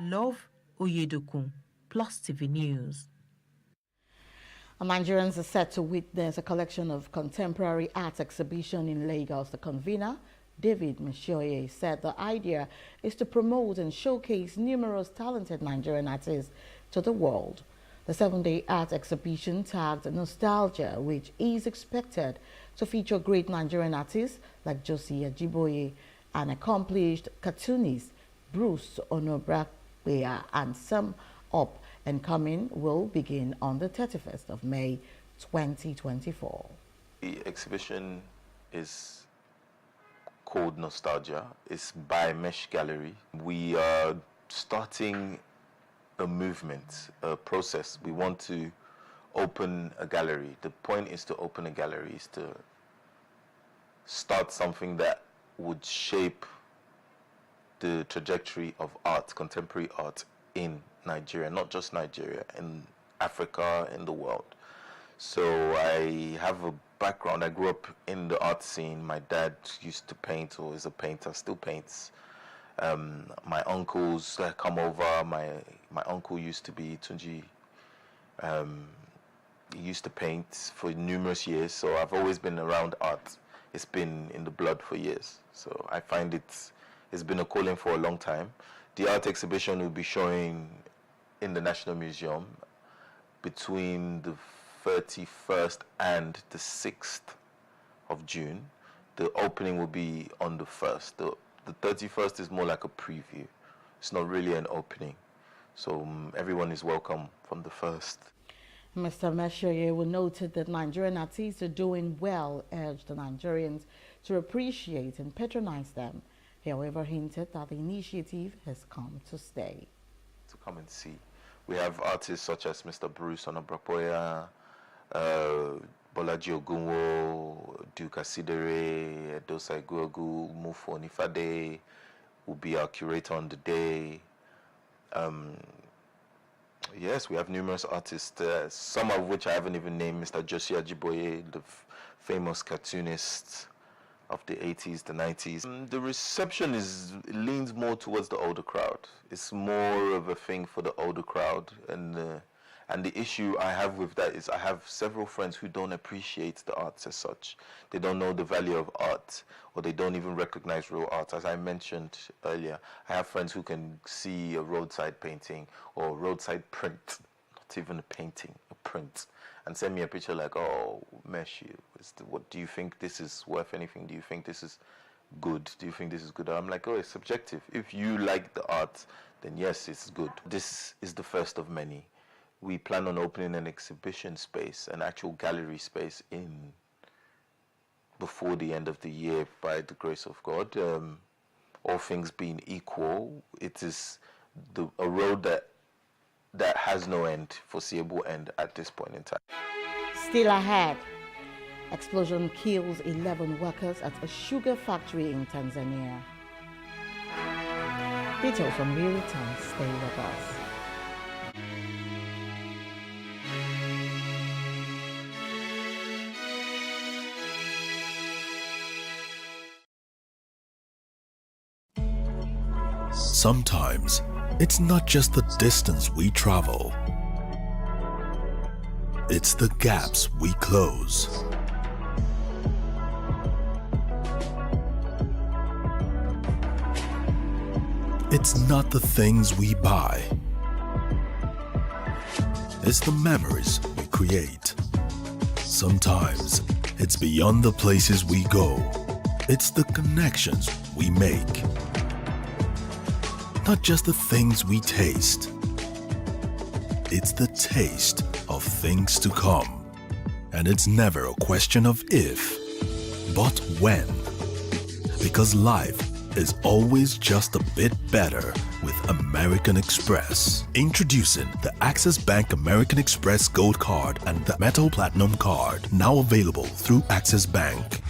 Love Oyedokun, Plus TV News. Nigerians are set to witness a collection of contemporary art exhibition in Lagos. The convener, David Mishoye, said the idea is to promote and showcase numerous talented Nigerian artists to the world. The 7-day art exhibition tagged Nostalgia, which is expected to feature great Nigerian artists like Josie Ajiboye and accomplished cartoonist Bruce Onobrakbeya, and some up and coming will begin on the 31st of May 2024. The exhibition is called Nostalgia. It's by Mesh Gallery. We are starting a movement, a process. We want to open a gallery. The point is to open a gallery, is to start something that would shape the trajectory of art, contemporary art in Nigeria, not just Nigeria, in Africa, in the world. So I have a background. I grew up in the art scene. My dad used to paint, or is a painter, still paints. My uncles come over. My uncle used to be Tunji. He used to paint for numerous years, so I've always been around art. It's been in the blood for years. So I find it's been a calling for a long time. The art exhibition will be showing in the National Museum between the 31st and the 6th of June. The opening will be on the 1st. The 31st is more like a preview. It's not really an opening. So everyone is welcome from the 1st. Mr. Meshoye noted that Nigerian artists are doing well, urged the Nigerians to appreciate and patronize them. He, however, hinted that the initiative has come to stay. To come and see. We have artists such as Mr. Bruce Onobrakbeya, Bolaji Ogunwo, Duke Asidere, Edosa Iguogu, Mufo Nifade will be our curator on the day. Yes, we have numerous artists, some of which I haven't even named. Mr. Josie Ajiboye, the famous cartoonist of the 80s, the 90s. The reception leans more towards the older crowd. It's more of a thing for the older crowd, and the issue I have with that is I have several friends who don't appreciate the arts as such. They don't know the value of art, or they don't even recognize real art. As I mentioned earlier, I have friends who can see a roadside painting or a roadside print, not even a painting, a print, and send me a picture like, oh, Mesh, what do you think this is worth anything? Do you think this is good? Do you think this is good? I'm like, oh, it's subjective. If you like the art, then yes, it's good. This is the first of many. We plan on opening an exhibition space, an actual gallery space, before the end of the year, by the grace of God. All things being equal, it is a road that has no end, foreseeable end at this point in time. Still ahead, explosion kills 11 workers at a sugar factory in Tanzania. Details from Real Time. Stay with us. Sometimes, it's not just the distance we travel. It's the gaps we close. It's not the things we buy. It's the memories we create. Sometimes, it's beyond the places we go. It's the connections we make. Not just the things we taste. It's the taste of things to come. And it's never a question of if, but when. Because life is always just a bit better with American Express. Introducing the Access Bank American Express Gold Card and the Metal Platinum Card, now available through Access Bank.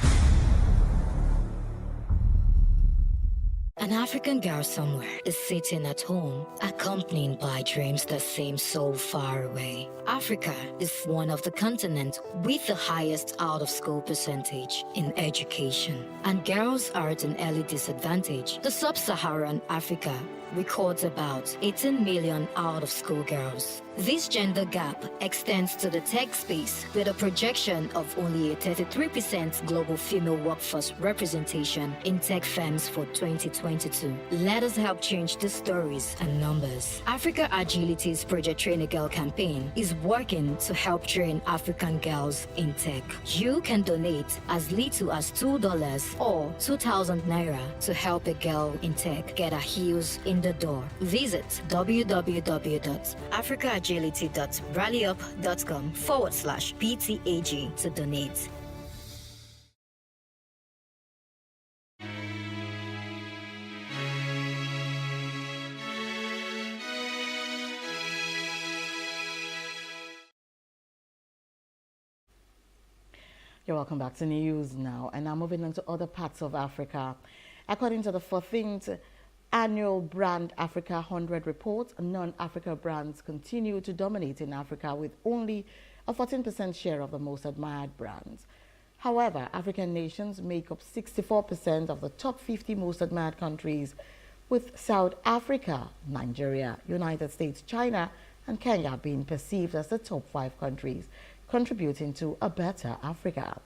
And African girl somewhere is sitting at home, accompanied by dreams that seem so far away. Africa is one of the continents with the highest out-of-school percentage in education, and girls are at an early disadvantage. The sub-Saharan Africa records about 18 million out-of-school girls. This gender gap extends to the tech space with a projection of only a 33% global female workforce representation in tech firms for 2022. Let us help change the stories and numbers. Africa Agility's Project Train a Girl campaign is working to help train African girls in tech. You can donate as little as $2 or 2,000 naira to help a girl in tech get her heels in the door. Visit www.africaagility.rallyup.com/PTAG to donate. You're welcome back to news now, and now moving on to other parts of Africa. According to the 14th Annual Brand Africa 100 report, non-Africa brands continue to dominate in Africa with only a 14% share of the most admired brands. However, African nations make up 64% of the top 50 most admired countries, with South Africa, Nigeria, United States, China, and Kenya being perceived as the top 5 countries contributing to a better Africa.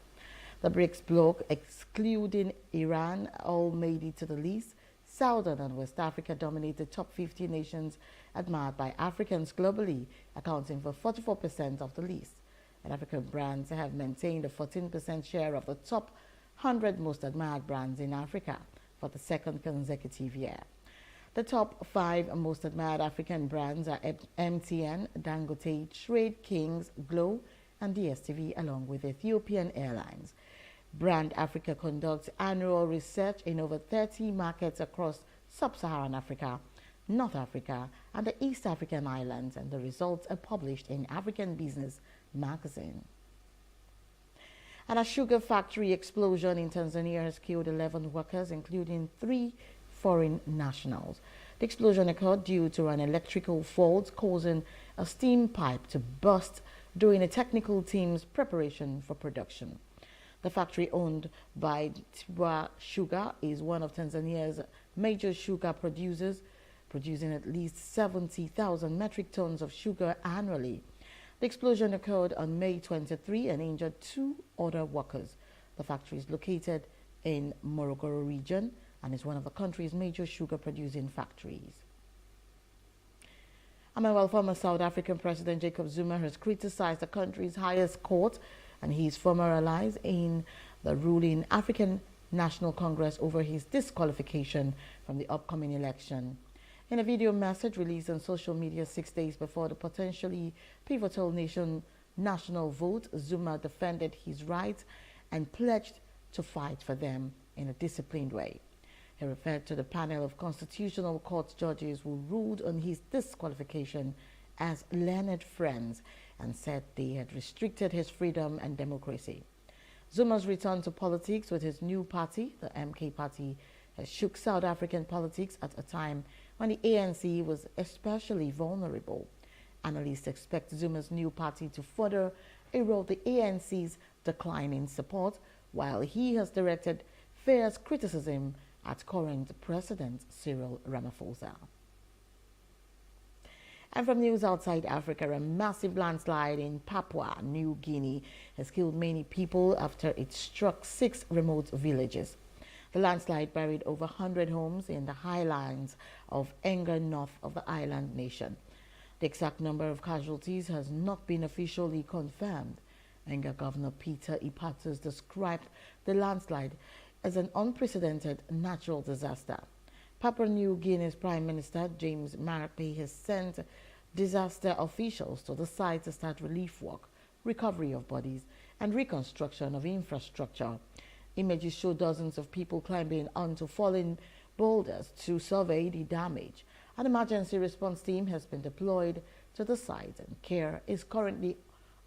The BRICS bloc, excluding Iran, all made it to the list. Southern and West Africa dominate the top 50 nations admired by Africans globally, accounting for 44% of the list. And African brands have maintained a 14% share of the top 100 most admired brands in Africa for the second consecutive year. The top 5 most admired African brands are MTN, Dangote, Trade Kings, Glow, and DSTV, along with Ethiopian Airlines. Brand Africa conducts annual research in over 30 markets across sub-Saharan Africa, North Africa, and the East African islands, and the results are published in African Business magazine. And a sugar factory explosion in Tanzania has killed 11 workers, including 3 foreign nationals. The explosion occurred due to an electrical fault, causing a steam pipe to burst during a technical team's preparation for production. The factory, owned by Tiwa Sugar, is one of Tanzania's major sugar producers, producing at least 70,000 metric tons of sugar annually. The explosion occurred on May 23 and injured 2 other workers. The factory is located in Morogoro region and is one of the country's major sugar producing factories. Meanwhile, former South African President Jacob Zuma has criticized the country's highest court and his former allies in the ruling African National Congress over his disqualification from the upcoming election. In a video message released on social media 6 days before the potentially pivotal national vote, Zuma defended his rights and pledged to fight for them in a disciplined way. He referred to the panel of Constitutional Court judges who ruled on his disqualification as learned friends and said they had restricted his freedom and democracy. Zuma's return to politics with his new party, the MK Party, has shook South African politics at a time when the ANC was especially vulnerable. Analysts expect Zuma's new party to further erode the ANC's decline in support, while he has directed fierce criticism at current President Cyril Ramaphosa. And from news outside Africa, a massive landslide in Papua New Guinea has killed many people after it struck 6 remote villages. The landslide buried over 100 homes in the highlands of Enga, north of the island nation. The exact number of casualties has not been officially confirmed. Enga Governor Peter Ipatus described the landslide as an unprecedented natural disaster. Papua New Guinea's Prime Minister James Marape has sent disaster officials to the site to start relief work, recovery of bodies, and reconstruction of infrastructure. Images show dozens of people climbing onto fallen boulders to survey the damage. An emergency response team has been deployed to the site, and care is currently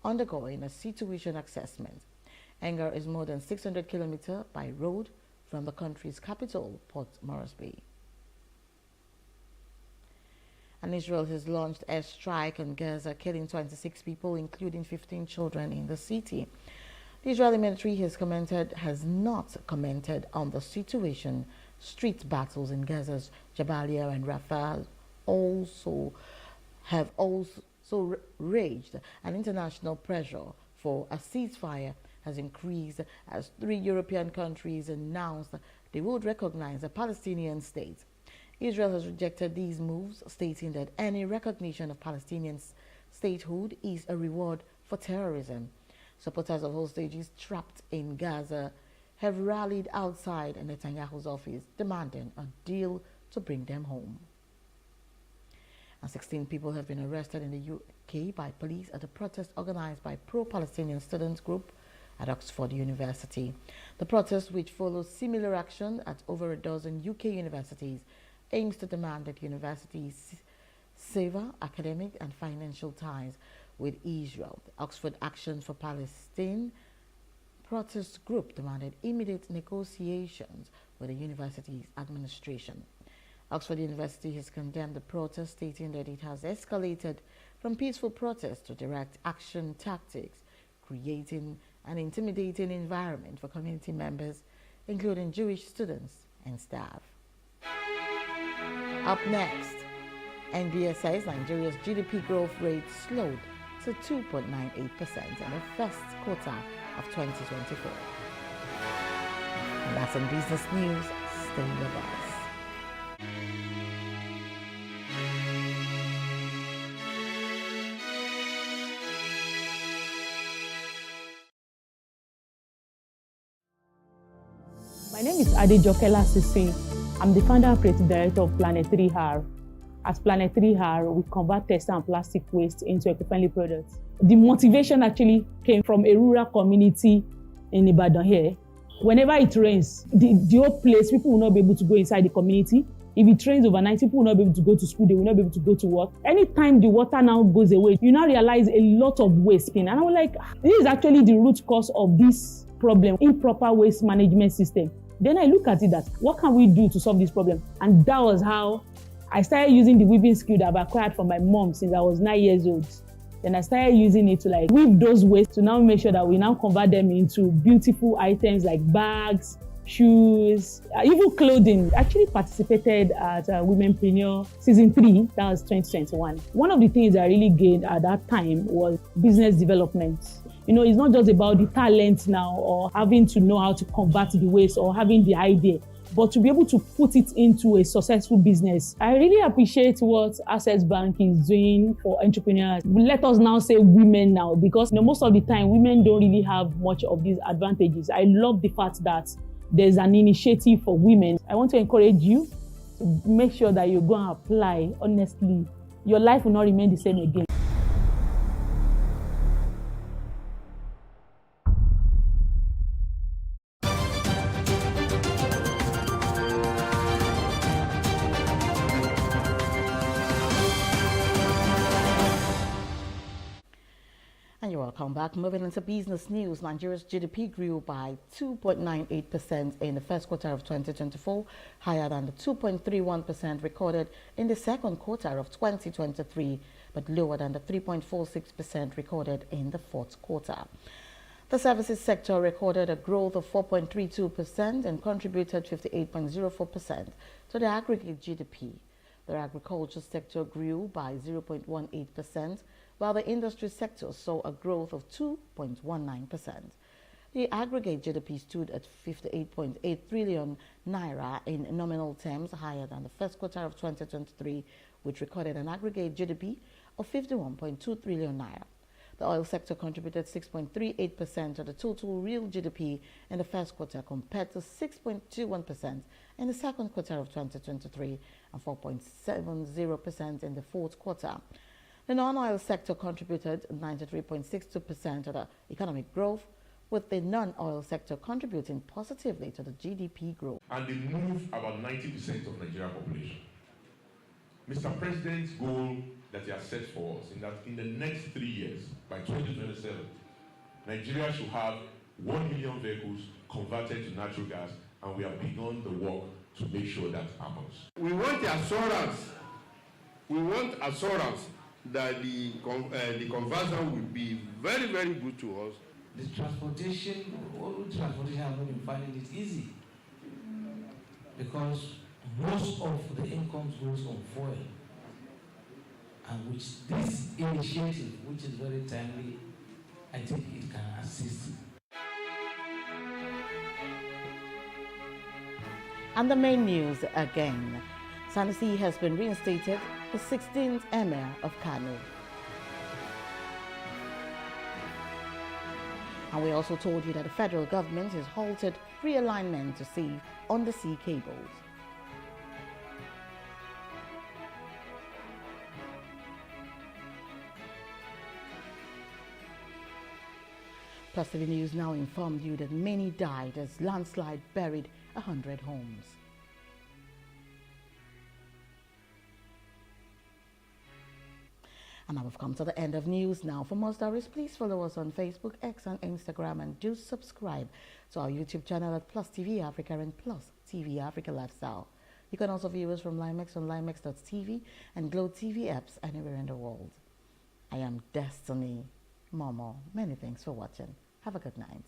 undergoing a situation assessment. Enga is more than 600 kilometers by road from the country's capital, Port Moresby. And Israel has launched a strike on Gaza, killing 26 people, including 15 children in the city. The Israeli military has not commented on the situation. Street battles in Gaza's Jabalia and Rafah have raged, and international pressure for a ceasefire has increased as 3 European countries announced they would recognize a Palestinian state. Israel has rejected these moves, stating that any recognition of Palestinian statehood is a reward for terrorism. Supporters of hostages trapped in Gaza have rallied outside Netanyahu's office, demanding a deal to bring them home. And 16 people have been arrested in the UK by police at a protest organized by pro-Palestinian students group at Oxford University. The protest, which follows similar action at over a dozen UK universities, aims to demand that universities sever academic and financial ties with Israel. The Oxford Action for Palestine protest group demanded immediate negotiations with the university's administration. Oxford University has condemned the protest, stating that it has escalated from peaceful protest to direct action tactics, creating an intimidating environment for community members, including Jewish students and staff. Up next, NBS says Nigeria's GDP growth rate slowed to 2.98% in the first quarter of 2024. And that's on Business News. Stay with us. My name is Adejoke Lasisi. I'm the founder and creative director of Planet 3R. At Planet 3R, we convert textile and plastic waste into eco-friendly products. The motivation actually came from a rural community in Ibadan here. Whenever it rains, the whole place, people will not be able to go inside the community. If it rains overnight, people will not be able to go to school, they will not be able to go to work. Anytime the water now goes away, you now realize a lot of waste. And I was like, this is actually the root cause of this problem, improper waste management system. Then I look at it that, what can we do to solve this problem? And that was how I started using the weaving skill that I've acquired from my mom since I was 9 years old. Then I started using it to weave those waste to now make sure that we now convert them into beautiful items like bags, shoes, even clothing. I actually participated at Womenpreneur Season 3, that was 2021. One of the things I really gained at that time was business development. You know, it's not just about the talent now or having to know how to convert the waste or having the idea, but to be able to put it into a successful business. I really appreciate what Access Bank is doing for entrepreneurs. Let us now say women now, because most of the time women don't really have much of these advantages. I love the fact that there's an initiative for women. I want to encourage you to make sure that you go and apply honestly. Your life will not remain the same again. And you're welcome back. Moving into business news, Nigeria's GDP grew by 2.98% in the first quarter of 2024, higher than the 2.31% recorded in the second quarter of 2023, but lower than the 3.46% recorded in the fourth quarter. The services sector recorded a growth of 4.32% and contributed 58.04% to the aggregate GDP. The agriculture sector grew by 0.18%, while the industry sector saw a growth of 2.19%. The aggregate GDP stood at 58.8 trillion naira in nominal terms, higher than the first quarter of 2023, which recorded an aggregate GDP of 51.2 trillion naira. The oil sector contributed 6.38% of the total real GDP in the first quarter, compared to 6.21% in the second quarter of 2023 and 4.70% in the fourth quarter. The non-oil sector contributed 93.62% of the economic growth, with the non-oil sector contributing positively to the GDP growth. And they move about 90% of Nigerian population. Mr. President's goal that he has set for us in that in the next 3 years, by 2027, Nigeria should have 1 million vehicles converted to natural gas, and we have begun the work to make sure that happens. We want the assurance We want assurance that the conversion will be very, very good to us. The transportation, all transportation have not been finding it easy because most of the income goes on fuel, and which this initiative, which is very timely, I think it can assist. And the main news again. Sanusi has been reinstated, the 16th Emir of Kano. And we also told you that the federal government has halted realignment to save undersea cables. Plus TV News now informed you that many died as landslide buried 100 homes. And now we've come to the end of news. Now, for more stories, please follow us on Facebook, X, and Instagram, and do subscribe to our YouTube channel at Plus TV Africa and Plus TV Africa Lifestyle. You can also view us from Limex on limex.tv and Glow TV apps anywhere in the world. I am Destiny Momo. Many thanks for watching. Have a good night.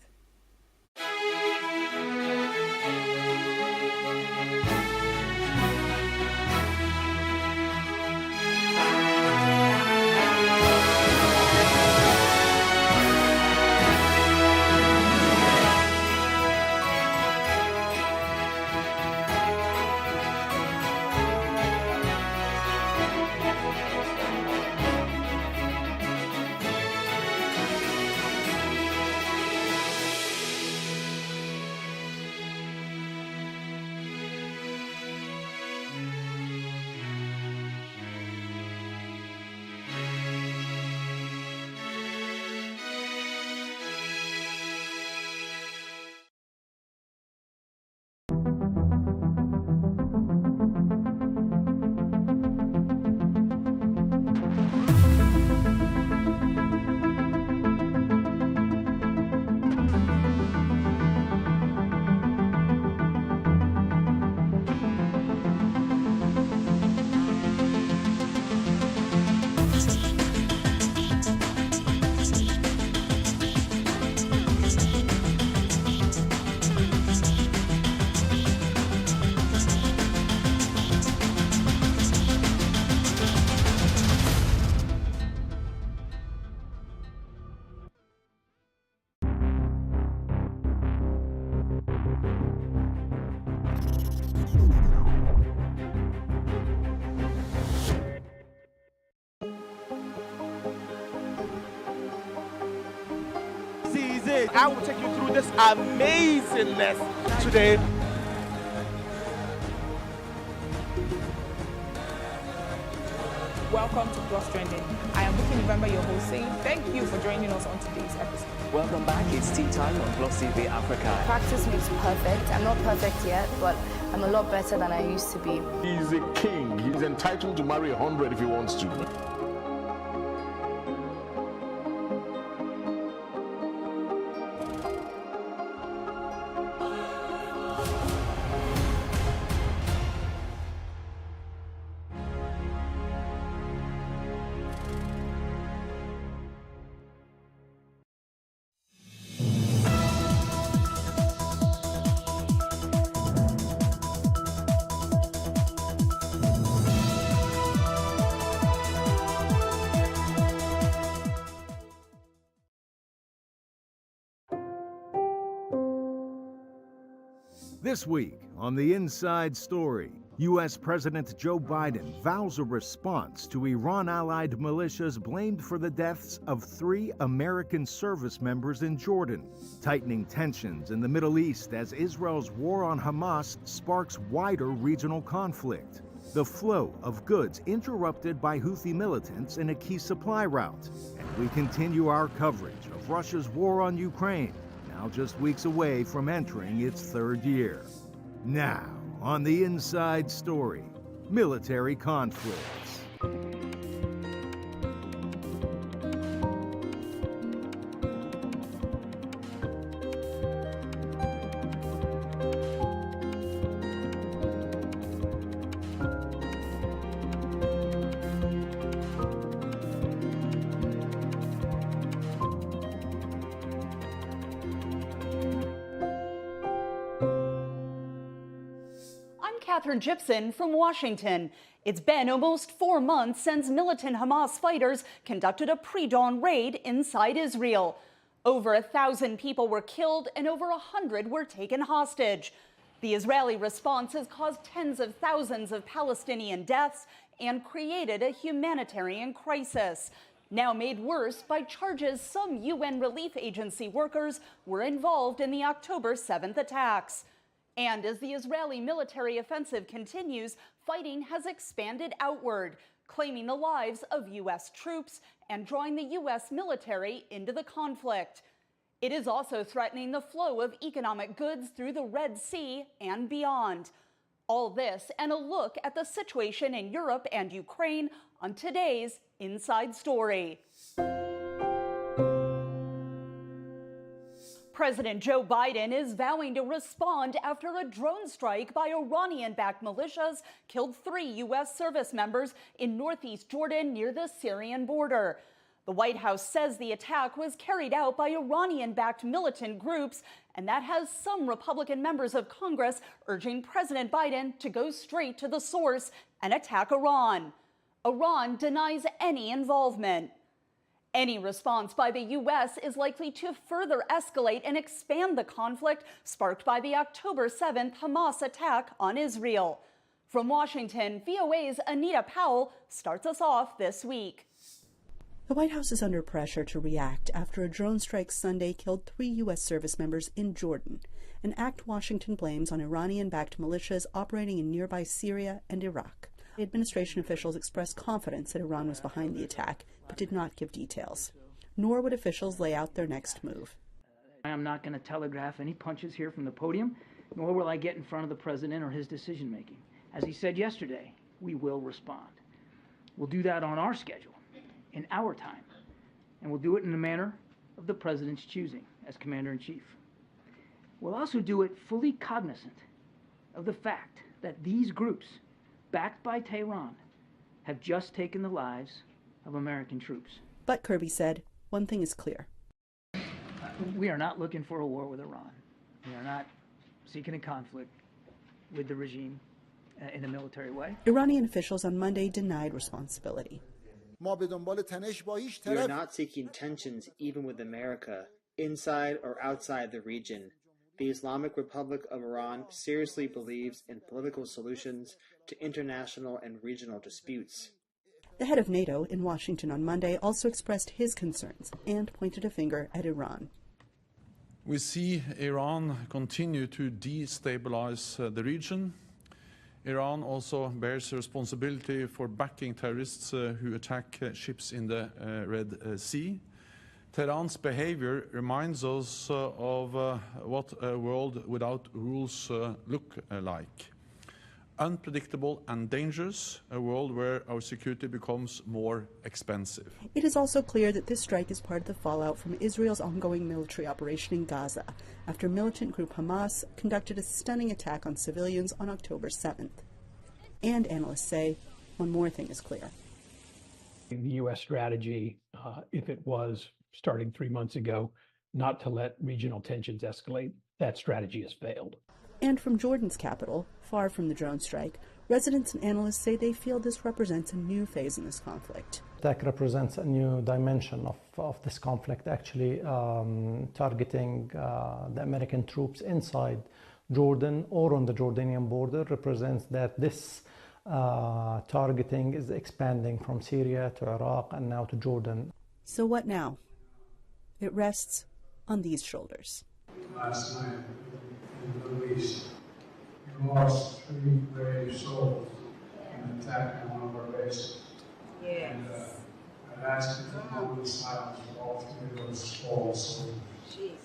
I will take you through this amazingness today. Welcome to Plus Trending. I am Vicky November, your host, saying thank you for joining us on today's episode. Welcome back. It's tea time on Plus TV Africa. Practice makes perfect. I'm not perfect yet, but I'm a lot better than I used to be. He's a king. He's entitled to marry 100 if he wants to. This week on The Inside Story, U.S. President Joe Biden vows a response to Iran-allied militias blamed for the deaths of 3 American service members in Jordan. Tightening tensions in the Middle East as Israel's war on Hamas sparks wider regional conflict. The flow of goods interrupted by Houthi militants in a key supply route. And we continue our coverage of Russia's war on Ukraine, now just weeks away from entering its 3rd year. Now, on The Inside Story, military conflicts. Catherine Gibson from Washington. It's been almost 4 months since militant Hamas fighters conducted a pre-dawn raid inside Israel. Over 1,000 people were killed and over 100 were taken hostage. The Israeli response has caused tens of thousands of Palestinian deaths and created a humanitarian crisis, now made worse by charges some UN relief agency workers were involved in the October 7th attacks. And as the Israeli military offensive continues, fighting has expanded outward, claiming the lives of U.S. troops and drawing the U.S. military into the conflict. It is also threatening the flow of economic goods through the Red Sea and beyond. All this and a look at the situation in Europe and Ukraine on today's Inside Story. President Joe Biden is vowing to respond after a drone strike by Iranian-backed militias killed 3 U.S. service members in northeast Jordan near the Syrian border. The White House says the attack was carried out by Iranian-backed militant groups, and that has some Republican members of Congress urging President Biden to go straight to the source and attack Iran. Iran denies any involvement. Any response by the U.S. is likely to further escalate and expand the conflict sparked by the October 7th Hamas attack on Israel. From Washington, VOA's Anita Powell starts us off this week. The White House is under pressure to react after a drone strike Sunday killed 3 U.S. service members in Jordan, an act Washington blames on Iranian-backed militias operating in nearby Syria and Iraq. Administration officials expressed confidence that Iran was behind the attack, but did not give details. Nor would officials lay out their next move. I am not going to telegraph any punches here from the podium, nor will I get in front of the president or his decision-making. As he said yesterday, we will respond. We'll do that on our schedule, in our time, and we'll do it in the manner of the president's choosing as commander-in-chief. We'll also do it fully cognizant of the fact that these groups, backed by Tehran, have just taken the lives of American troops. But Kirby said, one thing is clear. We are not looking for a war with Iran. We are not seeking a conflict with the regime in a military way. Iranian officials on Monday denied responsibility. We are not seeking tensions even with America, inside or outside the region. The Islamic Republic of Iran seriously believes in political solutions to international and regional disputes. The head of NATO in Washington on Monday also expressed his concerns and pointed a finger at Iran. We see Iran continue to destabilize the region. Iran also bears responsibility for backing terrorists who attack ships in the Red Sea. Tehran's behavior reminds us of what a world without rules look like. Unpredictable and dangerous, a world where our security becomes more expensive. It is also clear that this strike is part of the fallout from Israel's ongoing military operation in Gaza, after militant group Hamas conducted a stunning attack on civilians on October 7th. And analysts say one more thing is clear. The U.S. strategy, if it was starting 3 months ago, not to let regional tensions escalate, that strategy has failed. And from Jordan's capital, far from the drone strike, residents and analysts say they feel this represents a new phase in this conflict. That represents a new dimension of this conflict, actually targeting the American troops inside Jordan or on the Jordanian border represents that this targeting is expanding from Syria to Iraq and now to Jordan. So what now? It rests on these shoulders. Last night in the Middle East, we lost 3 brave souls in an attack on one of our bases. Yes. And I'd ask you for a moment of silence for all 3 of those fallen soldiers. Jeez.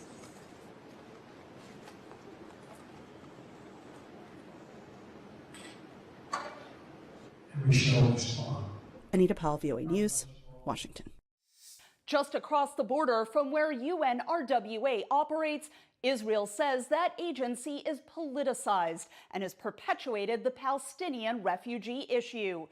And we shall respond. Anita Powell, VOA News, Washington. Just across the border from where UNRWA operates, Israel says that agency is politicized and has perpetuated the Palestinian refugee issue.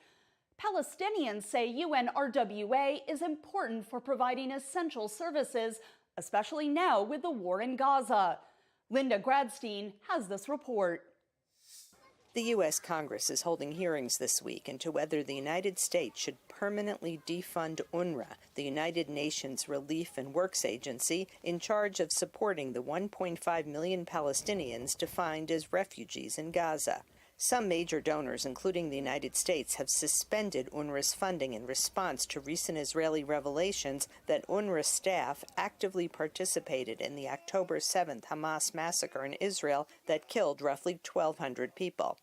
Palestinians say UNRWA is important for providing essential services, especially now with the war in Gaza. Linda Gradstein has this report. The U.S. Congress is holding hearings this week into whether the United States should permanently defund UNRWA, the United Nations Relief and Works Agency in charge of supporting the 1.5 million Palestinians defined as refugees in Gaza. Some major donors, including the United States, have suspended UNRWA's funding in response to recent Israeli revelations that UNRWA staff actively participated in the October 7th Hamas massacre in Israel that killed roughly 1,200 people.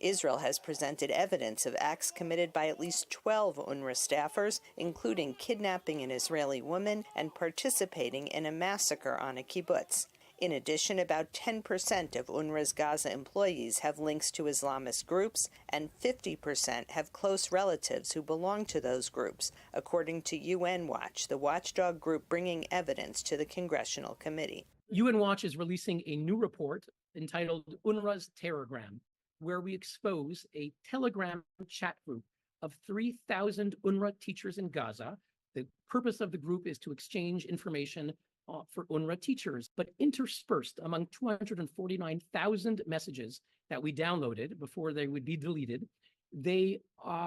Israel has presented evidence of acts committed by at least 12 UNRWA staffers, including kidnapping an Israeli woman and participating in a massacre on a kibbutz. In addition, about 10% of UNRWA's Gaza employees have links to Islamist groups, and 50% have close relatives who belong to those groups, according to UN Watch, the watchdog group bringing evidence to the Congressional Committee. UN Watch is releasing a new report entitled UNRWA's Terrorgram, where we expose a Telegram chat group of 3,000 UNRWA teachers in Gaza. The purpose of the group is to exchange information for UNRWA teachers, but interspersed among 249,000 messages that we downloaded before they would be deleted, they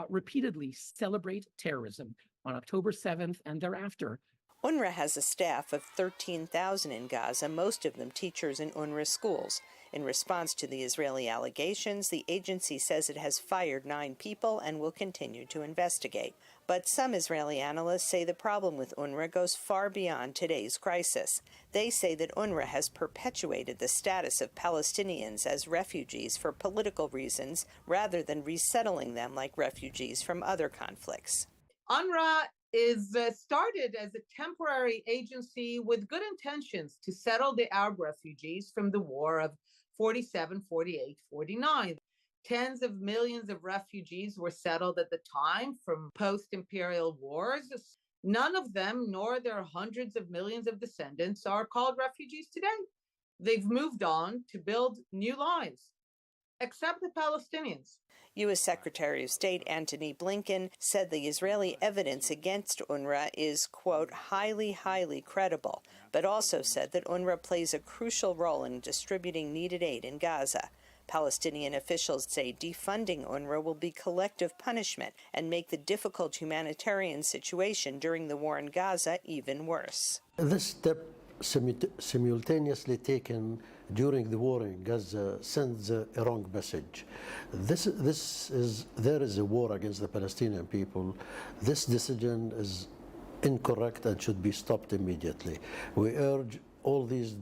repeatedly celebrate terrorism on October 7th and thereafter. UNRWA has a staff of 13,000 in Gaza, most of them teachers in UNRWA schools. In response to the Israeli allegations, the agency says it has fired 9 people and will continue to investigate. But some Israeli analysts say the problem with UNRWA goes far beyond today's crisis. They say that UNRWA has perpetuated the status of Palestinians as refugees for political reasons rather than resettling them like refugees from other conflicts. UNRWA is started as a temporary agency with good intentions to settle the Arab refugees from the war of 47, 48, 49. Tens of millions of refugees were settled at the time from post-imperial wars. None of them, nor their hundreds of millions of descendants, are called refugees today. They've moved on to build new lives, except the Palestinians. U.S. Secretary of State Antony Blinken said the Israeli evidence against UNRWA is, quote, highly credible, but also said that UNRWA plays a crucial role in distributing needed aid in Gaza. Palestinian officials say defunding UNRWA will be collective punishment and make the difficult humanitarian situation during the war in Gaza even worse. This step simultaneously taken during the war in Gaza sends a wrong message. There is a war against the Palestinian people. This decision is incorrect and should be stopped immediately. We urge all these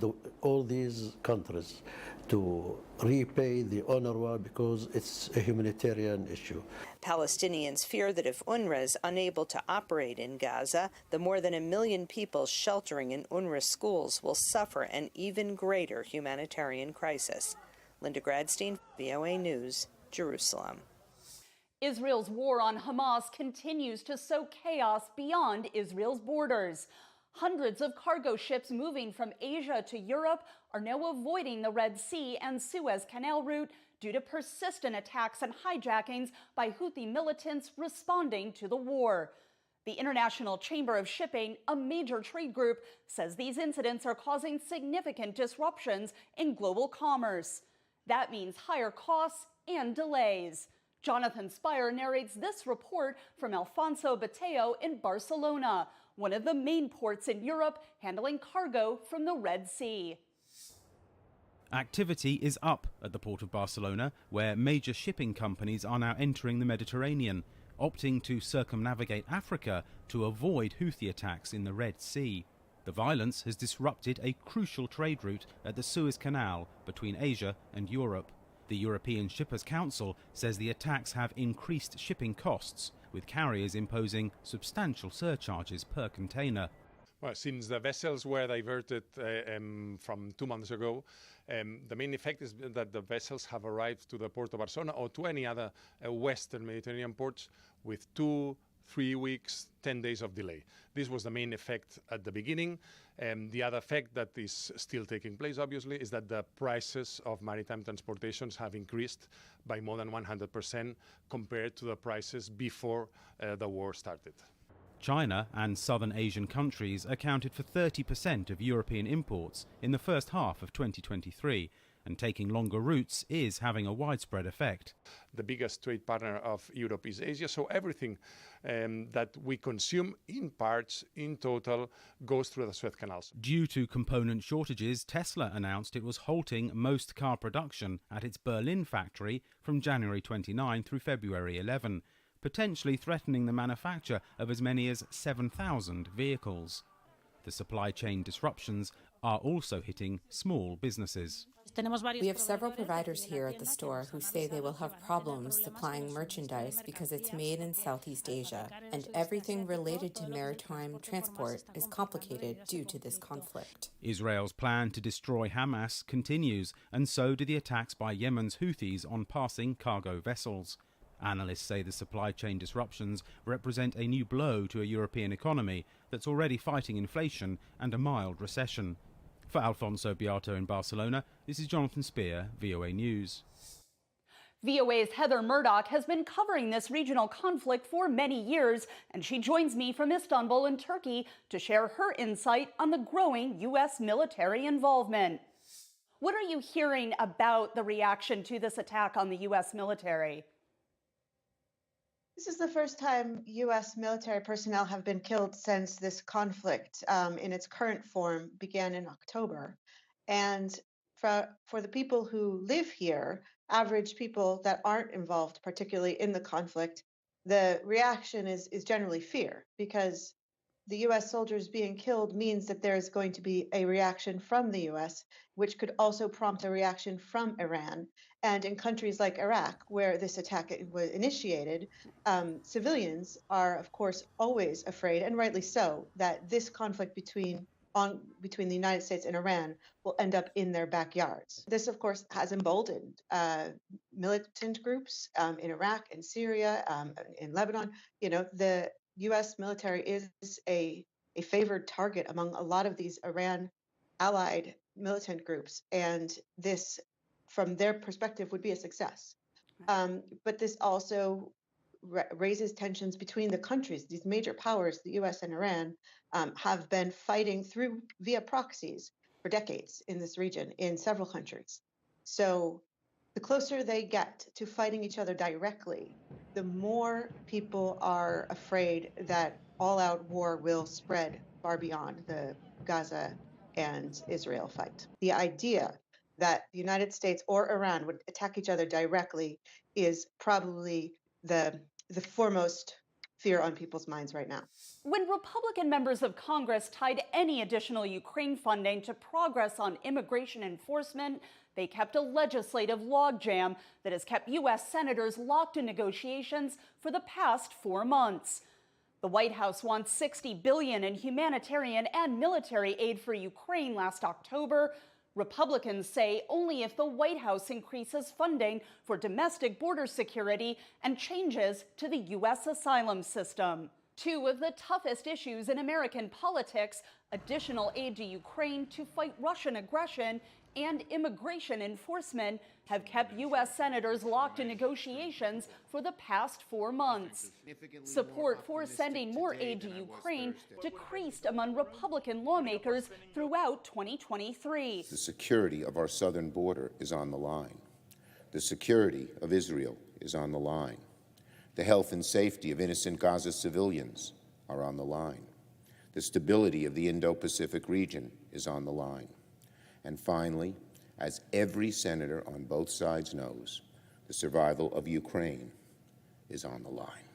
countries to repay the UNRWA because it's a humanitarian issue. Palestinians fear that if UNRWA is unable to operate in Gaza, the more than 1 million people sheltering in UNRWA schools will suffer an even greater humanitarian crisis. Linda Gradstein, VOA News, Jerusalem. Israel's war on Hamas continues to sow chaos beyond Israel's borders. Hundreds of cargo ships moving from Asia to Europe are now avoiding the Red Sea and Suez Canal route due to persistent attacks and hijackings by Houthi militants responding to the war. The International Chamber of Shipping, a major trade group, says these incidents are causing significant disruptions in global commerce. That means higher costs and delays. Jonathan Spire narrates this report from Alfonso Bateo in Barcelona, one of the main ports in Europe handling cargo from the Red Sea. Activity is up at the port of Barcelona, where major shipping companies are now entering the Mediterranean, opting to circumnavigate Africa to avoid Houthi attacks in the Red Sea. The violence has disrupted a crucial trade route at the Suez Canal between Asia and Europe. The European Shippers Council says the attacks have increased shipping costs, with carriers imposing substantial surcharges per container. Well, since the vessels were diverted from 2 months ago, the main effect is that the vessels have arrived to the port of Barcelona or to any other Western Mediterranean ports with 2-3 weeks, 10 days of delay. This was the main effect at the beginning. The other effect that is still taking place, obviously, is that the prices of maritime transportations have increased by more than 100% compared to the prices before the war started. China and southern Asian countries accounted for 30% of European imports in the first half of 2023, and taking longer routes is having a widespread effect. The biggest trade partner of Europe is Asia, so everything that we consume in parts, in total, goes through the Suez Canal. Due to component shortages, Tesla announced it was halting most car production at its Berlin factory from January 29 through February 11, potentially threatening the manufacture of as many as 7,000 vehicles. The supply chain disruptions are also hitting small businesses. We have several providers here at the store who say they will have problems supplying merchandise because it's made in Southeast Asia, and everything related to maritime transport is complicated due to this conflict. Israel's plan to destroy Hamas continues, and so do the attacks by Yemen's Houthis on passing cargo vessels. Analysts say the supply chain disruptions represent a new blow to a European economy that's already fighting inflation and a mild recession. For Alfonso Beato in Barcelona, this is Jonathan Spear, VOA News. VOA's Heather Murdoch has been covering this regional conflict for many years, and she joins me from Istanbul in Turkey to share her insight on the growing U.S. military involvement. What are you hearing about the reaction to this attack on the U.S. military? This is the first time U.S. military personnel have been killed since this conflict in its current form began in October. And for the people who live here, average people that aren't involved, particularly in the conflict, the reaction is generally fear, because the U.S. soldiers being killed means that there's going to be a reaction from the U.S., which could also prompt a reaction from Iran. And in countries like Iraq, where this attack was initiated, civilians are, of course, always afraid, and rightly so, that this conflict between the United States and Iran will end up in their backyards. This, of course, has emboldened militant groups in Iraq and Syria, in Lebanon. You know, the U.S. military is a favored target among a lot of these Iran-allied militant groups, and this, from their perspective, would be a success. But this also raises tensions between the countries. These major powers, the U.S. and Iran, have been fighting via proxies for decades in this region, in several countries. So the closer they get to fighting each other directly, the more people are afraid that all-out war will spread far beyond the Gaza and Israel fight. The idea that the United States or Iran would attack each other directly is probably the foremost fear on people's minds right now. When Republican members of Congress tied any additional Ukraine funding to progress on immigration enforcement, they kept a legislative logjam that has kept U.S. senators locked in negotiations for the past 4 months. The White House wants $60 billion in humanitarian and military aid for Ukraine last October. Republicans say only if the White House increases funding for domestic border security and changes to the U.S. asylum system. Two of the toughest issues in American politics, additional aid to Ukraine to fight Russian aggression and immigration enforcement, have kept U.S. senators locked in negotiations for the past 4 months. Support for sending more aid to Ukraine decreased among Republican lawmakers throughout 2023. The security of our southern border is on the line. The security of Israel is on the line. The health and safety of innocent Gaza civilians are on the line. The stability of the Indo-Pacific region is on the line. And finally, as every senator on both sides knows, the survival of Ukraine is on the line.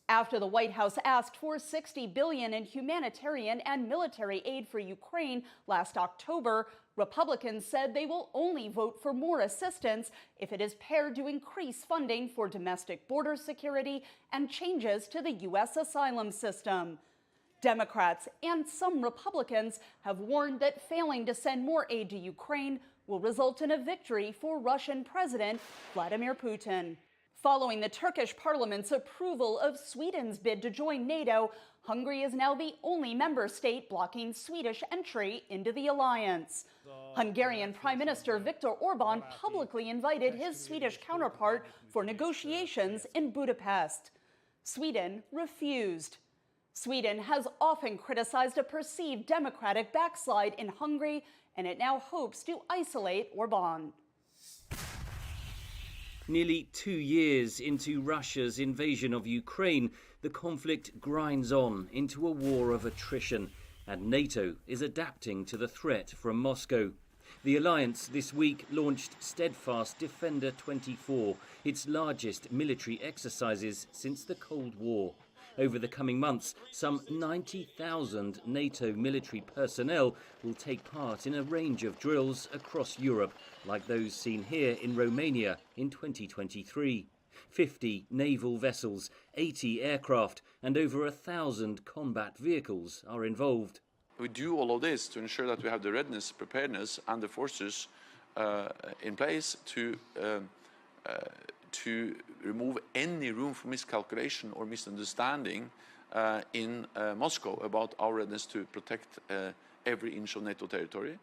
After the White House asked for $60 billion in humanitarian and military aid for Ukraine last October, Republicans said they will only vote for more assistance if it is paired to increase funding for domestic border security and changes to the U.S. asylum system. Democrats and some Republicans have warned that failing to send more aid to Ukraine will result in a victory for Russian President Vladimir Putin. Following the Turkish parliament's approval of Sweden's bid to join NATO, Hungary is now the only member state blocking Swedish entry into the alliance. Hungarian Prime Minister Viktor Orban publicly invited his Swedish counterpart for negotiations in Budapest. Sweden refused. Sweden has often criticized a perceived democratic backslide in Hungary and it now hopes to isolate Orban. Nearly 2 years into Russia's invasion of Ukraine, the conflict grinds on into a war of attrition, and NATO is adapting to the threat from Moscow. The alliance this week launched Steadfast Defender 24, its largest military exercises since the Cold War. Over the coming months, some 90,000 NATO military personnel will take part in a range of drills across Europe, like those seen here in Romania in 2023. 50 naval vessels, 80 aircraft, and over 1,000 combat vehicles are involved. We do all of this to ensure that we have the readiness, preparedness, and the forces in place to remove any room for miscalculation or misunderstanding in Moscow about our readiness to protect every inch of NATO territory.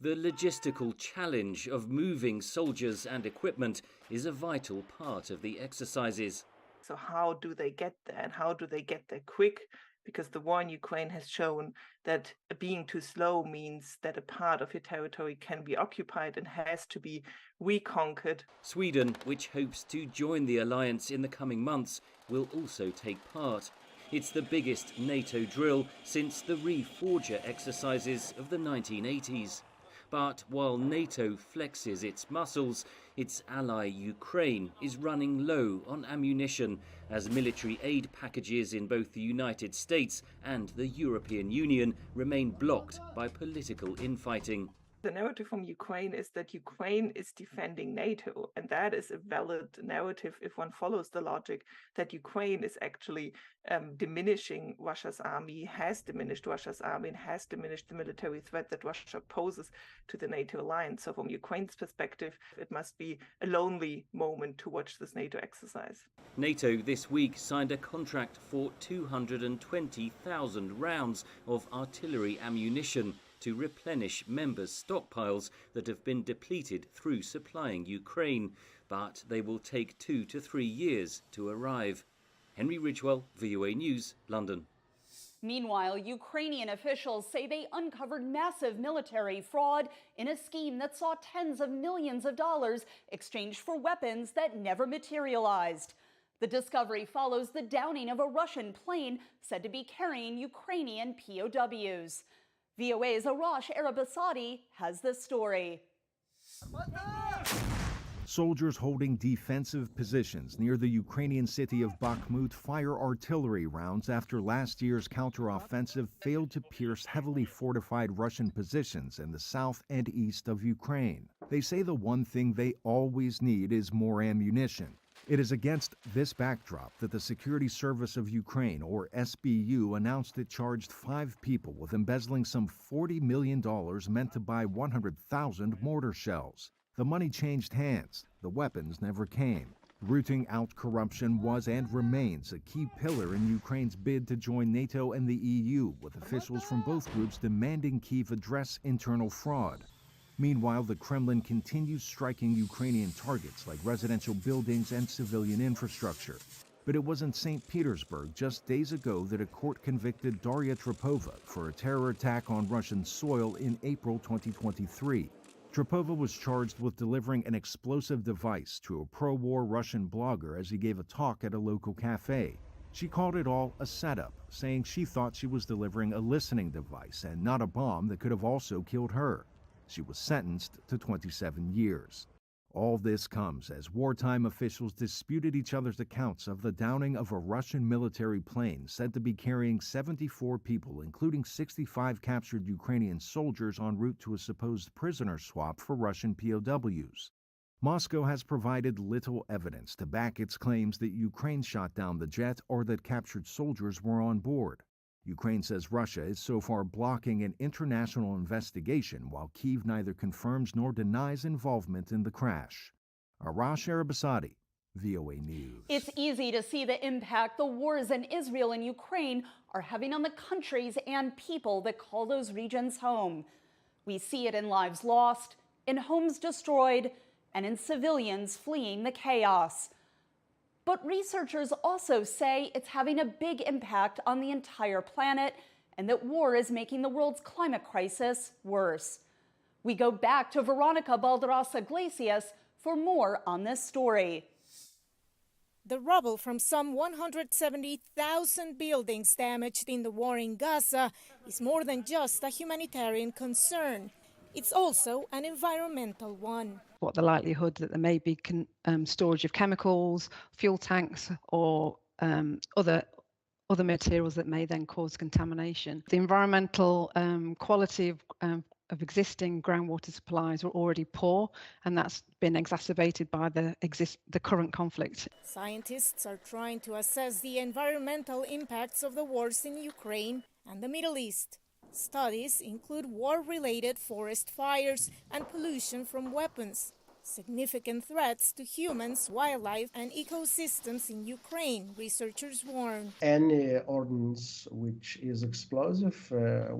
The logistical challenge of moving soldiers and equipment is a vital part of the exercises. So how do they get there, and how do they get there quick? Because the war in Ukraine has shown that being too slow means that a part of your territory can be occupied and has to be reconquered. Sweden, which hopes to join the alliance in the coming months, will also take part. It's the biggest NATO drill since the Reforger exercises of the 1980s. But while NATO flexes its muscles, its ally Ukraine is running low on ammunition as military aid packages in both the United States and the European Union remain blocked by political infighting. The narrative from Ukraine is that Ukraine is defending NATO, and that is a valid narrative if one follows the logic that Ukraine is actually diminishing Russia's army, has diminished Russia's army, and has diminished the military threat that Russia poses to the NATO alliance. So from Ukraine's perspective, it must be a lonely moment to watch this NATO exercise. NATO this week signed a contract for 220,000 rounds of artillery ammunition to replenish members' stockpiles that have been depleted through supplying Ukraine, but they will take 2 to 3 years to arrive. Henry Ridgewell, VOA News, London. Meanwhile, Ukrainian officials say they uncovered massive military fraud in a scheme that saw tens of millions of dollars exchanged for weapons that never materialized. The discovery follows the downing of a Russian plane said to be carrying Ukrainian POWs. VOA's Arash Arabasadi has this story. Soldiers holding defensive positions near the Ukrainian city of Bakhmut fire artillery rounds after last year's counteroffensive failed to pierce heavily fortified Russian positions in the south and east of Ukraine. They say the one thing they always need is more ammunition. It is against this backdrop that the Security Service of Ukraine, or SBU, announced it charged 5 people with embezzling some $40 million meant to buy 100,000 mortar shells. The money changed hands. The weapons never came. Rooting out corruption was and remains a key pillar in Ukraine's bid to join NATO and the EU, with officials from both groups demanding Kyiv address internal fraud. Meanwhile, the Kremlin continues striking Ukrainian targets like residential buildings and civilian infrastructure. But it was in St. Petersburg just days ago that a court convicted Daria Trepova for a terror attack on Russian soil in April 2023. Trepova was charged with delivering an explosive device to a pro-war Russian blogger as he gave a talk at a local cafe. She called it all a setup, saying she thought she was delivering a listening device and not a bomb that could have also killed her. She was sentenced to 27 years. All this comes as wartime officials disputed each other's accounts of the downing of a Russian military plane said to be carrying 74 people, including 65 captured Ukrainian soldiers en route to a supposed prisoner swap for Russian POWs. Moscow has provided little evidence to back its claims that Ukraine shot down the jet or that captured soldiers were on board. Ukraine says Russia is so far blocking an international investigation, while Kyiv neither confirms nor denies involvement in the crash. Arash Arabasadi, VOA News. It's easy to see the impact the wars in Israel and Ukraine are having on the countries and people that call those regions home. We see it in lives lost, in homes destroyed, and in civilians fleeing the chaos. But researchers also say it's having a big impact on the entire planet and that war is making the world's climate crisis worse. We go back to Veronica Balderas Iglesias for more on this story. The rubble from some 170,000 buildings damaged in the war in Gaza is more than just a humanitarian concern. It's also an environmental one. What the likelihood that there may be storage of chemicals, fuel tanks, or other materials that may then cause contamination. The environmental quality of existing groundwater supplies were already poor, and that's been exacerbated by the current conflict. Scientists are trying to assess the environmental impacts of the wars in Ukraine and the Middle East. Studies include war-related forest fires and pollution from weapons, significant threats to humans, wildlife, and ecosystems in Ukraine, researchers warn. Any ordnance which is explosive,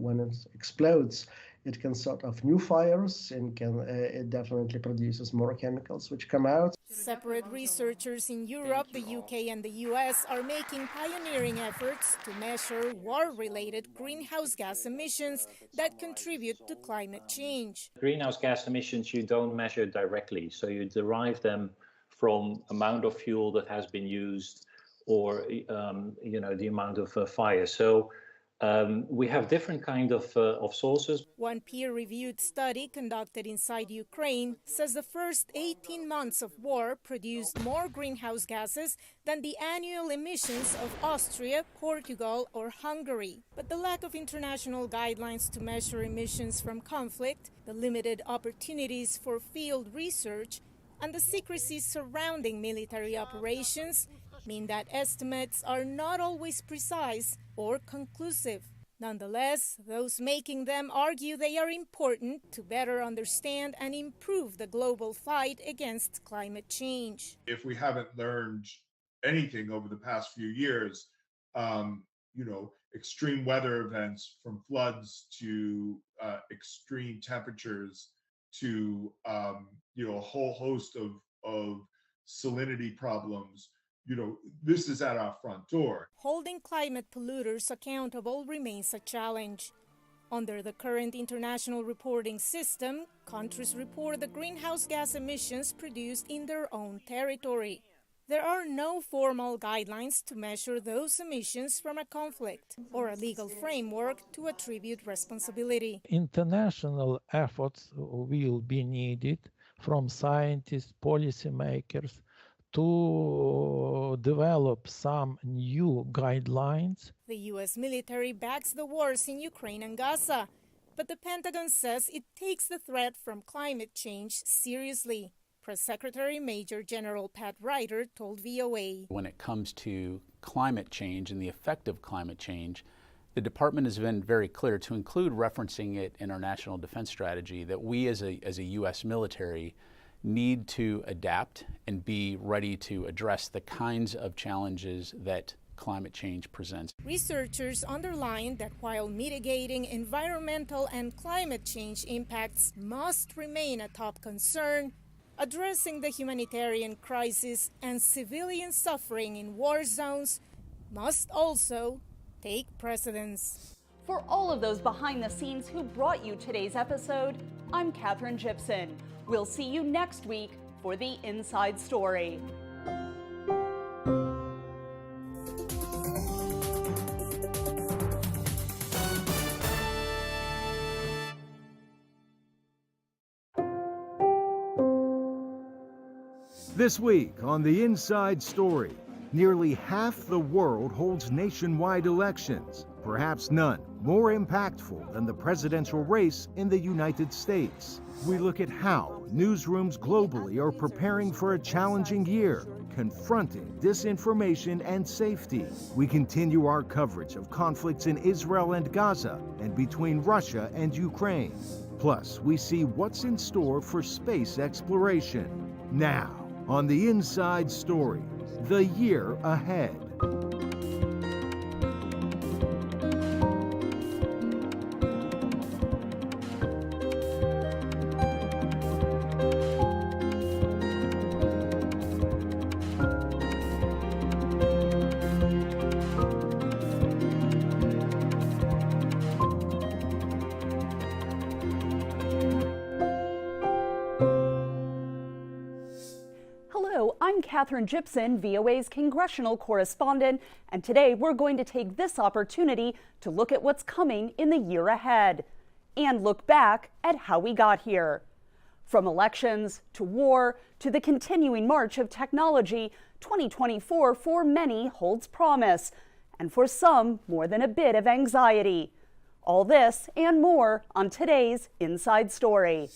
when it explodes, it can set off new fires and it definitely produces more chemicals which come out. Separate researchers in Europe, the UK, and the US are making pioneering efforts to measure war-related greenhouse gas emissions that contribute to climate change. Greenhouse gas emissions you don't measure directly, so you derive them from amount of fuel that has been used or the amount of fire. So we have different kind of sources. One peer-reviewed study conducted inside Ukraine says the first 18 months of war produced more greenhouse gases than the annual emissions of Austria, Portugal, or Hungary. But the lack of international guidelines to measure emissions from conflict, the limited opportunities for field research, and the secrecy surrounding military operations mean that estimates are not always precise or conclusive. Nonetheless, those making them argue they are important to better understand and improve the global fight against climate change. If we haven't learned anything over the past few years, extreme weather events from floods to extreme temperatures to a whole host of salinity problems, this is at our front door. Holding climate polluters accountable remains a challenge. Under the current international reporting system, countries report the greenhouse gas emissions produced in their own territory. There are no formal guidelines to measure those emissions from a conflict or a legal framework to attribute responsibility. International efforts will be needed from scientists, policymakers, to develop some new guidelines. The U.S. military backs the wars in Ukraine and Gaza, but the Pentagon says it takes the threat from climate change seriously. Press Secretary Major General Pat Ryder told VOA. When it comes to climate change and the effect of climate change, the department has been very clear to include referencing it in our national defense strategy that we as a U.S. military need to adapt and be ready to address the kinds of challenges that climate change presents. Researchers underline that while mitigating environmental and climate change impacts must remain a top concern, addressing the humanitarian crisis and civilian suffering in war zones must also take precedence. For all of those behind the scenes who brought you today's episode, I'm Katherine Gibson. We'll see you next week for the Inside Story. This week on The Inside Story, nearly half the world holds nationwide elections, perhaps none more impactful than the presidential race in the United States. We look at how newsrooms globally are preparing for a challenging year, confronting disinformation and safety. We continue our coverage of conflicts in Israel and Gaza and between Russia and Ukraine. Plus, we see what's in store for space exploration. Now, on The Inside Story, the year ahead. Hello, I'm Katherine Gibson, VOA's congressional correspondent, and today we're going to take this opportunity to look at what's coming in the year ahead and look back at how we got here. From elections to war to the continuing march of technology, 2024 for many holds promise, and for some more than a bit of anxiety. All this and more on today's Inside Story.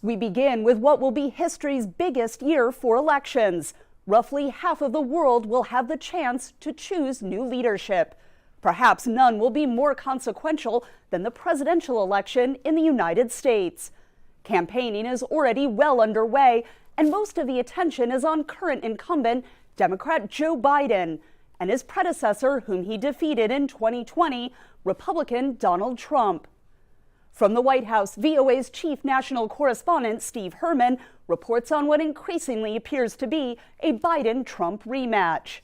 We begin with what will be history's biggest year for elections. Roughly half of the world will have the chance to choose new leadership. Perhaps none will be more consequential than the presidential election in the United States. Campaigning is already well underway, and most of the attention is on current incumbent Democrat Joe Biden and his predecessor, whom he defeated in 2020, Republican Donald Trump. From the White House, VOA's chief national correspondent Steve Herman reports on what increasingly appears to be a Biden-Trump rematch.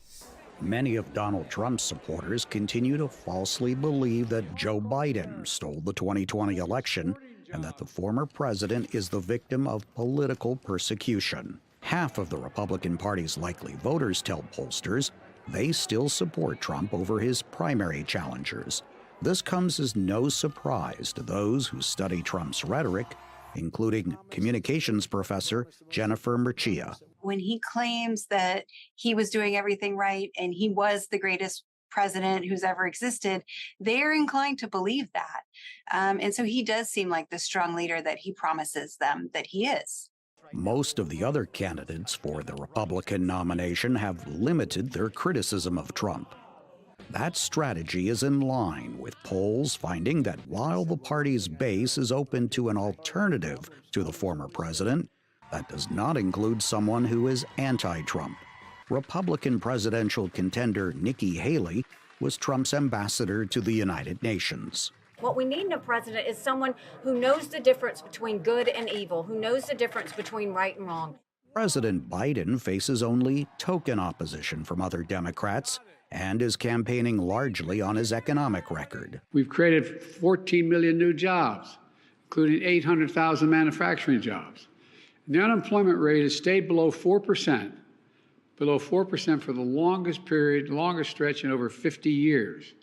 Many of Donald Trump's supporters continue to falsely believe that Joe Biden stole the 2020 election and that the former president is the victim of political persecution. Half of the Republican Party's likely voters tell pollsters they still support Trump over his primary challengers. This comes as no surprise to those who study Trump's rhetoric, including communications professor Jennifer Murcia. When he claims that he was doing everything right and he was the greatest president who's ever existed, they're inclined to believe that. And so he does seem like the strong leader that he promises them that he is. Most of the other candidates for the Republican nomination have limited their criticism of Trump. That strategy is in line with polls finding that while the party's base is open to an alternative to the former president, that does not include someone who is anti-Trump. Republican presidential contender Nikki Haley was Trump's ambassador to the United Nations. What we need in a president is someone who knows the difference between good and evil, who knows the difference between right and wrong. President Biden faces only token opposition from other Democrats and is campaigning largely on his economic record. We've created 14 million new jobs, including 800,000 manufacturing jobs. And the unemployment rate has stayed below 4% for the longest stretch in over 50 years.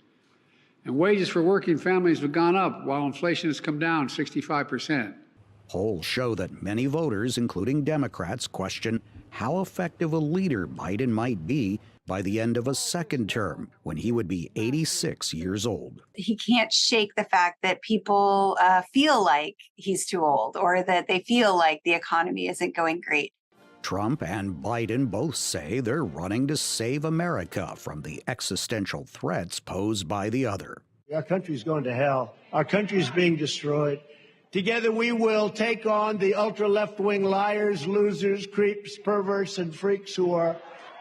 And wages for working families have gone up while inflation has come down 65%. Polls show that many voters, including Democrats, question how effective a leader Biden might be by the end of a second term, when he would be 86 years old. He can't shake the fact that people feel like he's too old or that they feel like the economy isn't going great. Trump and Biden both say they're running to save America from the existential threats posed by the other. Our country's going to hell. Our country's being destroyed. Together we will take on the ultra-left-wing liars, losers, creeps, perverts, and freaks who are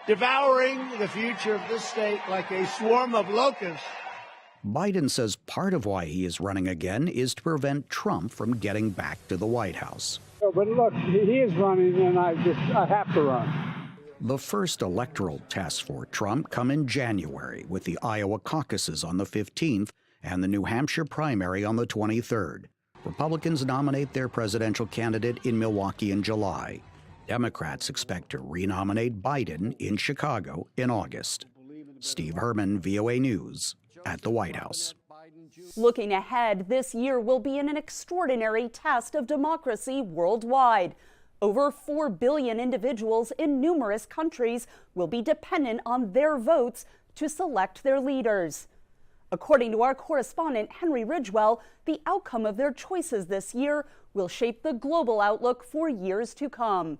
devouring the future of this state like a swarm of locusts. Biden says part of why he is running again is to prevent Trump from getting back to the White House. But look, he is running, and I have to run. The first electoral tests for Trump come in January, with the Iowa caucuses on the 15th and the New Hampshire primary on the 23rd. Republicans nominate their presidential candidate in Milwaukee in July. Democrats expect to renominate Biden in Chicago in August. Steve Herman, VOA News, at the White House. Looking ahead, this year will be an extraordinary test of democracy worldwide. Over 4 billion individuals in numerous countries will be dependent on their votes to select their leaders. According to our correspondent Henry Ridgewell, the outcome of their choices this year will shape the global outlook for years to come.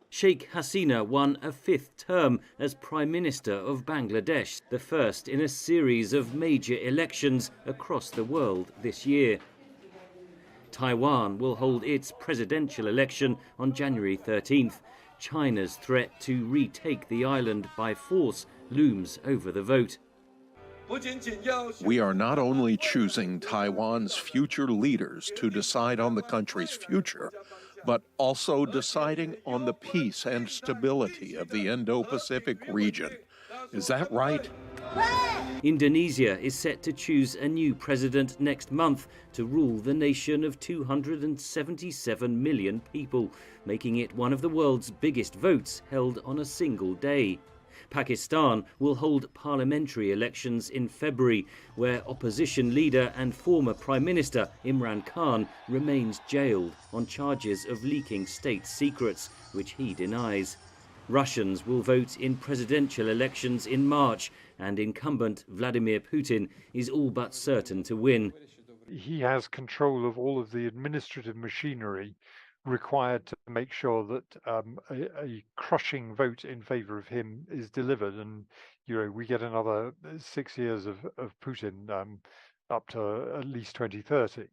Sheikh Hasina won a 5th term as Prime Minister of Bangladesh, the first in a series of major elections across the world this year. Taiwan will hold its presidential election on January 13th. China's threat to retake the island by force looms over the vote. We are not only choosing Taiwan's future leaders to decide on the country's future, but also deciding on the peace and stability of the Indo-Pacific region. Is that right? Indonesia is set to choose a new president next month to rule the nation of 277 million people, making it one of the world's biggest votes held on a single day. Pakistan will hold parliamentary elections in February, where opposition leader and former Prime Minister Imran Khan remains jailed on charges of leaking state secrets, which he denies. Russians will vote in presidential elections in March, and incumbent Vladimir Putin is all but certain to win. He has control of all of the administrative machinery required to make sure that a crushing vote in favor of him is delivered, and we get another 6 years of Putin up to at least 2030.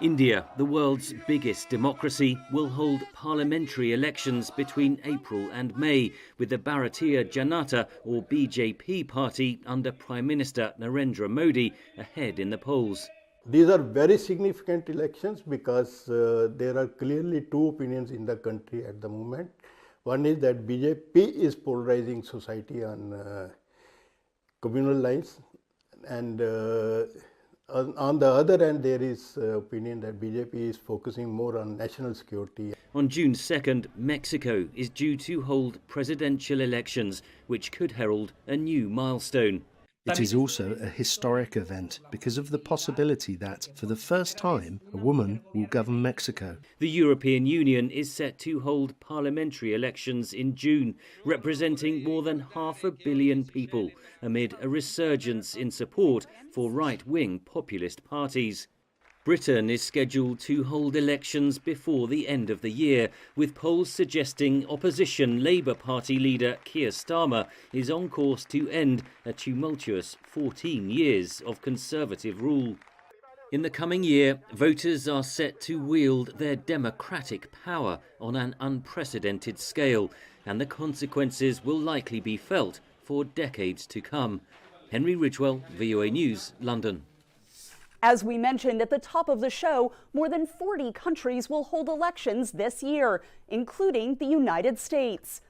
India, the world's biggest democracy, will hold parliamentary elections between April and May, with the Bharatiya Janata or BJP party under Prime Minister Narendra Modi ahead in the polls. These are very significant elections because there are clearly two opinions in the country at the moment. One is that BJP is polarizing society on communal lines, and on the other hand, there is opinion that BJP is focusing more on national security. On June 2nd, Mexico is due to hold presidential elections, which could herald a new milestone. It is also a historic event because of the possibility that, for the first time, a woman will govern Mexico. The European Union is set to hold parliamentary elections in June, representing more than 500 million people, amid a resurgence in support for right-wing populist parties. Britain is scheduled to hold elections before the end of the year, with polls suggesting opposition Labour Party leader Keir Starmer is on course to end a tumultuous 14 years of Conservative rule. In the coming year, voters are set to wield their democratic power on an unprecedented scale, and the consequences will likely be felt for decades to come. Henry Ridgwell, VOA News, London. As we mentioned at the top of the show, more than 40 countries will hold elections this year, including the United States.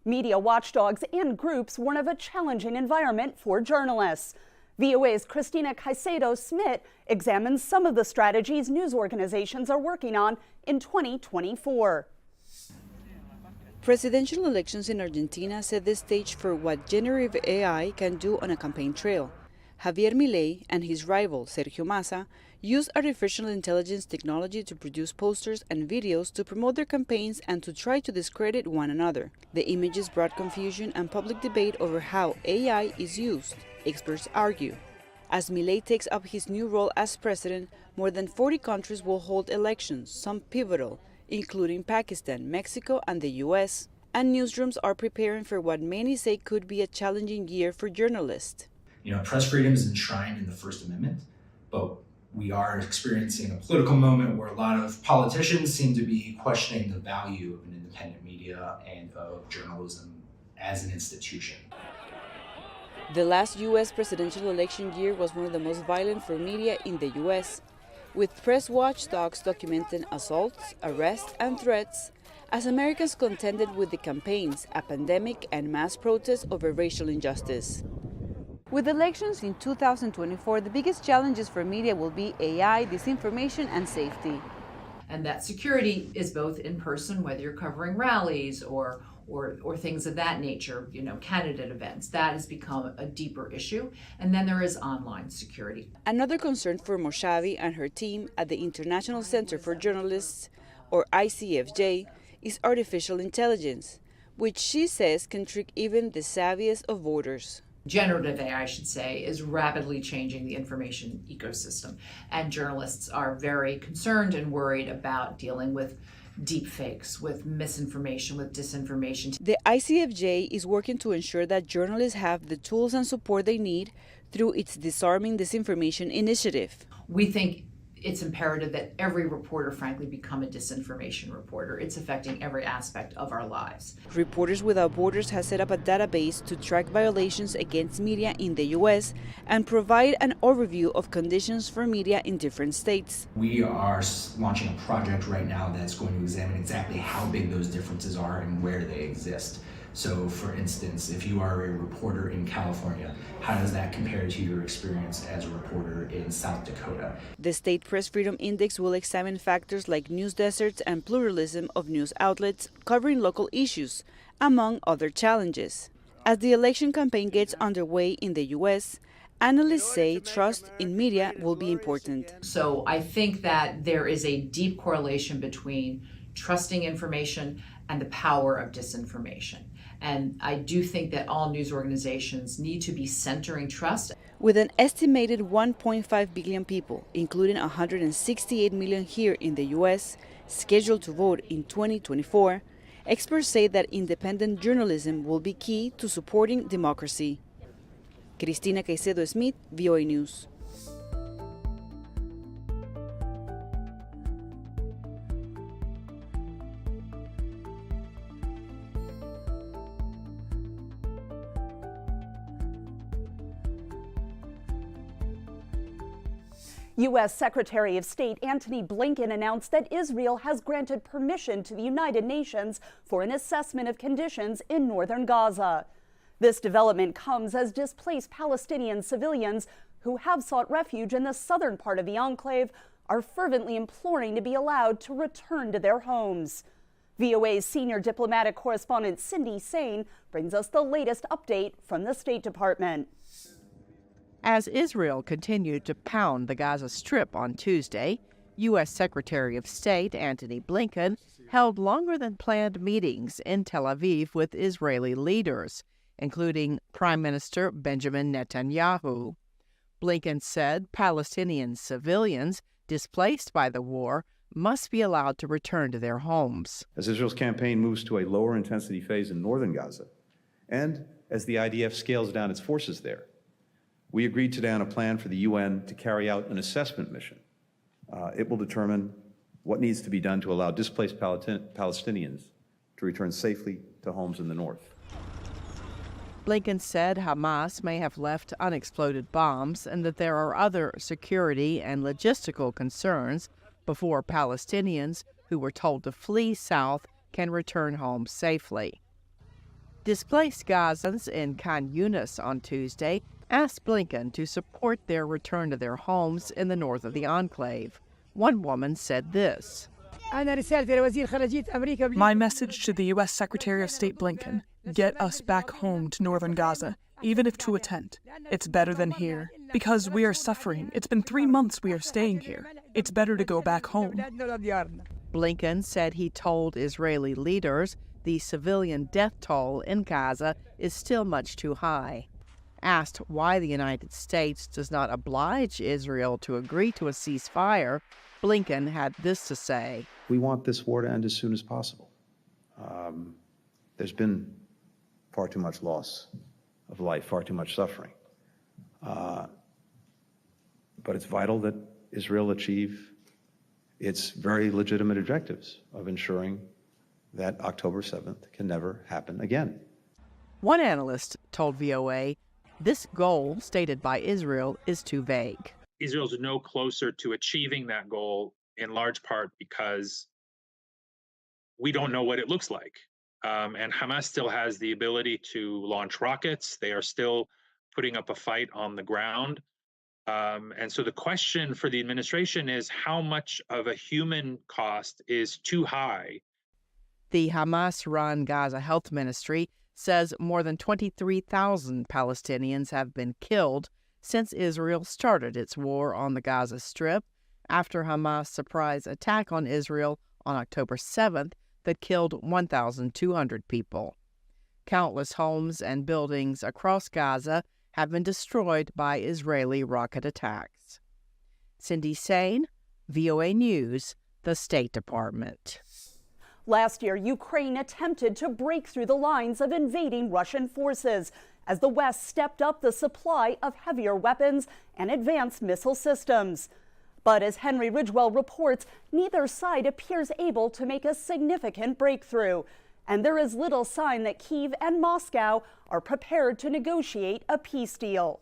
Media watchdogs and groups warn of a challenging environment for journalists. VOA's Christina Caicedo-Smith examines some of the strategies news organizations are working on in 2024. Presidential elections in Argentina set the stage for what generative AI can do on a campaign trail. Javier Milei and his rival Sergio Massa use artificial intelligence technology to produce posters and videos to promote their campaigns and to try to discredit one another. The images brought confusion and public debate over how AI is used, experts argue. As Milei takes up his new role as president, more than 40 countries will hold elections, some pivotal, including Pakistan, Mexico, and the US. And newsrooms are preparing for what many say could be a challenging year for journalists. Press freedom is enshrined in the First Amendment, but we are experiencing a political moment where a lot of politicians seem to be questioning the value of an independent media and of journalism as an institution. The last U.S. presidential election year was one of the most violent for media in the U.S., with press watchdogs documenting assaults, arrests, and threats as Americans contended with the campaigns, a pandemic, and mass protests over racial injustice. With elections in 2024, the biggest challenges for media will be AI, disinformation, and safety. And that security is both in person, whether you're covering rallies or things of that nature, candidate events. That has become a deeper issue. And then there is online security. Another concern for Moshavi and her team at the International Center for Journalists, or ICFJ, is artificial intelligence, which she says can trick even the savviest of voters. Generative AI, I should say, is rapidly changing the information ecosystem. And journalists are very concerned and worried about dealing with deep fakes, with misinformation, with disinformation. The ICFJ is working to ensure that journalists have the tools and support they need through its Disarming Disinformation initiative. We think it's imperative that every reporter, frankly, become a disinformation reporter. It's affecting every aspect of our lives. Reporters Without Borders has set up a database to track violations against media in the U.S. and provide an overview of conditions for media in different states. We are launching a project right now that's going to examine exactly how big those differences are and where they exist. So, for instance, if you are a reporter in California, how does that compare to your experience as a reporter in South Dakota? The State Press Freedom Index will examine factors like news deserts and pluralism of news outlets covering local issues, among other challenges. As the election campaign gets underway in the U.S., analysts say trust in media will be important. So I think that there is a deep correlation between trusting information and the power of disinformation. And I do think that all news organizations need to be centering trust. With an estimated 1.5 billion people, including 168 million here in the U.S., scheduled to vote in 2024, experts say that independent journalism will be key to supporting democracy. Cristina Caicedo Smith, VOA News. U.S. Secretary of State Antony Blinken announced that Israel has granted permission to the United Nations for an assessment of conditions in northern Gaza. This development comes as displaced Palestinian civilians who have sought refuge in the southern part of the enclave are fervently imploring to be allowed to return to their homes. VOA's senior diplomatic correspondent Cindy Sain brings us the latest update from the State Department. As Israel continued to pound the Gaza Strip on Tuesday, U.S. Secretary of State Antony Blinken held longer than planned meetings in Tel Aviv with Israeli leaders, including Prime Minister Benjamin Netanyahu. Blinken said Palestinian civilians displaced by the war must be allowed to return to their homes. As Israel's campaign moves to a lower intensity phase in northern Gaza, and as the IDF scales down its forces there, we agreed today on a plan for the UN to carry out an assessment mission. It will determine what needs to be done to allow displaced Palestinians to return safely to homes in the north. Blinken said Hamas may have left unexploded bombs and that there are other security and logistical concerns before Palestinians who were told to flee south can return home safely. Displaced Gazans in Khan Yunis on Tuesday asked Blinken to support their return to their homes in the north of the enclave. One woman said this. My message to the U.S. Secretary of State Blinken: get us back home to northern Gaza, even if to a tent. It's better than here, because we are suffering. It's been 3 months we are staying here. It's better to go back home. Blinken said he told Israeli leaders the civilian death toll in Gaza is still much too high. Asked why the United States does not oblige Israel to agree to a ceasefire, Blinken had this to say. We want this war to end as soon as possible. There's been far too much loss of life, far too much suffering. But it's vital that Israel achieve its very legitimate objectives of ensuring that October 7th can never happen again. One analyst told VOA this goal stated by Israel is too vague. Israel's no closer to achieving that goal, in large part because we don't know what it looks like. And Hamas still has the ability to launch rockets. They are still putting up a fight on the ground. And so the question for the administration is how much of a human cost is too high? The Hamas-run Gaza Health Ministry says more than 23,000 Palestinians have been killed since Israel started its war on the Gaza Strip after Hamas' surprise attack on Israel on October 7th that killed 1,200 people. Countless homes and buildings across Gaza have been destroyed by Israeli rocket attacks. Cindy Sain, VOA News, the State Department. Last year, Ukraine attempted to break through the lines of invading Russian forces as the West stepped up the supply of heavier weapons and advanced missile systems. But as Henry Ridgewell reports, neither side appears able to make a significant breakthrough, and there is little sign that Kyiv and Moscow are prepared to negotiate a peace deal.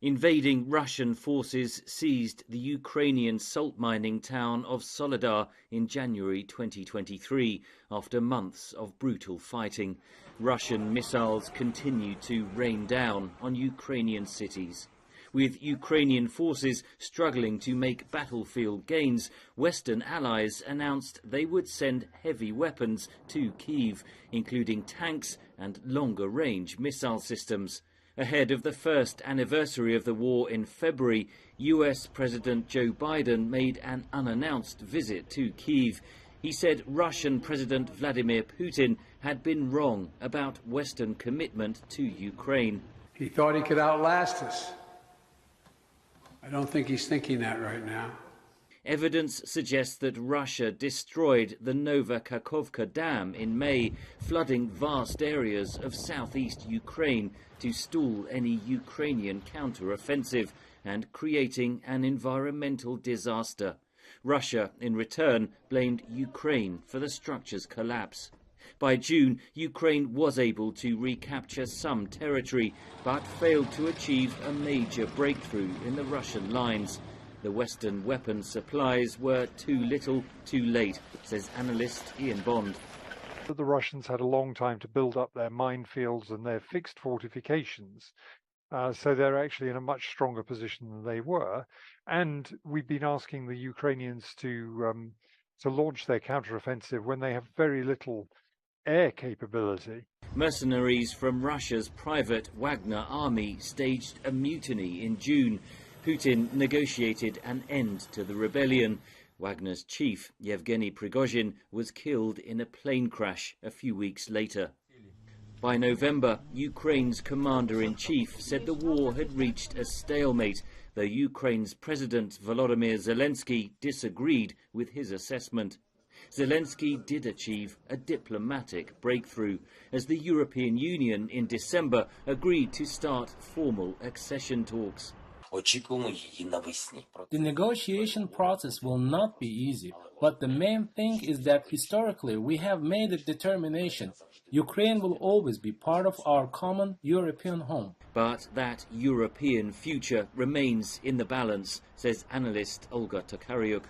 Invading Russian forces seized the Ukrainian salt mining town of Soledar in January 2023 after months of brutal fighting. Russian missiles continue to rain down on Ukrainian cities. With Ukrainian forces struggling to make battlefield gains, Western allies announced they would send heavy weapons to Kyiv, including tanks and longer-range missile systems. Ahead of the first anniversary of the war in February, US President Joe Biden made an unannounced visit to Kyiv. He said Russian President Vladimir Putin had been wrong about Western commitment to Ukraine. He thought he could outlast us. I don't think he's thinking that right now. Evidence suggests that Russia destroyed the Nova Kakhovka Dam in May, flooding vast areas of southeast Ukraine to stall any Ukrainian counter-offensive and creating an environmental disaster. Russia, in return, blamed Ukraine for the structure's collapse. By June, Ukraine was able to recapture some territory, but failed to achieve a major breakthrough in the Russian lines. The Western weapons supplies were too little, too late, says analyst Ian Bond. The Russians had a long time to build up their minefields and their fixed fortifications, so they're actually in a much stronger position than they were. And we've been asking the Ukrainians to launch their counteroffensive when they have very little air capability. Mercenaries from Russia's private Wagner army staged a mutiny in June. Putin negotiated an end to the rebellion. Wagner's chief, Yevgeny Prigozhin, was killed in a plane crash a few weeks later. By November, Ukraine's commander-in-chief said the war had reached a stalemate, though Ukraine's President Volodymyr Zelensky disagreed with his assessment. Zelensky did achieve a diplomatic breakthrough, as the European Union in December agreed to start formal accession talks. The negotiation process will not be easy, but the main thing is that historically we have made a determination. Ukraine will always be part of our common European home. But that European future remains in the balance, says analyst Olga Tokaryuk.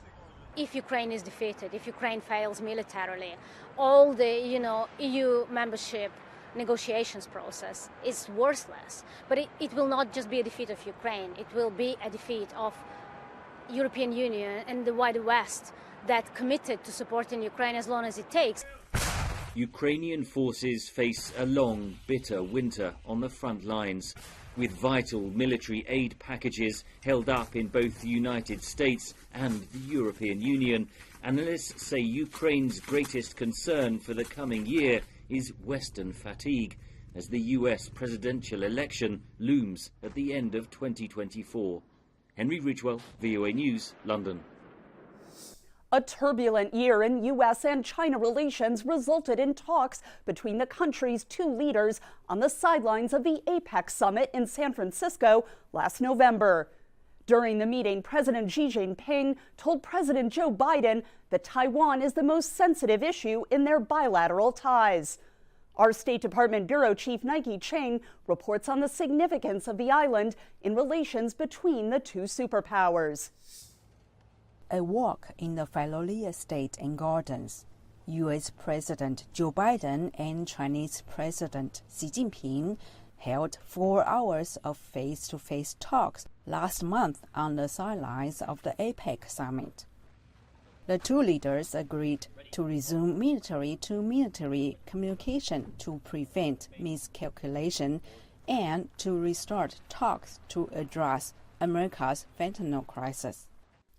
If Ukraine is defeated, if Ukraine fails militarily, all the EU membership negotiations process is worthless. But it will not just be a defeat of Ukraine, it will be a defeat of European Union and the wider West that committed to supporting Ukraine as long as it takes. Ukrainian forces face a long, bitter winter on the front lines, with vital military aid packages held up in both the United States and the European Union. Analysts say Ukraine's greatest concern for the coming year is Western fatigue, as the US presidential election looms at the end of 2024. Henry Ridgwell, VOA News, London. A turbulent year in U.S. and China relations resulted in talks between the country's two leaders on the sidelines of the APEC summit in San Francisco last November. During the meeting, President Xi Jinping told President Joe Biden that Taiwan is the most sensitive issue in their bilateral ties. Our State Department Bureau Chief Nike Chang reports on the significance of the island in relations between the two superpowers. A walk in the Filoli Estate and Gardens. U.S. President Joe Biden and Chinese President Xi Jinping held 4 hours of face-to-face talks last month on the sidelines of the APEC summit. The two leaders agreed to resume military-to-military communication to prevent miscalculation and to restart talks to address America's fentanyl crisis.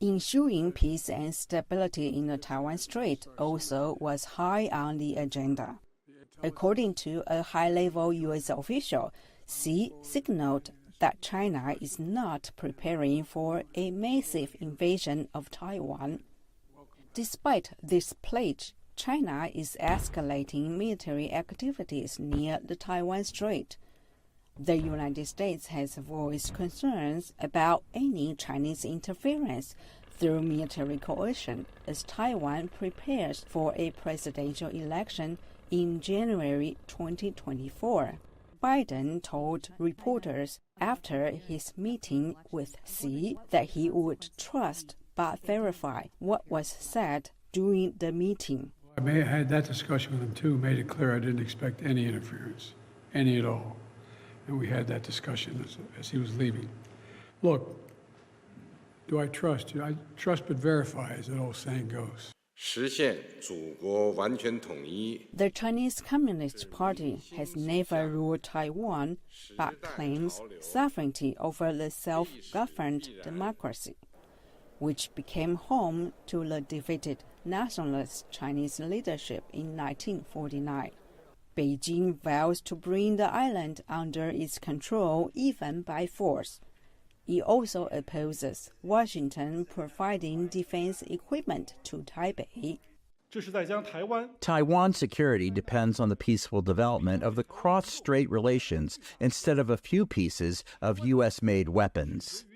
Ensuring peace and stability in the Taiwan Strait also was high on the agenda. According to a high-level U.S. official, Xi signaled that China is not preparing for a massive invasion of Taiwan. Despite this pledge, China is escalating military activities near the Taiwan Strait. The United States has voiced concerns about any Chinese interference through military coercion as Taiwan prepares for a presidential election in January 2024. Biden told reporters after his meeting with Xi that he would trust but verify what was said during the meeting. I had that discussion with him too, made it clear I didn't expect any interference, any at all. And we had that discussion as he was leaving. Look, do I trust you? I trust but verify, as that old saying goes. The Chinese Communist Party has never ruled Taiwan, but claims sovereignty over the self-governed democracy, which became home to the defeated nationalist Chinese leadership in 1949. Beijing vows to bring the island under its control even by force. It also opposes Washington providing defense equipment to Taipei. Taiwan's security depends on the peaceful development of the cross-strait relations instead of a few pieces of U.S.-made weapons.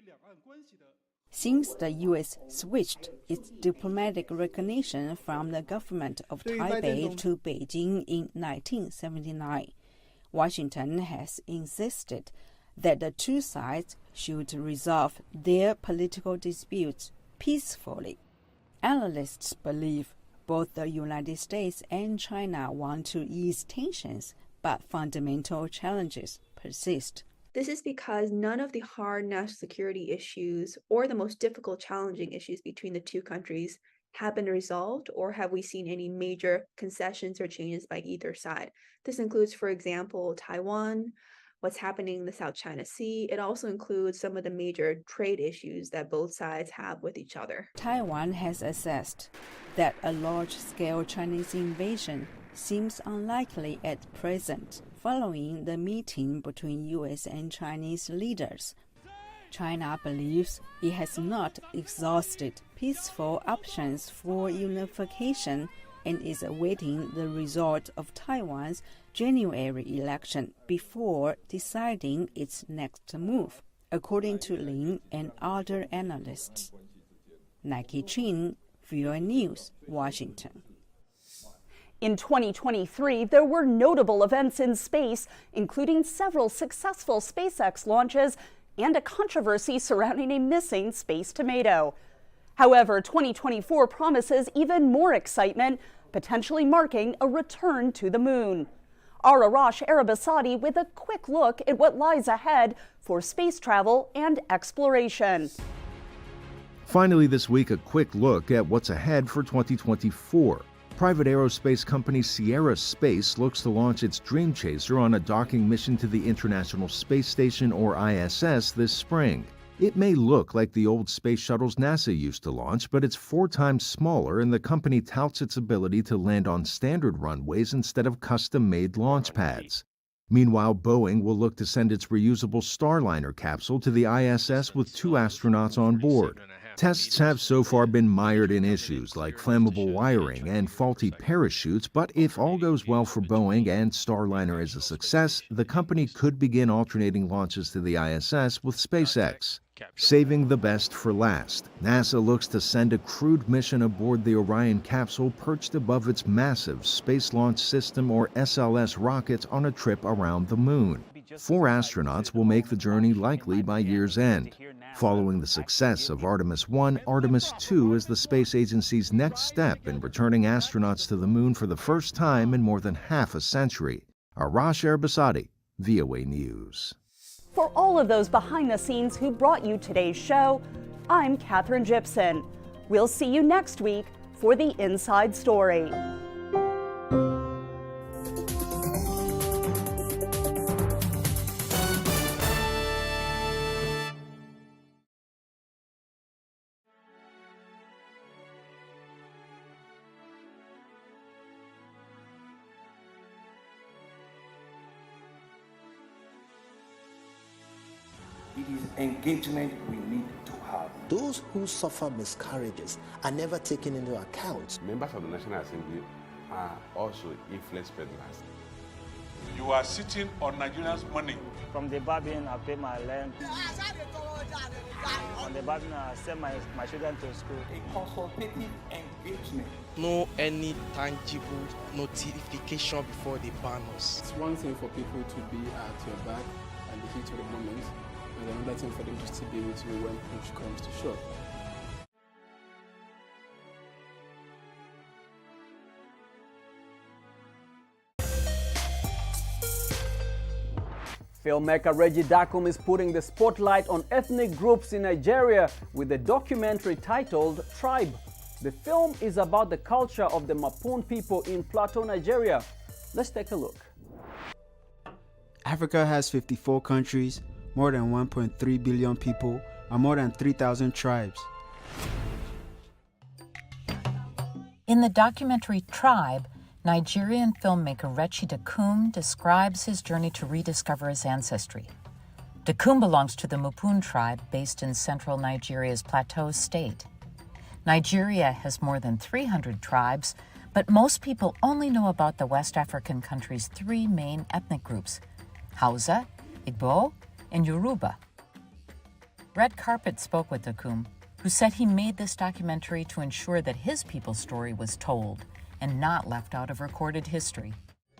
Since the U.S. switched its diplomatic recognition from the government of Taipei to Beijing in 1979, Washington has insisted that the two sides should resolve their political disputes peacefully. Analysts believe both the United States and China want to ease tensions, but fundamental challenges persist. This is because none of the hard national security issues or the most difficult, challenging issues between the two countries have been resolved, or have we seen any major concessions or changes by either side. This includes, for example, Taiwan, what's happening in the South China Sea. It also includes some of the major trade issues that both sides have with each other. Taiwan has assessed that a large-scale Chinese invasion seems unlikely at present, following the meeting between U.S. and Chinese leaders. China believes it has not exhausted peaceful options for unification and is awaiting the result of Taiwan's January election before deciding its next move, according to Lin and other analysts. Nike Chin, VOA News, Washington. In 2023, there were notable events in space, including several successful SpaceX launches and a controversy surrounding a missing space tomato. However, 2024 promises even more excitement, potentially marking a return to the moon. Our Arash Arabasadi with a quick look at what lies ahead for space travel and exploration. Finally this week, a quick look at what's ahead for 2024. Private aerospace company Sierra Space looks to launch its Dream Chaser on a docking mission to the International Space Station, or ISS, this spring. It may look like the old space shuttles NASA used to launch, but it's 4 times smaller, and the company touts its ability to land on standard runways instead of custom-made launch pads. Meanwhile, Boeing will look to send its reusable Starliner capsule to the ISS with 2 astronauts on board. Tests have so far been mired in issues like flammable wiring and faulty parachutes, but if all goes well for Boeing and Starliner is a success, the company could begin alternating launches to the ISS with SpaceX. Saving the best for last, NASA looks to send a crewed mission aboard the Orion capsule perched above its massive Space Launch System, or SLS, rockets on a trip around the moon. 4 astronauts will make the journey, likely by year's end. Following the success of Artemis 1, Artemis 2 is the space agency's next step in returning astronauts to the moon for the first time in more than half a century. Arash Arabasadi, VOA News. For all of those behind the scenes who brought you today's show, I'm Katherine Gibson. We'll see you next week for the Inside Story. It is engagement we need to have. Those who suffer miscarriages are never taken into account. Members of the National Assembly are also influence peddlers. You are sitting on Nigerians' money. From the Babin, I pay my rent. On the Babin, I send my children to school. A consultative engagement. No any tangible notification before they ban us. It's one thing for people to be at your back and the heat of the moment, and another thing for them to still be with you when push comes to shove. Filmmaker Reggie Dakum is putting the spotlight on ethnic groups in Nigeria with a documentary titled Tribe. The film is about the culture of the Mapun people in Plateau, Nigeria. Let's take a look. Africa has 54 countries, more than 1.3 billion people, and more than 3,000 tribes. In the documentary Tribe, Nigerian filmmaker Reggie Dakum describes his journey to rediscover his ancestry. Dakum belongs to the Mapun tribe based in central Nigeria's Plateau state. Nigeria has more than 300 tribes, but most people only know about the West African country's three main ethnic groups: Hausa, Igbo, and Yoruba. Red Carpet spoke with Dakum, who said he made this documentary to ensure that his people's story was told and not left out of recorded history.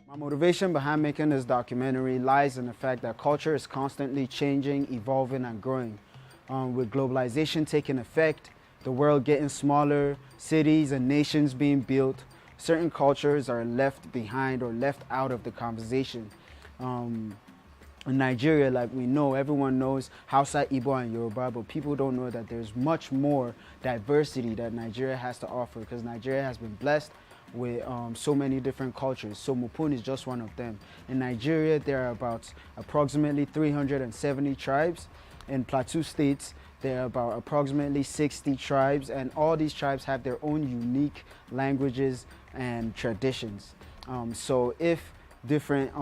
My motivation behind making this documentary lies in the fact that culture is constantly changing, evolving, and growing. With globalization taking effect, the world getting smaller, cities and nations being built, certain cultures are left behind or left out of the conversation. In Nigeria, like we know, everyone knows Hausa, Igbo, and Yoruba, but people don't know that there's much more diversity that Nigeria has to offer, because Nigeria has been blessed with so many different cultures. So Mapun is just one of them. In Nigeria, there are about approximately 370 tribes. In Plateau states, there are about approximately 60 tribes, and all these tribes have their own unique languages and traditions. So if different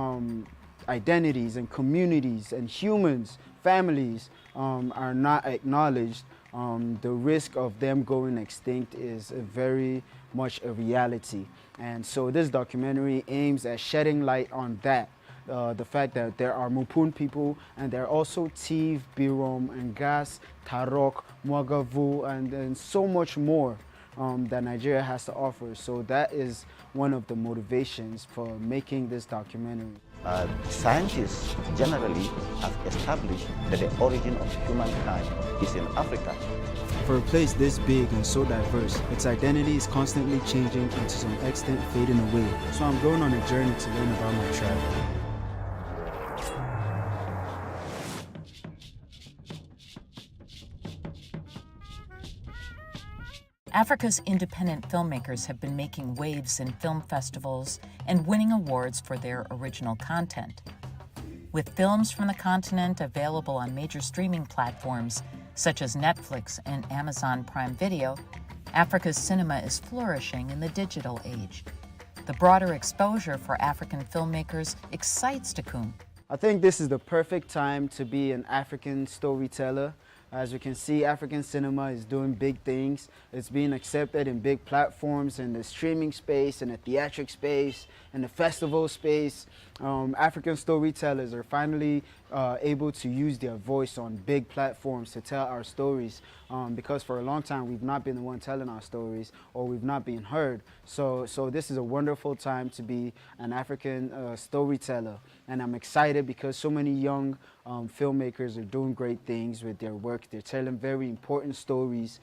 identities and communities and humans, families are not acknowledged, the risk of them going extinct is very much a reality. And so this documentary aims at shedding light on that. The fact that there are Mapun people, and there are also Tiv, Birom, Ngas, Tarok, Mwagavu, and so much more that Nigeria has to offer. So that is one of the motivations for making this documentary. Scientists generally have established that the origin of humankind is in Africa. For a place this big and so diverse, its identity is constantly changing and to some extent fading away. So I'm going on a journey to learn about my tribe. Africa's independent filmmakers have been making waves in film festivals and winning awards for their original content. With films from the continent available on major streaming platforms such as Netflix and Amazon Prime Video, Africa's cinema is flourishing in the digital age. The broader exposure for African filmmakers excites Dakum. I think this is the perfect time to be an African storyteller. As you can see, African cinema is doing big things. It's being accepted in big platforms, in the streaming space, in the theatric space, in the festival space. African storytellers are finally able to use their voice on big platforms to tell our stories, because for a long time we've not been the one telling our stories, or we've not been heard. So this is a wonderful time to be an African storyteller, and I'm excited because so many young filmmakers are doing great things with their work. They're telling very important stories,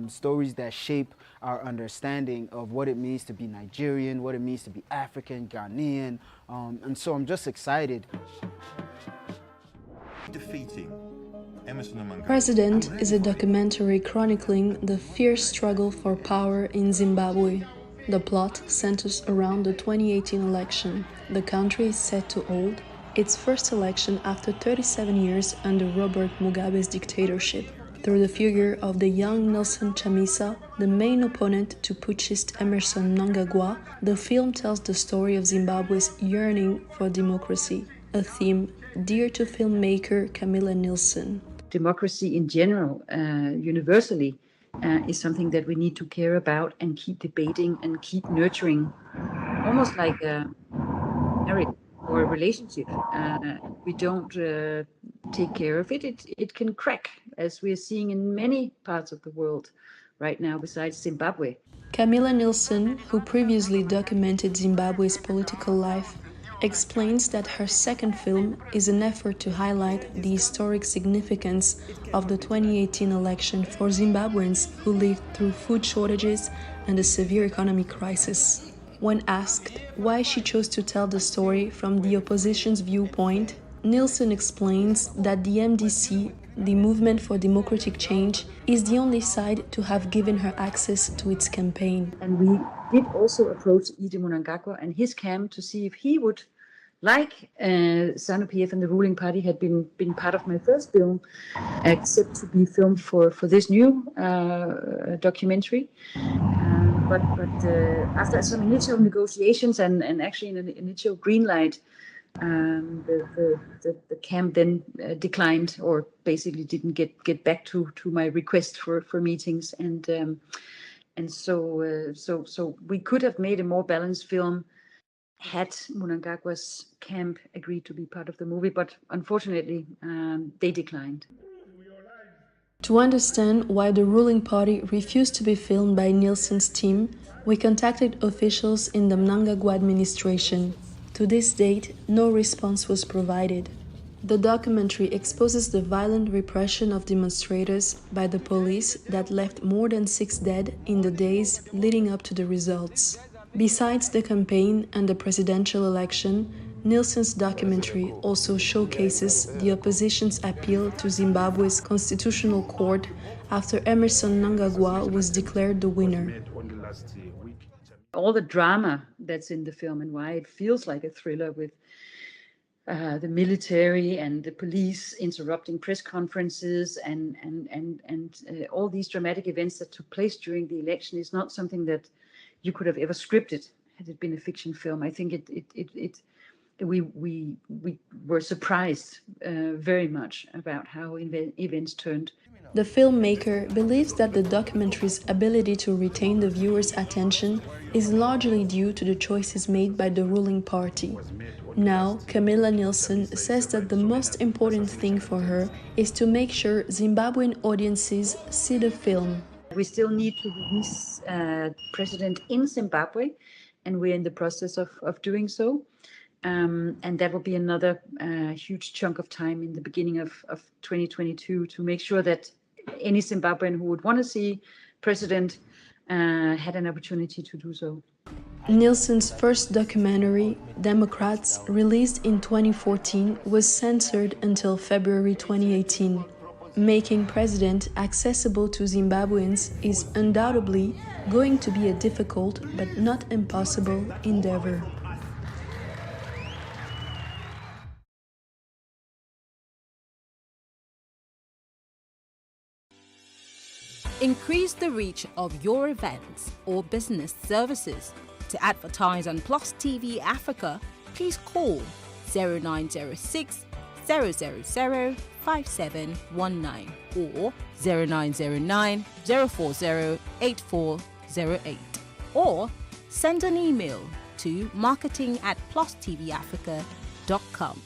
stories that shape our understanding of what it means to be Nigerian, what it means to be African, Ghanaian, and so I'm just excited. Defeating Emmerson Mnangagwa. President is a documentary chronicling the fierce struggle for power in Zimbabwe. The plot centers around the 2018 election. The country is set to hold its first election after 37 years under Robert Mugabe's dictatorship. Through the figure of the young Nelson Chamisa, the main opponent to putschist Emmerson Mnangagwa, the film tells the story of Zimbabwe's yearning for democracy, a theme dear to filmmaker Camilla Nilsson. Democracy in general, universally, is something that we need to care about and keep debating and keep nurturing, almost like a or a relationship, we don't take care of it, it can crack, as we're seeing in many parts of the world right now besides Zimbabwe. Camilla Nilsson, who previously documented Zimbabwe's political life, explains that her second film is an effort to highlight the historic significance of the 2018 election for Zimbabweans who lived through food shortages and a severe economic crisis. When asked why she chose to tell the story from the opposition's viewpoint, Nilsson explains that the MDC, the Movement for Democratic Change, is the only side to have given her access to its campaign. And we did also approach Ida Mnangagwa and his camp to see if he would, like ZANU-PF and the ruling party had been part of my first film, accept to be filmed for this new documentary. But after some initial negotiations and actually an initial green light, the camp then declined, or basically didn't get back to my request for meetings, and so we could have made a more balanced film had Mnangagwa's camp agreed to be part of the movie, but unfortunately they declined. To understand why the ruling party refused to be filmed by Nilsson's team, we contacted officials in the Mnangagwa administration. To this date, no response was provided. The documentary exposes the violent repression of demonstrators by the police that left more than 6 dead in the days leading up to the results. Besides the campaign and the presidential election, Nilsson's documentary also showcases the opposition's appeal to Zimbabwe's constitutional court after Emmerson Mnangagwa was declared the winner. All the drama that's in the film and why it feels like a thriller with the military and the police interrupting press conferences and all these dramatic events that took place during the election is not something that you could have ever scripted had it been a fiction film. I think we were surprised very much about how events turned. The filmmaker believes that the documentary's ability to retain the viewer's attention is largely due to the choices made by the ruling party. Now, Camilla Nilsson says that the most important thing for her is to make sure Zimbabwean audiences see the film. We still need to release President in Zimbabwe, and we're in the process of doing so. And that will be another huge chunk of time in the beginning of 2022 to make sure that any Zimbabwean who would want to see President had an opportunity to do so. Nilsson's first documentary, Democrats, released in 2014, was censored until February 2018. Making President accessible to Zimbabweans is undoubtedly going to be a difficult but not impossible endeavor. Increase the reach of your events or business services. To advertise on Plus TV Africa, please call 0906 000 5719 or 0909 040 8408, or send an email to marketing@plusttvafrica.com.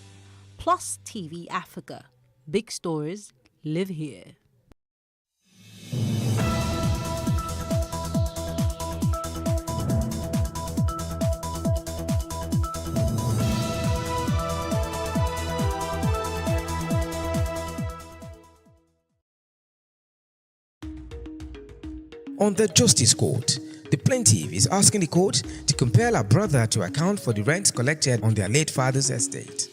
Plus TV Africa. Big stories live here. On the Justice Court, the plaintiff is asking the court to compel her brother to account for the rent collected on their late father's estate.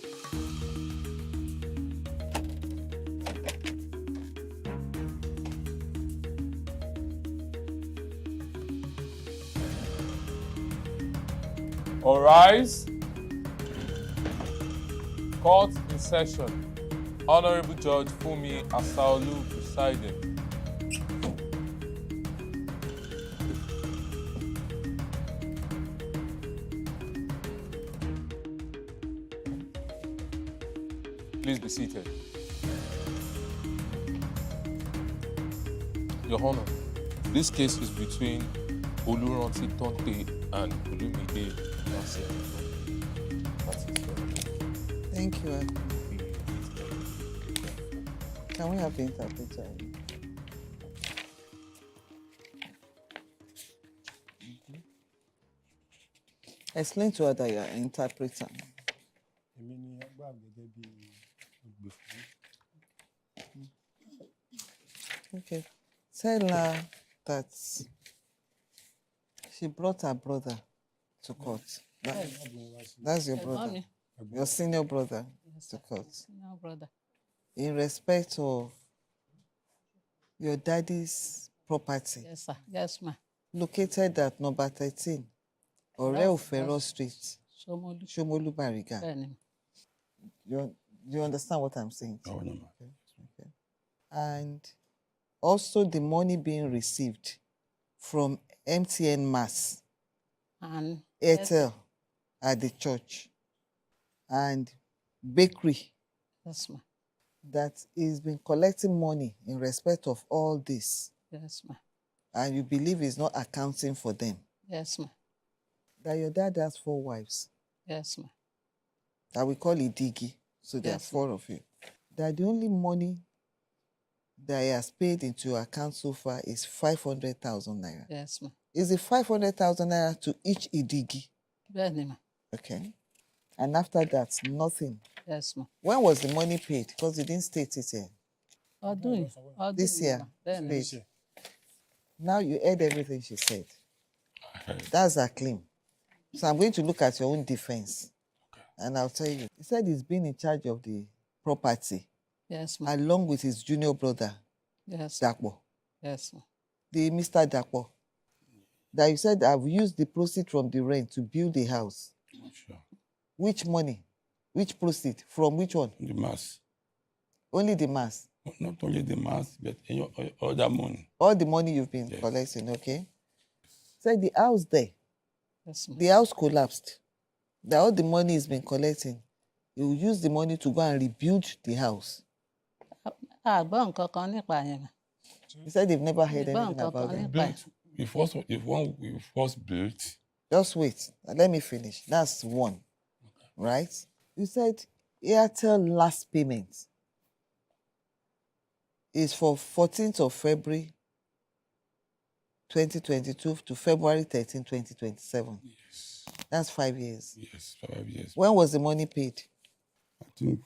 All rise. Court in session. Honorable Judge Fumi Asaolu presiding. Please be seated. Your Honor, this case is between Oluranti Tonte and Olumide Nase. That's it. Thank you. Can we have the interpreter? Explain to her that you are an interpreter. Okay. Tell her that she brought her brother to court. That's your brother. Your senior brother to court. No, brother. In respect of your daddy's property. Yes, sir. Yes, ma'am. Located at number 13, Oreo Ferro Street, Shomolu. Shomolu Bariga. You understand what I'm saying? Oh, no. Okay. And also the money being received from MTN Mass And Airtel at the church and bakery. Yes, ma'am. That he's been collecting money in respect of all this. Yes, ma'am. And you believe he's not accounting for them. Yes, ma'am. That your dad has 4 wives. Yes, ma'am. That we call it Digi. So there are 4 of you. That the only money that he has paid into your account so far is 500,000 naira. Yes, ma'am. Is it 500,000 naira to each Idigi? Yes, ma'am. Okay. And after that, nothing. Yes, ma'am. When was the money paid? Because you didn't state it here. This year. Paid. Now you heard everything she said. That's her claim. So I'm going to look at your own defense. And I'll tell you. He said he's been in charge of the property. Yes, ma'am. Along with his junior brother. Yes. Dakpo. Yes, ma'am. The Mr. Dakpo. That you said I've used the proceeds from the rent to build the house. Sure. Which money? Which proceed? From which one? The mass. Only the mass? Not only the mass, but all that money. All the money you've been collecting, okay? Said the house there. Yes, the house collapsed. That all the money he's been collecting, he will use the money to go and rebuild the house. He said they've never heard anything about it. We first built. Just wait. Let me finish. That's one. Right? You said Airtel last payment is for 14th of February 2022 to February 13, 2027. Yes. That's 5 years. Yes, 5 years. When was the money paid? I think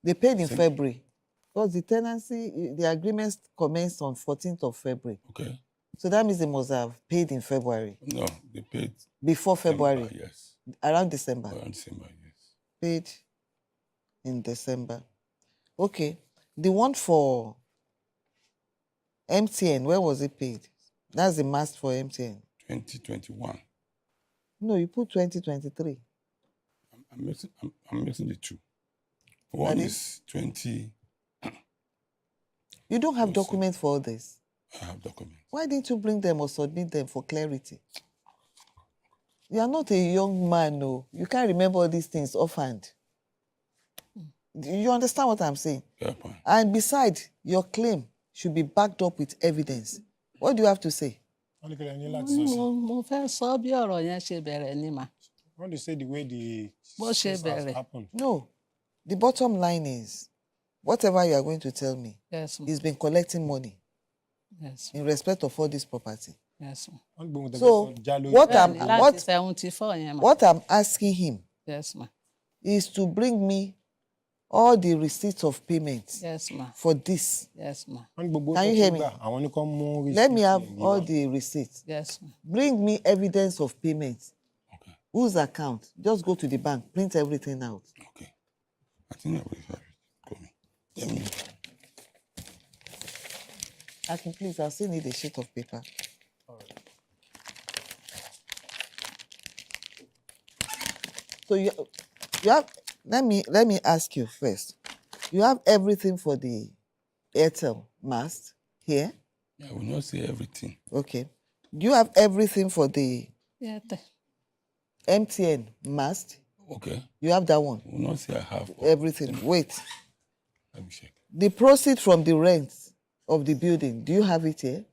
they paid in February. Because the tenancy, the agreements commenced on 14th of February. Okay. So that means they must have paid in February. No, they paid before February. December, yes. Around December. Around December, yes. Paid in December. Okay. The one for MTN, where was it paid? That's the mast for MTN. 2021. No, you put 2023. I'm mixing the two. One is 20. You don't have documents for all this? I have documents. Why didn't you bring them or submit them for clarity? You are not a young man, no. You can't remember all these things offhand. You understand what I'm saying? Fair point. And besides, your claim should be backed up with evidence. What do you have to say? I want to say the way the has happened. No. The bottom line is, whatever you are going to tell me, he's been collecting money in respect of all this property. Yes. So, what I'm asking him is to bring me all the receipts of payments for this. Yes, ma'am. Can you hear me? Let me have all the receipts. Yes, ma'am. Bring me evidence of payments. Okay. Whose account? Just go to the bank, print everything out. Okay. I think I will have it. Call me. Let me. I can please, I still need a sheet of paper. All right. So you have, let me ask you first. You have everything for the Airtel mast here? Yeah, I will not say everything. Okay. Do you have everything for the MTN mast? Okay. You have that one? I will not say I have everything. Wait. Let me check. The proceeds from the rent of the building, do you have it here?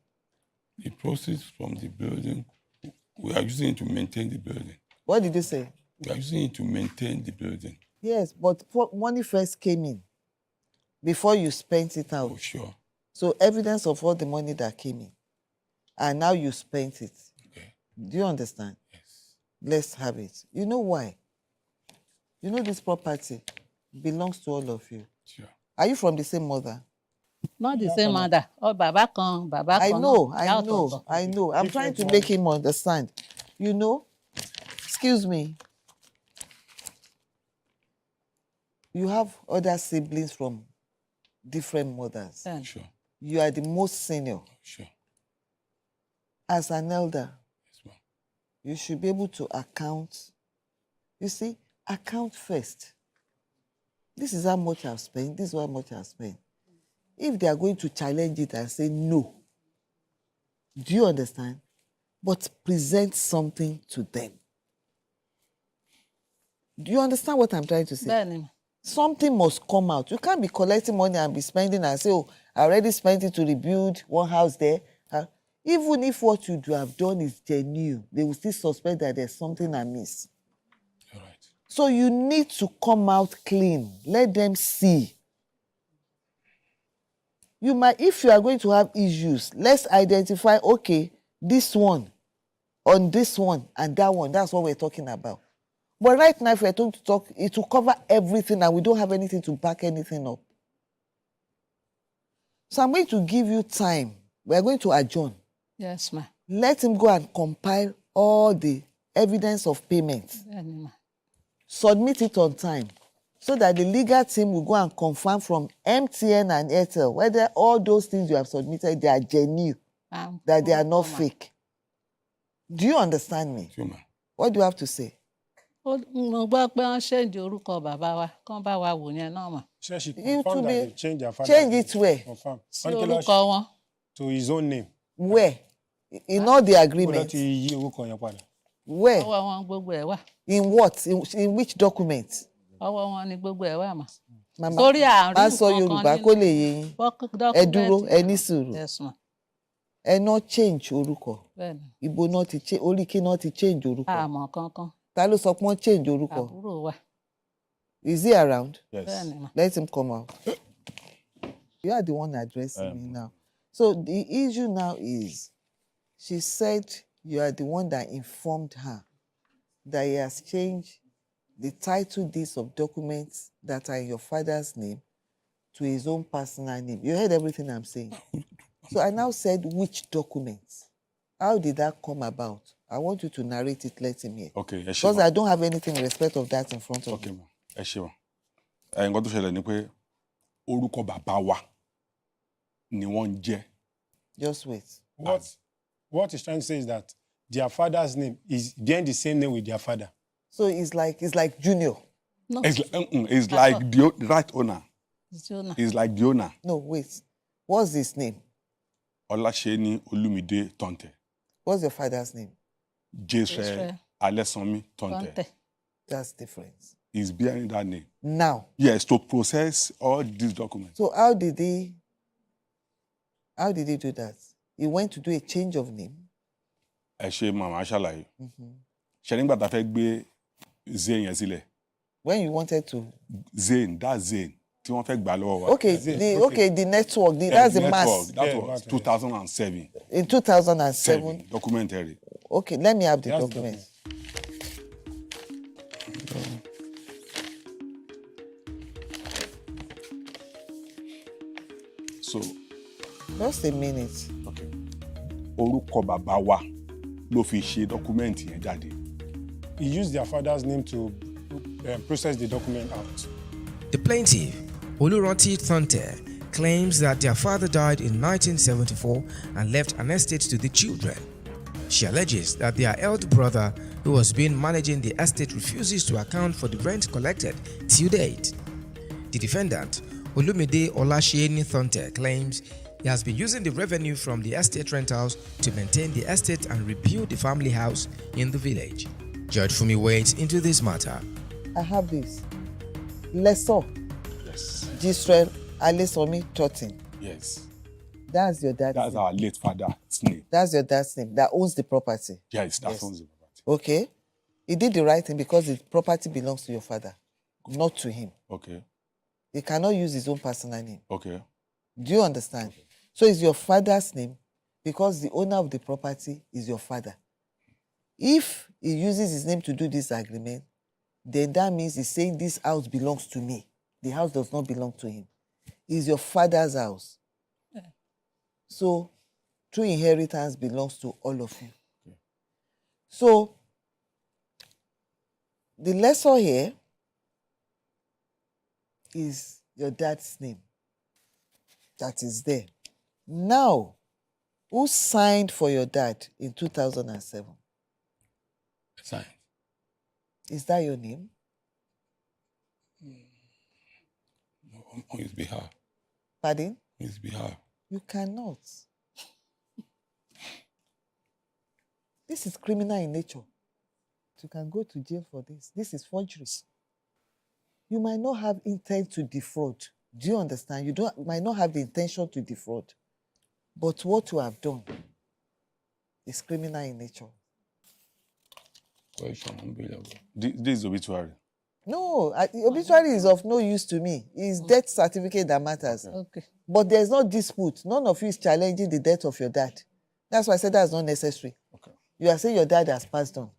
The proceeds from the building, we are using it to maintain the building. What did you say? We are using it to maintain the building. Yes, but money first came in before you spent it out. Oh, sure. So evidence of all the money that came in. And now you spent it. Okay. Do you understand? Yes. Let's have it. You know why? You know this property belongs to all of you. Sure. Are you from the same mother? Not the same mother. Oh, Baba kan. I know. I'm trying to make him understand. You know, excuse me. You have other siblings from different mothers. Sure. You are the most senior. Sure. As an elder, Yes, ma'am. you should be able to account. You see, account first. This is how much I've spent. This is how much I've spent. If they are going to challenge it and say no, do you understand? But present something to them. Do you understand what I'm trying to say? Benny. Something must come out. You can't be collecting money and be spending and say, oh, I already spent it to rebuild one house there. Even if what you do have done is genuine, they will still suspect that there's something amiss. You're right. So you need to come out clean. Let them see. You might, if you are going to have issues, let's identify, okay, this one, on this one, and that one. That's what we're talking about. But right now, if we're going to talk, it will cover everything and we don't have anything to back anything up. So I'm going to give you time. We're going to adjourn. Yes, ma'am. Let him go and compile all the evidence of payment. Submit it on time so that the legal team will go and confirm from MTN and Airtel whether all those things you have submitted, they are genuine, that they are not fake. Do you understand me? Sure, ma'am. What do you have to say? Mo gbọ́ pé wọ́n ṣèǹjì orúkọ bàbá wa kán bá wa wò yẹn náà mà. She confirmed that they changed their father. Change it where? Confirm. Sí orúkọ wọn. To his own name. Where? In all the agreements. Where? Ọwọ́ wọn gbogbo ẹ̀ wà. In what? In which document? Ọwọ́ wọn ni gbogbo ẹ̀ wà mà. Mama, Sórí àárín a sọ Yorùbá kó lè yé yín. Ẹ dúró, ẹ ní sùúrù. Yes, ma'am. Ẹ náà change orúkọ. Bẹ́ẹ̀ni. Ibo náà ti change, orí kí náà ti change orúkọ. Àmọ́ kankan. Ta ló sọ pé wọ́n change orúkọ? Àbúrò wa. Is he around? Yes. Bẹ́ẹ̀ni mà. Let him come out. You are the one addressing me now. So the issue now is, she said you are the one that informed her that he has changed the title deeds of documents that are in your father's name to his own personal name. You heard everything I'm saying. So I now said, which documents? How did that come about? I want you to narrate it, let him hear. Okay, because I don't have anything in respect of that in front of okay, me. Ẹ ṣé ma. Nǹkan tó ṣẹlẹ̀ ni pé orúkọ bàbá wa ni wọ́n ń jẹ́. Just wait. What he's trying to say is that their father's name is behind the same name with their father. So it's like Junior. No. It's like the right owner. It's like the owner. No, wait. What's his name? Olaseni Olumide Tonte. What's your father's name? Jesre Alessanmi Tonte. That's different. He's bearing that name. Now? Yes, to process all these documents. So how did he do that? He went to do a change of name? Ẹ ṣé màmá ṣàlàyé. Ṣé nígbà tá fẹ́ gbé Zain yẹn sílẹ̀? When you wanted to? Zain, that's Zain. Tí wọ́n fẹ́ gbà lọ́wọ́ wa. Okay, the network, that's the mass. That was 2007. In 2007? Documentary. Okay, let me have the document. So. Just a minute. Okay. Orúkọ bàbá wa ló fi ṣe document yẹn jáde. He used their father's name to process the document out. The plaintiff, Oluranti Tonte, claims that their father died in 1974 and left an estate to the children. She alleges that their elder brother, who was managing the estate, refuses to account for the rent collected till date. The defendant, Olumide Olaseni Tonte, claims he has been using the revenue from the estate rentals to maintain the estate and rebuild the family house in the village. Judge Fumi wades into this matter. I have this. Leso. Yes. Gisrel Alessanmi Totin. Yes. That's your dad's name. That's our late father's name. That's your dad's name that owns the property. Yes, that owns the property. Okay. He did the right thing because the property belongs to your father. not to him. Okay. He cannot use his own personal name. Okay. Do you understand? So it's your father's name because the owner of the property is your father. If he uses his name to do this agreement, then that means he's saying this house belongs to me. The house does not belong to him. It's your father's house. Yeah. So true inheritance belongs to all of you. Okay. So the lesson here is your dad's name. That is there. Now, who signed for your dad in 2007? Signed. Is that your name? No, on his behalf. Pardon? On his behalf. You cannot. This is criminal in nature. You can go to jail for this. This is forgery. You might not have intent to defraud. Do you understand? You might not have the intention to defraud. But what you have done is criminal in nature. This is obituary. No, obituary is of no use to me. It's death certificate that matters. Okay. But there's no dispute. None of you is challenging the death of your dad. That's why I said that's not necessary. Okay. You are saying your dad has passed on.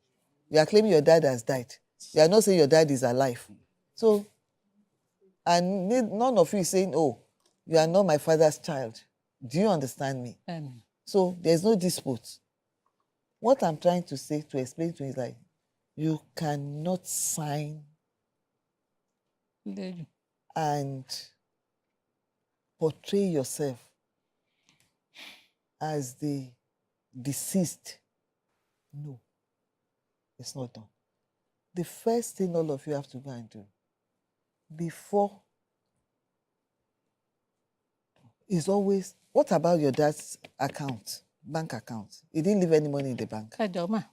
You are claiming your dad has died. You are not saying your dad is alive. So, and none of you is saying, oh, you are not my father's child. Do you understand me? So there's no dispute. What I'm trying to say, to explain to you is like, you cannot sign and portray yourself as the deceased. No, it's not done. The first thing all of you have to go and do before is always, what about your dad's account, bank account? He didn't leave any money in the bank. Ẹjọ́ mà,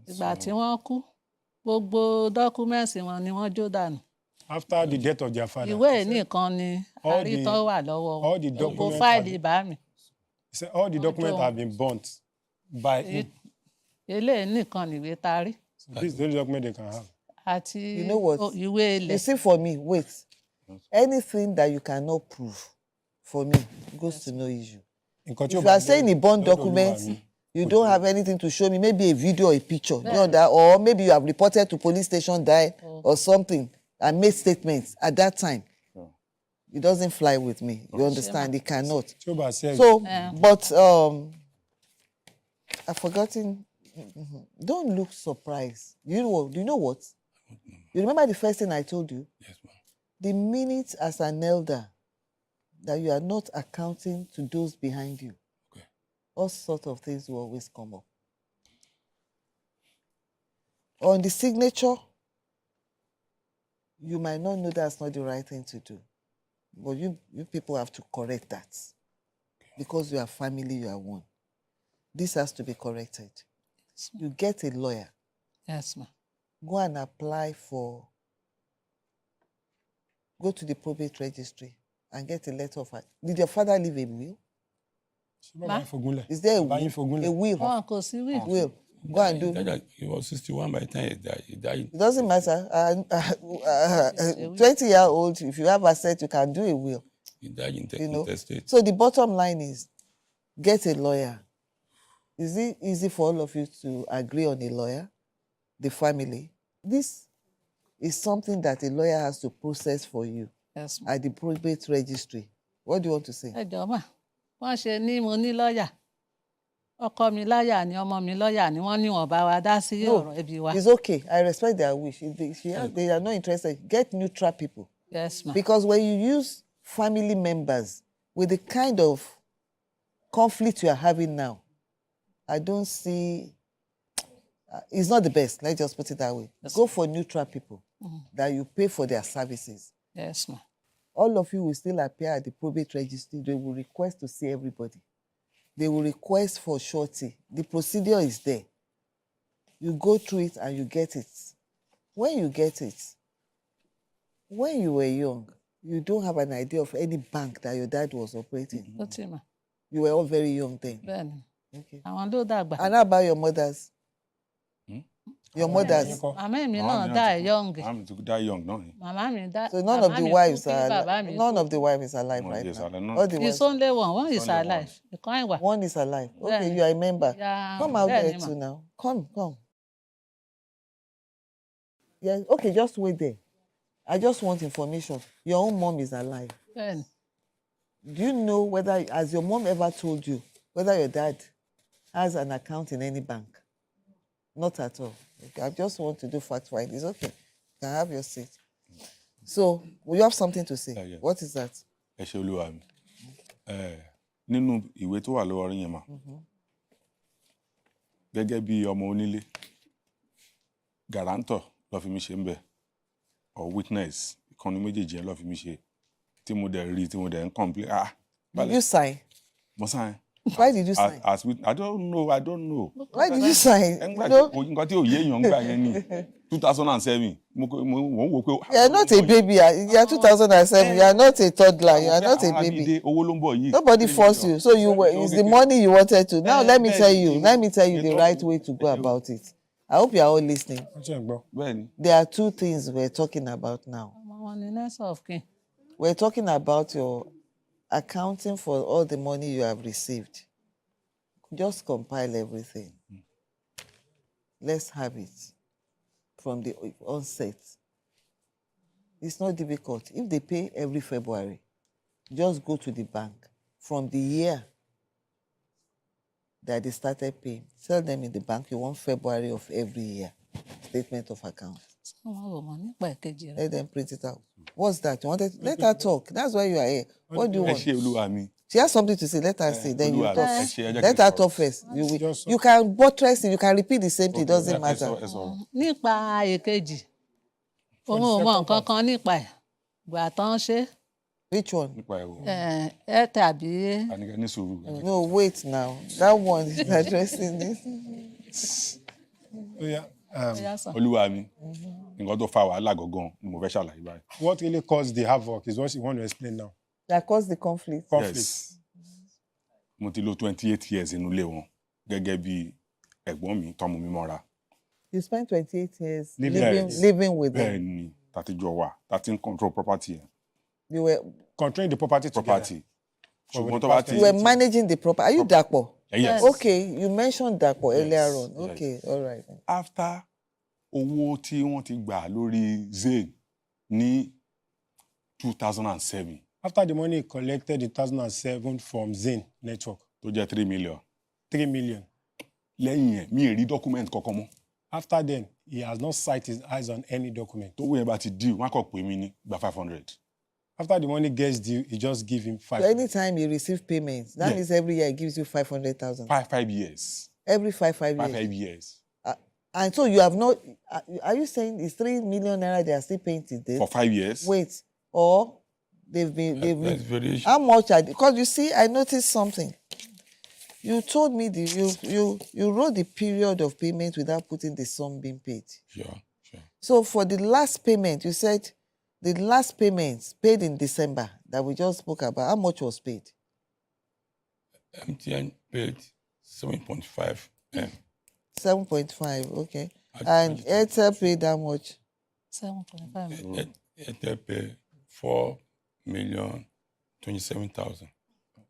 ìgbà tí wọ́n kú, gbogbo documents wọn ni wọ́n jó dànù. After the death of their father. Ìwé nìkan ni àrítọ́ wà lọ́wọ́ wọn. Gbogbo fáìlì bá mi. All the documents have been burnt by him. Eléyìí nìkan nìwé tá a rí. This is the only document they can have. Àti you know what? Ìwé ilẹ̀. You see, for me, wait. Anything that you cannot prove, for me, goes to no issue. If you are saying a bond document, you don't have anything to show me, maybe a video or a picture, you know that, or maybe you have reported to police station, died, or something, and made statements at that time. It doesn't fly with me. You understand? It cannot. So, but I've forgotten. Don't look surprised. Do you know what? You remember the first thing I told you? Yes, ma'am. The minute as an elder that you are not accounting to those behind you, okay, all sorts of things will always come up. On the signature, you might not know that's not the right thing to do. But you people have to correct that. Because you are family, you are one. This has to be corrected. Yes, you get a lawyer. Yes, ma'am. Go and apply for, go to the probate registry and get a letter of, did your father leave a will? Is there a will? A will. Will. Go and do. He was 61 by the time he died. He died. It doesn't matter. 20-year-old, if you have asset, you can do a will. He died in testate. So the bottom line is, get a lawyer. Is it easy for all of you to agree on a lawyer? The family? This is something that a lawyer has to process for you. Yes, at the probate registry. What do you want to say? Ẹjọ́ mà, wọ́n ṣe ní mo ní lọ́ọ̀yà. Ọkọ mi lọ́ọ̀yà ni ọmọ mi lọ́ọ̀yà ni wọ́n ní wọ́n bá wa dá sí ọ̀rọ̀ ẹbí wa. It's okay. I respect their wish. They are not interested. Get neutral people. Yes, ma'am. Because when you use family members with the kind of conflict you are having now, I don't see. It's not the best. Let's just put it that way. Yes, go for neutral people that you pay for their services. Yes, ma'am. All of you will still appear at the probate registry. They will request to see everybody. They will request for surety. The procedure is there. You go through it and you get it. When you get it, when you were young, you don't have an idea of any bank that your dad was operating. You were all very young then. Then. Okay. And how about your mothers? Your mothers. Màmá mi náà die young. Màmá to die young, no? Màmá mi die. So none of the wives are alive right yes, now. No. It's only one is alive. One is alive. Okay, you are a member. Yeah, come out there too now. Come. Yeah, okay, just wait there. I just want information. Your own mom is alive. Then. Do you know whether, has your mom ever told you whether your dad has an account in any bank? Not at all. Okay, I just want to do fact-find. It's okay. You can have your seat. So, will you have something to say? Yeah. What is that? Ẹ ṣé Olúwa mi. Nínú ìwé tó wà lọ́wọ́ yín mà. Gẹ́gẹ́ bí ọmọ onílé, guarantor ló fi mí ṣe ńbẹ̀, or witness, ìkànnì méjèèjì yẹn ló fi mí ṣe. Tí mo dẹ̀ rí, tí mo dẹ̀ ń complain. Did you sign? Mo sign. Why did you sign? I don't know. Why did you sign? Nǹkan tí ò yé èèyàn gbà yẹn ni 2007. Mo wò pé. You are not a baby. You are 2007. You are not a toddler. You are not a baby. Nobody forced you. So it's the money you wanted to. Now let me tell you the right way to go about it. I hope you are all listening. There are two things we're talking about now. We're talking about your accounting for all the money you have received. Just compile everything. Let's have it from the onset. It's not difficult. If they pay every February, just go to the bank from the year that they started paying. Tell them in the bank you want February of every year. Statement of account. Let them print it out. What's that? You wanted? Let her talk. That's why you are here. What do you want? She has something to say. Let her say. Then you talk. Let her talk first. You can buttress it. You can repeat the same thing. It doesn't matter. Nípa èkejì. Òun ò mọ nǹkan kan nípa ẹ̀. Gbà tán ṣe. Which one? Ẹ tàbí. No, wait now. That one is addressing this. Olúwa mi, nǹkan tó fa wàhálà gangan ni mo fẹ́ ṣàlàyé báyìí. What really caused the havoc is what you want to explain now. That caused the conflict. Yes. Mo ti lò 28 years inú ilé wọn gẹ́gẹ́ bí ẹ̀gbọ́n mi tọ́mú mi mọ́ra. You spent 28 years living with them. Bẹ́ẹ̀ni, tàti jọ wà, tàti ń control property. You were controlling the property together. You were managing the property. Are you Dapo? Yes. Okay, you mentioned Dapo earlier on. Okay, all right. After owó tí wọ́n ti gbà lórí Zain ní 2007. After the money collected in 2007 from Zain Network. Tó jẹ́ 3 million. 3 million. Lẹ́yìn ẹ̀, mi ì rí document kankan mọ́. After then, he has not set his eyes on any document. Tó wúyẹn bá ti due, wọ́n á kọ̀ pé mi ní gba 500. After the money gets due, he just give him 500. So anytime you receive payments, that means every year he gives you 500,000. 5 years. Every 5 years. 5 years. And so you have not. Are you saying it's 3 million naira they are still paying today? For 5 years. Wait, or they've been. How much are they? Because you see, I noticed something. You told me you wrote the period of payment without putting the sum being paid. Sure. So for the last payment, you said the last payment paid in December that we just spoke about, how much was paid? MTN paid 7.5 M. 7.5, okay. And Airtel paid how much? 7.5. Airtel paid 4,027,000.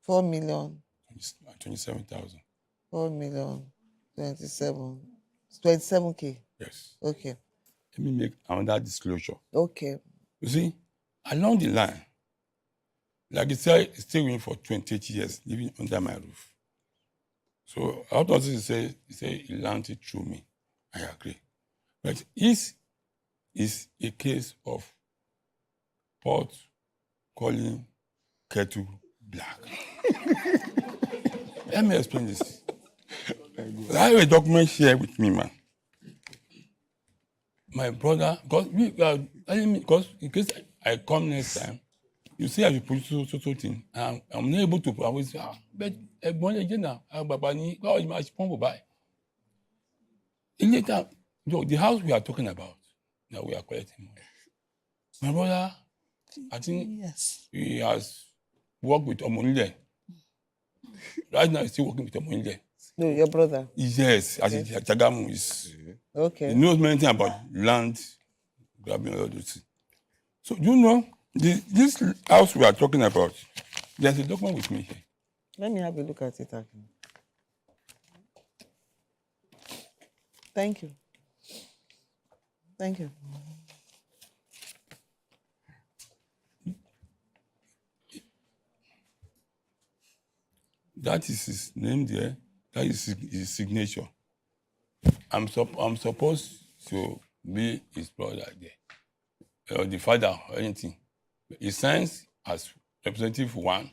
4,027,000. 27K. Yes. Okay. Let me make another disclosure. Okay. You see, along the line, like you said, it's still going for 28 years living under my roof. So how does he say he learned it through me? I agree. But this is a case of pot calling kettle black. Let me explain this. I have a document here with me, man. My brother, because in case I come next time, you see I will put so thing. I'm not able to. I will say, but one again now, Baba ni, how is my phone buy? In later, the house we are talking about, now we are collecting money. My brother, I think he has worked with Omonile. Right now, he's still working with Omonile. No, your brother. Yes, as in Jagamu is Okay. He knows many things about land, grabbing all those things. So you know, this house we are talking about, there's a document with me here. Let me have a look at it again. Thank you. Thank you. That is his name there. That is his signature. I'm supposed to be his brother there, or the father, or anything. He signs as representative 1.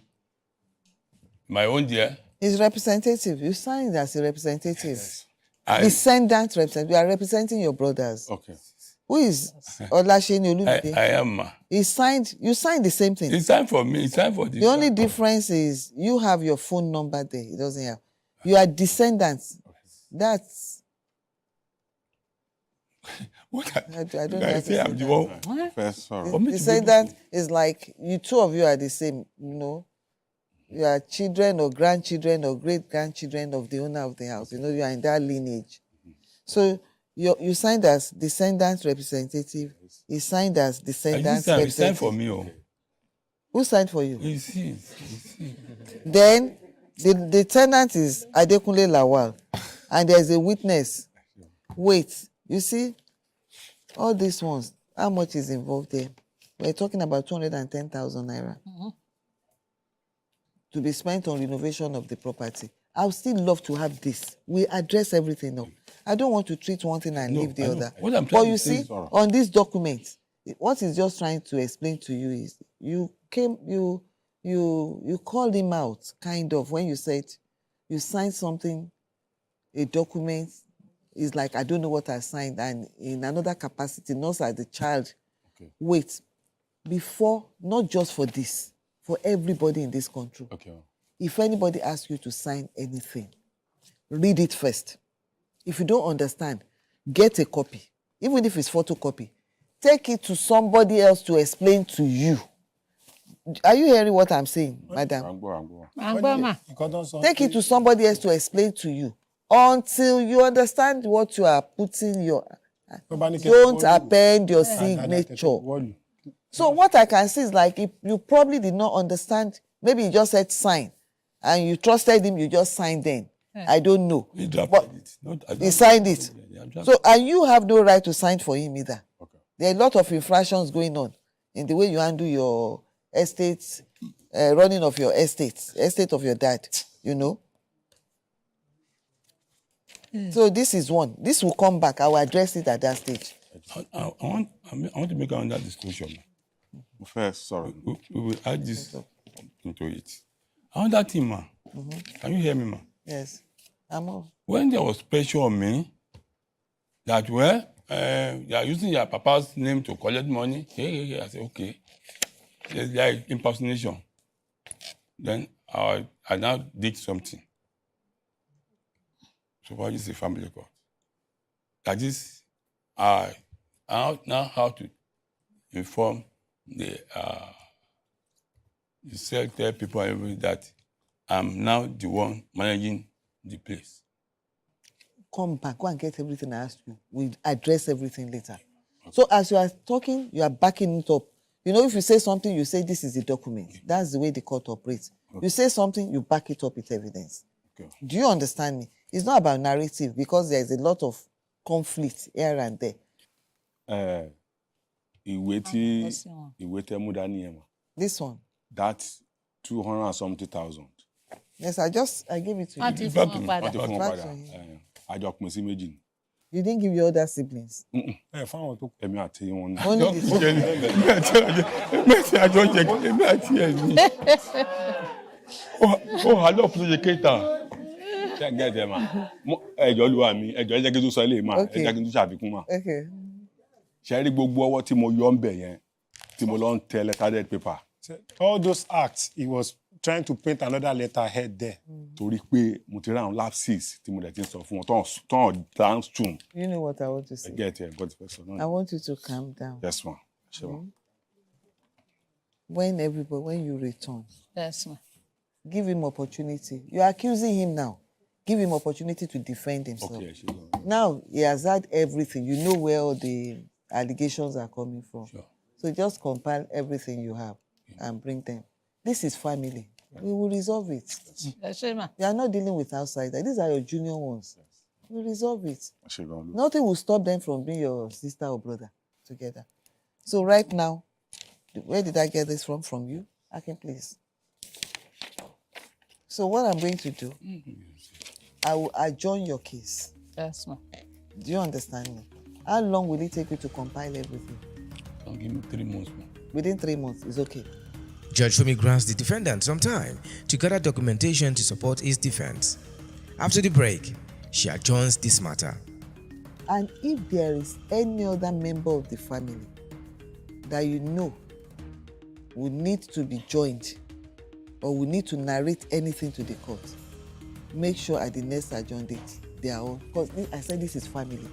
My own there. He's representative. You signed as a representative. Yes. Descendant representative. You are representing your brothers. Okay. Who is Olasheni Olumide? I am. You signed the same thing. He signed for me. He signed for this. The only difference is you have your phone number there. He doesn't have. You are descendants. That's. What? I don't know. I say I'm the one. First, sorry. Descendant is like you two of you are the same. You know, you are children or grandchildren or great grandchildren of the owner of the house. You know, you are in that lineage. So. You signed as descendant representative. He signed as descendant representative. He signed for me. Oh. Who signed for you? He's Then the tenant is Adekunle Lawal, and there's a witness. Wait, you see, all these ones, how much is involved there? We're talking about 210,000 naira to be spent on renovation of the property. I would still love to have this. We address everything now. I don't want to treat one thing and leave the other. But you see, on this document, what he's just trying to explain to you is you called him out, kind of, when you said you signed something, a document, is like, I don't know what I signed, and in another capacity, not as the child. Okay. Wait, before, not just for this, for everybody in this country. Okay. If anybody asks you to sign anything, read it first. If you don't understand, get a copy. Even if it's photocopy, take it to somebody else to explain to you. Are you hearing what I'm saying, madam? Take it to somebody else to explain to you until you understand what you are putting your... Don't append your signature. So what I can see is like, if you probably did not understand, maybe you just said sign, and you trusted him, you just signed then. I don't know. But he signed it. So, and you have no right to sign for him either. Okay. There are a lot of infractions going on in the way you handle your estate, running of your estate of your dad, you know. So this is one. This will come back. I will address it at that stage. I want to make another disclosure. First, sorry. We will add this into it. Another thing, ma. Can you hear me, ma? Yes. I'm on. When there was pressure on me that, well, you are using your papa's name to collect money, I said, okay. It's like impersonation. Then I now did something. So what is a family court? That is, I now have to inform the secretary people and everybody that I'm now the one managing the place. Come back, go and get everything I asked you. We'll address everything later. Okay. So as you are talking, you are backing it up. You know, if you say something, you say this is the document. Okay. That's the way the court operates. Okay. You say something, you back it up with evidence. Okay. Do you understand me? It's not about narrative because there's a lot of conflict here and there. This one. That's 270,000. Yes, I gave it to you. You didn't give your other siblings. Only all those acts, he was trying to paint another letterhead there. Torí pé mo ti ran lapses tí mo dẹ̀ ti sọ fún wọn ton downstream. You know what I want to say? I get it. Got the person. I want you to calm down. Yes, ma'am. Sure. When you return. Yes, ma'am. Give him opportunity. You're accusing him now. Give him opportunity to defend himself. Okay, now, he has had everything. You know where all the allegations are coming from. Sure. So just compile everything you have and bring them. This is family. We will resolve it. You are not dealing with outsiders. These are your junior ones. We will resolve it. Nothing will stop them from being your sister or brother together. So right now, where did I get this from? From you? Akin, please. So what I'm going to do, I will adjourn your case. Yes, ma'am. Do you understand me? How long will it take you to compile everything? Give me 3 months, ma'am. Within 3 months, it's okay. Judge Femi grants the defendant some time to gather documentation to support his defense. After the break, she adjourns this matter. And if there is any other member of the family that you know will need to be joined or will need to narrate anything to the court, make sure at the next adjourned date they are all. Because I said this is family.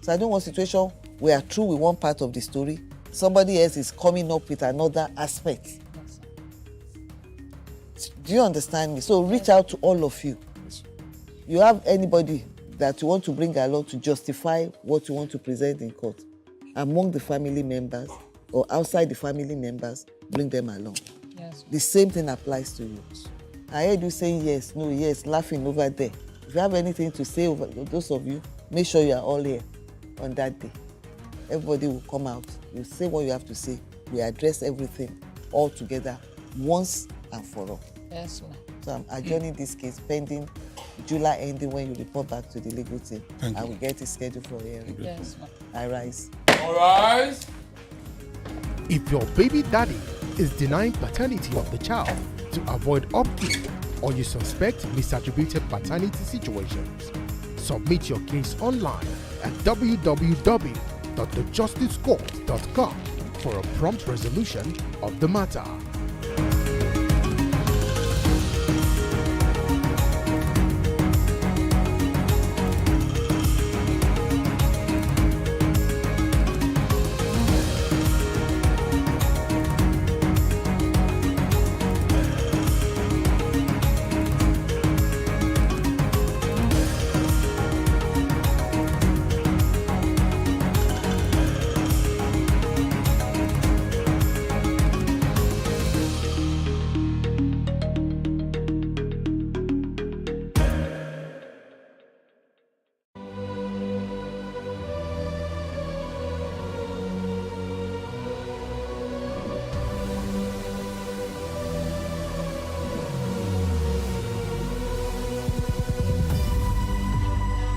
So I don't want a situation where we are through with one part of the story, somebody else is coming up with another aspect. Do you understand me? So reach out to all of you. You have anybody that you want to bring along to justify what you want to present in court among the family members or outside the family members, bring them along. Yes. The same thing applies to you. I heard you saying yes, no, yes, laughing over there. If you have anything to say over those of you, make sure you are all here on that day. Everybody will come out. You say what you have to say. We address everything all together once and for all. Yes, ma'am. So I'm adjourning this case pending July ending when you report back to the legal team. I will get it scheduled for hearing. Yes, ma'am. I rise. All rise. If your baby daddy is denying paternity of the child to avoid upkeep, or you suspect misattributed paternity situations, submit your case online at www.thejusticescourt.com for a prompt resolution of the matter.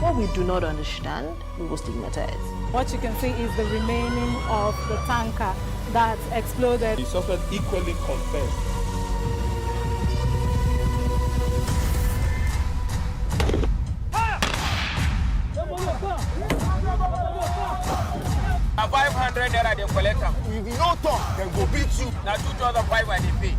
What we do not understand, we will stigmatize. What you can see is the remaining of the tanker that exploded. The suspect equally confessed. A 500 naira they collect am. If you no talk, dem go beat you. Na 2,500 they pay.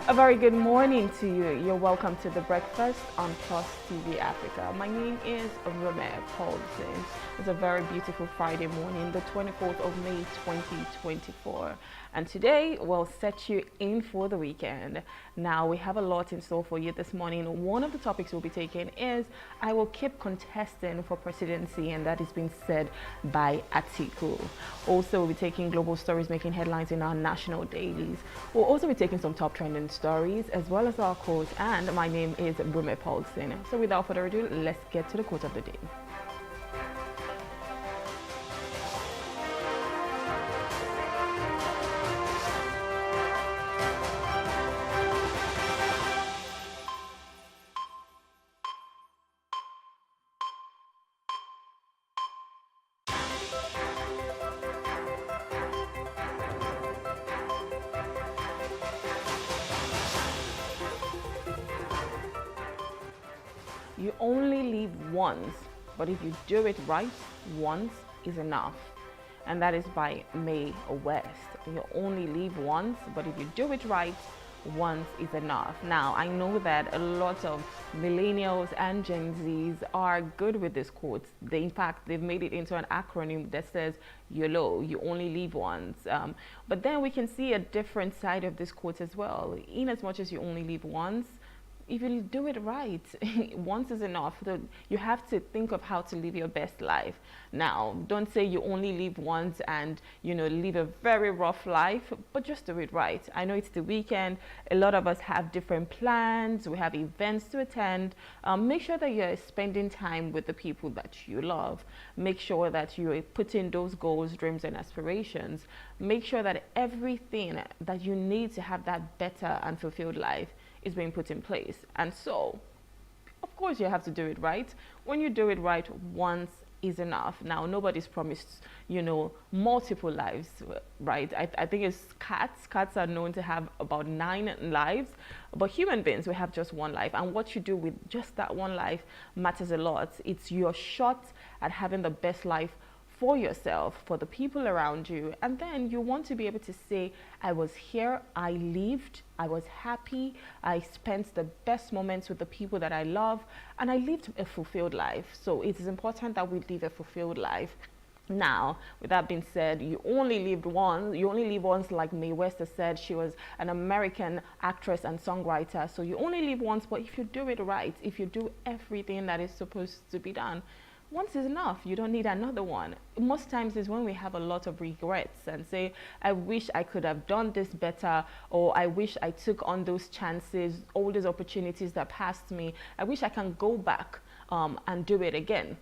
A very good morning to you. You're welcome to The Breakfast on Plus TV Africa. My name is Romeo Paulson. It's a very beautiful Friday morning, the 24th of May 2024. And today we'll set you in for the weekend. Now we have a lot in store for you this morning. One of the topics we'll be taking is I will keep contesting for presidency, and that is being said by Atiku. Also, we'll be taking global stories making headlines in our national dailies. We'll also be taking some top trending stories as well as our quotes, and my name is Brume Paulson. So without further ado, let's get to the quote of the day. You only live once, but if you do it right, once is enough. And that is by Mae West. You only live once, but if you do it right, once is enough. Now, I know that a lot of millennials and Gen Zs are good with this quote. In fact, they've made it into an acronym that says YOLO, you only live once. But then we can see a different side of this quote as well. In as much as you only live once, if you do it right, once is enough. You have to think of how to live your best life. Now, don't say you only live once and, live a very rough life, but just do it right. I know it's the weekend. A lot of us have different plans. We have events to attend. Make sure that you're spending time with the people that you love. Make sure that you're putting those goals, dreams, and aspirations. Make sure that everything that you need to have that better and fulfilled life is being put in place. And so, of course, you have to do it right. When you do it right, once is enough. Now, nobody's promised, multiple lives, right? I think it's cats. Cats are known to have about 9 lives, but human beings, we have just one life. And what you do with just that one life matters a lot. It's your shot at having the best life for yourself, for the people around you. And then you want to be able to say, I was here, I lived, I was happy, I spent the best moments with the people that I love, and I lived a fulfilled life. So it is important that we live a fulfilled life. Now, with that being said, you only live once, like Mae West has said. She was an American actress and songwriter. So you only live once, but if you do it right, if you do everything that is supposed to be done, once is enough. You don't need another one. Most times is when we have a lot of regrets and say, I wish I could have done this better, or I wish I took on those chances, all those opportunities that passed me. I wish I can go back and do it again.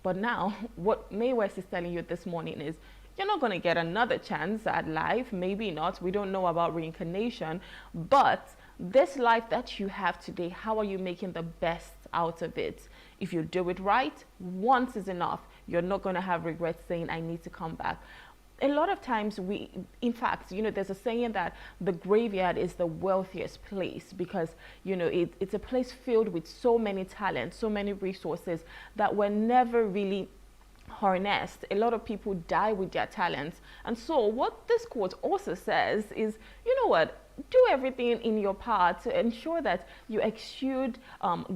But now, what Mae West is telling you this morning is, you're not going to get another chance at life. Maybe not. We don't know about reincarnation. But this life that you have today, how are you making the best out of it? If you do it right, once is enough. You're not going to have regrets saying, I need to come back. A lot of times in fact, there's a saying that the graveyard is the wealthiest place because, it's a place filled with so many talents, so many resources that were never really harnessed. A lot of people die with their talents. And so what this quote also says is, do everything in your part to ensure that you exude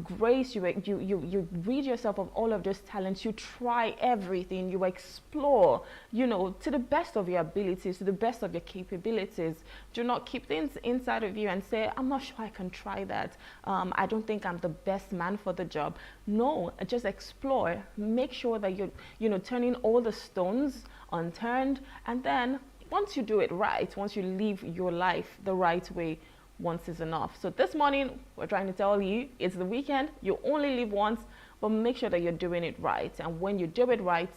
grace, you rid yourself of all of those talents, you try everything, you explore, to the best of your abilities, to the best of your capabilities. Do not keep things inside of you and say, I'm not sure I can try that. I don't think I'm the best man for the job. No, just explore. Make sure that you're turning all the stones unturned, and then once you do it right, once you live your life the right way, once is enough. So this morning, we're trying to tell you, it's the weekend, you only live once, but make sure that you're doing it right. And when you do it right,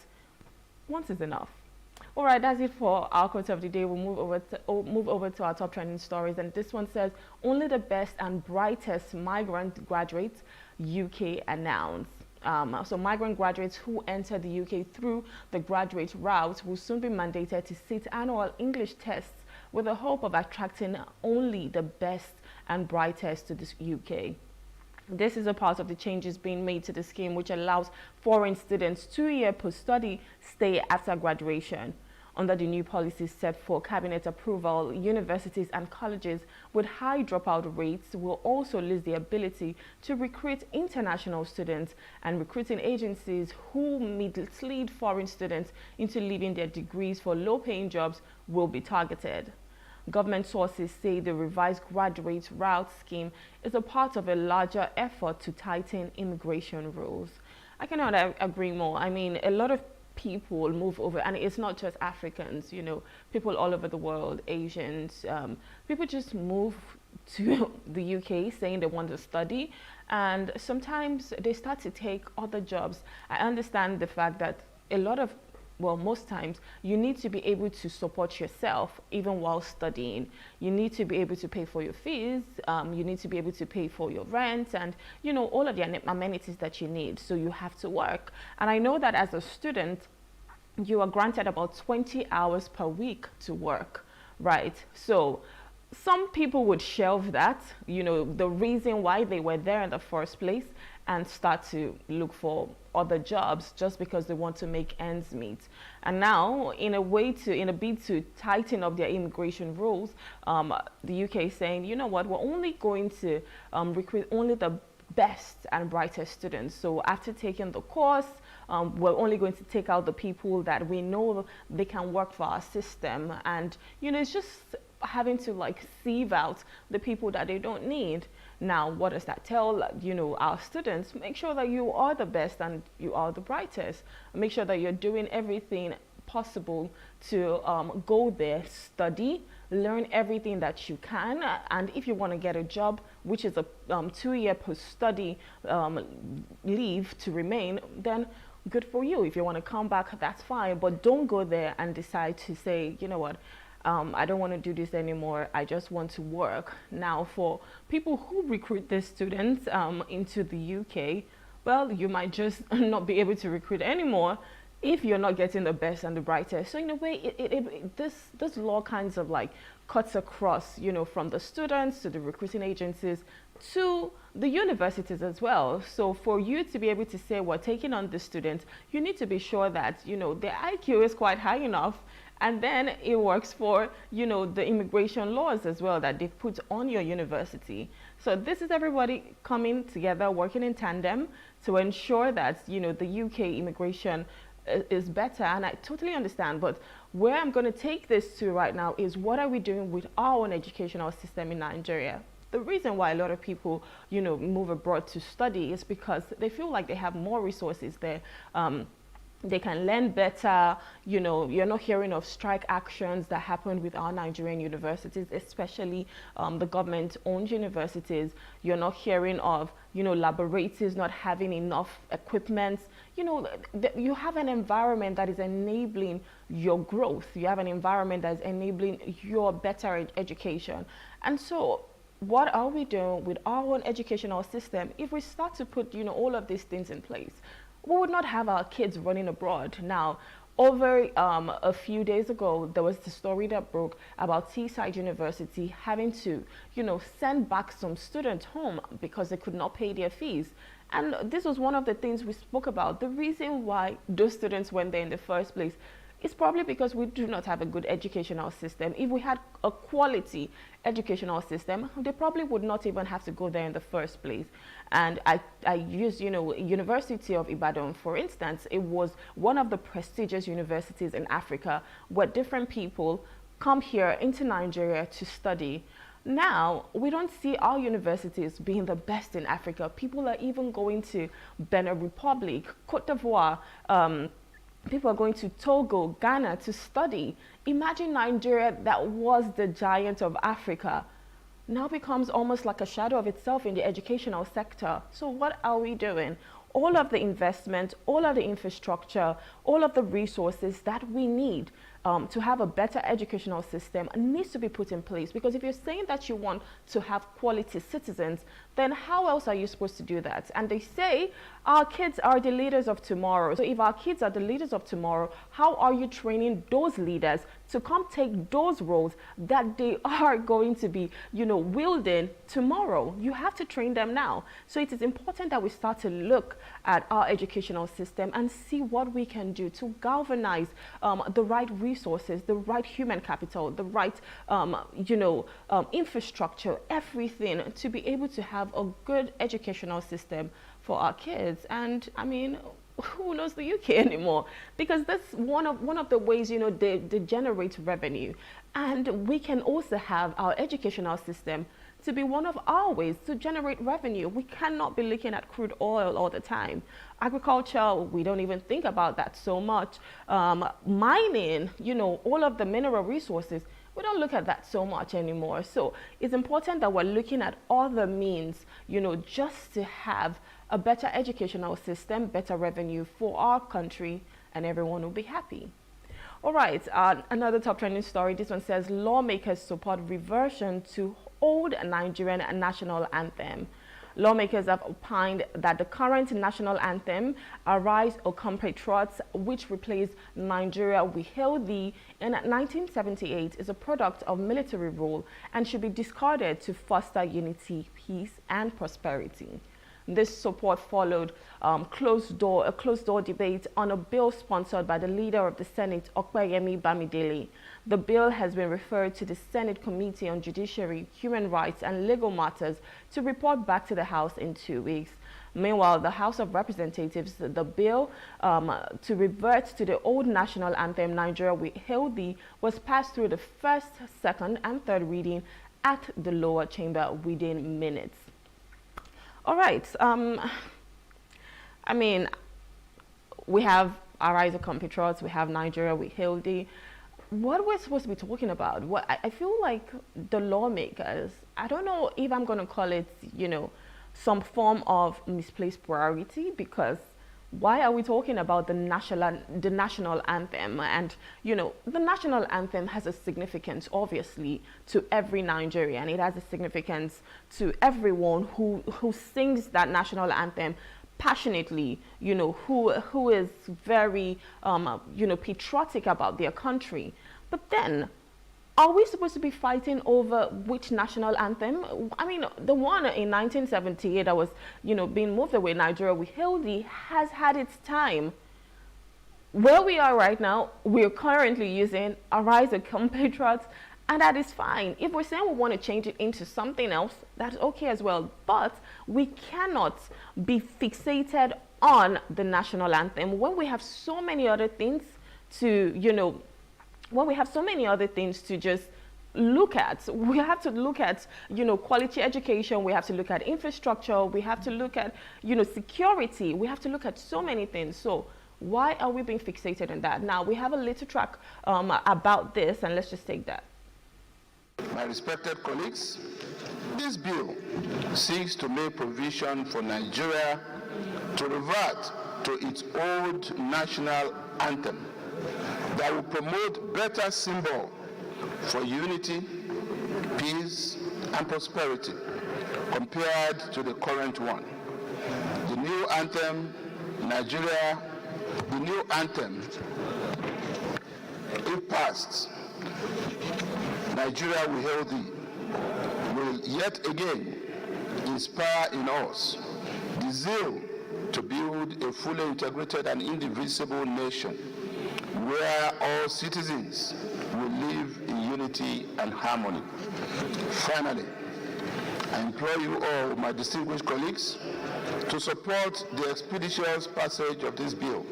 once is enough. All right, that's it for our quote of the day. We'll move over to our top trending stories. And this one says, only the best and brightest migrant graduates, UK announced. So migrant graduates who enter the UK through the graduate route will soon be mandated to sit annual English tests with the hope of attracting only the best and brightest to the UK. This is a part of the changes being made to the scheme, which allows foreign students 2-year post-study stay after graduation. Under the new policy set for cabinet approval, universities and colleges with high dropout rates will also lose the ability to recruit international students, and recruiting agencies who mislead foreign students into leaving their degrees for low-paying jobs will be targeted. Government sources say the revised graduate route scheme is a part of a larger effort to tighten immigration rules. I cannot agree more. I mean, a lot of people move over, and it's not just Africans, people all over the world, Asians, people just move to the UK saying they want to study, and sometimes they start to take other jobs. I understand the fact that a lot of, well, most times you need to be able to support yourself even while studying. You need to be able to pay for your fees, you need to be able to pay for your rent, and you know, all of the amenities that you need. So you have to work. And I know that as a student, you are granted about 20 hours per week to work, right? So some people would shelve that, you know, the reason why they were there in the first place, and start to look for other jobs just because they want to make ends meet. And now, in a bid to tighten up their immigration rules, the UK is saying, you know what, we're only going to recruit only the best and brightest students. So after taking the course, we're only going to take out the people that we know they can work for our system. And, you know, it's just having to like sieve out the people that they don't need. Now, what does that tell, you know, our students? Make sure that you are the best and you are the brightest. Make sure that you're doing everything possible to go there, study, learn everything that you can. And if you want to get a job, which is a 2-year post-study leave to remain, then good for you. If you want to come back, that's fine. But don't go there and decide to say, you know what, I don't want to do this anymore. I just want to work. Now, for people who recruit their students into the UK, well, you might just not be able to recruit anymore if you're not getting the best and the brightest. So in a way, this law kinds of like cuts across, you know, from the students to the recruiting agencies to the universities as well. So for you to be able to say we're taking on the students, you need to be sure that, you know, their IQ is quite high enough. And then it works for, you know, the immigration laws as well that they've put on your university. So this is everybody coming together, working in tandem to ensure that, you know, the UK immigration is better. And I totally understand. But where I'm going to take this to right now is, what are we doing with our own educational system in Nigeria? The reason why a lot of people, you know, move abroad to study is because they feel like they have more resources there. They can learn better. You know, you're not hearing of strike actions that happened with our Nigerian universities, especially the government-owned universities. You're not hearing of, you know, laboratories not having enough equipment. You know, you have an environment that is enabling your growth. You have an environment that is enabling your better education. And so what are we doing with our own educational system if we start to put, you know, all of these things in place? We would not have our kids running abroad. Now, over a few days ago, there was the story that broke about Teesside University having to, you know, send back some students home because they could not pay their fees. And this was one of the things we spoke about. The reason why those students went there in the first place is probably because we do not have a good educational system. If we had a quality educational system, they probably would not even have to go there in the first place. And I use, you know, University of Ibadan, for instance. It was one of the prestigious universities in Africa where different people come here into Nigeria to study. Now, we don't see our universities being the best in Africa. People are even going to Benin Republic, Cote d'Ivoire, people are going to Togo, Ghana to study. Imagine Nigeria, that was the giant of Africa, now becomes almost like a shadow of itself in the educational sector. So what are we doing? All of the investment, all of the infrastructure, all of the resources that we need to have a better educational system needs to be put in place. Because if you're saying that you want to have quality citizens, then how else are you supposed to do that? And they say our kids are the leaders of tomorrow. So if our kids are the leaders of tomorrow, how are you training those leaders to come take those roles that they are going to be, you know, wielding tomorrow? You have to train them now. So it is important that we start to look at our educational system and see what we can do to galvanize the right resources, the right human capital, the right, infrastructure, everything to be able to have a good educational system for our kids. And I mean, who knows the UK anymore? Because that's one of the ways, you know, they generate revenue. And we can also have our educational system to be one of our ways to generate revenue. We cannot be looking at crude oil all the time. Agriculture, we don't even think about that so much. Mining, you know, all of the mineral resources, We don't look at that so much anymore. So it's important that we're looking at other means, you know, just to have a better educational system, better revenue for our country, and everyone will be happy. All right, another top trending story. This one says lawmakers support reversion to old Nigerian national anthem. Lawmakers have opined that the current national anthem, Arise, O Compatriots, which replaced Nigeria We Hail Thee in 1978, is a product of military rule and should be discarded to foster unity, peace, and prosperity. This support followed a closed-door debate on a bill sponsored by the leader of the Senate, Okpeyemi Bamidele. The bill has been referred to the Senate Committee on Judiciary, Human Rights and Legal Matters to report back to the House in 2 weeks. Meanwhile, the House of Representatives, the bill to revert to the old national anthem, Nigeria We Hail Thee, was passed through the first, second, and third reading at the lower chamber within minutes. All right. I mean, we have Arise, O Compatriots, we have Nigeria We Hail Thee. What we're supposed to be talking about? What I feel like the lawmakers, I don't know if I'm going to call it, you know, some form of misplaced priority, because why are we talking about the national anthem? And, you know, the national anthem has a significance, obviously, to every Nigerian. It has a significance to everyone who sings that national anthem passionately, you know, who is very, you know, patriotic about their country. But then, are we supposed to be fighting over which national anthem? I mean, the one in 1978 that was, you know, being moved away, Nigeria We Hail Thee, has had its time. Where we are right now, we're currently using Arise, O Compatriots, and that is fine. If we're saying we want to change it into something else, that's okay as well. But we cannot be fixated on the national anthem when we have so many other things to, you know, when we have so many other things to just look at. We have to look at, you know, quality education. We have to look at infrastructure. We have to look at, you know, security. We have to look at so many things. So why are we being fixated on that? Now, we have a little track about this, and let's just take that. My respected colleagues, this bill seeks to make provision for Nigeria to revert to its old national anthem that will promote better symbol for unity, peace, and prosperity compared to the current one. The new anthem, Nigeria, the new anthem, if passed, Nigeria We Hail Thee, will yet again inspire in us the zeal to build a fully integrated and indivisible nation where all citizens will live in unity and harmony. Finally, I implore you all, my distinguished colleagues, to support the expeditious passage of this bill,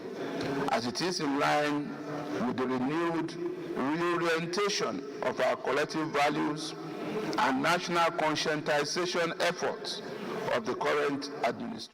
as it is in line with the renewed reorientation of our collective values and national conscientization efforts of the current administration.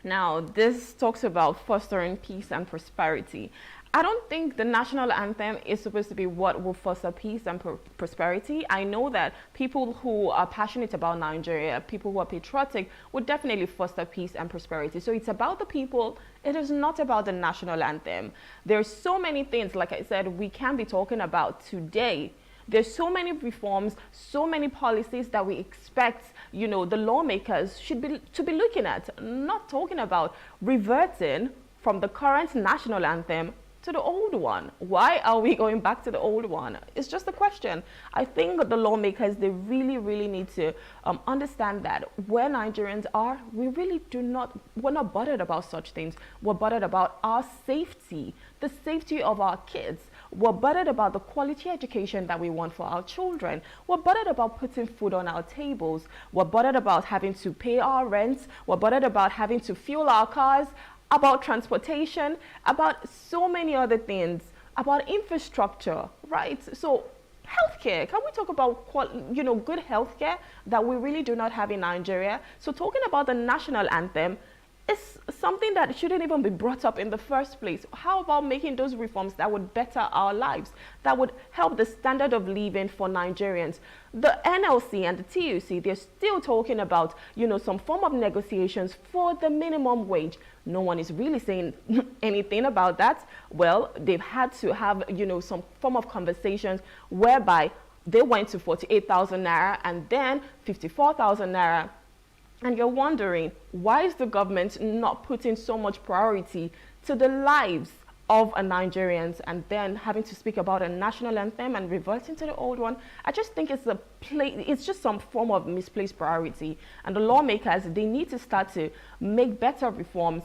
Now, this talks about fostering peace and prosperity. I don't think the national anthem is supposed to be what will foster peace and prosperity. I know that people who are passionate about Nigeria, people who are patriotic, would definitely foster peace and prosperity. So it's about the people. It is not about the national anthem. There's so many things, like I said, we can be talking about today. There's so many reforms, so many policies that we expect, you know, the lawmakers should be looking at, not talking about reverting from the current national anthem to the old one. Why are we going back to the old one? It's just a question. I think the lawmakers, they really, really need to understand that where Nigerians are, we're not bothered about such things. We're bothered about our safety, the safety of our kids. We're bothered about the quality education that we want for our children. We're bothered about putting food on our tables. We're bothered about having to pay our rent. We're bothered about having to fuel our cars, about transportation, about so many other things, about infrastructure, right? So healthcare, can we talk about, you know, good healthcare that we really do not have in Nigeria? So talking about the national anthem it's something that shouldn't even be brought up in the first place. How about making those reforms that would better our lives, that would help the standard of living for Nigerians? The NLC and the TUC, they're still talking about, you know, some form of negotiations for the minimum wage. No one is really saying anything about that. Well, they've had to have, you know, some form of conversations whereby they went to 48,000 naira and then 54,000 naira. And you're wondering, why is the government not putting so much priority to the lives of Nigerians and then having to speak about a national anthem and reverting to the old one? I just think it's just some form of misplaced priority. And the lawmakers, they need to start to make better reforms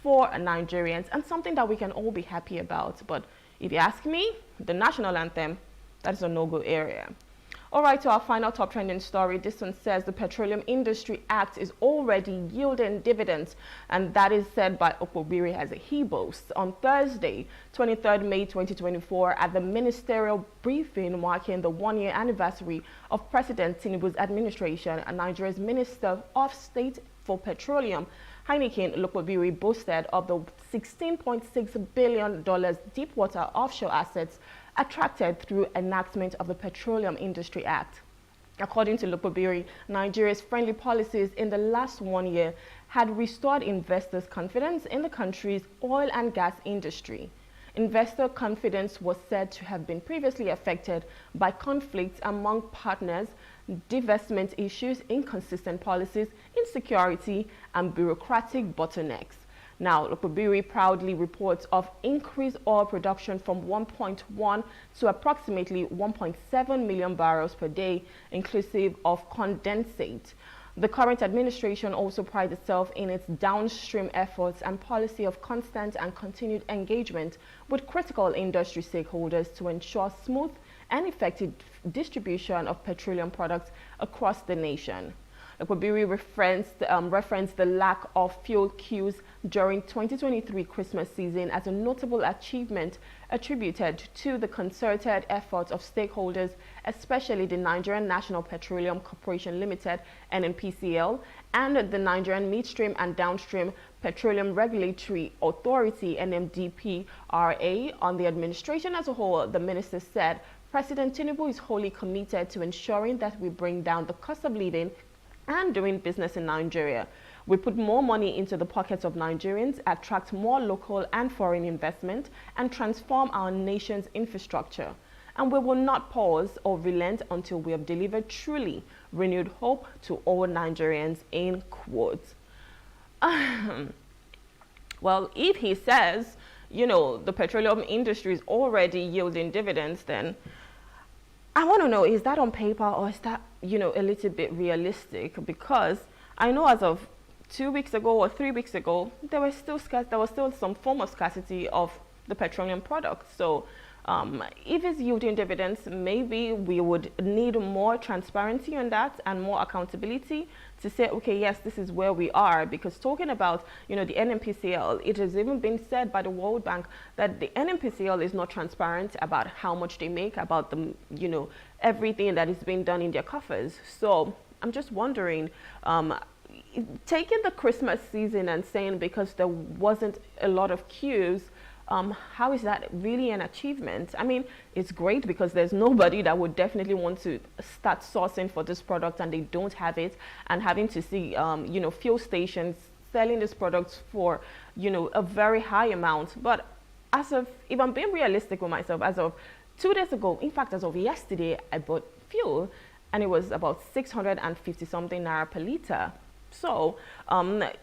for Nigerians and something that we can all be happy about. But if you ask me, the national anthem, that is a no-go area. All right, to our final top trending story. This one says the Petroleum Industry Act is already yielding dividends, and that is said by Okpobiri as he boasts. On Thursday, 23rd May 2024, at the ministerial briefing marking the one-year anniversary of President Tinubu's administration, Nigeria's Minister of State for Petroleum, Heineken Okpobiri, boasted of the $16.6 billion deepwater offshore assets attracted through enactment of the Petroleum Industry Act. According to Okpobiri, Nigeria's friendly policies in the last 1 year had restored investors' confidence in the country's oil and gas industry. Investor confidence was said to have been previously affected by conflicts among partners, divestment issues, inconsistent policies, insecurity, and bureaucratic bottlenecks. Now, Okpobiri proudly reports of increased oil production from 1.1 to approximately 1.7 million barrels per day, inclusive of condensate. The current administration also prides itself in its downstream efforts and policy of constant and continued engagement with critical industry stakeholders to ensure smooth and effective distribution of petroleum products across the nation. Okpobiri referenced the lack of fuel queues during 2023 Christmas season as a notable achievement attributed to the concerted efforts of stakeholders, especially the Nigerian National Petroleum Corporation Limited, NNPCL, and the Nigerian Midstream and Downstream Petroleum Regulatory Authority, NMDPRA. On the administration as a whole, the minister said, President Tinubu is wholly committed to ensuring that we bring down the cost of living and doing business in Nigeria. We put more money into the pockets of Nigerians, attract more local and foreign investment, and transform our nation's infrastructure. And we will not pause or relent until we have delivered truly renewed hope to all Nigerians, in quotes. Well, if he says, you know, the petroleum industry is already yielding dividends, then I want to know, is that on paper or is that, you know, a little bit realistic? Because I know as of 2 weeks ago or 3 weeks ago, there was still some form of scarcity of the petroleum products. So if it's yielding dividends, maybe we would need more transparency on that and more accountability to say, okay, yes, this is where we are. Because talking about, you know, the NNPCL, it has even been said by the World Bank that the NNPCL is not transparent about how much they make, about the, you know, everything that is being done in their coffers. So I'm just wondering, taking the Christmas season and saying because there wasn't a lot of queues, how is that really an achievement? I mean, it's great because there's nobody that would definitely want to start sourcing for this product and they don't have it, and having to see, you know, fuel stations selling these products for, you know, a very high amount. But as of, if I'm being realistic with myself, as of 2 days ago, in fact, as of yesterday, I bought fuel and it was about 650 something naira per liter. So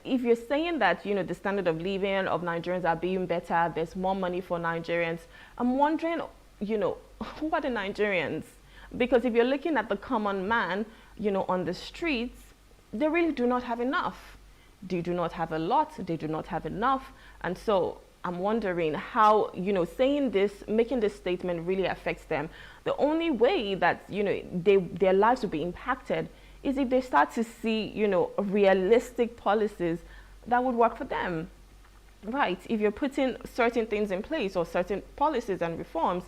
if you're saying that, you know, the standard of living of Nigerians are being better, there's more money for Nigerians, I'm wondering, you know, who are the Nigerians? Because if you're looking at the common man, you know, on the streets, they really do not have enough. They do not have a lot, they do not have enough. And so I'm wondering how, you know, saying this, making this statement really affects them. The only way that, you know, their lives will be impacted is if they start to see, you know, realistic policies that would work for them. Right, if you're putting certain things in place or certain policies and reforms,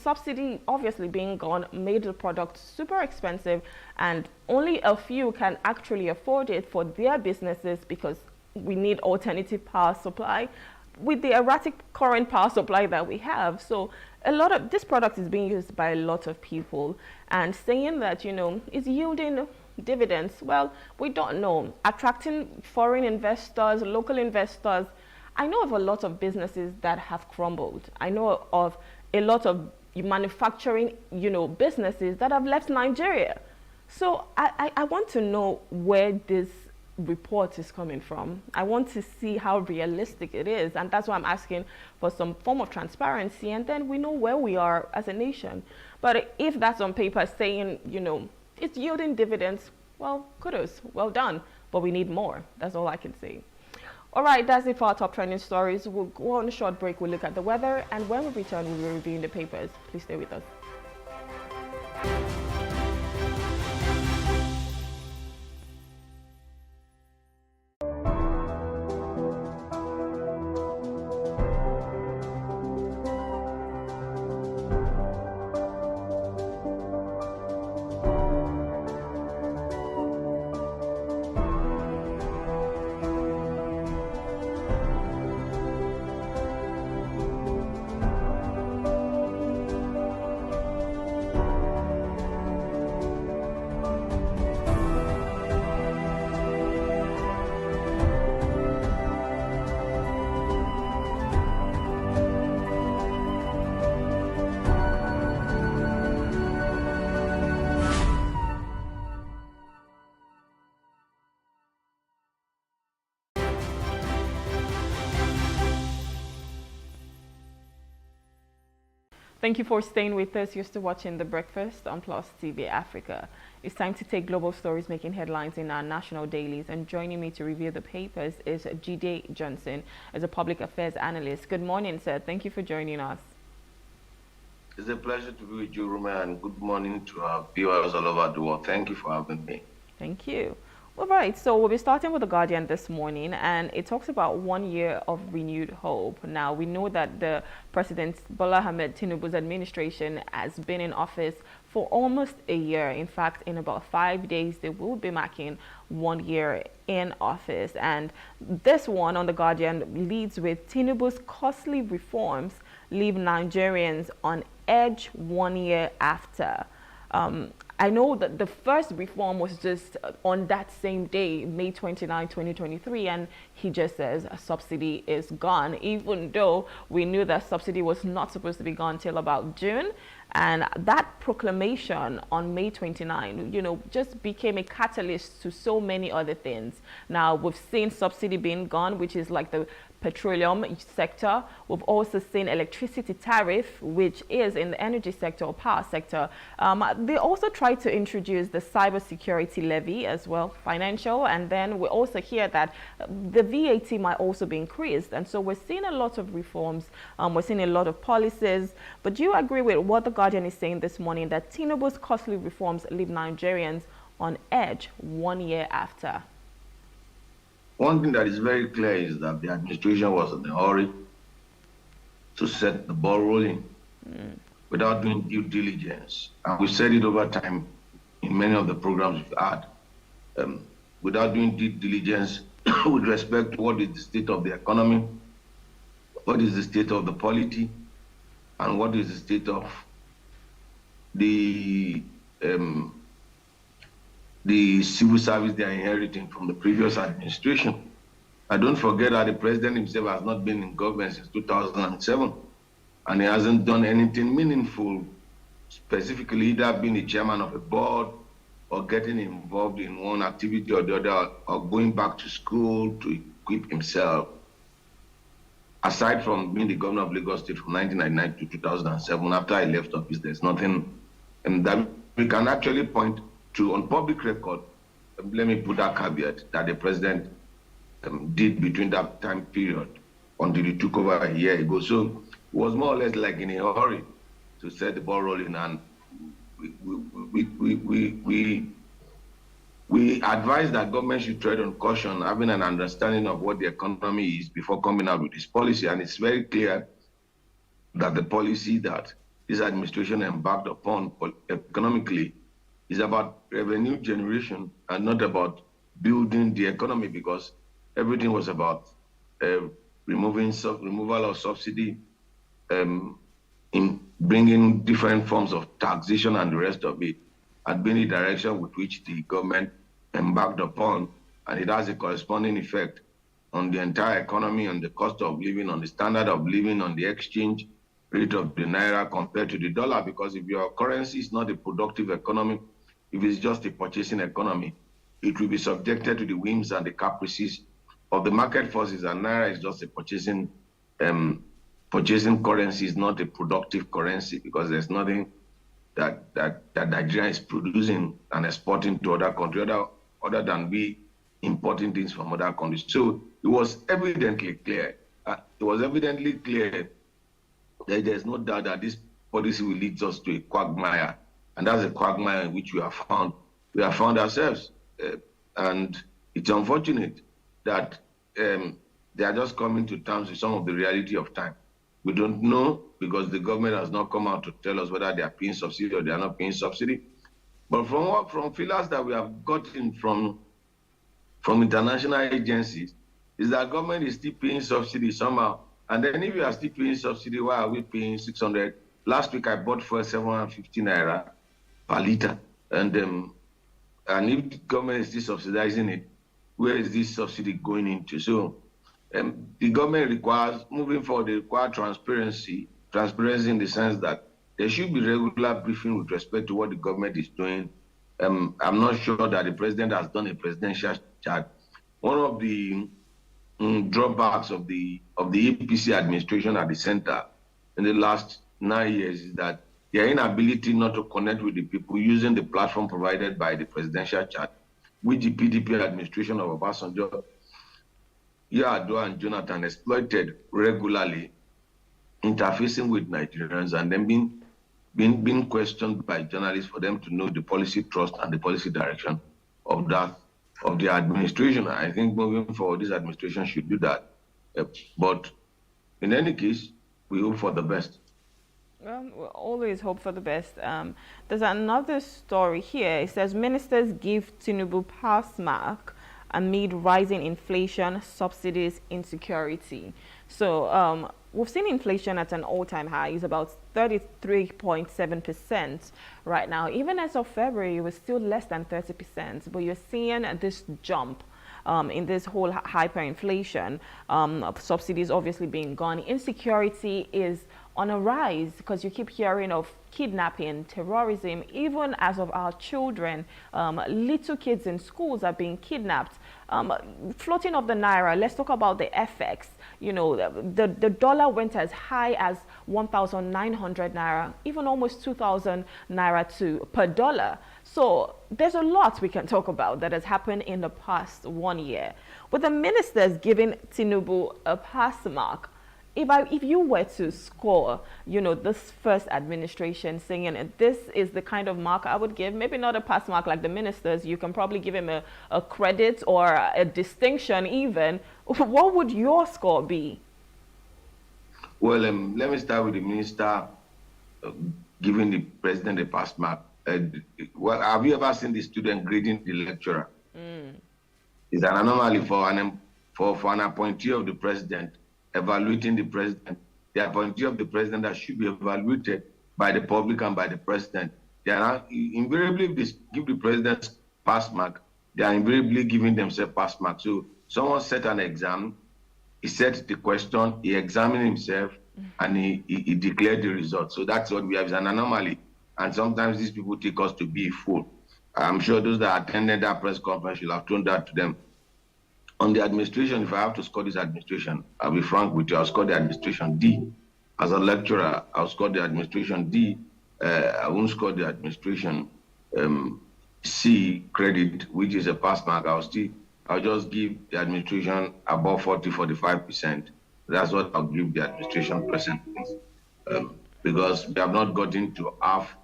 subsidy obviously being gone made the product super expensive, and only a few can actually afford it for their businesses because we need alternative power supply with the erratic current power supply that we have. So a lot of this product is being used by a lot of people, and saying that, you know, it's yielding dividends, well, we don't know. Attracting foreign investors, local investors, I know of a lot of businesses that have crumbled. I know of a lot of manufacturing, you know, businesses that have left Nigeria. So I want to know where this report is coming from. I want to see how realistic it is, and that's why I'm asking for some form of transparency, and then we know where we are as a nation. But if that's on paper saying, you know, it's yielding dividends, well, kudos, well done, but we need more. That's all I can say. All right, that's it for our top trending stories. We'll go on a short break, we'll look at the weather, and when we return, we'll be reviewing the papers. Please stay with us. Thank you for staying with us. You're still watching The Breakfast on Plus TV Africa. It's time to take global stories making headlines in our national dailies. And joining me to review the papers is Jide Johnson, as a public affairs analyst. Good morning, sir. Thank you for joining us. It's a pleasure to be with you, Ruma, and good morning to our viewers all over the world. Thank you for having me. Thank you. All right, so we'll be starting with The Guardian this morning, and it talks about 1 year of renewed hope. Now, we know that the President Bola Ahmed Tinubu's administration has been in office for almost a year. In fact, in about 5 days, they will be marking 1 year in office. And this one on The Guardian leads with Tinubu's costly reforms leave Nigerians on edge 1 year after. I know that the first reform was just on that same day, May 29, 2023, and he just says a subsidy is gone, even though we knew that subsidy was not supposed to be gone till about June. And that proclamation on May 29, you know, just became a catalyst to so many other things. Now, we've seen subsidy being gone, which is like the petroleum sector. We've also seen electricity tariff, which is in the energy sector or power sector. They also tried to introduce the cybersecurity levy as well, financial, and then we also hear that the VAT might also be increased. And so we're seeing a lot of reforms, we're seeing a lot of policies. But do you agree with what The Guardian is saying this morning, that Tinubu's costly reforms leave Nigerians on edge 1 year after? One thing that is very clear is that the administration was in a hurry to set the ball rolling without doing due diligence. And we've said it over time in many of the programs we've had. Without doing due diligence with respect to what is the state of the economy, what is the state of the polity, and what is the state of the civil service they are inheriting from the previous administration. I don't forget that the president himself has not been in government since 2007, and he hasn't done anything meaningful, specifically either being the chairman of a board or getting involved in one activity or the other, or going back to school to equip himself. Aside from being the governor of Lagos State from 1999 to 2007, after I left office, there's nothing that we can actually point to on public record. Let me put that caveat that the president did between that time period until he took over a year ago. So it was more or less like in a hurry to set the ball rolling, and we advise that government should tread on caution, having an understanding of what the economy is before coming out with this policy. And it's very clear that the policy that this administration embarked upon economically is about revenue generation and not about building the economy, because everything was about removal of subsidy, in bringing different forms of taxation and the rest of it, had been the direction with which the government embarked upon, and it has a corresponding effect on the entire economy, on the cost of living, on the standard of living, on the exchange rate of the naira compared to the dollar, because if your currency is not a productive economy, if it's just a purchasing economy, it will be subjected to the whims and the caprices of the market forces, and naira is just a purchasing currency, is not a productive currency, because there's nothing that Nigeria is producing and exporting to other countries other than we importing things from other countries. So it was evidently clear. That there's no doubt that this policy will lead us to a quagmire, and that's a quagmire in which we have found ourselves. And it's unfortunate that they are just coming to terms with some of the reality of time. We don't know, because the government has not come out to tell us whether they are paying subsidy or they are not paying subsidy. But from feelers that we have gotten from international agencies, is that government is still paying subsidy somehow. And then if you are still paying subsidy, why are we paying 600? Last week I bought for 750 naira per liter. And if the government is still subsidizing it, where is this subsidy going into? So the government requires, moving forward, they require transparency in the sense that there should be regular briefing with respect to what the government is doing. I'm not sure that the president has done a presidential charge. One of the drawbacks of the APC administration at the center in the last 9 years is that their inability not to connect with the people using the platform provided by the presidential charge, which the PDP administration of Obasanjo, Yar'Adua and Jonathan exploited regularly, interfacing with Nigerians and then being questioned by journalists for them to know the policy thrust and the policy direction of the administration. I think moving forward, this administration should do that. But in any case, we hope for the best. Well, we always hope for the best. There's another story here. It says ministers give Tinubu pass mark amid rising inflation, subsidies, insecurity. So we've seen inflation at an all-time high. It's about 33.7% right now. Even as of February, it was still less than 30%. But you're seeing this jump in this whole hyperinflation, subsidies obviously being gone. Insecurity is on a rise because you keep hearing of kidnapping, terrorism, even as of our children. Little kids in schools are being kidnapped. Floating of the naira, let's talk about the FX. You know, the dollar went as high as 1,900 naira, even almost 2,000 naira per dollar. So there's a lot we can talk about that has happened in the past 1 year. With the ministers giving Tinubu a pass mark, if you were to score, you know, this first administration saying this is the kind of mark I would give, maybe not a pass mark like the ministers, you can probably give him a credit or a distinction even, what would your score be? Well, let me start with the minister giving the president a pass mark. Well, have you ever seen the student grading the lecturer? It's an anomaly for an appointee of the president evaluating the president. The appointee of the president that should be evaluated by the public and by the president. They are invariably, if they give the president pass mark, they are invariably giving themselves pass mark. So someone set an exam, he set the question, he examined himself, and he declared the result. So that's what we have, is an anomaly. And sometimes these people take us to be a fool. I'm sure those that attended that press conference will have told that to them. On the administration, if I have to score this administration, I'll be frank with you, I'll score the administration D. As a lecturer, I'll score the administration D. I won't score the administration C credit, which is a pass mark. I'll just give the administration above 40-45%. That's what I'll give the administration presently. Because we have not gotten to half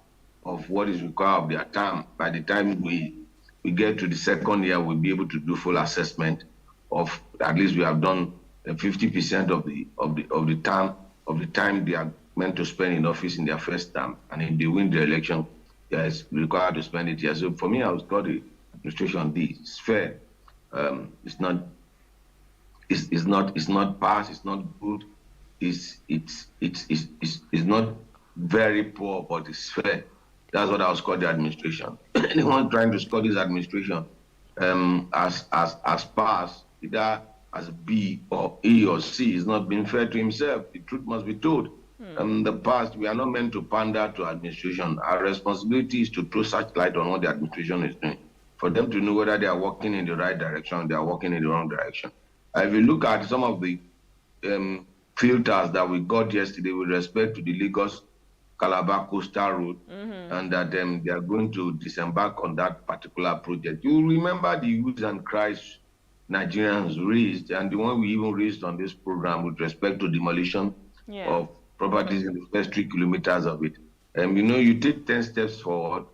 of what is required of their term. By the time we get to the second year, we'll be able to do full assessment of, at least we have done 50% of the time they are meant to spend in office in their first term, and if they win the election, they are required to spend it here. So for me, I would call the administration D. It's fair. It's not is not passed. It's not good. It's not very poor, but it's fair. That's what I was called the administration. Anyone trying to score this administration as pass, either as B or A or C, is not being fair to himself. The truth must be told. The past, we are not meant to pander to administration. Our responsibility is to throw such light on what the administration is doing, for them to know whether they are walking in the right direction or they are walking in the wrong direction. If you look at some of the filters that we got yesterday with respect to the Lagos Calabar Coastal Road, and that they are going to disembark on that particular project. You remember the hues and cries Nigerians raised, and the one we even raised on this program with respect to demolition of properties in the first 3 kilometers of it. You take 10 steps forward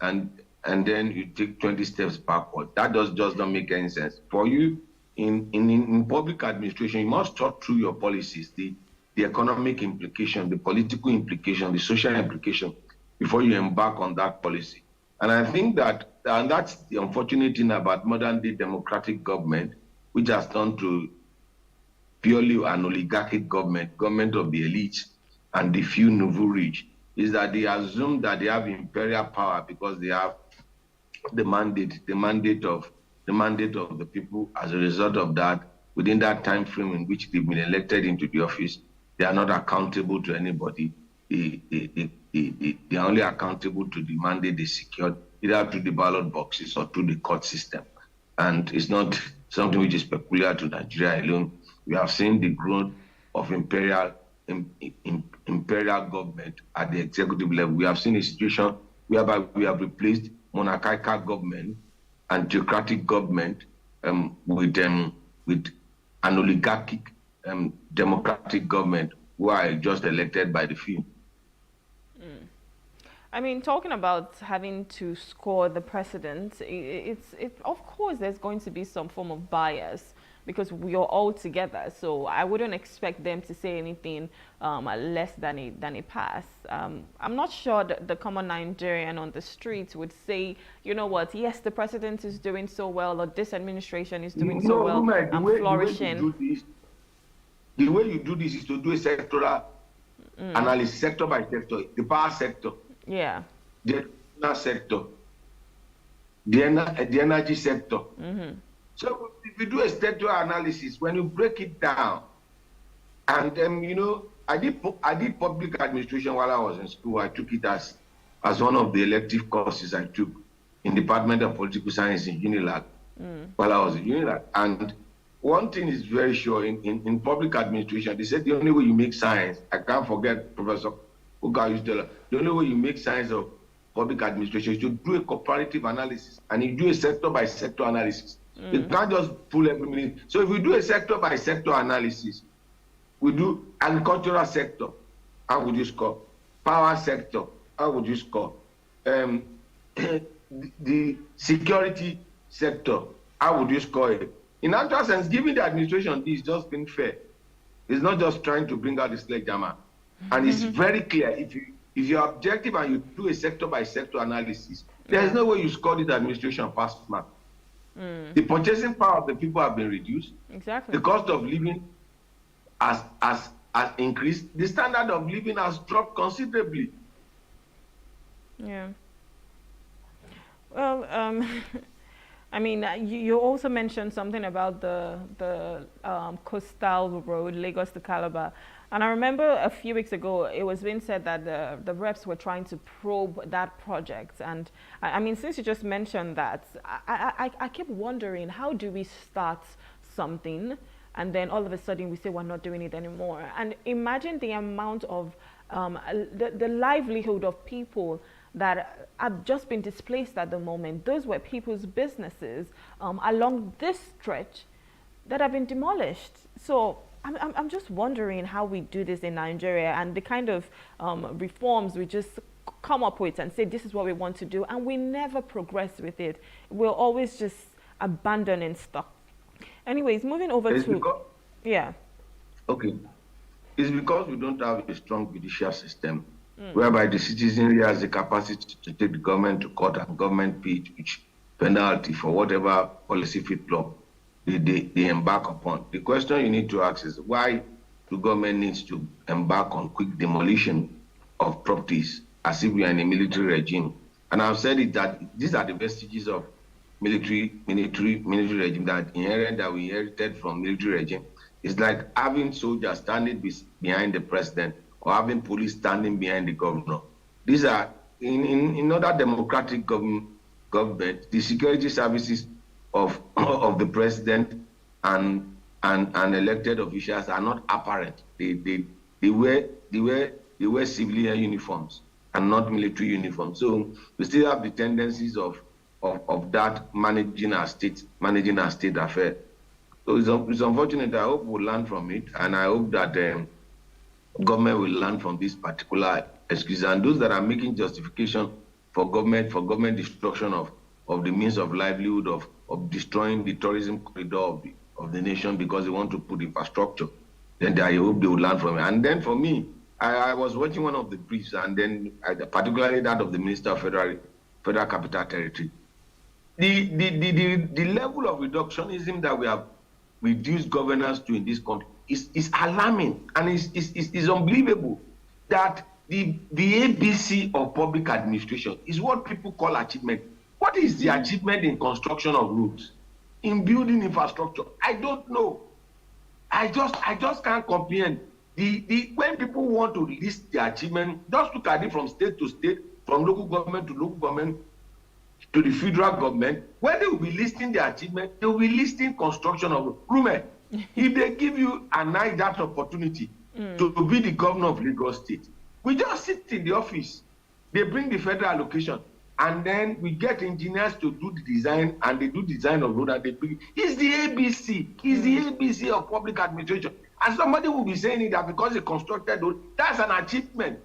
and then you take 20 steps backward. That just not make any sense. For you, in public administration, you must talk through your policies, the economic implication, the political implication, the social implication, before you embark on that policy. And I think and that's the unfortunate thing about modern day democratic government, which has turned to purely an oligarchic government of the elites and the few nouveau rich, is that they assume that they have imperial power because they have the mandate of the people. As a result of that, within that time frame in which they've been elected into the office, they are not accountable to anybody. They are only accountable to the mandate they secured, either through the ballot boxes or through the court system. And it's not something which is peculiar to Nigeria alone. We have seen the growth of imperial government at the executive level. We have seen a situation whereby we have replaced monarchical government and theocratic government with an oligarchic democratic government who are just elected by the few. I mean, talking about having to score the precedent, of course there's going to be some form of bias because we are all together. So I wouldn't expect them to say anything less than a pass. I'm not sure that the common Nigerian on the streets would say, you know what, yes, the president is doing so well, or this administration is doing so well, I'm flourishing. The way you do this is to do a sectoral analysis, sector by sector, the power sector, the educational sector, the energy sector. So if you do a sectoral analysis, when you break it down, and I did public administration while I was in school. I took it as one of the elective courses I took in Department of Political Science in UNILAG while I was in UNILAG. And one thing is very sure, in public administration, they said the only way you make science, I can't forget Professor Uga used to tell us, the only way you make science of public administration is to do a comparative analysis, and you do a sector by sector analysis. You can't just pull every minute. So if we do a sector by sector analysis, we do agricultural sector, how would you score? Power sector, how would you score? The security sector, how would you score it? In actual sense, giving the administration this is just being fair. It's not just trying to bring out the sledgehammer. And it's very clear, if you're objective and you do a sector by sector analysis, there's no way you score this administration past mark. The purchasing power of the people have been reduced. Exactly. The cost of living has increased. The standard of living has dropped considerably. Yeah. Well, I mean, you also mentioned something about the coastal road, Lagos to Calabar. And I remember a few weeks ago, it was being said that the reps were trying to probe that project. And I mean, since you just mentioned that, I kept wondering, how do we start something and then all of a sudden we say we're not doing it anymore? And imagine the amount of the livelihood of people that have just been displaced at the moment. Those were people's businesses along this stretch that have been demolished. So I'm just wondering how we do this in Nigeria, and the kind of reforms we just come up with and say this is what we want to do, and we never progress with it. We're always just abandoning stuff. Anyways, moving over Okay. It's because we don't have a strong judicial system whereby the citizenry has the capacity to take the government to court and government pay huge penalty for whatever policy fit law they embark upon. The question you need to ask is why the government needs to embark on quick demolition of properties as if we are in a military regime. And I've said it that these are the vestiges of military regime that we inherited from military regime. It's like having soldiers standing behind the president or having police standing behind the governor. These are, in other democratic government, the security services of the president and elected officials are not apparent. They wear civilian uniforms and not military uniforms. So we still have the tendencies of that managing our state affair. So it's unfortunate. I hope we'll learn from it, and I hope that government will learn from this particular excuse. And those that are making justification for government destruction of the means of livelihood, of destroying the tourism corridor of the nation because they want to put infrastructure, then I hope they will learn from it. And then for me, I was watching one of the briefs, and then particularly that of the Minister of Federal Capital Territory. The level of reductionism that we have reduced governance to in this country is alarming, and is unbelievable. That the ABC of public administration is what people call achievement. What is the achievement in construction of roads, in building infrastructure? I don't know. I just can't comprehend. When people want to list the achievement, just look at it from state to state, from local government to local government to the federal government. When they will be listing the achievement, they will be listing construction of roads. If they give you that opportunity to be the governor of Lagos State, we just sit in the office. They bring the federal allocation, and then we get engineers to do the design, and they do design of road, and they bring. It's the ABC. It's the ABC of public administration. And somebody will be saying it that because they constructed road, that's an achievement.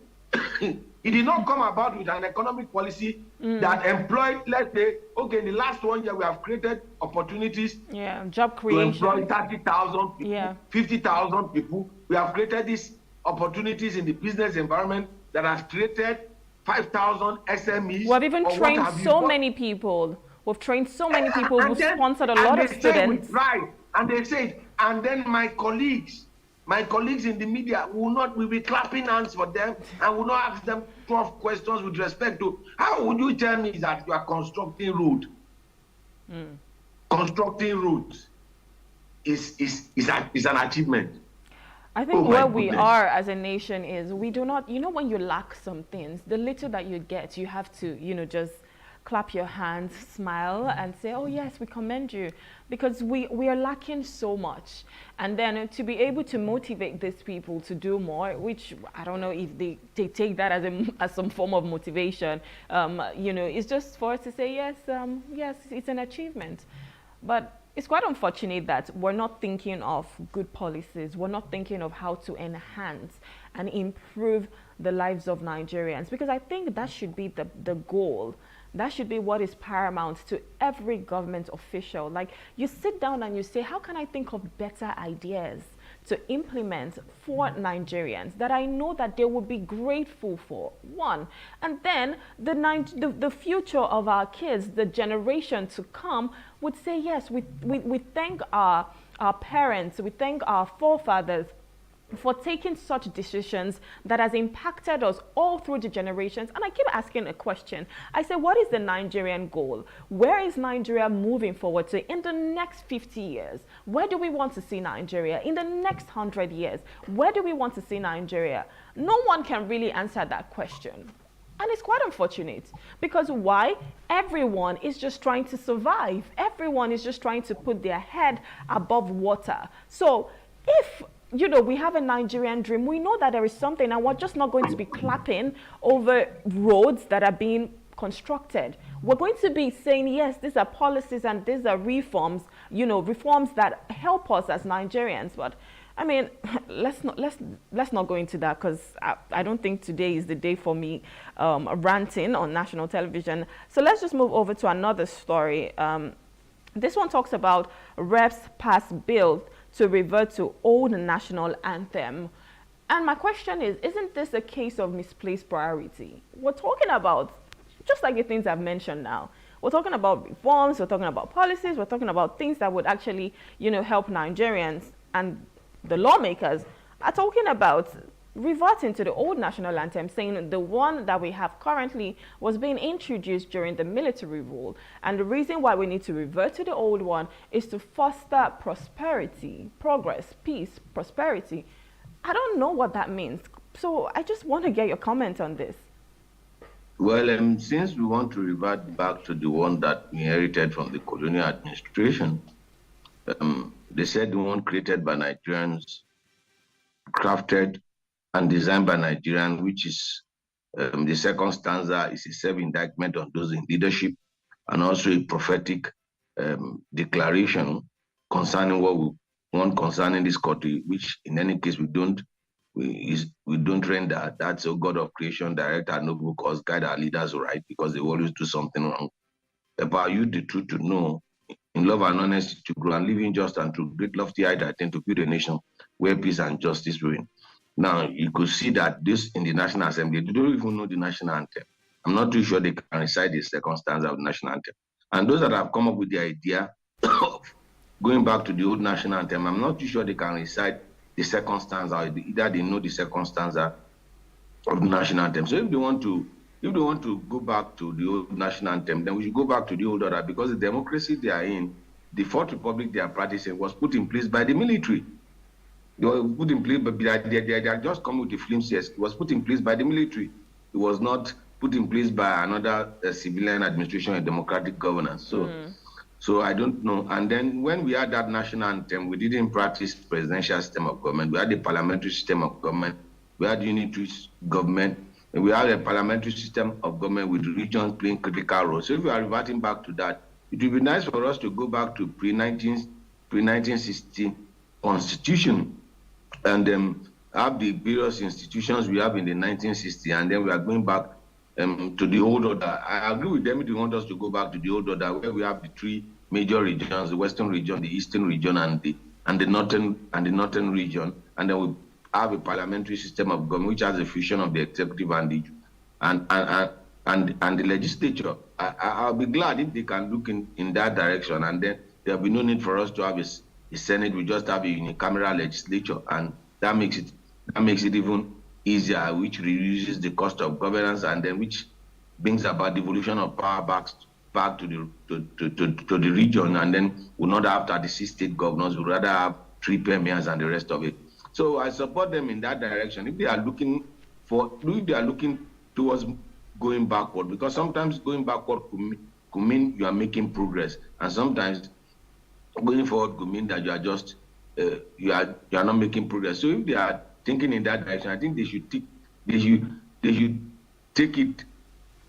It did not come about with an economic policy that employed, let's say, okay, in the last 1 year, we have created opportunities. Yeah, job creation. To employ 30,000 people, 50,000 people. We have created these opportunities in the business environment that has created 5,000 SMEs. We've even trained so many people. We've trained so many people. We've sponsored a lot of students. Right. And they say, and then my colleagues in the media will be clapping hands for them and will not ask them 12 questions with respect to how would you tell me that you are constructing road? Constructing roads is an achievement. I think where we are as a nation is we do not, when you lack some things, the little that you get, you have to, just clap your hands, smile, and say, oh yes, we commend you, because we are lacking so much. And then to be able to motivate these people to do more, which I don't know if they take that as some form of motivation, it's just for us to say, yes, yes, it's an achievement. But it's quite unfortunate that we're not thinking of good policies. We're not thinking of how to enhance and improve the lives of Nigerians, because I think that should be the goal. That should be what is paramount to every government official. Like, you sit down and you say, how can I think of better ideas to implement for Nigerians that I know that they would be grateful for, one. And then the future of our kids, the generation to come, would say, yes, we thank our parents, we thank our forefathers for taking such decisions that has impacted us all through the generations. And I keep asking a question. I say, what is the Nigerian goal? Where is Nigeria moving forward to in the next 50 years? Where do we want to see Nigeria in the next 100 years? Where do we want to see Nigeria? No one can really answer that question. And it's quite unfortunate, because why? Everyone is just trying to survive. Everyone is just trying to put their head above water. So if we have a Nigerian dream, we know that there is something, and we're just not going to be clapping over roads that are being constructed. We're going to be saying, yes, these are policies and these are reforms, reforms that help us as Nigerians. But I mean, let's not go into that, because I don't think today is the day for me ranting on national television. So let's just move over to another story. This one talks about reps pass bill to revert to old national anthem. And my question is, isn't this a case of misplaced priority? We're talking about, just like the things I've mentioned now, We're talking about reforms, we're talking about policies, we're talking about things that would actually, help Nigerians, and the lawmakers are talking about reverting to the old national anthem, saying the one that we have currently was being introduced during the military rule. And the reason why we need to revert to the old one is to foster prosperity, progress, peace, prosperity. I don't know what that means. So I just want to get your comment on this. Well, since we want to revert back to the one that we inherited from the colonial administration, they said the one created by Nigerians, crafted and designed by Nigerians, which is the second stanza is a self-indictment on those in leadership, and also a prophetic declaration concerning what we want concerning this country, which in any case we don't render. That's a God of creation, direct our noble cause, guide our leaders right, because they always do something wrong. About you the truth to know, in love and honesty to grow, and living just and true, great lofty height attain to build a nation where peace and justice reign. Now, you could see that this in the National Assembly, they don't even know the national anthem. I'm not too sure they can recite the second stanza of the national anthem. And those that have come up with the idea of going back to the old national anthem, I'm not too sure they can recite the second stanza, or either they know the second stanza of the national anthem. So if they want to go back to the old national anthem, then we should go back to the old order, because the democracy they are in, the Fourth Republic they are practicing, was put in place by the military. They were put in place, but they are just come with the flimsies. It was put in place by the military. It was not put in place by another civilian administration and democratic governance. So I don't know. And then when we had that national anthem, we didn't practice presidential system of government. We had the parliamentary system of government. We had unitary government. And we had a parliamentary system of government with regions playing critical roles. So if we are reverting back to that, it would be nice for us to go back to pre-1960 constitution, and have the various institutions we have in the 1960s, and then we are going back to the old order. I agree with them if they want us to go back to the old order, where we have the three major regions: the Western region, the Eastern region, and the Northern region, and then we have a parliamentary system of government which has a fusion of the executive and the legislature. I'll be glad if they can look in that direction, and then there'll be no need for us to have a Senate. We just have a unicameral legislature, and that makes it even easier, which reduces the cost of governance, and then which brings about devolution of power back to the region, and then we'll not have 36 state governors. We'll rather have 3 premiers and the rest of it. So I support them in that direction. If they are looking towards going backward, because sometimes going backward could mean you are making progress, and sometimes going forward could mean that you are just you are not making progress. So if they are thinking in that direction, I think they should take it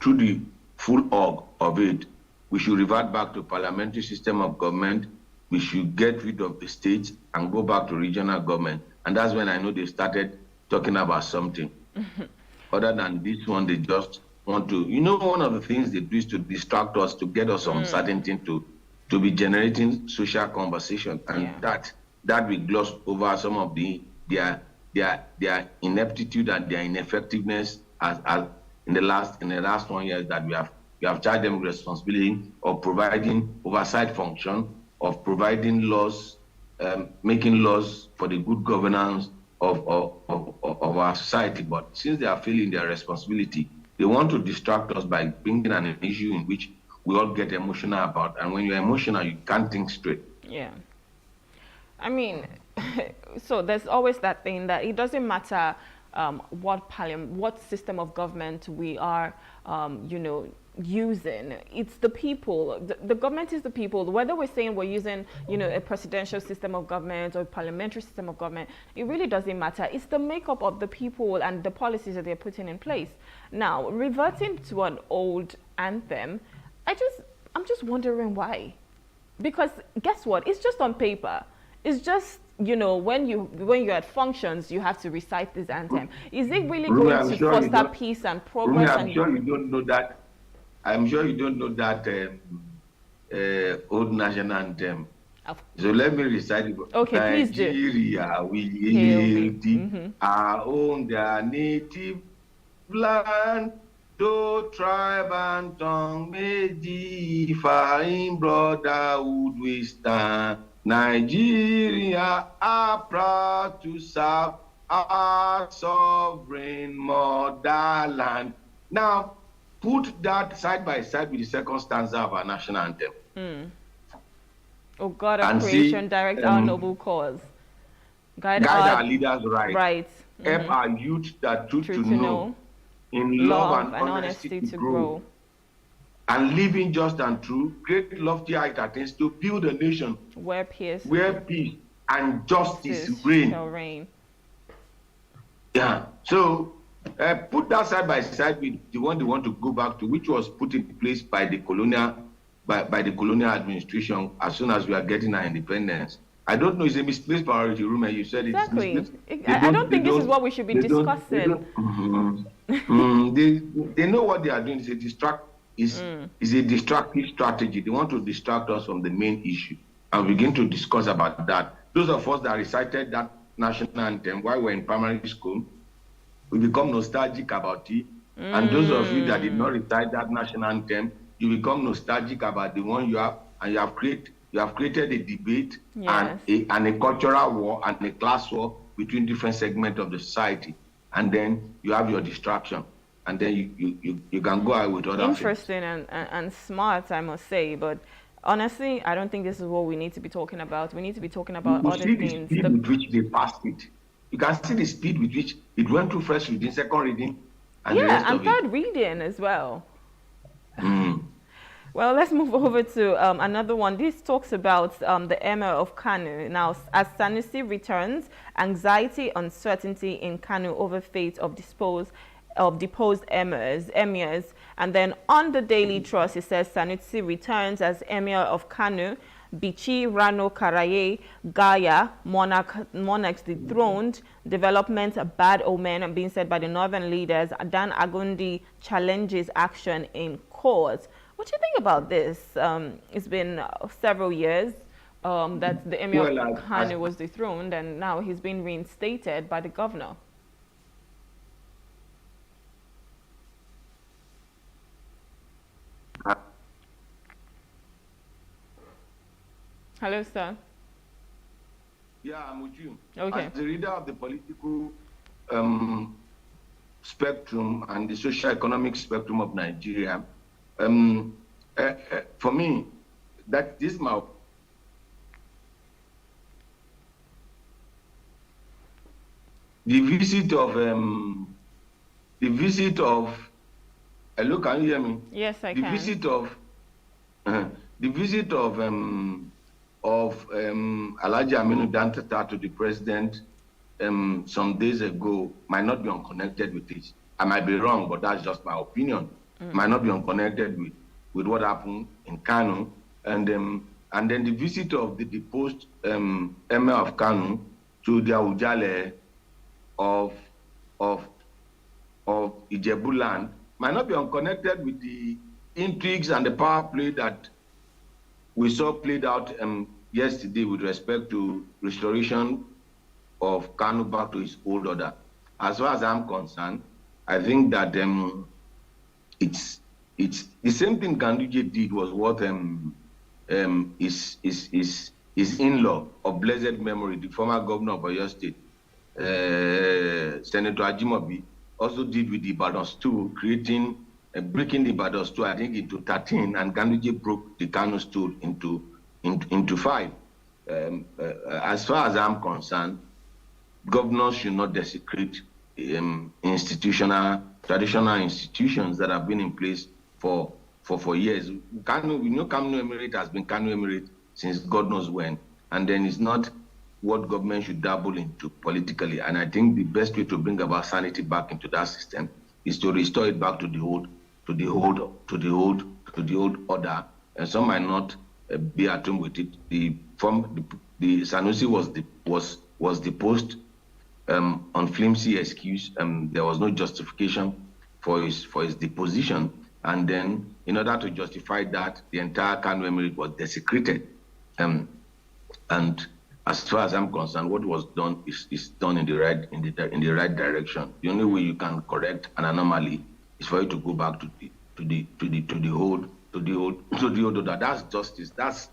through the full org of it. We should revert back to parliamentary system of government. We should get rid of the states and go back to regional government. And that's when I know they started talking about something. Other than this one, they just want to, one of the things they do is to distract us, to get us some certain thing to be generating social conversation, and that we gloss over some of their ineptitude and their ineffectiveness as in the last 1 year, that we have charged them with responsibility of providing oversight function, of providing laws, making laws for the good governance of our society. But since they are failing their responsibility, they want to distract us by bringing an issue in which we all get emotional about, and when you're emotional, you can't think straight. Yeah. I mean, so there's always that thing that it doesn't matter what system of government we are, using. It's the people. The government is the people. Whether we're saying we're using, a presidential system of government or a parliamentary system of government, it really doesn't matter. It's the makeup of the people and the policies that they're putting in place. Now, reverting to an old anthem, I'm just wondering why. Because guess what? It's just on paper. It's just, when you're at functions, you have to recite this anthem. Is it really going to foster peace and progress? I'm sure you don't know that. I'm sure you don't know that old national anthem. So let me recite it. Okay, please do. Nigeria, we yield our own, their native land. Though tribe and tongue may differ, in brotherhood we stand. Nigeria are proud to serve our sovereign motherland. Now, put that side by side with the second stanza of our national anthem. Oh God of creation, direct our noble cause. Guide our leaders right. Right. Help our youth that truth to know. In love and honesty to grow. And living just and true, great lofty height attains to build a nation where peace and justice reign. Shall reign. Yeah. So put that side by side with the one they want to go back to, which was put in place by the colonial administration as soon as we are getting our independence. I don't know, it's a misplaced priority, Rume. You said exactly. It's misplaced. I don't think this is what we should be discussing. They know what they are doing. It's a destructive strategy. They want to distract us from the main issue and begin to discuss about that. Those of us that recited that national anthem while we're in primary school, we become nostalgic about it. And those of you that did not recite that national anthem, you become nostalgic about the one you have, and you have created a debate and a cultural war and a class war between different segments of the society. And then you have your distraction. And then you can go out with other interesting and smart, I must say. But honestly, I don't think this is what we need to be talking about. We need to be talking about other things. The speed with which they passed it. You can see the speed with which it went through first reading, second reading, and the rest of third reading as well. Well, let's move over to another one. This talks about the Emir of Kano. Now, as Sanusi returns, anxiety, uncertainty in Kano over fate of deposed emirs. And then on the Daily Trust, it says Sanusi returns as Emir of Kano. Bichi Rano Karaye Gaya, monarchs dethroned, development a bad omen, being said by the northern leaders. Dan Agundi challenges action in court. What do you think about this? It's been several years that the Emir of Kano was dethroned, and now he's been reinstated by the governor. Hello, sir. Yeah, I'm with you. Okay. As the reader of the political spectrum and the socio-economic spectrum of Nigeria, for me, that this my the visit of hello, can you hear me? Yes, I can. The visit of Alhaji Aminu Dantata to the president some days ago might not be unconnected with it. I might be wrong, but that's just my opinion. Might not be unconnected with what happened in Kano, and then the visit of the deposed Emir of Kano to the Awujale of Ijebu land might not be unconnected with the intrigues and the power play that we saw played out yesterday with respect to restoration of Kano back to his old order. As far as I'm concerned, I think that it's the same thing Ganduje did was what his in-law of blessed memory, the former governor of Oyo State, Senator Ajimobi, also did with the Ibadan stool, breaking the Ibadan stool, I think, into 13, and Ganduje broke the Kano stool into 5. As far as I'm concerned, governors should not desecrate traditional institutions that have been in place for years. We know Kano Emirate has been Kano Emirate since God knows when, and then it's not what government should dabble into politically. And I think the best way to bring about sanity back into that system is to restore it back to the old order. And some might not be at home with it. The Sanusi was deposed on flimsy excuse. There was no justification for his deposition, and then in order to justify that, the entire Kano Emirate was desecrated. And as far as I'm concerned, what was done is done in the right direction. The only way you can correct an anomaly is for you to go back to the old order. That's justice. That's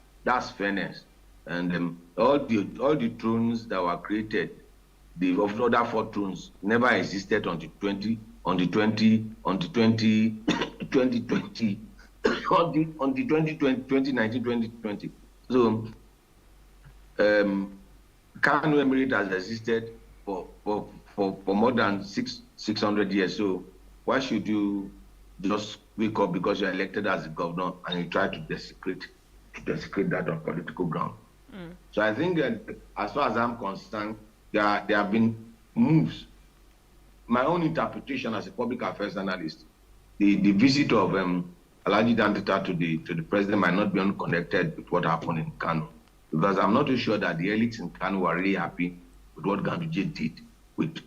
fairness. And all the thrones that were created, the other 4 thrones never existed until 2020. On the 2019, 2020. So, Kano Emirate has existed for more than 600 years. So, why should you just wake up because you're elected as a governor and you try to desecrate that on political ground? So, I think that as far as I'm concerned, there have been moves. My own interpretation as a public affairs analyst, the visit of Alhaji Dantata to the president might not be unconnected with what happened in Kano, because I'm not too sure that the elites in Kano were really happy with what Ganduje did with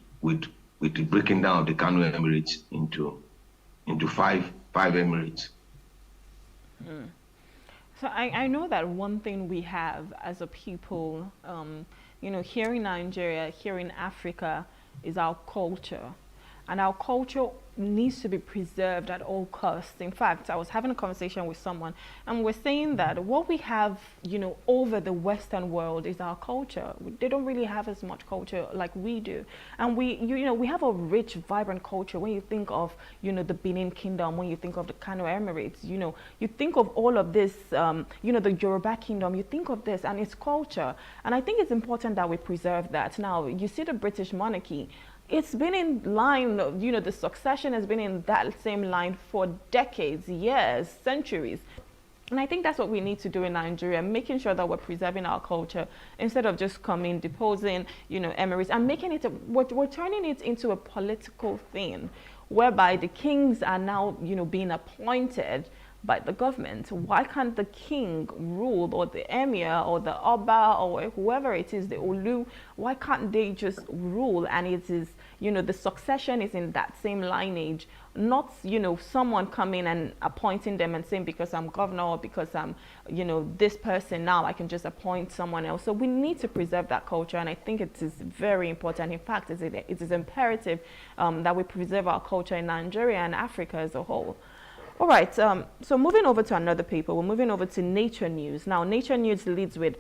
the breaking down of the Kano Emirates into 5 emirates. So I know that one thing we have as a people, here in Nigeria, here in Africa, is our culture. And our culture needs to be preserved at all costs. In fact, I was having a conversation with someone and we're saying that what we have, over the Western world is our culture. They don't really have as much culture like we do. And we have a rich, vibrant culture. When you think of, the Benin Kingdom, when you think of the Kano Emirates, you think of all of this, the Yoruba Kingdom, you think of this and its culture. And I think it's important that we preserve that. Now, you see the British monarchy, it's been in line, the succession has been in that same line for decades, years, centuries. And I think that's what we need to do in Nigeria, making sure that we're preserving our culture instead of just coming, deposing, emirates and making it, we're turning it into a political thing whereby the kings are now, being appointed by the government. Why can't the king rule, or the emir or the Oba or whoever it is, the Olu, why can't they just rule? And it is, the succession is in that same lineage, not, someone coming and appointing them and saying, because I'm governor or because I'm, this person, now I can just appoint someone else. So we need to preserve that culture. And I think it is very important. In fact, it is imperative that we preserve our culture in Nigeria and Africa as a whole. All right, so moving over to another paper, we're moving over to Nature News. Now, Nature News leads with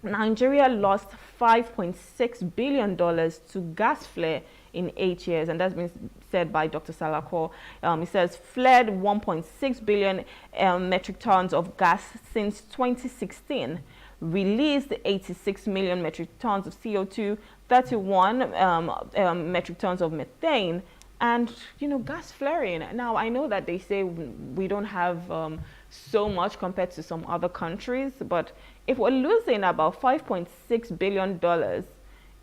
Nigeria lost $5.6 billion to gas flare in 8 years, and that's been said by Dr. Salako. He says flared 1.6 billion metric tons of gas since 2016, released 86 million metric tons of CO2, 31 metric tons of methane, and gas flaring. Now I know that they say we don't have so much compared to some other countries, but if we're losing about $5.6 billion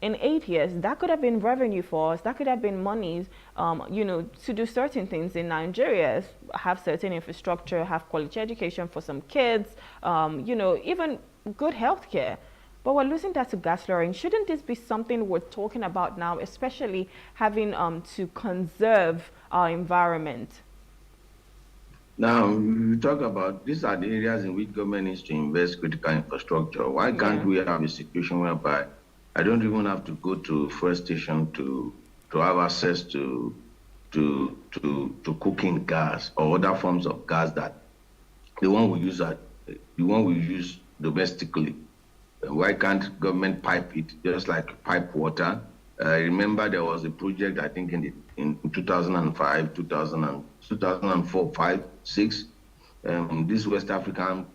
in 8 years, that could have been revenue for us. That could have been monies, to do certain things in Nigeria, have certain infrastructure, have quality education for some kids, even good health care. But we're losing that to gas flaring. Shouldn't this be something we're talking about now, especially having to conserve our environment? Now, we talk about these are the areas in which government needs to invest critical infrastructure. Why can't we have a situation whereby I don't even have to go to fuel station to have access to cooking gas or other forms of gas that the one we use domestically? Why can't government pipe it just like pipe water? Remember there was a project, I think in 2005, 2004, 5, 6, this West African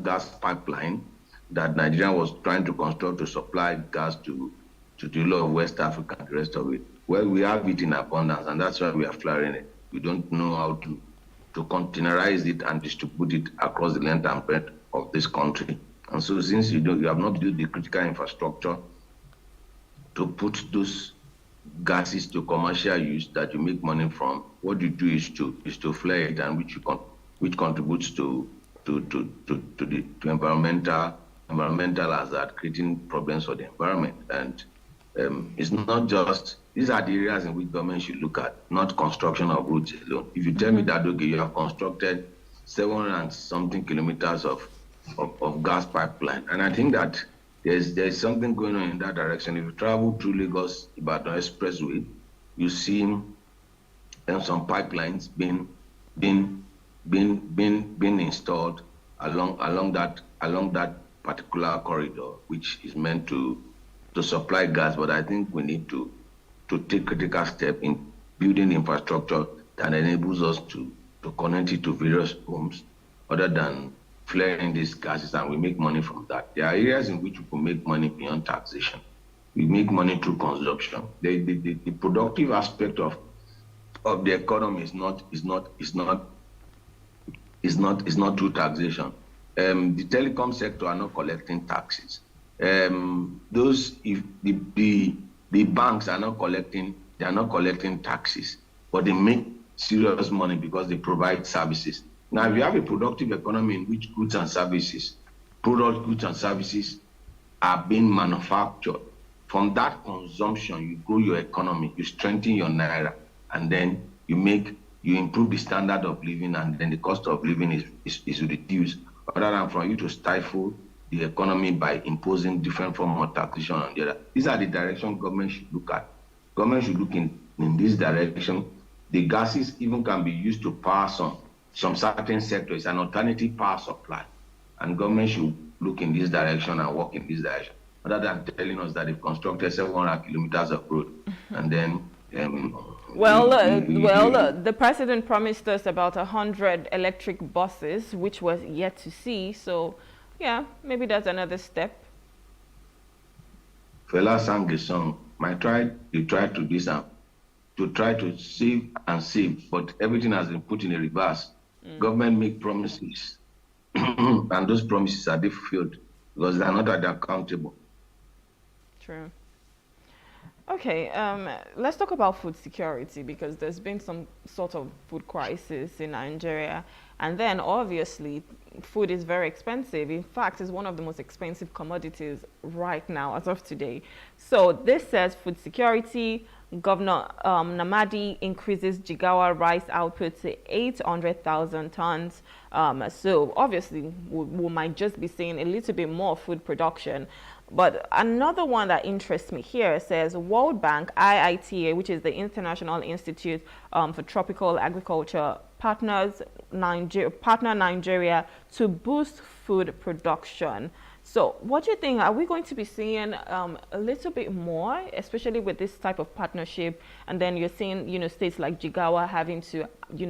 gas pipeline that Nigeria was trying to construct to supply gas to the lot of West Africa and the rest of it. Well, we have it in abundance, and that's why we are flaring it. We don't know how to containerize it and distribute it across the length and breadth of this country. And so since you have not built the critical infrastructure to put those gases to commercial use that you make money from, what you do is to flare it, and which contributes to environmental hazard, creating problems for the environment. And it's not just, these are the areas in which government should look at, not construction of roads alone. If you tell me that, okay, you have constructed 700 and something kilometers of gas pipeline, and I think that there's something going on in that direction. If you travel through Lagos Ibadan Expressway, you see some pipelines being installed along that particular corridor, which is meant to supply gas. But I think we need to take critical step in building infrastructure that enables us to connect it to various homes, other than flaring these gases, and we make money from that. There are areas in which we can make money beyond taxation. We make money through consumption. The productive aspect of the economy is not through taxation. The telecom sector are not collecting taxes. The banks are not collecting taxes, but they make serious money because they provide services. Now, if you have a productive economy in which goods and services are being manufactured, from that consumption, you grow your economy, you strengthen your naira, and then you improve the standard of living, and then the cost of living is reduced, rather than for you to stifle the economy by imposing different forms of taxation on the other. These are the direction government should look at. Government should look in this direction. The gases even can be used to power some certain sectors, an alternative power supply. And government should look in this direction and work in this direction, rather than telling us that they've constructed 700 kilometers of road and then the president promised us about 100 electric buses, which was yet to see. So, yeah, maybe that's another step. Fela sang a song. You try to do something, to try to save and save, but everything has been put in a reverse. Government make promises, and those promises are fulfilled because they are not accountable. True. Okay, let's talk about food security, because there's been some sort of food crisis in Nigeria, and then obviously food is very expensive. In fact, it's one of the most expensive commodities right now as of today. So this says food security. Governor Namadi increases Jigawa rice output to 800,000 tons. So obviously we might just be seeing a little bit more food production. But another one that interests me here says World Bank, IITA, which is the International Institute for Tropical Agriculture, partner Nigeria to boost food production. So what do you think? Are we going to be seeing a little bit more, especially with this type of partnership? And then you're seeing, states like Jigawa having to,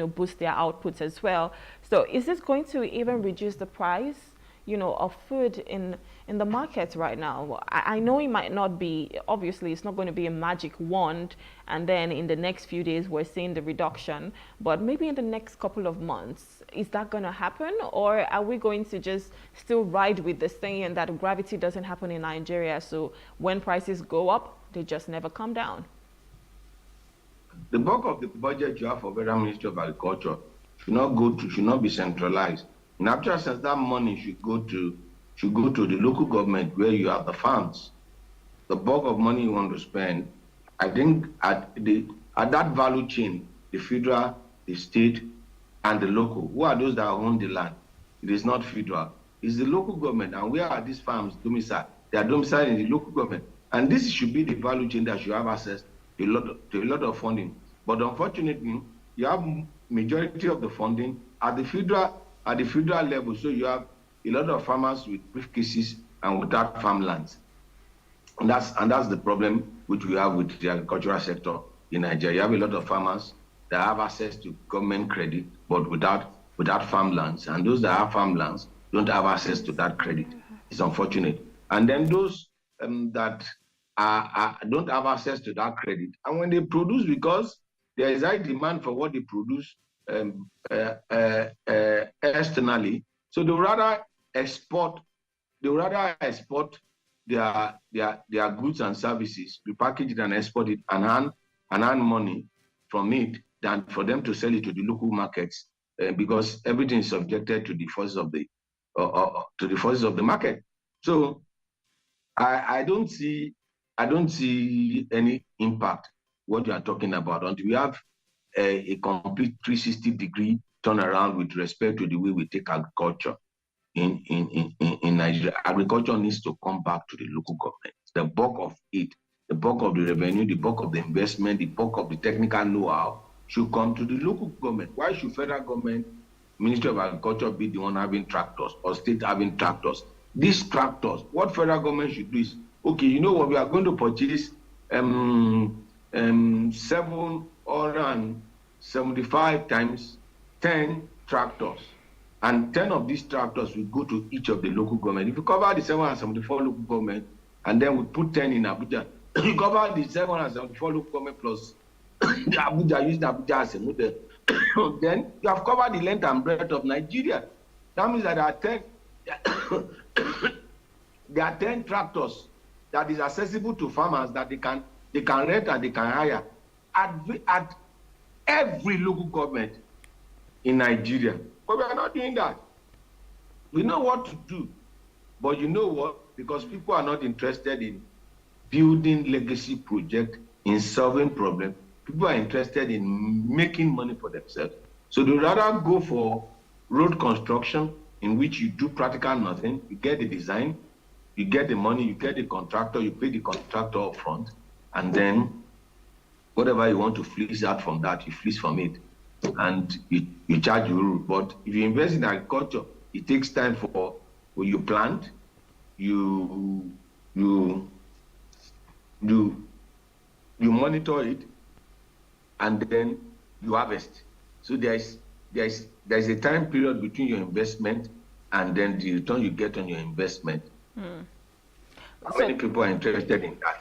boost their outputs as well. So is this going to even reduce the price, of food in the market right now? I know it might not be, obviously it's not going to be a magic wand, and then in the next few days we're seeing the reduction, but maybe in the next couple of months, is that going to happen? Or are we going to just still ride with the saying that gravity doesn't happen in Nigeria, so when prices go up, they just never come down? The bulk of the budget you have for Federal Ministry of Agriculture should not be centralized. In actual sense, that money should go to the local government where you have the farms. The bulk of money you want to spend, I think at that value chain, the federal, the state, and the local, who are those that own the land? It is not federal, it's the local government. And where are these farms domiciled? They are domiciled in the local government. And this should be the value chain that should have access to a lot of funding. But unfortunately, you have majority of the funding at the federal level, so you have a lot of farmers with briefcases and without farmlands, and that's the problem which we have with the agricultural sector in Nigeria. You have a lot of farmers that have access to government credit, but without farmlands, and those that have farmlands don't have access to that credit. It's unfortunate. And then those that don't have access to that credit, and when they produce, because there is high demand for what they produce externally, so they rather export their goods and services, repackage it and export it, and earn money from it, than for them to sell it to the local markets, because everything is subjected to the forces of the market. So I don't see any impact what you are talking about until we have a complete 360-degree turnaround with respect to the way we take agriculture in Nigeria. Agriculture needs to come back to the local government. The bulk of it, the bulk of the revenue, the bulk of the investment, the bulk of the technical know-how should come to the local government. Why should federal government, Ministry of Agriculture, be the one having tractors or state having tractors? These tractors, what federal government should do is, okay, you know what, we are going to purchase 775 times 10 tractors. And 10 of these tractors will go to each of the local government. If you cover the 774 local government, and then we put 10 in Abuja, you cover the 774 local government plus the Abuja, use the Abuja as a model. Then you have covered the length and breadth of Nigeria. That means that there are 10 tractors that is accessible to farmers that they can rent and they can hire at every local government in Nigeria. But we are not doing that. We know what to do, but you know what? Because people are not interested in building legacy projects, in solving problems. People are interested in making money for themselves. So they rather go for road construction, in which you do practical nothing. You get the design, you get the money, you get the contractor, you pay the contractor up front, and then whatever you want to fleece out from that, you fleece from it. And you charge your road. But if you invest in agriculture, it takes time for when you plant, you monitor it, and then you harvest. So there's a time period between your investment and then the return you get on your investment. How many people are interested in that?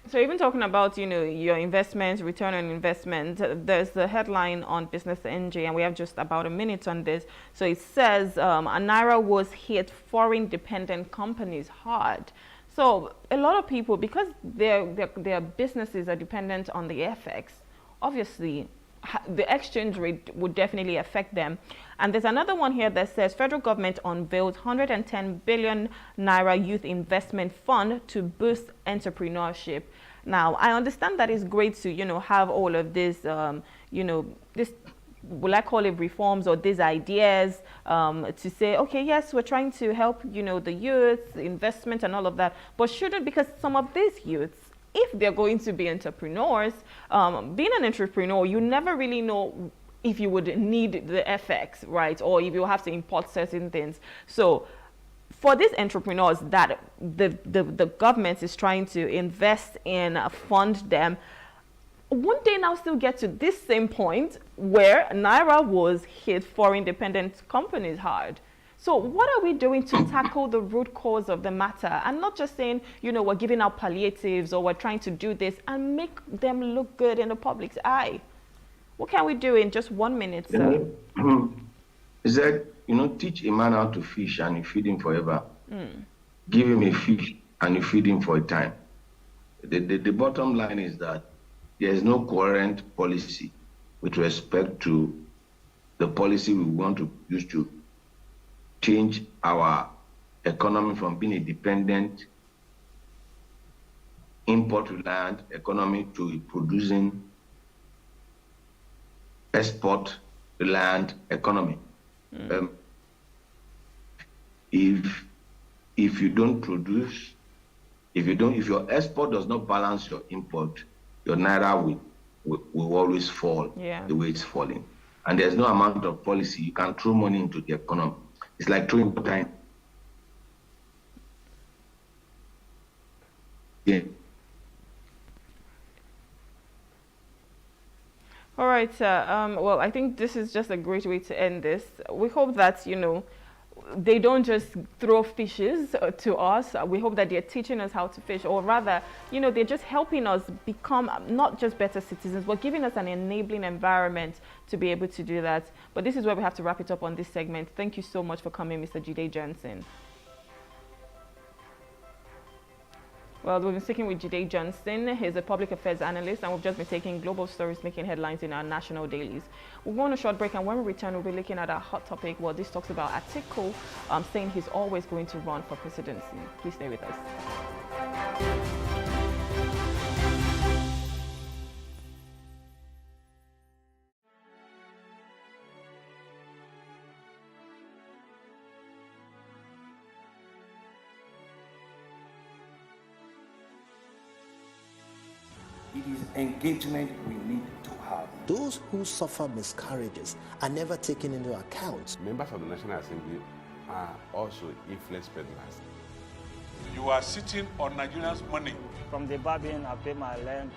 So even talking about, your investments, return on investment, there's the headline on Business NG, and we have just about a minute on this. So it says, Naira was hit foreign dependent companies hard. So a lot of people, because their businesses are dependent on the FX, obviously the exchange rate would definitely affect them. And there's another one here that says federal government unveiled 110 billion Naira youth investment fund to boost entrepreneurship. Now, I understand that it's great to, have all of this, this, will I call it reforms or these ideas to say, okay, yes, we're trying to help, the youth, investment and all of that. But shouldn't, because some of these youths, if they're going to be entrepreneurs, being an entrepreneur, you never really know if you would need the FX, right? Or if you have to import certain things. So for these entrepreneurs that the government is trying to invest in, fund them, won't they now still get to this same point where Naira was hit foreign dependent companies hard? So what are we doing to tackle the root cause of the matter, and not just saying, we're giving out palliatives or we're trying to do this and make them look good in the public's eye? What can we do in just 1 minute, sir? Is that, teach a man how to fish and you feed him forever. Give him a fish and you feed him for a time. The bottom line is that there is no coherent policy with respect to the policy we want to use to change our economy from being a dependent, import-reliant economy to a producing, export-reliant economy. If you don't produce, if your export does not balance your import, your Naira will always fall the way it's falling. And there's no amount of policy. You can throw money into the economy. It's like throwing time. Yeah. All right, well, I think this is just a great way to end this. We hope that, they don't just throw fishes to us. We hope that they're teaching us how to fish, or rather, they're just helping us become not just better citizens, but giving us an enabling environment to be able to do that. But this is where we have to wrap it up on this segment. Thank you so much for coming, Mr. Jide Johnson. Well, we've been speaking with Jide Johnson. He's a public affairs analyst, and we've just been taking global stories making headlines in our national dailies. We'll go on a short break, and when we return, we'll be looking at our hot topic. Well, this talks about Atiku saying he's always going to run for presidency. Please stay with us. It is engagement we need to have. those who suffer miscarriages are never taken into account. Members of the National Assembly are also influence peddlers. You are sitting on Nigerians' money. From the Babin, I pay my rent.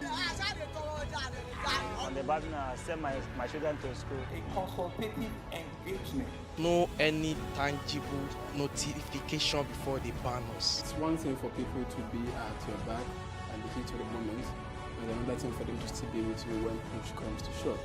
From the Babin, I send my children to school. A consultative engagement. No any tangible notification before they ban us. It's one thing for people to be at your back and the heat of the moment, and another thing for them to still be with you when push comes to shove.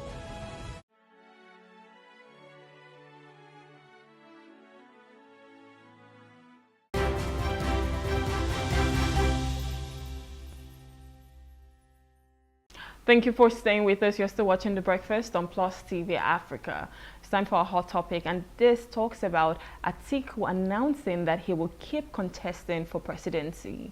Thank you for staying with us. You're still watching The Breakfast on Plus TV Africa. It's time for our hot topic, and this talks about Atiku announcing that he will keep contesting for presidency.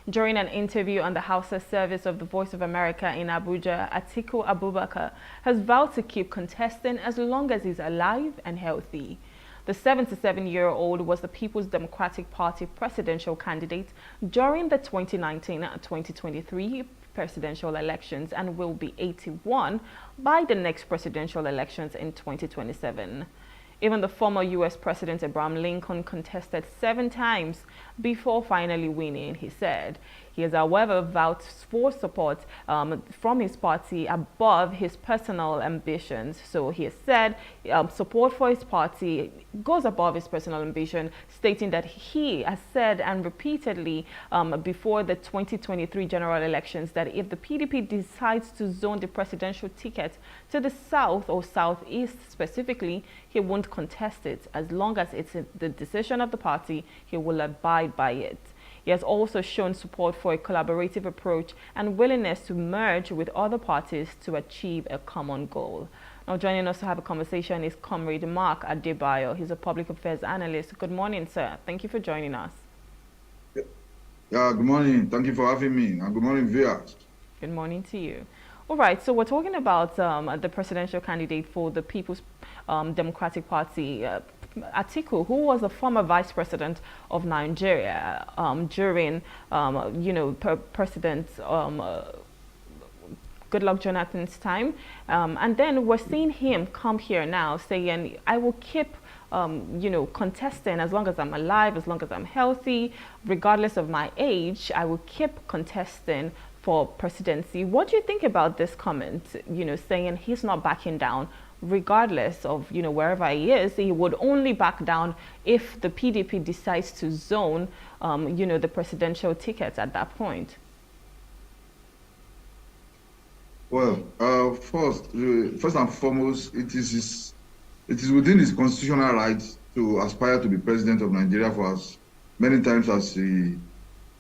During an interview on the Hausa service of the Voice of America in Abuja, Atiku Abubakar has vowed to keep contesting as long as he's alive and healthy. The 77-year-old was the People's Democratic Party presidential candidate during the 2019 and 2023 presidential elections and will be 81 by the next presidential elections in 2027. Even the former U.S. President Abraham Lincoln contested 7 times before finally winning, he said. He has, however, vowed for support from his party above his personal ambitions. So he has said support for his party goes above his personal ambition, stating that he has said and repeatedly before the 2023 general elections that if the PDP decides to zone the presidential ticket to the south or southeast specifically, he won't contest it. As long as it's the decision of the party, he will abide by it. He has also shown support for a collaborative approach and willingness to merge with other parties to achieve a common goal. Now, joining us to have a conversation is Comrade Mark Adebayo. He's a public affairs analyst. Good morning, sir. Thank you for joining us. Good morning. Thank you for having me. And good morning, viewers. Good morning to you. All right, so we're talking about the presidential candidate for the People's Democratic Party, Atiku, who was the former vice president of Nigeria during, President Goodluck Jonathan's time. And then we're seeing him come here now saying, I will keep contesting as long as I'm alive, as long as I'm healthy, regardless of my age, I will keep contesting for presidency. What do you think about this comment, saying he's not backing down regardless of, wherever he is? He would only back down if the PDP decides to zone, the presidential tickets at that point. Well, first and foremost, it is within his constitutional rights to aspire to be president of Nigeria for as many times as he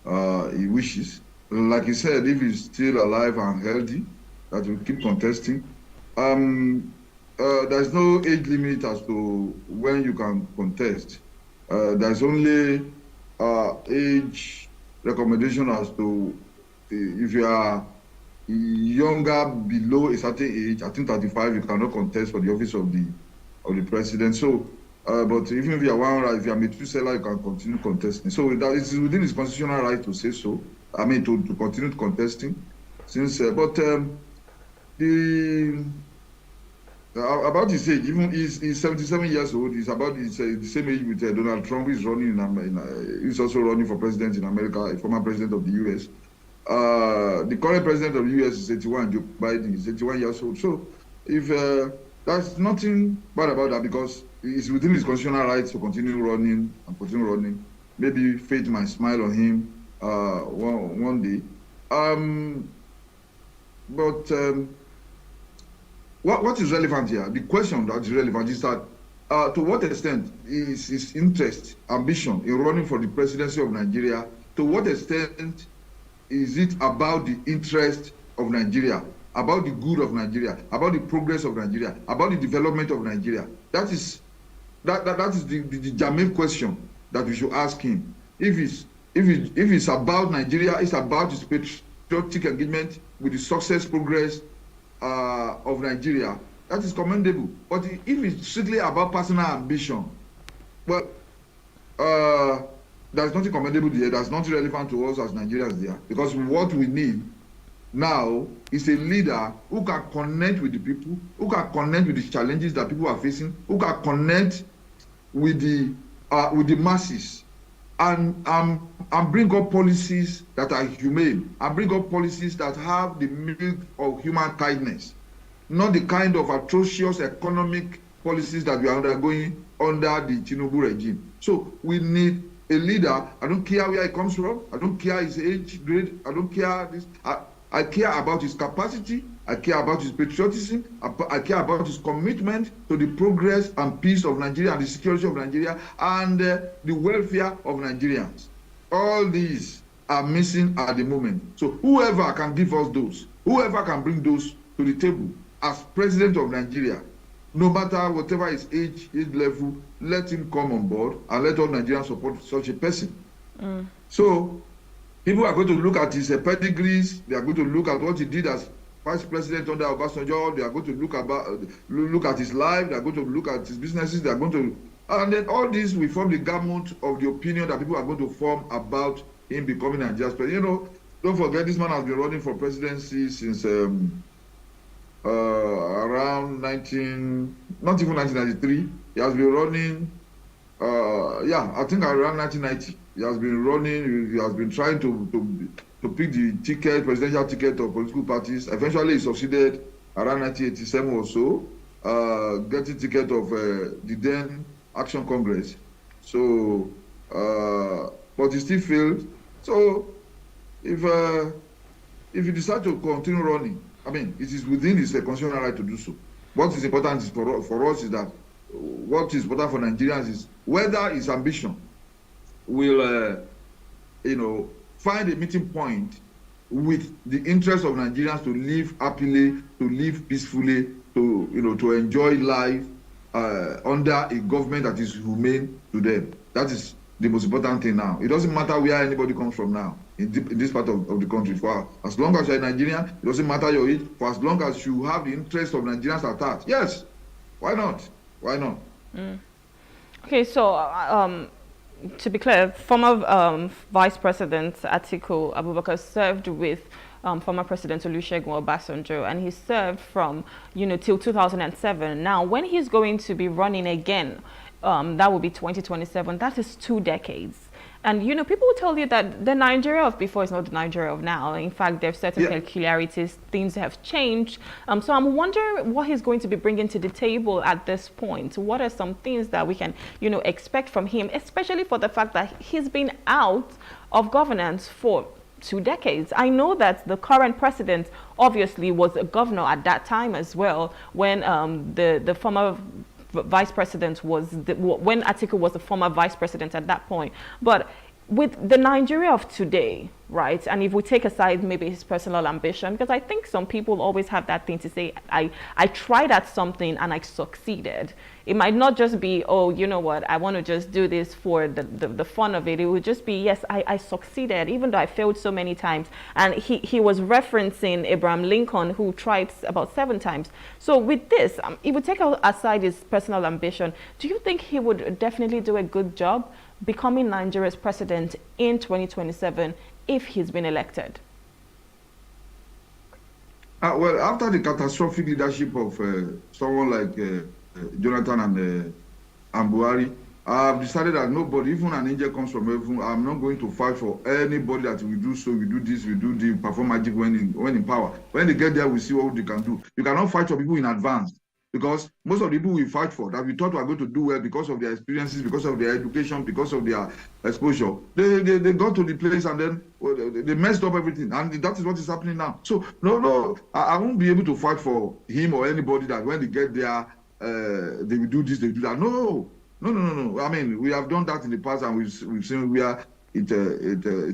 wishes. Like he said, if he's still alive and healthy, that will keep contesting. There's no age limit as to when you can contest. There's only age recommendation as to if you are younger below a certain age. I think 35, you cannot contest for the office of the president. So, but even if you are if you are Methuselah, you can continue contesting. So that is within his constitutional right to say so. I mean, to continue contesting. Since, about his age, even he's 77 years old. He's about the same age with Donald Trump. He's running he's also running for president in America, a former president of the U.S. The current president of the U.S. is 81. Joe Biden is 81 years old. So, if there's nothing bad about that, because it's within his constitutional rights to continue running. Maybe fate might smile on him one day. What is relevant here? The question that is relevant is that to what extent is his interest, ambition in running for the presidency of Nigeria, to what extent is it about the interest of Nigeria, about the good of Nigeria, about the progress of Nigeria, about the development of Nigeria? That is the germane question that we should ask him. If it's about Nigeria, it's about his patriotic engagement with the success, progress of Nigeria. That is commendable. But if it's strictly about personal ambition, well, there's nothing commendable there. That's not relevant to us as Nigerians there. Because what we need now is a leader who can connect with the people, who can connect with the challenges that people are facing, who can connect with the masses, and bring up policies that are humane, and bring up policies that have the milk of human kindness, not the kind of atrocious economic policies that we are undergoing under the Tinubu regime. So we need a leader. I don't care where he comes from. I don't care his age grade. I don't care this. I care about his capacity. I care about his patriotism. I care about his commitment to the progress and peace of Nigeria and the security of Nigeria and the welfare of Nigerians. All these are missing at the moment. So whoever can give us those, whoever can bring those to the table as president of Nigeria, no matter whatever his age level, let him come on board and let all Nigerians support such a person. So people are going to look at his pedigrees. They are going to look at what he did as vice president under Obasanjo. They are going to look at his life. They are going to look at his businesses. They are going to, and then all this will form the gamut of the opinion that people are going to form about him becoming Nigeria's president. You know, don't forget, this man has been running for presidency since around not even 1993. He has been running, I think around 1990. He has been running. He has been trying to pick the presidential ticket of political parties. Eventually, he succeeded around 1987 or so, getting ticket of the then Action Congress. So, but he still failed. So, if he decides to continue running, I mean, it is within his constitutional right to do so. What is important is for us is that what is important for Nigerians is whether his ambition will, find a meeting point with the interest of Nigerians to live happily, to live peacefully, to enjoy life under a government that is humane to them. That is the most important thing now. It doesn't matter where anybody comes from now in this part of the country. For as long as you're a Nigerian, it doesn't matter your age. For as long as you have the interest of Nigerians at heart, yes, why not? Why not? Okay, so to be clear, former Vice President Atiku Abubakar served with former President Olusegun Obasanjo, and he served from till 2007. Now, when he's going to be running again, that will be 2027. That is 2 decades. And, people will tell you that the Nigeria of before is not the Nigeria of now. In fact, there are certain peculiarities. Things have changed. So I'm wondering what he's going to be bringing to the table at this point. What are some things that we can, expect from him, especially for the fact that he's been out of governance for 2 decades. I know that the current president obviously was a governor at that time as well, when the former vice president when Atiku was the former vice president at that point. But with the Nigeria of today, right, and if we take aside maybe his personal ambition, because I think some people always have that thing to say, I tried at something and I succeeded. It might not just be, oh, you know what, I want to just do this for the fun of it. It would just be, yes, I succeeded, even though I failed so many times. And he was referencing Abraham Lincoln, who tried about 7 times. So with this, if we take aside his personal ambition, do you think he would definitely do a good job becoming Nigeria's president in 2027 if he's been elected? Well, after the catastrophic leadership of someone like Jonathan and Buhari, I've decided that nobody, even an angel comes from heaven, I'm not going to fight for anybody that will do so, we do this, we do the perform magic when in power. When they get there, we see what they can do. You cannot fight for people in advance, because most of the people we fight for that we thought were going to do well because of their experiences, because of their education, because of their exposure, they got to the place and then they messed up everything, and that is what is happening now. So no, I won't be able to fight for him or anybody that when they get there, they will do this, they will do that. No. I mean, we have done that in the past, and we've seen where it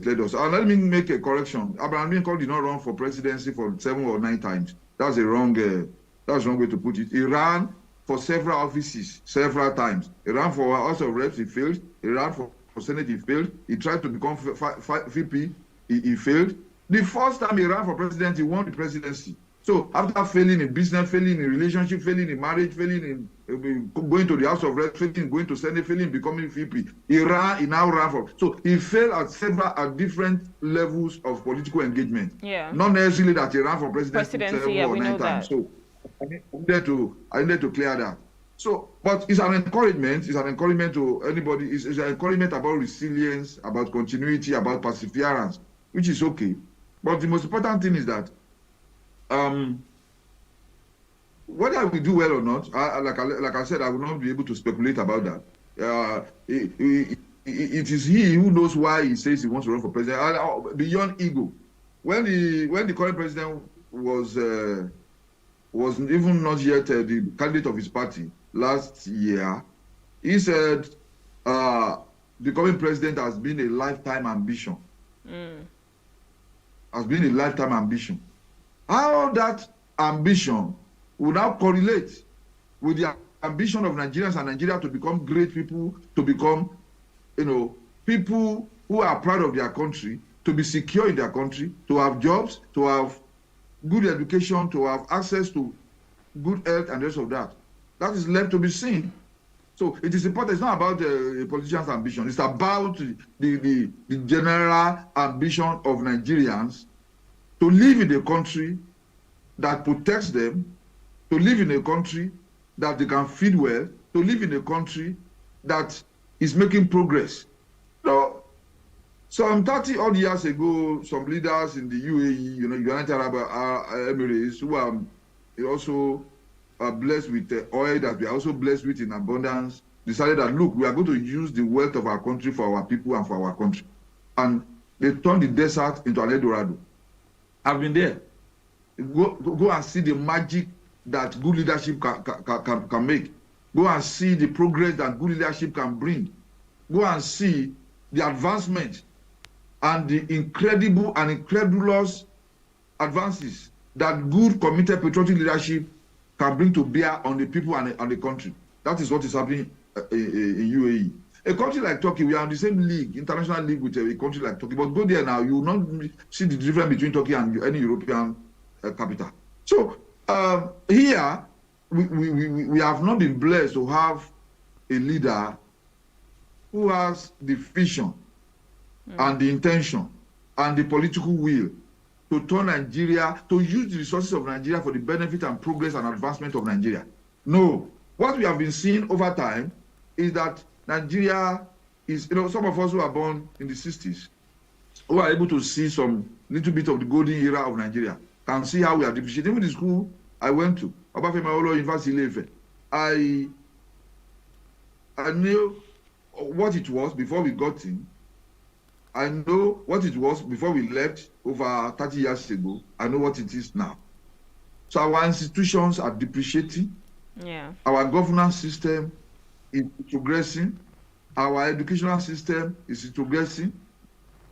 led us. And let me make a correction. Abraham Lincoln did not run for presidency for 7 or 9 times. That's the wrong way to put it. He ran for several offices several times. He ran for House of Reps, he failed. He ran for Senate, he failed. He tried to become VP, he failed. The first time he ran for president, he won the presidency. So after failing in business, failing in relationship, failing in marriage, failing in going to the House of Reps, failing going to Senate, failing in becoming VP, he now ran for. So he failed at different levels of political engagement. Yeah. Not necessarily that he ran for presidency 7 or 9 times. So I needed to clear that. So, but it's an encouragement. It's an encouragement to anybody. It's an encouragement about resilience, about continuity, about perseverance, which is okay. But the most important thing is that whether we do well or not, like I said, I will not be able to speculate about that. It is he who knows why he says he wants to run for president. Beyond ego, when the current president was even not yet the candidate of his party last year, he said becoming president has been a lifetime ambition. Has been a lifetime ambition. How that ambition will now correlate with the ambition of Nigerians and Nigeria to become great people, to become, people who are proud of their country, to be secure in their country, to have jobs, to have good education, to have access to good health and the rest of that. That is left to be seen. So it is important. It's not about a politician's ambition. It's about the general ambition of Nigerians to live in a country that protects them, to live in a country that they can feed well, to live in a country that is making progress. So, some 30 odd years ago, some leaders in the UAE, United Arab Emirates, who are also blessed with oil that we are also blessed with in abundance, decided that, look, we are going to use the wealth of our country for our people and for our country. And they turned the desert into an Eldorado. I've been there. Go and see the magic that good leadership can make. Go and see the progress that good leadership can bring. Go and see the advancement and the incredible and incredulous advances that good, committed, patriotic leadership can bring to bear on the people and the country. That is what is happening in UAE. A country like Turkey, we are in the same league, international league with a country like Turkey. But go there now, you will not see the difference between Turkey and any European capital. So here, we have not been blessed to have a leader who has the vision and the intention and the political will to turn Nigeria, to use the resources of Nigeria for the benefit and progress and advancement of Nigeria. No. What we have been seeing over time is that Nigeria is, some of us who are born in the 60s, who are able to see some little bit of the golden era of Nigeria, can see how we are depreciating. Even the school I went to, Obafemi Awolowo University Ile-Ife, I knew what it was before we got in. I know what it was before we left over 30 years ago. I know what it is now. So our institutions are depreciating. Yeah. Our governance system is progressing. Our educational system is progressing.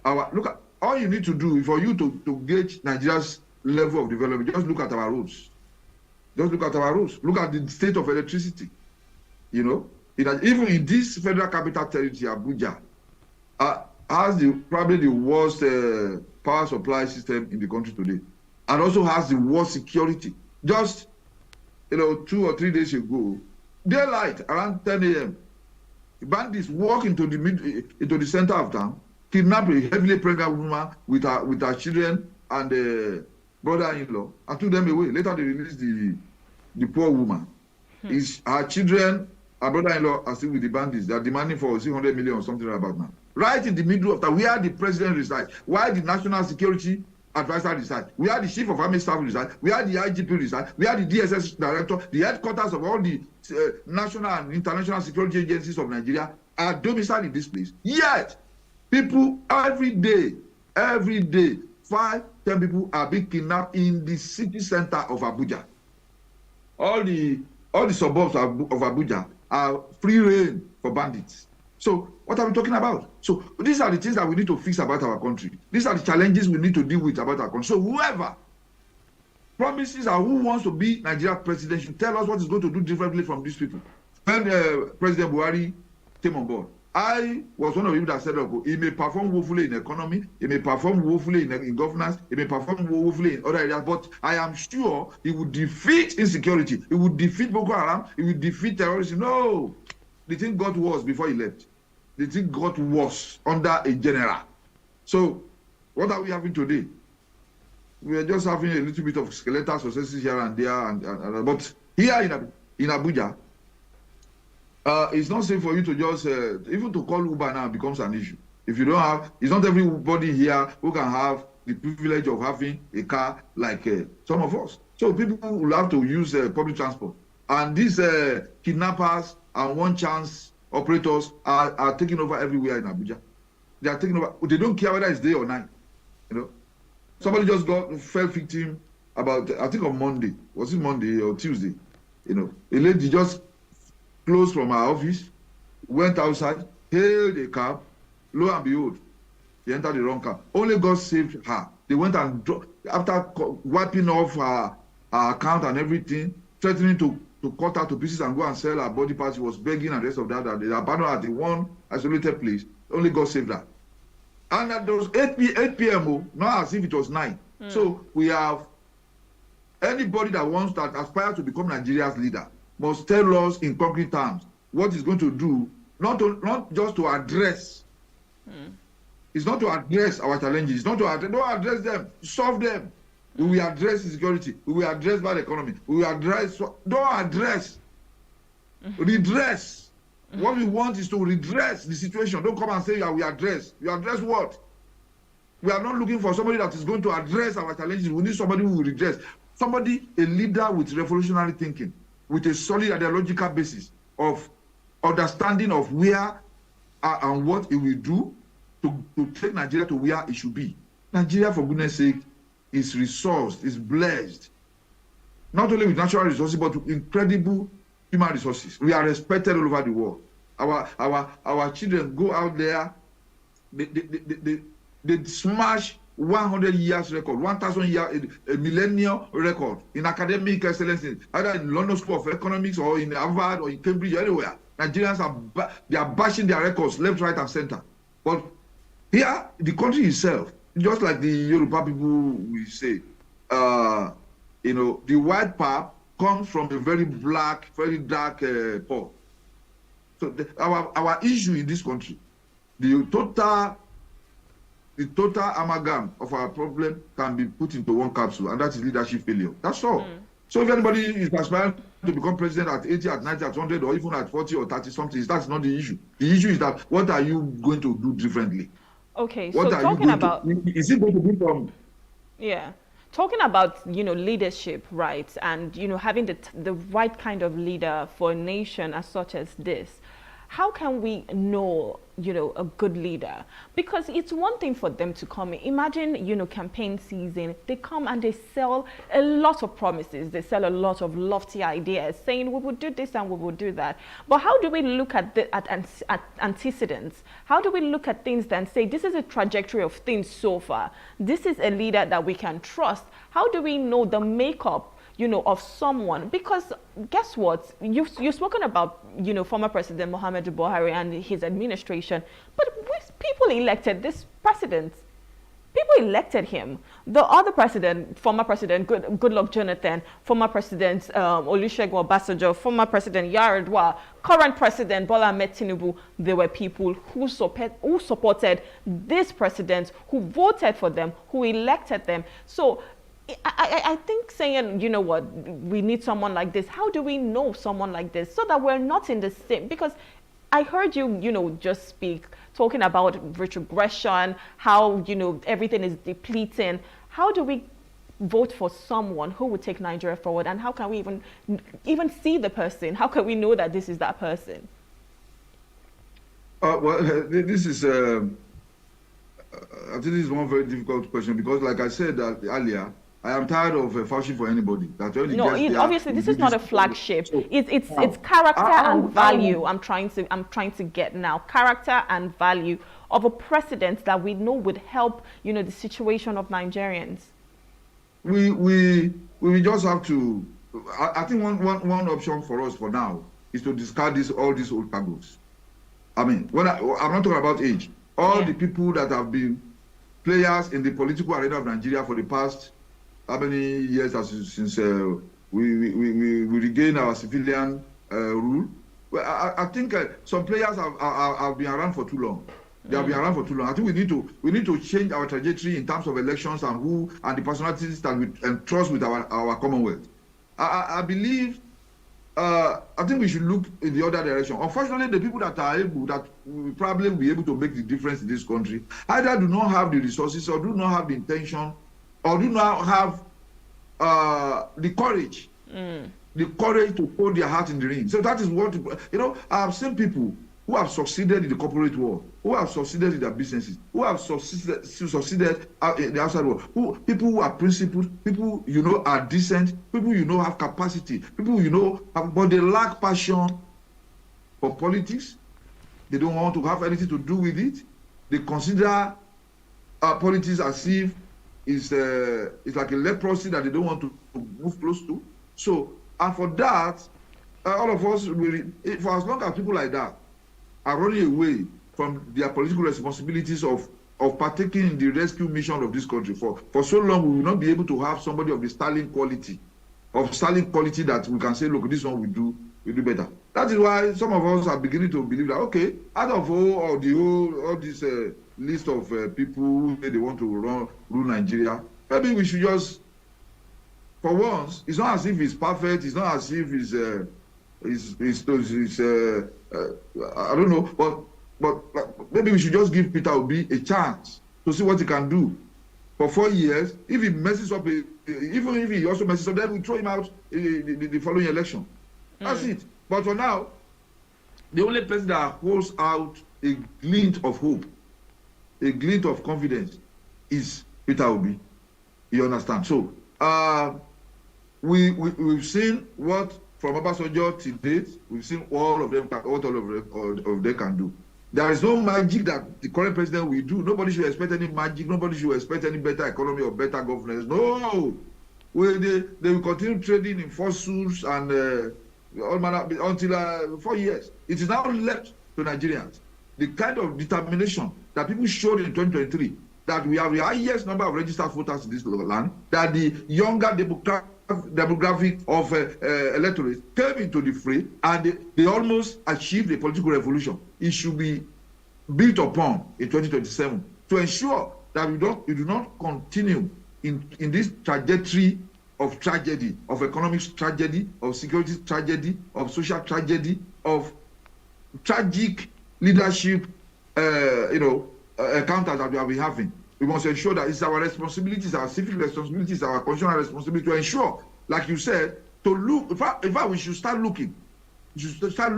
Look at all you need to do for you to gauge Nigeria's level of development. Just look at our roads. Just look at our roads. Look at the state of electricity. Even in this federal capital territory, Abuja, has probably the worst power supply system in the country today, and also has the worst security. Just 2 or 3 days ago, daylight around 10 a.m., bandits walk into the center of town, kidnap a heavily pregnant woman with her children and brother-in-law, and took them away. Later, they released the poor woman. Her children, her brother-in-law are still with the bandits. They are demanding for 600 million or something like that now. Right in the middle of that, where the president resides, where the national security advisor resides, where the chief of army staff resides, where the IGP resides, where the DSS director, the headquarters of all the national and international security agencies of Nigeria are domiciled in this place. Yet, people every day, 5-10 people are being kidnapped in the city center of Abuja. All the suburbs of Abuja are free reign for bandits. So what are we talking about? So these are the things that we need to fix about our country. These are the challenges we need to deal with about our country. So whoever promises or who wants to be Nigeria's president should tell us what is going to do differently from these people. When President Buhari came on board, I was one of the people that said, okay, he may perform woefully in economy, he may perform woefully in governance, he may perform woefully in other areas, but I am sure he would defeat insecurity, he would defeat Boko Haram, he would defeat terrorism. No, the thing got worse before he left. The thing got worse under a general. So what are we having today? We are just having a little bit of skeletal successes here and there, but here in Abuja, it's not safe for you to just, even to call Uber now becomes an issue. If you don't have, it's not everybody here who can have the privilege of having a car like some of us. So people will have to use public transport. And these kidnappers and one-chance operators are taking over everywhere in Abuja. They are taking over. They don't care whether it's day or night. You know, somebody just fell victim about, I think on Monday. Was it Monday or Tuesday? You know, a lady just closed from her office, went outside, hailed a cab, lo and behold, she entered the wrong car. Only God saved her. They went and, after wiping off her account and everything, threatening to cut her to pieces and go and sell her body parts. She was begging and the rest of that. They abandoned her at the one isolated place. Only God saved her. And at those 8 p.m., not as if it was 9. So we have anybody that aspires to become Nigeria's leader must tell us in concrete terms what he's going to do, not just to address. It's not to address our challenges. It's not to address them, solve them. We will address insecurity. We will address bad economy. We will address. Don't address. Redress. What we want is to redress the situation. Don't come and say, yeah, we address. You address what? We are not looking for somebody that is going to address our challenges. We need somebody who will redress. Somebody, a leader with revolutionary thinking, with a solid ideological basis of understanding of where and what it will do to take Nigeria to where it should be. Nigeria, for goodness sake, is resourced, is blessed, not only with natural resources, but with incredible human resources. We are respected all over the world. Our children go out there, they smash 100 years record, 1,000 year, a millennium record in academic excellence, either in London School of Economics or in Harvard or in Cambridge, anywhere. Nigerians are bashing their records left, right, and center. But here, the country itself, just like the Yoruba people will say, you know, the white pap comes from a very black, very dark pulp. So our issue in this country, the total amalgam of our problem can be put into one capsule, and that is leadership failure. That's all. So if anybody is aspiring to become president at 80, at 90, at 100, or even at 40 or 30 something, that's not the issue. The issue is that what are you going to do differently? Okay, what so talking about... is it going to be from... Yeah. Talking about, you know, leadership, right, and, you know, having the right kind of leader for a nation as such as this, how can we know, you know, a good leader? Because it's one thing for them to come in. Imagine, you know, campaign season, they come and they sell a lot of promises. They sell a lot of lofty ideas saying we will do this and we will do that. But how do we look at antecedents? How do we look at things and say this is a trajectory of things so far? This is a leader that we can trust. How do we know the makeup, you know, of someone? Because guess what? You've spoken about, you know, former President Muhammadu Buhari and his administration, but people elected this president. People elected him. The other president, former President Goodluck Jonathan, former President Olusegun Obasanjo, former President Yar'Adua, current President Bola Ahmed Tinubu, there were people who supported this president, who voted for them, who elected them. So I think saying, you know what, we need someone like this. How do we know someone like this so that we're not in the same? Because I heard you, you know, just speak, talking about retrogression, how, you know, everything is depleting. How do we vote for someone who would take Nigeria forward? And how can we even see the person? How can we know that this is that person? Well, this is, I think this is one very difficult question because, like I said earlier, I am tired of vouching for anybody. No, obviously this is not a flagship. It's character and value. I'm trying to get now character and value of a president that we know would help, you know, the situation of Nigerians. We just have to. I think one option for us for now is to discard all these old cargoes. I mean, I'm not talking about age. All the people that have been players in the political arena of Nigeria for the past how many years since we regained our civilian rule. Well, I think some players have been around for too long. They have been around for too long. I think we need to change our trajectory in terms of elections and who and the personalities that we entrust with our Commonwealth. I believe. I think we should look in the other direction. Unfortunately, the people that are able, that will probably be able to make the difference in this country, either do not have the resources, or do not have the intention, or do not have the courage. The courage to put their heart in the ring. So that is what, I have seen people who have succeeded in the corporate world, who have succeeded in their businesses, who have succeeded in the outside world, people who are principled, people are decent, people have capacity, people but they lack passion for politics. They don't want to have anything to do with it. They consider politics as if it's like a leprosy that they don't want to move close to. So, and for that, all of us, for as long as people like that are running away from their political responsibilities of partaking in the rescue mission of this country, for so long we will not be able to have somebody of the sterling quality that we can say, look, this one we do better. That is why some of us are beginning to believe that, okay, out of all this list of people who say they want to rule Nigeria, maybe we should just, for once, it's not as if it's perfect, it's not as if I don't know, but maybe we should just give Peter Obi a chance to see what he can do. For 4 years, if he messes up, even if he also messes up, then we throw him out in the following election. That's it. But for now, the only person that holds out a glint of hope, a glint of confidence, is Peter Obi. You understand? So, we've seen what from Obasanjo to date, we've seen what all of them can do. There is no magic that the current president will do. Nobody should expect any magic. Nobody should expect any better economy or better governance. No, they will continue trading in fossils and all manner until 4 years. It is now left to Nigerians. The kind of determination that people showed in 2023, that we have the highest number of registered voters in this land, that the younger demographic of electorate came into the fray, and they almost achieved a political revolution. It should be built upon in 2027 to ensure that we do not continue in this trajectory of tragedy, of economic tragedy, of security tragedy, of social tragedy, of tragic leadership encounters that we have been having. We must ensure that it's our responsibilities, our civic responsibilities, our constitutional responsibility to ensure, like you said, to look. In fact, we should start looking. We should start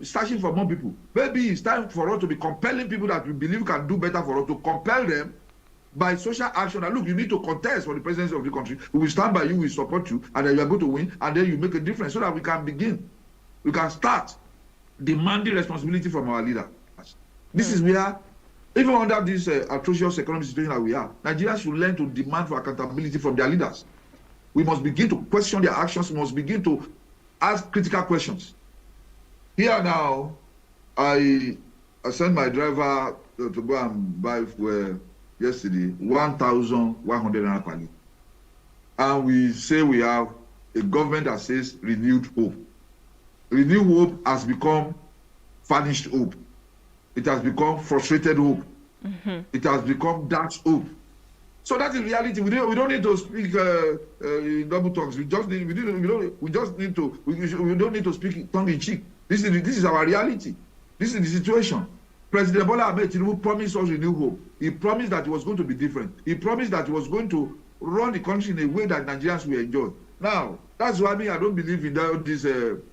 searching for more people. Maybe it's time for us to be compelling people that we believe can do better for us, to compel them by social action. And look, you need to contest for the presidency of the country. We will stand by you, we will support you, and then you are going to win, and then you make a difference so that we can begin. We can start demanding responsibility from our leaders. This is where, even under this atrocious economic situation that we are, Nigerians should learn to demand for accountability from their leaders. We must begin to question their actions. We must begin to ask critical questions. Here now, I sent my driver to go and buy fuel yesterday, 1,100 naira per litre. And we say we have a government that says renewed hope. Renewed hope has become vanished hope. It has become frustrated hope. It has become dashed hope. So that is reality. We don't need to speak in double tongues. We don't need to speak tongue in cheek. This is our reality. This is the situation. President Bola Ahmed Tinubu promised us renewed hope. He promised that it was going to be different. He promised that he was going to run the country in a way that Nigerians will enjoy. Now, that's why I don't believe in this.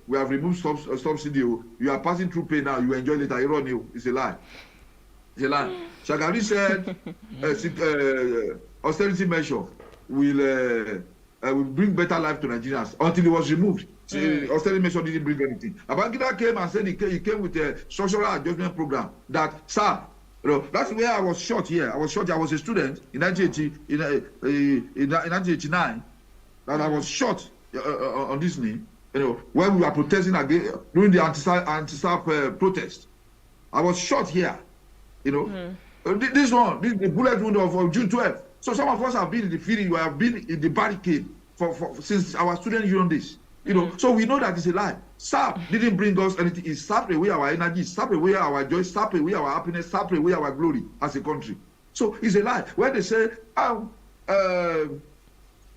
We have removed subsidy. You are passing through pain now. You enjoy later. It's a lie. It's a lie. Shagari said austerity measure will bring better life to Nigerians until it was removed. Austerity measure didn't bring anything. Babangida came and said he came with a structural adjustment program that, sir, that's where I was shot here. I was a student in 1989. And I was shot on this knee, when we were protesting again during the anti-SARP protest. I was shot here, you know. This the bullet wound of June 12th. So some of us have been in the field, you have been in the barricade since our student union days. You know, so we know that it's a lie. SAP didn't bring us anything. It sapped away our energy, sapped away our joy, sapped away our happiness, sapped away our glory as a country. So it's a lie. When they say,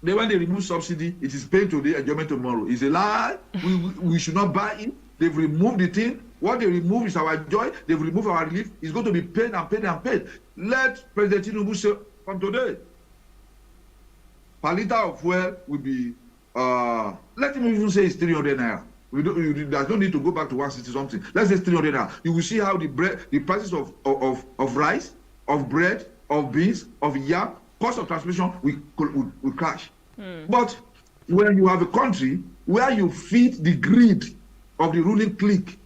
when they remove subsidy, it is pain today, enjoyment tomorrow. It's a lie. We should not buy it. They've removed the thing. What they remove is our joy. They've removed our relief. It's going to be pain and pain and pain. Let President Tinubu say from today, per liter of fuel will be, let him even say it's 300 naira. There's no need to go back to 160 something. Let's say 300 naira. You will see how the prices of rice, of bread, of beans, of yam, cost of transportation will crash. But when you have a country where you feed the greed of the ruling clique,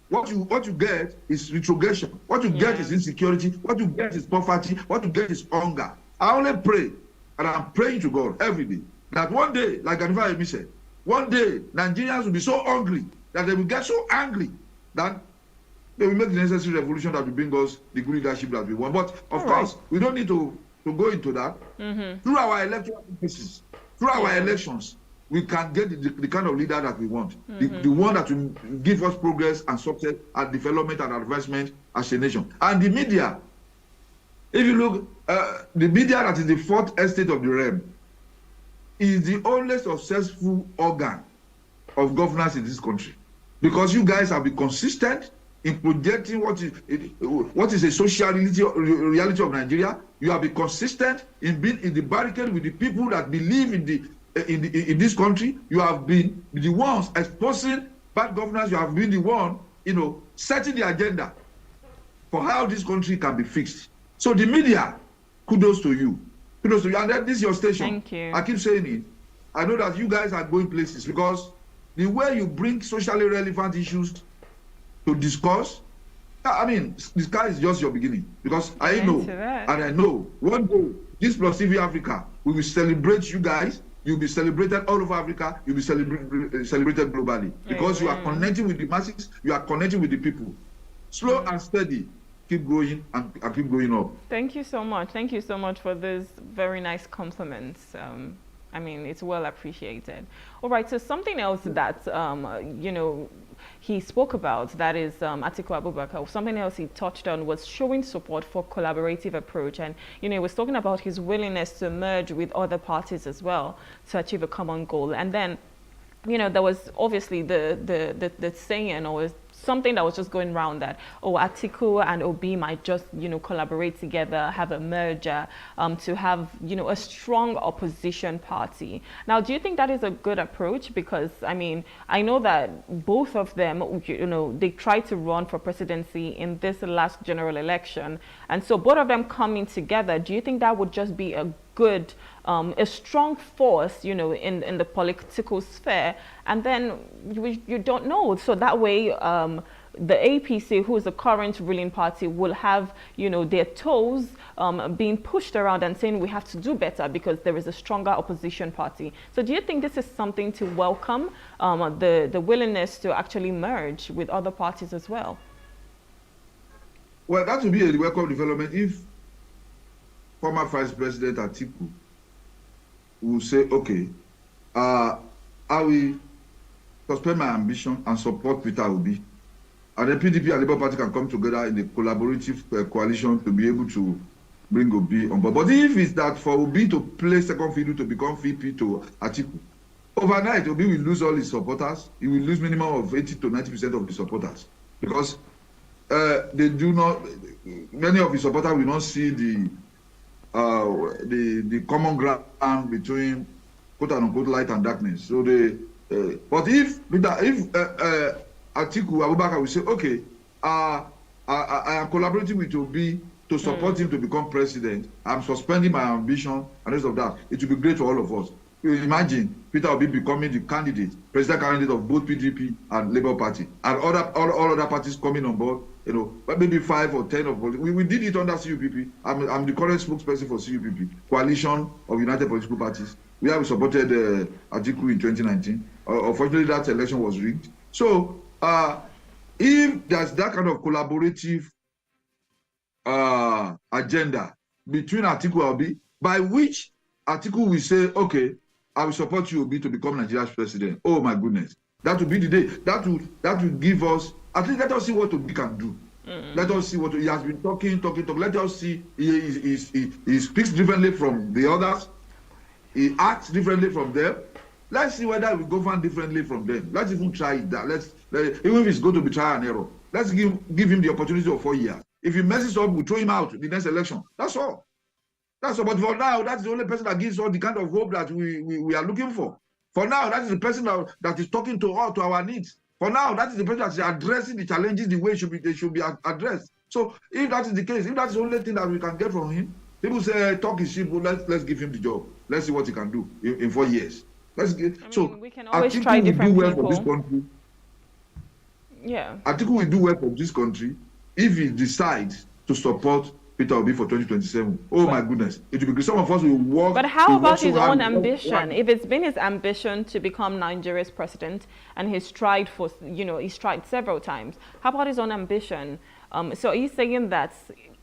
what you get is retrogression. What you get is insecurity. What you get is poverty. What you get is hunger. I only pray, and I'm praying to God every day, that one day, like Ganifa Emi said, one day Nigerians will be so hungry that they will get so angry that they will make the necessary revolution that will bring us the good leadership that we want. But of course, we don't need to go into that. Through our electoral processes, through our elections, we can get the kind of leader that we want. The one that will give us progress and success and development and advancement as a nation. And the media, if you look, the media that is the fourth estate of the realm is the only successful organ of governance in this country. Because you guys have been consistent in projecting what is a social reality of Nigeria. You have been consistent in being in the barricade with the people that believe in this country. You have been the ones exposing bad governance. You have been the one, setting the agenda for how this country can be fixed. So the media, kudos to you. Kudos to you. And then this is your station. Thank you. I keep saying it. I know that you guys are going places because the way you bring socially relevant issues to discuss, I mean, the sky is just your beginning. Because I know, and I know, one day, this Plus TV Africa, we will celebrate you guys. You'll be celebrated all over Africa. You'll be celebrated globally. Because you are connecting with the masses. You are connecting with the people. Slow and steady. Keep growing and keep going up. Thank you so much. Thank you so much for this very nice compliments. I mean, it's well appreciated. All right, so something else that, he spoke about, that is Atiku Abubakar, something else he touched on was showing support for collaborative approach. And, he was talking about his willingness to merge with other parties as well to achieve a common goal. And then, there was obviously the saying or something that was just going around that, Atiku and Obi might just, collaborate together, have a merger, to have, a strong opposition party. Now, do you think that is a good approach? Because, I mean, I know that both of them, they tried to run for presidency in this last general election. And so both of them coming together, do you think that would just be a good, a strong force, in the political sphere? And then you don't know. So that way, the APC, who is the current ruling party, will have, their toes being pushed around and saying we have to do better because there is a stronger opposition party. So do you think this is something to welcome, the willingness to actually merge with other parties as well? Well, that would be a welcome development if former Vice President Atiku will say, okay, I will suspend my ambition and support Peter Obi. And the PDP and Labour Party can come together in a collaborative coalition to be able to bring Obi on board. But if it's that for Obi to play second fiddle to become VP to Atiku, overnight Obi will lose all his supporters. He will lose minimum of 80 to 90% of the supporters. Because they do not, many of his supporters will not see the common ground between quote unquote light and darkness. So but if Atiku Abubakar will say, okay, I am collaborating with Obi to support him to become president. I'm suspending my ambition and the rest of that. It will be great for all of us. You imagine Peter Obi becoming the president candidate of both PDP and Labour Party, and all other parties coming on board. But maybe 5 or 10 of we did it under CUPP. I'm the current spokesperson for CUPP, Coalition of United Political Parties. We supported Atiku in 2019. Unfortunately, that election was rigged. So if there's that kind of collaborative agenda between Atiku and Obi, by which Atiku will say, okay, I will support you, Obi, to become Nigeria's president. Oh my goodness. That will be the day. That will give us, at least let us see what Obi can do. Let us see what he has been talking. Let us see. He speaks differently from the others. He acts differently from them. Let's see whether we govern differently from them. Let's even try that. Even if it's going to be trial and error, let's give him the opportunity of 4 years. If he messes up, we'll throw him out the next election. That's all. That's all. But for now, that's the only person that gives us the kind of hope that we are looking for. For now, that is the person that is talking to our needs. For now, that is the person that is addressing the challenges the way they should be addressed. So if that is the case, if that's the only thing that we can get from him, people say talk is cheap, but let's give him the job. Let's see what he can do in 4 years. We can always try different people. For this country. Yeah. Atiku will do well for this country if he decides to support Peter Obi for 2027. Oh my goodness. It will be good. Some of us will work. But how about his own ambition? If it's been his ambition to become Nigeria's president and he's tried several times, how about his own ambition? So are you saying that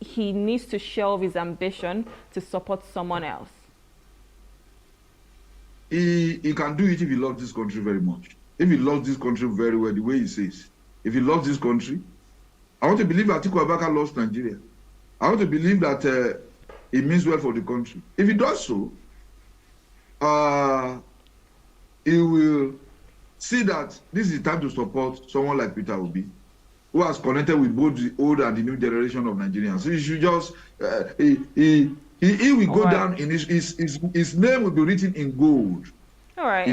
he needs to shelve his ambition to support someone else? He can do it if he loves this country very much. If he loves this country very well, the way he says. If he loves this country, I want to believe Atiku Abubakar loves Nigeria. I want to believe that it means well for the country. If he does so, he will see that this is the time to support someone like Peter Obi, who has connected with both the old and the new generation of Nigerians. So he should just, he will go down in his name will be written in gold. All right.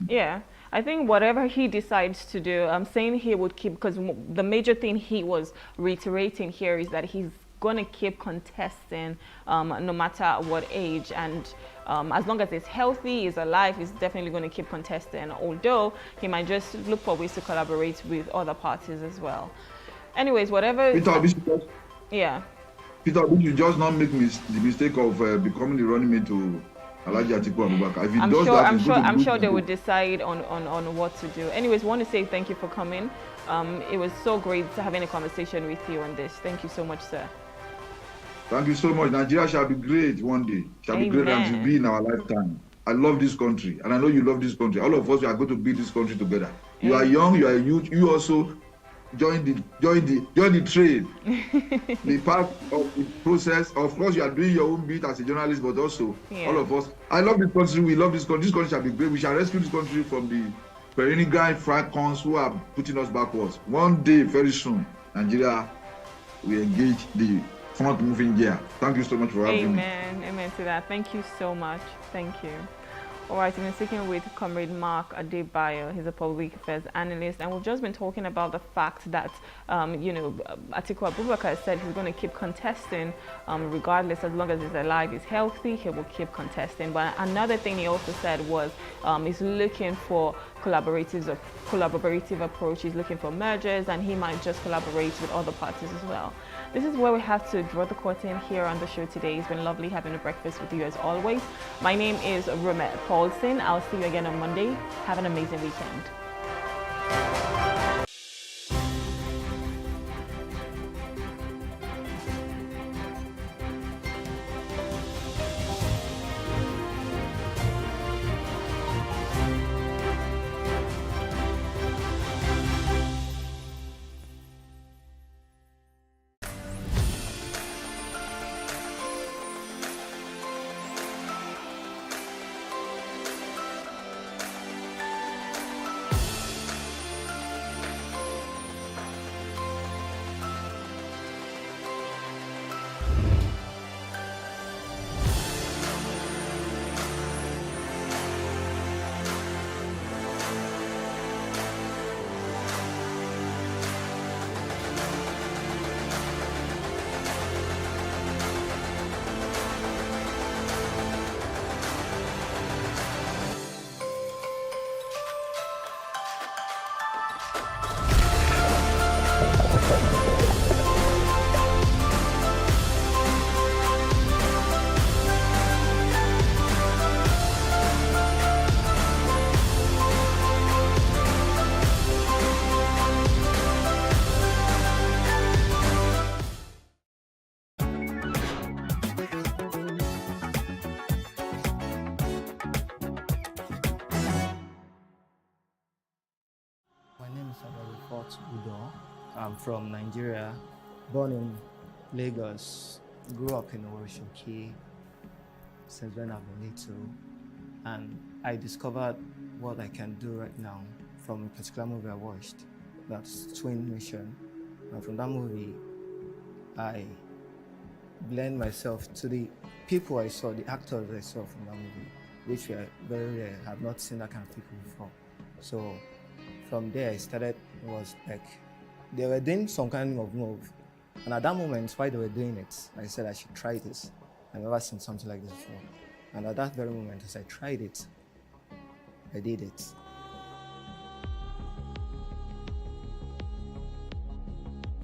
Yeah. I think whatever he decides to do, I'm saying he would keep, because the major thing he was reiterating here is that he's going to keep contesting no matter what age, and as long as he's healthy, he's alive, he's definitely going to keep contesting, although he might just look for ways to collaborate with other parties as well. Anyways, whatever. Peter Obi should just not make the mistake of becoming the running mate to Alhaji Atiku Abubakar. If he does that, I'm sure they would decide on what to do. Anyways, want to say thank you for coming. It was so great having a conversation with you on this. Thank you so much, sir. Thank you so much. Nigeria shall be great one day. Shall be great and to be in our lifetime. I love this country, and I know you love this country. All of us are going to build this country together. You are young, you are a youth. You also join the trade. Be part of the process. Of course, you are doing your own bit as a journalist, but also all of us. I love this country. We love this country. This country shall be great. We shall rescue this country from the peregrine falcons who are putting us backwards. One day, very soon, Nigeria will engage the front moving gear. Thank you so much for having me. Amen to that. Thank you so much. Thank you. All right, we've been speaking with Comrade Mark Adebayo. He's a public affairs analyst, and we've just been talking about the fact that, Atiku Abubakar said he's going to keep contesting regardless, as long as he's alive, he's healthy, he will keep contesting. But another thing he also said was he's looking for collaborative approach. He's looking for mergers, and he might just collaborate with other parties as well. This is where we have to draw the curtain here on the show today. It's been lovely having a breakfast with you as always. My name is Rome Paulson. I'll see you again on Monday. Have an amazing weekend. is Samuel Fort Udo. I'm from Nigeria, born in Lagos, grew up in Oroshoki since when I've been little, and I discovered what I can do right now from a particular movie I watched, that's Twin Mission. And from that movie, I blend myself to the people I saw, the actors I saw from that movie, which were very rare. I have not seen that kind of people before. So from there, I started, was like, they were doing some kind of move. And at that moment, while they were doing it, I said I should try this. I've never seen something like this before. And at that very moment, as I tried it, I did it.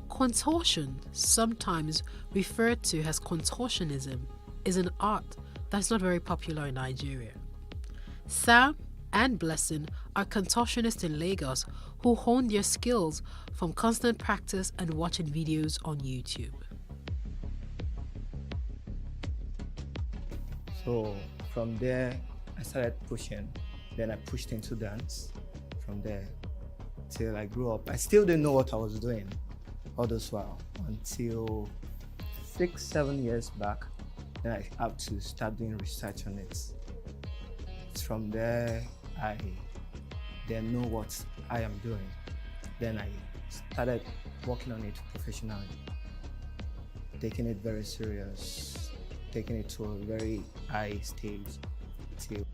Contortion, sometimes referred to as contortionism, is an art that's not very popular in Nigeria. Sam and Blessing are contortionists in Lagos who hone their skills from constant practice and watching videos on YouTube. So from there, I started pushing. Then I pushed into dance from there till I grew up. I still didn't know what I was doing all this while until 6-7 years back. Then I had to start doing research on it. From there, I then know what I am doing. Then I started working on it professionally, taking it very serious, taking it to a very high stage till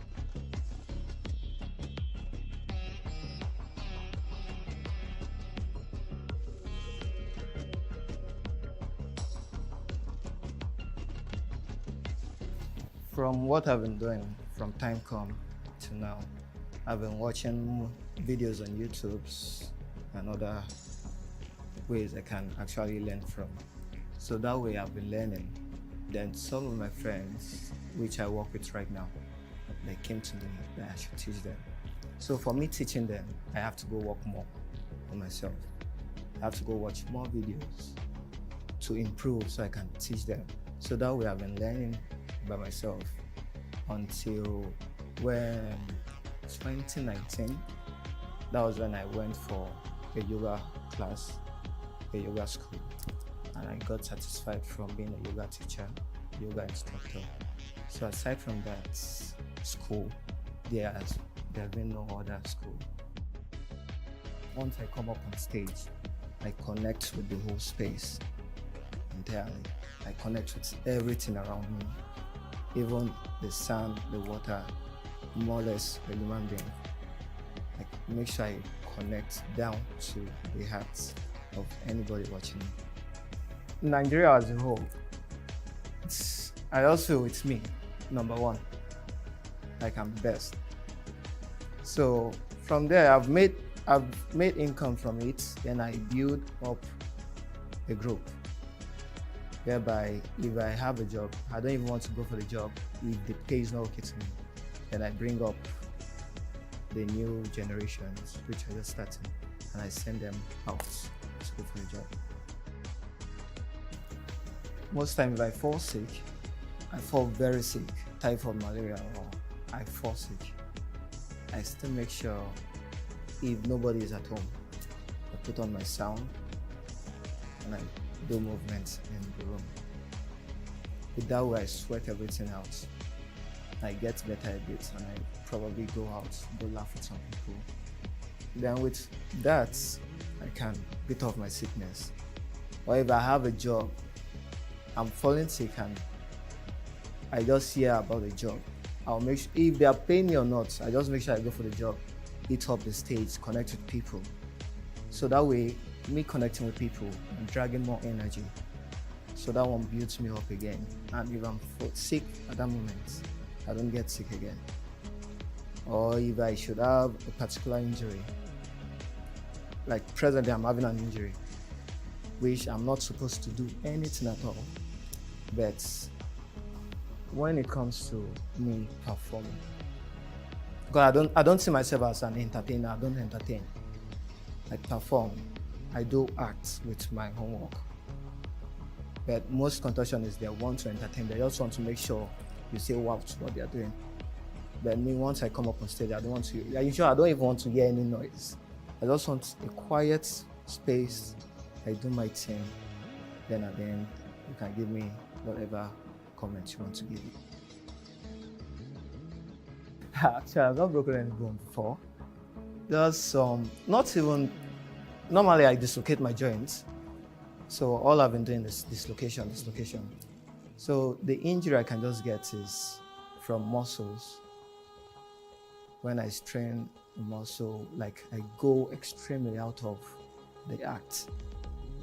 from what I've been doing from time come to now, I've been watching videos on YouTube and other ways I can actually learn from. So that way I've been learning. Then some of my friends, which I work with right now, they came to me that I should teach them. So for me teaching them, I have to go work more on myself. I have to go watch more videos to improve so I can teach them. So that way I've been learning by myself until when 2019, that was when I went for a yoga class, a yoga school, and I got satisfied from being a yoga teacher, yoga instructor. So aside from that school, there has been no other school. Once I come up on stage, I connect with the whole space entirely. I connect with everything around me, even the sun, the water, more or less a human being. I make sure I connect down to the hearts of anybody watching me. Nigeria as a whole, I also, it's me, number one, like I'm best. So from there, I've made income from it, then I build up a group whereby if I have a job, I don't even want to go for the job. If the pay is not okay to me, then I bring up the new generations, which are just starting, and I send them out to go for the job. Most times if I fall sick, I fall very sick, typhoid, malaria, or I fall sick, I still make sure if nobody is at home, I put on my sound and I do movements in the room. With that way I sweat everything out. I get better at it and I probably go out, go laugh with some people. Then with that, I can beat off my sickness. Or if I have a job, I'm falling sick and I just hear about the job, I'll make sure, if they are paying me or not, I just make sure I go for the job, eat up the stage, connect with people. So that way, me connecting with people and dragging more energy. So that one builds me up again. And if I'm sick at that moment, I don't get sick again. Or if I should have a particular injury, like presently I'm having an injury, which I'm not supposed to do anything at all. But when it comes to me performing, because I don't see myself as an entertainer, I don't entertain. I perform, I do act with my homework. But most contortionists, they want to entertain, they just want to make sure you say wow to what they're doing. But me, once I come up on stage, I don't even want to hear any noise. I just want a quiet space. I do my thing. Then at the end, you can give me whatever comments you want to give me. Actually, I've not broken any bone before. Just not even. Normally, I dislocate my joints. So all I've been doing is dislocation. So the injury I can just get is from muscles. When I strain a muscle, like I go extremely out of the act.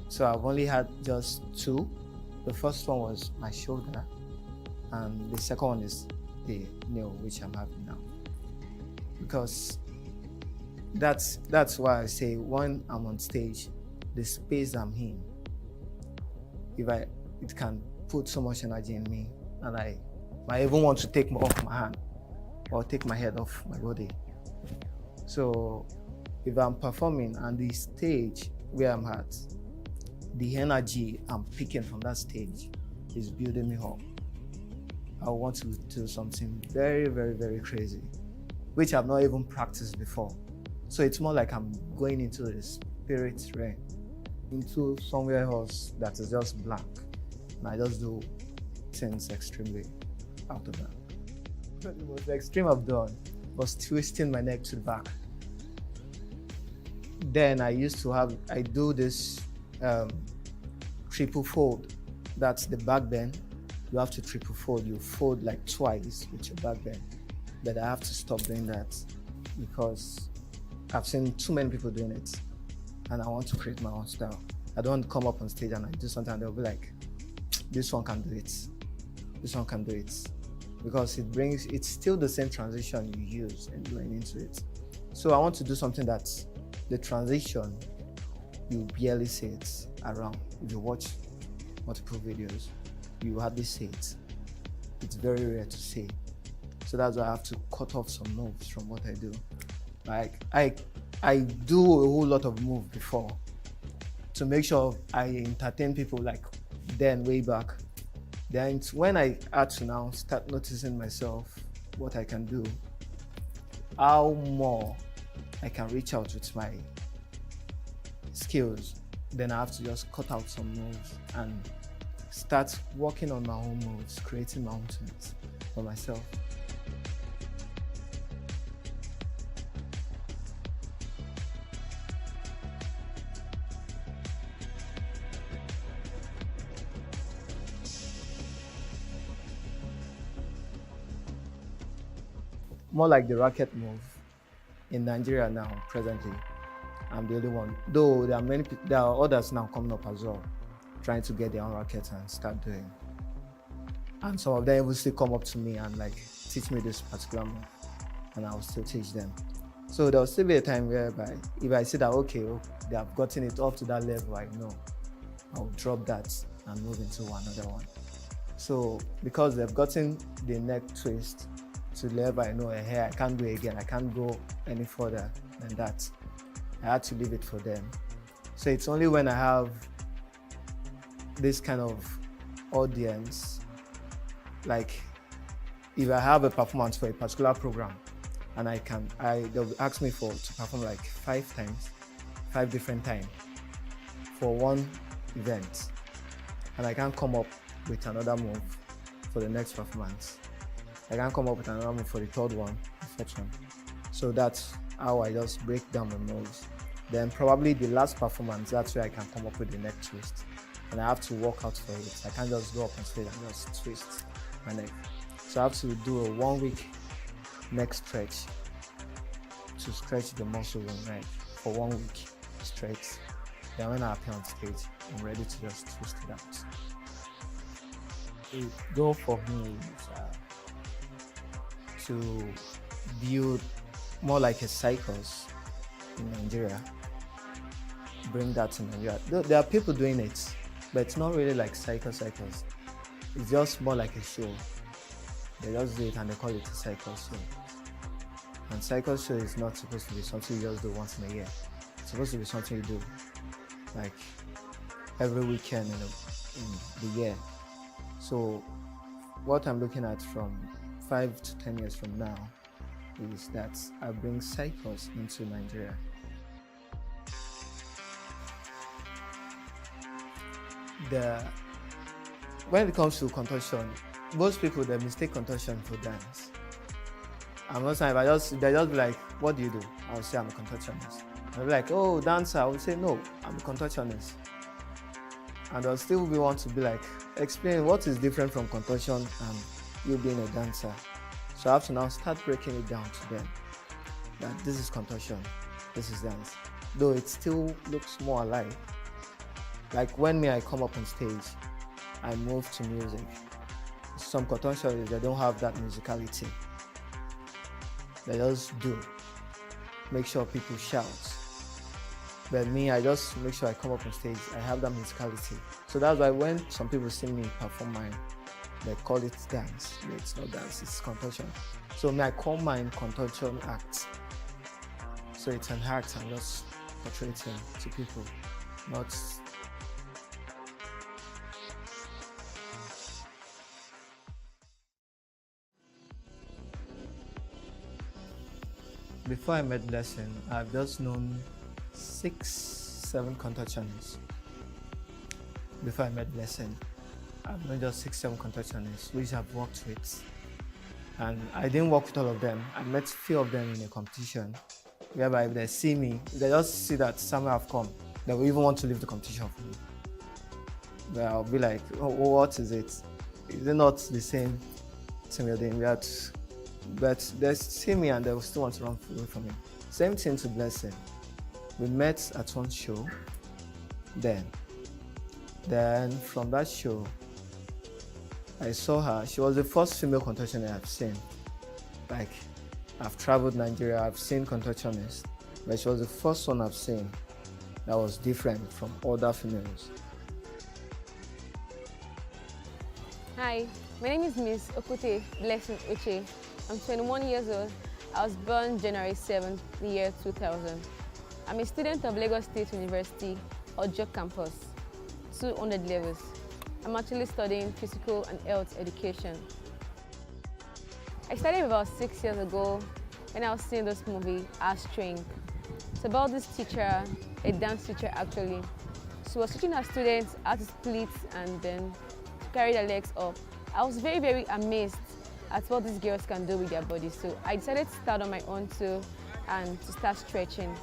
So I've only had just 2. The first one was my shoulder, and the second one is the knee, which I'm having now. Because that's why I say when I'm on stage, the space I'm in, it can put so much energy in me, and I even want to take off my hand or take my head off my body. So if I'm performing and the stage where I'm at, the energy I'm picking from that stage is building me up, I want to do something very, very, very crazy, which I've not even practiced before. So it's more like I'm going into the spirit realm, into somewhere else that is just blank. And I just do things extremely out of that. The most extreme I've done was twisting my neck to the back. Then I do this triple fold. That's the back bend. You have to triple fold. You fold like twice with your back bend. But I have to stop doing that because I've seen too many people doing it, and I want to create my own style. I don't want to come up on stage and I do something and they'll be like, this one can do it. This one can do it. Because it's still the same transition you use and going into it. So I want to do something that the transition, you barely see it around. If you watch multiple videos, you hardly see it. It's very rare to see. So that's why I have to cut off some moves from what I do. Like I do a whole lot of moves before to make sure I entertain people like then way back. Then when I had to now start noticing myself, what I can do, how more I can reach out with my skills, then I have to just cut out some moves and start working on my own moves, creating my own things for myself. More like the racket move in Nigeria now, presently. I'm the only one. Though there are many people, there are others now coming up as well, trying to get their own rackets and start doing. And some of them will still come up to me and like teach me this particular move, and I will still teach them. So there will still be a time whereby if I see that okay, they have gotten it up to that level, I know, I'll drop that and move into another one. So because they've gotten the neck twist to the level I know, hey, I can't do it again. I can't go any further than that. I had to leave it for them. So it's only when I have this kind of audience, like if I have a performance for a particular program and they'll ask me to perform like 5 times, 5 different times for one event, and I can't come up with another move for the next performance. I can't come up with another move for the third one, the fourth one. So that's how I just break down the moves. Then probably the last performance, that's where I can come up with the neck twist. And I have to work out for it. I can't just go up on stage and just twist my neck. So I have to do a 1 week neck stretch to stretch the muscle in my neck for 1 week straight. Then when I appear on stage, I'm ready to just twist it out. The goal for me is to build more like a circus in Nigeria. Bring that to Nigeria. There are people doing it, but it's not really like circus. It's just more like a show. They just do it and they call it a circus show. And circus show is not supposed to be something you just do once in a year. It's supposed to be something you do like every weekend in the year. So what I'm looking at from 5 to 10 years from now is that I bring circus into Nigeria. when it comes to contortion, most people they mistake contortion for dance. And most times they just be like, what do you do? I'll say I'm a contortionist. They'll be like, oh, dancer. I would say no, I'm a contortionist. And they'll still want to be like, explain what is different from contortion and you being a dancer. So I have to now start breaking it down to them that this is contortion, this is dance. Though it still looks more alike. Like when I come up on stage, I move to music. Some contortionists, they don't have that musicality. They just do. Make sure people shout. But me, I just make sure I come up on stage, I have that musicality. So that's why when some people see me perform mine, they call it dance. No, it's not dance, it's contortion. So I call mine contortion act. So it's an act I'm just portraying to people, not. Before I met Blessing, I've just known 6-7 contortionists. Before I met Blessing, I've known just 6-7 contortionists which I've worked with. And I didn't work with all of them. I met a few of them in a competition, whereby if they see me, if they just see that somewhere I've come, they will even want to leave the competition for me. But I'll be like, oh, what is it? Is it not the same thing we're doing? But they see me and they will still want to run away from me. Same thing to Blessing. We met at one show. Then from that show, I saw her. She was the first female contortionist I've seen. Like, I've traveled Nigeria, I've seen contortionists, but she was the first one I've seen that was different from other females. Hi, my name is Miss Okute Blessing Uche. I'm 21 years old. I was born January 7th, the year 2000. I'm a student of Lagos State University, Ojo campus, 200 levels. I'm actually studying physical and health education. I started about 6 years ago when I was seeing this movie, As Trained. It's about this teacher, a dance teacher actually. She was teaching her students how to split and then carry their legs up. I was very, very amazed at what these girls can do with their bodies. So I decided to start on my own too and to start stretching.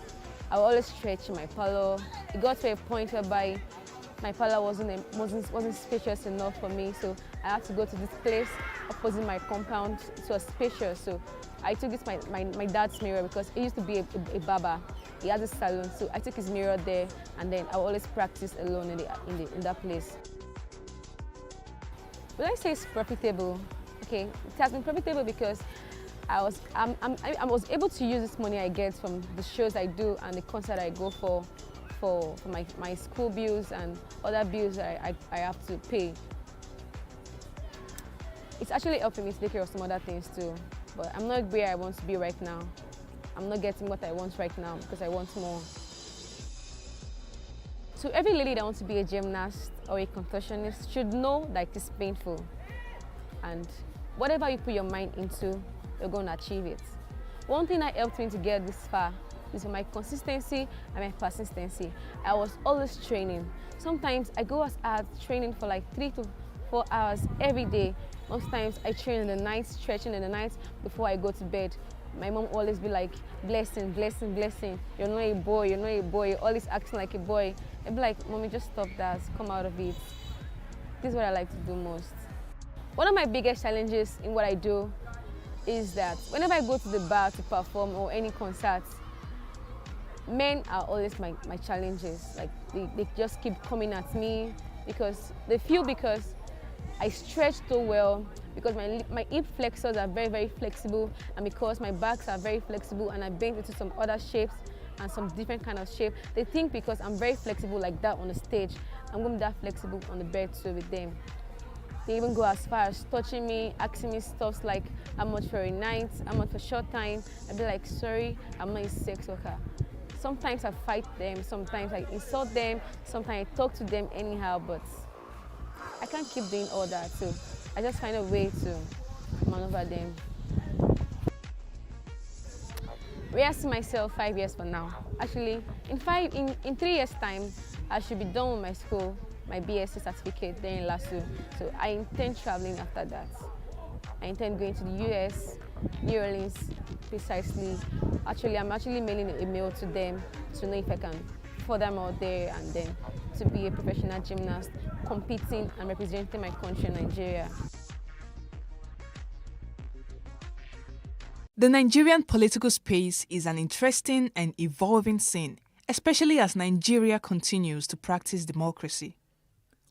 I would always stretch in my parlor. It got to a point whereby my parlor wasn't spacious enough for me, so I had to go to this place opposite my compound. It was spacious, so I took this my dad's mirror because he used to be a barber. He had a salon, so I took his mirror there, and then I would always practice alone in that place. Will I say it's profitable? Okay, it has been profitable because I was able to use this money I get from the shows I do and the concert I go for my school bills and other bills that I have to pay. It's actually helping me to take care of some other things too, but I'm not where I want to be right now. I'm not getting what I want right now because I want more. So every lady that wants to be a gymnast or a contortionist should know that it is painful, and whatever you put your mind into, you're going to achieve it. One thing that helped me to get this far is my consistency and my persistency. I was always training. Sometimes I go as hard training for like 3 to 4 hours every day. Most times I train in the night, stretching in the night before I go to bed. My mom always be like, blessing, blessing, blessing. You're not a boy, you're not a boy, you're always acting like a boy. I'd be like, mommy, just stop that, come out of it. This is what I like to do most. One of my biggest challenges in what I do is that whenever I go to the bar to perform or any concerts, men are always my challenges. Like they just keep coming at me because they feel because I stretch so well, because my hip flexors are very, very flexible, and because my backs are very flexible and I bend into some other shapes and some different kind of shape, they think because I'm very flexible like that on the stage, I'm going to be that flexible on the bed too with them. They even go as far as touching me, asking me stuff like how much for a night, how much for short time. I'd be like, sorry, I'm not a sex worker. Sometimes I fight them, sometimes I insult them, sometimes I talk to them anyhow, but I can't keep doing all that, so I just find a way to maneuver them. Where I see myself 5 years from now. Actually, in 3 years' time, I should be done with my school. my BSc certificate there in LASU. So I intend traveling after that. I intend going to the US, New Orleans, precisely. Actually, I'm actually mailing a mail to them to know if I can furthermore there and then to be a professional gymnast, competing and representing my country, Nigeria. The Nigerian political space is an interesting and evolving scene, especially as Nigeria continues to practice democracy.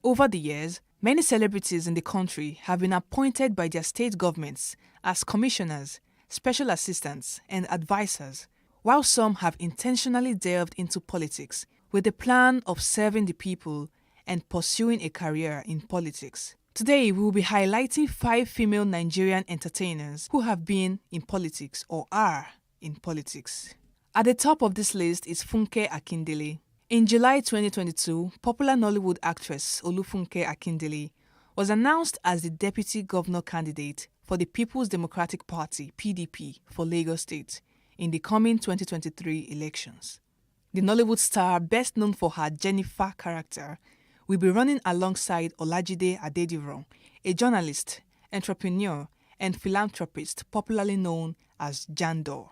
Over the years, many celebrities in the country have been appointed by their state governments as commissioners, special assistants, and advisors, while some have intentionally delved into politics with the plan of serving the people and pursuing a career in politics. Today, we will be highlighting 5 female Nigerian entertainers who have been in politics or are in politics. At the top of this list is Funke Akindele. In July 2022, popular Nollywood actress Olufunke Akindele was announced as the deputy governor candidate for the People's Democratic Party (PDP) for Lagos State in the coming 2023 elections. The Nollywood star, best known for her Jennifer character, will be running alongside Olajide Adediran, a journalist, entrepreneur, and philanthropist popularly known as Jandor.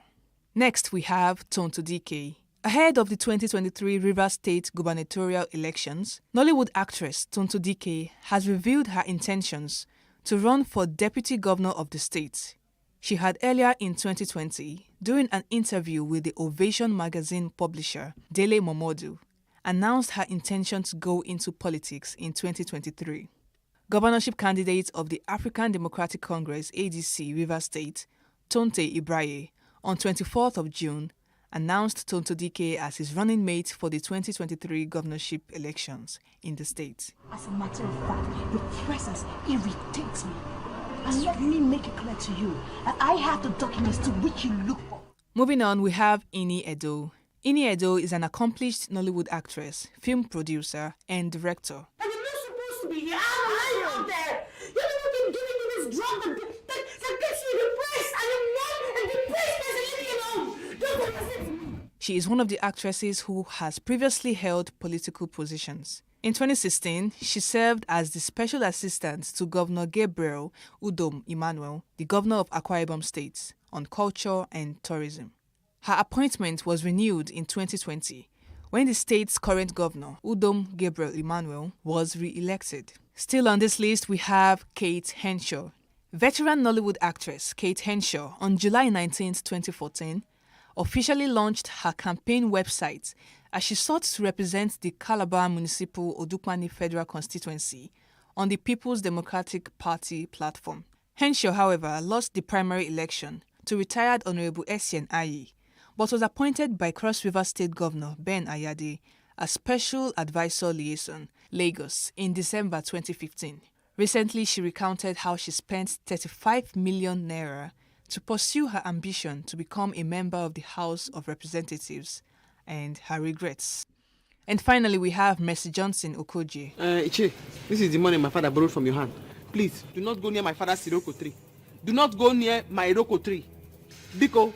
Next, we have Tonto Dike. Ahead of the 2023 Rivers State gubernatorial elections, Nollywood actress Tonto Dike has revealed her intentions to run for deputy governor of the state. She had earlier in 2020, during an interview with the Ovation magazine publisher Dele Momodu, announced her intention to go into politics in 2023. Governorship candidate of the African Democratic Congress ADC Rivers State, Tonte Ibraye, on 24th of June, announced Tonto Dike as his running mate for the 2023 governorship elections in the state. As a matter of fact, your presence irritates me. And let me make it clear to you that I have the documents to which you look for. Moving on, we have Ini Edo. Ini Edo is an accomplished Nollywood actress, film producer, and director. And you're not supposed to be here. I'm out there. You're the one who's giving me this drug that gets you depressed. And depressed person, leave me alone. Don't listen to me. She is one of the actresses who has previously held political positions. In 2016, she served as the special assistant to Governor Gabriel Udom Emmanuel, the governor of Akwa Ibom State, on culture and tourism. Her appointment was renewed in 2020 when the state's current governor, Udom Gabriel Emmanuel, was re-elected. Still on this list, we have Kate Henshaw. Veteran Nollywood actress Kate Henshaw, on July 19, 2014, officially launched her campaign website as she sought to represent the Calabar Municipal Odukmani Federal Constituency on the People's Democratic Party platform. Henshaw, however, lost the primary election to retired Honorable Essien Ayi, but was appointed by Cross River State Governor Ben Ayade as Special Advisor Liaison, Lagos, in December 2015. Recently, she recounted how she spent 35 million naira to pursue her ambition to become a member of the House of Representatives and her regrets. And finally, we have Mercy Johnson Okoje. Ichi, this is the money my father borrowed from your hand. Please, do not go near my father's Iroko tree. Do not go near my Iroko tree. Biko,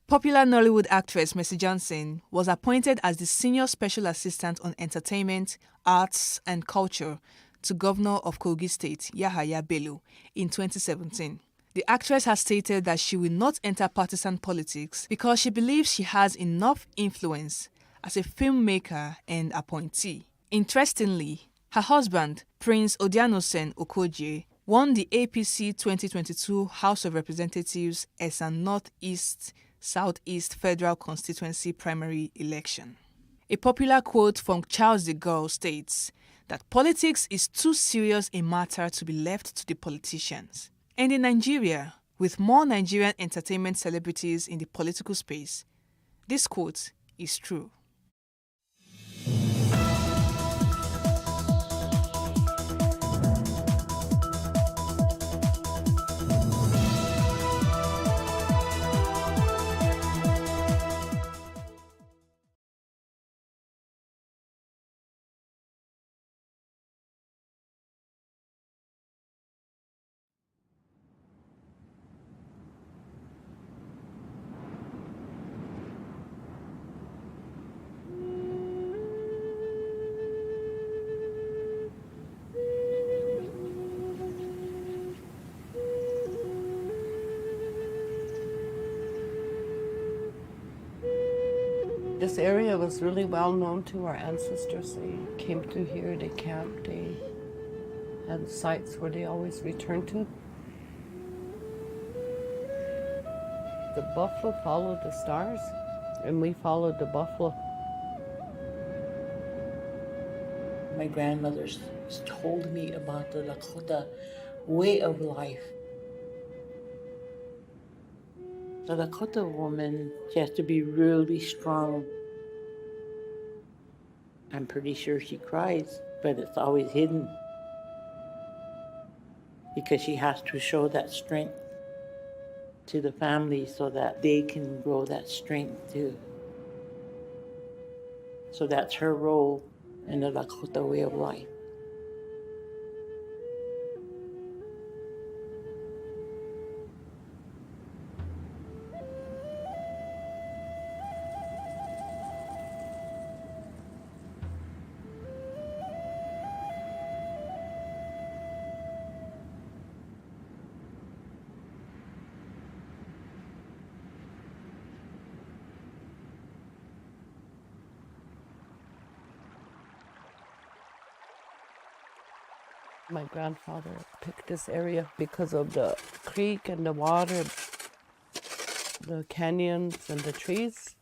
Popular Nollywood actress Mercy Johnson was appointed as the Senior Special Assistant on Entertainment, Arts and Culture to Governor of Kogi State, Yahaya Bello, in 2017. The actress has stated that she will not enter partisan politics because she believes she has enough influence as a filmmaker and appointee. Interestingly, her husband, Prince Odianosen Okoje, won the APC 2022 House of Representatives Esan North-East South-East Federal Constituency primary election. A popular quote from Charles de Gaulle states that politics is too serious a matter to be left to the politicians. And in Nigeria, with more Nigerian entertainment celebrities in the political space, this quote is true. This area was really well known to our ancestors. They came through here, they camped, they had sites where they always returned to. The buffalo followed the stars, and we followed the buffalo. My grandmothers told me about the Lakota way of life. The Lakota woman, she has to be really strong. I'm pretty sure she cries, but it's always hidden. Because she has to show that strength to the family so that they can grow that strength too. So that's her role in the Lakota way of life. My grandfather picked this area because of the creek and the water, the canyons and the trees.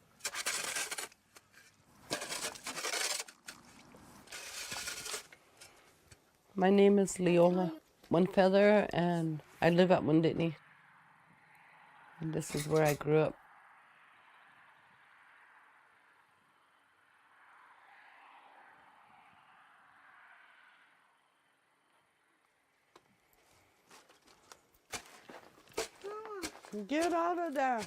My name is Leola One Feather, and I live at Wunditni. And this is where I grew up. Get out of there.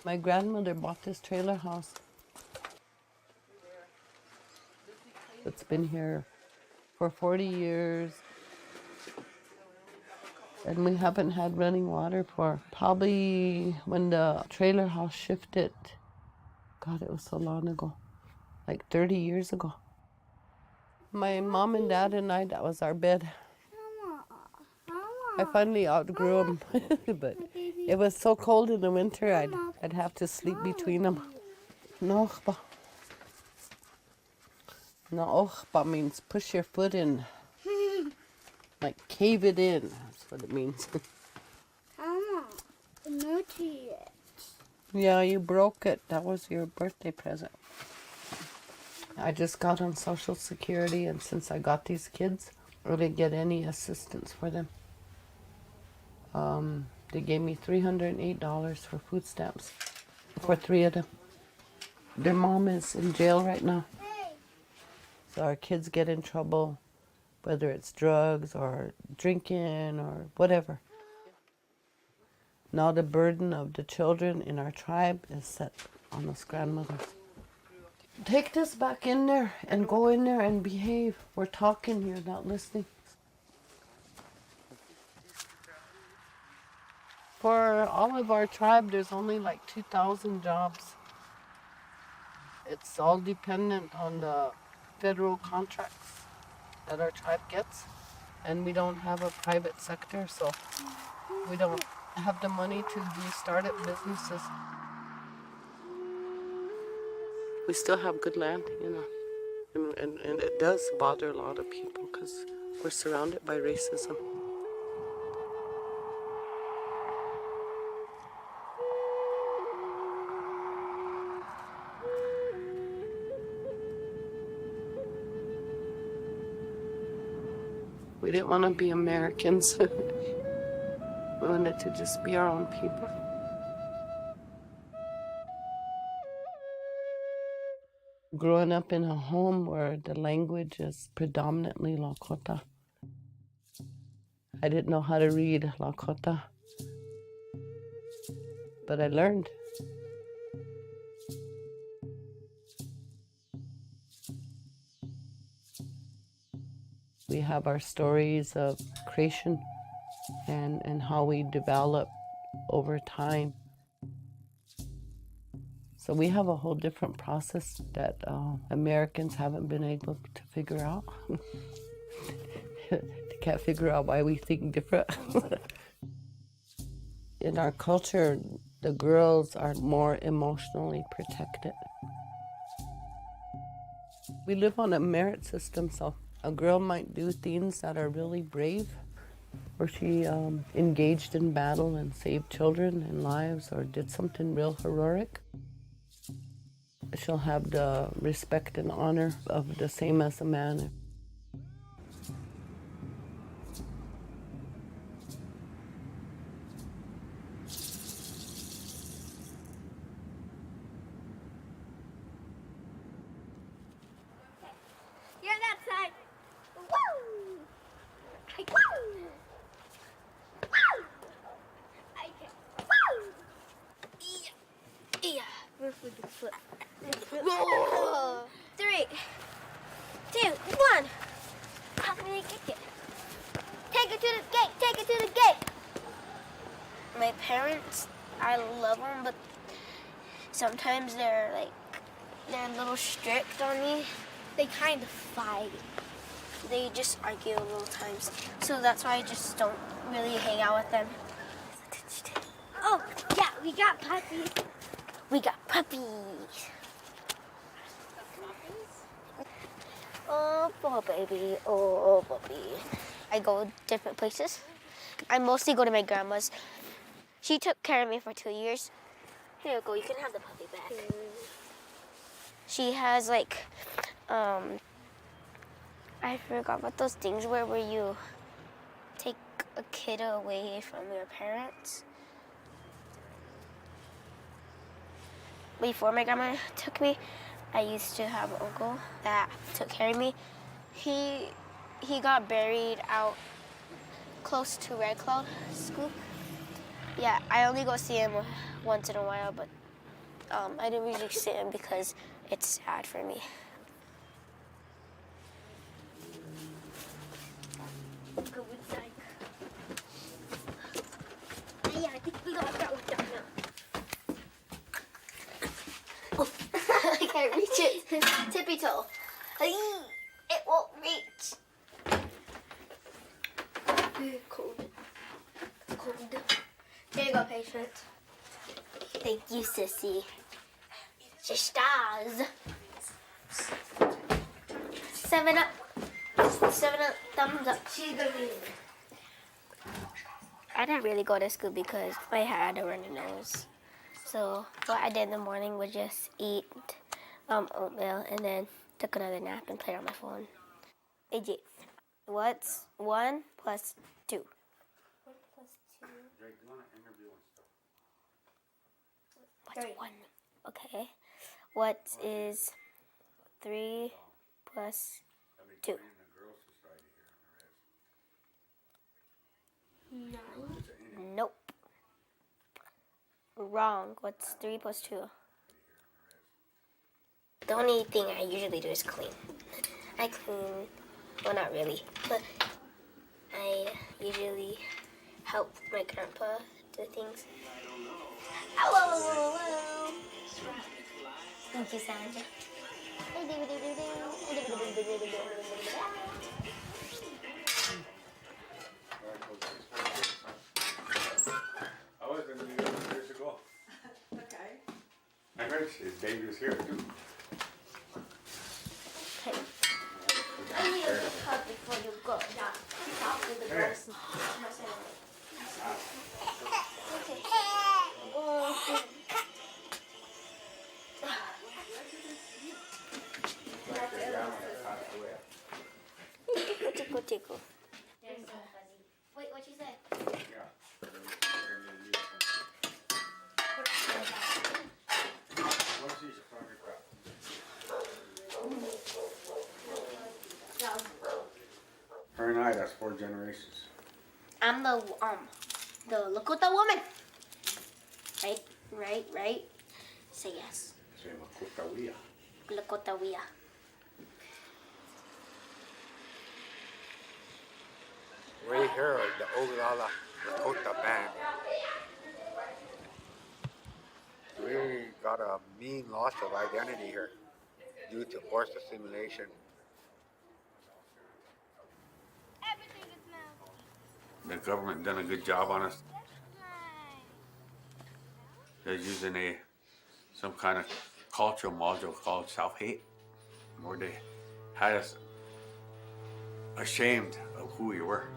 My grandmother bought this trailer house. It's been here for 40 years. And we haven't had running water for probably when the trailer house shifted. God, it was so long ago. Like 30 years ago. My mom and dad and I, that was our bed. I finally outgrew them, but it was so cold in the winter, I'd have to sleep between them. Nochba. Nochba means push your foot in, like cave it in, that's what it means. Yeah, you broke it. That was your birthday present. I just got on Social Security, and since I got these kids, I didn't get any assistance for them. They gave me $308 for food stamps for 3 of them. Their mom is in jail right now. So our kids get in trouble, whether it's drugs or drinking or whatever. Now the burden of the children in our tribe is set on us grandmothers. Take this back in there and go in there and behave. We're talking, you're not listening. For all of our tribe, there's only like 2,000 jobs. It's all dependent on the federal contracts that our tribe gets. And we don't have a private sector, so we don't have the money to do startup businesses. We still have good land, you know, and it does bother a lot of people because we're surrounded by racism. We didn't want to be Americans. We wanted to just be our own people. Growing up in a home where the language is predominantly Lakota. I didn't know how to read Lakota, but I learned. We have our stories of creation and how we develop over time. So we have a whole different process that Americans haven't been able to figure out. They can't figure out why we think different. In our culture, the girls are more emotionally protected. We live on a merit system, so a girl might do things that are really brave, or she engaged in battle and saved children and lives, or did something real heroic. She'll have the respect and honor of the same as a man. You're on that side. Woo! Woo! Woo! I can. Woo! Yeah. Where's the foot? Whoa! 3, 2, 1. How can I kick it? Take it to the gate. Take it to the gate. My parents, I love them, but sometimes they're a little strict on me. They kind of fight. They just argue a little times. So that's why I just don't really hang out with them. Oh, yeah, we got puppies. We got puppies. Oh, poor baby. Oh, puppy. I go different places. I mostly go to my grandma's. She took care of me for 2 years. Here you go, you can have the puppy back. She has I forgot what those things were where you take a kid away from your parents. Before my grandma took me, I used to have an uncle that took care of me. He got buried out close to Red Cloud School. Yeah, I only go see him once in a while, but I didn't usually see him because it's sad for me. Go inside. Yeah, I think we got that one down now. Oh, I can't reach it. Tippy toe. It won't reach. Cold. Cold. Here you go, patient. Thank you, sissy. Sisters. 7 Up. 7 Up, thumbs up. I didn't really go to school because I had a runny nose. So what I did in the morning was just eat oatmeal and then took another nap and played on my phone. AJ, what's 1 plus 2? 1 plus 2. What's 1? Okay. What is 3 plus 2? 9. Nope. Wrong. What's 3 plus 2? The only thing I usually do is clean. I clean, well, not really, but I usually help my grandpa do things. Hello. Thank you, Sandra. I was in New York years ago. Okay. I heard his baby was here too. Okay. I need a cup before you go. Yeah. Talk to the girls. Okay. Tickle, tickle. Wait, what you say? Her and I, that's 4 generations. I'm the Lakota woman. Right. Say yes. Say Makutawia. Lakotawia. We hear the Oglala Lakota band. We got a mean loss of identity here due to forced assimilation. The government done a good job on us. they're using some kind of cultural module called self-hate, where they had us ashamed of who we were.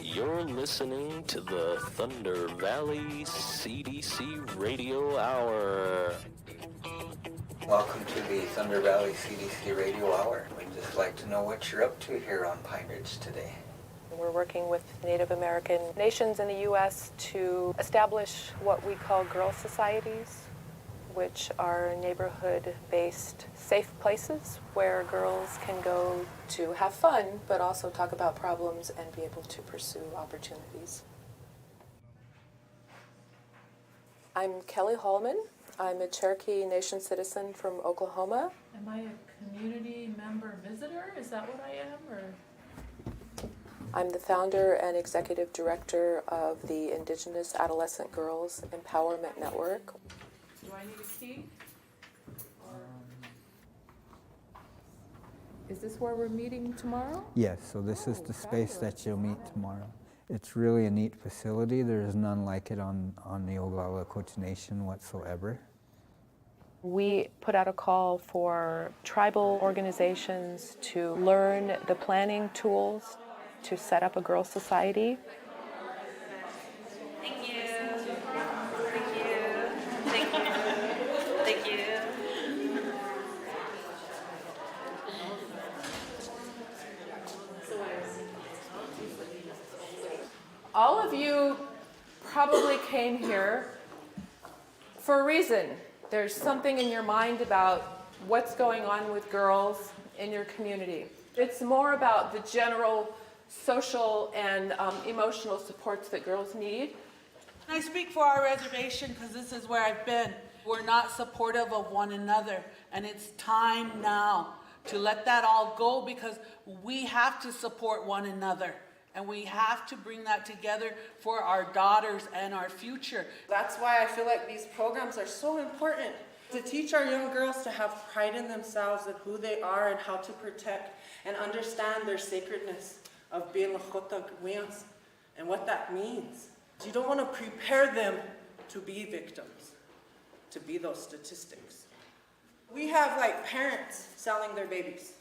You're listening to the Thunder Valley CDC Radio Hour. Welcome to the Thunder Valley CDC Radio Hour. We'd just like to know what you're up to here on Pine Ridge today. We're working with Native American nations in the U.S. to establish what we call girl societies, which are neighborhood-based safe places where girls can go to have fun, but also talk about problems and be able to pursue opportunities. I'm Kelly Holman. I'm a Cherokee Nation citizen from Oklahoma. Am I a community member visitor? Is that what I am, or? I'm the founder and executive director of the Indigenous Adolescent Girls Empowerment Network. Do I need a key? Is this where we're meeting tomorrow? Yes, so this is the space that you'll meet tomorrow. It's really a neat facility. There is none like it on the Oglala Lakota Nation whatsoever. We put out a call for tribal organizations to learn the planning tools to set up a girl society. Thank you. Thank you. Thank you. Thank you. All of you probably came here for a reason. There's something in your mind about what's going on with girls in your community. It's more about the general social and emotional supports that girls need. I speak for our reservation because this is where I've been. We're not supportive of one another, and it's time now to let that all go because we have to support one another. And we have to bring that together for our daughters and our future. That's why I feel like these programs are so important, to teach our young girls to have pride in themselves and who they are and how to protect and understand their sacredness of being Lakota Gwians and what that means. You don't want to prepare them to be victims, to be those statistics. We have like parents selling their babies,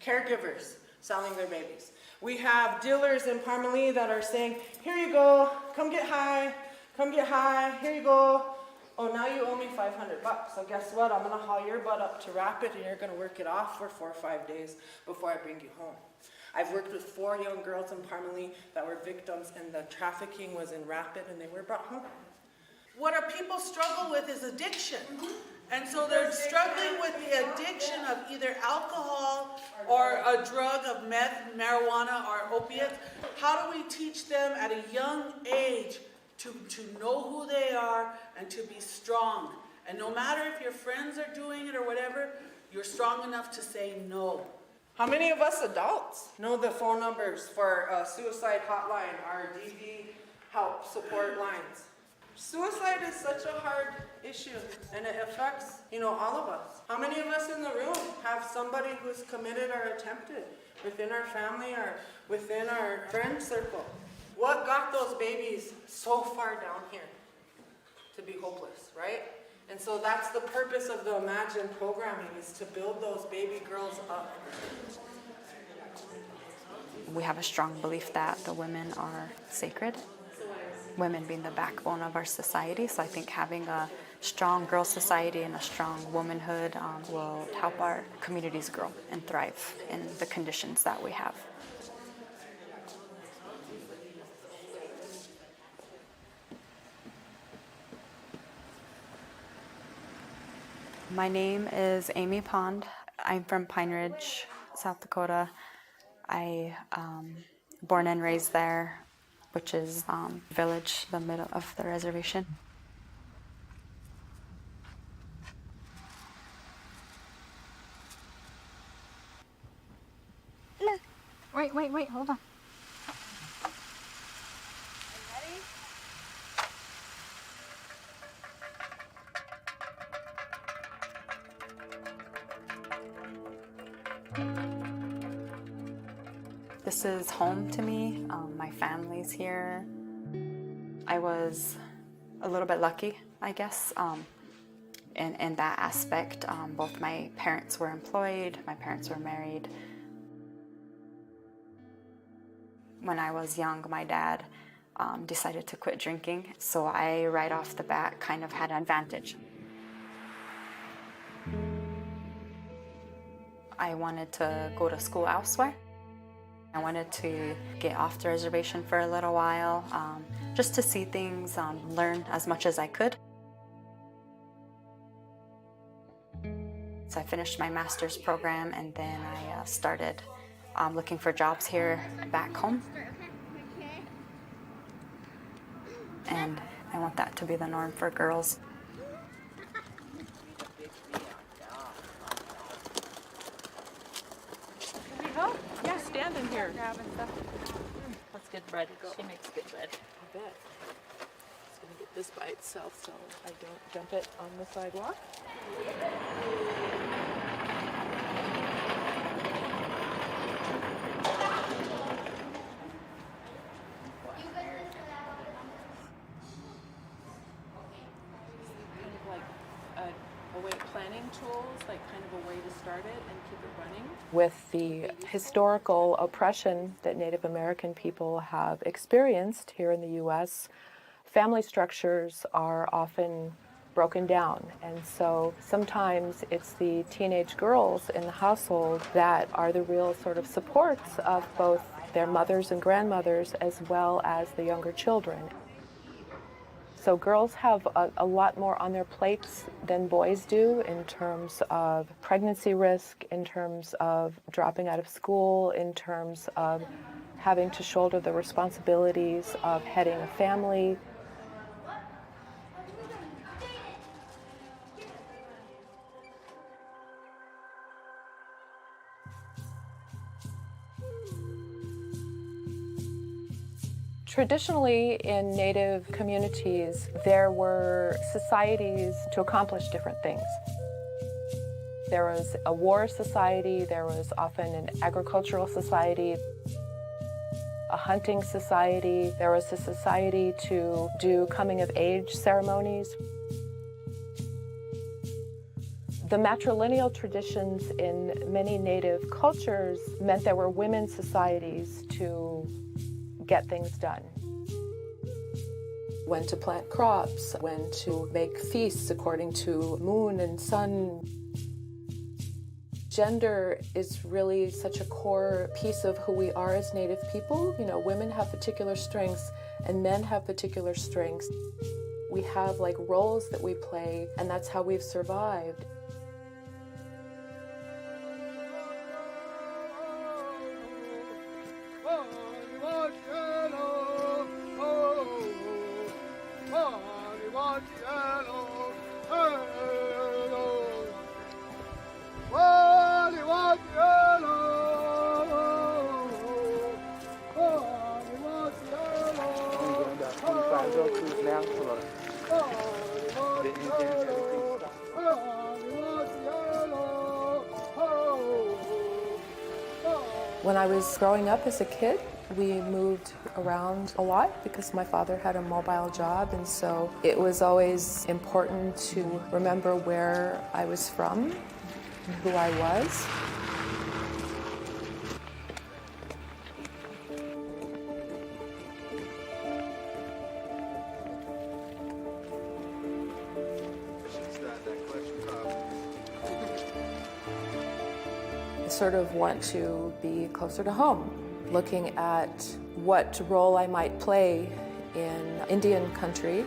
caregivers selling their babies. We have dealers in Parmalee that are saying, here you go, come get high, here you go. oh, now you owe me $500. So guess what? I'm gonna haul your butt up to Rapid and you're gonna work it off for 4 or 5 days before I bring you home. I've worked with 4 young girls in Parmalee that were victims and the trafficking was in Rapid and they were brought home. What our people struggle with is addiction. And so they're struggling with the addiction of either alcohol or a drug of meth, marijuana, or opiates. How do we teach them at a young age to know who they are and to be strong? And no matter if your friends are doing it or whatever, you're strong enough to say no. How many of us adults know the phone numbers for a suicide hotline, our DV help support lines? Suicide is such a hard issue and it affects, all of us. How many of us in the room have somebody who's committed or attempted within our family or within our friend circle? What got those babies so far down here to be hopeless, right? And so that's the purpose of the Imagine programming, is to build those baby girls up. We have a strong belief that the women are sacred, women being the backbone of our society. So I think having a strong girl society and a strong womanhood will help our communities grow and thrive in the conditions that we have. My name is Amy Pond. I'm from Pine Ridge, South Dakota. I born and raised there, which is village, the middle of the reservation. Wait, hold on. This is home to me. My family's here. I was a little bit lucky, I guess, in that aspect. Both my parents were employed, my parents were married. When I was young, my dad decided to quit drinking, so I, right off the bat, kind of had an advantage. I wanted to go to school elsewhere. I wanted to get off the reservation for a little while, just to see things, learn as much as I could. So I finished my master's program and then I started looking for jobs here back home. And I want that to be the norm for girls. Can we help? Yeah, stand in here. That's good bread. She makes good bread. I bet. Just gonna get this by itself so I don't dump it on the sidewalk. A way of planning tools, like kind of a way to start it and keep it running. With the historical oppression that Native American people have experienced here in the U.S., family structures are often broken down. And so sometimes it's the teenage girls in the household that are the real sort of supports of both their mothers and grandmothers as well as the younger children. So girls have a lot more on their plates than boys do in terms of pregnancy risk, in terms of dropping out of school, in terms of having to shoulder the responsibilities of heading a family. Traditionally, in Native communities, there were societies to accomplish different things. There was a war society, there was often an agricultural society, a hunting society, there was a society to do coming-of-age ceremonies. The matrilineal traditions in many Native cultures meant there were women's societies to get things done. when to plant crops, when to make feasts according to moon and sun. Gender is really such a core piece of who we are as Native people. You know, women have particular strengths and men have particular strengths. We have like roles that we play, and that's how we've survived. When I was growing up as a kid, we moved around a lot because my father had a mobile job, and so it was always important to remember where I was from, who I was. I sort of want to be closer to home, looking at what role I might play in Indian country.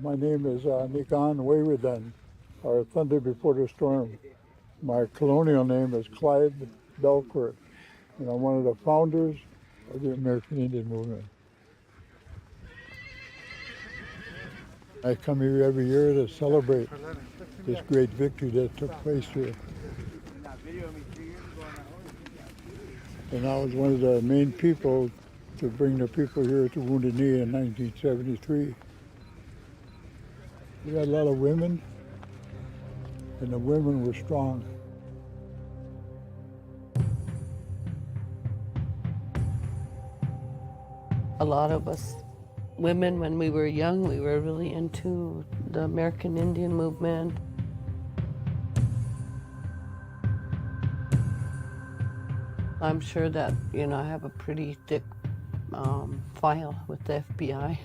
My name is Nikan Waywardon, or Thunder Before the Storm. My colonial name is Clyde Belcourt, and I'm one of the founders of the American Indian Movement. I come here every year to celebrate this great victory that took place here. And I was one of the main people to bring the people here to Wounded Knee in 1973. We had a lot of women, and the women were strong. A lot of us women, when we were young, we were really into the American Indian movement. I'm sure that, you know, I have a pretty thick file with the FBI.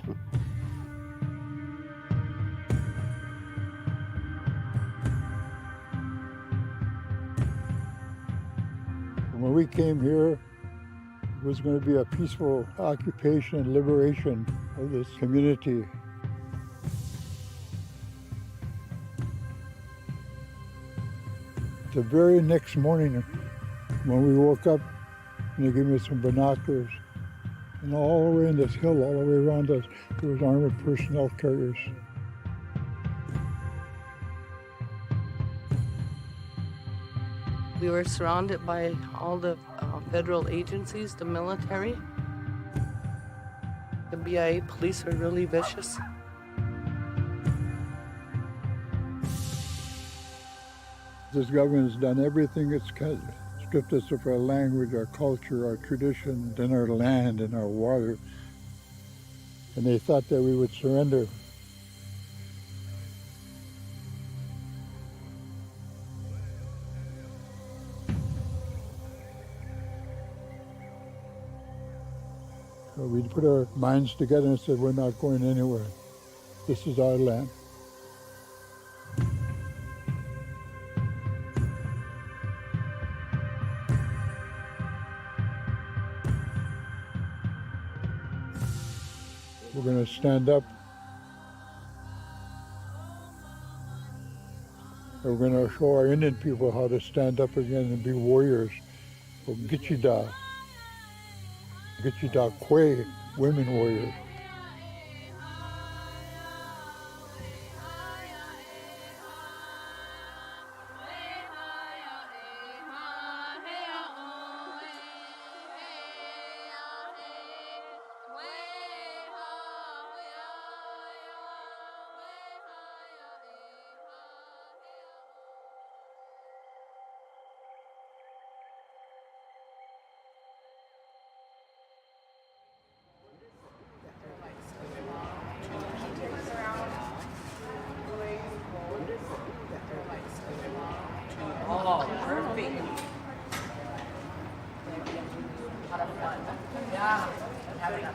When we came here, it was going to be a peaceful occupation and liberation of this community. The very next morning, when we woke up, and they gave me some binoculars, and all the way in this hill, all the way around us, there was armored personnel carriers. We were surrounded by all the federal agencies, the military. The BIA police are really vicious. This government has done everything it's can, stripped us of our language, our culture, our tradition, and our land and our water. And they thought that we would surrender. So we put our minds together and said, we're not going anywhere. This is our land. We're going to stand up And we're going to show our Indian people how to stand up again and be warriors. So Gichida Kwe, women warriors. Oh, perfect. A lot of fun. Yeah. Having a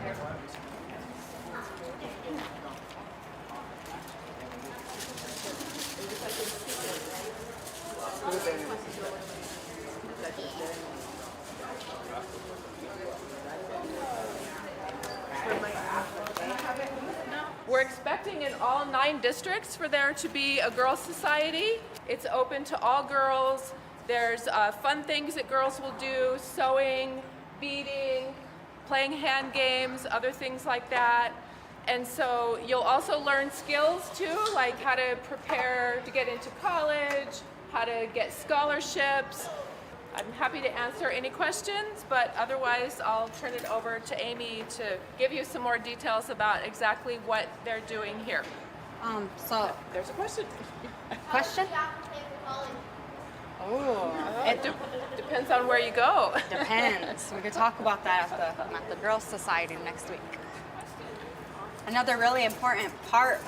We're expecting in all 9 districts for there to be a girls' society. It's open to all girls. There's fun things that girls will do, sewing, beading, playing hand games, other things like that. And so you'll also learn skills too, like how to prepare to get into college, how to get scholarships. I'm happy to answer any questions, but otherwise I'll turn it over to Amy to give you some more details about exactly what they're doing here. So there's a question. Question? Oh, it depends on where you go. Depends. We could talk about that at the Girls Society next week. Another really important part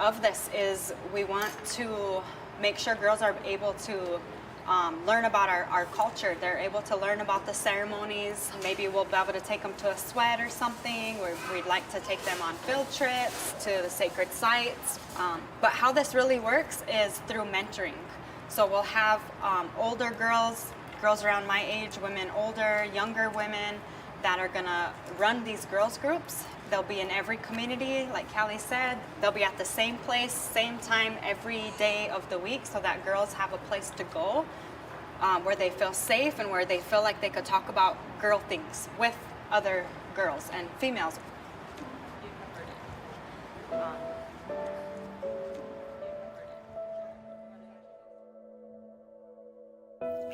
of this is we want to make sure girls are able to learn about our culture. They're able to learn about the ceremonies. Maybe we'll be able to take them to a sweat or something, or we'd like to take them on field trips to the sacred sites. But how this really works is through mentoring. So we'll have older girls around my age, women older, younger women that are gonna run these girls groups. They'll be in every community, like Callie said. They'll be at the same place, same time every day of the week so that girls have a place to go where they feel safe and where they feel like they could talk about girl things with other girls and females.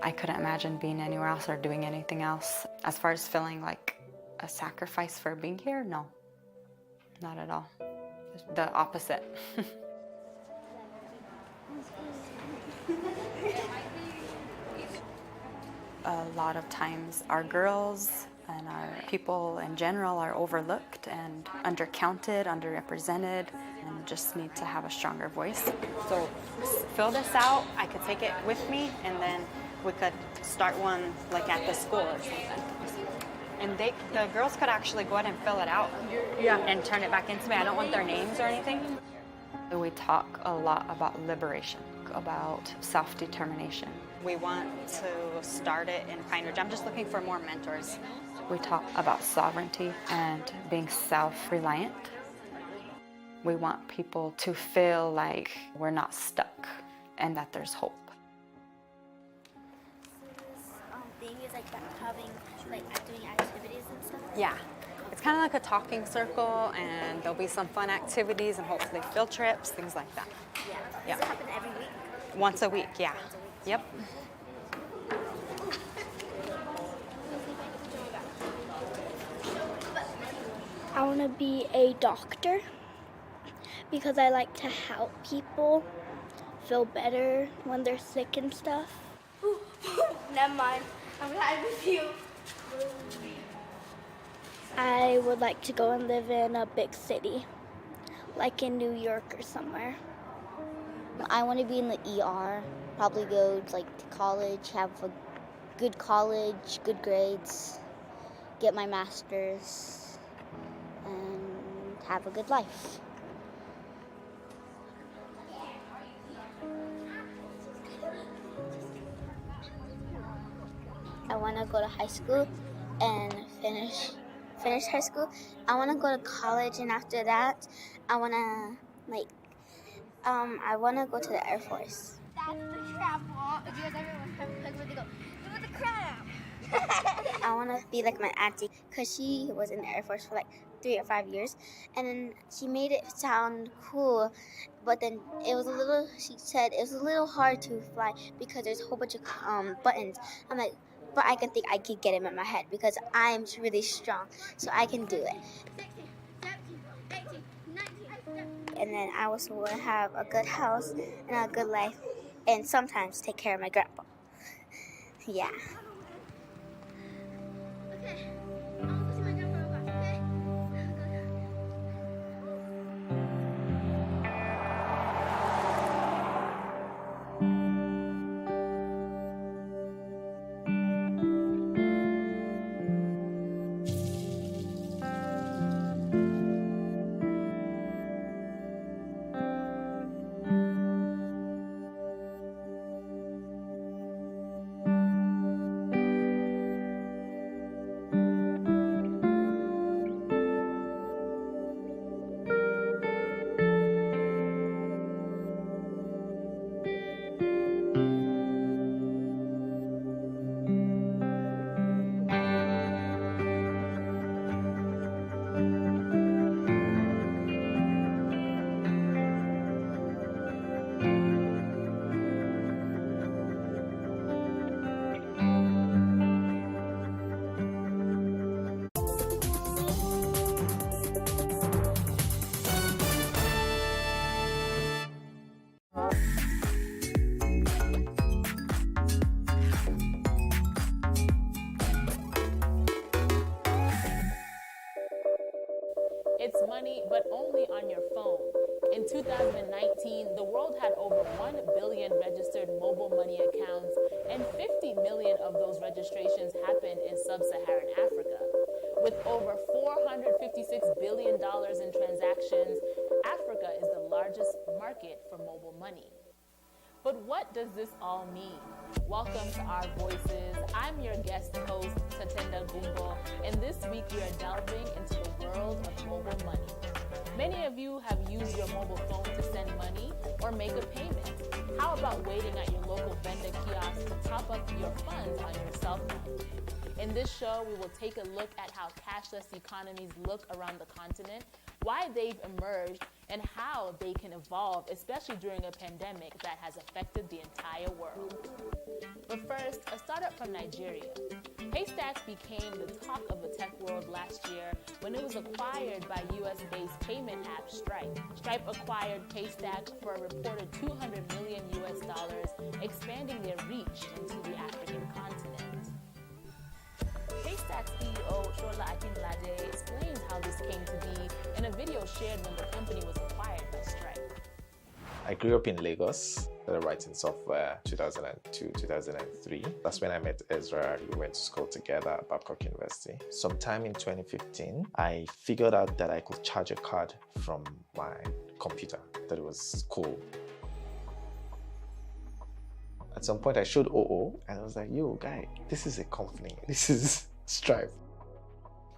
I couldn't imagine being anywhere else or doing anything else. As far as feeling like a sacrifice for being here, no, not at all. The opposite. A lot of times our girls and our people in general are overlooked and undercounted, underrepresented, and just need to have a stronger voice. So fill this out, I could take it with me, and then we could start one like at the school or something. And the girls could actually go ahead and fill it out and turn it back into me. I don't want their names or anything. We talk a lot about liberation, about self-determination. We want to start it in Pine Ridge. I'm just looking for more mentors. We talk about sovereignty and being self-reliant. We want people to feel like we're not stuck and that there's hope. Thing is like having doing activities and stuff. Yeah, it's kind of like a talking circle, and there'll be some fun activities and hopefully field trips, things like that. Yeah. Does it happen every week? Once a week, yeah. Yep. I want to be a doctor because I like to help people feel better when they're sick and stuff. Never mind. I'm glad with you. I would like to go and live in a big city, like in New York or somewhere. I want to be in the ER, probably go to college, have a good college, good grades, get my master's, and have a good life. I want to go to high school and finish high school. I want to go to college, and after that, I want to I want to go to the Air Force. That's the crab wall. Do you guys ever like where they go? Do the crab. I want to be like my auntie because she was in the Air Force for like 3 or 5 years, and then she made it sound cool, but then she said it was a little hard to fly because there's a whole bunch of buttons. I'm like, but I can think I could get them in my head because I'm really strong, so I can do it. 16, 17, 18, 19. And then I also want to have a good house and a good life, and sometimes take care of my grandpa. Yeah. Okay. I want to see my grandpa real fast, okay? It's money, but only on your phone. In 2019, the world had over 1 billion registered mobile money accounts, and 50 million of those registrations happened in sub-Saharan Africa. With over $456 billion in transactions, Africa is the largest market for mobile money. But what does this all mean? Welcome to Our Voices. I'm your guest host, Tatenda Gumbo, and this week we are delving into the world of mobile money. Many of you have used your mobile phone to send money or make a payment. How about waiting at your local vendor kiosk to top up your funds on your cell phone? In this show, we will take a look at how cashless economies look around the continent, why they've emerged, and how they can evolve, especially during a pandemic that has affected the entire world. But first, a startup from Nigeria. Paystacks became the talk of the tech world last year when it was acquired by US-based payment app Stripe. Stripe acquired Paystack for a reported $200 million, expanding their reach into the African continent. Paystack CEO Shola Akinlade explains how this came to be in a video shared when the company was acquired by Stripe. I grew up in Lagos, started writing software 2002, 2003. That's when I met Ezra. We went to school together at Babcock University. Sometime in 2015, I figured out that I could charge a card from my computer, that it was cool. At some point I showed OO and I was like, yo guy, this is a company, this is Stripe.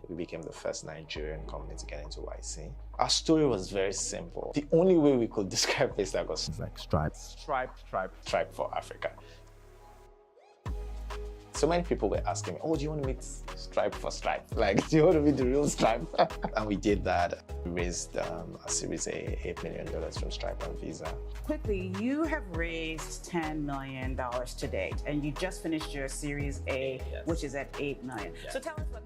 We became the first Nigerian company to get into YC. Our story was very simple. The only way we could describe Paystack was like Stripe for Africa. So many people were asking me, oh, do you want to meet Stripe for Stripe? Like, do you want to meet the real Stripe? And we did that. We raised a Series A, $8 million from Stripe and Visa. Quickly, you have raised $10 million to date, and you just finished your Series A, yes, which is at $8 million. Yes. So tell us what...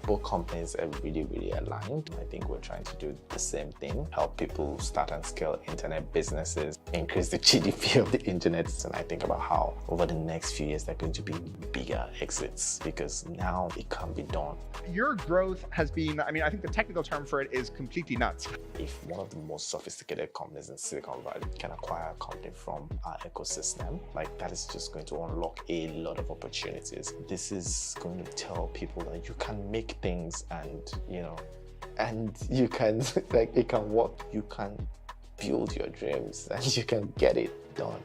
Both companies are really, really aligned. I think we're trying to do the same thing, help people start and scale internet businesses, increase the GDP of the internet. And I think about how over the next few years, there are going to be bigger exits because now it can be done. Your growth has been, I mean, I think the technical term for it is completely nuts. If one of the most sophisticated companies in Silicon Valley can acquire a company from our ecosystem, like that is just going to unlock a lot of opportunities. This is going to tell people that you can make things and you can like it can work. You can build your dreams and you can get it done.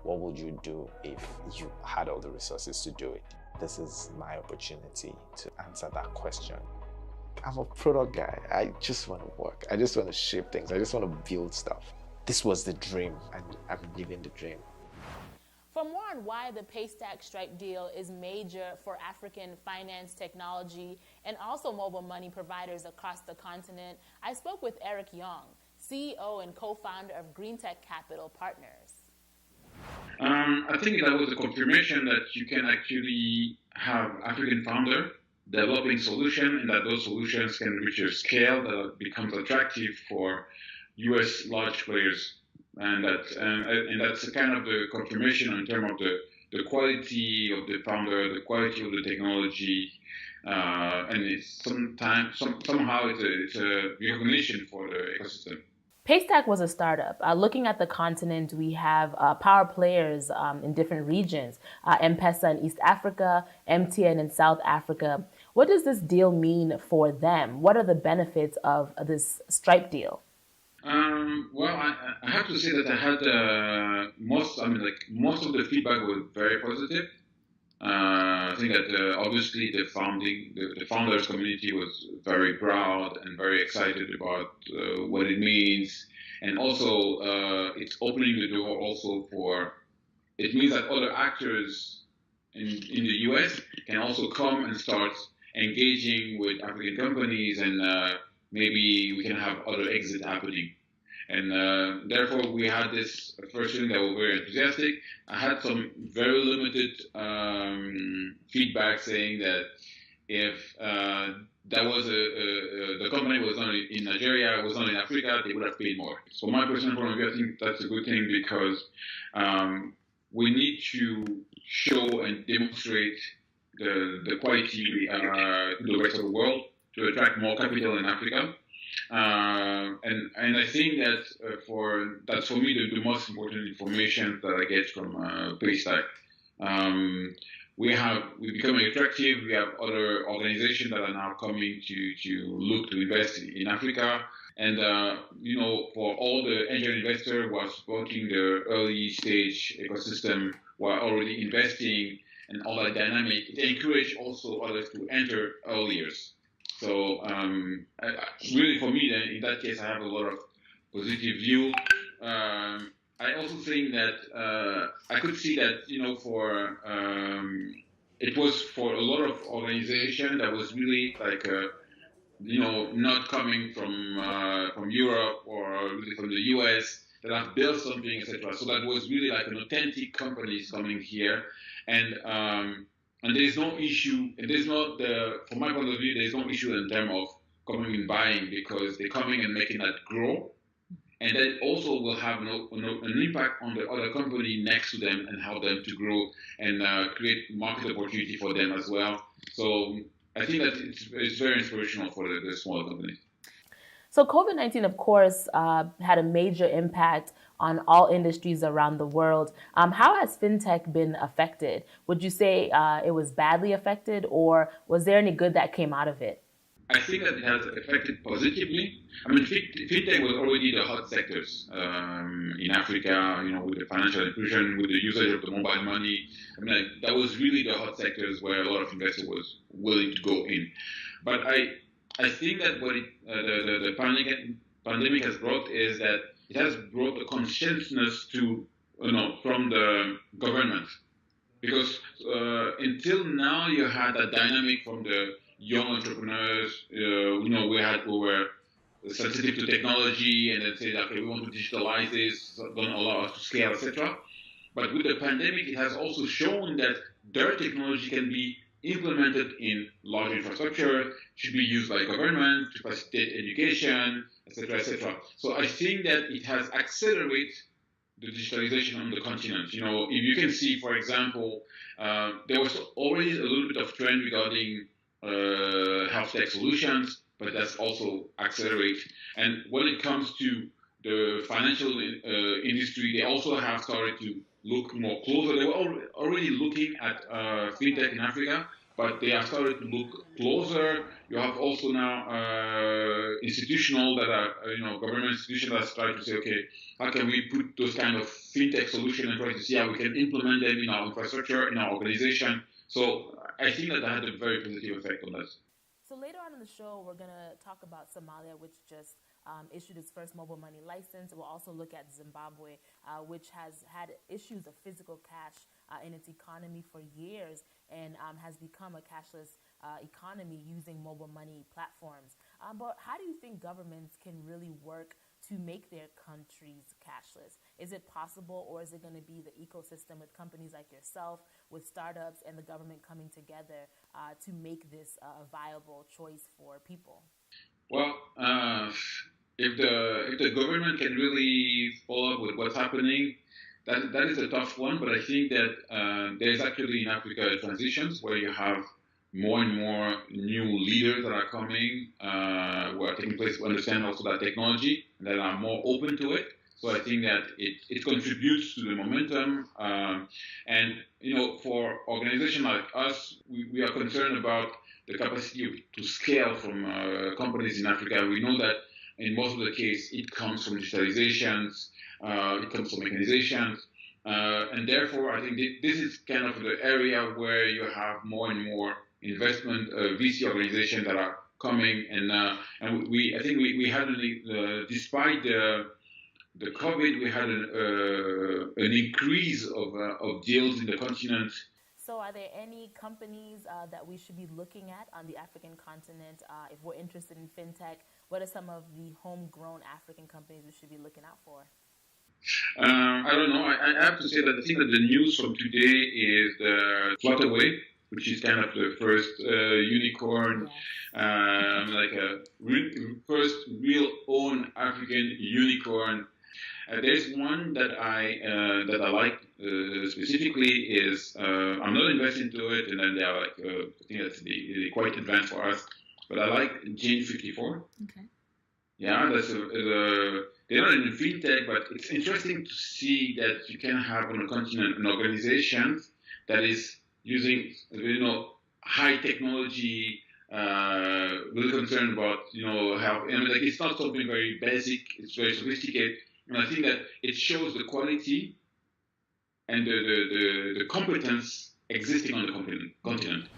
What would you do if you had all the resources to do it? This is my opportunity to answer that question. I'm a product guy. I just want to work. I just want to shape things. I just want to build stuff. This was the dream, and I'm living the dream. For more on why the Paystack Stripe deal is major for African finance technology and also mobile money providers across the continent, I spoke with Eric Young, CEO and co-founder of GreenTech Capital Partners. I think that was a confirmation that you can actually have African founder developing solutions, and that those solutions can reach a scale that becomes attractive for U.S. large players. And that's kind of the confirmation in terms of the quality of the founder, the quality of the technology, and it's somehow it's a recognition for the ecosystem. Paystack was a startup. Looking at the continent, we have power players in different regions, M-Pesa in East Africa, MTN in South Africa. What does this deal mean for them? What are the benefits of this Stripe deal? Well, I have to say that I had most of the feedback was very positive. I think that obviously the founders community was very proud and very excited about what it means, and also it's opening the door also for. It means that other actors in the US can also come and start engaging with African companies, and maybe we can have other exit happening. And therefore, we had this first feeling that we were very enthusiastic. I had some very limited feedback saying that if that was the company was not in Nigeria, was not in Africa, they would have paid more. So my personal point of view, I think that's a good thing, because we need to show and demonstrate the quality to the rest of the world to attract more capital in Africa. And I think that that's for me the most important information that I get from Paystack. We becoming attractive. We have other organizations that are now coming to look to invest in Africa. And for all the angel investors who are supporting the early stage ecosystem, who are already investing and all that dynamic, it encourages also others to enter earlier. So really, for me, then in that case, I have a lot of positive view. I also think that I could see that for it was for a lot of organizations that was really like not coming from Europe or really from the US, that have built something, etc. So that was really like an authentic companies coming here, and there's no issue, and there's not from my point of view, there's no issue in terms of coming and buying, because they're coming and making that grow, and that also will have an impact on the other company next to them and help them to grow and create market opportunity for them as well. So I think that it's very inspirational for the smaller companies. So COVID-19, of course, had a major impact on all industries around the world. How has fintech been affected? Would you say it was badly affected, or was there any good that came out of it? I think that it has affected positively. I mean, fintech was already the hot sectors in Africa, with the financial inclusion, with the usage of the mobile money. I mean, that was really the hot sectors where a lot of investors was willing to go in. But I think that what the pandemic has brought is that it has brought a consciousness to, from the government. Because until now, you had that dynamic from the young entrepreneurs, we were sensitive to technology, and then say, okay, we want to digitalize this, don't allow us to scale, etc. But with the pandemic, it has also shown that their technology can be implemented in large infrastructure, should be used by government to facilitate education, etc., etc. So I think that it has accelerated the digitalization on the continent. If you can see, for example, there was already a little bit of trend regarding health tech solutions, but that's also accelerated. And when it comes to the financial industry, they also have started to look more closer. They were already looking at fintech in Africa, but they have started to look closer. You have also now institutional that are, government institutions that are starting to say, okay, how can we put those kind of fintech solutions and try to see how we can implement them in our infrastructure, in our organization. So I think that had a very positive effect on us. So later on in the show, we're going to talk about Somalia, which just issued its first mobile money license. We'll also look at Zimbabwe, which has had issues of physical cash in its economy for years and has become a cashless economy using mobile money platforms. But how do you think governments can really work to make their countries cashless? Is it possible, or is it going to be the ecosystem with companies like yourself, with startups and the government coming together to make this a viable choice for people? Well, if the government can really follow up with what's happening, that is a tough one. But I think that there's actually in Africa transitions where you have more and more new leaders that are coming, who are taking place, who understand also that technology, and that are more open to it. So I think that it contributes to the momentum. And, for organizations like us, we are concerned about the capacity to scale from companies in Africa. We know that in most of the case, it comes from digitalizations, it comes from mechanizations. And therefore, I think this is kind of the area where you have more and more investment VC organizations that are coming, and I think we had despite the COVID, we had an increase of deals in the continent. So are there any companies that we should be looking at on the African continent if we're interested in fintech? What are some of the homegrown African companies we should be looking out for? I don't know. I have to say that I think that the news from today is the Flutterwave, which is kind of the first unicorn, like a first real own African unicorn. There's one that I like specifically is I'm not investing into it, and then they are like I think that's they're quite advanced for us. But I like Jane 54. Okay. Yeah, that's they're not in fintech, but it's interesting to see that you can have on a continent an organization that is using high technology, really concerned about how it's not something very basic, it's very sophisticated, and I think that it shows the quality and the competence existing on the continent.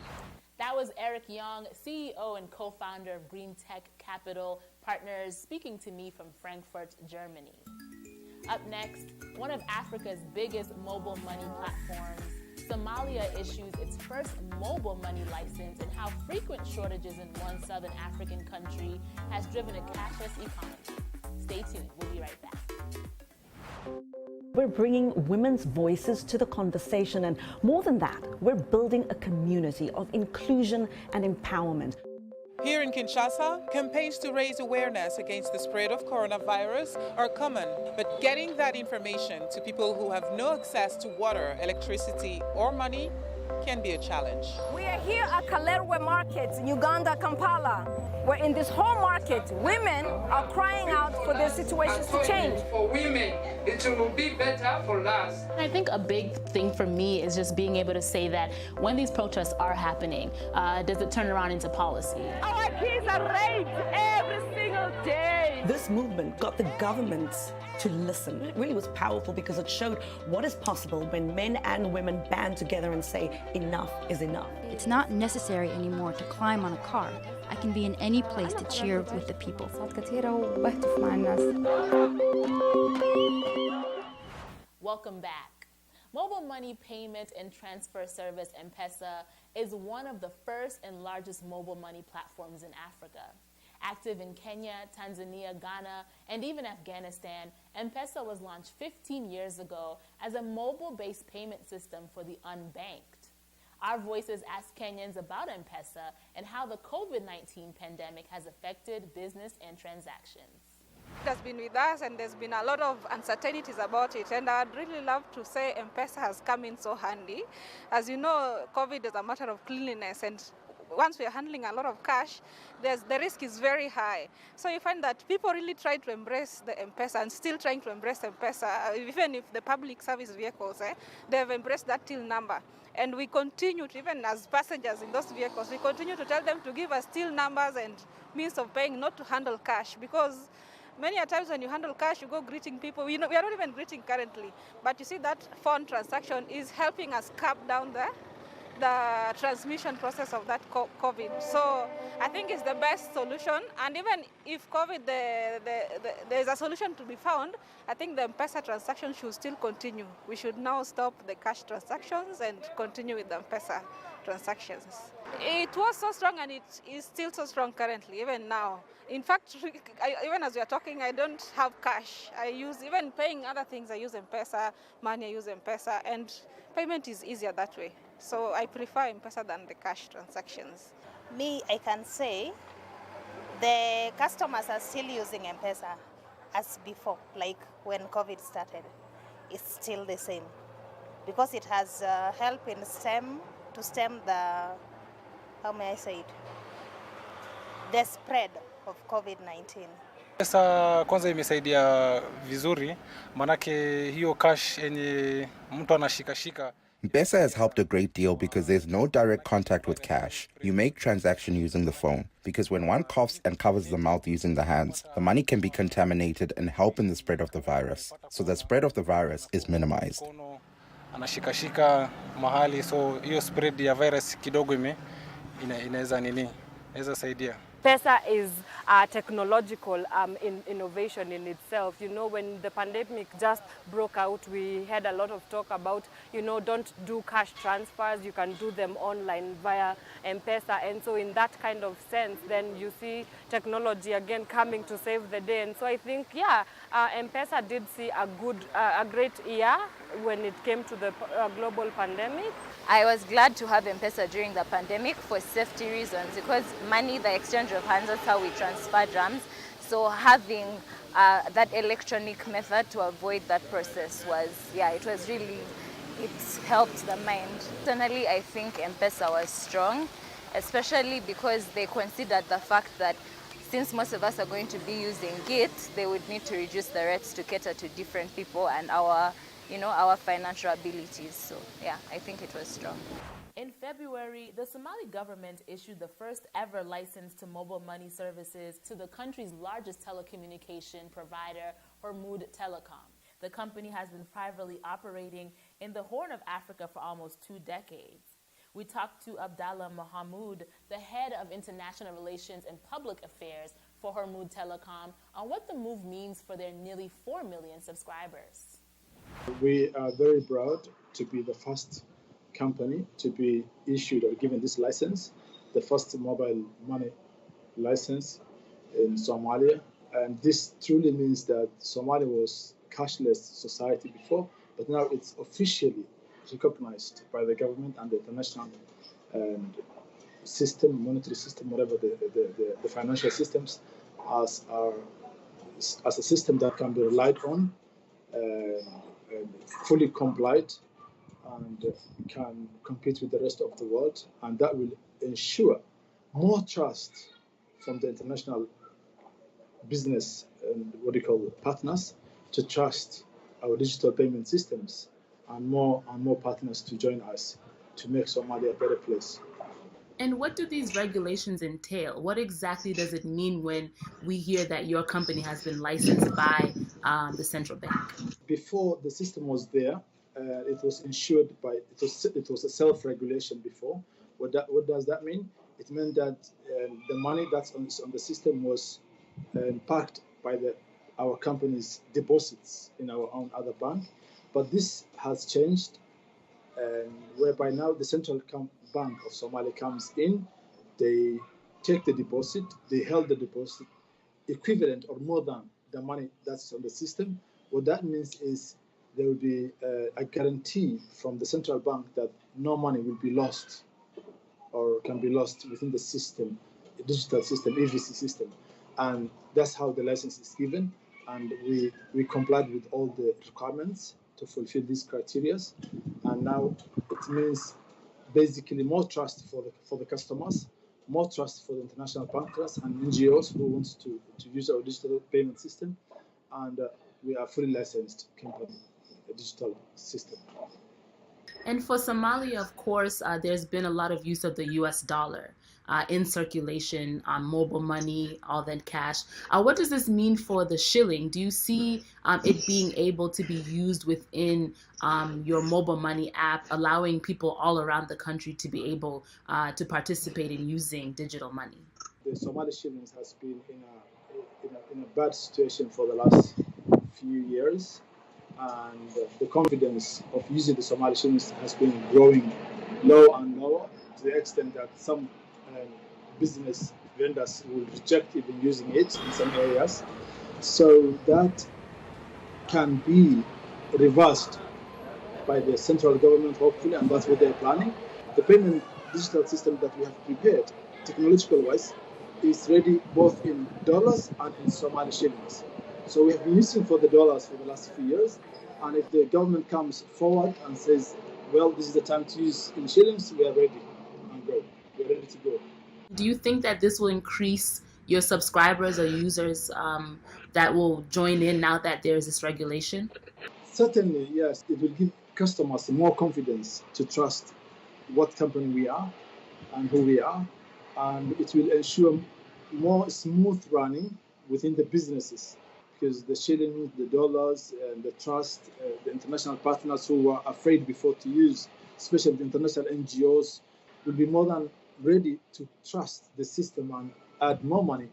That was Eric Young, CEO and co-founder of Green Tech Capital Partners, speaking to me from Frankfurt, Germany. Up next, one of Africa's biggest mobile money platforms, Somalia issues its first mobile money license, and how frequent shortages in one southern African country has driven a cashless economy. Stay tuned. We'll be right back. We're bringing women's voices to the conversation, and more than that, we're building a community of inclusion and empowerment. Here in Kinshasa, campaigns to raise awareness against the spread of coronavirus are common, but getting that information to people who have no access to water, electricity, or money can be a challenge. We are here at Kalerwe Market in Uganda, Kampala, where in this whole market, women are crying out for their situations to change. For women, it will be better for us. I think a big thing for me is just being able to say that when these protests are happening, does it turn around into policy? Our kids are raped every single day. This movement got the government to listen. It really was powerful because it showed what is possible when men and women band together and say, enough is enough. It's not necessary anymore to climb on a car. I can be in any place to cheer with the people. Welcome back. Mobile money payment and transfer service M-Pesa is one of the first and largest mobile money platforms in Africa. Active in Kenya, Tanzania, Ghana, and even Afghanistan, M-Pesa was launched 15 years ago as a mobile-based payment system for the unbanked. Our voices ask Kenyans about M-Pesa and how the COVID-19 pandemic has affected business and transactions. It has been with us, and there's been a lot of uncertainties about it, and I'd really love to say M-Pesa has come in so handy. As you know, COVID is a matter of cleanliness, and once we are handling a lot of cash, the risk is very high. So you find that people really try to embrace the M-Pesa and still trying to embrace M-Pesa, even if the public service vehicles, they've embraced that till number. And we continue to, even as passengers in those vehicles, we continue to tell them to give us till numbers and means of paying, not to handle cash, because many a times when you handle cash, you go greeting people. We are not even greeting currently, but you see that phone transaction is helping us cap down the transmission process of that COVID. So I think it's the best solution. And even if COVID, there's a solution to be found, I think the M-Pesa transaction should still continue. We should now stop the cash transactions and continue with the M-Pesa transactions. It was so strong and it is still so strong currently, even now. In fact, even as we are talking, I don't have cash. I use, even paying other things, I use M-Pesa, money I use M-Pesa, and payment is easier that way. So I prefer M-Pesa than the cash transactions. Me, I can say the customers are still using M-Pesa as before, like when COVID started. It's still the same because it has helped in stem the, how may I say it, the spread of COVID-19. Pesa kwanza imesaidia vizuri, manake hiyo cash yenye mtu anashikashika. M-Pesa has helped a great deal because there's no direct contact with cash. You make transaction using the phone because when one coughs and covers the mouth using the hands, the money can be contaminated and help in the spread of the virus. So the spread of the virus is minimized. Anashikashika mahali, so hiyo spread ya virus kidogo inaweza saidia. Pesa is a technological innovation in itself. You know, when the pandemic just broke out, we had a lot of talk about, you know, don't do cash transfers, you can do them online via M-Pesa. And so in that kind of sense, then you see technology again coming to save the day. And so I think, yeah, M-Pesa did see a great year when it came to the global pandemic. I was glad to have M-Pesa during the pandemic for safety reasons because money, the exchange of hands, that's how we transfer drums. So having that electronic method to avoid that process was, yeah, it was really, it helped the mind. Personally, I think M-Pesa was strong, especially because they considered the fact that since most of us are going to be using Git, they would need to reduce the rates to cater to different people and our financial abilities. So yeah, I think it was strong. In February, the Somali government issued the first ever license to mobile money services to the country's largest telecommunication provider, Hormuud Telecom. The company has been privately operating in the Horn of Africa for almost 2 decades. We talked to Abdallah Mohamud, the head of international relations and public affairs for Hormuud Telecom, on what the move means for their nearly 4 million subscribers. We are very proud to be the first company to be issued or given this license, the first mobile money license in Somalia. And this truly means that Somalia was cashless society before, but now it's officially recognized by the government and the international system, monetary system, whatever the financial systems, as a system that can be relied on, fully complied, and can compete with the rest of the world, and that will ensure more trust from the international business and partners to trust our digital payment systems, and more partners to join us to make Somalia a better place. And what do these regulations entail? What exactly does it mean when we hear that your company has been licensed by the central bank? Before the system was there, it was ensured by, it was a self-regulation before. What does that mean? It meant that the money that's on the system was parked by our company's deposits in our own other bank. But this has changed, whereby now the central bank of Somalia comes in, they take the deposit, they held the deposit equivalent or more than the money that's on the system. What that means is there will be a guarantee from the central bank that no money will be lost or can be lost within the system, the digital system, EVC system. And that's how the license is given. And we complied with all the requirements to fulfill these criteria. And now it means basically more trust for the customers, more trust for the international bankers and NGOs who want to use our digital payment system. And we are fully licensed company, a digital system. And for Somalia, of course, there's been a lot of use of the US dollar. in circulation, mobile money, all that cash. What does this mean for the shilling? Do you see it being able to be used within your mobile money app, allowing people all around the country to be able to participate in using digital money? The Somali shillings has been in a bad situation for the last few years, and the confidence of using the Somali shillings has been growing lower and lower, to the extent that some business vendors will reject even using it in some areas. So that can be reversed by the central government, hopefully, and that's what they're planning. The payment digital system that we have prepared, technological-wise, is ready both in dollars and in Somali shillings. So we have been using for the dollars for the last few years, and if the government comes forward and says, well, this is the time to use in shillings, we are ready and go. We're ready to go. Do you think that this will increase your subscribers or users that will join in now that there's this regulation? Certainly, yes. It will give customers more confidence to trust what company we are and who we are, and it will ensure more smooth running within the businesses, because the shilling, the dollars, and the trust, the international partners who were afraid before to use, especially the international NGOs, will be more than ready to trust the system and add more money,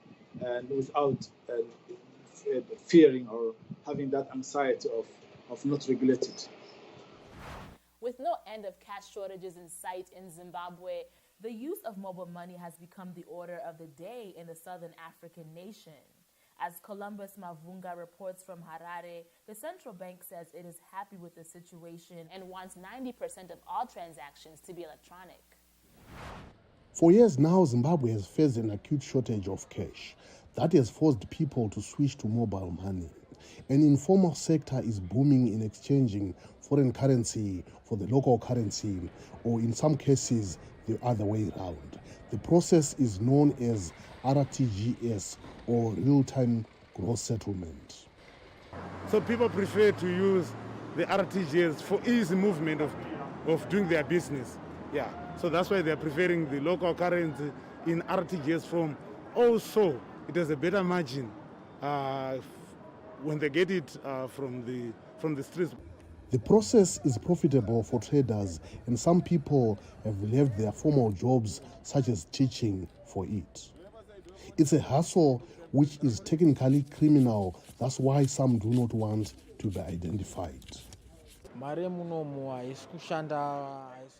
and without fearing or having that anxiety of not regulated. With no end of cash shortages in sight in Zimbabwe, the use of mobile money has become the order of the day in the southern African nation. As Columbus Mavunga reports from Harare, the central bank says it is happy with the situation and wants 90% of all transactions to be electronic. For years now, Zimbabwe has faced an acute shortage of cash. That has forced people to switch to mobile money. An informal sector is booming in exchanging foreign currency for the local currency, or in some cases, the other way around. The process is known as RTGS, or real-time gross settlement. So people prefer to use the RTGS for easy movement of doing their business. Yeah, so that's why they're preferring the local currency in RTGS form. Also, it has a better margin when they get it from the streets. The process is profitable for traders, and some people have left their formal jobs, such as teaching, for it. It's a hustle which is technically criminal. That's why some do not want to be identified.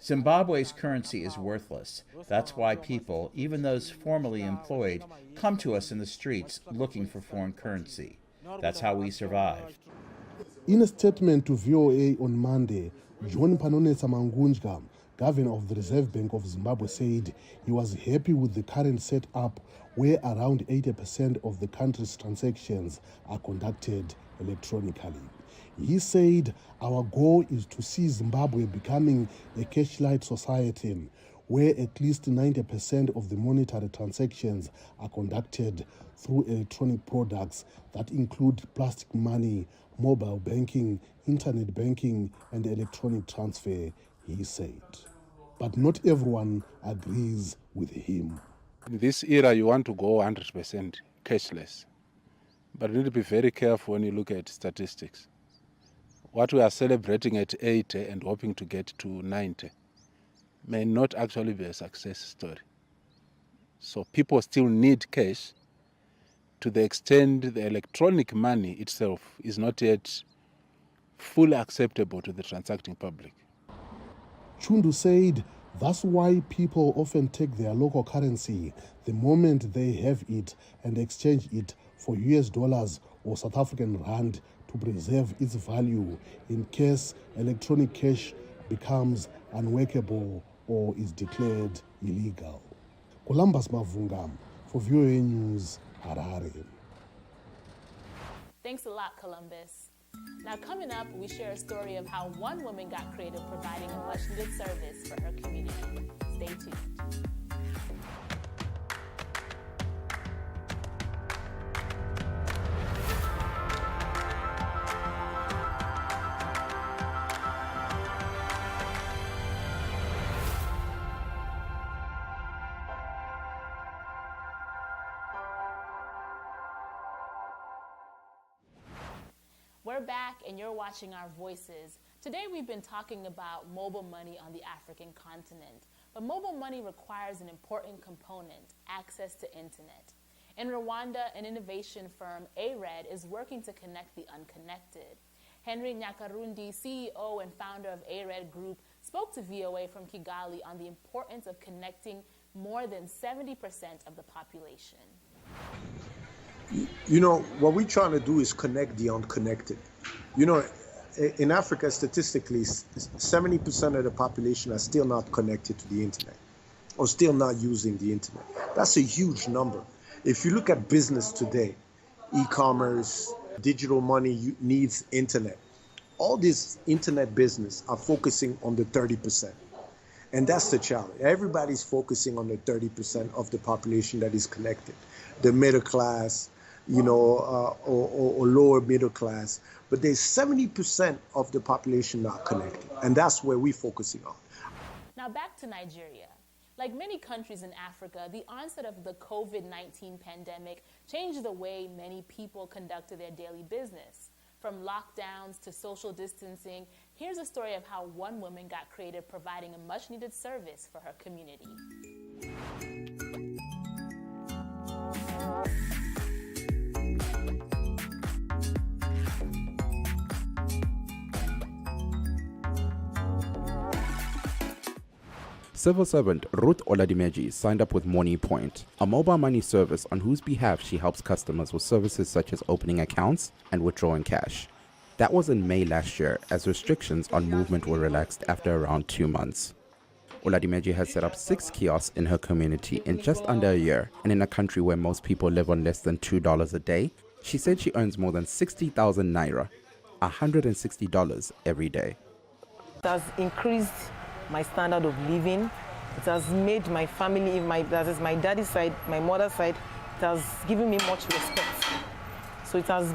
Zimbabwe's currency is worthless. That's why people, even those formerly employed, come to us in the streets looking for foreign currency. That's how we survive. In a statement to VOA on Monday, John Panonetsa Mangunja, governor of the Reserve Bank of Zimbabwe, said he was happy with the current setup where around 80% of the country's transactions are conducted electronically. He said, our goal is to see Zimbabwe becoming a cash-light society where at least 90% of the monetary transactions are conducted through electronic products that include plastic money, mobile banking, internet banking, and electronic transfer, he said. But not everyone agrees with him. In this era, you want to go 100% cashless. But you need to be very careful when you look at statistics. What we are celebrating at 80 and hoping to get to 90 may not actually be a success story. So people still need cash to the extent the electronic money itself is not yet fully acceptable to the transacting public. Chundu said that's why people often take their local currency the moment they have it and exchange it for US dollars or South African rand to preserve its value in case electronic cash becomes unworkable or is declared illegal. Columbus Mavunga for VOA News, Harare. Thanks a lot, Columbus. Now, coming up, we share a story of how one woman got creative providing a much-needed service for her community. Stay tuned. we're back and you're watching Our Voices. Today we've been talking about mobile money on the African continent. But mobile money requires an important component, access to internet. In Rwanda, an innovation firm, ARED, is working to connect the unconnected. Henry Nyakarundi, CEO and founder of ARED Group, spoke to VOA from Kigali on the importance of connecting more than 70% of the population. You know, what we're trying to do is connect the unconnected. You know, in Africa, statistically, 70% of the population are still not connected to the internet or still not using the internet. That's a huge number. If you look at business today, e-commerce, digital money needs internet. All this internet business are focusing on the 30%. And that's the challenge. Everybody's focusing on the 30% of the population that is connected. The middle class, you know, or lower middle class. But there's 70% of the population not connected. And that's where we're focusing on. Now back to Nigeria. Like many countries in Africa, the onset of the COVID-19 pandemic changed the way many people conducted their daily business. From lockdowns to social distancing, here's a story of how one woman got creative providing a much-needed service for her community. Civil servant Ruth Oladimeji signed up with Money Point, a mobile money service on whose behalf she helps customers with services such as opening accounts and withdrawing cash. That was in May last year, as restrictions on movement were relaxed after around 2 months. Oladimeji has set up 6 kiosks in her community in just under a year, and in a country where most people live on less than $2 a day, she said she earns more than 60,000 naira, $160 every day. It has increased my standard of living. It has made my family, that is my daddy's side, my mother's side, it has given me much respect. So it has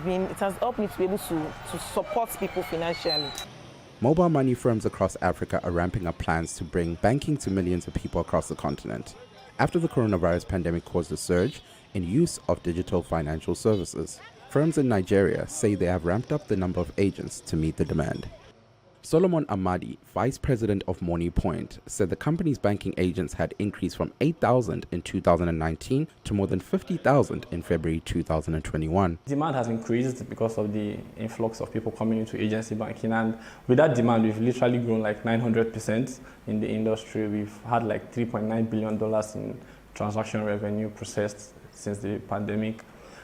helped me to be able to support people financially. Mobile money firms across Africa are ramping up plans to bring banking to millions of people across the continent, after the coronavirus pandemic caused a surge in use of digital financial services. Firms in Nigeria say they have ramped up the number of agents to meet the demand. Solomon Amadi, vice president of Money Point, said the company's banking agents had increased from 8,000 in 2019 to more than 50,000 in February 2021. Demand has increased because of the influx of people coming into agency banking, and with that demand, we've literally grown like 900% in the industry. We've had like $3.9 billion in transaction revenue processed since the pandemic.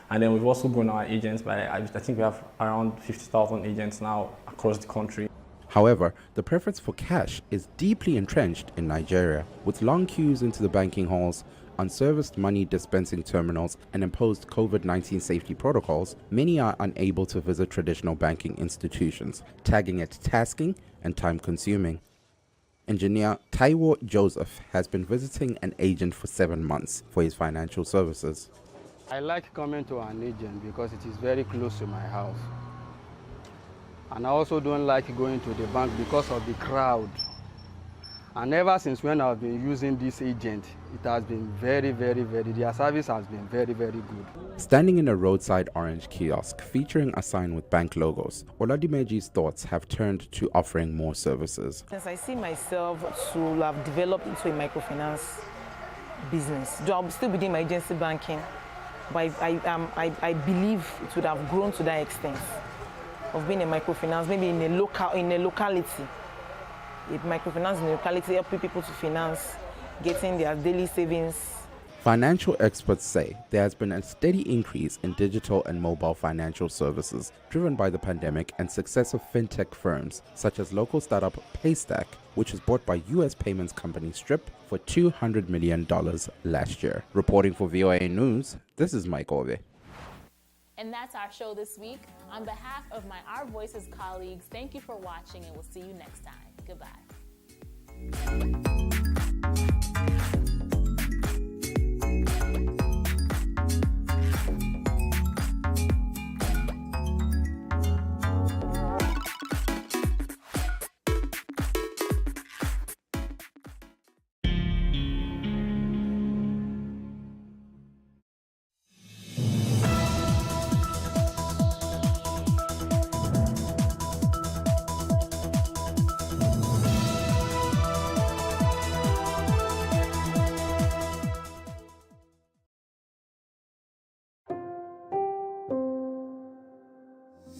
And then we've also grown our agents by, I think we have around 50,000 agents now across the country. However, the preference for cash is deeply entrenched in Nigeria, with long queues into the banking halls, unserviced money dispensing terminals, and imposed COVID-19 safety protocols. Many are unable to visit traditional banking institutions, tagging it tasking and time-consuming. Engineer Taiwo Joseph has been visiting an agent for 7 months for his financial services. I like coming to an agent because it is very close to my house. And I also don't like going to the bank because of the crowd. And ever since when I've been using this agent, it has been very, their service has been very, very good. Standing in a roadside orange kiosk featuring a sign with bank logos, Oladimeji's thoughts have turned to offering more services. Since I see myself to have developed into a microfinance business, I'll still be doing my agency banking, but I believe it would have grown to that extent of being a microfinance, maybe in a locality. A microfinance in a locality helping people to finance, getting their daily savings. Financial experts say there has been a steady increase in digital and mobile financial services driven by the pandemic and success of fintech firms such as local startup Paystack, which was bought by US payments company Strip for $200 million last year. Reporting for VOA News, this is Mike Ove. And that's our show this week. On behalf of my Our Voices colleagues, thank you for watching, and we'll see you next time. Goodbye.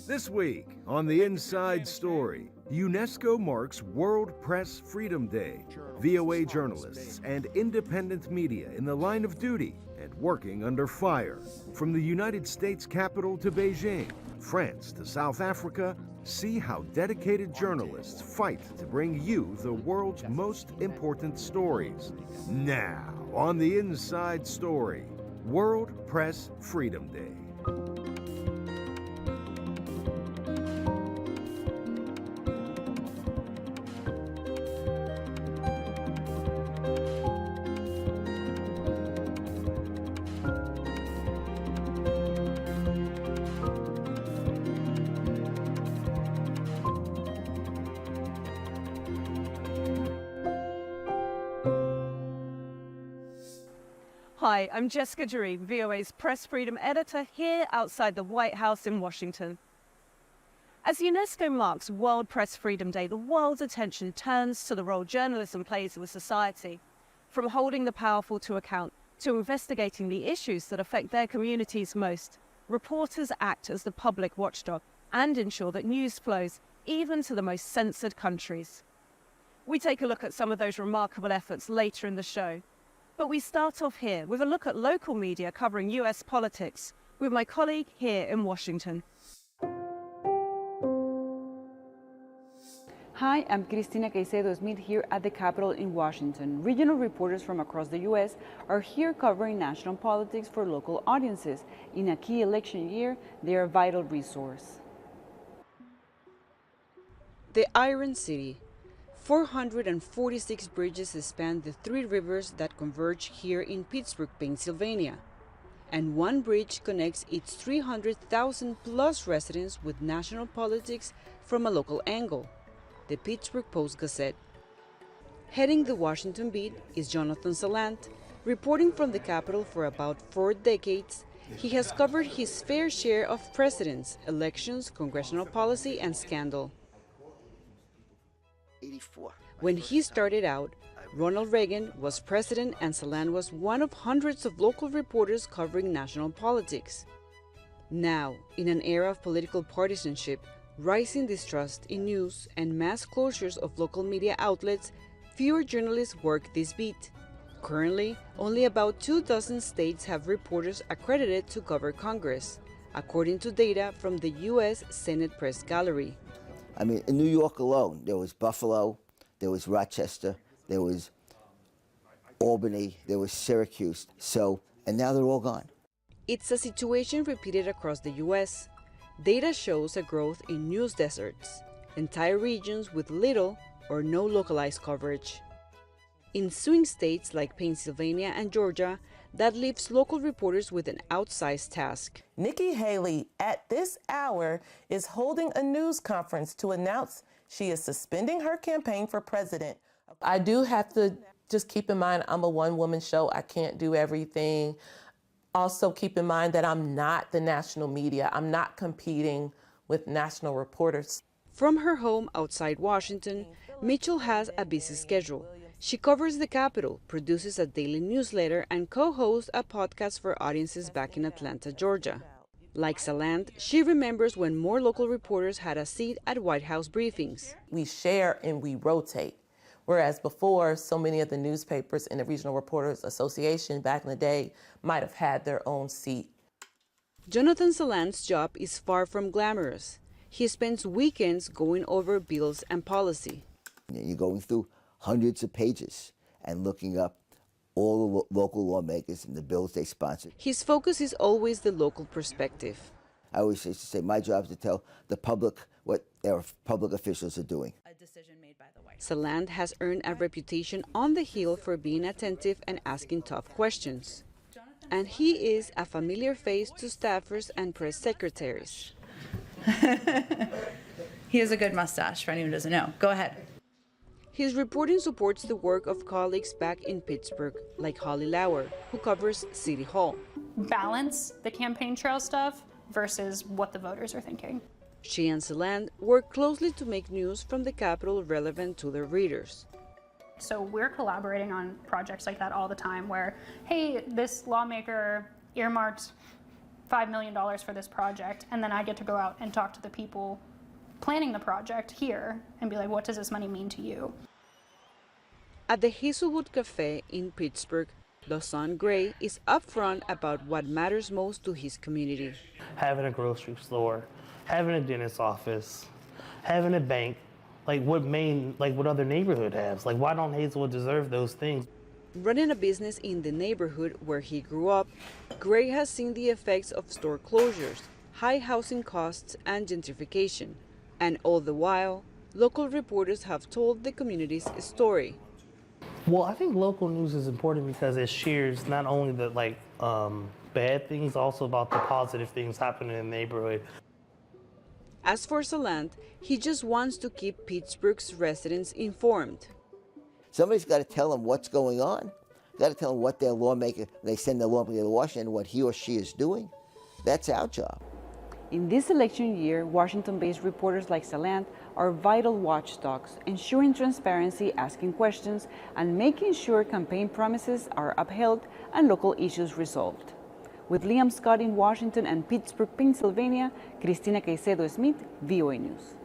This week on The Inside Story, UNESCO marks World Press Freedom Day. VOA journalists and independent media in the line of duty and working under fire. From the United States Capitol to Beijing, France to South Africa, see how dedicated journalists fight to bring you the world's most important stories. Now, on The Inside Story, World Press Freedom Day. Hi, I'm Jessica Jareen, VOA's Press Freedom Editor here outside the White House in Washington. As UNESCO marks World Press Freedom Day, the world's attention turns to the role journalism plays in society. From holding the powerful to account to investigating the issues that affect their communities most, reporters act as the public watchdog and ensure that news flows even to the most censored countries. We take a look at some of those remarkable efforts later in the show. But we start off here with a look at local media covering US politics with my colleague here in Washington. Hi, I'm Cristina Caicedo-Smith here at the Capitol in Washington. Regional reporters from across the U.S. are here covering national politics for local audiences. In a key election year, they are a vital resource. The Iron City. 446 bridges span the three rivers that converge here in Pittsburgh, Pennsylvania. And one bridge connects its 300,000 plus residents with national politics from a local angle. The Pittsburgh Post-Gazette. Heading the Washington beat is Jonathan Salant. Reporting from the Capitol for about 4 decades, he has covered his fair share of presidents, elections, congressional policy, and scandal. When he started out, Ronald Reagan was president and Salant was one of hundreds of local reporters covering national politics. Now, in an era of political partisanship, rising distrust in news, and mass closures of local media outlets, fewer journalists work this beat. Currently, only about 24 states have reporters accredited to cover Congress, according to data from the U.S. Senate Press Gallery. I mean, in New York alone, there was Buffalo, there was Rochester, there was Albany, there was Syracuse, and now they're all gone. It's a situation repeated across the U.S. Data shows a growth in news deserts, entire regions with little or no localized coverage. In swing states like Pennsylvania and Georgia, that leaves local reporters with an outsized task. Nikki Haley, at this hour, is holding a news conference to announce she is suspending her campaign for president. I do have to just keep in mind I'm a one-woman show. I can't do everything. Also keep in mind that I'm not the national media. I'm not competing with national reporters. From her home outside Washington, Mitchell has a busy schedule. She covers the Capitol, produces a daily newsletter, and co-hosts a podcast for audiences back in Atlanta, Georgia. Like Salant, she remembers when more local reporters had a seat at White House briefings. We share and we rotate. Whereas before, so many of the newspapers and the Regional Reporters Association back in the day might have had their own seat. Jonathan Salant's job is far from glamorous. He spends weekends going over bills and policy. You're going through hundreds of pages and looking up all the local lawmakers and the bills they sponsor. His focus is always the local perspective. I always used to say my job is to tell the public what their public officials are doing. Salant has earned a reputation on the Hill for being attentive and asking tough questions. And he is a familiar face to staffers and press secretaries. He has a good mustache, for anyone who doesn't know. Go ahead. His reporting supports the work of colleagues back in Pittsburgh, like Holly Lauer, who covers City Hall. Balance the campaign trail stuff versus what the voters are thinking. She and Salant work closely to make news from the Capitol relevant to their readers. So we're collaborating on projects like that all the time where, hey, this lawmaker earmarked $5 million for this project, and then I get to go out and talk to the people planning the project here and be like, what does this money mean to you? At the Hazelwood Cafe in Pittsburgh, Lausanne Gray is upfront about what matters most to his community. Having a grocery store, having a dentist's office, having a bank, like what other neighborhood has? Like, why don't Hazelwood deserve those things? Running a business in the neighborhood where he grew up, Gray has seen the effects of store closures, high housing costs, and gentrification. And all the while, local reporters have told the community's story. Well, I think local news is important because it shares not only the bad things, also about the positive things happening in the neighborhood. As for Salant, he just wants to keep Pittsburgh's residents informed. Somebody's got to tell them what's going on. Got to tell them what their lawmaker, they send their lawmaker to Washington, what he or she is doing. That's our job. In this election year, Washington-based reporters like Salant are vital watchdogs, ensuring transparency, asking questions, and making sure campaign promises are upheld and local issues resolved. With Liam Scott in Washington and Pittsburgh, Pennsylvania, Cristina Caicedo-Smith, VOA News.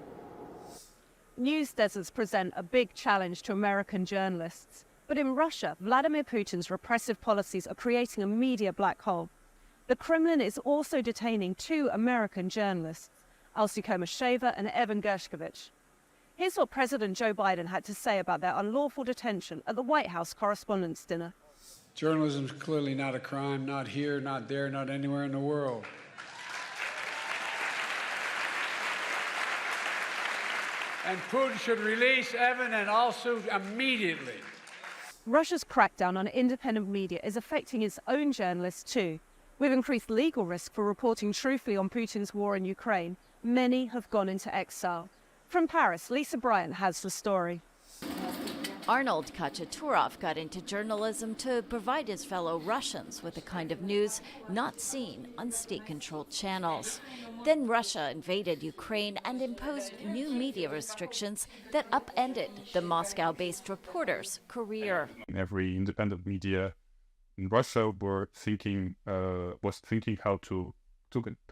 News deserts present a big challenge to American journalists. But in Russia, Vladimir Putin's repressive policies are creating a media black hole. The Kremlin is also detaining 2 American journalists, Elsie Komasheva and Evan Gershkovich. Here's what President Joe Biden had to say about their unlawful detention at the White House Correspondents' Dinner. Journalism is clearly not a crime, not here, not there, not anywhere in the world. And Putin should release Evan and also immediately. Russia's crackdown on independent media is affecting its own journalists too. With increased legal risk for reporting truthfully on Putin's war in Ukraine, many have gone into exile. From Paris, Lisa Bryant has the story. Arnold Kachaturov got into journalism to provide his fellow Russians with the kind of news not seen on state-controlled channels. Then Russia invaded Ukraine and imposed new media restrictions that upended the Moscow-based reporter's career. Every independent media in Russia was thinking how to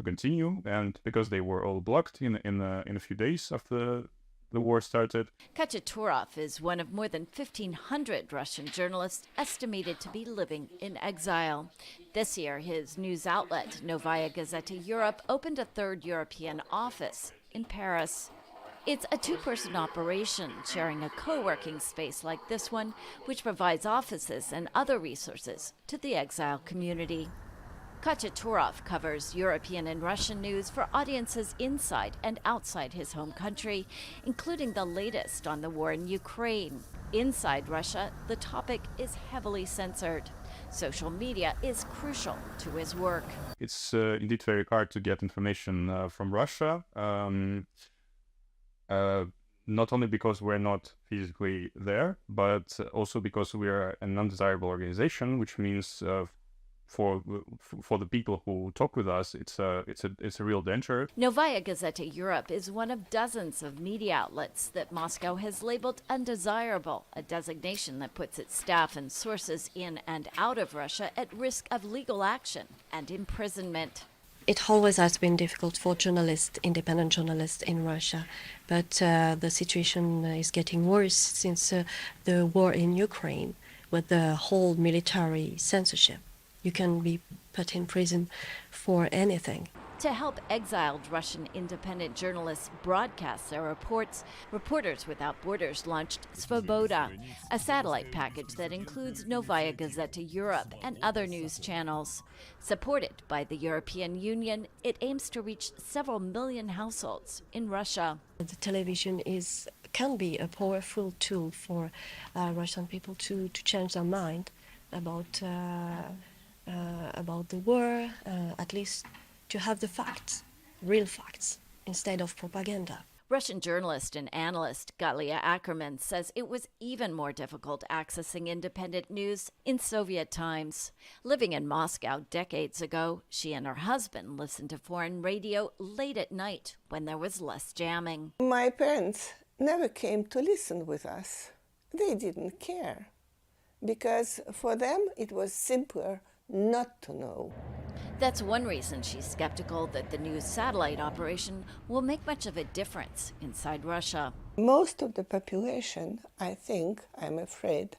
continue, and because they were all blocked in a few days after the war started. Kachaturov is one of more than 1,500 Russian journalists estimated to be living in exile. This year, his news outlet, Novaya Gazeta Europe, opened a 3rd European office in Paris. It's a 2-person operation, sharing a co-working space like this one, which provides offices and other resources to the exile community. Kachaturov covers European and Russian news for audiences inside and outside his home country, including the latest on the war in Ukraine. Inside Russia, the topic is heavily censored. Social media is crucial to his work. It's indeed very hard to get information from Russia, not only because we're not physically there, but also because we are an undesirable organization, which means for the people who talk with us, it's a real danger. Novaya Gazeta Europe is one of dozens of media outlets that Moscow has labeled undesirable, a designation that puts its staff and sources in and out of Russia at risk of legal action and imprisonment. It always has been difficult for journalists, independent journalists in Russia, but the situation is getting worse since the war in Ukraine, with the whole military censorship. You can be put in prison for anything. To help exiled Russian independent journalists broadcast their reports, Reporters Without Borders launched Svoboda, a satellite package that includes Novaya Gazeta Europe and other news channels. Supported by the European Union, it aims to reach several million households in Russia. The television can be a powerful tool for Russian people to change their mind about the war, at least to have the facts, real facts, instead of propaganda. Russian journalist and analyst Galia Ackerman says it was even more difficult accessing independent news in Soviet times. Living in Moscow decades ago, she and her husband listened to foreign radio late at night when there was less jamming. My parents never came to listen with us. They didn't care, because for them it was simpler not to know. That's one reason she's skeptical that the new satellite operation will make much of a difference inside Russia. Most of the population, I think, I'm afraid,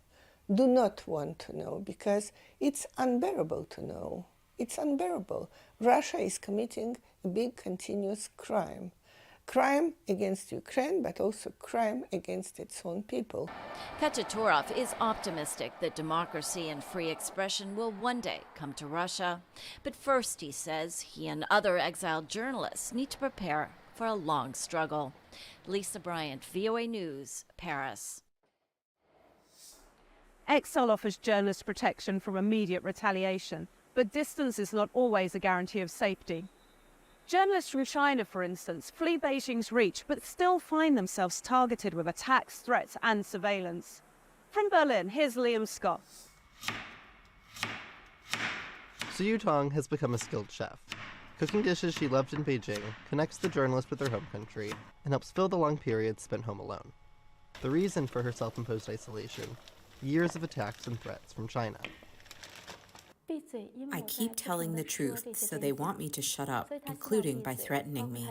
do not want to know because it's unbearable to know. It's unbearable. Russia is committing a big continuous crime. Crime against Ukraine, but also crime against its own people. Kachaturov is optimistic that democracy and free expression will one day come to Russia. But first, he says, he and other exiled journalists need to prepare for a long struggle. Lisa Bryant, VOA News, Paris. Exile offers journalists protection from immediate retaliation, but distance is not always a guarantee of safety. Journalists from China, for instance, flee Beijing's reach, but still find themselves targeted with attacks, threats, and surveillance. From Berlin, here's Liam Scott. Su Yutong has become a skilled chef. Cooking dishes she loved in Beijing connects the journalist with her home country and helps fill the long periods spent home alone. The reason for her self-imposed isolation: years of attacks and threats from China. I keep telling the truth, so they want me to shut up, including by threatening me.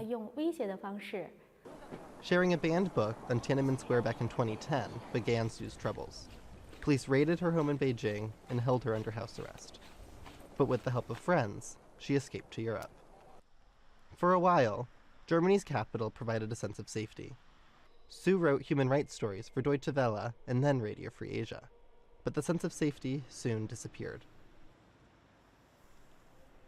Sharing a banned book on Tiananmen Square back in 2010 began Su's troubles. Police raided her home in Beijing and held her under house arrest. But with the help of friends, she escaped to Europe. For a while, Germany's capital provided a sense of safety. Su wrote human rights stories for Deutsche Welle and then Radio Free Asia. But the sense of safety soon disappeared.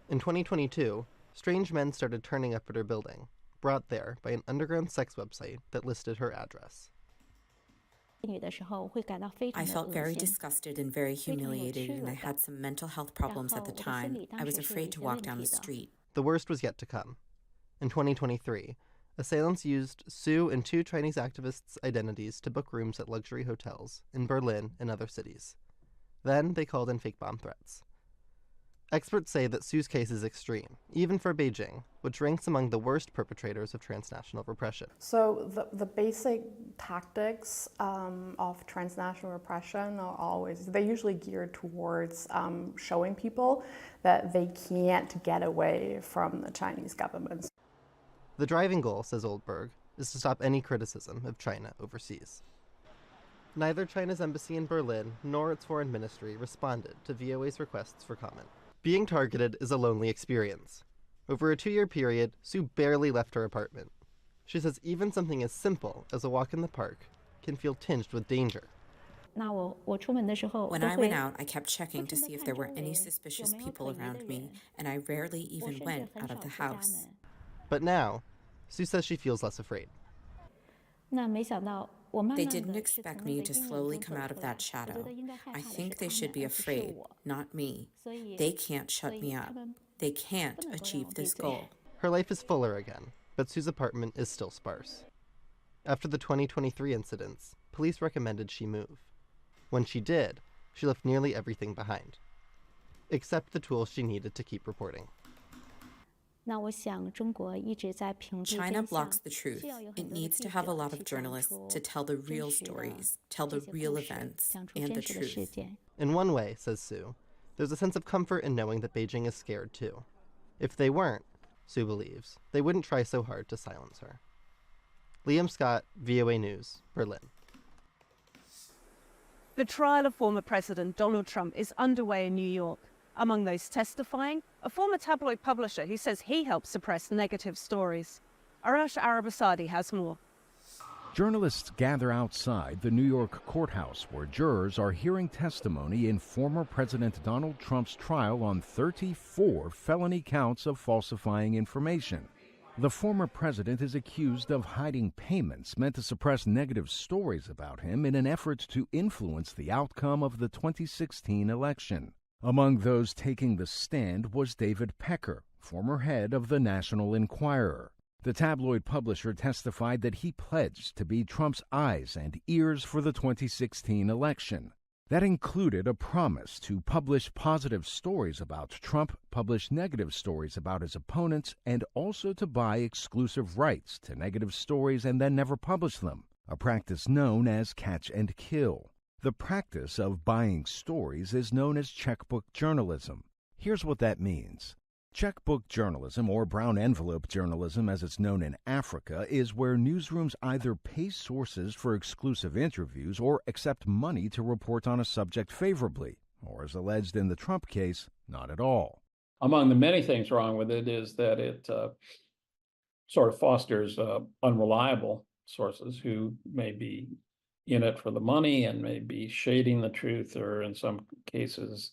In 2022, strange men started turning up at her building, brought there by an underground sex website that listed her address. I felt very disgusted and very humiliated, and I had some mental health problems at the time. I was afraid to walk down the street. The worst was yet to come. In 2023, assailants used Su and two Chinese activists' identities to book rooms at luxury hotels in Berlin and other cities. Then they called in fake bomb threats. Experts say that Su's case is extreme, even for Beijing, which ranks among the worst perpetrators of transnational repression. So the basic tactics of transnational repression are they're usually geared towards showing people that they can't get away from the Chinese government. The driving goal, says Oldberg, is to stop any criticism of China overseas. Neither China's embassy in Berlin nor its foreign ministry responded to VOA's requests for comment. Being targeted is a lonely experience. Over a 2-year period, Su barely left her apartment. She says even something as simple as a walk in the park can feel tinged with danger. When I went out, I kept checking to see if there were any suspicious people around me, and I rarely even went out of the house. But now, Su says she feels less afraid. They didn't expect me to slowly come out of that shadow. I think they should be afraid, not me. They can't shut me up. They can't achieve this goal. Her life is fuller again, but Su's apartment is still sparse. After the 2023 incidents, police recommended she move. When she did, she left nearly everything behind, except the tools she needed to keep reporting. China blocks the truth. It needs to have a lot of journalists to tell the real stories, tell the real events, and the truth. In one way, says Su, there's a sense of comfort in knowing that Beijing is scared too. If they weren't, Su believes, they wouldn't try so hard to silence her. Liam Scott, VOA News, Berlin. The trial of former President Donald Trump is underway in New York. Among those testifying, a former tabloid publisher who says he helped suppress negative stories. Arash Arabasadi has more. Journalists gather outside the New York courthouse where jurors are hearing testimony in former President Donald Trump's trial on 34 felony counts of falsifying information. The former president is accused of hiding payments meant to suppress negative stories about him in an effort to influence the outcome of the 2016 election. Among those taking the stand was David Pecker, former head of the National Enquirer. The tabloid publisher testified that he pledged to be Trump's eyes and ears for the 2016 election. That included a promise to publish positive stories about Trump, publish negative stories about his opponents, and also to buy exclusive rights to negative stories and then never publish them, a practice known as catch and kill. The practice of buying stories is known as checkbook journalism. Here's what that means. Checkbook journalism, or brown envelope journalism as it's known in Africa, is where newsrooms either pay sources for exclusive interviews or accept money to report on a subject favorably, or as alleged in the Trump case, not at all. Among the many things wrong with it is that it sort of fosters unreliable sources who may be in it for the money and may be shading the truth, or in some cases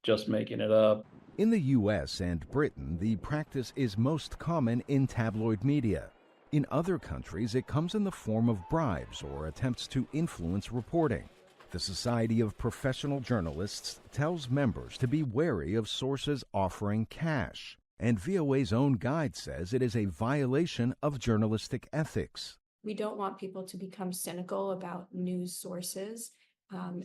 just making it up. In the U.S. and Britain, the practice is most common in tabloid media. In other countries, it comes in the form of bribes or attempts to influence reporting. The Society of Professional Journalists tells members to be wary of sources offering cash, and VOA's own guide says it is a violation of journalistic ethics. We don't want people to become cynical about news sources.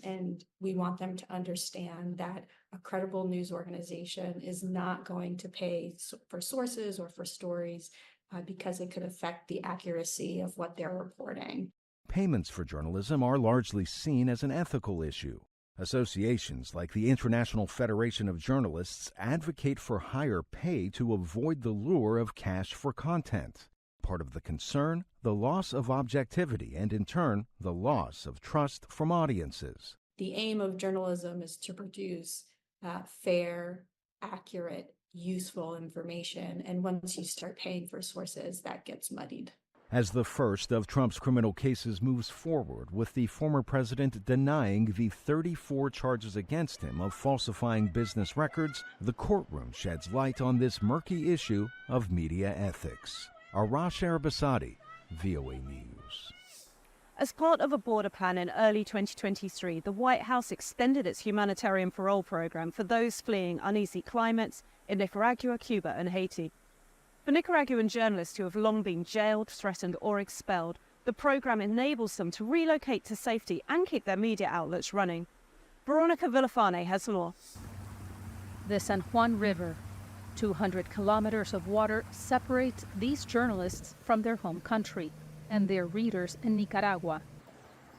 And we want them to understand that a credible news organization is not going to pay for sources or for stories because it could affect the accuracy of what they're reporting. Payments for journalism are largely seen as an ethical issue. Associations like the International Federation of Journalists advocate for higher pay to avoid the lure of cash for content. Part of the concern, the loss of objectivity and, in turn, the loss of trust from audiences. The aim of journalism is to produce fair, accurate, useful information. And once you start paying for sources, that gets muddied. As the first of Trump's criminal cases moves forward, with the former president denying the 34 charges against him of falsifying business records, the courtroom sheds light on this murky issue of media ethics. Arash Arabasadi, VOA News. As part of a border plan in early 2023, the White House extended its humanitarian parole program for those fleeing uneasy climates in Nicaragua, Cuba, and Haiti. For Nicaraguan journalists who have long been jailed, threatened, or expelled, the program enables them to relocate to safety and keep their media outlets running. Veronica Villafane has more. The San Juan River, 200 kilometers of water, separates these journalists from their home country and their readers in Nicaragua.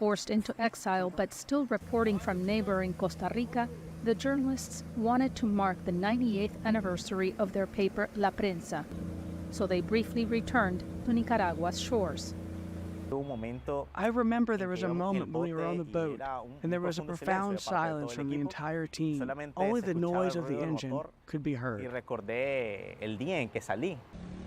Forced into exile but still reporting from neighboring Costa Rica, the journalists wanted to mark the 98th anniversary of their paper La Prensa, so they briefly returned to Nicaragua's shores. I remember there was a moment when we were on the boat, and there was a profound silence from the entire team. Only the noise of the engine could be heard.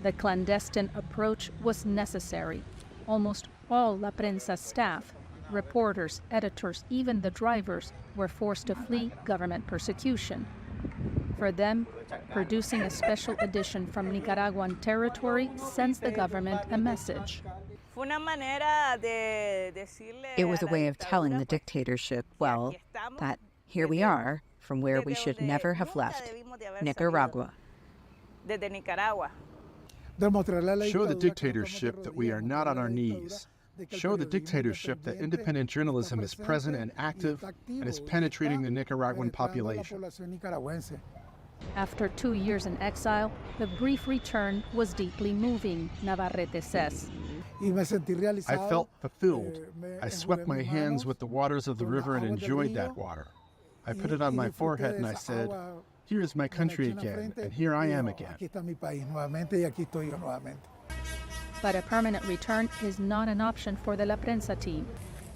The clandestine approach was necessary. Almost all La Prensa staff, reporters, editors, even the drivers, were forced to flee government persecution. For them, producing a special edition from Nicaraguan territory sends the government a message. It was a way of telling the dictatorship, well, that here we are, from where we should never have left, Nicaragua. Show the dictatorship that we are not on our knees. Show the dictatorship that independent journalism is present and active and is penetrating the Nicaraguan population. After 2 years in exile, the brief return was deeply moving, Navarrete says. I felt fulfilled. I swept my hands with the waters of the river and enjoyed that water. I put it on my forehead and I said, here is my country again, and here I am again. But a permanent return is not an option for the La Prensa team.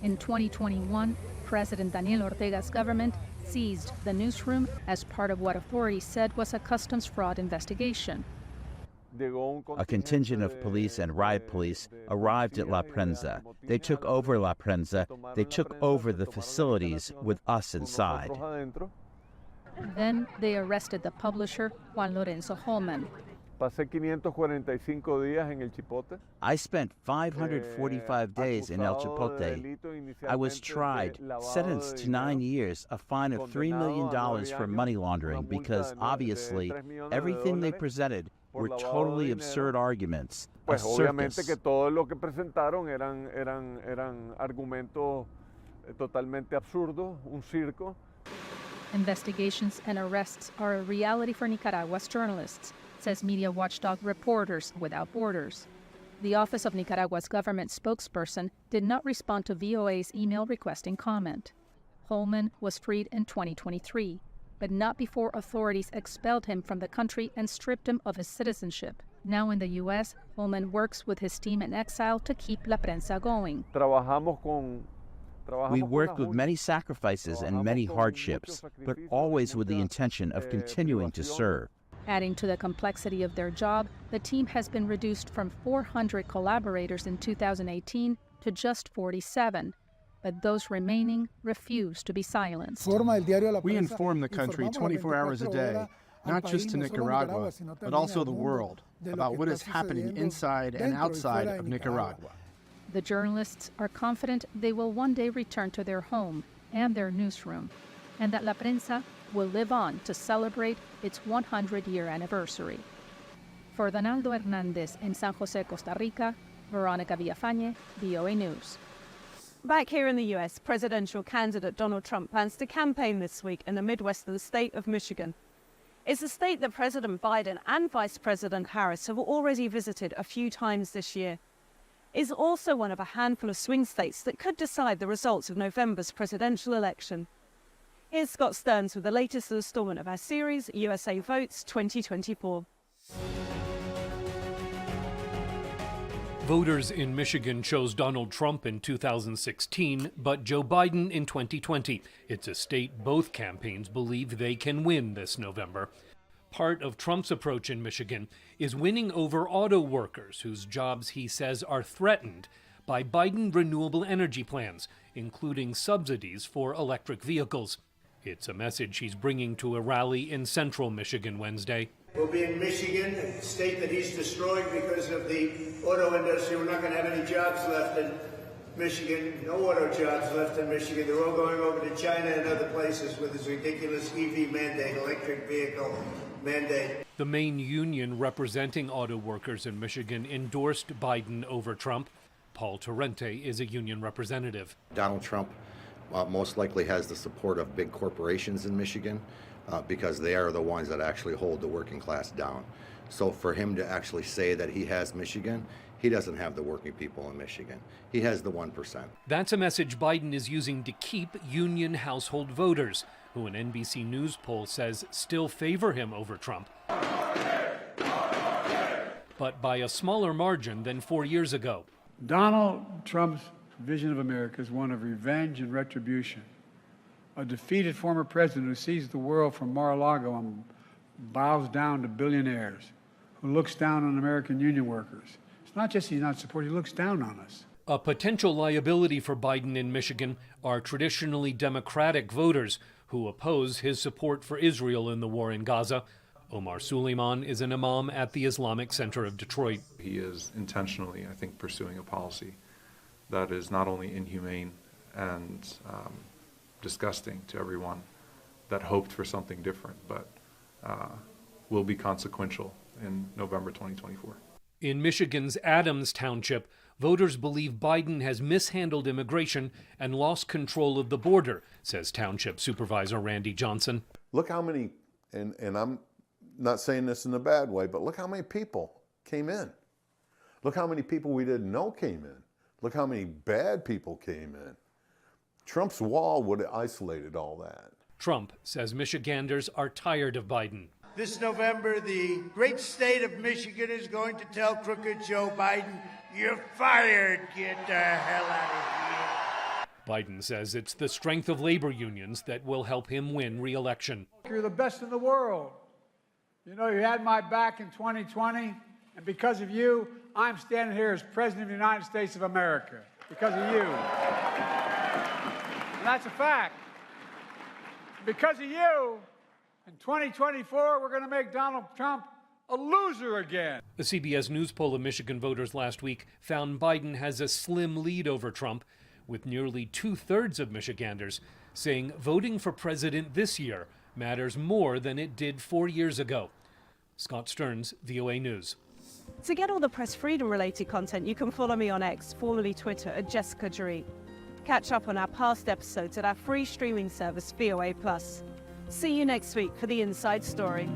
In 2021, President Daniel Ortega's government seized the newsroom as part of what authorities said was a customs fraud investigation. A contingent of police and riot police arrived at La Prensa. They took over La Prensa. They took over the facilities with us inside. Then they arrested the publisher, Juan Lorenzo Holman. I spent 545 days in El Chipote. I was tried, sentenced to 9 years, a fine of $3 million for money laundering because, obviously, everything they presented were totally absurd arguments, a circus. Investigations and arrests are a reality for Nicaragua's journalists, says media watchdog Reporters Without Borders. The Office of Nicaragua's government spokesperson did not respond to VOA's email requesting comment. Holman was freed in 2023, but not before authorities expelled him from the country and stripped him of his citizenship. Now in the U.S., Holman works with his team in exile to keep La Prensa going. We worked with many sacrifices and many hardships, but always with the intention of continuing to serve. Adding to the complexity of their job, the team has been reduced from 400 collaborators in 2018 to just 47. But those remaining refuse to be silenced. We inform the country 24 hours a day, not just to Nicaragua, but also the world, about what is happening inside and outside of Nicaragua. The journalists are confident they will one day return to their home and their newsroom, and that La Prensa will live on to celebrate its 100-year anniversary. For Donaldo Hernandez in San Jose, Costa Rica, Veronica Villafañe, VOA News. Back here in the U.S., presidential candidate Donald Trump plans to campaign this week in the Midwestern state of Michigan. It's a state that President Biden and Vice President Harris have already visited a few times this year. It's also one of a handful of swing states that could decide the results of November's presidential election. Here's Scott Stearns with the latest installment of our series, USA Votes 2024. Voters in Michigan chose Donald Trump in 2016, but Joe Biden in 2020. It's a state both campaigns believe they can win this November. Part of Trump's approach in Michigan is winning over auto workers whose jobs he says are threatened by Biden renewable energy plans, including subsidies for electric vehicles. It's a message he's bringing to a rally in central Michigan Wednesday. We'll be in Michigan, a state that he's destroyed because of the auto industry. We're not going to have any jobs left in Michigan, no auto jobs left in Michigan. They're all going over to China and other places with this ridiculous EV mandate, electric vehicle mandate. The main union representing auto workers in Michigan endorsed Biden over Trump. Paul Torrente is a union representative. Donald Trump most likely has the support of big corporations in Michigan because they are the ones that actually hold the working class down. So for him to actually say that he has Michigan, he doesn't have the working people in Michigan. He has the 1%. That's a message Biden is using to keep union household voters, who an NBC News poll says still favor him over Trump, but by a smaller margin than 4 years ago. Donald Trump's vision of America is one of revenge and retribution. A defeated former president who sees the world from Mar-a-Lago and bows down to billionaires, who looks down on American union workers. It's not just he's not supporting, he looks down on us. A potential liability for Biden in Michigan are traditionally Democratic voters who oppose his support for Israel in the war in Gaza. Omar Suleiman is an imam at the Islamic Center of Detroit. He is intentionally, I think, pursuing a policy that is not only inhumane and disgusting to everyone that hoped for something different, but will be consequential in November 2024. In Michigan's Adams Township, voters believe Biden has mishandled immigration and lost control of the border, says Township Supervisor Randy Johnson. Look how many, and I'm not saying this in a bad way, but look how many people came in. Look how many people we didn't know came in. Look how many bad people came in. Trump's wall would have isolated all that. Trump says Michiganders are tired of Biden. This November, the great state of Michigan is going to tell crooked Joe Biden, "You're fired. Get the hell out of here." Biden says it's the strength of labor unions that will help him win re-election. You're the best in the world. You know, you had my back in 2020, and because of you, I'm standing here as President of the United States of America. Because of you. And that's a fact. Because of you, in 2024, we're going to make Donald Trump a loser again. A CBS News poll of Michigan voters last week found Biden has a slim lead over Trump, with nearly 2/3 of Michiganders saying voting for president this year matters more than it did 4 years ago. Scott Stearns, VOA News. To get all the press freedom related content, you can follow me on X, formerly Twitter, at Jessica Jaree. Catch up on our past episodes at our free streaming service, VOA Plus. See you next week for The Inside Story.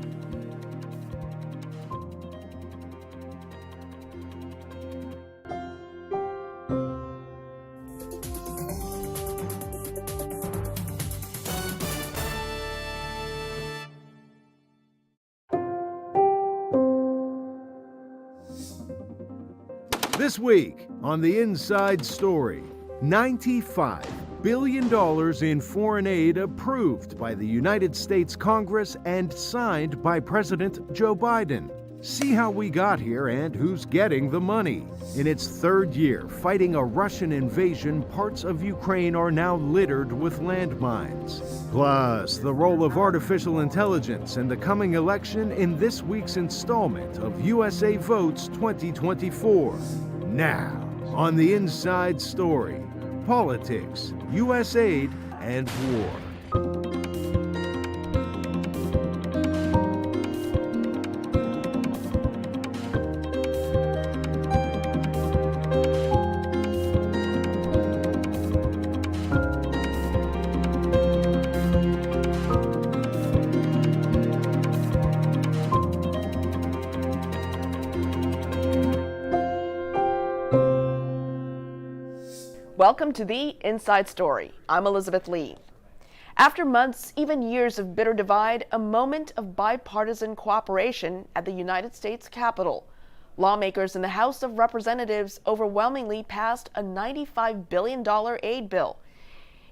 This week on The Inside Story, $95 billion in foreign aid approved by the United States Congress and signed by President Joe Biden. See how we got here and who's getting the money. In its third year fighting a Russian invasion, parts of Ukraine are now littered with landmines. Plus, the role of artificial intelligence in the coming election in this week's installment of USA Votes 2024. Now, on The Inside Story, politics, U.S. aid, and war. Welcome to The Inside Story. I'm Elizabeth Lee. After months, even years of bitter divide, a moment of bipartisan cooperation at the United States Capitol. Lawmakers in the House of Representatives overwhelmingly passed a $95 billion aid bill.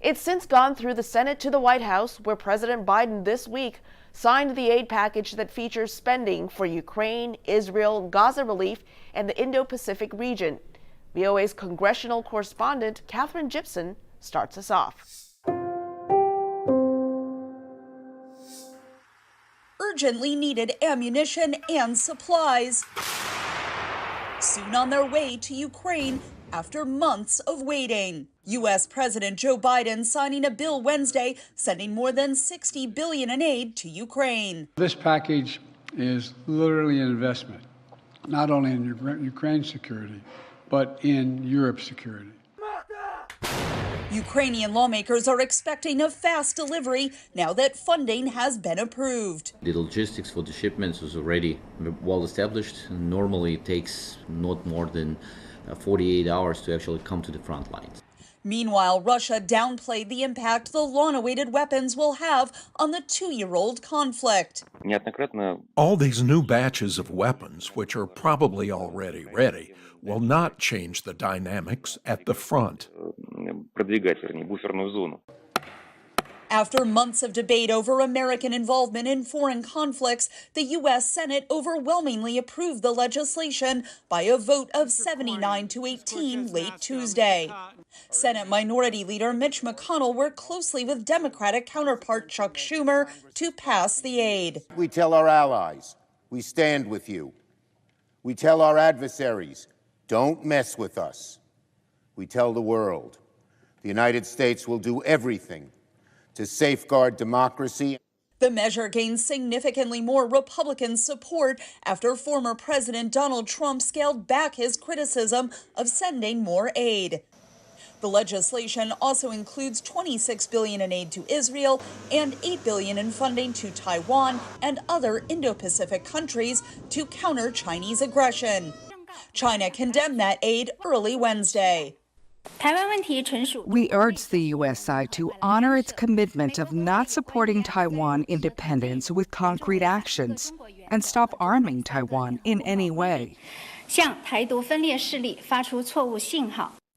It's since gone through the Senate to the White House, where President Biden this week signed the aid package that features spending for Ukraine, Israel, Gaza relief, and the Indo-Pacific region. VOA's congressional correspondent, Katherine Gibson, starts us off. Urgently needed ammunition and supplies. Soon on their way to Ukraine after months of waiting. U.S. President Joe Biden signing a bill Wednesday, sending more than $60 billion in aid to Ukraine. This package is literally an investment, not only in Ukraine's security, but in Europe's security. Ukrainian lawmakers are expecting a fast delivery now that funding has been approved. The logistics for the shipments is already well established. Normally it takes not more than 48 hours to actually come to the front lines. Meanwhile, Russia downplayed the impact the long-awaited weapons will have on the two-year-old conflict. All these new batches of weapons, which are probably already ready, will not change the dynamics at the front. After months of debate over American involvement in foreign conflicts, the U.S. Senate overwhelmingly approved the legislation by a vote of 79 to 18 late Tuesday. Senate Minority Leader Mitch McConnell worked closely with Democratic counterpart Chuck Schumer to pass the aid. We tell our allies, we stand with you. We tell our adversaries, don't mess with us. We tell the world, the United States will do everything to safeguard democracy. The measure gained significantly more Republican support after former President Donald Trump scaled back his criticism of sending more aid. The legislation also includes $26 billion in aid to Israel and $8 billion in funding to Taiwan and other Indo-Pacific countries to counter Chinese aggression. China condemned that aid early Wednesday. We urge the U.S. side to honor its commitment of not supporting Taiwan independence with concrete actions and stop arming Taiwan in any way.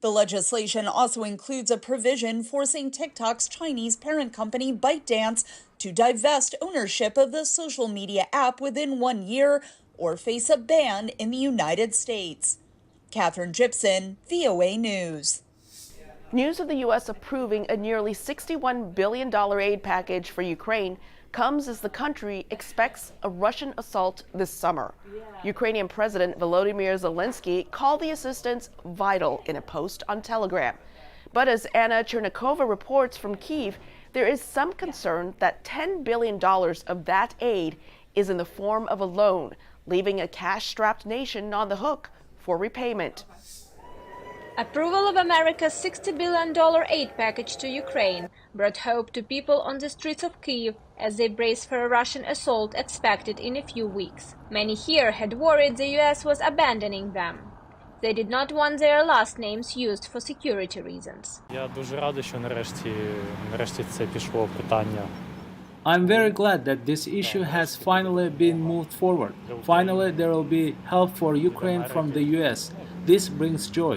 The legislation also includes a provision forcing TikTok's Chinese parent company ByteDance to divest ownership of the social media app within 1 year or face a ban in the United States. Katherine Gibson, VOA News. News of the U.S. approving a nearly $61 billion aid package for Ukraine comes as the country expects a Russian assault this summer. Ukrainian President Volodymyr Zelensky called the assistance vital in a post on Telegram. But as Anna Chernikova reports from Kyiv, there is some concern that $10 billion of that aid is in the form of a loan, leaving a cash-strapped nation on the hook for repayment. Approval of America's $60 billion aid package to Ukraine brought hope to people on the streets of Kyiv as they brace for a Russian assault expected in a few weeks. Many here had worried the U.S. was abandoning them. They did not want their last names used for security reasons. I'm very glad that this issue has finally been moved forward. Finally, there will be help for Ukraine from the U.S. This brings joy.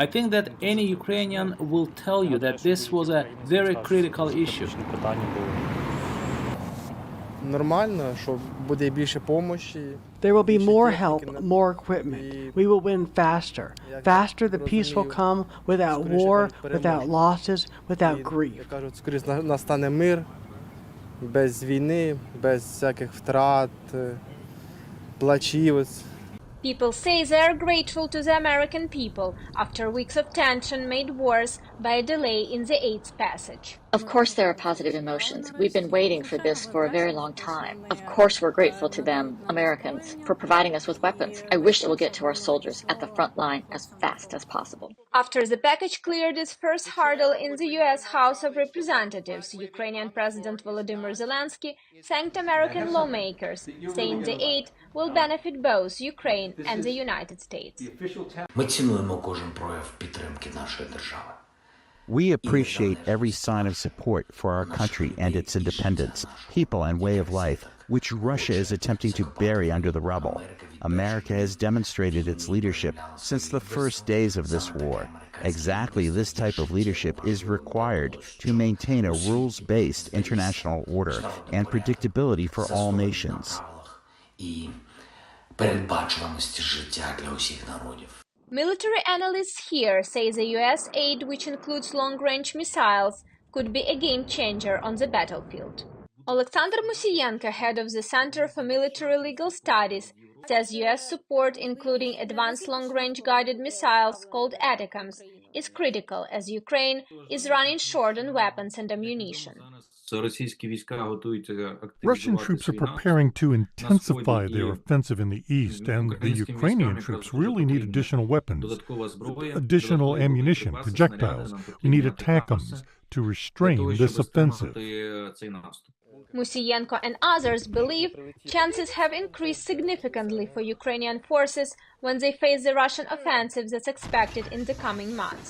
I think that any Ukrainian will tell you that this was a very critical issue. There will be more help, more equipment. We will win faster. Faster, the peace will come without war, without losses, without grief. Без війни, без всяких втрат, плачів. People say they are grateful to the American people after weeks of tension made worse by a delay in the aid's passage. Of course there are positive emotions. We've been waiting for this for a very long time. Of course we're grateful to them, Americans, for providing us with weapons. I wish it will get to our soldiers at the front line as fast as possible. After the package cleared its first hurdle in the U.S. House of Representatives, Ukrainian President Volodymyr Zelensky thanked American lawmakers, saying the aid will benefit both Ukraine and the United States. Ми цінуємо кожен прояв підтримки нашої держави. We appreciate every sign of support for our country and its independence, people and way of life, which Russia is attempting to bury under the rubble. America has demonstrated its leadership since the first days of this war. Exactly this type of leadership is required to maintain a rules-based international order and predictability for all nations. Military analysts here say the U.S. aid, which includes long-range missiles, could be a game-changer on the battlefield. Alexander Musienko, head of the Center for Military Legal Studies, says U.S. support, including advanced long-range guided missiles called ATACMS, is critical as Ukraine is running short on weapons and ammunition. Russian troops are preparing to intensify their offensive in the east, and the Ukrainian troops really need additional weapons, additional ammunition, projectiles. We need ATACMS to restrain this offensive. Musienko and others believe chances have increased significantly for Ukrainian forces when they face the Russian offensive that's expected in the coming months.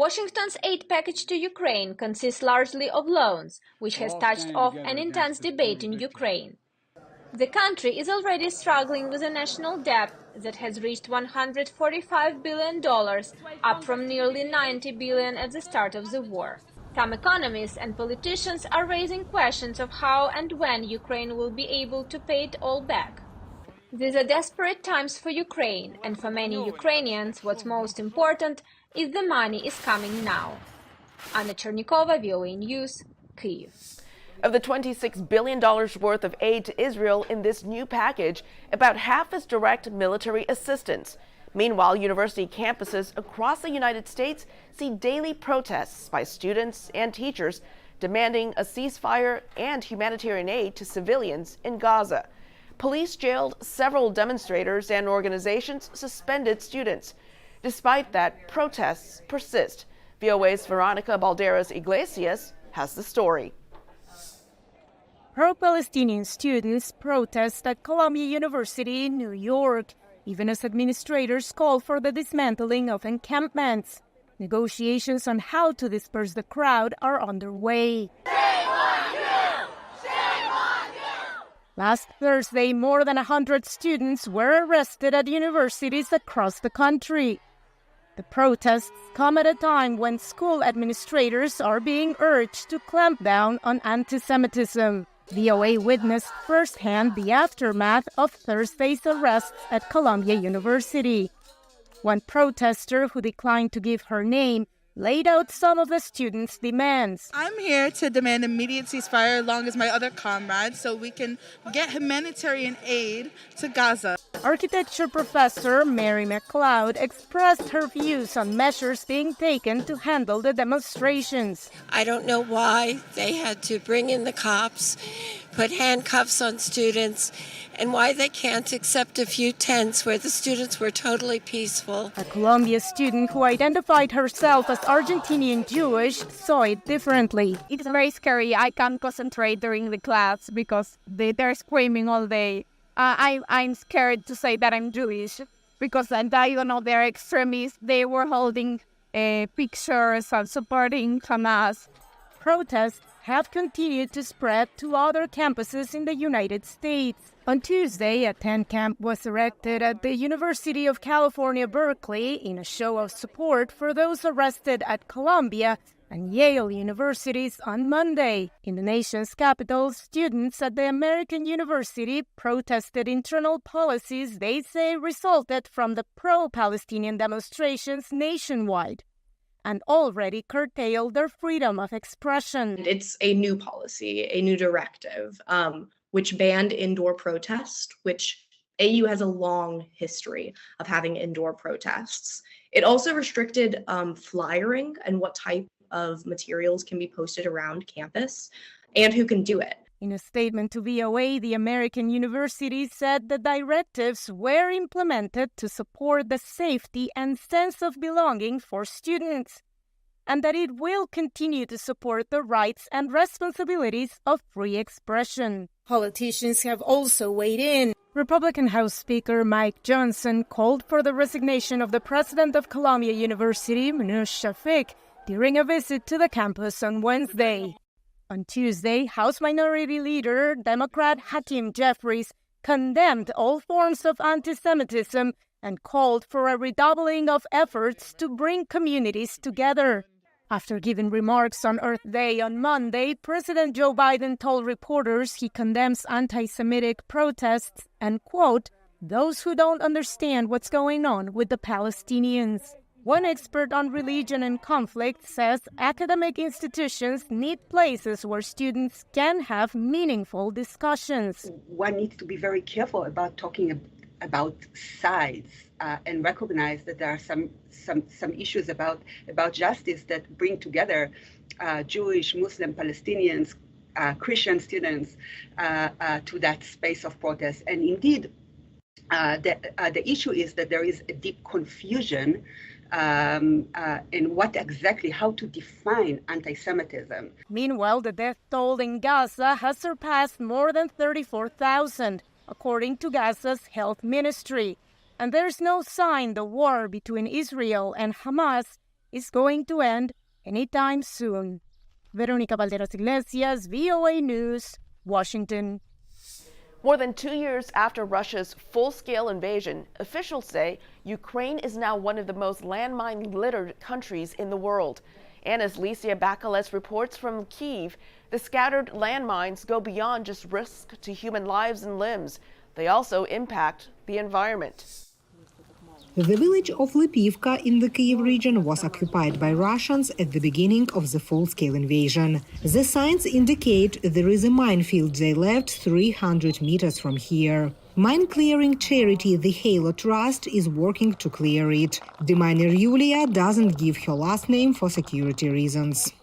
Washington's aid package to Ukraine consists largely of loans, which has touched off an intense debate in Ukraine. The country is already struggling with a national debt that has reached $145 billion, up from nearly $90 billion at the start of the war. Some economists and politicians are raising questions of how and when Ukraine will be able to pay it all back. These are desperate times for Ukraine, and for many Ukrainians, what's most important is the money is coming now. Anna Chernikova, VOA News, Kyiv. Of the $26 billion worth of aid to Israel in this new package, about half is direct military assistance. Meanwhile, university campuses across the United States see daily protests by students and teachers demanding a ceasefire and humanitarian aid to civilians in Gaza. Police jailed several demonstrators and organizations suspended students. Despite that, protests persist. VOA's Veronica Balderas Iglesias has the story. Pro-Palestinian students protest at Columbia University in New York, even as administrators call for the dismantling of encampments. Negotiations on how to disperse the crowd are underway. Last Thursday, more than 100 students were arrested at universities across the country. The protests come at a time when school administrators are being urged to clamp down on anti-Semitism. VOA witnessed firsthand the aftermath of Thursday's arrests at Columbia University. One protester, who declined to give her name, laid out some of the students' demands. I'm here to demand immediate ceasefire along with my other comrades so we can get humanitarian aid to Gaza. Architecture professor Mary McLeod expressed her views on measures being taken to handle the demonstrations. I don't know why they had to bring in the cops, put handcuffs on students, and why they can't accept a few tents where the students were totally peaceful. A Columbia student who identified herself as Argentinian Jewish saw it differently. It's very scary. I can't concentrate during the class because they're screaming all day. I'm scared to say that I'm Jewish because I don't know, they're extremists. They were holding pictures and supporting Hamas. Protests have continued to spread to other campuses in the United States. On Tuesday, a tent camp was erected at the University of California, Berkeley, in a show of support for those arrested at Columbia and Yale universities on Monday. In the nation's capital, students at the American University protested internal policies they say resulted from the pro-Palestinian demonstrations nationwide and already curtailed their freedom of expression. It's a new policy, a new directive, which banned indoor protest, which AU has a long history of having indoor protests. It also restricted flyering and what type of materials can be posted around campus and who can do it. In a statement to VOA, the American University said the directives were implemented to support the safety and sense of belonging for students, and that it will continue to support the rights and responsibilities of free expression. Politicians have also weighed in. Republican House Speaker Mike Johnson called for the resignation of the president of Columbia University, Minouche Shafik, during a visit to the campus on Wednesday. On Tuesday, House Minority Leader Democrat Hakeem Jeffries condemned all forms of anti-Semitism and called for a redoubling of efforts to bring communities together. After giving remarks on Earth Day on Monday, President Joe Biden told reporters he condemns anti-Semitic protests and, quote, those who don't understand what's going on with the Palestinians. One expert on religion and conflict says academic institutions need places where students can have meaningful discussions. One needs to be very careful about talking about sides and recognize that there are some issues about justice that bring together Jewish, Muslim, Palestinians, Christian students to that space of protest. And indeed, the issue is that there is a deep confusion in how to define anti-Semitism. Meanwhile, the death toll in Gaza has surpassed more than 34,000, according to Gaza's health ministry. And there's no sign the war between Israel and Hamas is going to end anytime soon. Veronica Valderas Iglesias, VOA News, Washington. More than 2 years after Russia's full-scale invasion, officials say Ukraine is now one of the most landmine-littered countries in the world. And as Licia Bakales reports from Kyiv, the scattered landmines go beyond just risk to human lives and limbs. They also impact the environment. The village of Lipivka in the Kyiv region was occupied by Russians at the beginning of the full-scale invasion. The signs indicate there is a minefield they left 300 meters from here. Mine-clearing charity The Halo Trust is working to clear it. The miner Yulia doesn't give her last name for security reasons.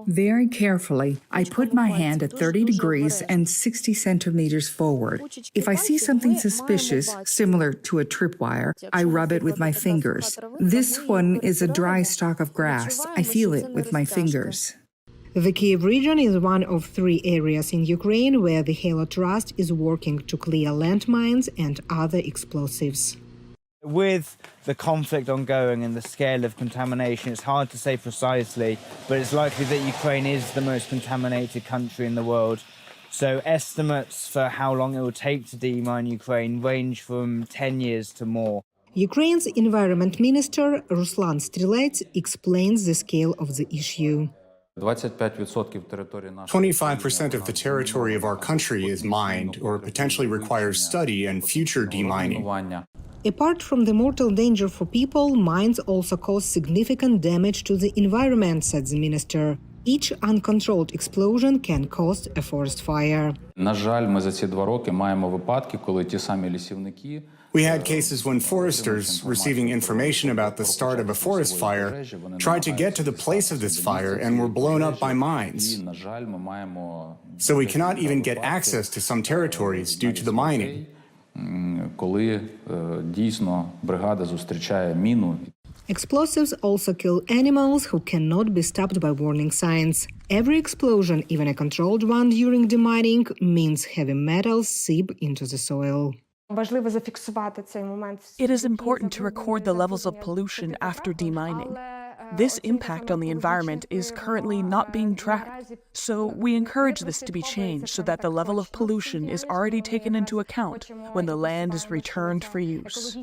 Very carefully, I put my hand at 30 degrees and 60 centimeters forward. If I see something suspicious, similar to a tripwire, I rub it with my fingers. This one is a dry stalk of grass. I feel it with my fingers. The Kyiv region is one of 3 areas in Ukraine where the Halo Trust is working to clear landmines and other explosives. With the conflict ongoing and the scale of contamination, it's hard to say precisely, but it's likely that Ukraine is the most contaminated country in the world. So estimates for how long it will take to demine Ukraine range from 10 years to more. Ukraine's Environment Minister Ruslan Strelets explains the scale of the issue. 25% of the territory of our country is mined or potentially requires study and future demining. Apart from the mortal danger for people, mines also cause significant damage to the environment, said the minister. Each uncontrolled explosion can cause a forest fire. We had cases when foresters, receiving information about the start of a forest fire, tried to get to the place of this fire and were blown up by mines. So we cannot even get access to some territories due to the mining. Explosives also kill animals who cannot be stopped by warning signs. Every explosion, even a controlled one during demining, means heavy metals seep into the soil. It is important to record the levels of pollution after demining. This impact on the environment is currently not being tracked. So we encourage this to be changed so that the level of pollution is already taken into account when the land is returned for use.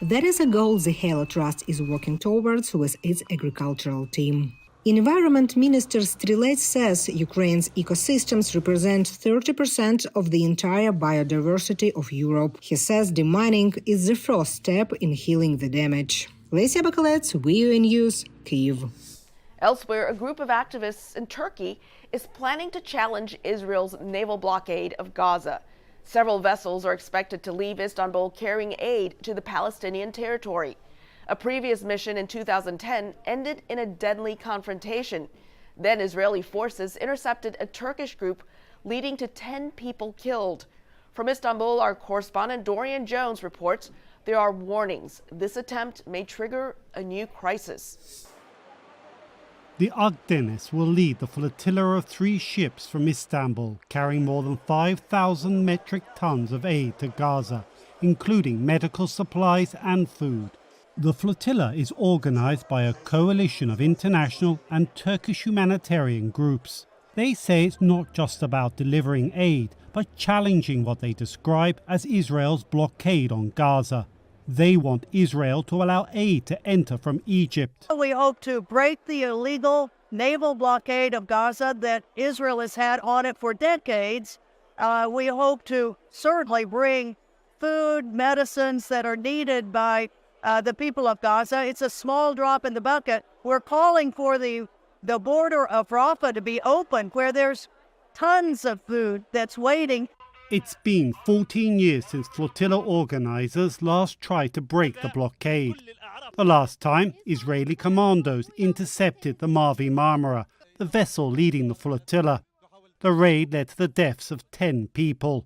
That is a goal the Halo Trust is working towards with its agricultural team. Environment Minister Strelets says Ukraine's ecosystems represent 30% of the entire biodiversity of Europe. He says demining is the first step in healing the damage. Lesia Bakalets, VOA News, Kyiv. Elsewhere, a group of activists in Turkey is planning to challenge Israel's naval blockade of Gaza. Several vessels are expected to leave Istanbul carrying aid to the Palestinian territory. A previous mission in 2010 ended in a deadly confrontation. Then Israeli forces intercepted a Turkish group, leading to 10 people killed. From Istanbul, our correspondent Dorian Jones reports there are warnings this attempt may trigger a new crisis. The Akdeniz will lead the flotilla of 3 ships from Istanbul, carrying more than 5,000 metric tons of aid to Gaza, including medical supplies and food. The flotilla is organized by a coalition of international and Turkish humanitarian groups. They say it's not just about delivering aid, but challenging what they describe as Israel's blockade on Gaza. They want Israel to allow aid to enter from Egypt. We hope to break the illegal naval blockade of Gaza that Israel has had on it for decades. We hope to certainly bring food, medicines that are needed by the people of Gaza. It's a small drop in the bucket. We're calling for the border of Rafah to be open, where there's tons of food that's waiting. It's been 14 years since flotilla organizers last tried to break the blockade. The last time, Israeli commandos intercepted the Mavi Marmara, the vessel leading the flotilla. The raid led to the deaths of 10 people.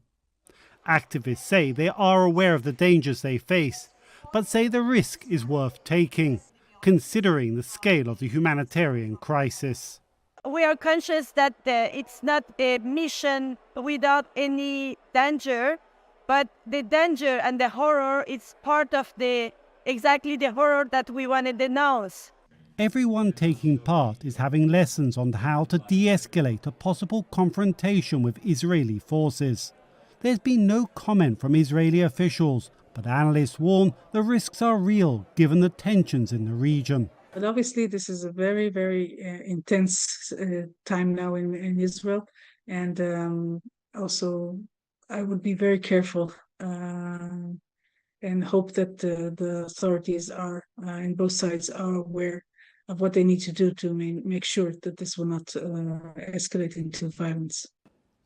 Activists say they are aware of the dangers they face, but say the risk is worth taking, considering the scale of the humanitarian crisis. We are conscious that it's not a mission without any danger, but the danger and the horror is part of exactly the horror that we want to denounce. Everyone taking part is having lessons on how to de-escalate a possible confrontation with Israeli forces. There's been no comment from Israeli officials, but analysts warn the risks are real given the tensions in the region. But obviously, this is a very, very intense time now in Israel. And also, I would be very careful and hope that the authorities are, in both sides, are aware of what they need to do to make sure that this will not escalate into violence.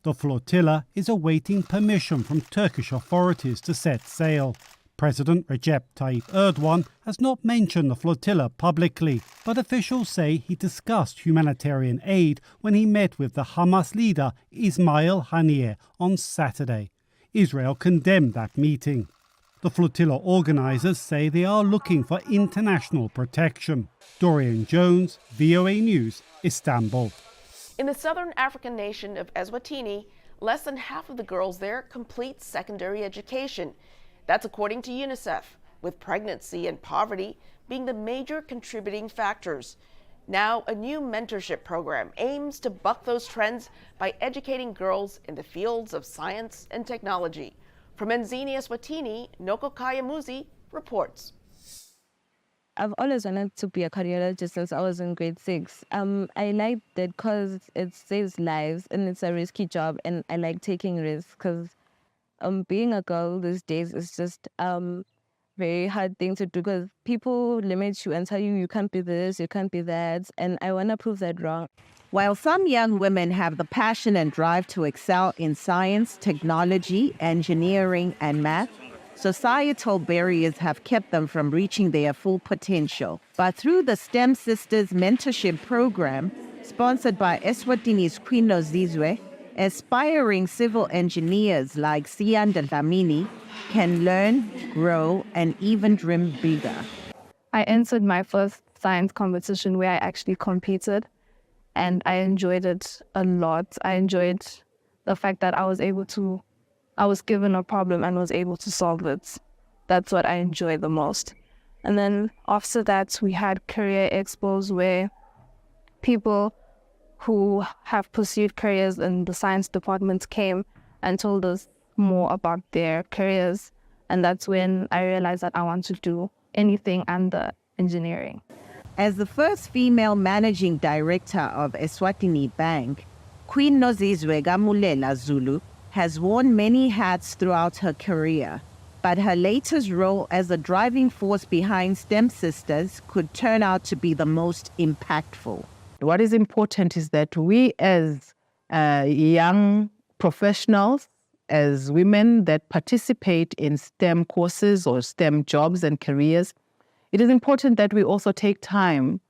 The flotilla is awaiting permission from Turkish authorities to set sail. President Recep Tayyip Erdogan has not mentioned the flotilla publicly, but officials say he discussed humanitarian aid when he met with the Hamas leader Ismail Haniyeh on Saturday. Israel condemned that meeting. The flotilla organizers say they are looking for international protection. Dorian Jones, VOA News, Istanbul. In the southern African nation of Eswatini, less than half of the girls there complete secondary education. That's according to UNICEF, with pregnancy and poverty being the major contributing factors. Now, a new mentorship program aims to buck those trends by educating girls in the fields of science and technology. From Enzini, Eswatini, Noko Kayamuzi reports. I've always wanted to be a cardiologist since I was in grade 6. I liked it because it saves lives and it's a risky job, and I like taking risks because being a girl these days is just very hard thing to do because people limit you and tell you you can't be this, you can't be that, and I want to prove that wrong. While some young women have the passion and drive to excel in science, technology, engineering, and math, societal barriers have kept them from reaching their full potential. But through the STEM Sisters Mentorship Program, sponsored by Eswatini's Queen Nozizwe, aspiring civil engineers like Sian Dlamini can learn, grow, and even dream bigger. I entered my first science competition where I actually competed, and I enjoyed it a lot. I enjoyed the fact that I was given a problem and was able to solve it. That's what I enjoy the most. And then after that, we had career expos where people who have pursued careers in the science departments came and told us more about their careers. And that's when I realized that I want to do anything under engineering. As the first female managing director of Eswatini Bank, Queen Nozizwe Mulela Zulu has worn many hats throughout her career, but her latest role as the driving force behind STEM Sisters could turn out to be the most impactful. What is important is that we as young professionals, as women that participate in STEM courses or STEM jobs and careers, it is important that we also take time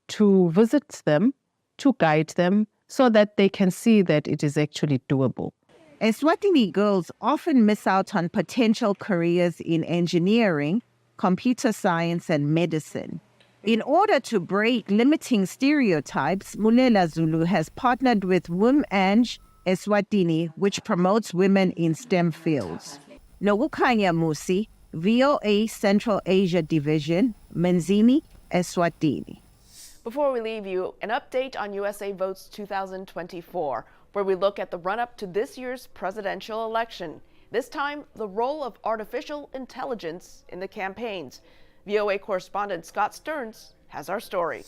to visit them, to guide them, so that they can see that it is actually doable. Eswatini girls often miss out on potential careers in engineering, computer science, and medicine. In order to break limiting stereotypes, Mulela Zulu has partnered with WomAng Eswatini, which promotes women in STEM fields. Nogukanya Musi, VOA Central Asia Division, Menzini, Eswatini. Before we leave you, an update on USA Votes 2024, where we look at the run-up to this year's presidential election. This time, the role of artificial intelligence in the campaigns. VOA correspondent Scott Stearns has our story.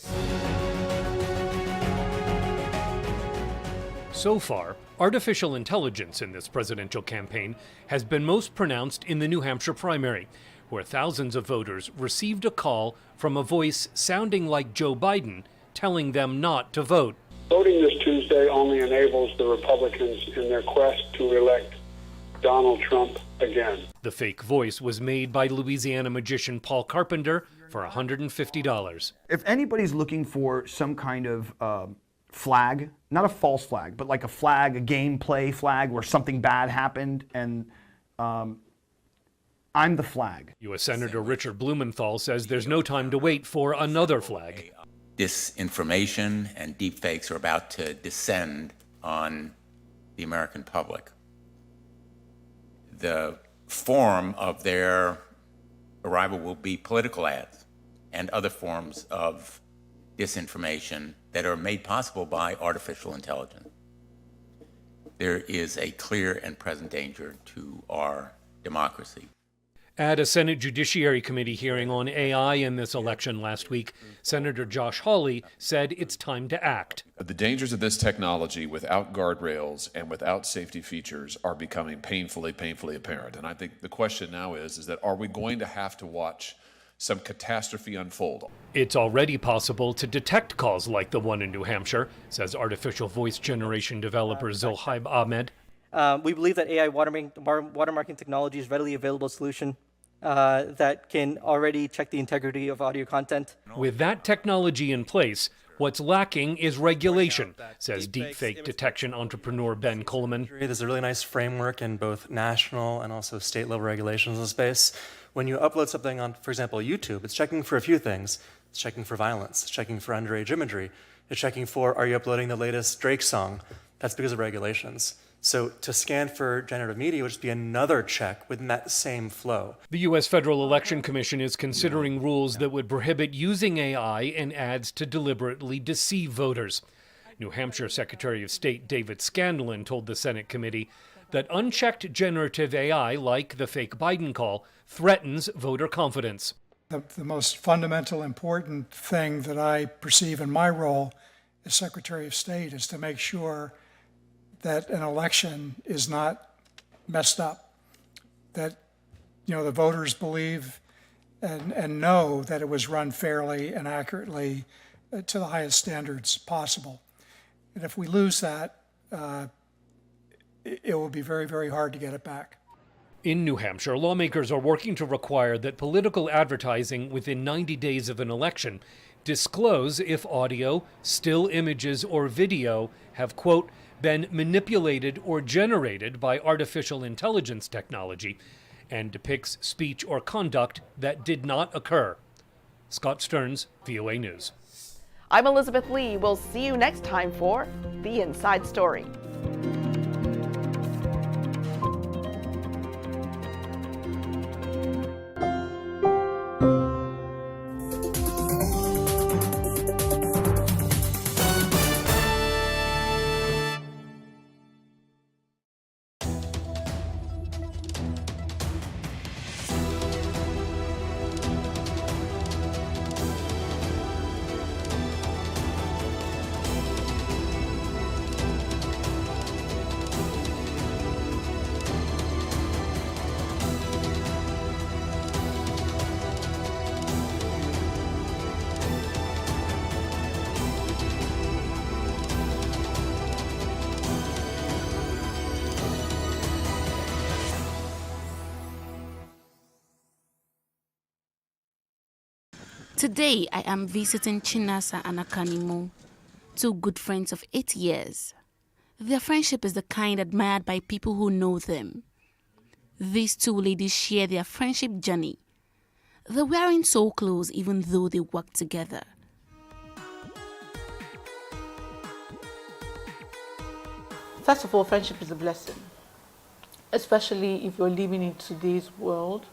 So far, artificial intelligence in this presidential campaign has been most pronounced in the New Hampshire primary, where thousands of voters received a call from a voice sounding like Joe Biden telling them not to vote. Voting this Tuesday only enables the Republicans in their quest to elect Donald Trump again. The fake voice was made by Louisiana magician Paul Carpenter for $150. If anybody's looking for some kind of flag, not a false flag, but like a flag, a gameplay flag where something bad happened, and I'm the flag. U.S. Senator Richard Blumenthal says there's no time to wait for another flag. Disinformation and deepfakes are about to descend on the American public. The form of their arrival will be political ads and other forms of disinformation that are made possible by artificial intelligence. There is a clear and present danger to our democracy. At a Senate Judiciary Committee hearing on AI in this election last week, Senator Josh Hawley said it's time to act. The dangers of this technology without guardrails and without safety features are becoming painfully apparent. And I think the question now is that are we going to have to watch some catastrophe unfold? It's already possible to detect calls like the one in New Hampshire, says artificial voice generation developer Zohaib Ahmed. We believe that AI watermarking technology is a readily available solution that can already check the integrity of audio content. With that technology in place, what's lacking is regulation, says deepfake detection entrepreneur Ben Coleman. There's a really nice framework in both national and also state level regulations in the space. When you upload something on, for example, YouTube, it's checking for a few things. It's checking for violence, it's checking for underage imagery, it's checking for, are you uploading the latest Drake song? That's because of regulations. So to scan for generative media would just be another check within that same flow. The U.S. Federal Election Commission is considering rules that would prohibit using AI in ads to deliberately deceive voters. New Hampshire Secretary of State David Scanlon told the Senate committee that unchecked generative AI, like the fake Biden call, threatens voter confidence. The most fundamental, important thing that I perceive in my role as Secretary of State is to make sure that an election is not messed up, that the voters believe and know that it was run fairly and accurately to the highest standards possible. And if we lose that, it will be very, very hard to get it back. In New Hampshire, lawmakers are working to require that political advertising within 90 days of an election disclose if audio, still images, or video have, quote, been manipulated or generated by artificial intelligence technology and depicts speech or conduct that did not occur. Scott Stearns, VOA News. I'm Elizabeth Lee. We'll see you next time for The Inside Story. Today, I am visiting Chinasa and Akanimo, two good friends of 8 years. Their friendship is the kind admired by people who know them. These two ladies share their friendship journey. They weren't so close even though they work together. First of all, friendship is a blessing, especially if you're living in today's world.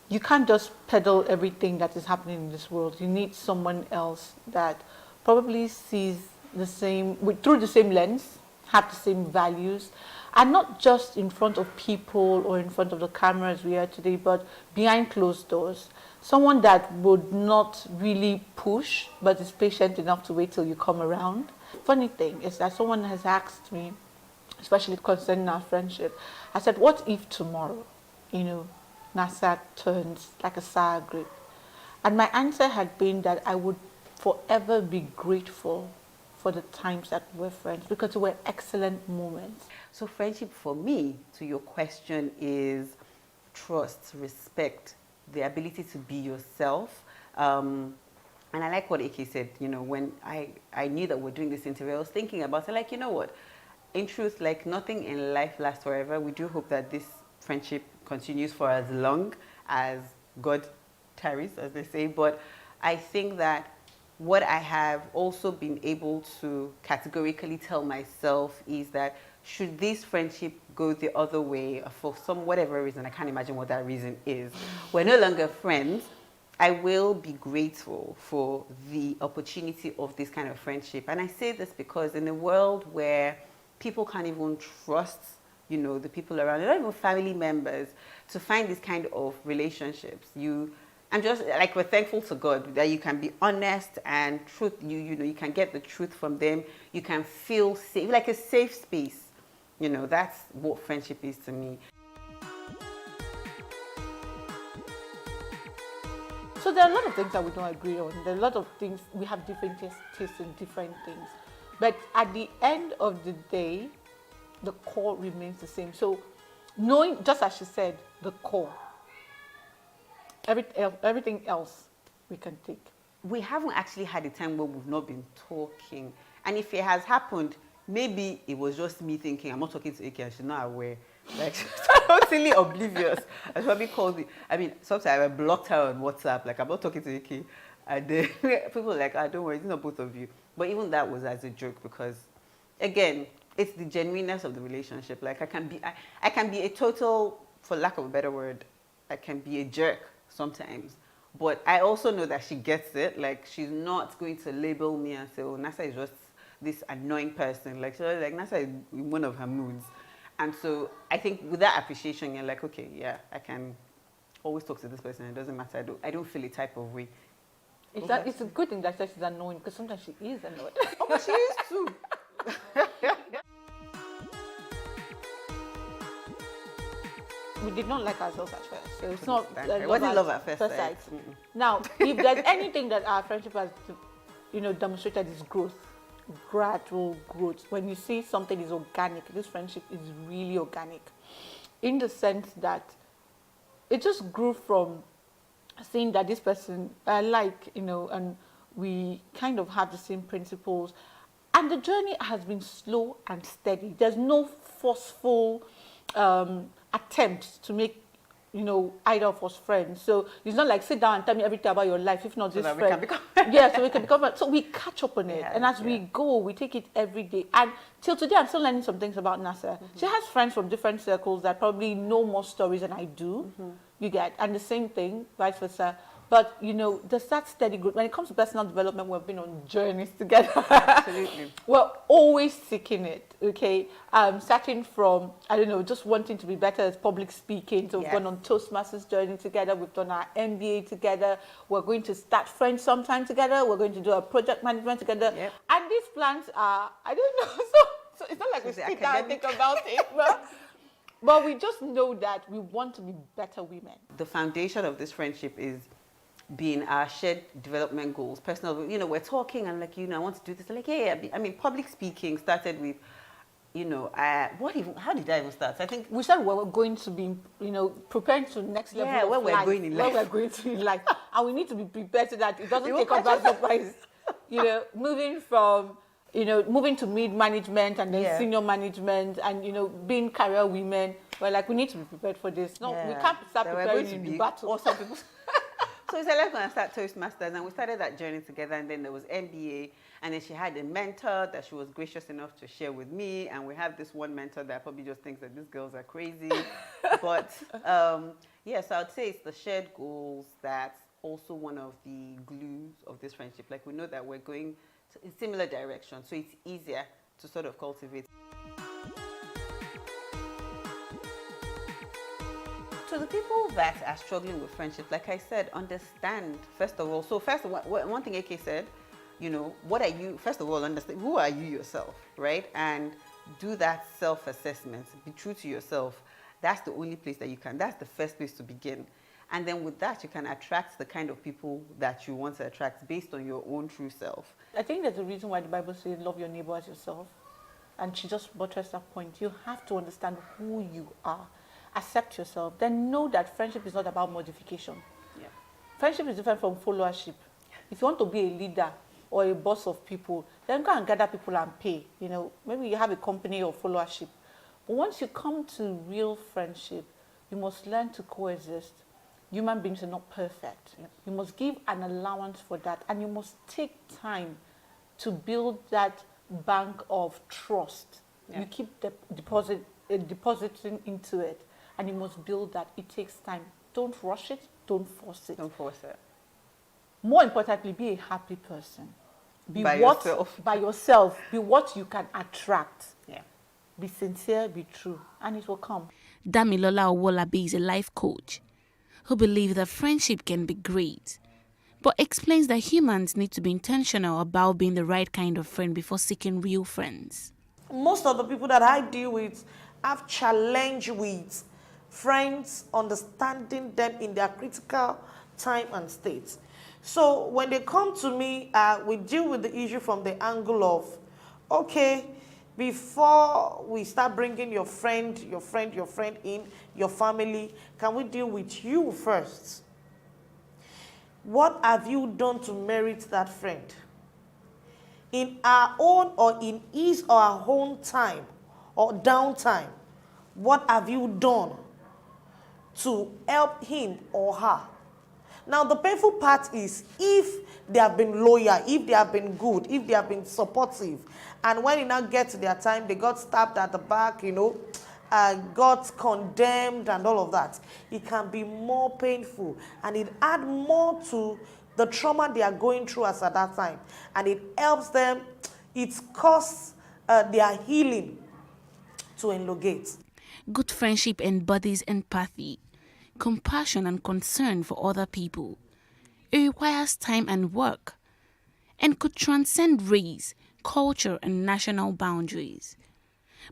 You can't just peddle everything that is happening in this world. You need someone else that probably sees the same, through the same lens, have the same values, and not just in front of people or in front of the camera as we are today, but behind closed doors. Someone that would not really push, but is patient enough to wait till you come around. Funny thing is that someone has asked me, especially concerning our friendship, I said, what if tomorrow, NASA turns like a sour grape? And my answer had been that I would forever be grateful for the times that we were friends, because they were excellent moments. So friendship for me, to your question, is trust, respect, the ability to be yourself. And I like what Ike said, when I knew that we're doing this interview, I was thinking about it, like, you know what? In truth, like, nothing in life lasts forever. We do hope that this friendship continues for as long as God tarries, as they say. But I think that what I have also been able to categorically tell myself is that should this friendship go the other way for some whatever reason, I can't imagine what that reason is, we're no longer friends, I will be grateful for the opportunity of this kind of friendship. And I say this because in a world where people can't even trust, the people around, not even family members, to find this kind of relationships, I'm just like, we're thankful to God that you can be honest and truth, you can get the truth from them. You can feel safe, like a safe space. That's what friendship is to me. So there are a lot of things that we don't agree on. There are a lot of things, we have different tastes in different things. But at the end of the day, the core remains the same. So knowing, just as she said, the core, everything else we can take. We haven't actually had a time where we've not been talking. And if it has happened, maybe it was just me thinking, I'm not talking to Ike and she's not aware. Like, she's totally oblivious. I probably called me. I mean, sometimes I blocked her on WhatsApp. Like, I'm not talking to Ike. And then people are like, don't worry, it's not both of you. But even that was as a joke because, again, it's the genuineness of the relationship. Like, I can be a total, for lack of a better word, I can be a jerk sometimes. But I also know that she gets it. Like, she's not going to label me and say, oh, Nasa is just this annoying person. Like, Nasa is in one of her moods. And so I think with that appreciation, you're like, okay, yeah, I can always talk to this person. It doesn't matter. I don't feel a type of way. It's a good thing that she's annoying, because sometimes she is annoying. Oh, but she is too. We did not like ourselves at first. So it's not it wasn't love at first sight. Now, if there's anything that our friendship has, demonstrated, is growth, gradual growth. When you see something is organic, this friendship is really organic, in the sense that it just grew from seeing that this person I like, and we kind of have the same principles. And the journey has been slow and steady. There's no forceful attempt to make, either of us friends. So it's not like, sit down and tell me everything about your life, if not so this friend. So we can become friends. So we catch up on it. And as we go, we take it every day. And till today, I'm still learning some things about NASA. She has friends from different circles that probably know more stories than I do. You get, and the same thing, vice versa. But, there's that steady growth. When it comes to personal development, we've been on journeys together. Absolutely. We're always seeking it, okay? Starting from, just wanting to be better at public speaking. So we've gone on Toastmasters journey together. We've done our MBA together. We're going to start French sometime together. We're going to do a project management together. Yep. And these plans are, I don't know, so it's not like we sit down and think about it. But we just know that we want to be better women. The foundation of this friendship is being our shared development goals, personal, we're talking and like, I want to do this. Like, I mean, public speaking started with, how did I even start? I think we said we were going to be, preparing to next level of where life. we're going in life. Where we're going to in life. and we need to be prepared so that it doesn't take us by surprise. You know, moving to mid-management and then senior management and, you know, being career women, we're like, we need to be prepared for this. No, we can't start preparing in the battle. Some people. So we said, let's go and start Toastmasters, and we started that journey together, and then there was MBA, and then she had a mentor that she was gracious enough to share with me, and we have this one mentor that probably just thinks that these girls are crazy. But yeah, so I'd say it's the shared goals that's also one of the glues of this friendship. Like, we know that we're going in similar direction, so it's easier to sort of cultivate. To the people that are struggling with friendship, like I said, understand, first of all. So first, one thing AK said, you know, what are you, first of all, understand, who are you yourself, right? And do that self-assessment. Be true to yourself. That's the only place that you can, that's the first place to begin. And then with that, you can attract the kind of people that you want to attract based on your own true self. I think there's a reason why the Bible says, love your neighbor as yourself. And she just buttressed that point. You have to understand who you are. Accept yourself. Then know that friendship is not about modification. Yeah. Friendship is different from followership. If you want to be a leader or a boss of people, then go and gather people and pay. You know, maybe you have a company or followership. But once you come to real friendship, you must learn to coexist. Human beings are not perfect. Yep. You must give an allowance for that, and you must take time to build that bank of trust. Yeah. You keep depositing into it, and you must build that. It takes time. Don't rush it. Don't force it. Don't force it. More importantly, be a happy person. Be by yourself. By yourself. Be what you can attract. Yeah. Be sincere, be true, and it will come. Damilola Owolabi is a life coach who believes that friendship can be great, but explains that humans need to be intentional about being the right kind of friend before seeking real friends. Most of the people that I deal with have challenge with friends, understanding them in their critical time and state. So when they come to me, we deal with the issue from the angle of, okay, before we start bringing your friend in, your family, can we deal with you first? What have you done to merit that friend? In our own or in his or her own time or downtime, what have you done to help him or her? Now, the painful part is if they have been loyal, if they have been good, if they have been supportive, and when it now gets to their time, they got stabbed at the back, you know, got condemned and all of that, it can be more painful, and it adds more to the trauma they are going through as at that time, and it helps them, it causes their healing to elongate. Good friendship embodies empathy, compassion and concern for other people. It requires time and work, and could transcend race, culture and national boundaries.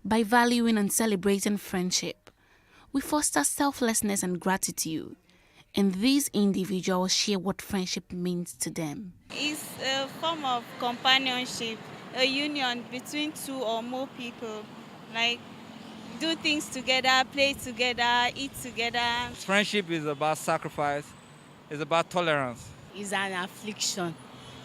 By valuing and celebrating friendship, we foster selflessness and gratitude, and these individuals share what friendship means to them. It's a form of companionship, a union between two or more people, like do things together, play together, eat together. Friendship is about sacrifice, it's about tolerance. It's an affliction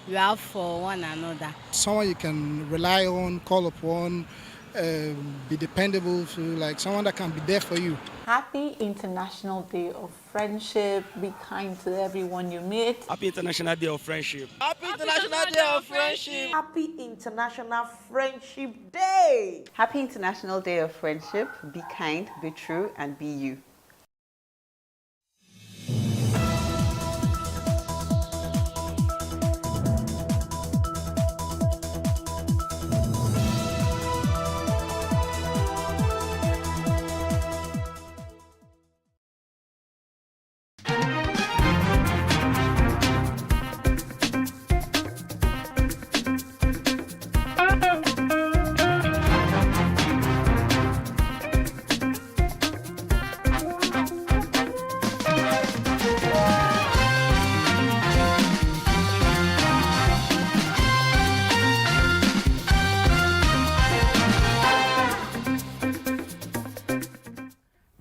you have for one another. Someone you can rely on, call upon, be dependable to, like someone that can be there for you. Happy International Day of Friendship. Be kind to everyone you meet. Happy International Day of Friendship. Happy International Day of Friendship. Happy International Friendship Day. Happy International Day of Friendship. Be kind, be true, and be you.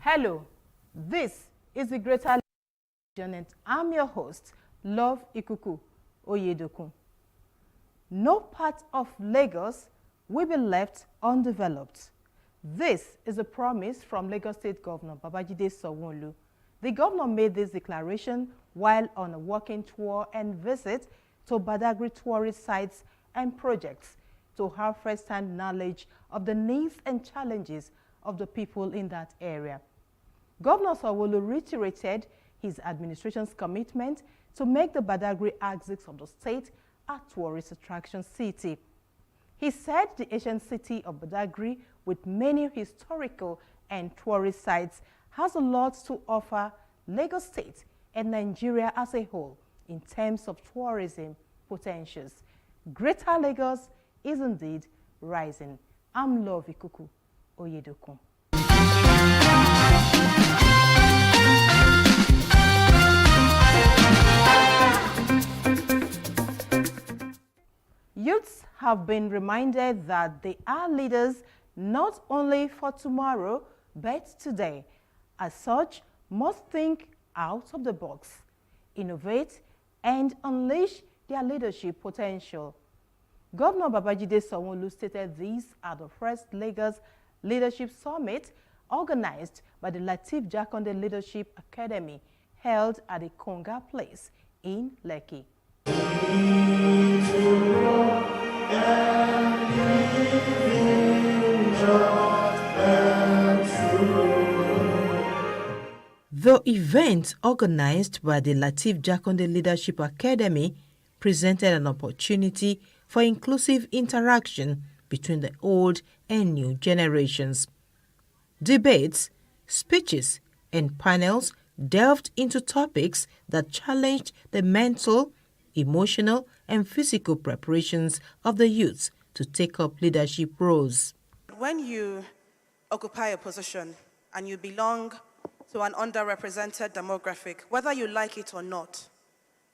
Hello, this is the Greater and I'm your host, Love Ikuku Oyedokun. No part of Lagos will be left undeveloped. This is a promise from Lagos State Governor Babajide Sanwo-Olu. The governor made this declaration while on a walking tour and visit to Badagry tourist sites and projects to have first-hand knowledge of the needs and challenges of the people in that area. Governor Sanwo-Olu reiterated his administration's commitment to make the Badagry axis of the state a tourist attraction city. He said the ancient city of Badagry, with many historical and tourist sites, has a lot to offer Lagos State and Nigeria as a whole in terms of tourism potentials. Greater Lagos is indeed rising. I'm Love Ikuku Oyedokun. Youths have been reminded that they are leaders not only for tomorrow, but today. As such, must think out of the box, innovate, and unleash their leadership potential. Governor Babajide Sanwo-Olu stated this at the first Lagos Leadership Summit organized by the Lateef Jakonde Leadership Academy held at the Konga Place in Lekki. The event, organized by the Lateef Jakonde Leadership Academy, presented an opportunity for inclusive interaction between the old and new generations. Debates, speeches, and panels delved into topics that challenged the mental, emotional, and physical preparations of the youths to take up leadership roles. When you occupy a position and you belong to an underrepresented demographic, whether you like it or not,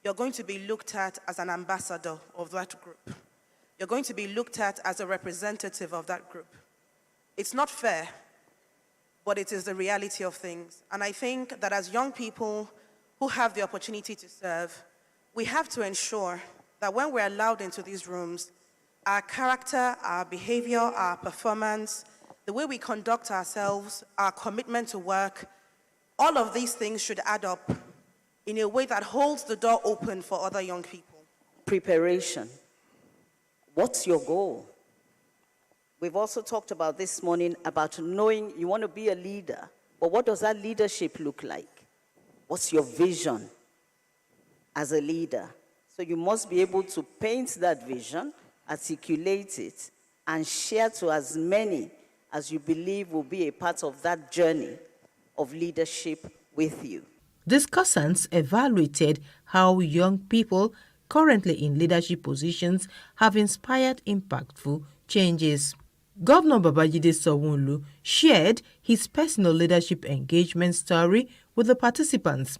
you're going to be looked at as an ambassador of that group. You're going to be looked at as a representative of that group. It's not fair, but it is the reality of things. And I think that as young people who have the opportunity to serve, we have to ensure that when we're allowed into these rooms, our character, our behavior, our performance, the way we conduct ourselves, our commitment to work, all of these things should add up in a way that holds the door open for other young people. Preparation. What's your goal? We've also talked about this morning about knowing you want to be a leader, but what does that leadership look like? What's your vision as a leader? So you must be able to paint that vision, articulate it, and share to as many as you believe will be a part of that journey of leadership with you. Discussants evaluated how young people currently in leadership positions have inspired impactful changes. Governor Babajide Sanwo-Olu shared his personal leadership engagement story with the participants.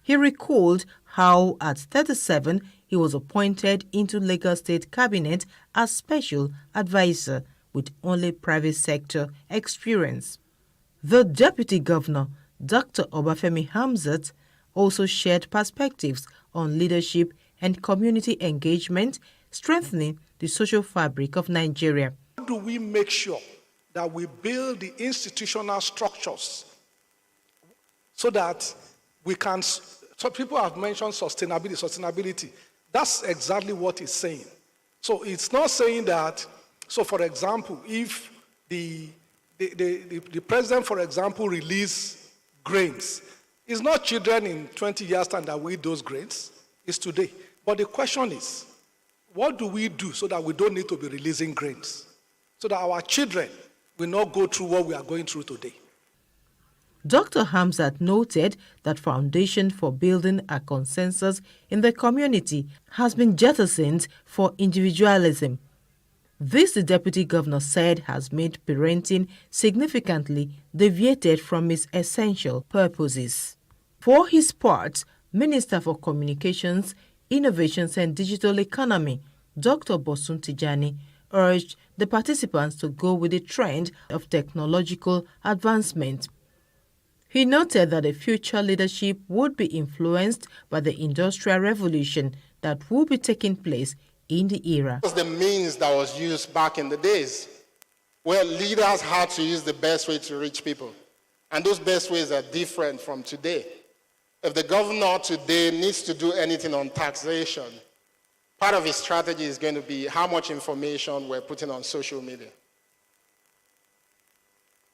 He recalled how at 37 he was appointed into Lagos State Cabinet as special advisor with only private sector experience. The Deputy Governor, Dr. Obafemi Hamzat, also shared perspectives on leadership and community engagement, strengthening the social fabric of Nigeria. How do we make sure that we build the institutional structures so that we can, so people have mentioned sustainability. That's exactly what it's saying. So it's not saying that, so for example, if the president, for example, release grains, it's not children in 20 years' time that will eat those grains, it's today. But the question is, what do we do so that we don't need to be releasing grains? So that our children will not go through what we are going through today. Dr. Hamzat noted that foundation for building a consensus in the community has been jettisoned for individualism. This, the Deputy Governor said, has made parenting significantly deviated from its essential purposes. For his part, Minister for Communications, Innovations and Digital Economy, Dr. Bosun Tijani, urged the participants to go with the trend of technological advancement. He noted that the future leadership would be influenced by the Industrial Revolution that will be taking place in the era. It was the means that was used back in the days, where leaders had to use the best way to reach people. And those best ways are different from today. If the governor today needs to do anything on taxation, part of his strategy is going to be how much information we're putting on social media,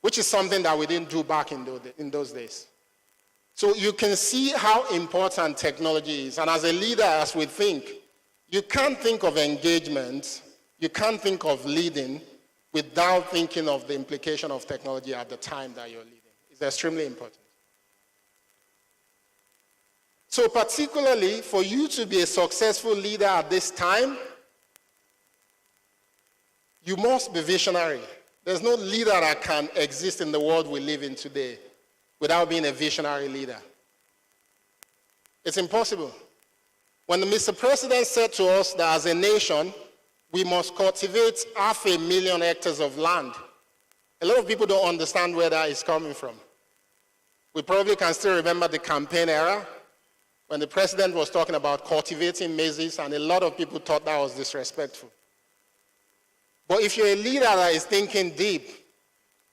which is something that we didn't do back in those days. So you can see how important technology is. And as a leader, as we think, you can't think of engagement, you can't think of leading without thinking of the implication of technology at the time that you're leading. It's extremely important. So particularly for you to be a successful leader at this time, you must be visionary. There's no leader that can exist in the world we live in today without being a visionary leader. It's impossible. When the Mr. President said to us that as a nation, we must cultivate 500,000 hectares of land, a lot of people don't understand where that is coming from. We probably can still remember the campaign era when the president was talking about cultivating maize, and a lot of people thought that was disrespectful. But if you're a leader that is thinking deep,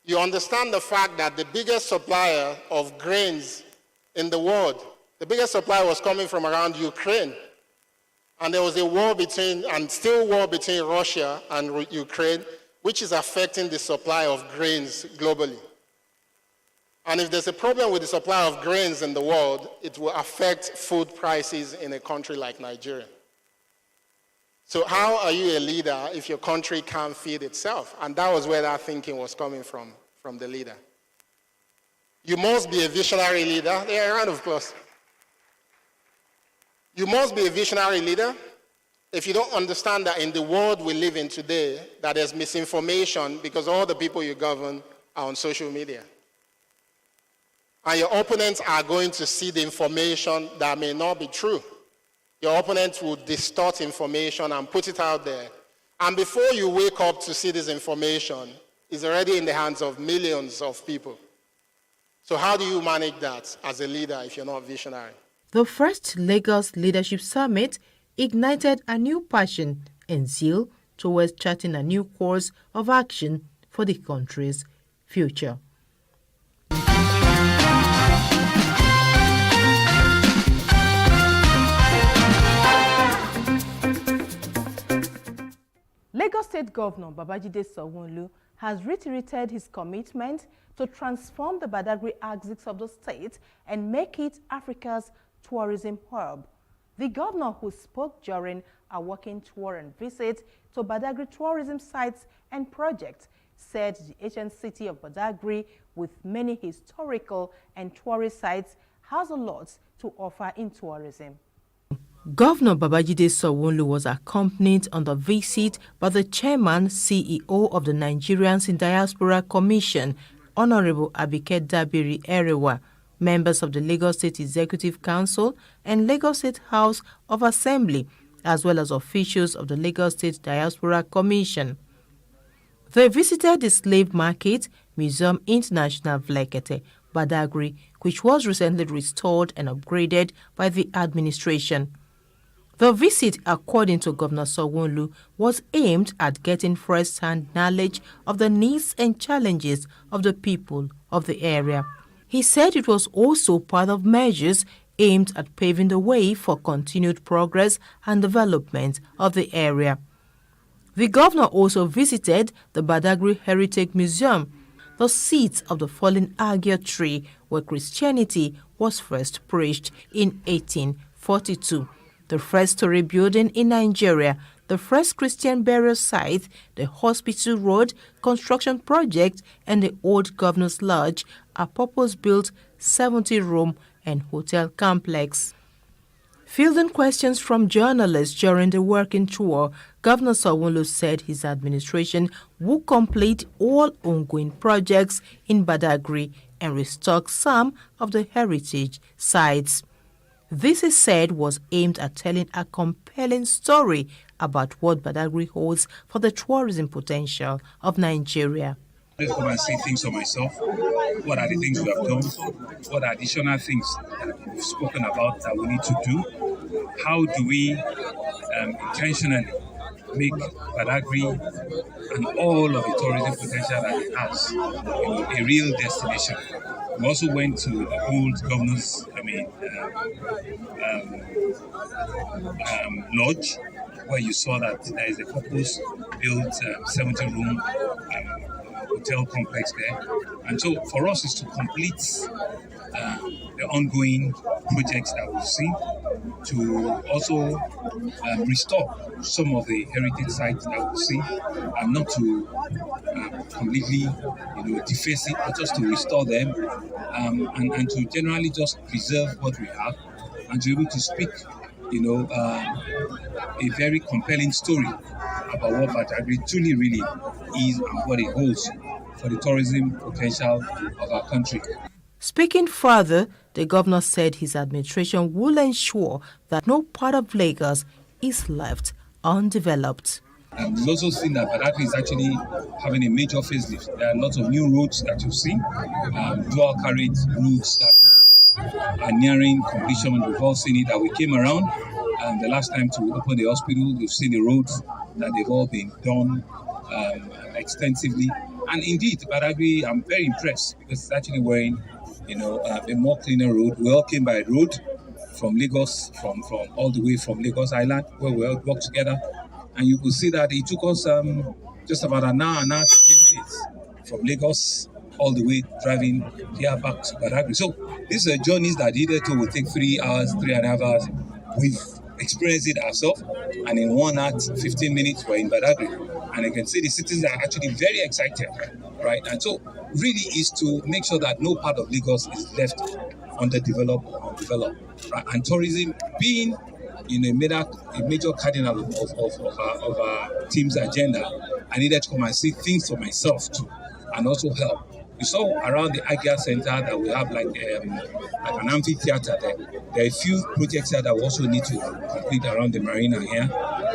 you understand the fact that the biggest supplier of grains in the world, the biggest supplier was coming from around Ukraine. And there was a war between, and still war between Russia and Ukraine, which is affecting the supply of grains globally. And if there's a problem with the supply of grains in the world, it will affect food prices in a country like Nigeria. So how are you a leader if your country can't feed itself? And that was where that thinking was coming from the leader. You must be a visionary leader. Yeah, a round of applause. You must be a visionary leader if you don't understand that in the world we live in today, that there's misinformation because all the people you govern are on social media. And your opponents are going to see the information that may not be true. Your opponents will distort information and put it out there. And before you wake up to see this information, it's already in the hands of millions of people. So how do you manage that as a leader if you're not visionary? The first Lagos Leadership Summit ignited a new passion and zeal towards charting a new course of action for the country's future. Lagos State Governor Babajide Sanwo-Olu has reiterated his commitment to transform the Badagry axis of the state and make it Africa's tourism hub. The governor, who spoke during a walking tour and visit to Badagry tourism sites and projects, said the ancient city of Badagry, with many historical and tourist sites, has a lot to offer in tourism. Governor Babajide Sanwo-Olu was accompanied on the visit by the chairman, CEO of the Nigerians in Diaspora Commission, Honorable Abike Dabiri Erewa, members of the Lagos State Executive Council and Lagos State House of Assembly, as well as officials of the Lagos State Diaspora Commission. They visited the slave market, Museum International Vlekete, Badagry, which was recently restored and upgraded by the administration. The visit, according to Governor Sanwo-Olu, was aimed at getting first-hand knowledge of the needs and challenges of the people of the area. He said it was also part of measures aimed at paving the way for continued progress and development of the area. The governor also visited the Badagry Heritage Museum, the seat of the fallen Agio tree where Christianity was first preached in 1842. The first story building in Nigeria, the first Christian burial site, the Hospital Road construction project, and the Old Governor's Lodge, a purpose-built 70-room and hotel complex. Fielding questions from journalists during the working tour, Governor Sanwo-Olu said his administration will complete all ongoing projects in Badagry and restock some of the heritage sites. This, he said, was aimed at telling a compelling story about what Badagry holds for the tourism potential of Nigeria. Let's come and see things for myself. What are the things we have done? What are additional things that we've spoken about that we need to do? How do we intentionally make Badagry and all of the tourism potential that it has, a real destination? We also went to the old governor's, lodge, where you saw that there is a purpose-built 70-room hotel complex there. And so for us is to complete the ongoing projects that we've seen, to also restore some of the heritage sites that we've seen, and not to completely deface it, but just to restore them, and to generally just preserve what we have, and to be able to speak a very compelling story about what Badagry truly really is and what it holds for the tourism potential of our country. Speaking further, the governor said his administration will ensure that no part of Lagos is left undeveloped. We've also seen that Badagry is actually having a major facelift. There are lots of new roads that you've seen, dual carriage routes that are nearing completion. We've all seen it that we came around the last time to open the hospital. We've seen the roads that they've all been done extensively. And indeed, Badagry, I'm very impressed because it's actually wearing a more cleaner road. We all came by road from Lagos, from all the way from Lagos Island, where we all worked together. And you could see that it took us just about an hour, 15 minutes from Lagos all the way driving here back to Badagry. So these are journeys that hitherto will take 3 hours, 3.5 hours. We've experienced it ourselves, and in 1 hour, 15 minutes, we're in Badagry. And you can see the citizens are actually very excited, right? And so really is to make sure that no part of Lagos is left underdeveloped or undeveloped, right? And tourism being a major cardinal of our team's agenda, I needed to come and see things for myself too, and also help. You saw around the Agia Center that we have like an amphitheater there. There are a few projects here that we also need to complete around the marina here.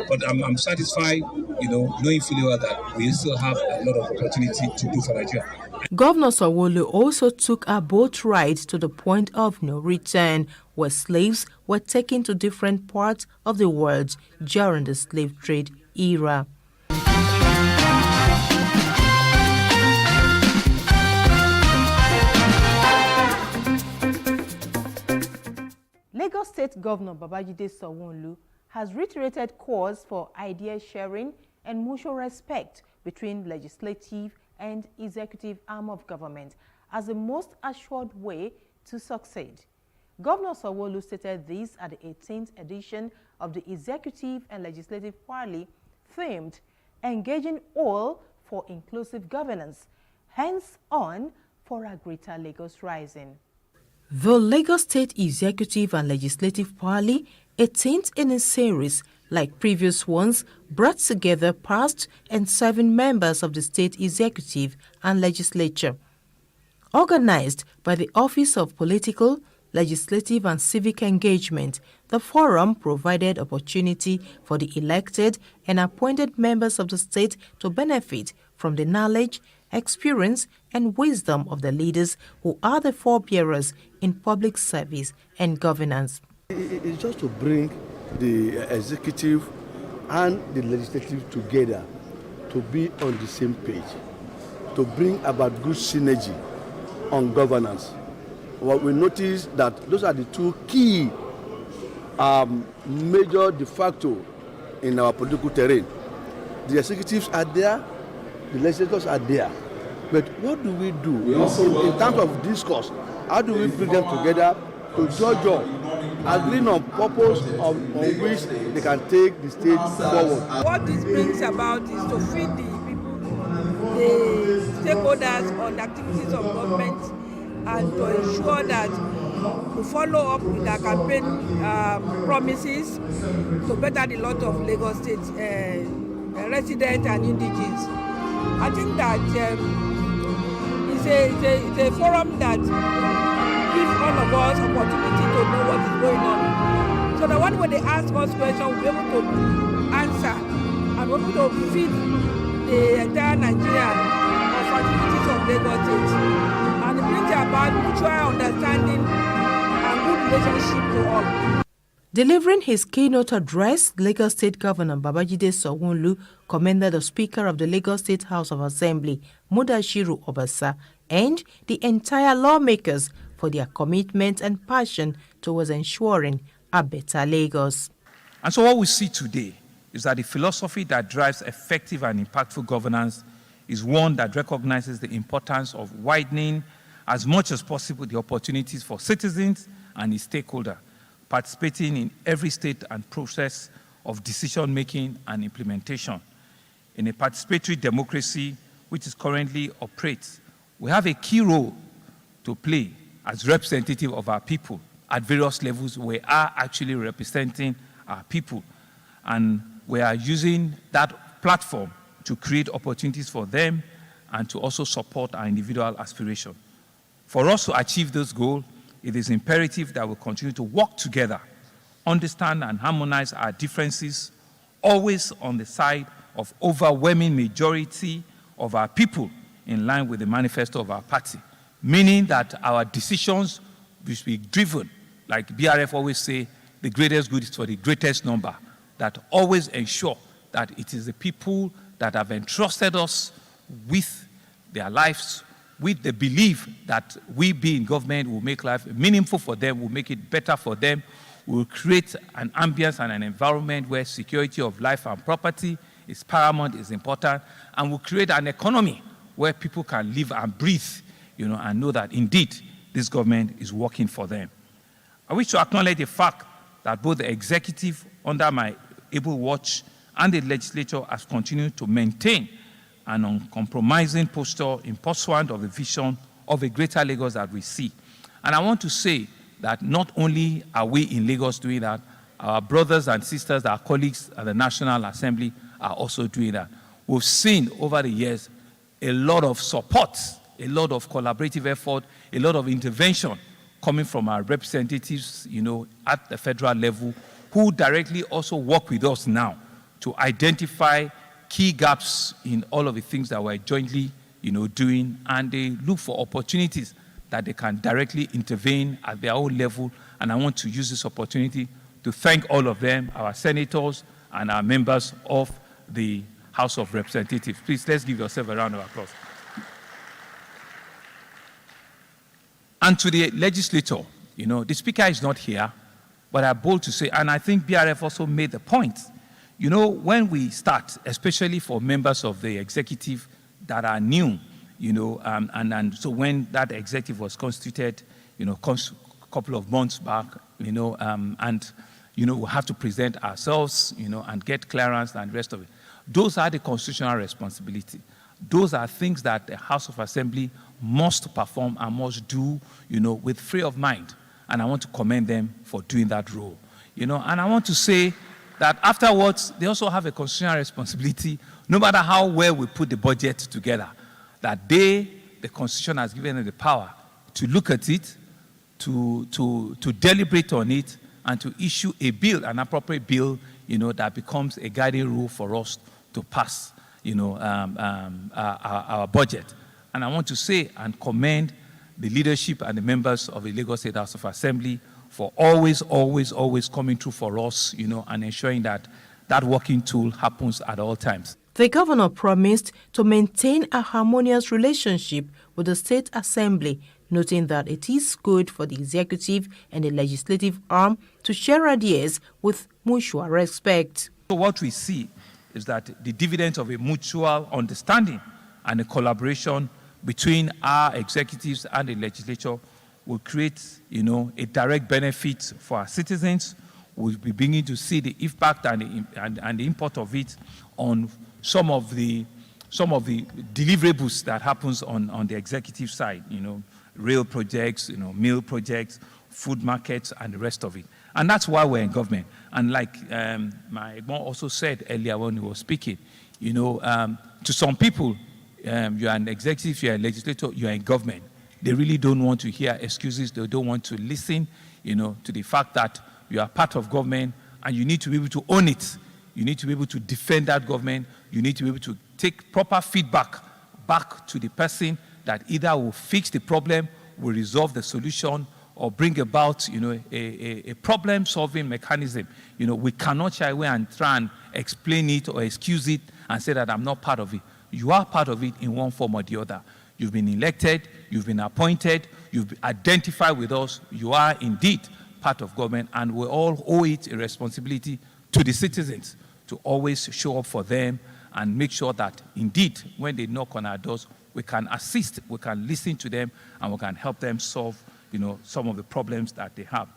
But I'm satisfied, knowing fully well that we still have a lot of opportunity to do for Nigeria. Governor Sanwo-Olu also took a boat ride to the point of no return, where slaves were taken to different parts of the world during the slave trade era. Lagos State Governor Babajide Sanwo-Olu has reiterated calls for idea sharing and mutual respect between legislative and executive arm of government as the most assured way to succeed. Governor Sanwo-Olu stated this at the 18th edition of the Executive and Legislative Parley themed Engaging All for Inclusive Governance, Hands On for a Greater Lagos Rising. The Lagos State Executive and Legislative Parley, 18th in a series like previous ones, brought together past and serving members of the state executive and legislature. Organized by the Office of Political, Legislative and Civic Engagement, the forum provided opportunity for the elected and appointed members of the state to benefit from the knowledge, experience and wisdom of the leaders who are the forebearers in public service and governance. It's just to bring the executive and the legislative together to be on the same page, to bring about good synergy on governance. What we notice that those are the two key major de facto in our political terrain. The executives are there, the legislators are there. But what do we do in terms of discourse? How do we bring them together to judge agreeing on purpose on which they can take the state forward? What this brings about is to feed the people, the stakeholders on the activities of government, and to ensure that we follow up with our campaign promises to better the lot of Lagos State residents and indigenes. I think that it's a forum that gives all of us opportunity to know what is going on. So that when they ask us questions, we'll be able to answer and we'll be able to feed the entire Nigeria of activities of Lagos State, and brings about mutual understanding and good relationship to all. Delivering his keynote address, Lagos State Governor Babajide Sanwo-Olu commended the Speaker of the Lagos State House of Assembly, Mudashiru Obasa, and the entire lawmakers for their commitment and passion towards ensuring a better Lagos. And so what we see today is that the philosophy that drives effective and impactful governance is one that recognizes the importance of widening as much as possible the opportunities for citizens and its stakeholders, participating in every state and process of decision-making and implementation. In a participatory democracy which is currently operates, we have a key role to play as representative of our people at various levels. We are actually representing our people, and we are using that platform to create opportunities for them and to also support our individual aspiration. For us to achieve this goal, it is imperative that we continue to work together, understand and harmonize our differences, always on the side of overwhelming majority of our people in line with the manifesto of our party, meaning that our decisions will be driven, like BRF always say, the greatest good is for the greatest number, that always ensure that it is the people that have entrusted us with their lives, with the belief that we being government will make life meaningful for them, will make it better for them, will create an ambience and an environment where security of life and property is paramount, is important, and will create an economy where people can live and breathe, and know that indeed this government is working for them. I wish to acknowledge the fact that both the executive under my able watch and the legislature has continued to maintain an uncompromising posture in pursuit of the vision of a greater Lagos that we see. And I want to say that not only are we in Lagos doing that, our brothers and sisters, our colleagues at the National Assembly are also doing that. We've seen over the years a lot of support, a lot of collaborative effort, a lot of intervention coming from our representatives, at the federal level, who directly also work with us now to identify key gaps in all of the things that we're jointly, doing, and they look for opportunities that they can directly intervene at their own level. And I want to use this opportunity to thank all of them, our senators and our members of the House of Representatives. Please, let's give yourself a round of applause. And to the legislature, the Speaker is not here, but I'm bold to say, and I think BRF also made the point, when we start, especially for members of the executive that are new, and so when that executive was constituted, a couple of months back, and we have to present ourselves, and get clearance and the rest of it. Those are the constitutional responsibility. Those are things that the House of Assembly must perform and must do, with free of mind. And I want to commend them for doing that role. And I want to say that afterwards, they also have a constitutional responsibility, no matter how well we put the budget together, that the Constitution has given them the power to look at it, to deliberate on it, and to issue a bill, an appropriate bill, that becomes a guiding rule for us to pass, our budget. And I want to say and commend the leadership and the members of the Lagos State House of Assembly for always coming through for us, and ensuring that that working tool happens at all times. The governor promised to maintain a harmonious relationship with the State Assembly, noting that it is good for the executive and the legislative arm to share ideas with mutual respect. So what we see is that the dividends of a mutual understanding and a collaboration between our executives and the legislature will create, a direct benefit for our citizens. We'll be beginning to see the impact and the import of it on some of the deliverables that happens on the executive side, rail projects, mill projects, food markets, and the rest of it. And that's why we're in government. And like my mom also said earlier when he was speaking, to some people, you're an executive, you're a legislator, you're in government. They really don't want to hear excuses. They don't want to listen, to the fact that you are part of government and you need to be able to own it. You need to be able to defend that government. You need to be able to take proper feedback back to the person that either will fix the problem, will resolve the solution, or bring about, a problem-solving mechanism. We cannot shy away and try and explain it or excuse it and say that I'm not part of it. You are part of it in one form or the other. You've been elected, you've been appointed, you've identified with us, you are indeed part of government, and we all owe it a responsibility to the citizens to always show up for them and make sure that indeed when they knock on our doors, we can assist, we can listen to them, and we can help them solve some of the problems that they have.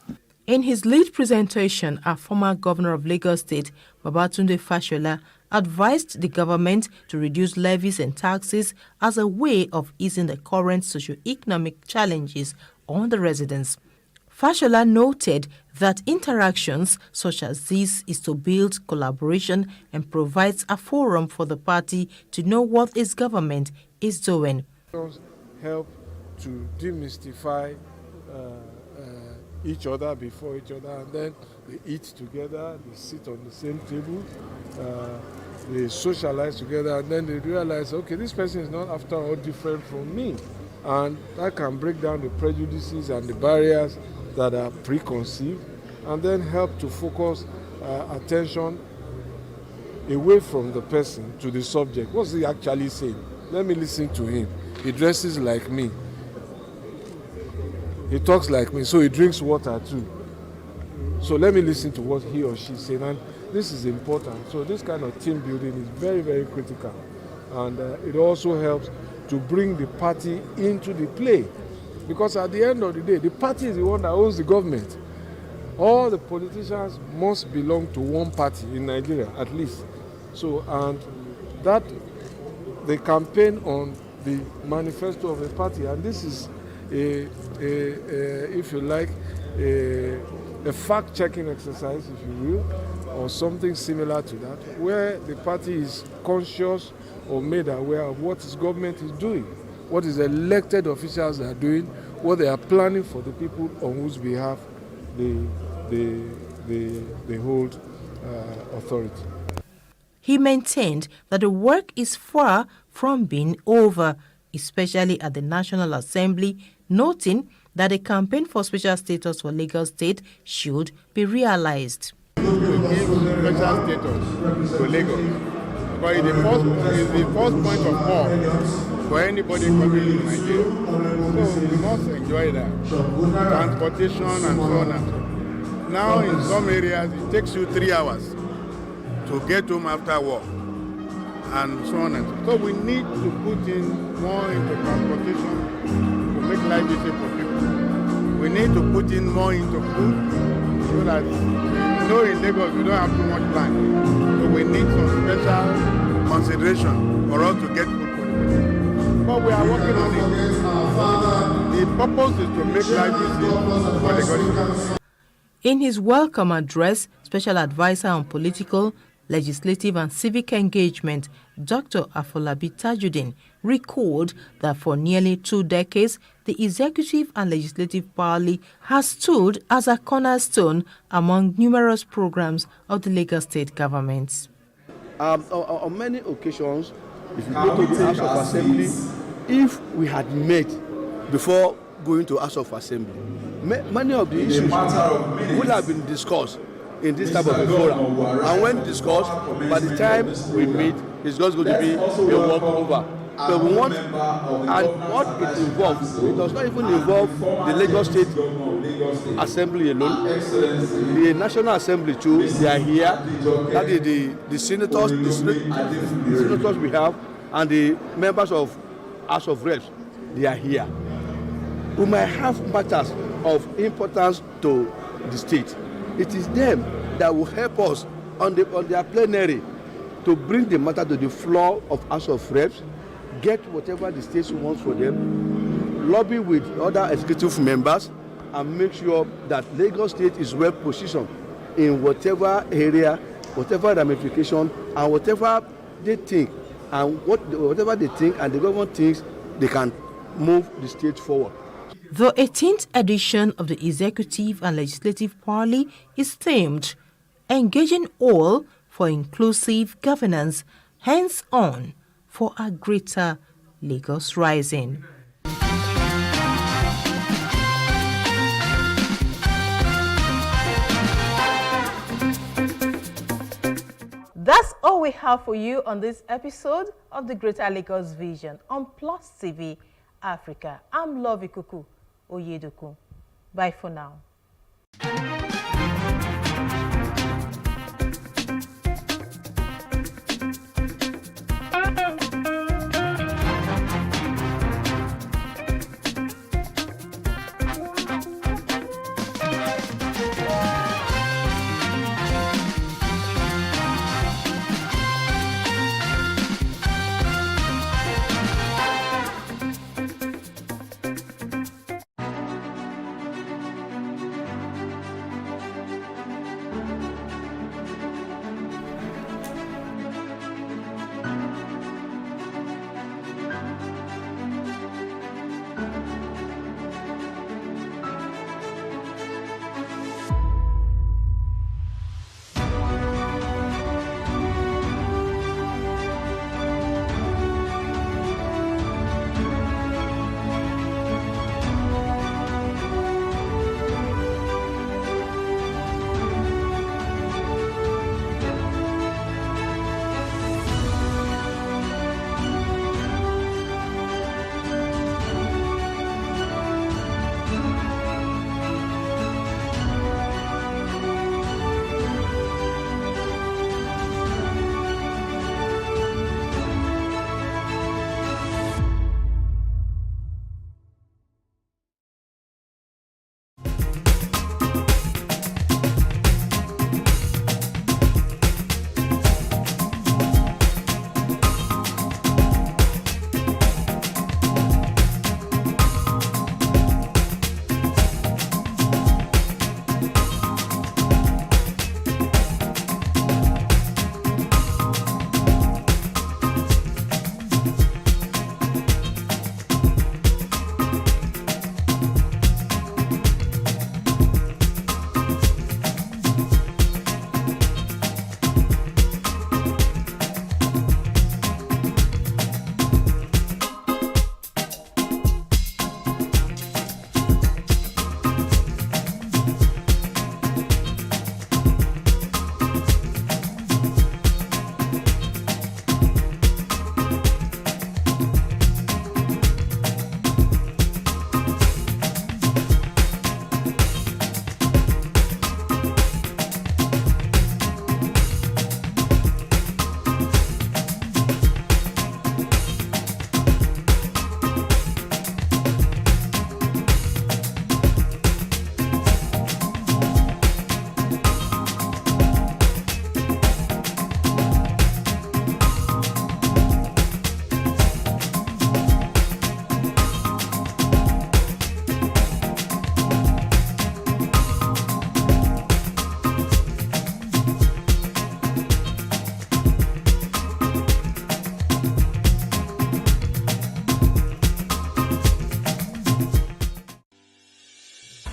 In his lead presentation, our former governor of Lagos State, Babatunde Fashola, advised the government to reduce levies and taxes as a way of easing the current socio-economic challenges on the residents. Fashola noted that interactions such as this is to build collaboration and provides a forum for the party to know what its government is doing. Help to demystify each other before each other, and then they eat together, they sit on the same table, they socialize together, and then they realize, okay, this person is not after all different from me. And that can break down the prejudices and the barriers that are preconceived, and then help to focus attention away from the person to the subject. What's he actually saying? Let me listen to him. He dresses like me. He talks like me, so he drinks water too. So let me listen to what he or she is saying, and this is important. So this kind of team building is very, very critical, and it also helps to bring the party into the play, because at the end of the day, the party is the one that owns the government. All the politicians must belong to one party in Nigeria, at least. So, and that they campaign on the manifesto of the party, and this is if you like, a fact-checking exercise, if you will, or something similar to that, where the party is conscious or made aware of what its government is doing, what its elected officials are doing, what they are planning for the people on whose behalf they hold authority. He maintained that the work is far from being over, especially at the National Assembly, noting that a campaign for special status for Lagos State should be realized. We give special status to Lagos, but it's the first point of call for anybody coming to Nigeria. So we must enjoy that. Transportation and so on and so on. Now in some areas it takes you 3 hours to get home after work, and so on and so on. So we need to put in more into transportation to make life easier for people. We need to put in more into food so that in Lagos we don't have too much land. So we need some special consideration for us to get food for people. But we are working on it. The purpose is to make life easier for Lagos. In his welcome address, Special Advisor on Political, Legislative and Civic Engagement, Dr. Afolabi Tajudeen, recalled that for nearly 2 decades, the executive and legislative party has stood as a cornerstone among numerous programs of the Lagos State government. On many occasions, if you go to the House of Assembly, if we had met before going to House of Assembly, many of the issues would have been discussed in this type of a forum. And when discussed, by the time we meet, it's just going to be a walk over. So we want, and what it involves, it does not even involve the Lagos State Assembly alone. The National Assembly too, they are here. That is the senators, the senators we have, and the members of House of Reps, they are here. We might have matters of importance to the state. It is them that will help us on their plenary to bring the matter to the floor of House of Reps, get whatever the state wants for them, lobby with other executive members, and make sure that Lagos State is well positioned in whatever area, whatever ramification, and whatever they think, and whatever they think and the government thinks, they can move the state forward. The 18th edition of the Executive and Legislative Party is themed Engaging All for Inclusive Governance, Hands-On for a Greater Lagos Rising. That's all we have for you on this episode of the Greater Lagos Vision on Plus TV Africa. I'm Love Ikuku Oyedoku. Bye for now.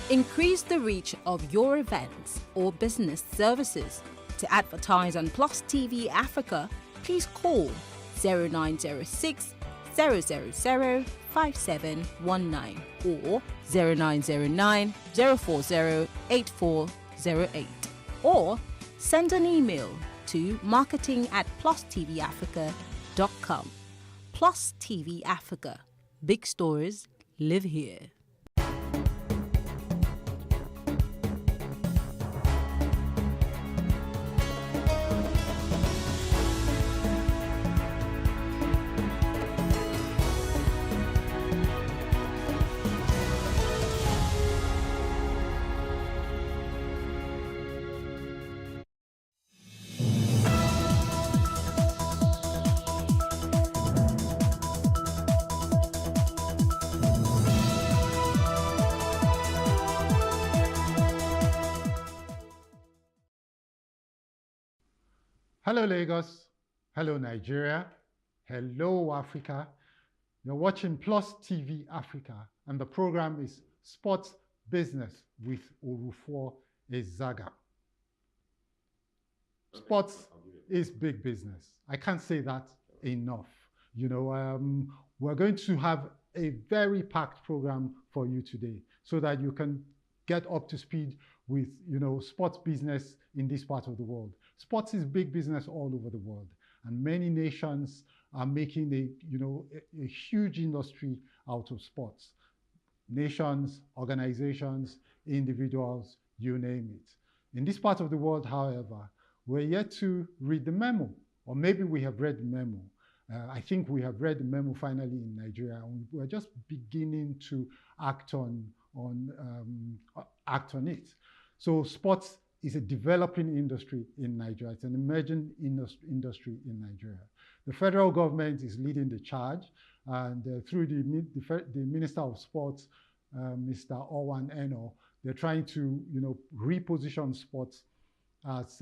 Increase the reach of your events or business services. To advertise on Plus TV Africa, please call 0906 000 5719 or 0909 040 8408 or send an email to marketing@plustvafrica.com. Plus TV Africa. Big stories live here. Hello Lagos, hello Nigeria, hello Africa. You're watching Plus TV Africa and the program is Sports Business with Orufo Ezaga. Sports is big business. I can't say that enough. You know, we're going to have a very packed program for you today so that you can get up to speed with, sports business in this part of the world. Sports is big business all over the world, and many nations are making a huge industry out of sports. Nations, organizations, individuals, you name it. In this part of the world, however, we're yet to read the memo, or maybe we have read the memo. I think we have read the memo finally in Nigeria, and we're just beginning to act on it. So sports is a developing industry in Nigeria. It's an emerging industry in Nigeria. The federal government is leading the charge, and through the Minister of Sports, Mr. Owan Eno, they're trying to reposition sports as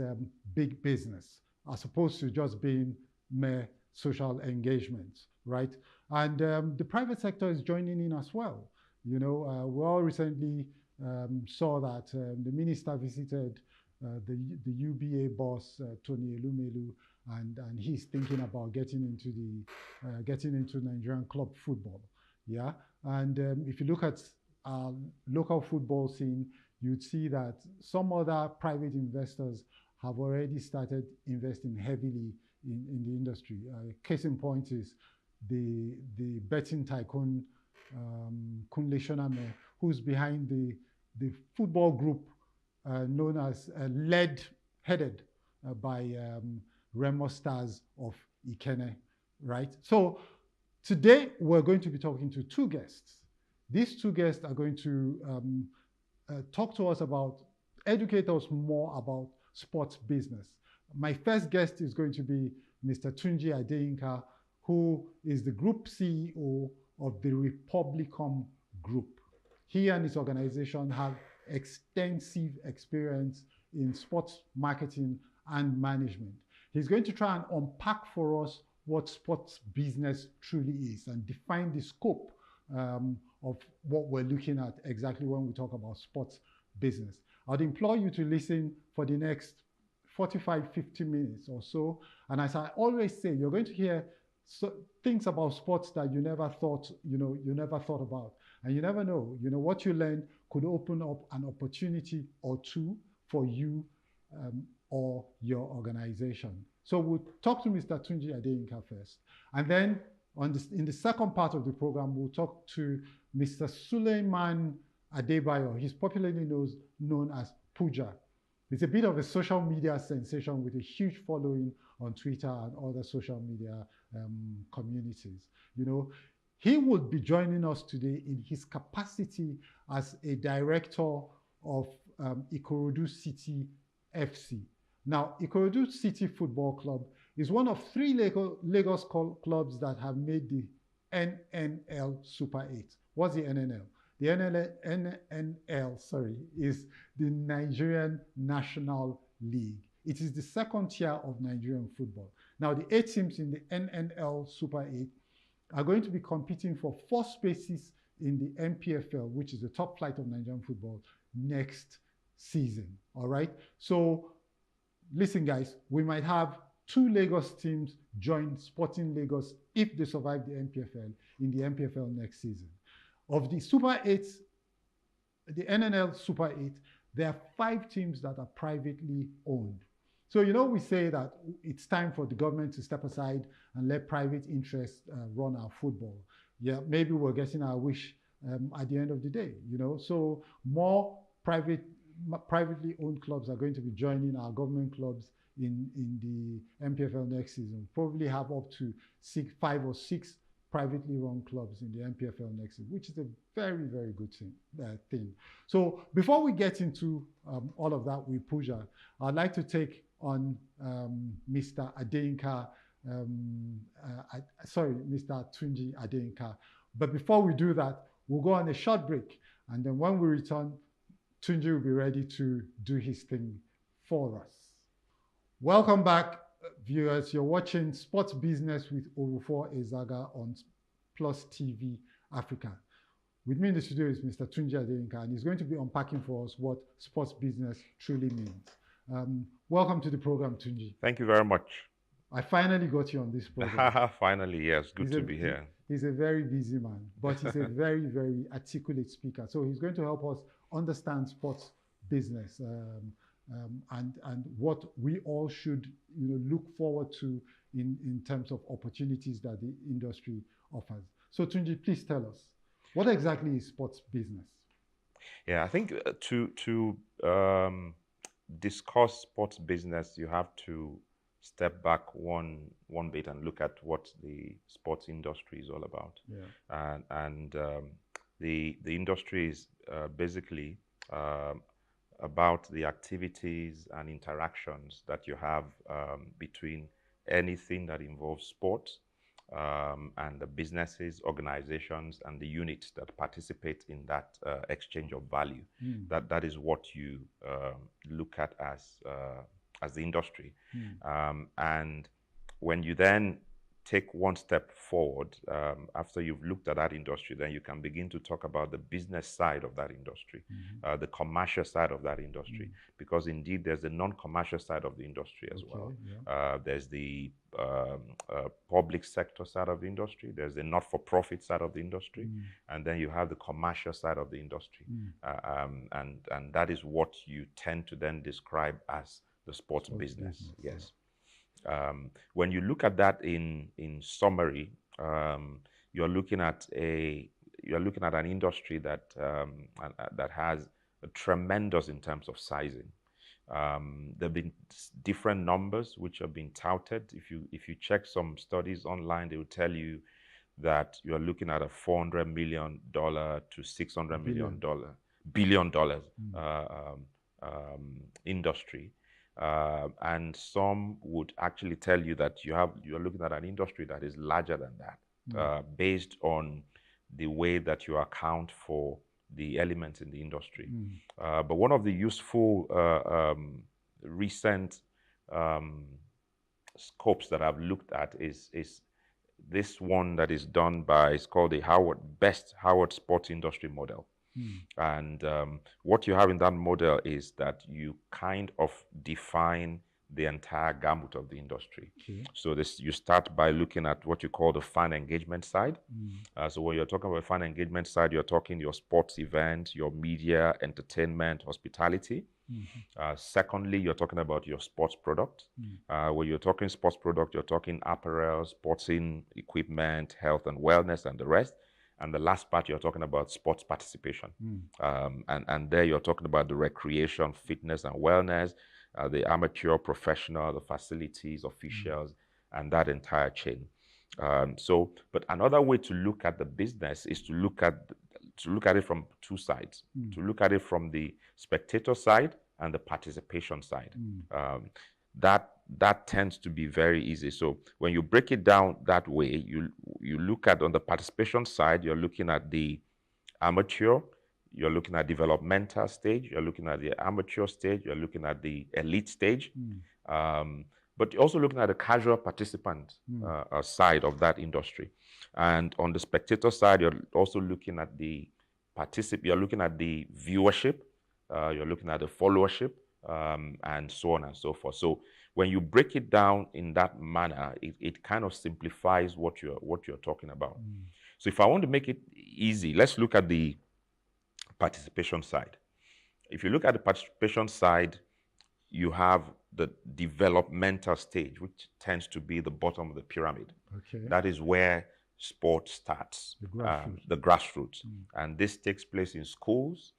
big business, as opposed to just being mere social engagement, right? And the private sector is joining in as well. We all recently saw that the minister visited the UBA boss, Tony Elumelu, and he's thinking about getting into Nigerian club football. Yeah, and if you look at local football scene, you'd see that some other private investors have already started investing heavily in the industry. Case in point is the betting tycoon Kunle Shoname, who's behind the football group known as headed by Remo Stars of Ikene, right? So today we're going to be talking to two guests. These two guests are going to talk to us educate us more about sports business. My first guest is going to be Mr. Tunji Adeyinka, who is the group CEO of the Republicom Group. He and his organization have extensive experience in sports marketing and management. He's going to try and unpack for us what sports business truly is and define the scope of what we're looking at exactly when we talk about sports business. I'd implore you to listen for the next 45, 50 minutes or so. And as I always say, you're going to hear things about sports that you never thought about. And you never know, what you learn could open up an opportunity or two for you or your organization. So we'll talk to Mr. Tunji Adeyinka first. And then in the second part of the program, we'll talk to Mr. Suleiman Adebayo. He's popularly known as Puja. He's a bit of a social media sensation with a huge following on Twitter and other social media communities. He would be joining us today in his capacity as a director of Ikorodu City FC. Now, Ikorodu City Football Club is one of 3 Lagos clubs that have made the NNL Super 8. What's the NNL? The NNL, is the Nigerian National League. It is the second tier of Nigerian football. Now, the 8 teams in the NNL Super 8 are going to be competing for 4 spaces in the NPFL, which is the top flight of Nigerian football, next season. All right? So, listen, guys, we might have 2 Lagos teams join Sporting Lagos if they survive the NPFL in the NPFL next season. Of the Super 8, the NNL Super 8, there are 5 teams that are privately owned. So, we say that it's time for the government to step aside and let private interests run our football. Yeah, maybe we're getting our wish at the end of the day, So more privately owned clubs are going to be joining our government clubs in the NPFL next season. Probably have up to 5 or 6 privately run clubs in the NPFL next season, which is a very, very good thing. So before we get into all of that with Puja, I'd like to take on Mr. Adeyinka, Mr. Tunji Adeyinka. But before we do that, we'll go on a short break. And then when we return, Tunji will be ready to do his thing for us. Welcome back, viewers. You're watching Sports Business with Orufor Ezaga on Plus TV Africa. With me in the studio is Mr. Tunji Adeyinka, and he's going to be unpacking for us what sports business truly means. Welcome to the program, Tunji. Thank you very much. I finally got you on this program. Finally, yes. Good to be here. He's a very busy man, but he's a very, very articulate speaker. So he's going to help us understand sports business and what we all should look forward to in terms of opportunities that the industry offers. So Tunji, please tell us, what exactly is sports business? Yeah, I think to discuss sports business, you have to step back one bit and look at what the sports industry is all about. Yeah. And the industry is basically about the activities and interactions that you have between anything that involves sports and the businesses, organizations, and the units that participate in that exchange of value. That is what you look at as the industry. And when you then take one step forward, after you've looked at that industry, then you can begin to talk about the business side of that industry, the commercial side of that industry, because indeed there's the non-commercial side of the industry as well. Yeah. There's the public sector side of the industry, there's the not-for-profit side of the industry, and then you have the commercial side of the industry. And that is what you tend to then describe as the sports business. Yes. When you look at that in summary, you're looking at an industry that that has a tremendous in terms of sizing. There've been different numbers which have been touted. If you check some studies online, they will tell you that you're looking at a $400 million to $600 billion industry. And some would actually tell you that you're looking at an industry that is larger than that, based on the way that you account for the elements in the industry. But one of the useful recent scopes that I've looked at is this one that is done by, it's called the Howard Sports Industry Model. And what you have in that model is that you kind of define the entire gamut of the industry. So you start by looking at what you call the fan engagement side. So when you're talking about fan engagement side, you're talking your sports event, your media, entertainment, hospitality. Secondly, you're talking about your sports product. When you're talking sports product, you're talking apparel, sporting equipment, health and wellness, and the rest. And the last part, you're talking about sports participation. And there you're talking about the recreation, fitness and wellness, the amateur, professional, the facilities, officials, and that entire chain. But another way to look at the business is to look at it from two sides, to look at it from the spectator side and the participation side. That tends to be very easy. So when you break it down that way, you look at, on the participation side, you're looking at the amateur, you're looking at developmental stage, you're looking at the amateur stage, you're looking at the elite stage, but you're also looking at the casual participant side of that industry. And on the spectator side, you're also looking at the you're looking at the viewership, you're looking at the followership, and so on and so forth. So when you break it down in that manner, it kind of simplifies what you're talking about. So if I want to make it easy, let's look at the participation side. If you look at the participation side, you have the developmental stage, which tends to be the bottom of the pyramid. That is where sport starts, the grassroots. And this takes place in schools,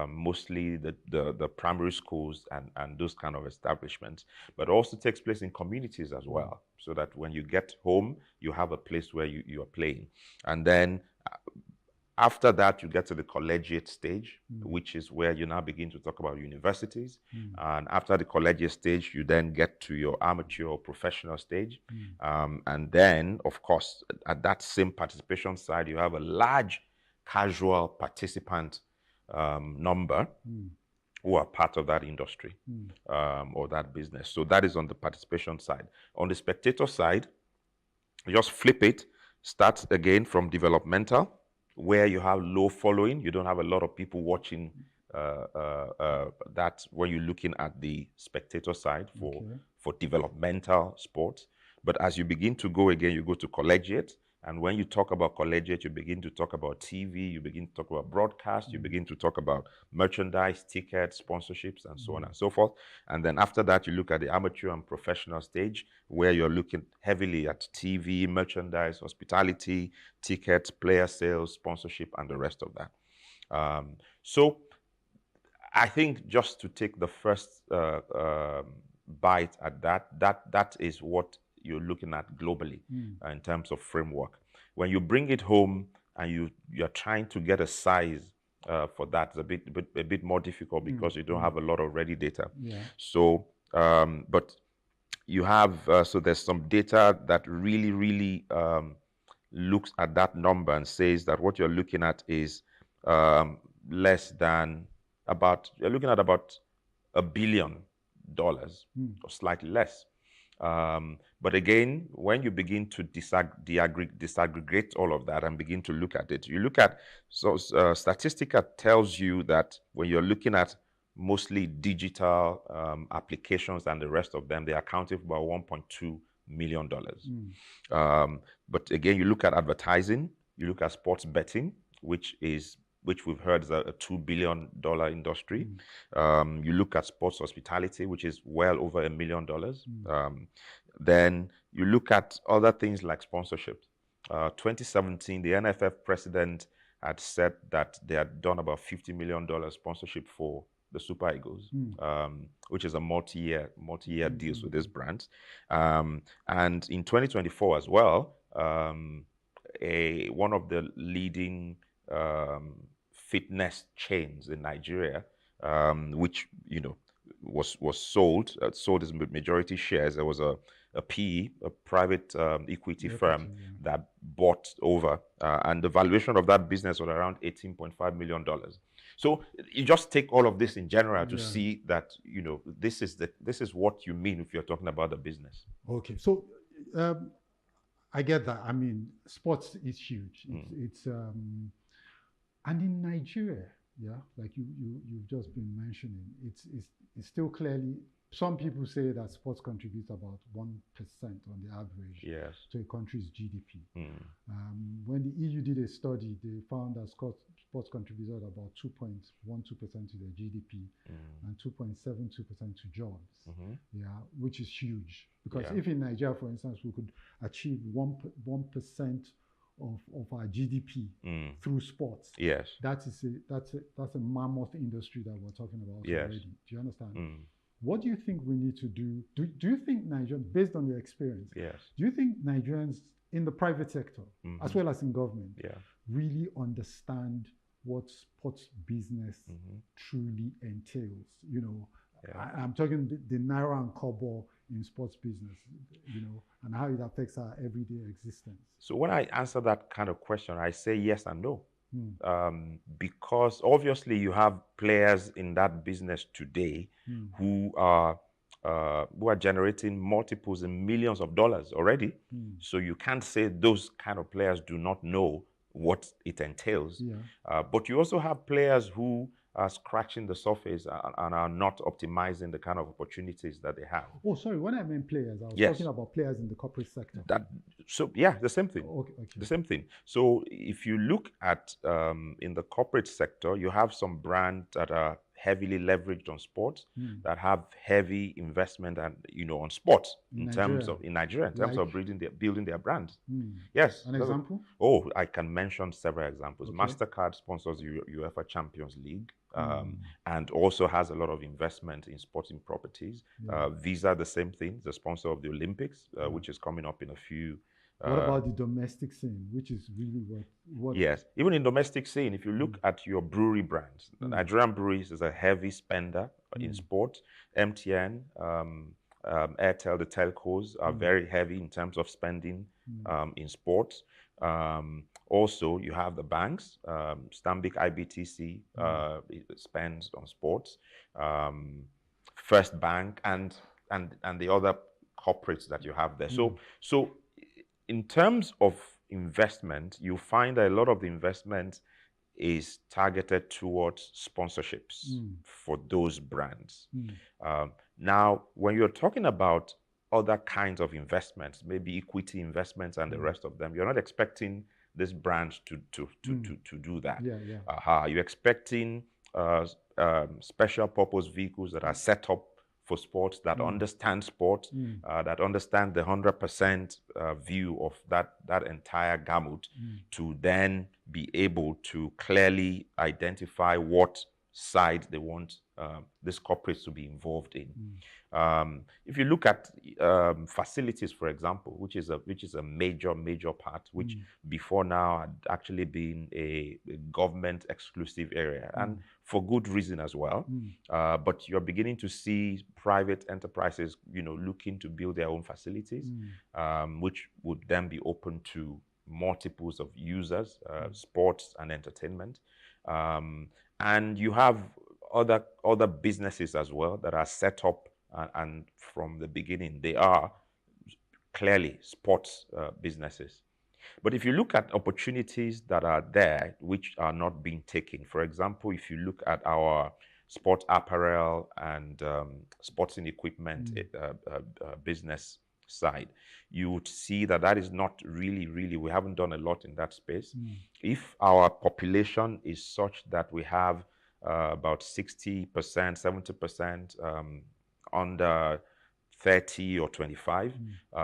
mostly the primary schools and those kind of establishments, but also takes place in communities as well, so that when you get home, you have a place where you are playing. And then after that, you get to the collegiate stage, which is where you now begin to talk about universities. And after the collegiate stage, you then get to your amateur or professional stage. And then, of course, at that same participation side, you have a large casual participant number who are part of that industry or that business. So that is on the participation side. On the spectator side, you just flip it, start again from developmental, where you have low following. You don't have a lot of people watching that when you're looking at the spectator side for developmental sports. But as you begin to go again, you go to collegiate, And when you talk about collegiate, you begin to talk about TV, you begin to talk about broadcast, you begin to talk about merchandise, tickets, sponsorships, and so on and so forth. And then after that, you look at the amateur and professional stage, where you're looking heavily at TV, merchandise, hospitality, tickets, player sales, sponsorship, and the rest of that. So I think just to take the first bite at that is what you're looking at globally in terms of framework. When you bring it home and you're trying to get a size for that, it's a bit more difficult because you don't have a lot of ready data. Yeah. So, but you have, so there's some data that really looks at that number and says that what you're looking at is less than you're looking at about $1 billion or slightly less. But again, when you begin to disaggregate all of that and begin to look at it, you look at, Statistica tells you that when you're looking at mostly digital applications and the rest of them, they accounted for about $1.2 million. But again, you look at advertising, you look at sports betting, which we've heard is a $2 billion industry. You look at sports hospitality, which is well over $1 million. Then you look at other things like sponsorship. 2017, the NFF president had said that they had done about $50 million sponsorship for the Super Eagles, which is a multi-year deals with these brands. And in 2024 as well, one of the leading fitness chains in Nigeria, which was sold its majority shares. There was a PE, a private equity firm, that bought over, and the valuation of that business was around $18.5 million. So you just take all of this in general to see that this is what you mean if you're talking about the business. Okay, so I get that. I mean, sports is huge. It's and in Nigeria, like you've just been mentioning, it's still clearly, some people say that sports contributes about 1% on the average to a country's GDP. When the EU did a study, they found that sports contributed about 2.12% to their GDP and 2.72% to jobs, which is huge. Because if in Nigeria, for instance, we could achieve 1% of our GDP through sports, that's a mammoth industry that we're talking about already. Do you understand? What do you think we need to do? Do you think Nigerians, based on your experience, do you think Nigerians in the private sector, as well as in government, really understand what sports business truly entails? I'm talking the naira and kobo in sports business, and how it affects our everyday existence. So when I answer that kind of question, I say yes and no. Because obviously you have players in that business today who are generating multiples in millions of dollars already. So you can't say those kind of players do not know what it entails. But you also have players who are scratching the surface and are not optimizing the kind of opportunities that they have. Oh, sorry, when I meant players, I was talking about players in the corporate sector. The same thing. The same thing. So if you look at in the corporate sector, you have some brands that are heavily leveraged on sports, that have heavy investment and on sports in Nigeria, in terms of building their brands. Yes. An example? Oh, I can mention several examples. MasterCard sponsors UEFA Champions League. And also has a lot of investment in sporting properties. Visa, the same thing, the sponsor of the Olympics, which is coming up in a few. What about the domestic scene, which is really what? Yes, even in domestic scene, if you look at your brewery brands, Nigerian Breweries is a heavy spender in sports. MTN, Airtel, the telcos are very heavy in terms of spending in sports. Also, you have the banks, Stanbic IBTC spends on sports, First Bank, and the other corporates that you have there. So in terms of investment, you find that a lot of the investment is targeted towards sponsorships for those brands. Now, when you're talking about other kinds of investments, maybe equity investments and the rest of them. You're not expecting this branch to do that. You're expecting special purpose vehicles that are set up for sports, that understand sports, that understand the 100% view of that entire gamut, to then be able to clearly identify what side they want these corporates to be involved in. If you look at facilities, for example, which is a major part, which before now had actually been a government exclusive area, and for good reason as well. But you're beginning to see private enterprises, looking to build their own facilities, which would then be open to multiples of users, sports and entertainment. And you have other businesses as well that are set up, and from the beginning they are clearly sports businesses. But if you look at opportunities that are there which are not being taken, for example, if you look at our sport apparel and sporting equipment business side, you would see that is not really, we haven't done a lot in that space. If our population is such that we have about 60%, 70% under 30 or 25,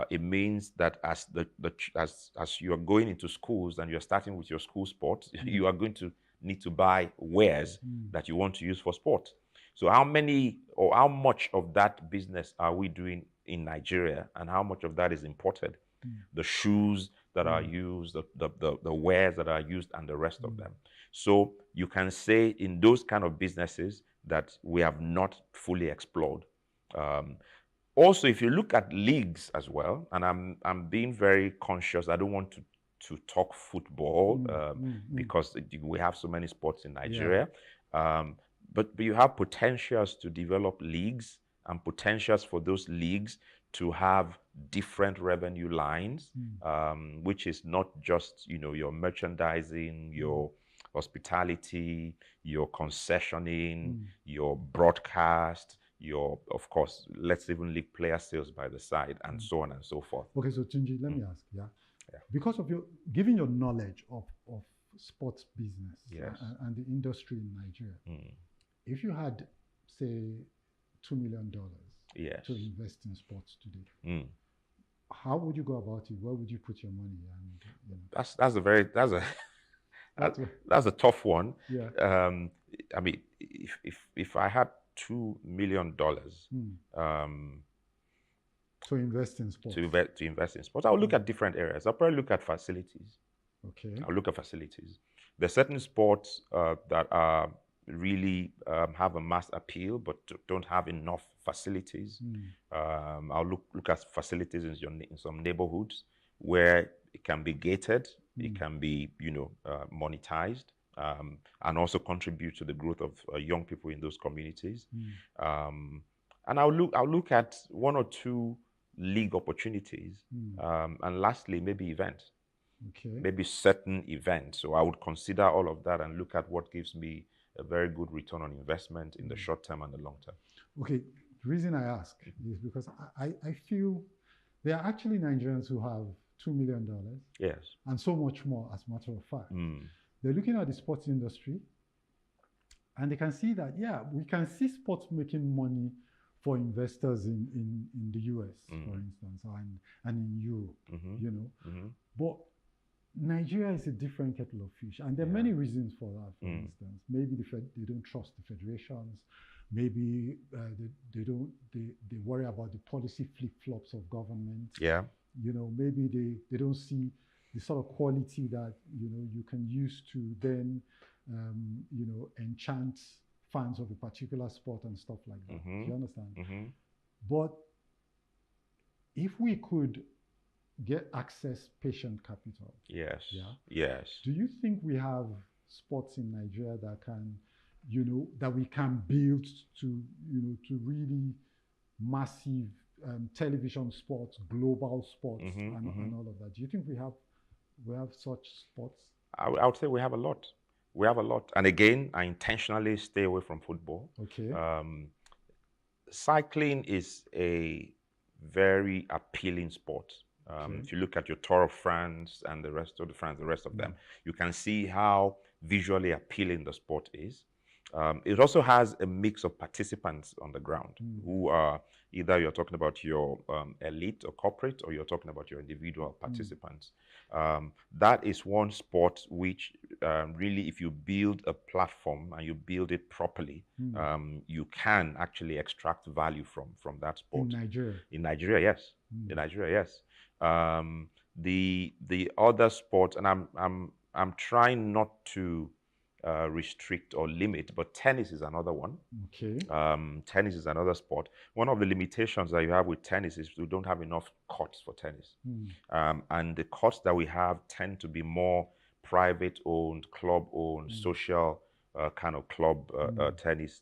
it means that as you are going into schools and you're starting with your school sports, you are going to need to buy wares that you want to use for sport. So how many or how much of that business are we doing in Nigeria, and how much of that is imported? The shoes that are used, the wares that are used, and the rest of them. So you can say in those kind of businesses that we have not fully explored. Also, if you look at leagues as well, and I'm being very conscious, I don't want to talk football because we have so many sports in Nigeria, but you have potentials to develop leagues and potentials for those leagues to have different revenue lines, which is not just your merchandising, your hospitality, your concessioning, your broadcast, your, of course, let's even league player sales by the side, and so on and so forth. Okay, so Tunji, let me ask, because of given your knowledge of sports business and the industry in Nigeria, if you had, say, $2 million to invest in sports today, how would you go about it? Where would you put your money? And that's a tough one. Yeah. I mean, if I had $2 million to invest in sports, to invest in sports, I'll look at different areas. I'll probably look at facilities. Okay. I'll look at facilities. There are certain sports that are really have a mass appeal but don't have enough facilities. I'll look at facilities in some neighborhoods where it can be gated, it can be monetized, and also contribute to the growth of young people in those communities. And I'll look at one or two league opportunities, and lastly maybe events. Maybe certain events. So I would consider all of that and look at what gives me a very good return on investment in the short term and the long term. Okay, the reason I ask is because I feel there are actually Nigerians who have $2 million. Yes. And so much more, as a matter of fact. They're looking at the sports industry and they can see that, we can see sports making money for investors in the US, for instance, and in Europe, But Nigeria is a different kettle of fish, and there are many reasons for that. For instance, maybe they don't trust the federations. Maybe they worry about the policy flip-flops of government. Maybe they don't see the sort of quality that you can use to then enchant fans of a particular sport and stuff like that. Do you understand? But if we could get access patient capital. Yes. Do you think we have sports in Nigeria that can, that we can build to really massive television sports, global sports, and all of that? Do you think we have such sports? I would say we have a lot. We have a lot. And again, I intentionally stay away from football. Okay. Cycling is a very appealing sports. If you look at your Tour of France and the rest of them, you can see how visually appealing the sport is. It also has a mix of participants on the ground who are either you're talking about your elite or corporate, or you're talking about your individual participants. That is one sport which really, if you build a platform and you build it properly, you can actually extract value from that sport. In Nigeria? In Nigeria, yes. In Nigeria, yes. The other sports, and I'm trying not to restrict or limit, but tennis is another one. Okay. Tennis is another sport. One of the limitations that you have with tennis is we don't have enough courts for tennis. And the courts that we have tend to be more private owned, club owned, social kind of club tennis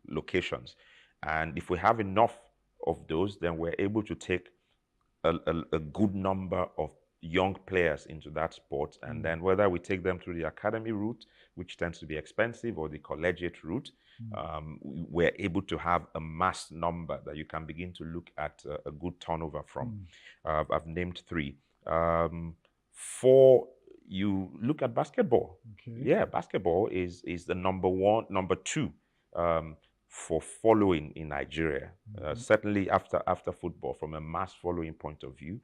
locations. And if we have enough of those, then we're able to take a good number of young players into that sport, and then whether we take them through the academy route, which tends to be expensive, or the collegiate route, we're able to have a mass number that you can begin to look at a good turnover from. I've named 3. 4, you look at basketball. Okay. Yeah, basketball is the number 2 for following in Nigeria. Certainly after football, from a mass following point of view,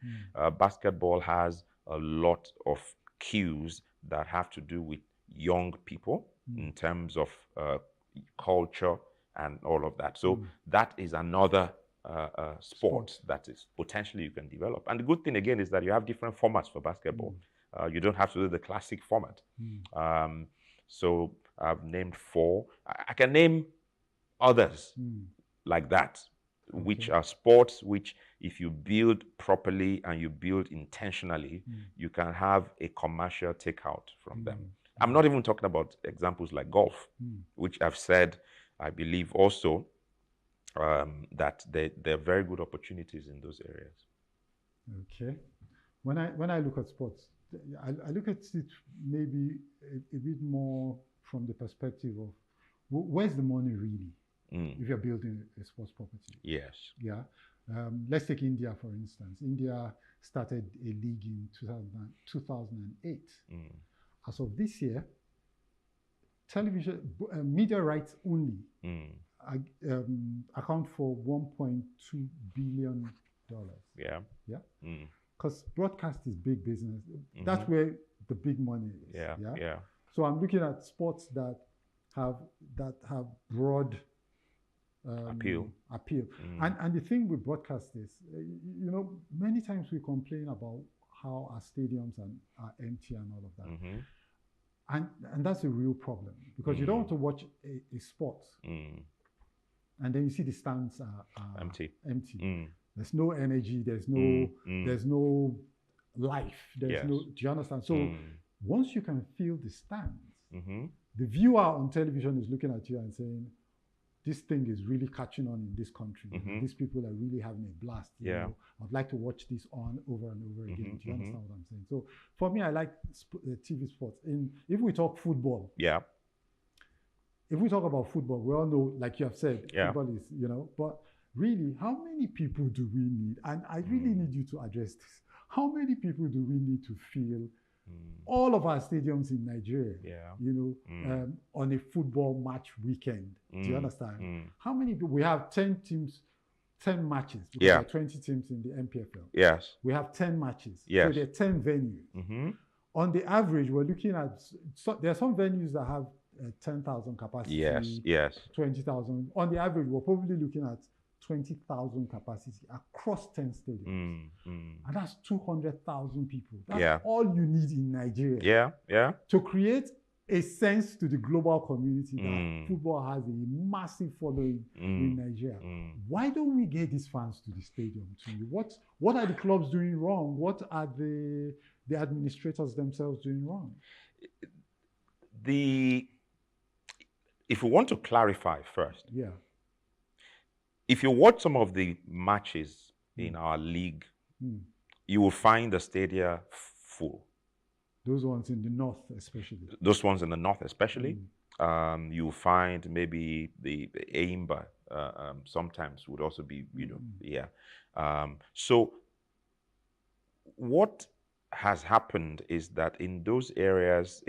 basketball has a lot of cues that have to do with young people in terms of culture and all of that. So that is another sport that is potentially you can develop. And the good thing again is that you have different formats for basketball. You don't have to do the classic format. So I've named 4. I can name others like that, which are sports which, if you build properly and you build intentionally, you can have a commercial takeout from them. I'm not even talking about examples like golf, which I've said, I believe also that there are very good opportunities in those areas. Okay. When I look at sports, I look at it maybe a bit more from the perspective of where's the money really? If you're building a sports property. Yes. Yeah. Let's take India, for instance. India started a league in 2008. As of this year, television, media rights only account for $1.2 billion. Yeah. Yeah. Because broadcast is big business. That's where the big money is. Yeah. So I'm looking at sports that have broad appeal. And the thing with broadcast is, many times we complain about how our stadiums are empty and all of that. And that's a real problem, because you don't want to watch a sport and then you see the stands are empty. There's no energy, there's no life, do you understand? So once you can feel the stands, the viewer on television is looking at you and saying, this thing is really catching on in this country. These people are really having a blast. I'd like to watch this on over and over again. Do you understand what I'm saying? So for me, I like TV sports. If we talk football, if we talk about football, we all know, like you have said, football is, but really, how many people do we need? And I really need you to address this. How many people do we need to fill all of our stadiums in Nigeria, on a football match weekend? Do you understand? How many people? We have 10 teams, 10 matches. Because there are 20 teams in the MPFL. Yes. We have 10 matches. Yes. So there are 10 venues. On the average, we're looking at, there are some venues that have 10,000 capacity. Yes. 20,000. On the average, we're probably looking at 20,000 capacity across 10 stadiums. And that's 200,000 people. That's all you need in Nigeria. To create a sense to the global community that football has a massive following in Nigeria. Why don't we get these fans to the stadium too? What are the clubs doing wrong? What are the administrators themselves doing wrong? If we want to clarify first, if you watch some of the matches in our league, you will find the stadia full. Those ones in the north especially. Those ones in the north especially. You find maybe the AIMBA sometimes would also be, yeah. So what has happened is that in those areas,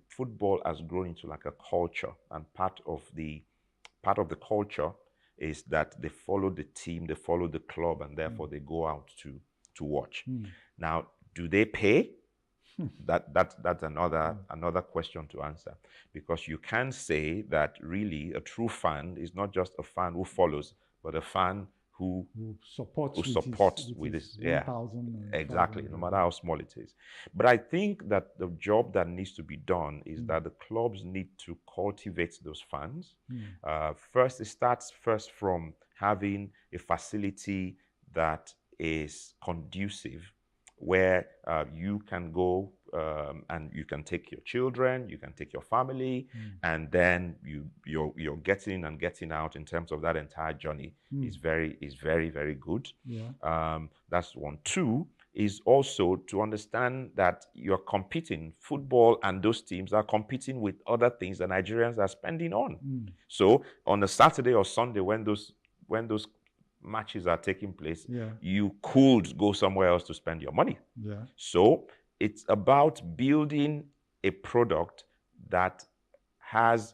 football has grown into like a culture, and part of the culture is that they follow the team, they follow the club, and therefore they go out to watch. Now, do they pay? That's another question to answer, because you can say that really a true fan is not just a fan who follows, but a fan who supports with this, yeah, exactly, no matter how small it is. But I think that the job that needs to be done is that the clubs need to cultivate those fans. First, it starts from having a facility that is conducive, where you can go and you can take your children, you can take your family, and then you're getting and getting out in terms of that entire journey is very, very good. Yeah. That's one. Two is also to understand that you're competing. Football and those teams are competing with other things that Nigerians are spending on. So on a Saturday or Sunday, when those matches are taking place, you could go somewhere else to spend your money. Yeah. So it's about building a product that has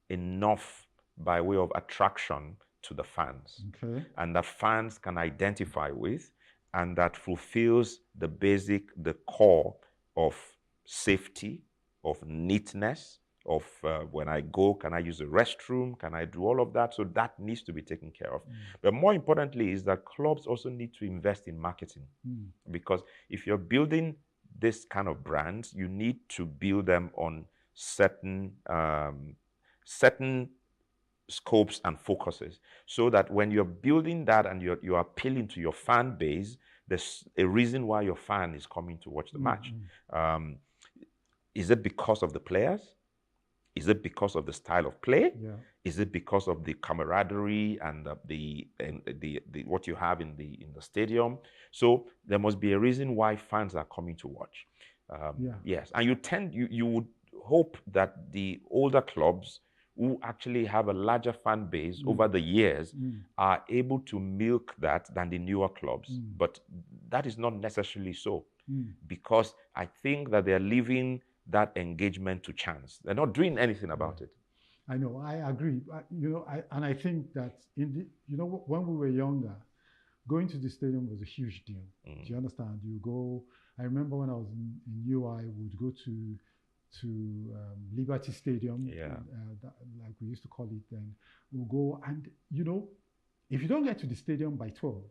enough by way of attraction to the fans, Okay. and that fans can identify with, and that fulfills the core of safety, of neatness, of when I go, can I use the restroom? Can I do all of that? So that needs to be taken care of. But more importantly is that clubs also need to invest in marketing, because if you're building this kind of brands, you need to build them on certain scopes and focuses, so that when you're building that and you're appealing to your fan base, there's a reason why your fan is coming to watch the match. Is it because of the players? Is it because of the style of play? Yeah. Is it because of the camaraderie and the what you have in the stadium? So there must be a reason why fans are coming to watch. Yes, and you would hope that the older clubs who actually have a larger fan base over the years are able to milk that than the newer clubs. But that is not necessarily so, because I think that they're leaving that engagement to chance. They're not doing anything about it. I know, I agree. And I think that when we were younger, going to the stadium was a huge deal. Do you understand? You go. I remember when I was in UI, we would go to Liberty Stadium, like we used to call it then. We'll go, and if you don't get to the stadium by 12,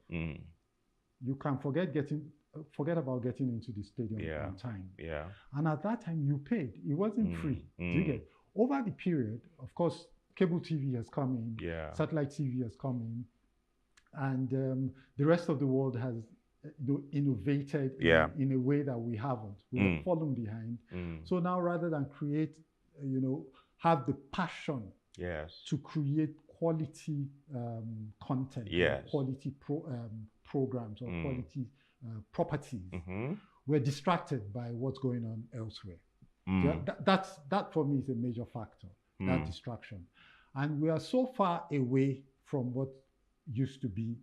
you can forget about getting into the stadium on time. Yeah. And at that time, you paid. It wasn't free. Do you get? Over the period, of course, cable TV has come in, satellite TV has come in, and the rest of the world has innovated in a way that we haven't. We have fallen behind. So now, rather than create, have the passion to create quality content, quality programs, or quality properties, we're distracted by what's going on elsewhere. That for me is a major factor, that distraction. And we are so far away from what used to be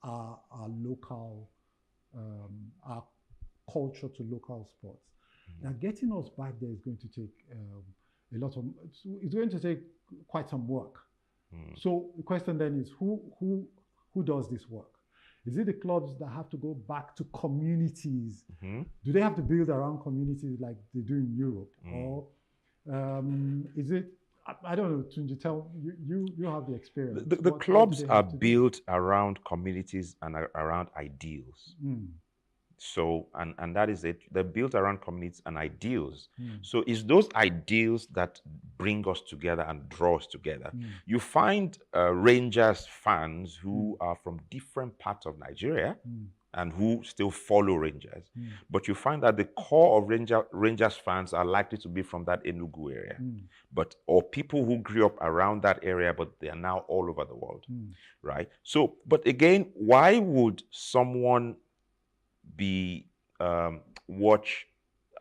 our local, our culture to local sports. Now, getting us back there is going to take it's going to take quite some work. So the question then is, who does this work? Is it the clubs that have to go back to communities? Do they have to build around communities like they do in Europe? Or is it, I don't know, Tunji, tell you have the experience. The clubs are built around communities and around ideals. So, and that is it. They're built around communities and ideals. So it's those ideals that bring us together and draw us together. You find Rangers fans who are from different parts of Nigeria and who still follow Rangers. But you find that the core of Rangers fans are likely to be from that Enugu area. Or people who grew up around that area, but they are now all over the world, right? So, but again, why would someone watch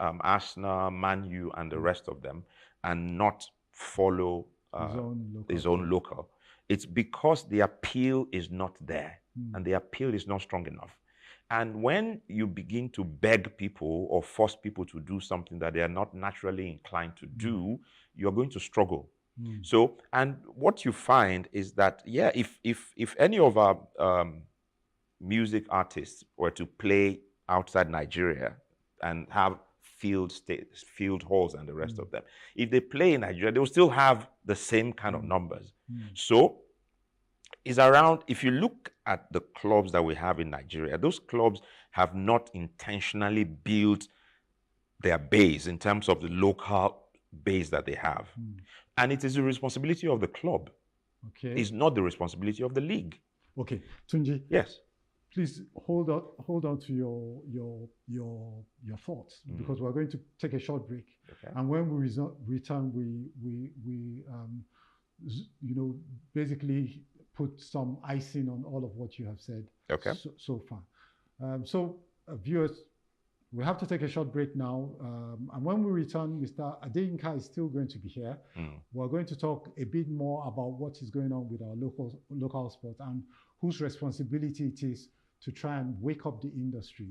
Arsenal, Man U, and the rest of them, and not follow his own local. It's because the appeal is not there, and the appeal is not strong enough. And when you begin to beg people or force people to do something that they are not naturally inclined to do, you're going to struggle. So, and what you find is that, yeah, if any of our music artists were to play outside Nigeria and have field halls and the rest of them, if they play in Nigeria, they will still have the same kind of numbers. So it's around, if you look at the clubs that we have in Nigeria, those clubs have not intentionally built their base in terms of the local base that they have. And it is the responsibility of the club. Okay. It's not the responsibility of the league. Okay, Tunji. Yes. Please hold on to your thoughts, because we're going to take a short break. Okay. And when we return, we basically put some icing on all of what you have said so far. Viewers, we have to take a short break now. And when we return, Mr. Adeyinka is still going to be here. We're going to talk a bit more about what is going on with our local sports and whose responsibility it is to try and wake up the industry.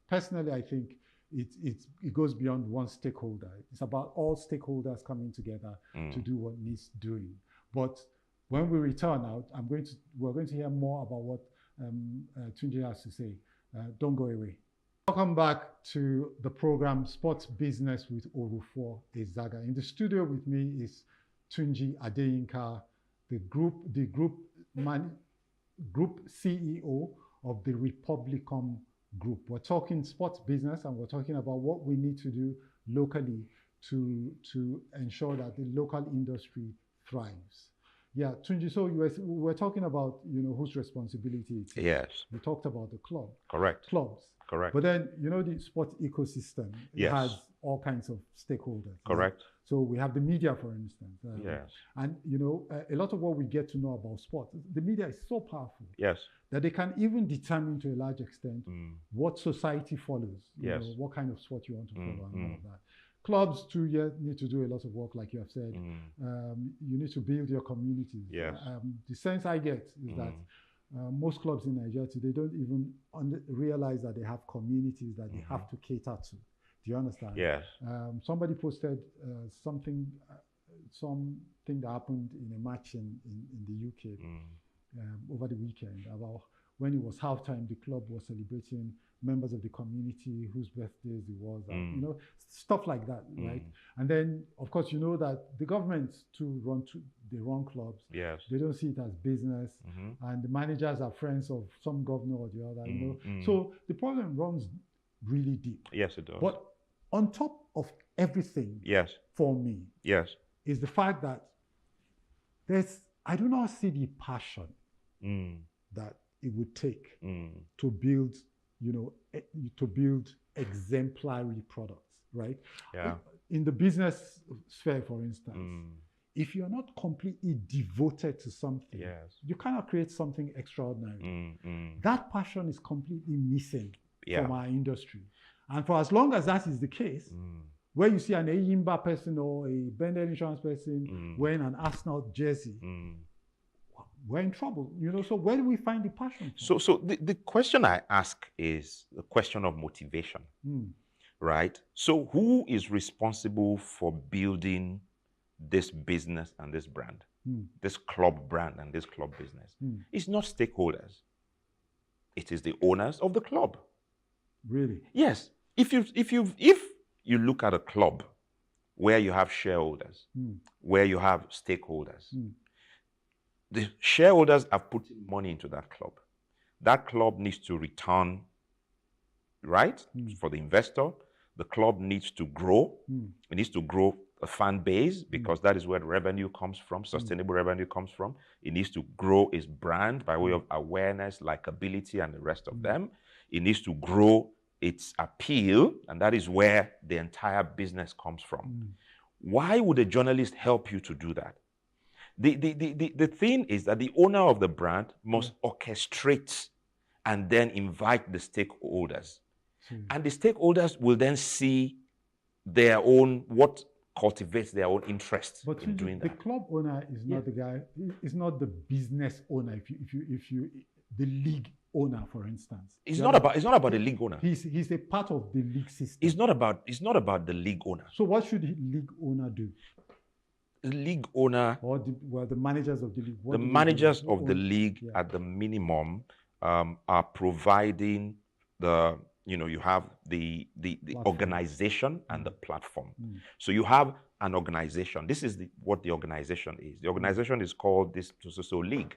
Personally, I think it goes beyond one stakeholder. It's about all stakeholders coming together to do what needs doing. But when we return out, we're going to hear more about what Tunji has to say. Don't go away. Welcome back to the program Sports Business with Orufo Ezaga. In the studio with me is Tunji Adeyinka, the group CEO of the Republicom Group. We're talking sports business, and we're talking about what we need to do locally to ensure that the local industry thrives. Yeah, Tunji, so we're talking about whose responsibility it is. Yes. We talked about the club. Correct. Clubs. Correct. But then the sports ecosystem has all kinds of stakeholders. Correct. So we have the media, for instance. Yes. And a lot of what we get to know about sports, the media is so powerful. Yes. That they can even determine to a large extent what society follows. Yes. What kind of sport you want to follow and all of that. Clubs too need to do a lot of work, like you have said. You need to build your communities. Yes. The sense I get is that most clubs in Nigeria today don't even realize that they have communities that they have to cater to. Do you understand? Yes. Somebody posted something that happened in a match in the UK over the weekend about when it was halftime, the club was celebrating members of the community whose birthdays it was, and, stuff like that, right? And then, of course, that the government they run clubs. Yes. They don't see it as business, and the managers are friends of some governor or the other. So the problem runs really deep. Yes, it does. But on top of everything, for me, is the fact that I do not see the passion that it would take to build, to build exemplary products, right? Yeah. In the business sphere, for instance, if you're not completely devoted to something, you cannot create something extraordinary. That passion is completely missing from our industry. And for as long as that is the case, where you see an Eyimba person or a Bendel Insurance person wearing an Arsenal jersey, we're in trouble. So where do we find the passion from? So the question I ask is the question of motivation, right? So who is responsible for building this business and this brand, this club brand and this club business? It's not stakeholders. It is the owners of the club. Really? Yes. If you look at a club where you have shareholders, where you have stakeholders, the shareholders are putting money into that club. That club needs to return, right? For the investor, the club needs to grow. It needs to grow a fan base, because that is where the revenue comes from, sustainable revenue comes from. It needs to grow its brand by way of awareness, likability, and the rest of them. It needs to grow its appeal, and that is where the entire business comes from. Why would a journalist help you to do that? The thing is that the owner of the brand must orchestrate and then invite the stakeholders. And the stakeholders will then see their own, what cultivate their own interest But in doing the that. club owner is not the guy, is not the business owner. If you the league owner, for instance. It's not about the league owner. He's a part of the league system. It's not about the league owner. So what should the league owner do? The league owner, or the managers of the league. The managers of the league, at the minimum, are providing the, you have the organization and the platform. So you have an organization. This is what the organization is. The organization is called this so league.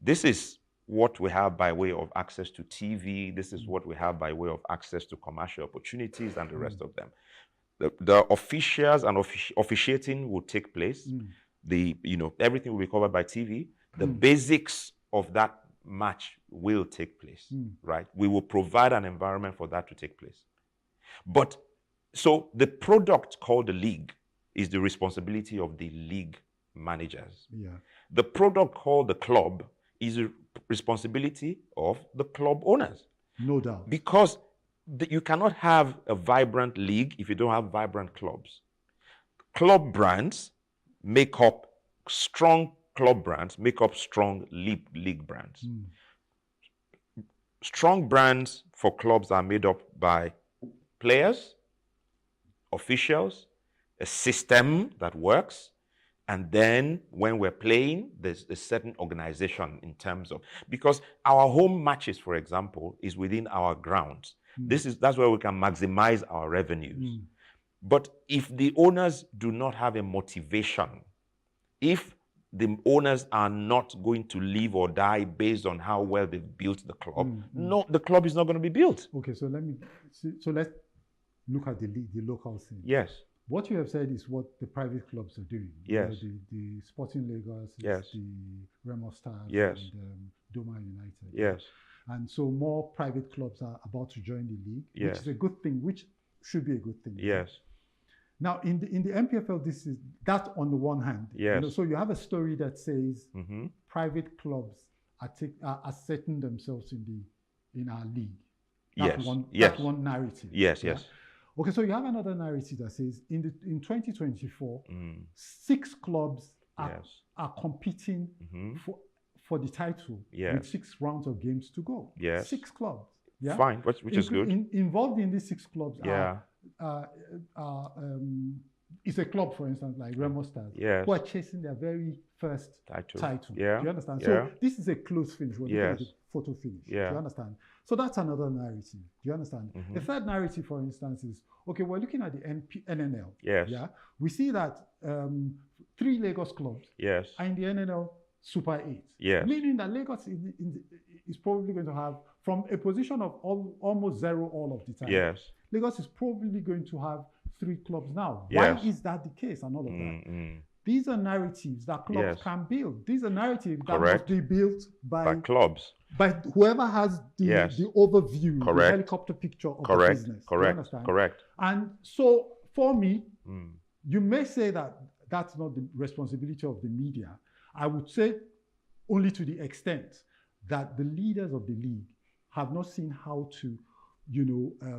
This is what we have by way of access to TV. This is what we have by way of access to commercial opportunities and the rest of them. The officials and officiating will take place. Everything will be covered by TV. The basics of that match will take place, right? We will provide an environment for that to take place. But so the product called the league is the responsibility of the league managers. Yeah. The product called the club is the responsibility of the club owners. No doubt. Because you cannot have a vibrant league if you don't have vibrant clubs. Club brands make up strong club brands, make up strong league brands. Strong brands for clubs are made up by players, officials, a system that works, and then when we're playing, there's a certain organization in terms of, because our home matches, for example, is within our grounds. That's where we can maximize our revenues. But if the owners do not have a motivation, if the owners are not going to live or die based on how well they've built the club, no, the club is not going to be built. Okay, so let's look at the local scene. Yes. What you have said is what the private clubs are doing. Yes. The Sporting Lagos, Yes. the Remo Stars, Yes. and Doma United. Yes. And so more private clubs are about to join the league, Yes. which is a good thing, which should be a good thing. Yes. Now, in the MPFL, this is that on the one hand. Yes. So you have a story that says private clubs are asserting themselves in our league. That's Yes. one narrative. Yes, yeah? yes. Okay, so you have another narrative that says in 2024, 6 clubs are competing for the title with 6 rounds of games to go. Yes. 6 clubs. Yeah. Fine, which is good. Involved in these 6 clubs Yeah. is a club, for instance, like Remo Stars, Yes. who are chasing their very first title. Yeah. Do you understand? Yeah. So this is a close finish. We're looking at Yes. the photo finish. Yeah. Do you understand? So that's another narrative. Do you understand? The third narrative, for instance, is, okay, we're looking at the NNL. Yes. Yeah. We see that 3 Lagos clubs Yes. are in the NNL Super 8. Yes. Meaning that Lagos is probably going to have, from a position of almost 0 all of the time. Yes. Lagos is probably going to have 3 clubs now. Yes. Why is that the case and all of that? These are narratives that clubs Yes. can build. These are narratives that Correct. must be built by clubs. by whoever has the overview, the Correct. helicopter picture of the Correct. business. Do Correct. you understand? Correct. And so for me, you may say that that's not the responsibility of the media. I would say only to the extent that the leaders of the league have not seen how to,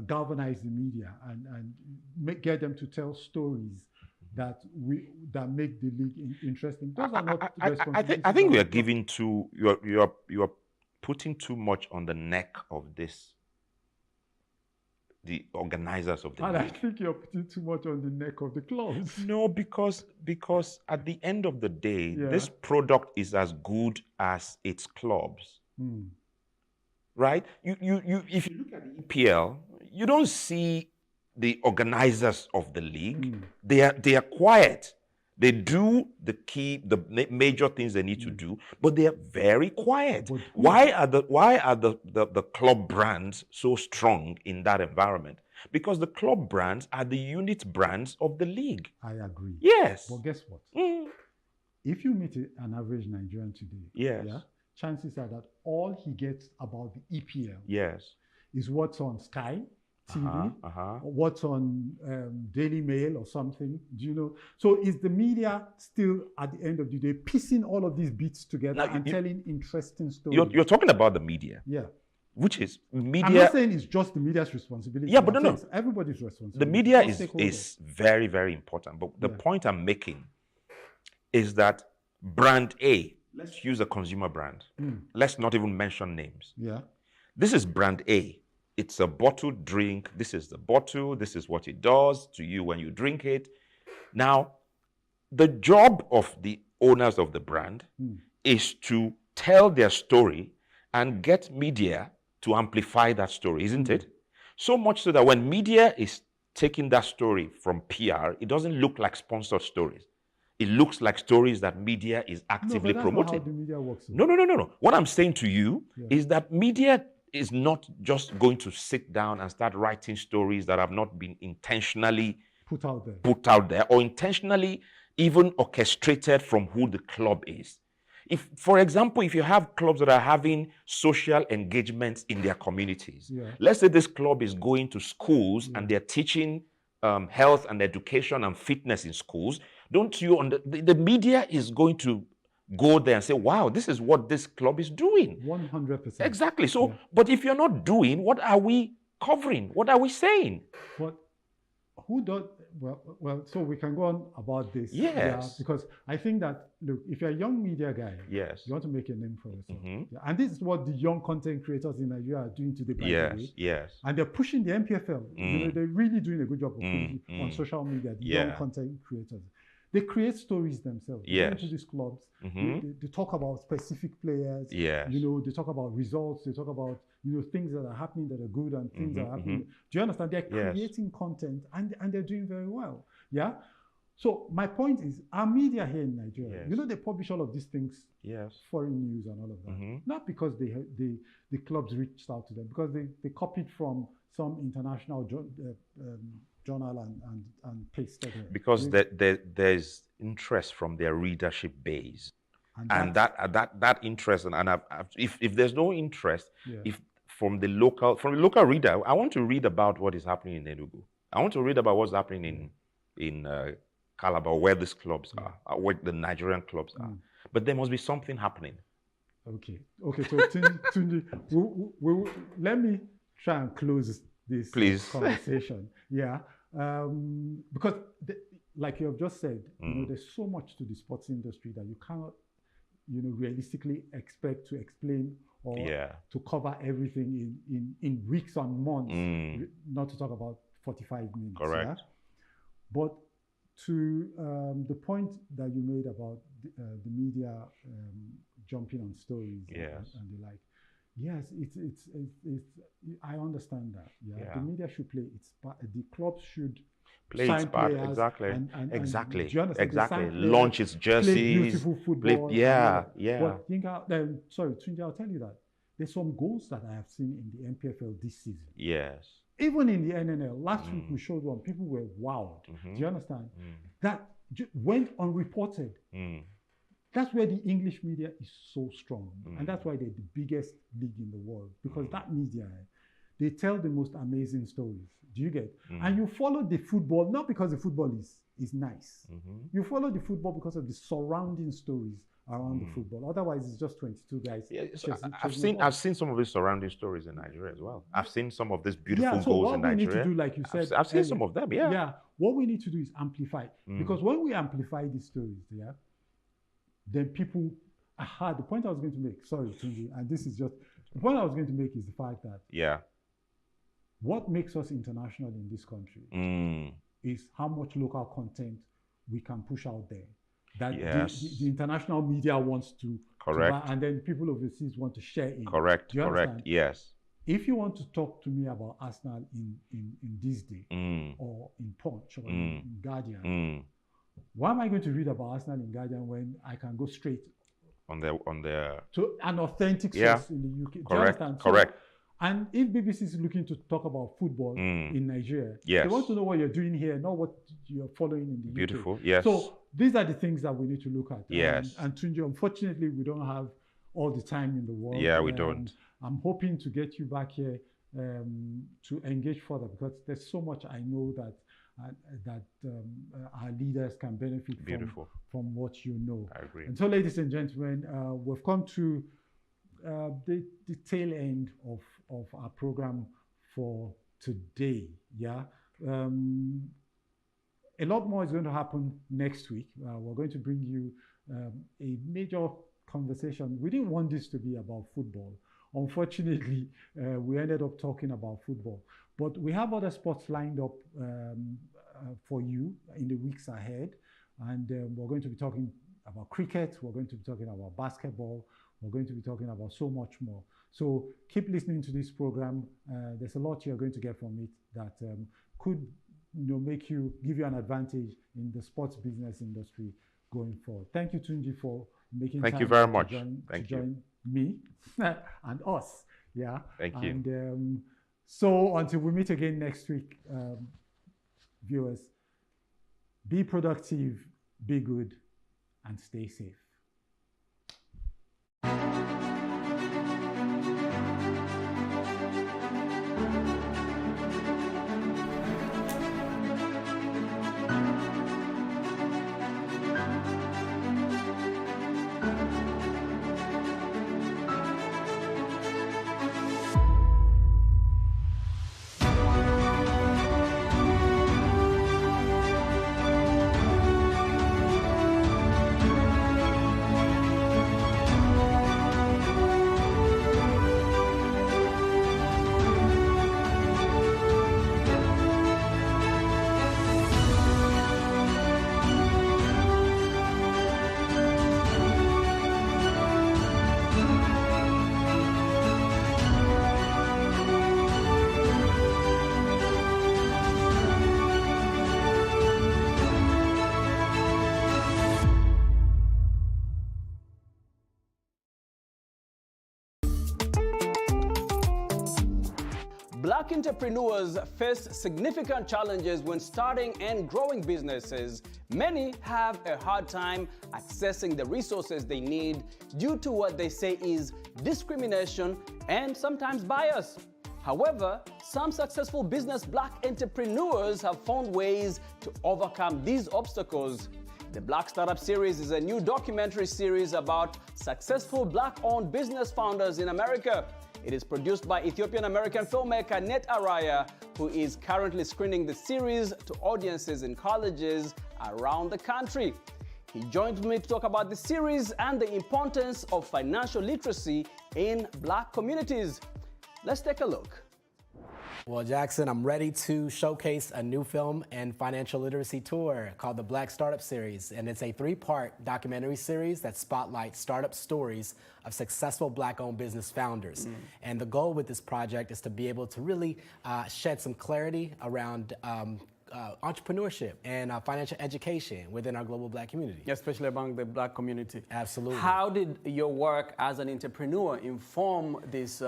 galvanize the media and get them to tell stories that make the league interesting. Those are not responsibilities. I think we are giving too. You are putting too much on the neck of the organizers of the And I league. think you're putting too much on the neck of the clubs. No, because at the end of the day, Yeah. this product is as good as its clubs, right? You if you look at the EPL, you don't see the organizers of the league. They are quiet. They do the major things they need to do, but they are very quiet. Why are the club brands so strong in that environment? Because the club brands are the unit brands of the league. I agree. Yes. But guess what? If you meet an average Nigerian today, Yes. chances are that all he gets about the EPL Yes. is what's on Sky TV, or what's on Daily Mail or something. Do you know? So is the media still, at the end of the day, piecing all of these bits together Now, and you- telling interesting stories? You're talking about the media. Yeah. which is media. I'm not saying it's just the media's responsibility. Yeah, but no. It's everybody's responsibility. The media All is stakeholders. very, very important. But the point I'm making is that brand A, let's use a consumer brand. Let's not even mention names. Yeah. This is brand A. It's a bottled drink. This is the bottle. This is what it does to you when you drink it. Now, the job of the owners of the brand is to tell their story and get media to amplify that story, isn't it? So much so that when media is taking that story from PR, it doesn't look like sponsored stories. It looks like stories that media is actively no, but that's promoting. not how the media works. No. What I'm saying to you is that media is not just going to sit down and start writing stories that have not been intentionally put out there or intentionally even orchestrated from who the club is. If, for example, if you have clubs that are having social engagements in their communities, let's say this club is going to schools and they're teaching health and education and fitness in schools, don't you, the media is going to go there and say, wow, this is what this club is doing. 100%. Exactly. So, but if you're not doing, what are we covering? What are we saying? But who does, well, so we can go on about this. Yes. Yeah, because I think that, look, if you're a young media guy, yes, you want to make a name for yourself. Yeah, and this is what the young content creators in Nigeria are doing today, by the way. Yes. And they're pushing the MPFL. You know, they're really doing a good job of pushing on social media, the young content creators. They create stories themselves. They go into these clubs. They talk about specific players. Yes. You know, they talk about results. They talk about, you know, things that are happening that are good and things that are happening. Do you understand? They're creating content and they're doing very well. Yeah. So my point is, our media here in Nigeria, you know, they publish all of these things, foreign news and all of that. Not because the clubs reached out to them, because they copied from some international journal and pasted it. Because there's interest from their readership base, and that interest, and if there's no interest, if from the local reader, I want to read about what is happening in Enugu. I want to read about what's happening in Calabar, where these clubs are, where the Nigerian clubs are. But there must be something happening. Okay. So Tunji, let me try and close this conversation. Yeah. Because like you have just said, you know, there's so much to the sports industry that you cannot, you know, realistically expect to explain or to cover everything in weeks and months, not to talk about 45 minutes. Correct. Yeah? But to the point that you made about the media jumping on stories and the like, yes, it's I understand that. Yeah, the media should play its part. The clubs should play its part. Exactly. Exactly. Do you understand? Exactly. Launch its jerseys. Play beautiful football. But Tunji, I'll tell you that there's some goals that I have seen in the MPFL this season. Yes. Even in the NNL, last week we showed one. People were wowed. Do you understand? That went unreported. That's where the English media is so strong. And that's why they're the biggest league in the world. Because that media, they tell the most amazing stories. Do you get? And you follow the football, not because the football is nice. You follow the football because of the surrounding stories around the football. Otherwise, it's just 22 guys. Yeah, so I've seen some of these surrounding stories in Nigeria as well. I've seen some of these beautiful goals in Nigeria. What we need to do, like you said, I've seen some of them. Yeah. What we need to do is amplify. Because when we amplify these stories, then people, the point I was going to make, sorry, Tunji, and this is just, the point I was going to make is the fact that what makes us international in this country is how much local content we can push out there. That the international media wants to, and then people overseas want to share in. Correct, yes. If you want to talk to me about Arsenal in this day, or in Punch, or in Guardian, why am I going to read about Arsenal in Guardian when I can go straight on their to an authentic source in the UK? Correct. And if BBC is looking to talk about football in Nigeria, they want to know what you're doing here, not what you're following in the UK. Beautiful, yes. So these are the things that we need to look at. Yes. And Tunji, unfortunately, we don't have all the time in the world. Yeah, we don't. I'm hoping to get you back here to engage further, because there's so much I know that our leaders can benefit from what you know. I agree. And so, ladies and gentlemen, we've come to the tail end of our program for today. Yeah. A lot more is going to happen next week. We're going to bring you a major conversation. We didn't want this to be about football. Unfortunately, we ended up talking about football. But we have other sports lined up for you in the weeks ahead. And we're going to be talking about cricket. We're going to be talking about basketball. We're going to be talking about so much more. So keep listening to this program. There's a lot you're going to get from it that could give you an advantage in the sports business industry going forward. Thank you, Tunji, for making time you very much. to Thank join me and us. Yeah. Thank you. And so until we meet again next week, viewers, be productive, be good, and stay safe. Black entrepreneurs face significant challenges when starting and growing businesses. Many have a hard time accessing the resources they need due to what they say is discrimination and sometimes bias. However, some successful business Black entrepreneurs have found ways to overcome these obstacles. The Black Startup Series is a new documentary series about successful Black-owned business founders in America. It is produced by Ethiopian-American filmmaker Net Araya, who is currently screening the series to audiences in colleges around the country. He joins me to talk about the series and the importance of financial literacy in Black communities. Let's take a look. Well, Jackson, I'm ready to showcase a new film and financial literacy tour called the Black Startup Series. And it's a 3-part documentary series that spotlights startup stories of successful Black-owned business founders. And the goal with this project is to be able to really shed some clarity around entrepreneurship and financial education within our global Black community. Especially among the Black community. Absolutely. How did your work as an entrepreneur inform this,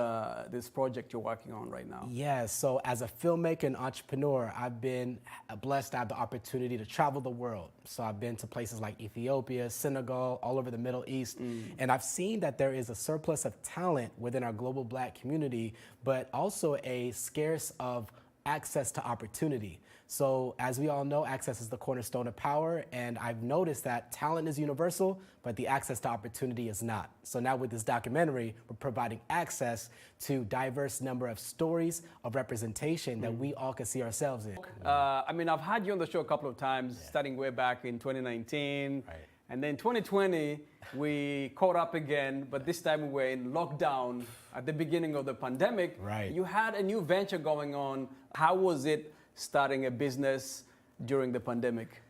this project you're working on right now? Yes, so as a filmmaker and entrepreneur, I've been blessed to have the opportunity to travel the world. So I've been to places like Ethiopia, Senegal, all over the Middle East, and I've seen that there is a surplus of talent within our global Black community, but also a scarce of access to opportunity. So as we all know, access is the cornerstone of power, and I've noticed that talent is universal, but the access to opportunity is not. So now with this documentary, we're providing access to diverse number of stories of representation that we all can see ourselves in. I mean, I've had you on the show a couple of times, starting way back in 2019. Right. And then 2020, we caught up again, but this time we were in lockdown at the beginning of the pandemic. Right. You had a new venture going on. How was it starting a business during the pandemic?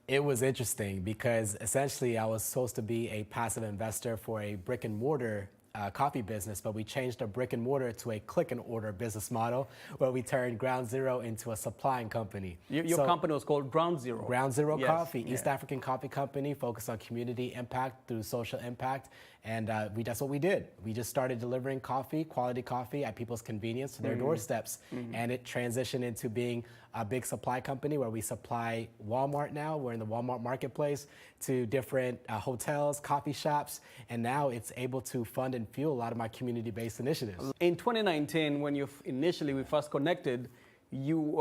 It was interesting because essentially I was supposed to be a passive investor for a brick and mortar coffee business, but we changed our brick and mortar to a click and order business model where we turned Ground Zero into a supplying company. Your company was called Ground Zero. Ground Zero Coffee, East African coffee company focused on community impact through social impact. And that's what we did. We just started delivering coffee, quality coffee at people's convenience to their doorsteps. And it transitioned into being a big supply company where we supply Walmart now. We're in the Walmart marketplace to different hotels, coffee shops, and now it's able to fund and fuel a lot of my community-based initiatives. In 2019, when we first connected, you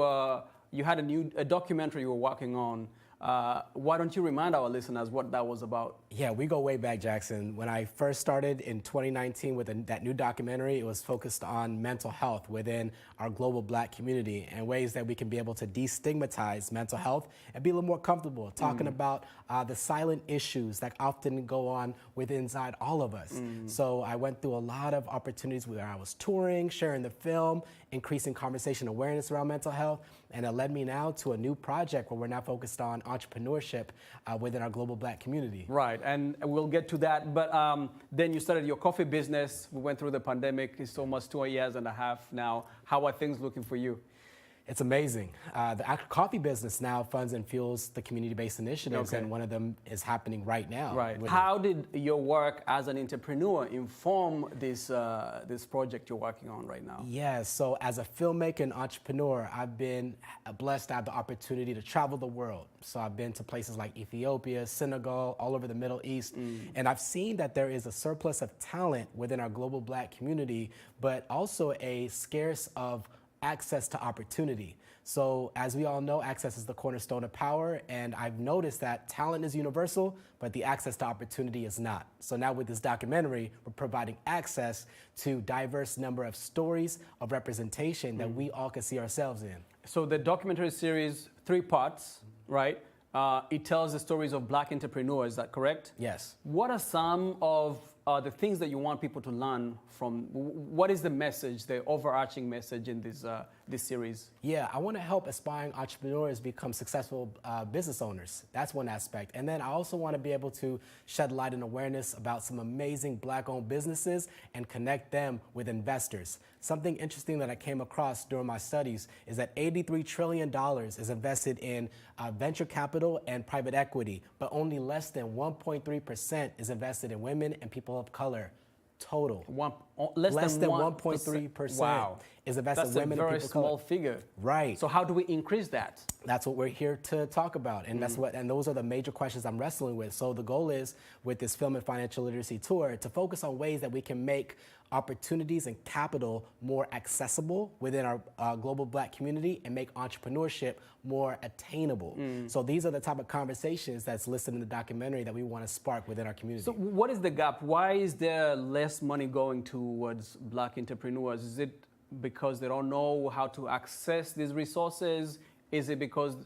had a documentary you were working on Why don't you remind our listeners what that was about? Yeah, we go way back, Jackson. When I first started in 2019 with that new documentary, it was focused on mental health within our global Black community and ways that we can be able to destigmatize mental health and be a little more comfortable talking about the silent issues that often go on inside all of us. So I went through a lot of opportunities where I was touring, sharing the film, increasing conversation awareness around mental health, and it led me now to a new project where we're now focused on entrepreneurship within our global Black community. Right, and we'll get to that, but then you started your coffee business. We went through the pandemic. It's almost 2.5 years now. How are things looking for you? It's amazing. The coffee business now funds and fuels the community-based initiatives, and one of them is happening right now. Right. How did your work as an entrepreneur inform this project you're working on right now? Yeah, so as a filmmaker and entrepreneur, I've been blessed to have the opportunity to travel the world. So I've been to places like Ethiopia, Senegal, all over the Middle East, and I've seen that there is a surplus of talent within our global Black community, but also a scarce of access to opportunity. So as we all know, access is the cornerstone of power, and I've noticed that talent is universal, but the access to opportunity is not. So now with this documentary, we're providing access to diverse number of stories of representation that we all can see ourselves in. So the documentary series, 3 parts, right? It tells the stories of Black entrepreneurs, is that correct? Yes. What are some of the things that you want people to learn from? What is the message, the overarching message in this series? Yeah, I want to help aspiring entrepreneurs become successful business owners. That's one aspect. And then I also want to be able to shed light and awareness about some amazing Black-owned businesses and connect them with investors. Something interesting that I came across during my studies is that $83 trillion is invested in venture capital and private equity, but only less than 1.3% is invested in women and people of color. Total. Less than 1.3% wow. is invested in women and people of color. That's a very small figure. Right. So how do we increase that? That's what we're here to talk about, and those are the major questions I'm wrestling with. So the goal is, with this Film and Financial Literacy Tour, to focus on ways that we can make opportunities and capital more accessible within our global Black community and make entrepreneurship more attainable. So these are the type of conversations that's listed in the documentary that we want to spark within our community. So what is the gap? Why is there less money going towards Black entrepreneurs? Is it because they don't know how to access these resources? Is it because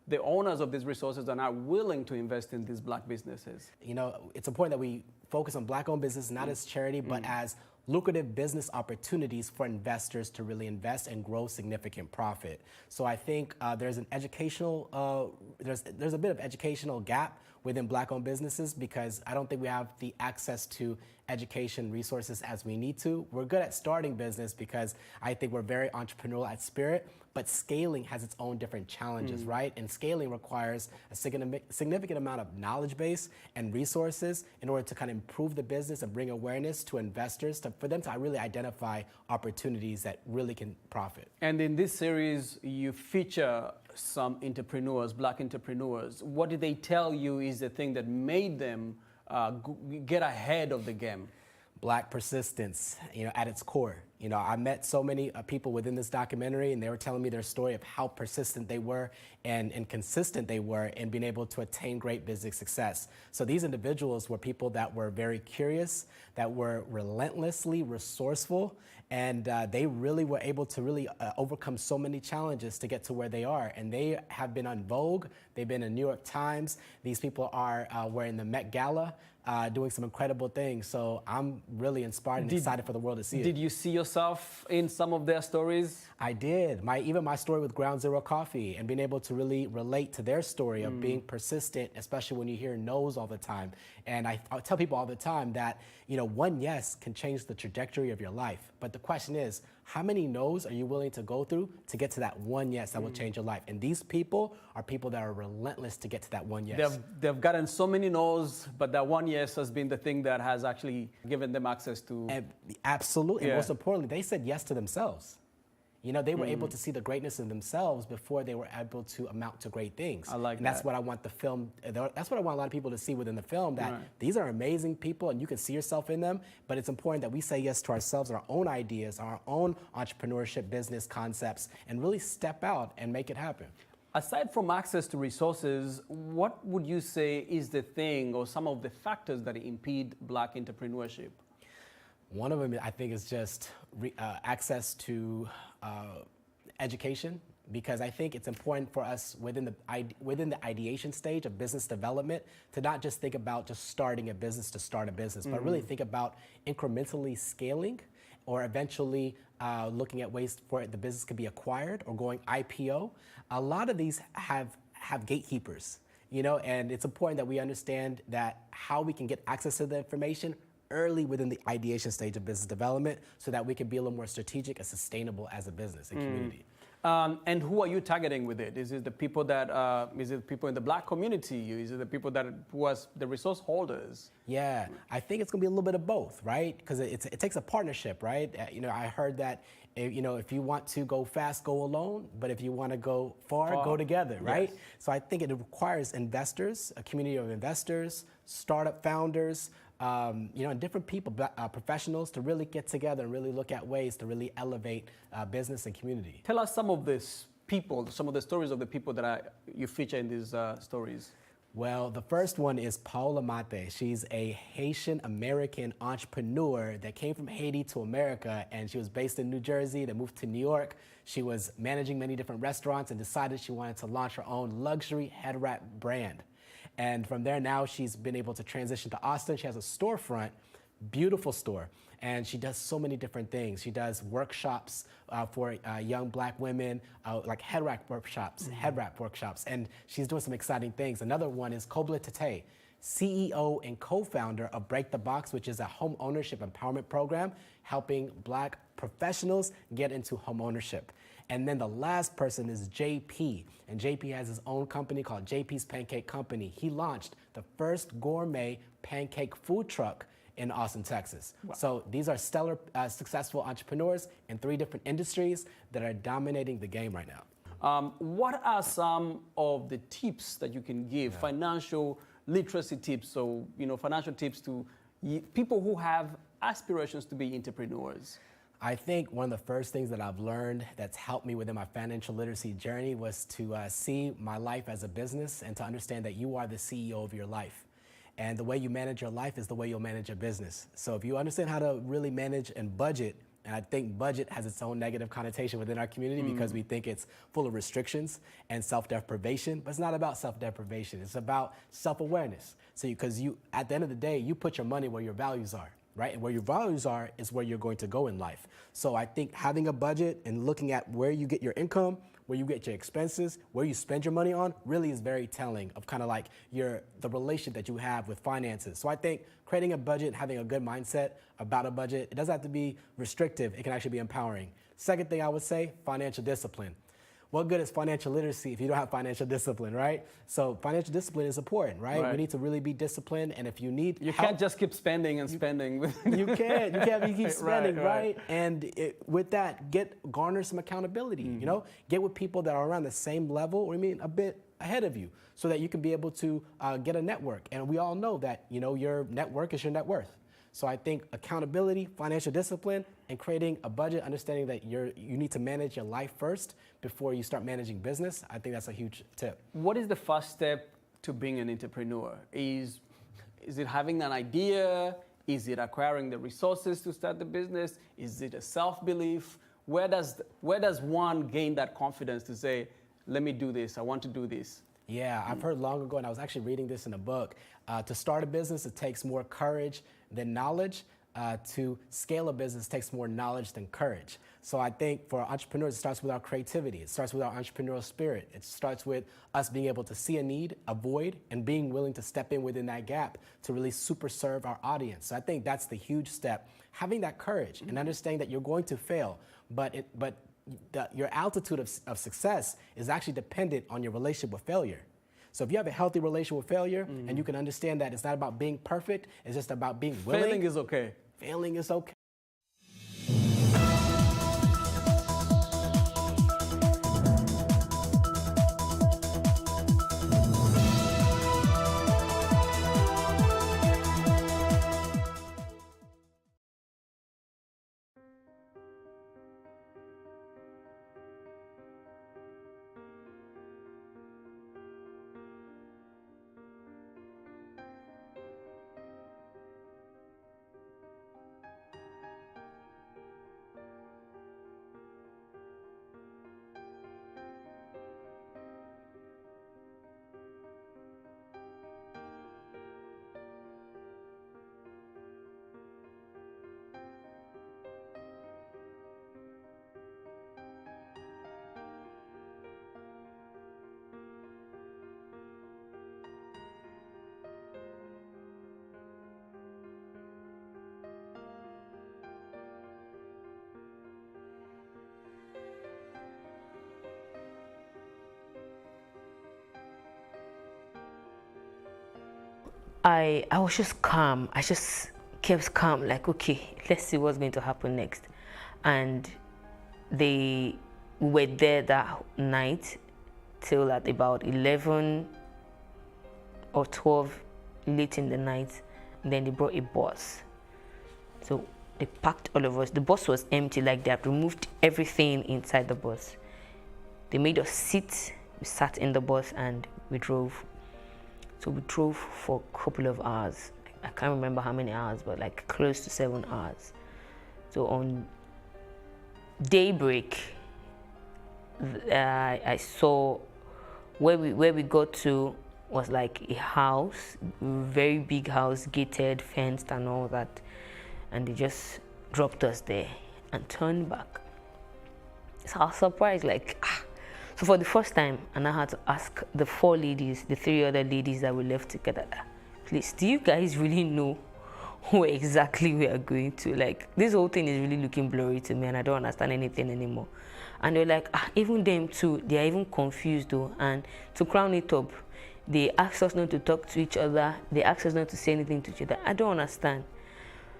the owners of these resources are not willing to invest in these Black businesses? You know, it's important that we focus on Black-owned business, not as charity, but as lucrative business opportunities for investors to really invest and grow significant profit. So I think there's an educational, there's a bit of educational gap within Black-owned businesses, because I don't think we have the access to education resources as we need to. We're good at starting business because I think we're very entrepreneurial at spirit, but scaling has its own different challenges, right? And scaling requires a significant amount of knowledge base and resources in order to kind of improve the business and bring awareness to investors, for them to really identify opportunities that really can profit. And in this series, you feature some entrepreneurs, Black entrepreneurs. What did they tell you is the thing that made them get ahead of the game? Black persistence, at its core. I met so many people within this documentary, and they were telling me their story of how persistent they were and consistent they were in being able to attain great business success. So these individuals were people that were very curious, that were relentlessly resourceful, and they really were able to overcome so many challenges to get to where they are. And they have been on Vogue, they've been in New York Times, these people were in the Met Gala, doing some incredible things. So I'm really inspired and excited for the world to see it. Did you see yourself in some of their stories? I did. Even my story with Ground Zero Coffee, and being able to really relate to their story of being persistent, especially when you hear no's all the time. And I tell people all the time that, one yes can change the trajectory of your life. But the question is, how many no's are you willing to go through to get to that one yes that will change your life? And these people are people that are relentless to get to that one yes. They've gotten so many no's, but that one yes has been the thing that has actually given them access to... Absolutely. And most importantly, they said yes to themselves. They were able to see the greatness in themselves before they were able to amount to great things. I like and that's what I want the film, that's what I want a lot of people to see within the film, that these are amazing people and you can see yourself in them, but it's important that we say yes to ourselves, our own ideas, our own entrepreneurship business concepts, and really step out and make it happen. Aside from access to resources, what would you say is the thing or some of the factors that impede Black entrepreneurship? One of them, I think, is just access to education, because I think it's important for us within the ideation stage of business development to not just think about just starting a business to start a business, but really think about incrementally scaling, or eventually looking at ways for the business could be acquired or going IPO. A lot of these have gatekeepers, you know, and it's important that we understand that how we can get access to the information early within the ideation stage of business development, so that we can be a little more strategic and sustainable as a business and community. And who are you targeting with it? Is it the people that, is it people in the Black community? Is it the people that was the resource holders? Yeah, I think it's gonna be a little bit of both, right? Because it takes a partnership, right? You know, I heard that, you know, if you want to go fast, go alone, but if you want to go far, go together, right? Yes. So I think it requires investors, a community of investors, startup founders, you know, and different people, professionals, to really get together and really look at ways to really elevate business and community. Tell us some of these people, some of the stories of the people that you feature in these stories. Well, the first one is Paola Mate. She's a Haitian American entrepreneur that came from Haiti to America, and she was based in New Jersey, then moved to New York. She was managing many different restaurants and decided she wanted to launch her own luxury head wrap brand. And from there, now she's been able to transition to Austin. She has a storefront, beautiful store, and she does so many different things. She does workshops for young Black women, like head wrap workshops, and she's doing some exciting things. Another one is Kobla Tate, CEO and co-founder of Break the Box, which is a home ownership empowerment program helping Black professionals get into home ownership. And then the last person is JP, and JP has his own company called JP's Pancake Company. He launched the first gourmet pancake food truck in Austin, Texas. Wow. So these are stellar, successful entrepreneurs in 3 different industries that are dominating the game right now. What are some of the tips that you can give, financial literacy tips, so, you know, financial tips to people who have aspirations to be entrepreneurs? I think one of the first things that I've learned that's helped me within my financial literacy journey was to see my life as a business and to understand that you are the CEO of your life. And the way you manage your life is the way you'll manage your business. So if you understand how to really manage and budget, and I think budget has its own negative connotation within our community because we think it's full of restrictions and self-deprivation, but it's not about self-deprivation. It's about self-awareness. So because you, at the end of the day, you put your money where your values are. Right? And where your values are is where you're going to go in life. So I think having a budget and looking at where you get your income, where you get your expenses, where you spend your money on, really is very telling of kind of like the relation that you have with finances. So I think creating a budget, having a good mindset about a budget, it doesn't have to be restrictive, it can actually be empowering. Second thing I would say, financial discipline. What good is financial literacy if you don't have financial discipline, right? So financial discipline is important, right? We need to really be disciplined, and if you need You can't just keep spending and spending. You can't keep spending, right? And with that, garner some accountability, you know? Get with people that are around the same level, or a bit ahead of you, so that you can be able to get a network. And we all know that, you know, your network is your net worth. So I think accountability, financial discipline, and creating a budget, understanding that you need to manage your life first before you start managing business, I think that's a huge tip. What is the first step to being an entrepreneur? Is it having an idea? Is it acquiring the resources to start the business? Is it a self-belief? Where does one gain that confidence to say, let me do this, I want to do this? Yeah, I've heard long ago, and I was actually reading this in a book. To start a business, it takes more courage than knowledge. To scale a business takes more knowledge than courage. So I think for entrepreneurs, it starts with our creativity. It starts with our entrepreneurial spirit. It starts with us being able to see a need, a void, and being willing to step in within that gap to really super serve our audience. So I think that's the huge step. Having that courage and understanding that you're going to fail, but your altitude of success is actually dependent on your relationship with failure. So if you have a healthy relationship with failure and you can understand that it's not about being perfect, it's just about being willing. Failing is okay. Failing is okay. I was just calm. I just kept calm, like, okay, let's see what's going to happen next. And they were there that night till at about 11 or 12 late in the night. And then they brought a bus. So they packed all of us. The bus was empty, like they had removed everything inside the bus. They made us sit. We sat in the bus and we drove. So we drove for a couple of hours. I can't remember how many hours, but like close to 7 hours. So on daybreak, I saw where we got to was like a house, very big house, gated, fenced and all that. And they just dropped us there and turned back. So I was surprised, like, So for the first time, and I had to ask the 4 ladies, the 3 other ladies that we left together, please, do you guys really know where exactly we are going to? Like, this whole thing is really looking blurry to me and I don't understand anything anymore. And they're like, even them too, they are even confused though. And to crown it up, they asked us not to talk to each other. They asked us not to say anything to each other. I don't understand.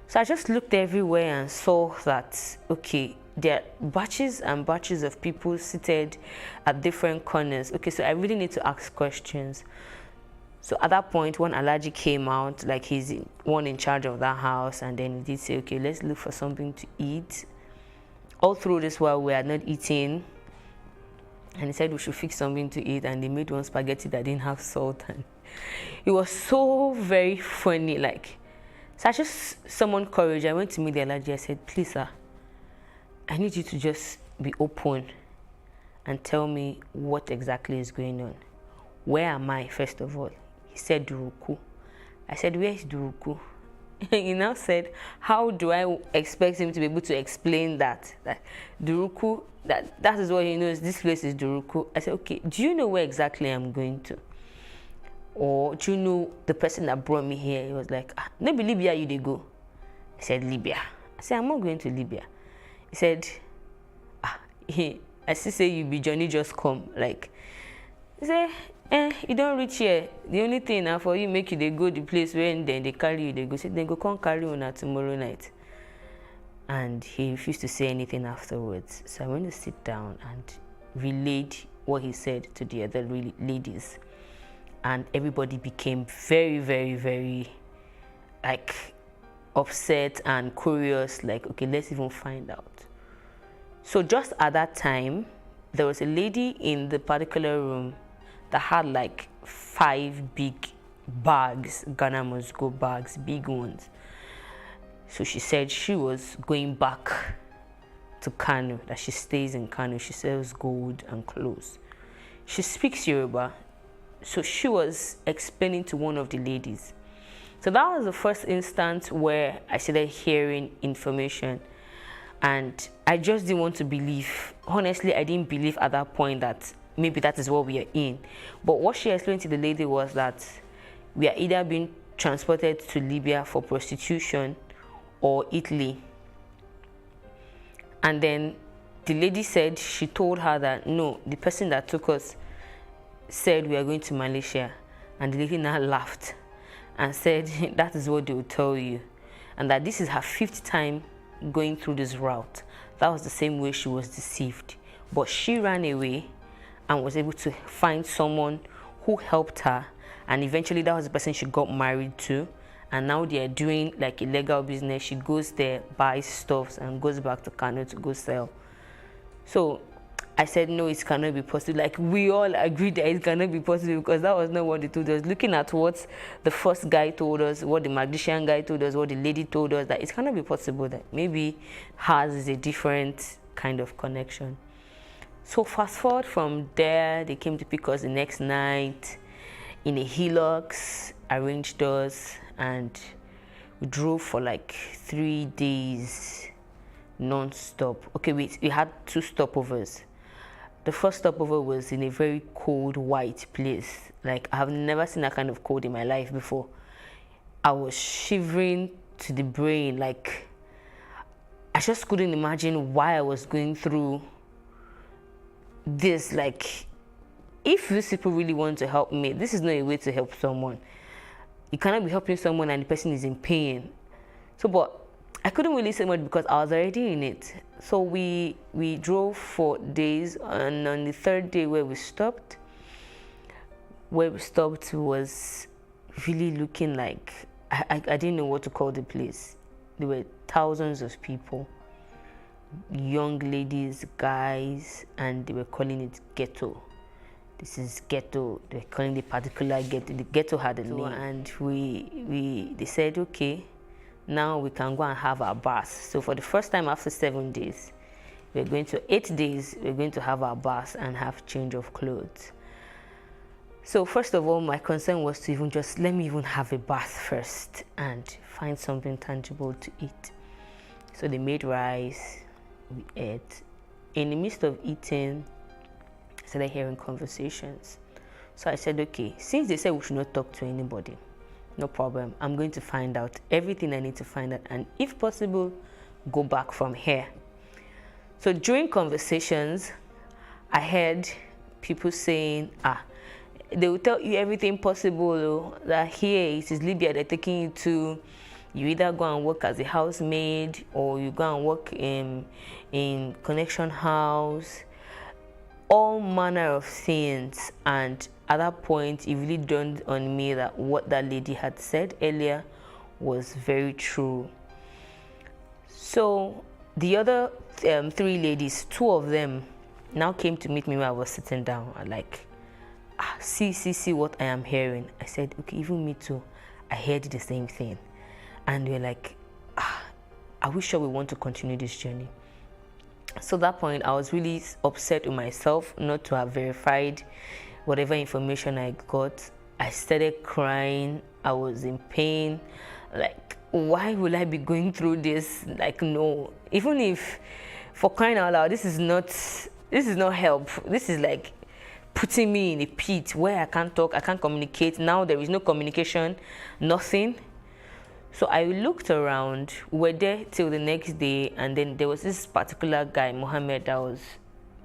So I just looked everywhere and saw that, okay, there are batches and batches of people seated at different corners. Okay, so I really need to ask questions. So at that point, one Alhaji came out, like he's one in charge of that house, and then he did say, okay, let's look for something to eat. All through this while we are not eating, and he said we should fix something to eat, and they made one spaghetti that didn't have salt, and it was so very funny, like. So I just summoned courage. I went to meet the Alhaji. I said, please, sir, I need you to just be open and tell me what exactly is going on. Where am I, first of all? He said, Duruku. I said, where is Duruku? He now said, how do I expect him to be able to explain that? That Duruku, that is what he knows, this place is Duruku. I said, okay, do you know where exactly I'm going to? Or do you know the person that brought me here? He was like, maybe Libya you they go. I said, Libya. I said, I'm not going to Libya. He said, I still say you be Johnny just come. Like, he said, you don't reach here. The only thing now for you make you they go the place where then they carry you, they go say, then go come carry you tomorrow night. And he refused to say anything afterwards. So I went to sit down and relayed what he said to the other ladies. And everybody became very, very, very, like, upset and curious, like, okay, let's even find out. So just at that time, there was a lady in the particular room that had like 5 big bags, Ghana must go bags, big ones. So she said she was going back to Kano, that she stays in Kano. She sells gold and clothes. She speaks Yoruba. So she was explaining to one of the ladies. So that was the first instance where I started hearing information. And I just didn't want to believe. Honestly, I didn't believe at that point that maybe that is what we are in. But what she explained to the lady was that we are either being transported to Libya for prostitution or Italy. And then the lady said, she told her that no, the person that took us said we are going to Malaysia. And the lady now laughed and said that is what they will tell you, and that this is her 5th time going through this route. That was the same way she was deceived, but she ran away and was able to find someone who helped her, and eventually that was the person she got married to, and now they are doing like a legal business. She goes there, buys stuff, and goes back to Kano to go sell. So I said, no, it cannot be possible. Like, we all agreed that it cannot be possible, because that was not what they told us. Looking at what the first guy told us, what the magician guy told us, what the lady told us, that it cannot be possible, that maybe hers is a different kind of connection. So fast forward from there, they came to pick us the next night in a Hilux, arranged us, and we drove for like 3 days non-stop. Okay, we had 2 stopovers. The first stopover was in a very cold, white place. Like, I have never seen that kind of cold in my life before. I was shivering to the brain. Like, I just couldn't imagine why I was going through this. Like, if these people really want to help me, this is not a way to help someone. you cannot be helping someone and the person is in pain. So, but I couldn't really say much because I was already in it. So we drove for days, and on the third day where we stopped was really looking like, I didn't know what to call the place. There were thousands of people, young ladies, guys, and they were calling it ghetto. This is ghetto. They're calling the particular ghetto. The ghetto had a name, and they said, okay, now we can go and have our bath. So for the first time after 7 days, 8 days, we're going to have our bath and have change of clothes. So first of all, my concern was to even just let me even have a bath first and find something tangible to eat. So they made rice, we ate. In the midst of eating, I started hearing conversations. So I said, okay, since they said we should not talk to anybody, no problem. I'm going to find out everything I need to find out, and if possible, go back from here. So during conversations, I heard people saying, they will tell you everything possible, that here it is Libya they're taking you to. You either go and work as a housemaid, or you go and work in connection house, all manner of things. And at that point, it really dawned on me that what that lady had said earlier was very true. So the other 3 ladies, 2 of them now came to meet me when I was sitting down. I like, see what I am hearing. I said, okay, even me too. I heard the same thing. And they're like, are we sure we want to continue this journey? So at that point, I was really upset with myself not to have verified whatever information I got. I started crying. I was in pain. Like, why will I be going through this? Like, no. Even if, for crying out loud, this is not help. This is like putting me in a pit where I can't talk, I can't communicate. Now there is no communication, nothing. So I looked around. We were there till the next day, and then there was this particular guy, Mohammed, that was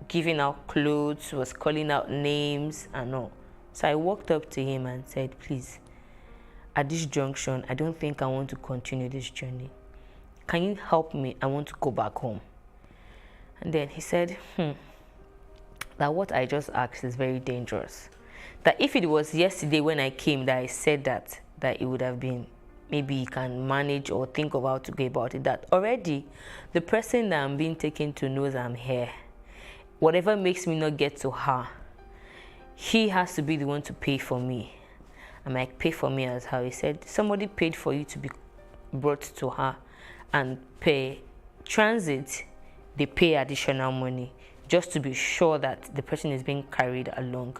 giving out clothes, was calling out names and all. So I walked up to him and said, please, at this junction, I don't think I want to continue this journey. Can you help me? I want to go back home. And then he said, that what I just asked is very dangerous. That if it was yesterday when I came that I said that it would have been, maybe you can manage or think of how to go about it. That already the person that I'm being taken to knows I'm here. Whatever makes me not get to her, he has to be the one to pay for me. I'm like, pay for me as how? He said, somebody paid for you to be brought to her, and pay transit, they pay additional money just to be sure that the person is being carried along.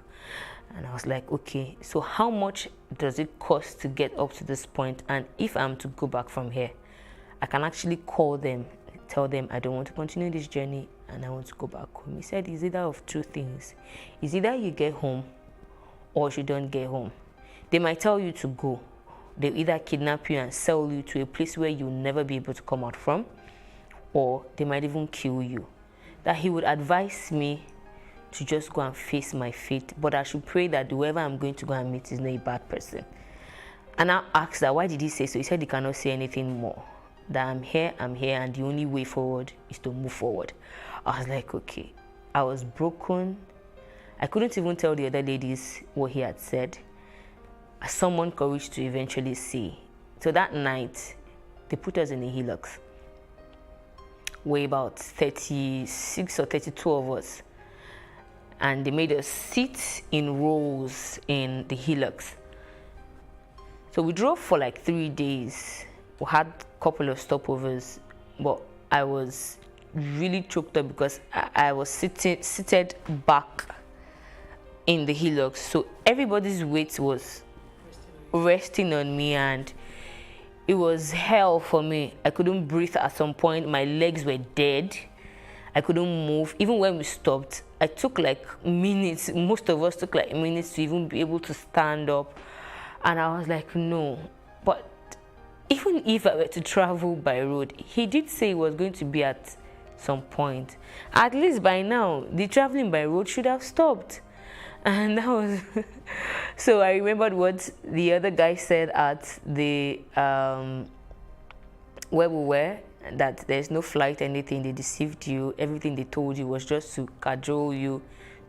And I was like, okay, so how much does it cost to get up to this point? And if I'm to go back from here, I can actually call them, tell them I don't want to continue this journey and I want to go back home. He said it's either of 2 things. It's either you get home or you don't get home. They might tell you to go. They'll either kidnap you and sell you to a place where you'll never be able to come out from, or they might even kill you. That he would advise me to just go and face my fate, but I should pray that whoever I'm going to go and meet is not a bad person. And I asked that, why did he say so? He said he cannot say anything more. That I'm here, and the only way forward is to move forward. I was like, okay. I was broken. I couldn't even tell the other ladies what he had said. I summoned courage to eventually see. So that night, they put us in a hilux. We're about 36 or 32 of us. And they made us sit in rows in the hilux. So we drove for like 3 days. We had a couple of stopovers, but I was really choked up because I was seated back in the hilux. So everybody's weight was resting on me, and it was hell for me. I couldn't breathe at some point. My legs were dead. I couldn't move. Even when we stopped, I took like minutes. Most of us took like minutes to even be able to stand up. And I was like, no. But even if I were to travel by road, he did say it was going to be at some point. At least by now, the traveling by road should have stopped. And that was so I remembered what the other guy said at the where we were, that there's no flight, anything. They deceived you. Everything they told you was just to cajole you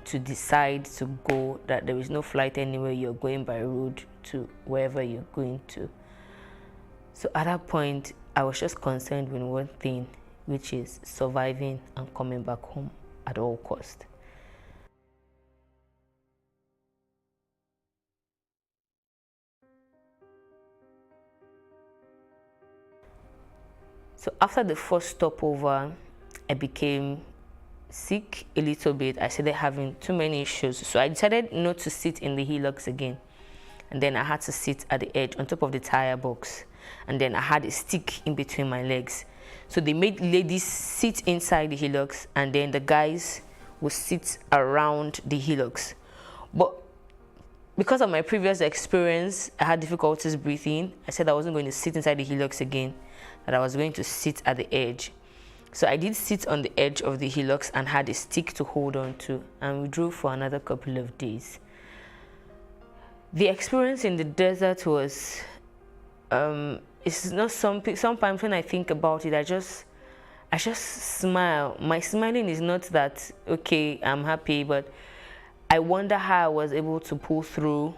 to decide to go, that there is no flight anywhere. You're going by road to wherever you're going to. So at that point, I was just concerned with one thing, which is surviving and coming back home at all cost. So after the first stopover, I became sick a little bit. I started having too many issues. So I decided not to sit in the hillocks again. And then I had to sit at the edge on top of the tire box. And then I had a stick in between my legs. So they made ladies sit inside the hillocks, and then the guys would sit around the hillocks. But because of my previous experience, I had difficulties breathing. I said I wasn't going to sit inside the hillocks again, that I was going to sit at the edge. So I did sit on the edge of the hillocks and had a stick to hold on to, and we drove for another couple of days. The experience in the desert was, it's not something, sometimes when I think about it, I just smile. My smiling is not that, okay, I'm happy, but I wonder how I was able to pull through.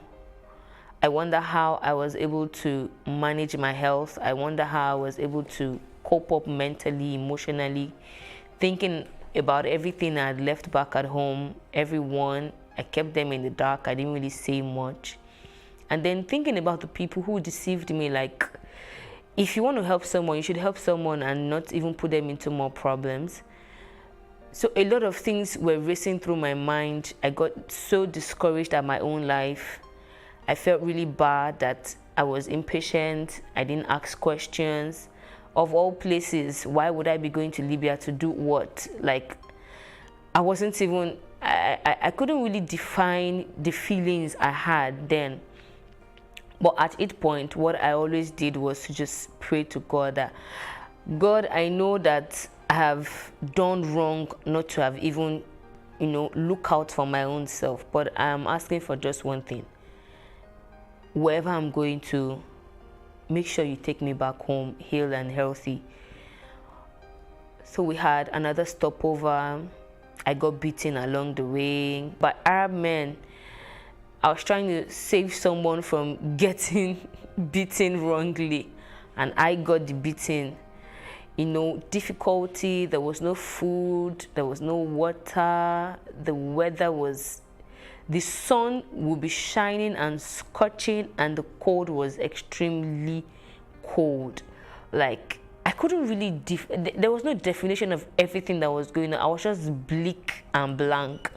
I wonder how I was able to manage my health. I wonder how I was able to cope up mentally, emotionally, thinking about everything I had left back at home, everyone. I kept them in the dark. I didn't really say much. And then thinking about the people who deceived me, like, if you want to help someone, you should help someone and not even put them into more problems. So a lot of things were racing through my mind. I got so discouraged at my own life. I felt really bad that I was impatient. I didn't ask questions. Of all places, why would I be going to Libya to do what? Like, I wasn't even, I couldn't really define the feelings I had then. But at each point, what I always did was to just pray to God that, God, I know that I have done wrong not to have even, look out for my own self. But I'm asking for just one thing. Wherever I'm going to, make sure you take me back home, healed and healthy. So we had another stopover. I got beaten along the way by Arab men. I was trying to save someone from getting beaten wrongly, and I got the beating. Difficulty, there was no food, there was no water, the weather was, the sun would be shining and scorching, and the cold was extremely cold. Like, I couldn't really, there was no definition of everything that was going on. I was just bleak and blank.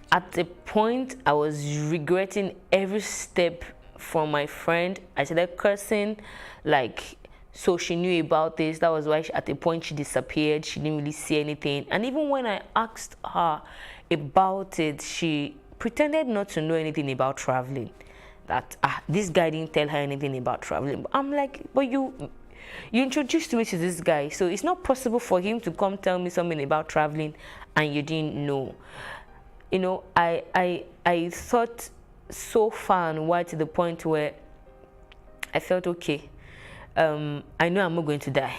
At the point, I was regretting every step from my friend. I started cursing, like, so she knew about this. That was why at the point she disappeared. She didn't really see anything. And even when I asked her about it, she pretended not to know anything about traveling. That this guy didn't tell her anything about traveling. But I'm like, but you introduced me to this guy, so it's not possible for him to come tell me something about traveling and you didn't know. I thought so far and wide to the point where I felt, okay, I know I'm not going to die.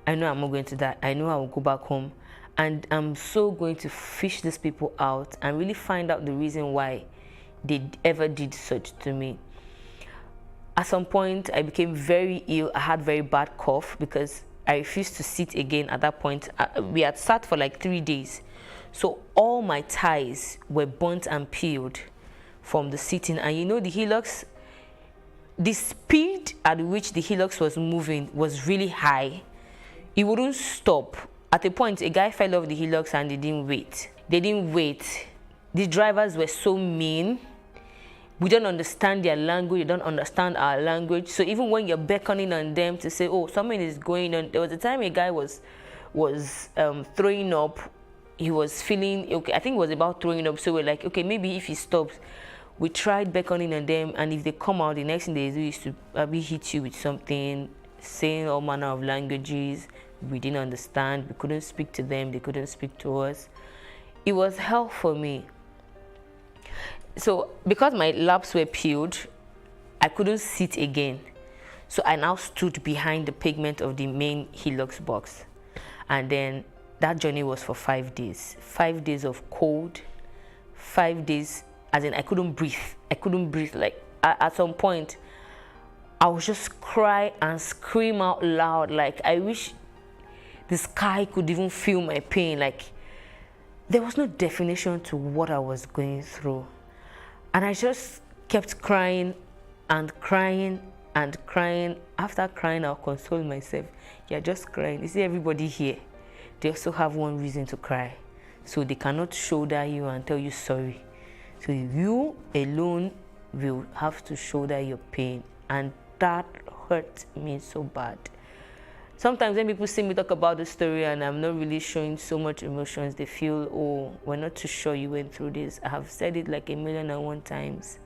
I know I'm not going to die. I know I will go back home. And I'm so going to fish these people out and really find out the reason why they ever did such to me. At some point, I became very ill. I had very bad cough because I refused to sit again at that point. We had sat for like 3 days. So all my ties were burnt and peeled from the sitting. And the hillocks, the speed at which the hillocks was moving was really high. It wouldn't stop. At a point, a guy fell off the hillocks and they didn't wait. They didn't wait. The drivers were so mean. We don't understand their language. They don't understand our language. So even when you're beckoning on them to say, oh, something is going on. There was a time a guy was throwing up. He was feeling, okay, I think it was about throwing up. So we're like, okay, maybe if he stops. We tried beckoning on them. And if they come out, the next thing they do is to maybe hit you with something, saying all manner of languages. We didn't understand. We couldn't speak to them. They couldn't speak to us. It was hell for me. So because my laps were peeled, I couldn't sit again. So I now stood behind the pavement of the main Hilux box. And then that journey was for 5 days. 5 days of cold, 5 days, as in I couldn't breathe. I couldn't breathe. Like at some point, I would just cry and scream out loud. Like I wish the sky could even feel my pain. Like there was no definition to what I was going through. And I just kept crying and crying and crying. After crying, I'll console myself. You're just crying. You see, everybody here, they also have one reason to cry. So they cannot shoulder you and tell you sorry. So you alone will have to shoulder your pain. And that hurt me so bad. Sometimes when people see me talk about the story and I'm not really showing so much emotions, they feel, oh, we're not too sure you went through this. I have said it like 1,000,001 times.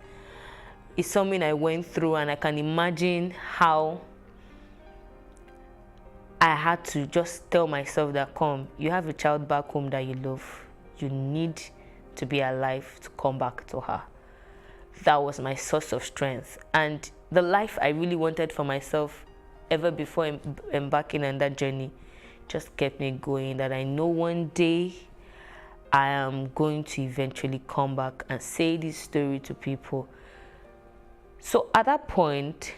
It's something I went through, and I can imagine how I had to just tell myself that, come, you have a child back home that you love. You need to be alive to come back to her. That was my source of strength. And the life I really wanted for myself ever before embarking on that journey just kept me going, that I know one day I am going to eventually come back and say this story to people. So at that point,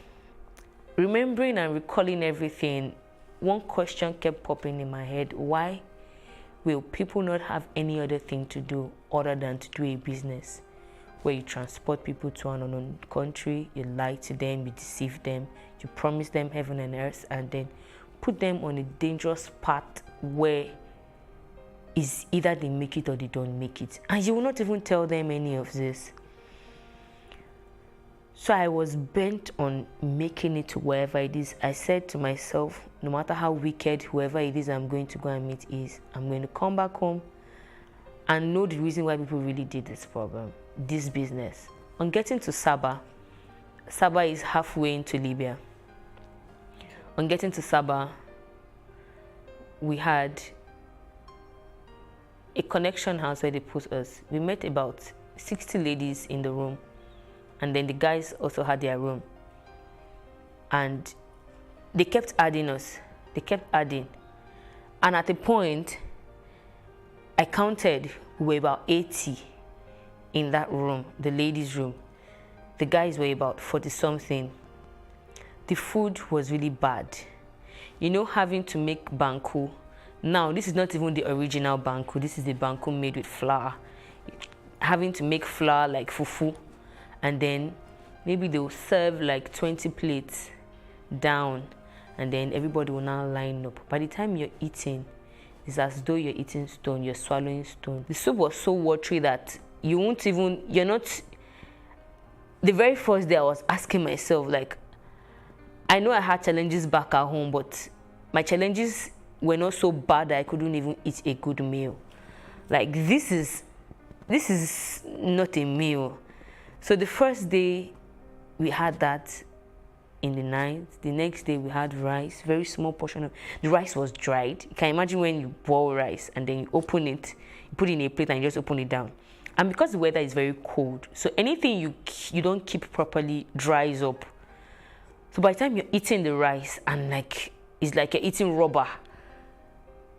remembering and recalling everything, one question kept popping in my head: why will people not have any other thing to do other than to do a business where you transport people to an unknown country, you lie to them, you deceive them, you promise them heaven and earth, and then put them on a dangerous path where is either they make it or they don't make it, and you will not even tell them any of this. So I was bent on making it to wherever it is. I said to myself, no matter how wicked whoever it is I'm going to go and meet is, I'm going to come back home and know the reason why people really did this problem, this business. On getting to Sabah, Sabah is halfway into Libya. On getting to Sabah, we had a connection house where they put us. We met about 60 ladies in the room, and then the guys also had their room. And they kept adding us. They kept adding. And at a point, I counted, we were about 80 in that room, the ladies' room. The guys were about 40-something. The food was really bad. You know, having to make banku. Now, this is not even the original banku. This is the banku made with flour. Having to make flour like fufu. And then maybe they'll serve like 20 plates down. And then everybody will now line up. By the time you're eating, it's as though you're eating stone, you're swallowing stone. The soup was so watery that you won't even, you're not. The very first day I was asking myself, like, I know I had challenges back at home, but my challenges were not so bad that I couldn't even eat a good meal. Like, this is not a meal. So the first day we had that in the night. The next day we had rice, very small portion of, the rice was dried. You can imagine when you boil rice and then you open it, you put it in a plate and you just open it down. And because the weather is very cold, so anything you don't keep properly dries up. So by the time you're eating the rice and like, it's like you're eating rubber.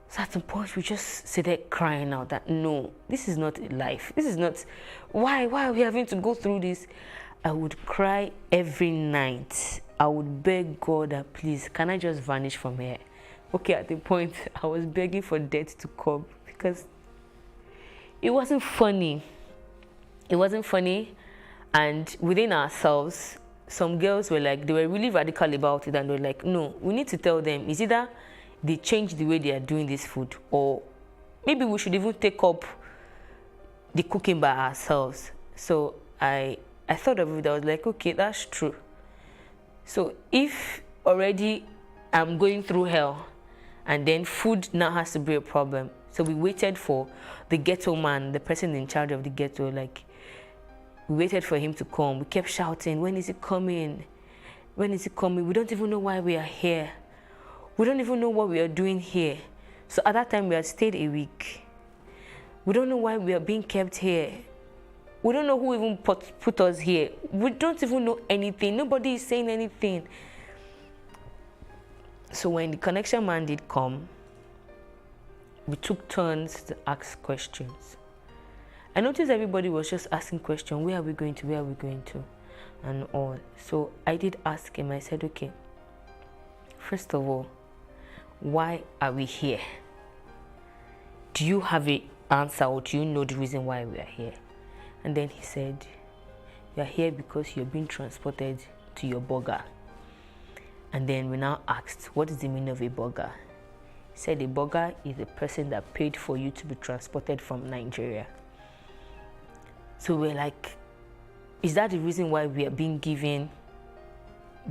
So at some point we just sit there crying out that no, this is not life. This is not, why are we having to go through this? I would cry every night. I would beg God that please, can I just vanish from here? Okay, at the point I was begging for death to come because it wasn't funny. It wasn't funny. And within ourselves, some girls were like, they were really radical about it, and they were like, no, we need to tell them, it's either they change the way they are doing this food, or maybe we should even take up the cooking by ourselves. So I thought of it. I was like, okay, that's true. So if already I'm going through hell and then food now has to be a problem. So we waited for the ghetto man, the person in charge of the ghetto, like, we waited for him to come. We kept shouting, when is he coming? When is he coming? We don't even know why we are here. We don't even know what we are doing here. So at that time we had stayed a week. We don't know why we are being kept here. We don't know who even put us here. We don't even know anything. Nobody is saying anything. So when the connection man did come, we took turns to ask questions. I noticed everybody was just asking questions. Where are we going to? Where are we going to? And all. So I did ask him. I said, okay, first of all, why are we here? Do you have an answer, or do you know the reason why we are here? And then he said, you are here because you're being transported to your burger. And then we now asked, what is the meaning of a burger? He said a burger is a person that paid for you to be transported from Nigeria. So we're like, is that the reason why we are being given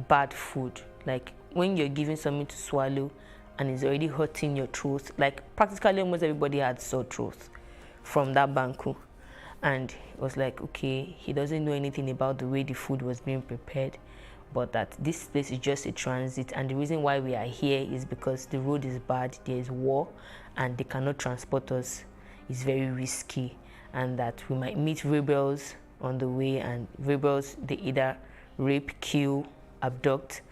bad food? Like when you're given something to swallow and it's already hurting your throat, like practically almost everybody had sore throats from that banku. And it was like, okay, he doesn't know anything about the way the food was being prepared, but that this place is just a transit, and the reason why we are here is because the road is bad, there is war, and they cannot transport us. It's very risky, and that we might meet rebels on the way, and rebels, they either rape, kill, abduct.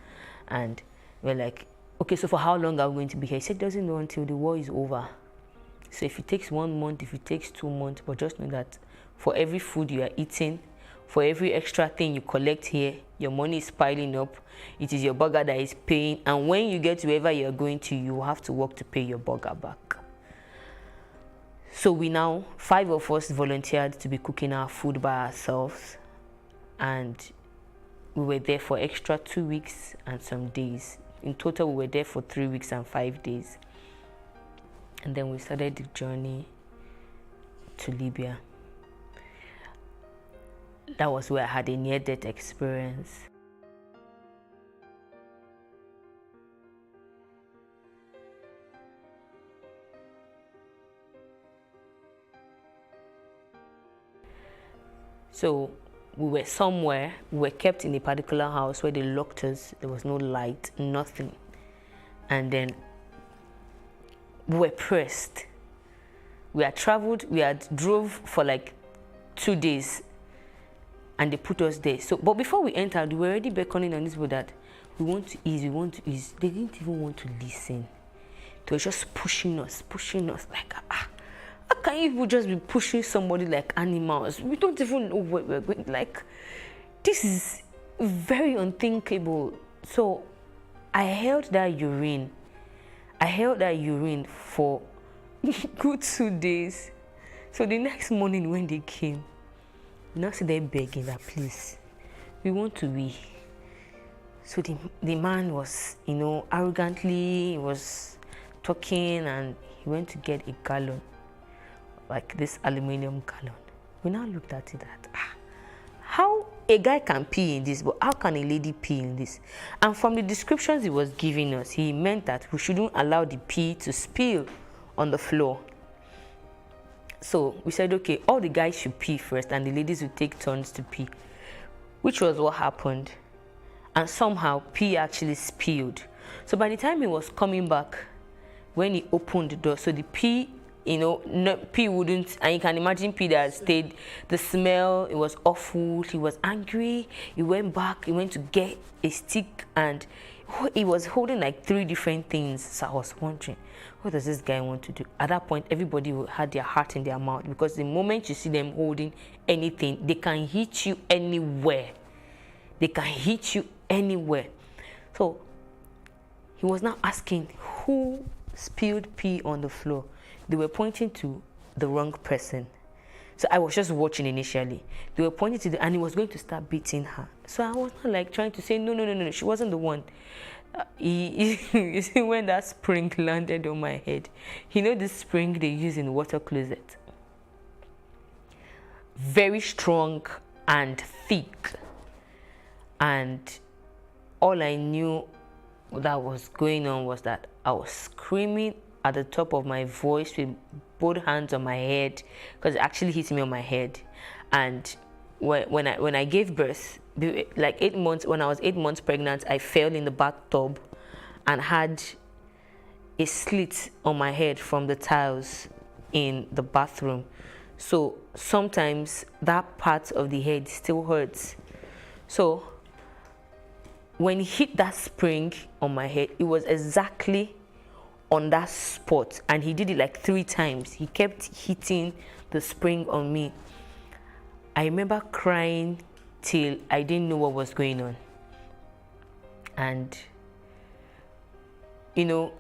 And we're like, okay, so for how long are we going to be here? He said he doesn't know until the war is over. So if it takes 1 month, if it takes 2 months, but just know that for every food you are eating, for every extra thing you collect here, your money is piling up. It is your burger that is paying. And when you get to wherever you're going to, you have to work to pay your burger back. So we now, 5 of us volunteered to be cooking our food by ourselves. And we were there for extra 2 weeks and some days. In total, we were there for 3 weeks and 5 days. And then we started the journey to Libya. That was where I had a near-death experience. So we were somewhere, we were kept in a particular house where they locked us. There was no light, nothing. And then we were pressed. We had traveled, we had drove for like 2 days, and they put us there. So, but before we entered, we were already beckoning on this people that we want to ease, we want to ease. They didn't even want to listen. They were just pushing us like, how can you people just be pushing somebody like animals? We don't even know where we're going. Like, this is very unthinkable. So I held that urine. For good 2 days. So the next morning when they came, you now see them begging that, please, we want to wee. So the man was, arrogantly, he was talking, and he went to get a gallon, like this aluminum gallon. We now looked at it that, how a guy can pee in this, but how can a lady pee in this? And from the descriptions he was giving us, he meant that we shouldn't allow the pee to spill on the floor. So we said, okay, all the guys should pee first and the ladies would take turns to pee, which was what happened. And somehow pee actually spilled. So by the time he was coming back, when he opened the door, so the pee, pee wouldn't, and you can imagine pee that stayed, the smell, it was awful. He was angry. He went back, he went to get a stick, and he was holding like 3 different things. So I was wondering, what does this guy want to do? At that point, everybody had their heart in their mouth, because the moment you see them holding anything, they can hit you anywhere. So he was now asking who spilled pee on the floor. They were pointing to the wrong person. So I was just watching initially. They were pointing to and he was going to start beating her. So I was not like trying to say, no, she wasn't the one. You see, when that spring landed on my head, this spring they use in water closet. Very strong and thick. And all I knew that was going on was that I was screaming at the top of my voice with both hands on my head, because it actually hit me on my head. And when I gave birth, like 8 months, when I was 8 months pregnant, I fell in the bathtub and had a slit on my head from the tiles in the bathroom. So sometimes that part of the head still hurts. So when he hit that spring on my head, it was exactly on that spot, and he did it like 3 times. He kept hitting the spring on me. I remember crying till I didn't know what was going on. And you know,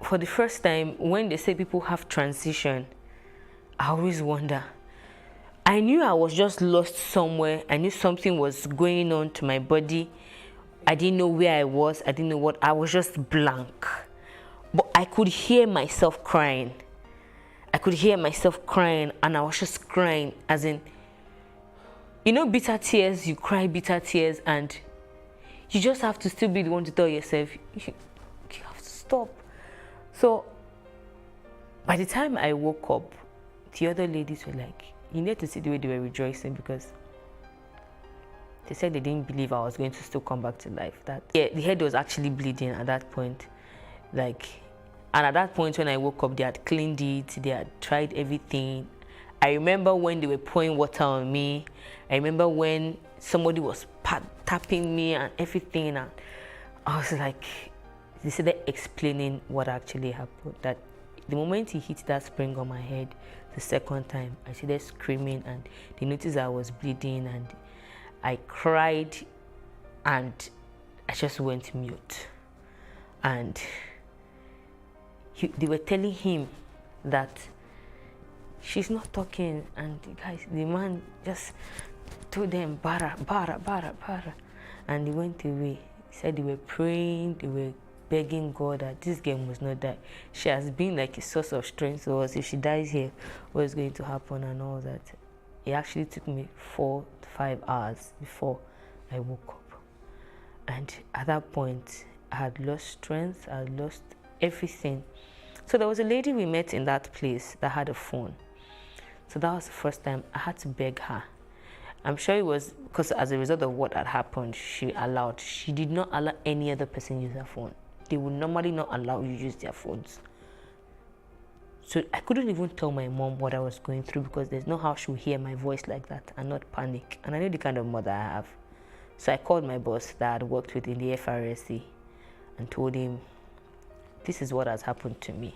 for the first time, when they say people have transition, I always wonder. I knew I was just lost somewhere. I knew something was going on to my body. I didn't know where I was. I didn't know what. I was just blank. But I could hear myself crying. I could hear myself crying, and I was just crying, as in, you know, bitter tears. You cry bitter tears, and you just have to still be the one to tell yourself, you have to stop. So by the time I woke up, the other ladies were like, you need to see the way they were rejoicing, because they said they didn't believe I was going to still come back to life. That, yeah, the head was actually bleeding at that point. Like, and at that point when I woke up, they had cleaned it, they had tried everything. I remember when they were pouring water on me. I remember when somebody was tapping me and everything, and I was like, they started explaining what actually happened. That the moment he hit that spring on my head the second time, I started screaming, and they noticed I was bleeding, and I cried, and I just went mute. And they were telling him that she's not talking, and the man just told them, bara, bara, bara, bara, and they went away. He said they were praying, they were begging God that this girl must not die. She has been like a source of strength to us. If she dies here, what is going to happen and all that. It actually took me 4 to 5 hours before I woke up. And at that point, I had lost strength, I had lost everything. So there was a lady we met in that place that had a phone. So that was the first time I had to beg her. I'm sure it was because as a result of what had happened, she did not allow any other person use her phone. They would normally not allow you use their phones. So I couldn't even tell my mom what I was going through, because there's no how she would hear my voice like that and not panic. And I know the kind of mother I have. So I called my boss that I had worked with in the FRSC and told him, this is what has happened to me.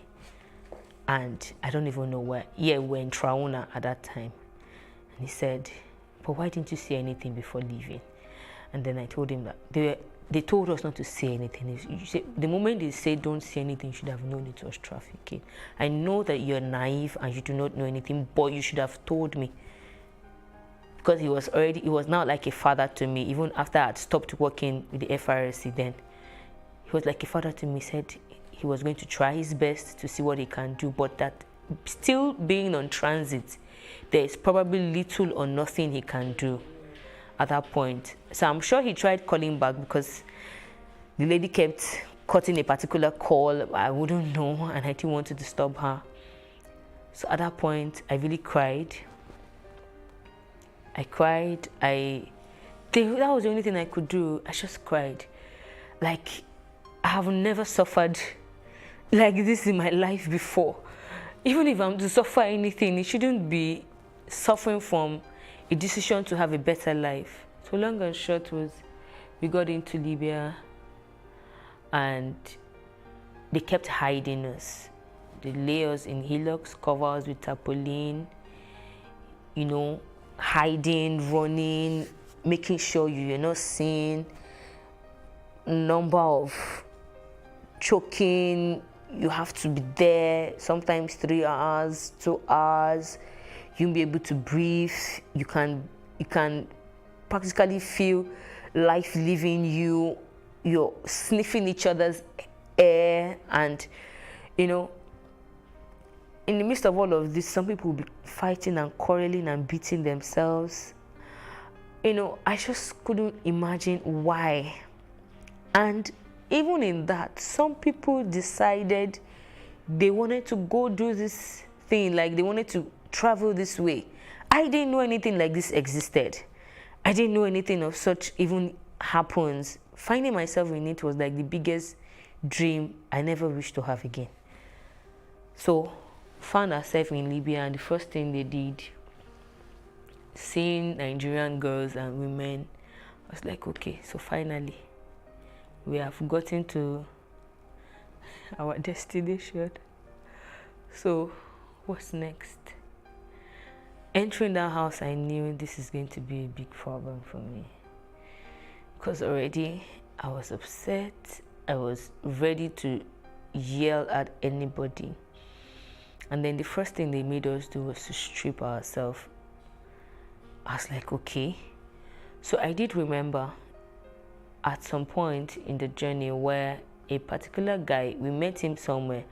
And I don't even know where. Yeah, we were in Trauna at that time. And he said, but why didn't you say anything before leaving? And then I told him that they told us not to say anything. The moment they say don't say anything, you should have known it was trafficking. I know that you're naive and you do not know anything, but you should have told me. Because he was now like a father to me. Even after I had stopped working with the FRSC then, he was like a father to me. Said he was going to try his best to see what he can do, but that still being on transit, there is probably little or nothing he can do at that point. So I'm sure he tried calling back, because the lady kept cutting a particular call. I wouldn't know, and I didn't want to disturb her. So at that point, I really cried. I cried. That was the only thing I could do. I just cried. Like, I have never suffered like this in my life before. Even if I'm to suffer anything, it shouldn't be suffering from a decision to have a better life. So long and short was, we got into Libya, and they kept hiding us. They lay us in hillocks, cover us with tarpaulin, you know, hiding, running, making sure you're not seen, number of choking, you have to be there, sometimes 3 hours, 2 hours. You won't be able to breathe. You can practically feel life leaving you. You're sniffing each other's air, and you know, in the midst of all of this, some people will be fighting and quarreling and beating themselves. You know, I just couldn't imagine why. And even in that, some people decided they wanted to go do this thing, like they wanted to travel this way. I didn't know anything like this existed. I didn't know anything of such even happens. Finding myself in it was like the biggest dream I never wished to have again. So, found ourselves in Libya, and the first thing they did seeing Nigerian girls and women, I was like, okay, so finally, we have gotten to our destination. So, what's next? Entering that house, I knew this is going to be a big problem for me. Because already, I was upset. I was ready to yell at anybody. And then the first thing they made us do was to strip ourselves. I was like, okay. So I did remember at some point in the journey where a particular guy, we met him somewhere,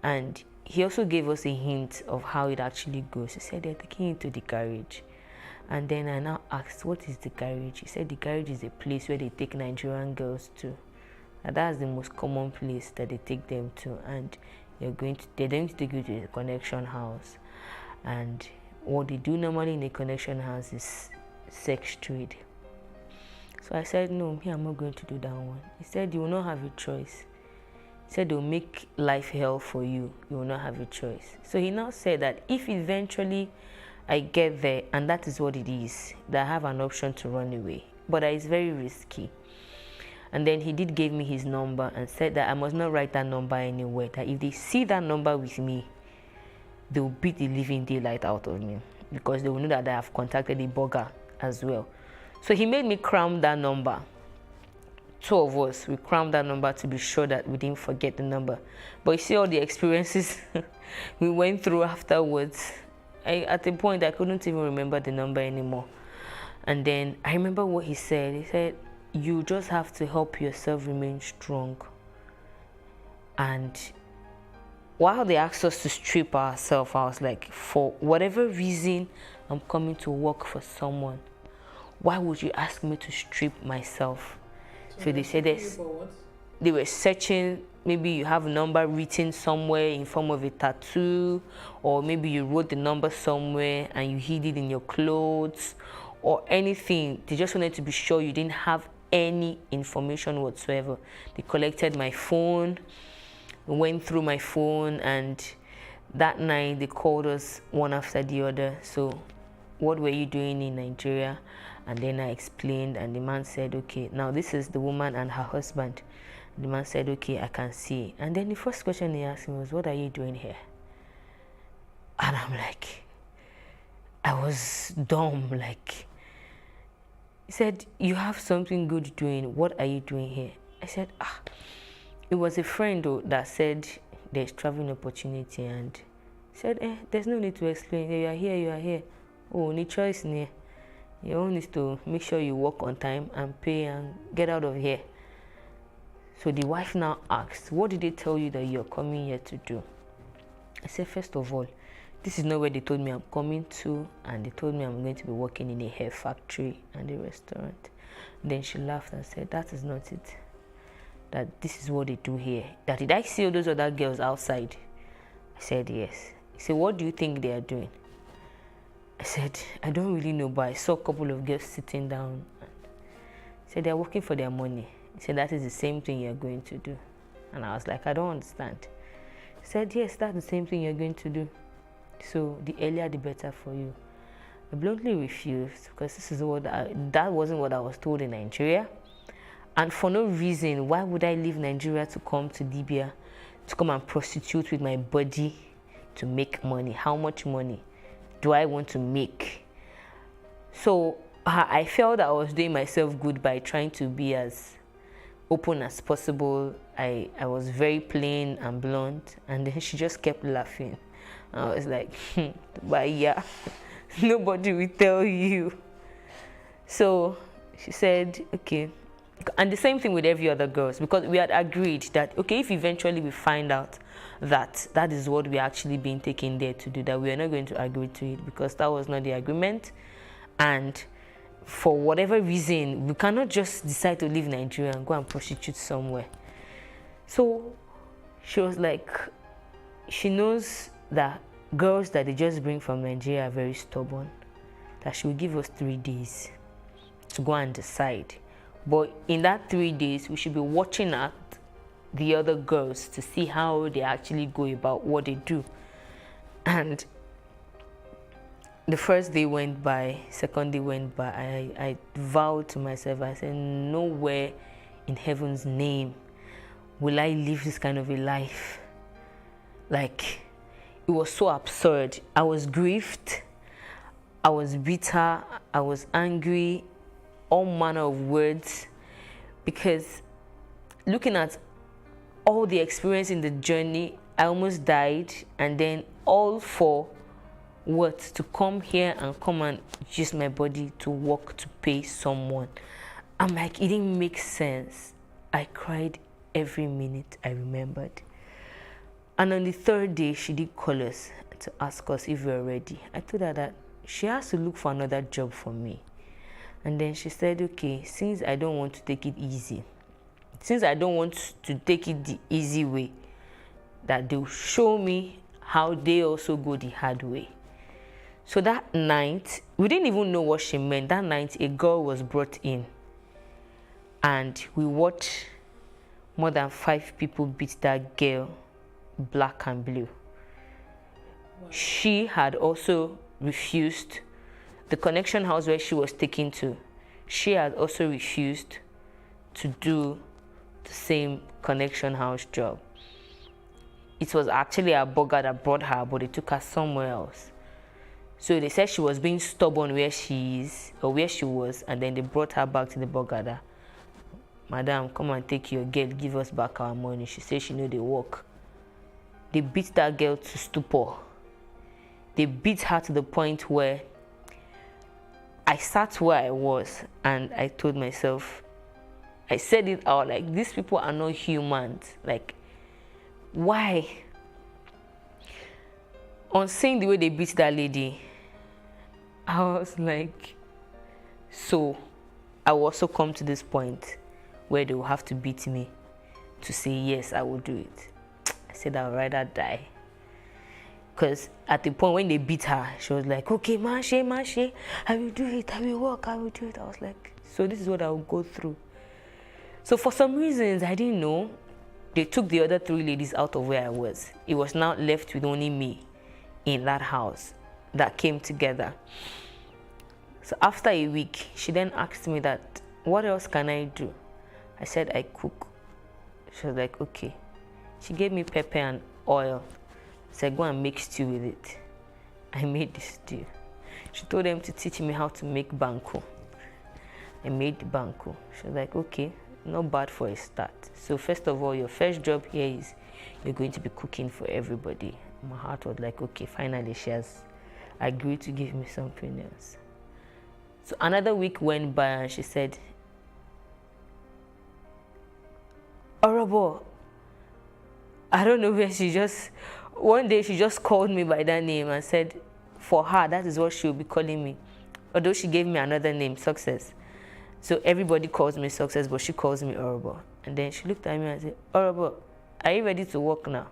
and he also gave us a hint of how it actually goes. He said they're taking you to the garage. And then I now asked, what is the garage? He said the garage is a place where they take Nigerian girls to. And that's the most common place that they take them to. And they're going to take you to the connection house. And what they do normally in a connection house is sex trade. So I said, no, I'm not going to do that one. He said, you will not have a choice. He said, they'll make life hell for you. You will not have a choice. So he now said that if eventually I get there and that is what it is, that I have an option to run away. But that is very risky. And then he did give me his number and said that I must not write that number anywhere. That if they see that number with me, they will beat the living daylight out of me. Because they will know that I have contacted the burger as well. So he made me cram that number. Two of us, we crammed that number to be sure that we didn't forget the number. But you see all the experiences we went through afterwards. At a point, I couldn't even remember the number anymore. And then I remember what he said. He said, you just have to help yourself remain strong. And while they asked us to strip ourselves, I was like, for whatever reason, I'm coming to work for someone. Why would you ask me to strip myself? So they said this. They were searching, maybe you have a number written somewhere in form of a tattoo, or maybe you wrote the number somewhere and you hid it in your clothes, or anything. They just wanted to be sure you didn't have any information whatsoever. They collected my phone, went through my phone, and that night they called us one after the other. So, what were you doing in Nigeria? And then I explained, and the man said, okay, now this is the woman and her husband. The man said, okay, I can see. And then the first question he asked me was, what are you doing here? And I'm like, I was dumb, like, he said, you have something good doing. What are you doing here? I said, it was a friend though that said there's traveling opportunity, and said, there's no need to explain. You are here, you are here. Oh, no choice near. Your own is to make sure you work on time and pay and get out of here. So the wife now asked, what did they tell you that you're coming here to do? I said, first of all, this is not where they told me I'm coming to, and they told me I'm going to be working in a hair factory and a restaurant. And then she laughed and said, that is not it. That this is what they do here. That did I see all those other girls outside? I said, yes. He said, what do you think they are doing? I said, I don't really know, but I saw a couple of girls sitting down. He said, they're working for their money. He said, that is the same thing you're going to do. And I was like, I don't understand. He said, yes, that's the same thing you're going to do. So the earlier, the better for you. I bluntly refused, because this is that wasn't what I was told in Nigeria. And for no reason, why would I leave Nigeria to come to Libya, to come and prostitute with my body to make money? How much money do I want to make? So I felt I was doing myself good by trying to be as open as possible. I was very plain and blunt, and then she just kept laughing. I was like, but yeah, nobody will tell you. So she said, okay. And the same thing with every other girls, because we had agreed that, okay, if eventually we find out that that is what we're actually being taken there to do, that we are not going to agree to it, because that was not the agreement. And for whatever reason, we cannot just decide to leave Nigeria and go and prostitute somewhere. So she was like, she knows that girls that they just bring from Nigeria are very stubborn, that she will give us 3 days to go and decide. But in that 3 days, we should be watching at the other girls to see how they actually go about what they do. And the first day went by, second day went by. I vowed to myself, I said, nowhere in heaven's name will I live this kind of a life. Like, it was so absurd. I was grieved, I was bitter, I was angry, all manner of words, because looking at all the experience in the journey, I almost died, and then all for what? To come here and come and use my body to work to pay someone. I'm like, it didn't make sense. I cried every minute I remembered. And on the third day, she did call us to ask us if we were ready. I told her that she has to look for another job for me. And then she said, okay, since I don't want to take it easy, since I don't want to take it the easy way, that they'll show me how they also go the hard way. So that night, we didn't even know what she meant. That night, a girl was brought in, and we watched more than 5 people beat that girl black and blue. Wow. She had also refused the connection house where she was taken to. She had also refused to do the same connection house job. It was actually a burger that brought her, but they took her somewhere else. So they said she was being stubborn where she is, or where she was, and then they brought her back to the burger. Madam, come and take your girl, give us back our money. She said she know they work. They beat that girl to stupor. They beat her to the point where I sat where I was and I told myself, I said it out, like, these people are not humans. Like, why? On seeing the way they beat that lady, I was like, so I will also come to this point where they will have to beat me to say, yes, I will do it. I said, I would rather die. Because at the point when they beat her, she was like, okay, Mashi, I will do it, I will work, I will do it. I was like, so this is what I will go through. So for some reasons, I didn't know, they took the other 3 ladies out of where I was. It was now left with only me in that house that came together. So after a week, she then asked me that, what else can I do? I said, I cook. She was like, okay. She gave me pepper and oil. I said, go and make stew with it. I made the stew. She told them to teach me how to make banku. I made the banku. She was like, okay, not bad for a start. So first of all, your first job here is you're going to be cooking for everybody. My heart was like, okay, finally she has agreed to give me something else. So another week went by and she said, Orobo, I don't know where one day she just called me by that name and said, for her, that is what she will be calling me. Although she gave me another name, Success. So everybody calls me Success, but she calls me Orobo. And then she looked at me and said, Orobo, are you ready to work now?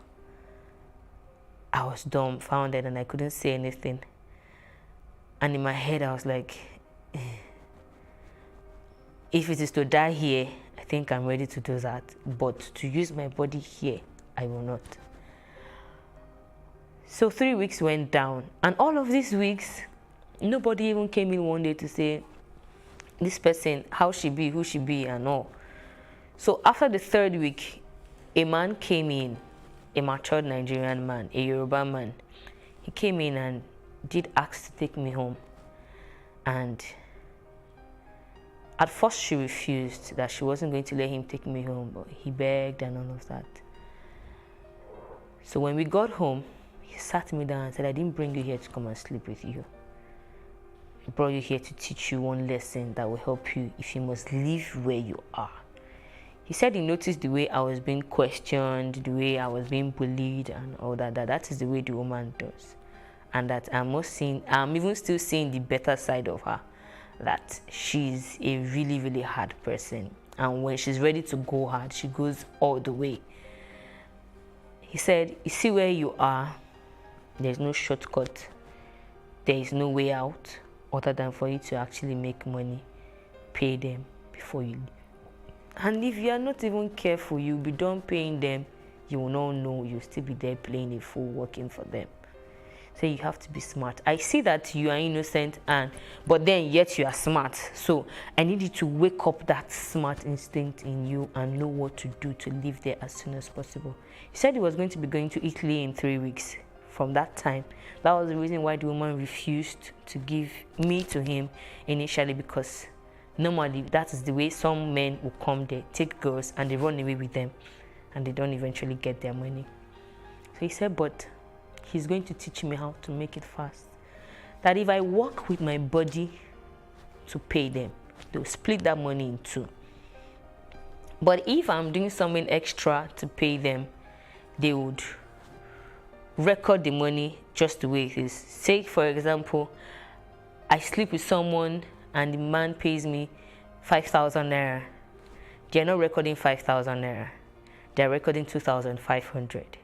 I was dumbfounded and I couldn't say anything. And in my head, I was like, if it is to die here, I think I'm ready to do that. But to use my body here, I will not. So 3 weeks went down. And all of these weeks, nobody even came in one day to say, this person, how she be, who she be, and all. So after the 3rd week, a man came in, a matured Nigerian man, a Yoruba man. He came in and did ask to take me home. And at first she refused, that she wasn't going to let him take me home, but he begged and all of that. So when we got home, he sat me down and said, I didn't bring you here to come and sleep with you. I brought you here to teach you one lesson that will help you if you must live where you are. He said he noticed the way I was being questioned, the way I was being bullied and all that, that is the way the woman does. And that I'm even still seeing the better side of her, that she's a really, really hard person. And when she's ready to go hard, she goes all the way. He said, you see where you are, there's no shortcut. There is no way out other than for you to actually make money, pay them before you leave. And if you are not even careful, you'll be done paying them, you will not know, you'll still be there playing a fool, working for them. Say you have to be smart. I see that you are innocent, but then yet you are smart. So I need you to wake up that smart instinct in you and know what to do to live there as soon as possible. He said he was going to be going to Italy in 3 weeks. From that time, that was the reason why the woman refused to give me to him initially, because normally that is the way some men will come there, take girls, and they run away with them, and they don't eventually get their money. So he said, but he's going to teach me how to make it fast. That if I work with my body to pay them, they'll split that money in two. But if I'm doing something extra to pay them, they would record the money just the way it is. Say, for example, I sleep with someone and the man pays me 5,000 naira. They're not recording 5,000 naira. They're recording 2,500.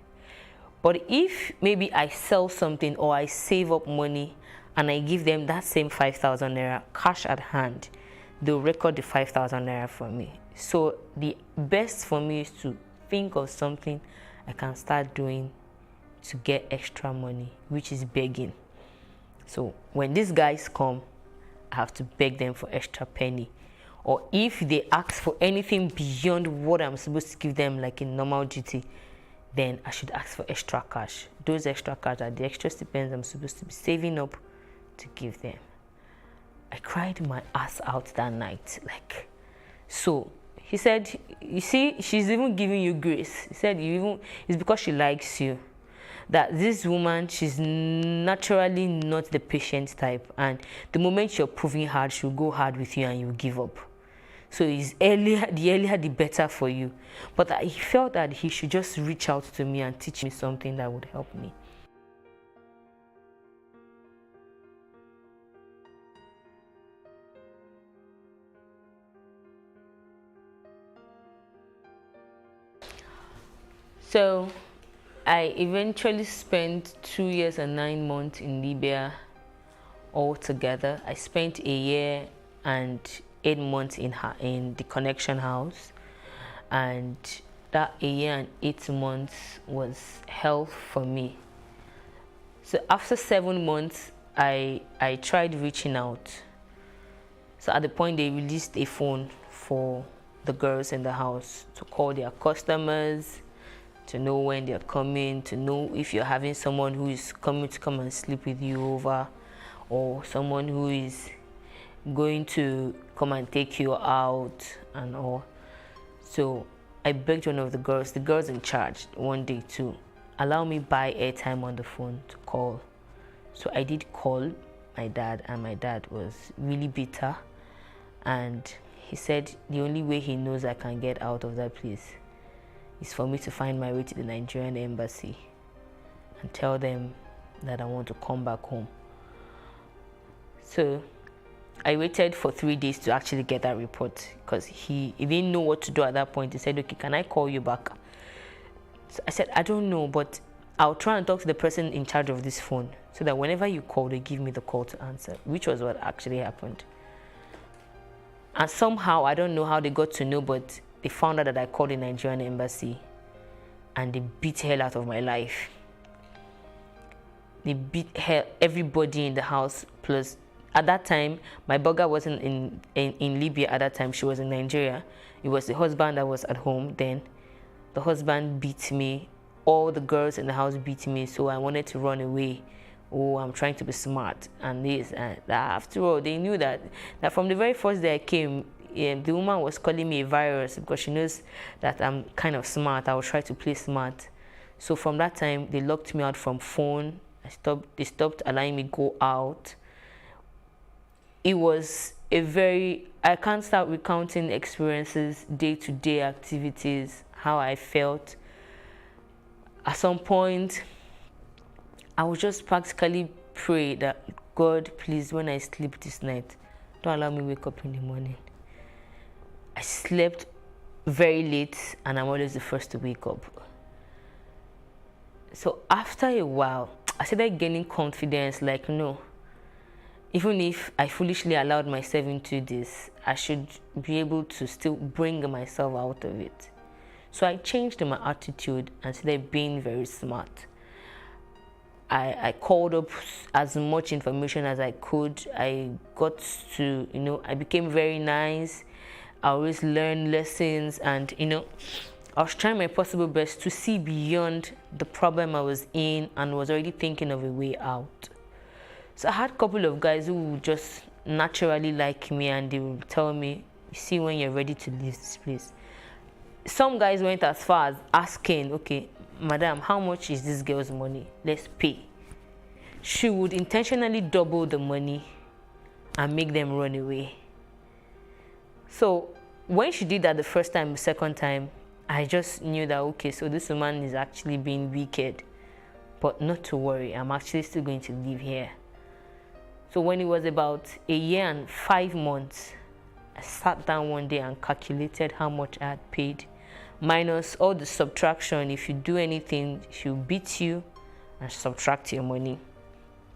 But if maybe I sell something or I save up money and I give them that same 5,000 naira cash at hand, they'll record the 5,000 naira for me. So the best for me is to think of something I can start doing to get extra money, which is begging. So when these guys come, I have to beg them for extra penny. Or if they ask for anything beyond what I'm supposed to give them, like in normal duty, then I should ask for extra cash. Those extra cash are the extra stipends I'm supposed to be saving up to give them. I cried my ass out that night. So he said, you see, she's even giving you grace. He said, it's because she likes you. That this woman, she's naturally not the patient type, and the moment you're proving hard, she'll go hard with you and you'll give up. So the earlier the better for you. But I felt that he should just reach out to me and teach me something that would help me. So I eventually spent 2 years and 9 months in Libya altogether. I spent 1 year and 8 months in the Connection House, and that 1 year and 8 months was hell for me. So after 7 months, I tried reaching out. So at the point they released a phone for the girls in the house to call their customers, to know when they're coming, to know if you're having someone who is coming to come and sleep with you over, or someone who is going to come and take you out and all. So I begged one of the girls in charge one day to allow me buy airtime on the phone to call. So I did call my dad, and my dad was really bitter, and he said the only way he knows I can get out of that place is for me to find my way to the Nigerian embassy and tell them that I want to come back home. So I waited for 3 days to actually get that report, because he didn't know what to do at that point. He said, okay, can I call you back? So I said, I don't know, but I'll try and talk to the person in charge of this phone so that whenever you call, they give me the call to answer, which was what actually happened. And somehow, I don't know how they got to know, but they found out that I called the Nigerian embassy, and they beat hell out of my life. They beat hell, everybody in the house. Plus, at that time, my burger wasn't in Libya at that time. She was in Nigeria. It was the husband that was at home then. The husband beat me. All the girls in the house beat me, so I wanted to run away. Oh, I'm trying to be smart and this and that. After all, they knew that from the very first day I came, the woman was calling me a virus because she knows that I'm kind of smart. I will try to play smart. So from that time, they locked me out from phone. They stopped allowing me go out. It was I can't start recounting experiences, day-to-day activities, how I felt. At some point, I would just practically pray that, God, please, when I sleep this night, don't allow me wake up in the morning. I slept very late, and I'm always the first to wake up. So after a while, I started gaining confidence, like, no, even if I foolishly allowed myself into this, I should be able to still bring myself out of it. So I changed my attitude and started being very smart. I called up as much information as I could. I got to, I became very nice. I always learned lessons, and, I was trying my possible best to see beyond the problem I was in and was already thinking of a way out. So I had a couple of guys who would just naturally like me, and they would tell me, you see, when you're ready to leave this place. Some guys went as far as asking, okay, madam, how much is this girl's money? Let's pay. She would intentionally double the money and make them run away. So when she did that the first time, the second time, I just knew that, okay, so this woman is actually being wicked. But not to worry, I'm actually still going to live here. So when it was about 1 year and 5 months, I sat down one day and calculated how much I had paid, minus all the subtraction. If you do anything, she'll beat you and subtract your money.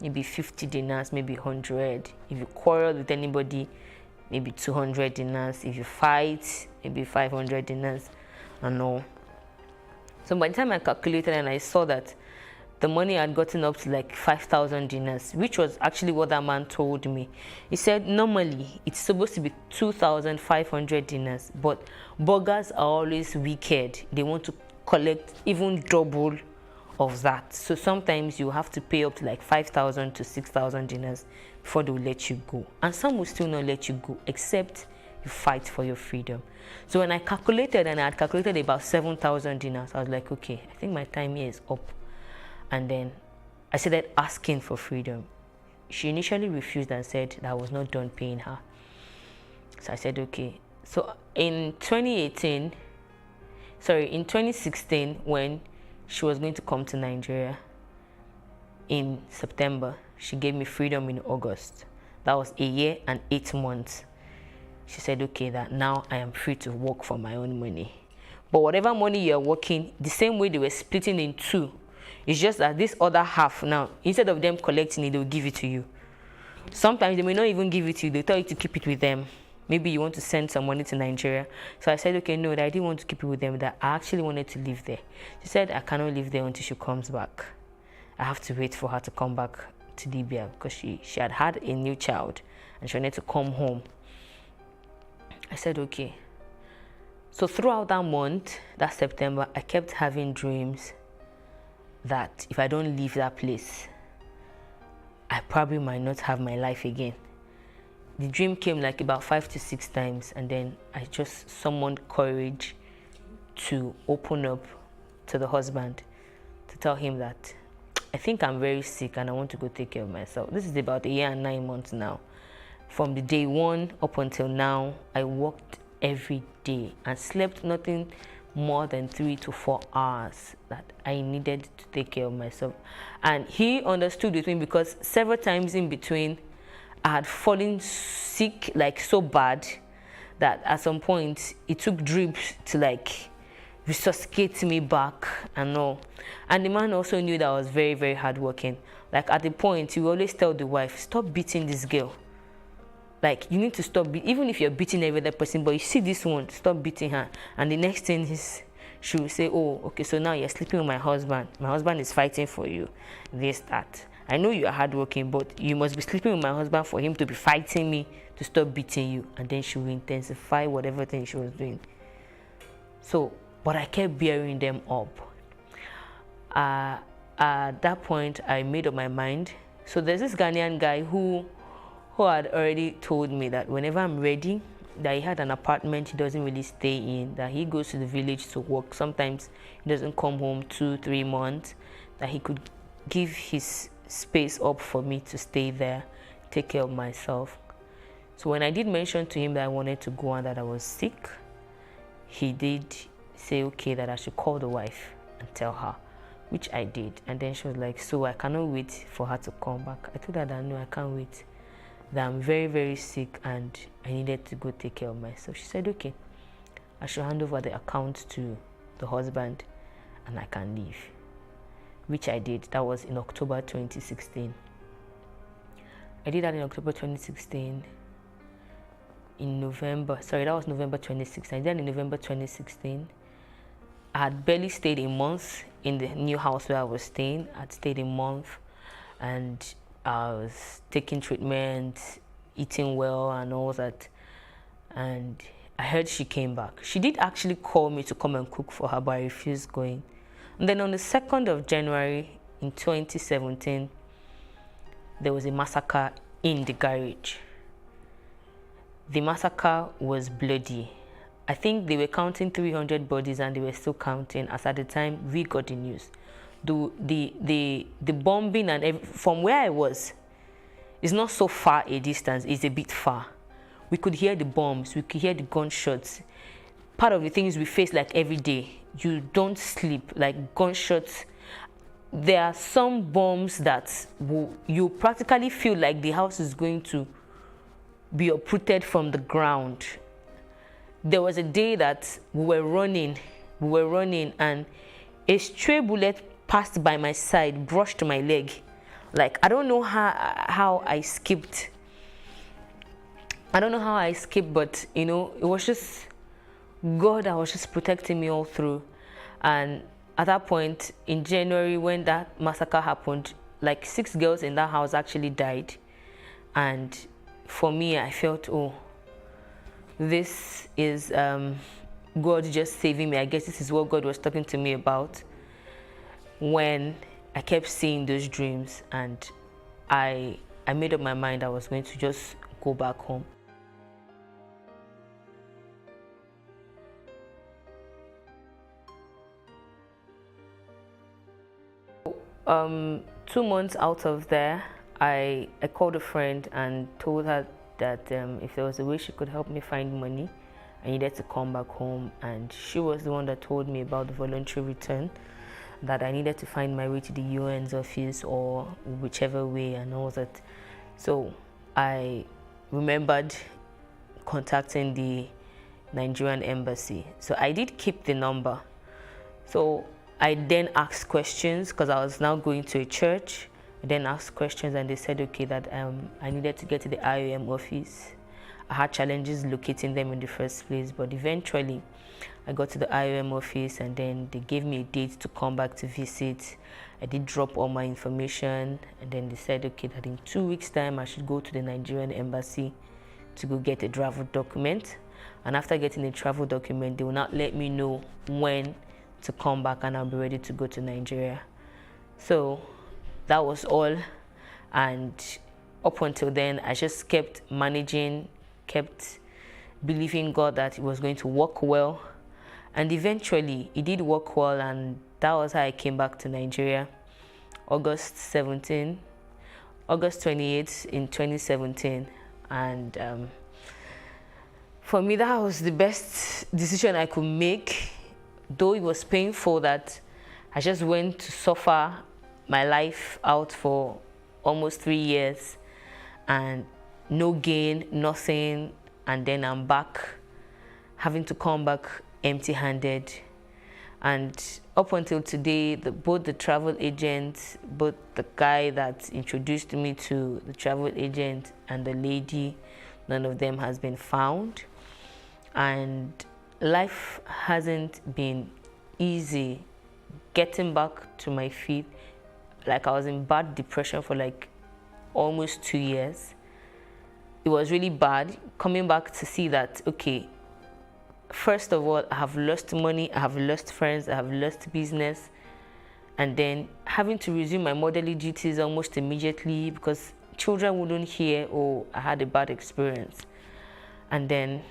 Maybe 50 dinars, maybe 100. If you quarrel with anybody, maybe 200 dinars. If you fight, maybe 500 dinars and all. So by the time I calculated and I saw that the money had gotten up to like 5,000 dinars, which was actually what that man told me. He said normally it's supposed to be 2,500 dinars, but burgers are always wicked. They want to collect even double of that. So sometimes you have to pay up to like 5,000 to 6,000 dinars before they will let you go. And some will still not let you go, except you fight for your freedom. So when I calculated, and I had calculated about 7,000 dinars, I was like, okay, I think my time here is up. And then I started asking for freedom. She initially refused and said that I was not done paying her. So I said, okay. So in 2016, when she was going to come to Nigeria in September, she gave me freedom in August. That was 1 year and 8 months. She said, okay, that now I am free to work for my own money. But whatever money you're working, the same way they were splitting in two, it's just that this other half now, instead of them collecting it, they'll give it to you. Sometimes they may not even give it to you. They'll tell you to keep it with them. Maybe you want to send some money to Nigeria. So I said, okay, no, that I didn't want to keep it with them, that I actually wanted to live there. She said, I cannot live there until she comes back. I have to wait for her to come back to Libya because she had a new child and she wanted to come home. I said, okay. So throughout that month, that September, I kept having dreams that if I don't leave that place, I probably might not have my life again. The dream came like about 5 to 6 times, and then I just summoned courage to open up to the husband, to tell him that I think I'm very sick and I want to go take care of myself. This is about 1 year and 9 months now. From the day one up until now, I worked every day and slept nothing more than 3 to 4 hours, that I needed to take care of myself. And he understood with me, because several times in between I had fallen sick, like so bad that at some point it took drips to like resuscitate me back and all. And the man also knew that I was very, very hardworking. Like at the point, he would always tell the wife, stop beating this girl. Like, you need to stop, even if you're beating every other person, but you see this one, stop beating her. And the next thing is, she will say, oh, okay, so now you're sleeping with my husband. My husband is fighting for you. This, that. I know you are hardworking, but you must be sleeping with my husband for him to be fighting me to stop beating you. And then she will intensify whatever thing she was doing. So, but I kept bearing them up. At that point, I made up my mind. So there's this Ghanaian guy who had already told me that whenever I'm ready, that he had an apartment he doesn't really stay in, that he goes to the village to work. Sometimes he doesn't come home 2-3 months, that he could give his space up for me to stay there, take care of myself. So when I did mention to him that I wanted to go and that I was sick, he did say, okay, that I should call the wife and tell her, which I did. And then she was like, so I cannot wait for her to come back. I told her that no, I can't wait, that I'm very, very sick and I needed to go take care of myself. She said, okay, I should hand over the account to the husband and I can leave, which I did. That was in October 2016. I did that in October 2016. In November, sorry, that was November 2016. I did that in November 2016. I had barely stayed a month in the new house where I was staying. I'd stayed a month. and I was taking treatment, eating well and all that. And I heard she came back. She did actually call me to come and cook for her, but I refused going. And then on the 2nd of January in 2017, there was a massacre in the garage. The massacre was bloody. I think they were counting 300 bodies and they were still counting as at the time we got the news. The bombing and from where I was, it's not so far a distance, it's a bit far. We could hear the bombs, we could hear the gunshots. Part of the things we face like every day, you don't sleep, like gunshots. There are some bombs that you practically feel like the house is going to be uprooted from the ground. There was a day that we were running and a stray bullet passed by my side, brushed my leg. Like, I don't know how I escaped. I don't know how I escaped, but you know, it was just God that was just protecting me all through. And at that point in January, when that massacre happened, like 6 girls in that house actually died. And for me, I felt, oh, this is God just saving me. I guess this is what God was talking to me about when I kept seeing those dreams, and I made up my mind I was going to just go back home. Um, 2 months out of there, I called a friend and told her that if there was a way she could help me find money, I needed to come back home. And she was the one that told me about the voluntary return, that I needed to find my way to the UN's office or whichever way and all that. So I remembered contacting the Nigerian embassy. So I did keep the number. So I then asked questions because I was now going to a church. I then asked questions and they said, okay, that I needed to get to the IOM office. I had challenges locating them in the first place, but eventually I got to the IOM office and then they gave me a date to come back to visit. I did drop all my information and then they said, okay, that in 2 weeks' time I should go to the Nigerian embassy to go get a travel document. And after getting a travel document, they will not let me know when to come back and I'll be ready to go to Nigeria. So that was all. And up until then, I just kept managing, kept believing God that it was going to work well. And eventually it did work well, and that was how I came back to Nigeria. August 28th in 2017. And for me, that was the best decision I could make. Though it was painful that I just went to suffer my life out for almost 3 years and no gain, nothing, and then I'm back, having to come back empty-handed. And up until today, both the travel agent, both the guy that introduced me to the travel agent and the lady, none of them has been found. And life hasn't been easy getting back to my feet. Like, I was in bad depression for like almost 2 years. It was really bad coming back to see that, okay, first of all, I have lost money, I have lost friends, I have lost business, and then having to resume my motherly duties almost immediately because children wouldn't hear, oh, I had a bad experience. And then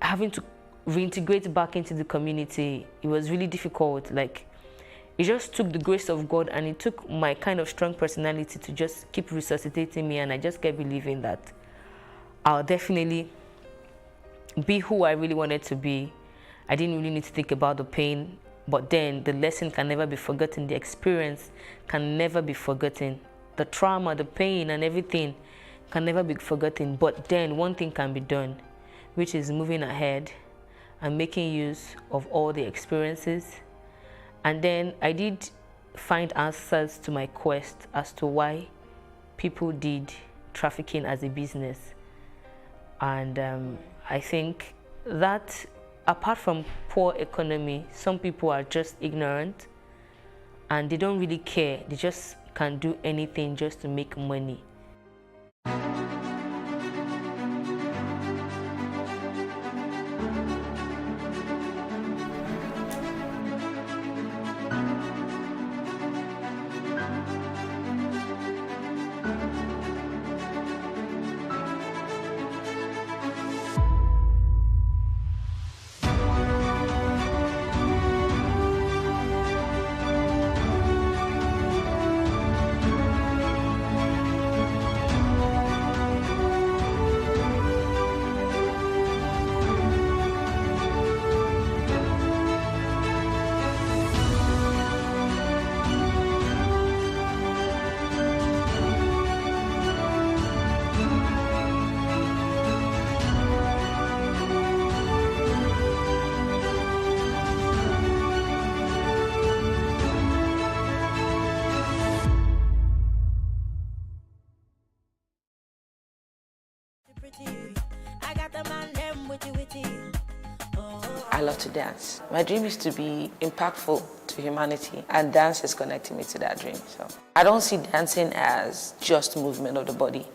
having to reintegrate back into the community, it was really difficult. Like, it just took the grace of God, and it took my kind of strong personality to just keep resuscitating me, and I just kept believing that I'll definitely be who I really wanted to be. I didn't really need to think about the pain, but then the lesson can never be forgotten. The experience can never be forgotten. The trauma, the pain, and everything can never be forgotten. But then one thing can be done, which is moving ahead and making use of all the experiences. And then I did find answers to my quest as to why people did trafficking as a business. And I think that apart from poor economy, some people are just ignorant and they don't really care. They just can do anything just to make money. I love to dance. My dream is to be impactful to humanity, and dance is connecting me to that dream. So I don't see dancing as just movement of the body.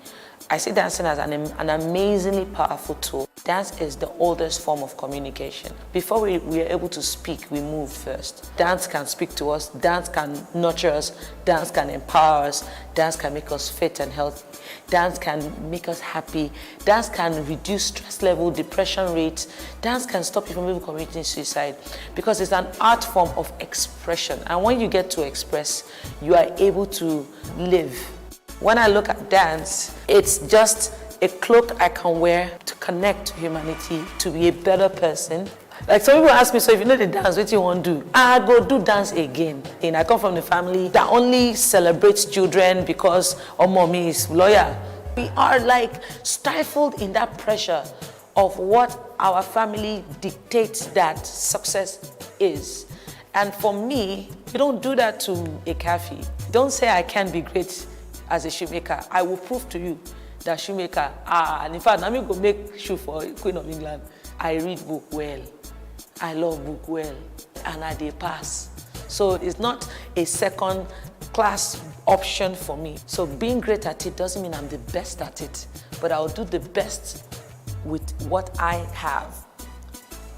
I see dancing as an amazingly powerful tool. Dance is the oldest form of communication. Before we are able to speak, we move first. Dance can speak to us, dance can nurture us, dance can empower us, dance can make us fit and healthy, dance can make us happy, dance can reduce stress level, depression rates, dance can stop you from even committing suicide because it's an art form of expression. And when you get to express, you are able to live. When I look at dance, it's just a cloak I can wear to connect to humanity, to be a better person. Like some people ask me, so if you know the dance, what you want to do? I go do dance again. And I come from the family that only celebrates children because mommy is lawyer. We are like stifled in that pressure of what our family dictates that success is. And for me, you don't do that to a cafe. Don't say I can't be great as a shoemaker. I will prove to you that shoemaker, and in fact, I'm going to make shoe for Queen of England. I read book well. I love book well. And I dey pass. So it's not a second class option for me. So being great at it doesn't mean I'm the best at it, but I'll do the best with what I have,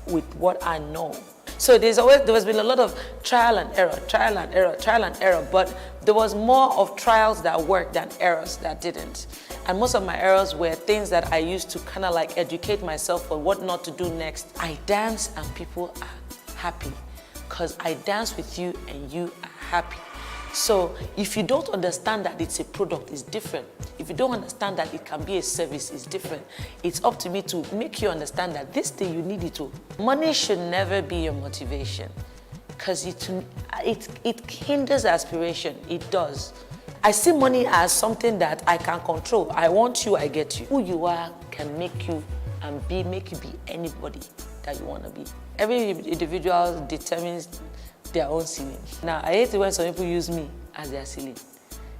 with what I know. So there has been a lot of trial and error, but there was more of trials that worked than errors that didn't. And most of my errors were things that I used to kind of like educate myself on what not to do next. I dance and people are happy because I dance with you and you are happy. So if you don't understand that it's a product, it's different. If you don't understand that it can be a service, it's different. It's up to me to make you understand that this thing you need it to. Money should never be your motivation because it hinders aspiration. It does. I see money as something that I can control. I want you, I get you. Who you are can make you make you be anybody that you want to be. Every individual determines their own ceiling. Now, I hate it when some people use me as their ceiling.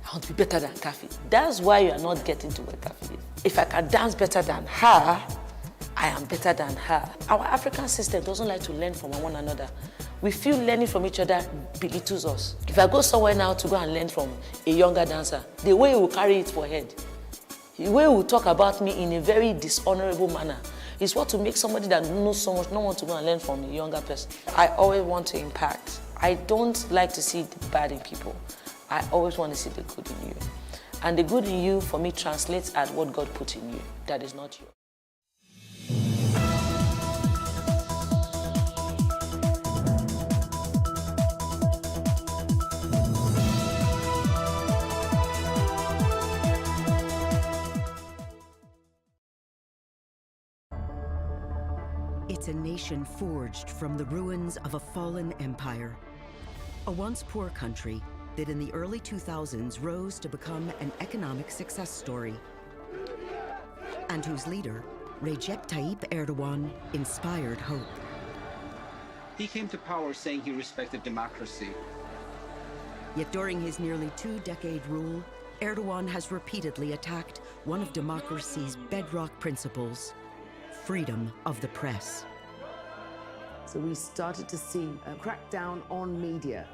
I want to be better than Kafi. That's why you are not getting to where Kafi is. If I can dance better than her, I am better than her. Our African system doesn't like to learn from one another. We feel learning from each other belittles us. If I go somewhere now to go and learn from a younger dancer, the way he will carry it for head, the way he will talk about me in a very dishonorable manner, is what to make somebody that knows so much not want to go and learn from a younger person. I always want to impact. I don't like to see the bad in people. I always want to see the good in you. And the good in you, for me, translates as what God put in you. That is not you. It's a nation forged from the ruins of a fallen empire. A once poor country that in the early 2000s rose to become an economic success story. And whose leader, Recep Tayyip Erdogan, inspired hope. He came to power saying he respected democracy. Yet during his nearly two-decade rule, Erdogan has repeatedly attacked one of democracy's bedrock principles: freedom of the press. So we started to see a crackdown on media.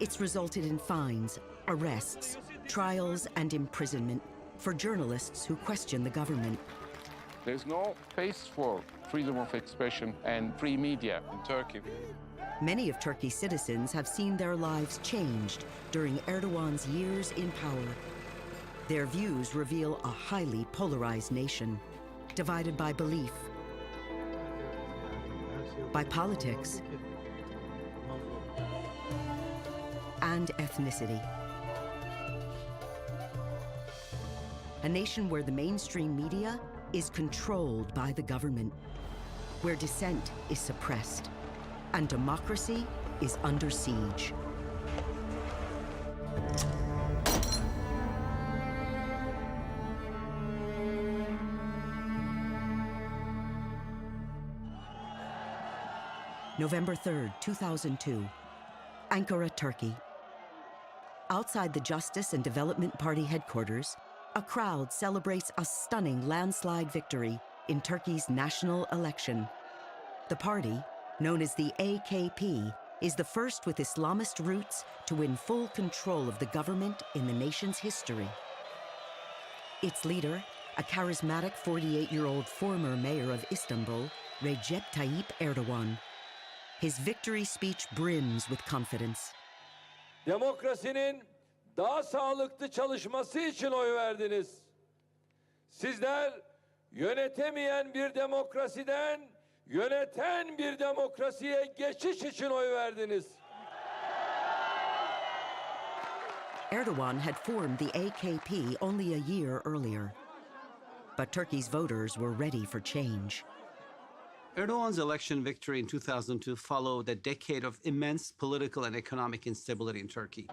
It's resulted in fines, arrests, trials, and imprisonment for journalists who question the government. There's no space for freedom of expression and free media in Turkey. Many of Turkey's citizens have seen their lives changed during Erdogan's years in power. Their views reveal a highly polarized nation, divided by belief, by politics, and ethnicity. A nation where the mainstream media is controlled by the government, where dissent is suppressed, and democracy is under siege. November 3rd, 2002, Ankara, Turkey. Outside the Justice and Development Party headquarters, a crowd celebrates a stunning landslide victory in Turkey's national election. The party, known as the AKP, is the first with Islamist roots to win full control of the government in the nation's history. Its leader, a charismatic 48-year-old former mayor of Istanbul, Recep Tayyip Erdogan. His victory speech brims with confidence. Demokrasinin daha sağlıklı çalışması için oy verdiniz. Sizler yönetemeyen bir demokrasiden yöneten bir demokrasiye geçiş için oy verdiniz. Erdogan had formed the AKP only a year earlier. But Turkey's voters were ready for change. Erdogan's election victory in 2002 followed a decade of immense political and economic instability in Turkey.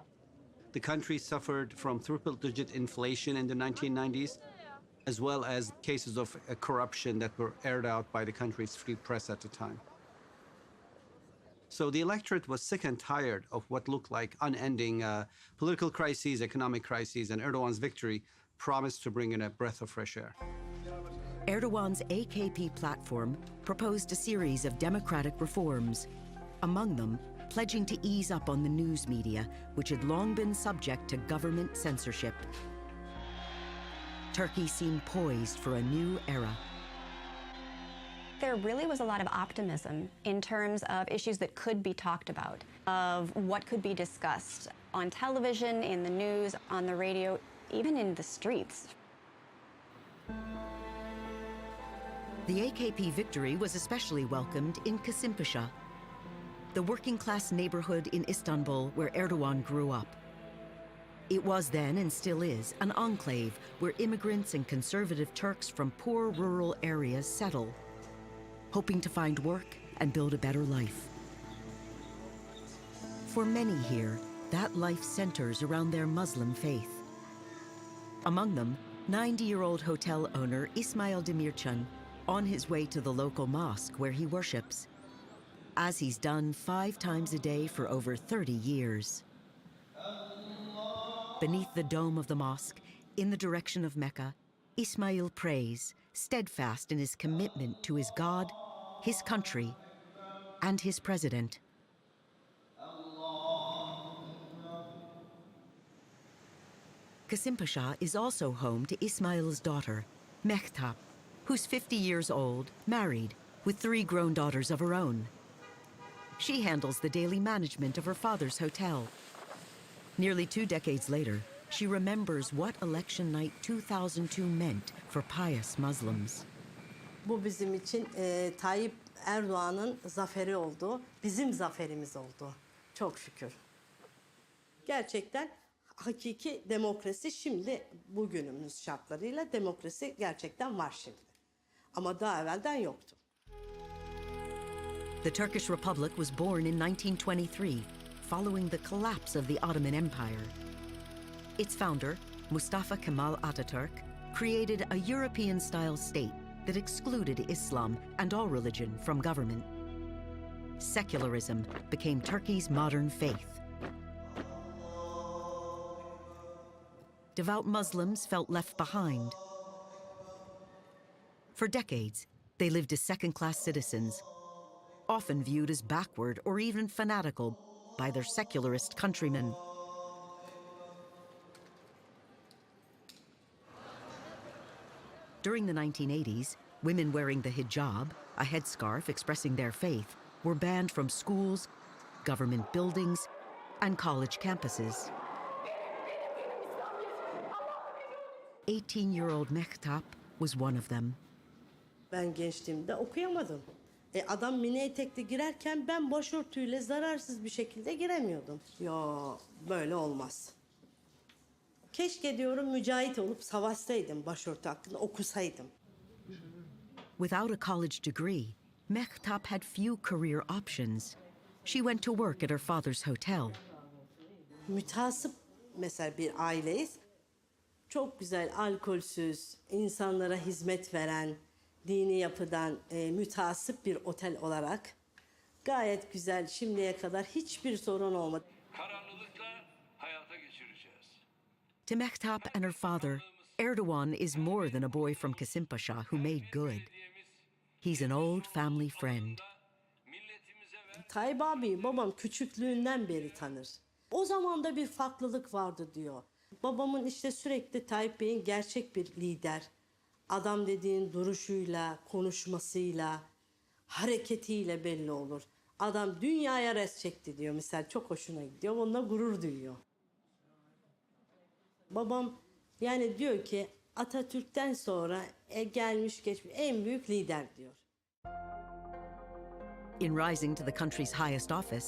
The country suffered from triple-digit inflation in the 1990s, as well as cases of corruption that were aired out by the country's free press at the time. So the electorate was sick and tired of what looked like unending political crises, economic crises, and Erdogan's victory promised to bring in a breath of fresh air. Erdogan's AKP platform proposed a series of democratic reforms, among them pledging to ease up on the news media, which had long been subject to government censorship. Turkey seemed poised for a new era. There really was a lot of optimism in terms of issues that could be talked about, of what could be discussed on television, in the news, on the radio, even in the streets. The AKP victory was especially welcomed in Kasimpasa, the working-class neighborhood in Istanbul where Erdogan grew up. It was then, and still is, an enclave where immigrants and conservative Turks from poor rural areas settle, hoping to find work and build a better life. For many here, that life centers around their Muslim faith. Among them, 90-year-old hotel owner Ismail Demircan, on his way to the local mosque where he worships, as he's done 5 times a day for over 30 years. Beneath the dome of the mosque, in the direction of Mecca, Ismail prays, steadfast in his commitment to his God, his country, and his president. Kasimpasa is also home to Ismail's daughter, Mehtap, who's 50 years old, married, with 3 grown daughters of her own. She handles the daily management of her father's hotel. Nearly 2 decades later, she remembers what election night 2002 meant for pious Muslims. Bu bizim için Tayyip Erdoğan'ın zaferi oldu, bizim zaferimiz oldu. Çok şükür. Gerçekten hakiki demokrasi şimdi bugünümüz şartlarıyla demokrasi gerçekten var şimdi. Ama daha evvelden yoktu. The Turkish Republic was born in 1923, following the collapse of the Ottoman Empire. Its founder, Mustafa Kemal Atatürk, created a European-style state that excluded Islam and all religion from government. Secularism became Turkey's modern faith. Devout Muslims felt left behind. For decades, they lived as second-class citizens, often viewed as backward or even fanatical by their secularist countrymen. During the 1980s, women wearing the hijab, a headscarf expressing their faith, were banned from schools, government buildings, and college campuses. 18-year-old Mehtap was one of them. Ben gençliğimde okuyamadım. Adam mini etekli girerken ben başörtüyle zararsız bir şekilde giremiyordum. Ya böyle olmaz. Keşke diyorum mücahit olup savaşsaydım başörtü hakkında okusaydım. Without a college degree, Mehtap had few career options. She went to work at her father's hotel. Mütasip mesela bir aileyiz. Çok güzel, alkolsüz, insanlara hizmet veren, dini yapıdan mütasip bir otel olarak gayet güzel, şimdiye kadar hiçbir sorun olmadı. Kararlılıkla hayata geçireceğiz. To Mehtap and her father, Erdogan is more than a boy from Kasimpasa who made good. He's an old family friend. Tayyip abi babam küçüklüğünden beri tanır. O zaman da bir farklılık vardı diyor. Babamın işte sürekli Tayyip Bey'in gerçek bir lider. Adam dediğin duruşuyla, konuşmasıyla, hareketiyle belli olur. Adam dünyaya res çekti diyor. Mesela çok hoşuna gidiyor. Onunla gurur duyuyor. Babam yani diyor ki Atatürk'ten sonra gelmiş geçmiş en büyük lider diyor. In rising to the country's highest office,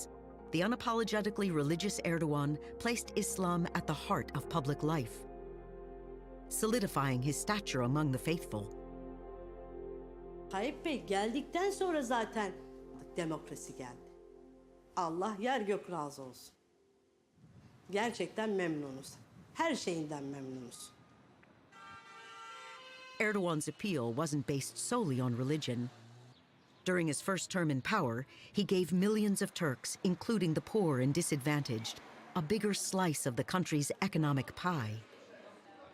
the unapologetically religious Erdogan placed Islam at the heart of public life, solidifying his stature among the faithful. Tayyip Bey geldikten sonra zaten demokrasi geldi. Allah yer gök razı olsun. Gerçekten memnunuz. Her şeyinden memnunuz. Erdogan's appeal wasn't based solely on religion. During his first term in power, he gave millions of Turks, including the poor and disadvantaged, a bigger slice of the country's economic pie.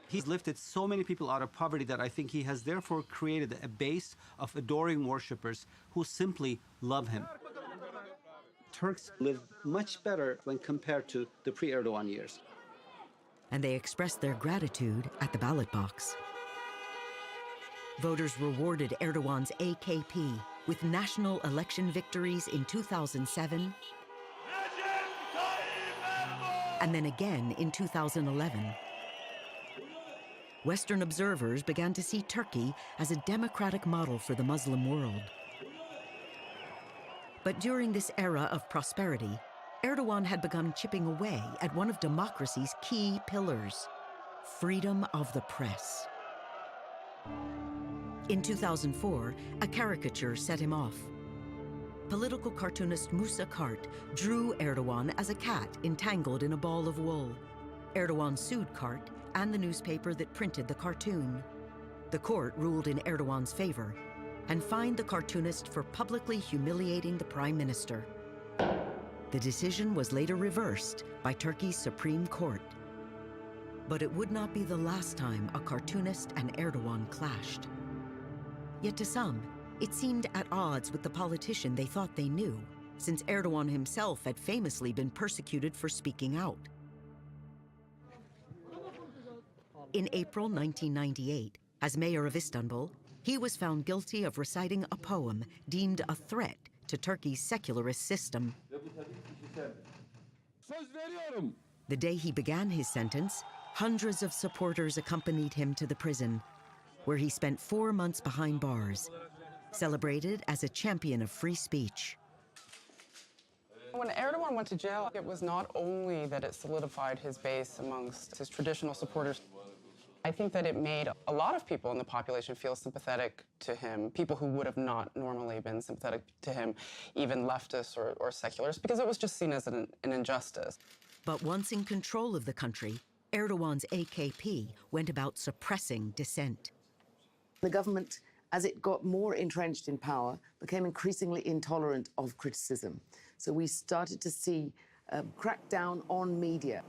He's lifted so many people out of poverty that I think he has therefore created a base of adoring worshippers who simply love him. Turks live much better when compared to the pre-Erdogan years. And they expressed their gratitude at the ballot box. Voters rewarded Erdogan's AKP with national election victories in 2007 and then again in 2011. Western observers began to see Turkey as a democratic model for the Muslim world. But during this era of prosperity, Erdogan had begun chipping away at one of democracy's key pillars, freedom of the press. In 2004, a caricature set him off. Political cartoonist Musa Kart drew Erdogan as a cat entangled in a ball of wool. Erdogan sued Kart and the newspaper that printed the cartoon. The court ruled in Erdogan's favor and fined the cartoonist for publicly humiliating the prime minister. The decision was later reversed by Turkey's Supreme Court. But it would not be the last time a cartoonist and Erdogan clashed. Yet to some, it seemed at odds with the politician they thought they knew, since Erdogan himself had famously been persecuted for speaking out. In April 1998, as mayor of Istanbul, he was found guilty of reciting a poem deemed a threat to Turkey's secularist system. The day he began his sentence, hundreds of supporters accompanied him to the prison, where he spent 4 months behind bars, celebrated as a champion of free speech. When Erdogan went to jail, it was not only that it solidified his base amongst his traditional supporters. I think that it made a lot of people in the population feel sympathetic to him, people who would have not normally been sympathetic to him, even leftists or secularists, because it was just seen as an injustice. But once in control of the country, Erdogan's AKP went about suppressing dissent. The government, as it got more entrenched in power, became increasingly intolerant of criticism. So we started to see a crackdown on media.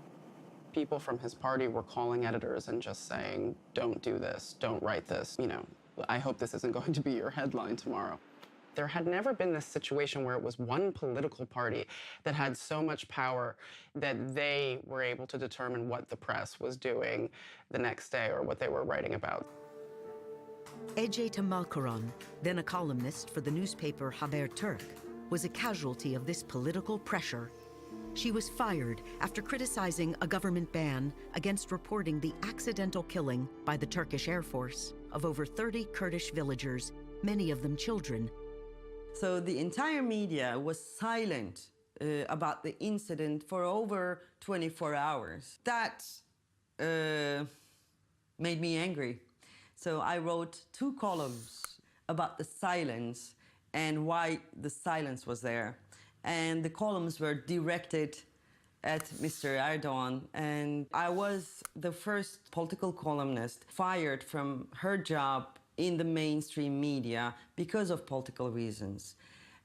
People from his party were calling editors and just saying, don't do this, don't write this, you know, I hope this isn't going to be your headline tomorrow. There had never been this situation where it was one political party that had so much power that they were able to determine what the press was doing the next day or what they were writing about. Ece Tamalkaran, then a columnist for the newspaper Haberturk, was a casualty of this political pressure. She was fired after criticizing a government ban against reporting the accidental killing by the Turkish Air Force of over 30 Kurdish villagers, many of them children. So the entire media was silent about the incident for over 24 hours. That made me angry. So I wrote 2 columns about the silence and why the silence was there. And the columns were directed at Mr. Erdogan. And I was the first political columnist fired from her job in the mainstream media because of political reasons.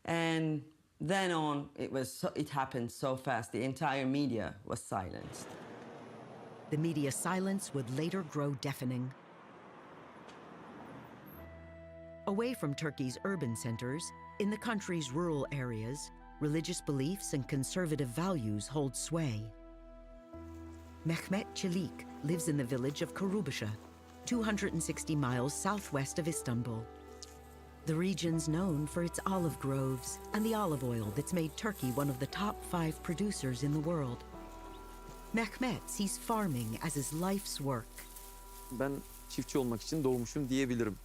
And then on, it happened so fast. The entire media was silenced. The media silence would later grow deafening. Away from Turkey's urban centers, in the country's rural areas, religious beliefs and conservative values hold sway. Mehmet Çelik lives in the village of Karubasha, 260 miles southwest of Istanbul. The region's known for its olive groves and the olive oil that's made Turkey one of the top 5 producers in the world. Mehmet sees farming as his life's work. Ben çiftçi olmak için doğmuşum diyebilirim.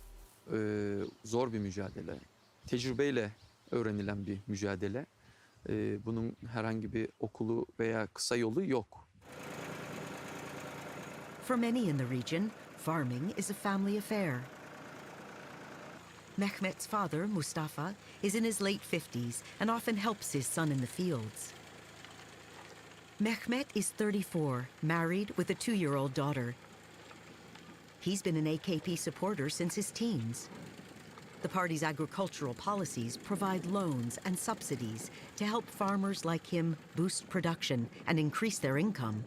Zor bir mücadele. Tecrübeyle öğrenilen bir mücadele. Bunun herhangi bir okulu veya kısa yolu yok. For many in the region, farming is a family affair. Mehmet's father, Mustafa, is in his late 50s and often helps his son in the fields. Mehmet is 34, married with a 2-year-old daughter. He's been an AKP supporter since his teens. The party's agricultural policies provide loans and subsidies to help farmers like him boost production and increase their income.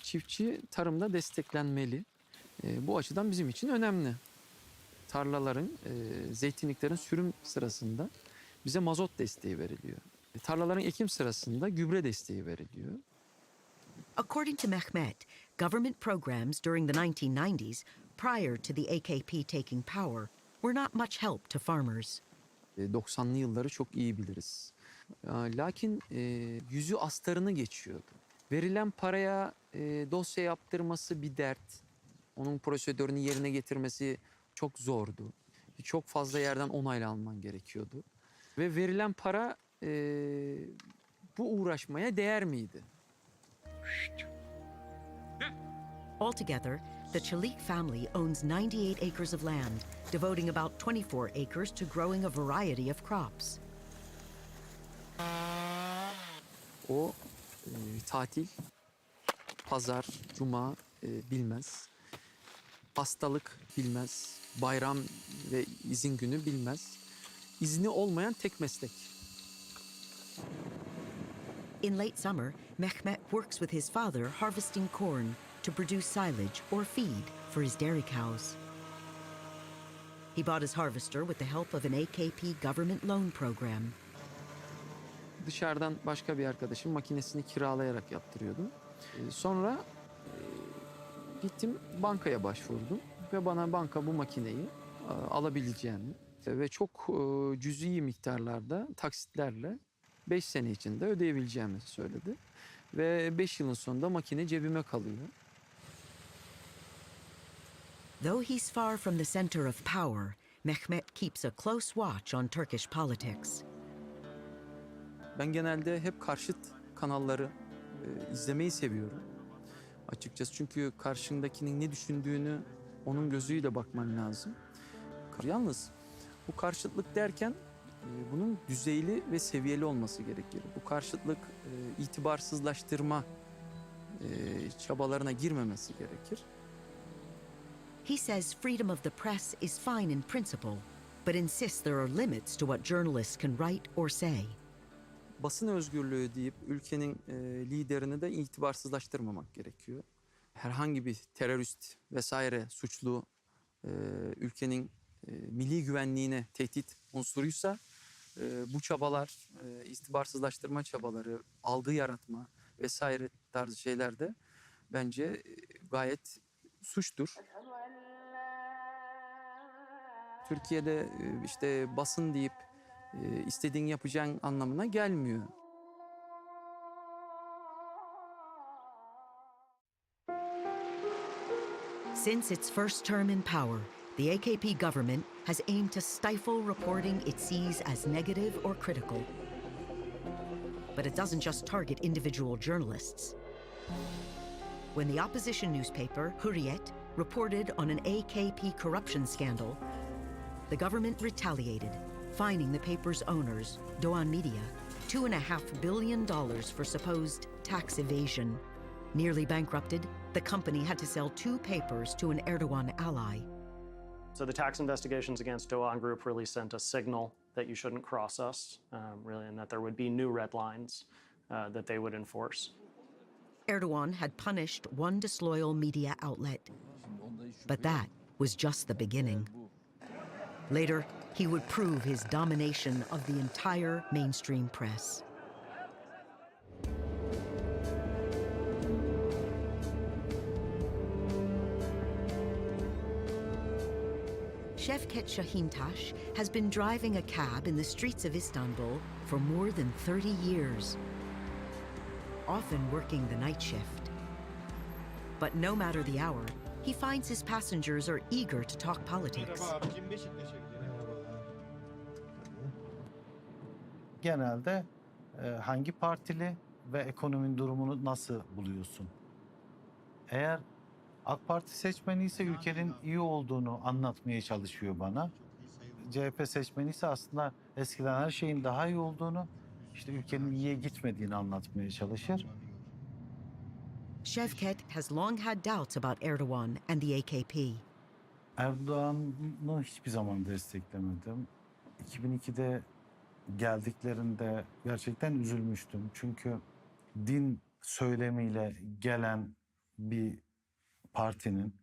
Çiftçi tarımda desteklenmeli. Bu açıdan bizim için önemli. Tarlaların, zeytinliklerin sürüm sırasında bize mazot desteği veriliyor. Tarlaların ekim sırasında gübre desteği veriliyor. According to Mehmet, government programs during the 1990s, prior to the AKP taking power, were not much help to farmers. 90'lı yılları çok iyi biliriz. Lakin yüzü astarını geçiyordu. Verilen paraya dosya yaptırması bir dert. Onun prosedürünü yerine getirmesi çok zordu. Çok fazla yerden onayla alman gerekiyordu. Ve verilen para bu uğraşmaya değer miydi? Altogether, the Çelik family owns 98 acres of land, devoting about 24 acres to growing a variety of crops. O tatil, pazar, cuma bilmez. Hastalık bilmez. Bayram ve izin günü bilmez. İzni olmayan tek meslek. In late summer, Mehmet works with his father harvesting corn to produce silage or feed for his dairy cows. He bought his harvester with the help of an AKP government loan program. Dışarıdan başka bir arkadaşım makinesini kiralayarak yaptırıyordu. Sonra gittim bankaya başvurdum ve bana banka bu makineyi alabileceğini ve çok cüzi miktarlarda taksitlerle 5 sene içinde ödeyebileceğimi söyledi. Ve 5 yılın sonunda makine cebime kalıyor. Though he's far from the center of power, Mehmet keeps a close watch on Turkish politics. Ben genelde hep karşıt kanalları izlemeyi seviyorum. Açıkçası çünkü karşındakinin ne düşündüğünü onun gözüyle bakman lazım. Yalnız bu karşıtlık derken bunun düzeyli ve seviyeli olması gerekir. Bu karşıtlık itibarsızlaştırma çabalarına girmemesi gerekir. He says freedom of the press is fine in principle, but insists there are limits to what journalists can write or say. Basın özgürlüğü deyip ülkenin liderini de itibarsızlaştırmamak gerekiyor. Herhangi bir terörist vesaire suçlu ülkenin milli güvenliğine tehdit unsuruysa bu çabalar, itibarsızlaştırma çabaları, algı yaratma vesaire tarzı şeyler de bence gayet suçtur. Türkiye'de işte basın deyip istediğini yapacağın anlamına gelmiyor. Since its first term in power, the AKP government has aimed to stifle reporting it sees as negative or critical. But it doesn't just target individual journalists. When the opposition newspaper, Hurriyet, reported on an AKP corruption scandal, the government retaliated, fining the paper's owners, Doğan Media, $2.5 billion for supposed tax evasion. Nearly bankrupted, the company had to sell 2 papers to an Erdogan ally. So the tax investigations against Doğan Group really sent a signal that you shouldn't cross us, really, and that there would be new red lines that they would enforce. Erdogan had punished one disloyal media outlet. But that was just the beginning. Later, he would prove his domination of the entire mainstream press. Şevket Şahintaş has been driving a cab in the streets of Istanbul for more than 30 years, often working the night shift. But no matter the hour, he finds his passengers are eager to talk politics. Genelde hangi partili ve ekonominin durumunu nasıl buluyorsun? Eğer AK Parti seçmeni ise ülkenin iyi olduğunu anlatmaya çalışıyor bana. CHP seçmeni ise aslında eskiden her şeyin daha iyi olduğunu, işte ülkenin iyiye gitmediğini anlatmaya çalışır. Şevket has long had doubts about Erdogan and the AKP. Erdoğan'ı hiçbir zaman desteklemedim. 2002'de geldiklerinde gerçekten üzülmüştüm. Çünkü din söylemiyle gelen bir partinin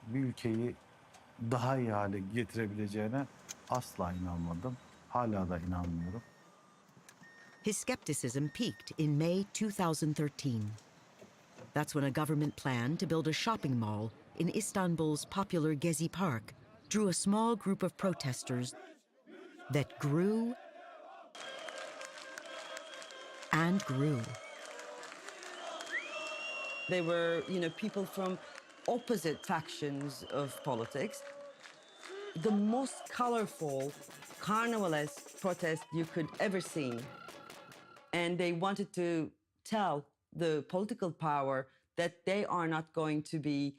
bir ülkeyi daha iyi hale getirebileceğine asla inanmadım. Hala da inanmıyorum. His skepticism peaked in May 2013. That's when a government plan to build a shopping mall in Istanbul's popular Gezi Park drew a small group of protesters that grew and grew. They were, people from opposite factions of politics. The most colorful, carnivalesque protest you could ever see. And they wanted to tell the political power that they are not going to be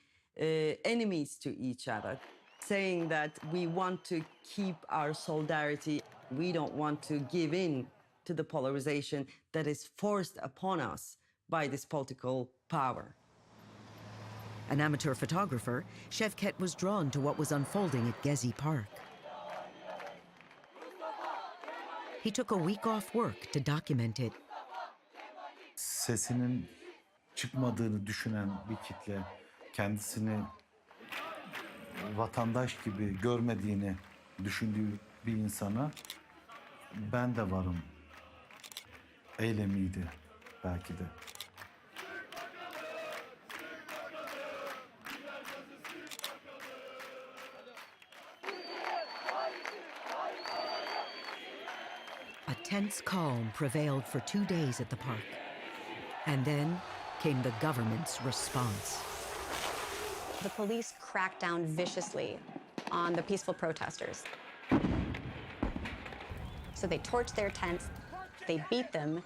enemies to each other, saying that we want to keep our solidarity. We don't want to give in to the polarization that is forced upon us by this political power. An amateur photographer, Şevket was drawn to what was unfolding at Gezi Park. He took a week off work to document it. Sesinin çıkmadığını düşünen bir kitle, kendisini vatandaş gibi görmediğini düşündüğü bir insana ben de varım eylemiydi belki de. A tense calm prevailed for 2 days at the park. And then came the government's response. The police cracked down viciously on the peaceful protesters. So they torched their tents, they beat them.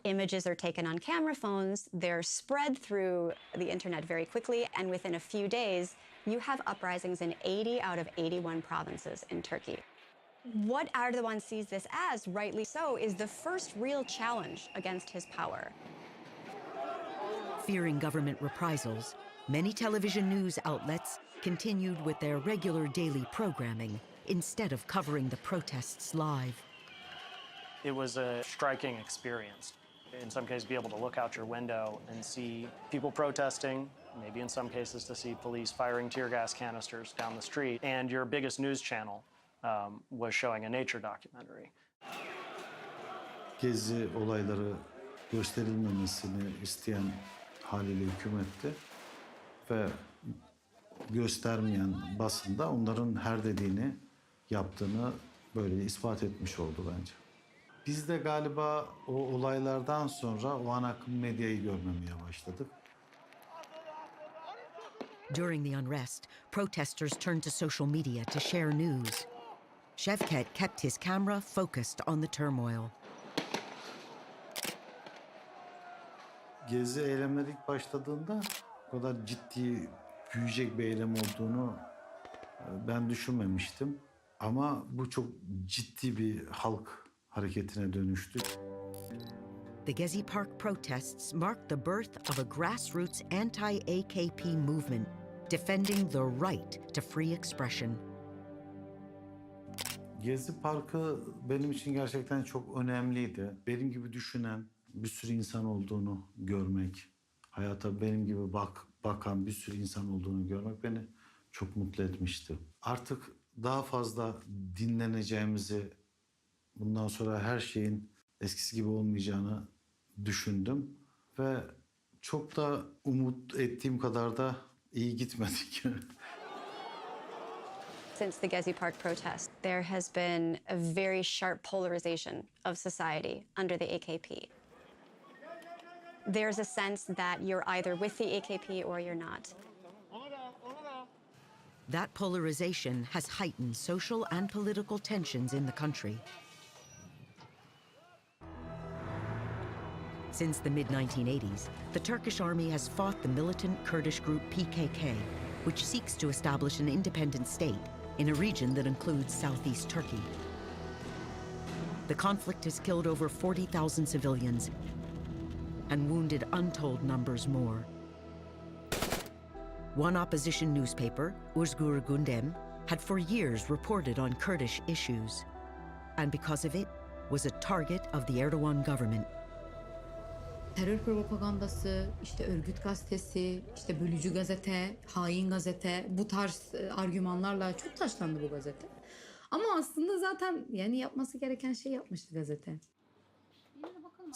Images are taken on camera phones, they're spread through the internet very quickly, and within a few days, you have uprisings in 80 out of 81 provinces in Turkey. What Erdogan sees this as, rightly so, is the first real challenge against his power. Fearing government reprisals, many television news outlets continued with their regular daily programming instead of covering the protests live. It was a striking experience. In some cases, be able to look out your window and see people protesting maybe in some cases to see police firing tear gas canisters down the street, and your biggest news channel was showing a nature documentary. Gezi olayları gösterilmemesini isteyen haliyle hükümetti ve göstermeyen basında onların her dediğini yaptığını böyle ispat etmiş oldu bence. Biz de galiba o olaylardan sonra o ana akım medyayı görmemeye başladık. During the unrest, protesters turned to social media to share news. Şevket kept his camera focused on the turmoil. Gezi eylemleri ilk başladığında o kadar ciddi, büyüyecek bir eylem olduğunu ben düşünmemiştim. Ama bu çok ciddi bir halk hareketine dönüştü. The Gezi Park protests marked the birth of a grassroots anti-AKP movement defending the right to free expression. Gezi Parkı benim için gerçekten çok önemliydi. Benim gibi düşünen bir sürü insan olduğunu görmek, hayata benim gibi bakan bir sürü insan olduğunu görmek beni çok mutlu etmişti. Artık daha fazla dinleneceğimizi, bundan sonra her şeyin eskisi gibi olmayacağını düşündüm ve çok da umut ettiğim kadar da iyi gitmedik. Since the Gezi Park protest, there has been a very sharp polarization of society under the AKP. There's a sense that you're either with the AKP or you're not. That polarization has heightened social and political tensions in the country. Since the mid-1980s, the Turkish army has fought the militant Kurdish group PKK, which seeks to establish an independent state in a region that includes southeast Turkey. The conflict has killed over 40,000 civilians and wounded untold numbers more. One opposition newspaper, Özgür Gündem, had for years reported on Kurdish issues, and because of it, was a target of the Erdogan government. Terör propagandası, işte örgüt gazetesi, işte bölücü gazete, hain gazete, bu tarz argümanlarla çok taşlandı bu gazete. Ama aslında zaten yani yapması gereken şey yapmıştı gazete.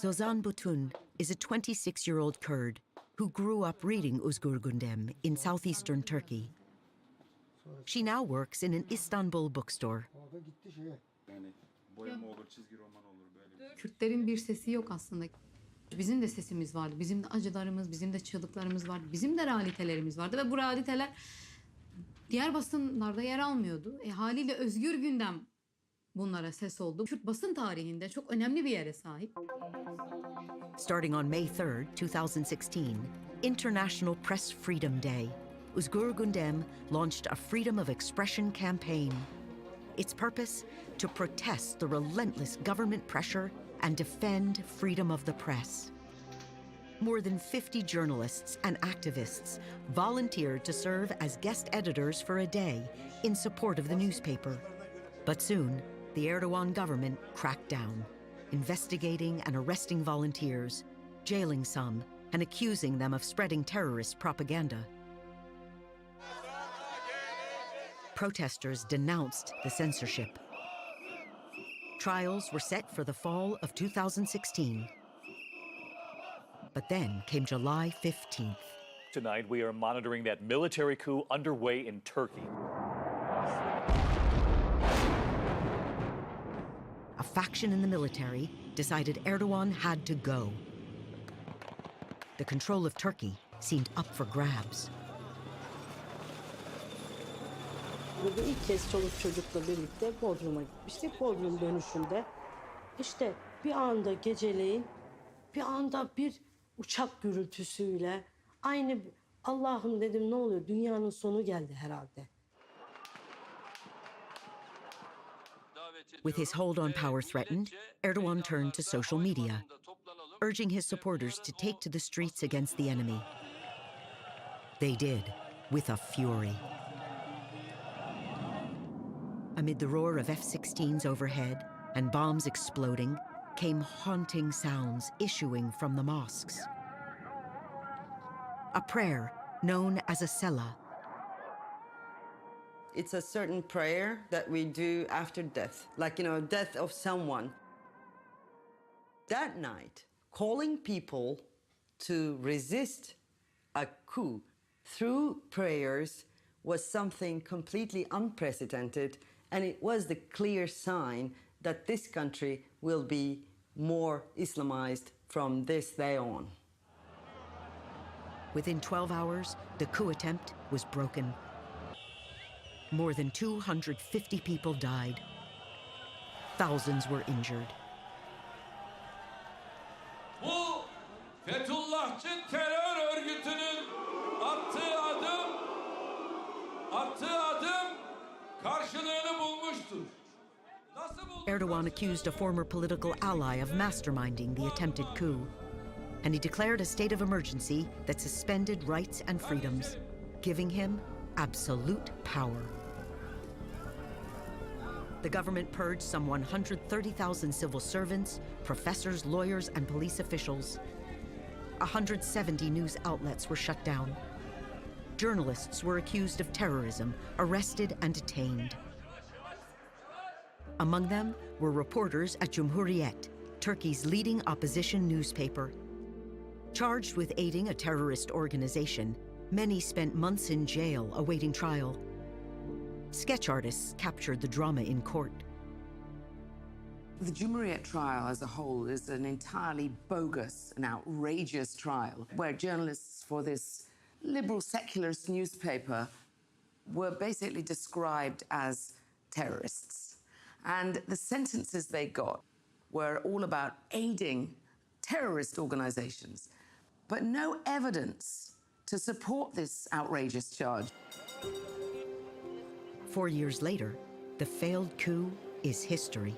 Zozan Butun is a 26-year-old Kurd who grew up reading Özgür Gündem in southeastern Turkey. She now works in an Istanbul bookstore. Kürtlerin bir sesi yok aslında. Bizim de sesimiz vardı, bizim de acılarımız, bizim de çığlıklarımız vardı, bizim de realitelerimiz vardı ve bu realiteler diğer basınlarda yer almıyordu. Haliyle Özgür Gündem bunlara ses oldu. Kürt basın tarihinde çok önemli bir yere sahip. Starting on May 3rd, 2016, International Press Freedom Day, Özgür Gündem launched a freedom of expression campaign. Its purpose, to protest the relentless government pressure and defend freedom of the press. More than 50 journalists and activists volunteered to serve as guest editors for a day in support of the newspaper. But soon, the Erdogan government cracked down, investigating and arresting volunteers, jailing some, and accusing them of spreading terrorist propaganda. Protesters denounced the censorship. Trials were set for the fall of 2016. But then came July 15th. Tonight, we are monitoring that military coup underway in Turkey. A faction in the military decided Erdogan had to go. The control of Turkey seemed up for grabs. Burada ilk kez çoluk çocukla birlikte Bodrum'a gitmiştik. Bodrum dönüşünde işte bir anda geceleyin bir anda bir uçak gürültüsüyle aynı Allah'ım dedim ne oluyor? Dünyanın sonu geldi herhalde. With his hold on power threatened, Erdogan turned to social media, urging his supporters to take to the streets against the enemy. They did, with a fury. Amid the roar of F-16s overhead and bombs exploding, came haunting sounds issuing from the mosques. A prayer known as a sela. It's a certain prayer that we do after death, like, death of someone. That night, calling people to resist a coup through prayers was something completely unprecedented, and it was the clear sign that this country will be more Islamized from this day on. Within 12 hours, the coup attempt was broken. More than 250 people died. Thousands were injured. Bu Fethullahçı terör örgütünün attığı adım karşılığını bulmuştur. Erdogan accused a former political ally of masterminding the attempted coup, and he declared a state of emergency that suspended rights and freedoms, giving him absolute power. The government purged some 130,000 civil servants, professors, lawyers, and police officials. 170 news outlets were shut down. Journalists were accused of terrorism, arrested and detained. Among them were reporters at Cumhuriyet, Turkey's leading opposition newspaper. Charged with aiding a terrorist organization, many spent months in jail awaiting trial. Sketch artists captured the drama in court. The Cumhuriyet trial as a whole is an entirely bogus and outrageous trial where journalists for this liberal secularist newspaper were basically described as terrorists. And the sentences they got were all about aiding terrorist organizations, but no evidence to support this outrageous charge. 4 years later, the failed coup is history.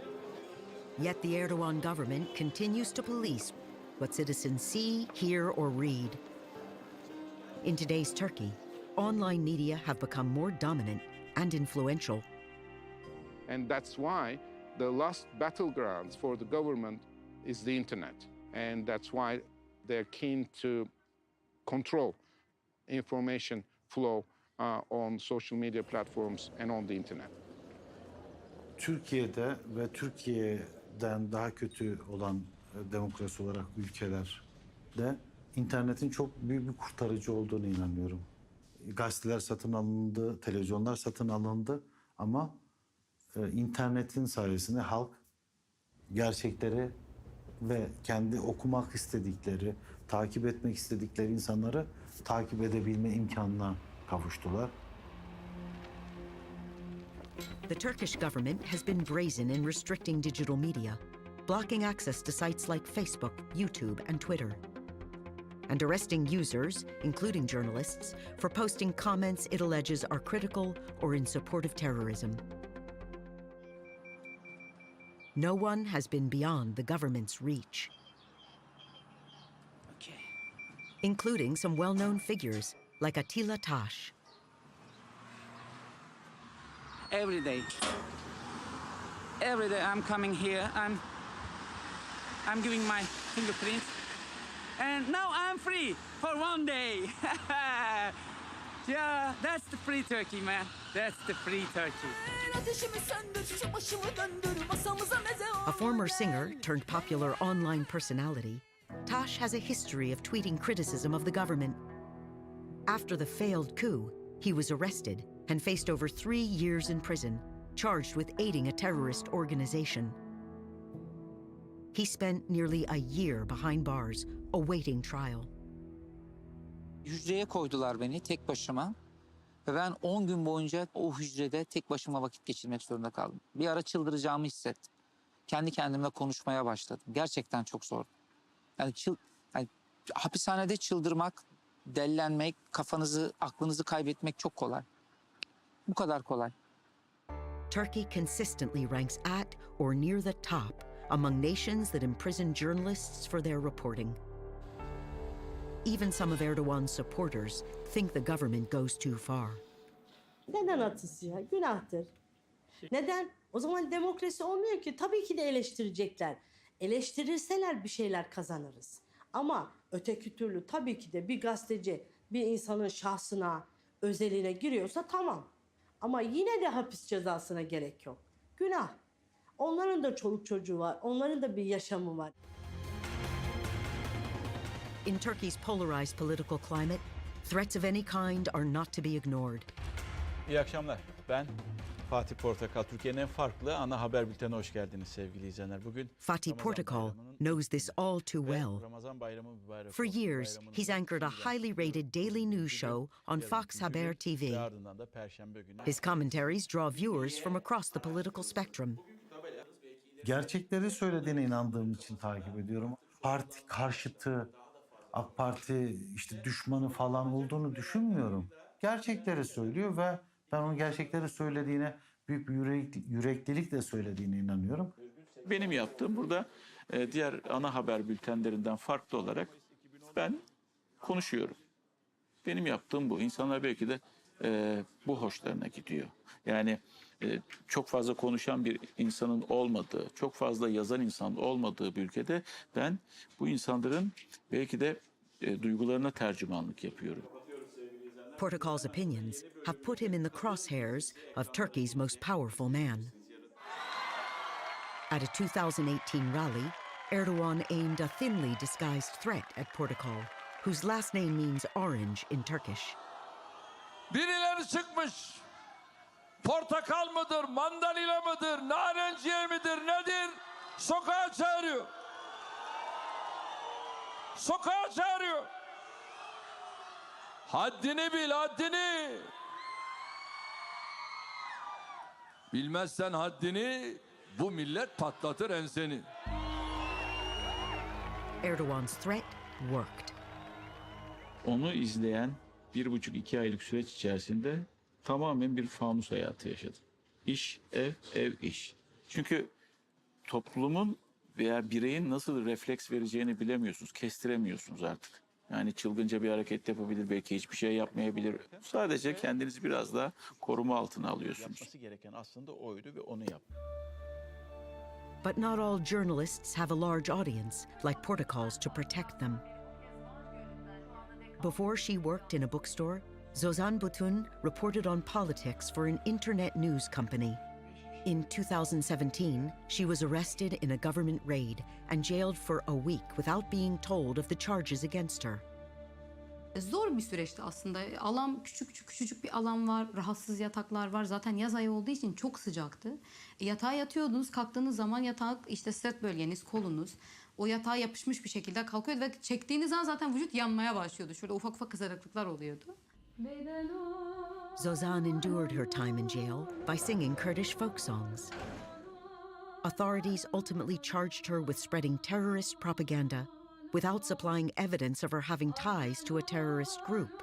Yet the Erdogan government continues to police what citizens see, hear, or read. In today's Turkey, online media have become more dominant and influential. And that's why the last battlegrounds for the government is the internet. And that's why they're keen to control information flow on social media platforms and on the internet. Türkiye'de ve Türkiye'den daha kötü olan demokrasi olarak ülkelerde internetin çok büyük bir kurtarıcı olduğunu inanıyorum. Gazeteler satın alındı, televizyonlar satın alındı ama internetin sayesinde halk gerçekleri ve kendi okumak istedikleri, takip etmek istedikleri insanları takip edebilme imkanına kavuştular. The Turkish government has been brazen in restricting digital media, blocking access to sites like Facebook, YouTube, and Twitter, and arresting users, including journalists, for posting comments it alleges are critical or in support of terrorism. No one has been beyond the government's reach, including some well-known figures like Attila Taş. Every day I'm coming here, I'm giving my fingerprints, and now I'm free for one day. Yeah, that's the free Turkey, man. That's the free Turkey. A former singer turned popular online personality, Taş has a history of tweeting criticism of the government. After the failed coup, he was arrested and faced over 3 years in prison, charged with aiding a terrorist organization. He spent nearly a year behind bars, awaiting trial. Hücreye koydular beni tek başıma ve ben 10 gün boyunca o hücrede tek başıma vakit geçirmek zorunda kaldım. Bir ara çıldıracağımı hissettim. Kendi kendimle konuşmaya başladım. Gerçekten çok zor. Yani hapishanede çıldırmak, dellenmek, kafanızı, aklınızı kaybetmek çok kolay. Bu kadar kolay. Turkey consistently ranks at or near the top among nations that imprison journalists for their reporting. Even some of Erdogan's supporters think the government goes too far. Neden atısı ya? Günahtır. Neden? O zaman demokrasi olmuyor ki. Tabii ki de eleştirecekler. Eleştirirseler bir şeyler kazanırız. Ama öteki türlü tabii ki de bir gazeteci bir insanın şahsına, özeline giriyorsa tamam. Ama yine de hapis cezasına gerek yok. Günah. Onların da çoluk çocuğu var, onların da bir yaşamı var. In Turkey's polarized political climate, threats of any kind are not to be ignored. İyi akşamlar. Ben Fatih Portakal. Türkiye'nin en farklı ana haber bültenine hoş geldiniz sevgili izleyenler. Bugün Fatih Portakal knows this all too well. For years, he's anchored a highly rated daily news show on Fox Haber TV. His commentaries draw viewers from across the political spectrum. Gerçekleri söylediğine inandığım için takip ediyorum. Parti karşıtı, AK Parti işte düşmanı falan olduğunu düşünmüyorum. Gerçekleri söylüyor ve ben onun gerçekleri söylediğine büyük bir yüreklilikle söylediğine inanıyorum. benim yaptığım burada diğer ana haber bültenlerinden farklı olarak ben konuşuyorum. Benim yaptığım bu. İnsanlar belki de bu hoşlarına gidiyor. Yani çok fazla konuşan bir insanın olmadığı, çok fazla yazan insanın olmadığı bir ülkede ben bu insanların belki de duygularına tercümanlık yapıyorum. Portakal's opinions have put him in the crosshairs of Turkey's most powerful man. At a 2018 rally, Erdogan aimed a thinly disguised threat at Portakal, whose last name means orange in Turkish. Birileri çıkmış. Portakal mıdır, mandalina mıdır, narenciye midir, nedir? Sokağa çağırıyor. Sokağa çağırıyor. Haddini bil, haddini. Bilmezsen haddini, bu millet patlatır enseni. Erdogan's threat worked. Onu izleyen 1,5-2 aylık süreç içerisinde tamamen bir fanus hayatı yaşadım. İş, ev, ev, iş. Çünkü toplumun veya bireyin nasıl refleks vereceğini bilemiyorsunuz, kestiremiyorsunuz artık. Yani çılgınca bir hareket yapabilir, belki hiçbir şey yapmayabilir. Sadece kendinizi biraz daha koruma altına alıyorsunuz. Yapması gereken aslında oydu ve onu yaptı. But not all journalists have a large audience like Portakal's to protect them. Before she worked in a bookstore, Zozan Butun reported on politics for an internet news company. In 2017, she was arrested in a government raid and jailed for a week without being told of the charges against her. Zor bir süreçti aslında. Alan küçücük bir alan var, rahatsız yataklar var. Zaten yaz ayı olduğu için çok sıcaktı. Yatağa yatıyordunuz, kalktığınız zaman yatak işte sırt bölgeniz, kolunuz o yatağa yapışmış bir şekilde kalkıyordu ve çektiğiniz an zaten vücut yanmaya başlıyordu. Şurada ufak ufak kızarıklıklar oluyordu. Zozan endured her time in jail by singing Kurdish folk songs. Authorities ultimately charged her with spreading terrorist propaganda without supplying evidence of her having ties to a terrorist group.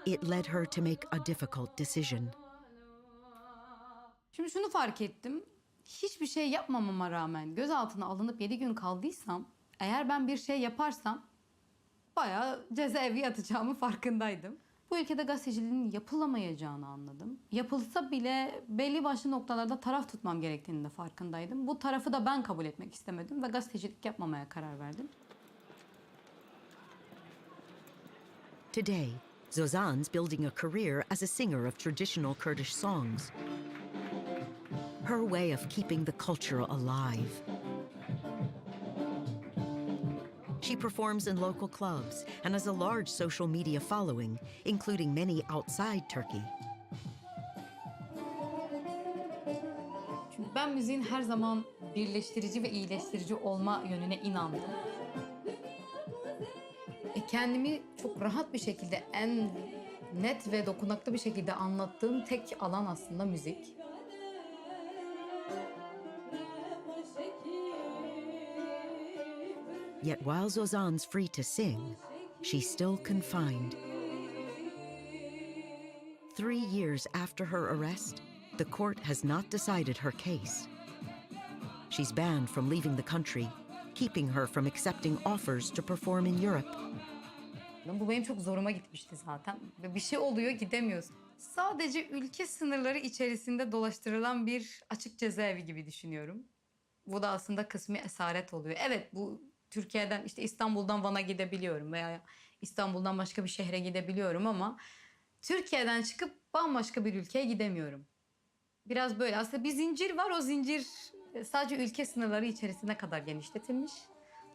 It led her to make a difficult decision. Şimdi şunu fark ettim. Hiçbir şey yapmamama rağmen gözaltına alınıp 7 gün kaldıysam, eğer ben bir şey yaparsam bayağı cezaevi yatacağımın farkındaydım. Bu ülkede gazeteciliğin yapılamayacağını anladım. Yapılsa bile belli başlı noktalarda taraf tutmam gerektiğini de farkındaydım. Bu tarafı da ben kabul etmek istemedim ve gazetecilik yapmamaya karar verdim. Today, Zozan's building a career as a singer of traditional Kurdish songs. Her way of keeping the culture alive. She performs in local clubs and has a large social media following, including many outside Turkey. Çünkü ben müziğin her zaman birleştirici ve iyileştirici olma yönüne inandım. Kendimi çok rahat bir şekilde, en net ve dokunaklı bir şekilde anlattığım tek alan aslında müzik. Yet while Zozan's free to sing, she's still confined. 3 years after her arrest, the court has not decided her case. She's banned from leaving the country, keeping her from accepting offers to perform in Europe. Bu benim çok zoruma gitmişti zaten. Bir şey oluyor, gidemiyorsun. Sadece ülke sınırları içerisinde dolaştırılan bir açık cezaevi gibi düşünüyorum. Bu da aslında kısmi esaret oluyor. Evet, bu Türkiye'den, işte İstanbul'dan Van'a gidebiliyorum veya İstanbul'dan başka bir şehre gidebiliyorum ama Türkiye'den çıkıp bambaşka bir ülkeye gidemiyorum. Biraz böyle aslında bir zincir var, o zincir sadece ülke sınırları içerisine kadar genişletilmiş.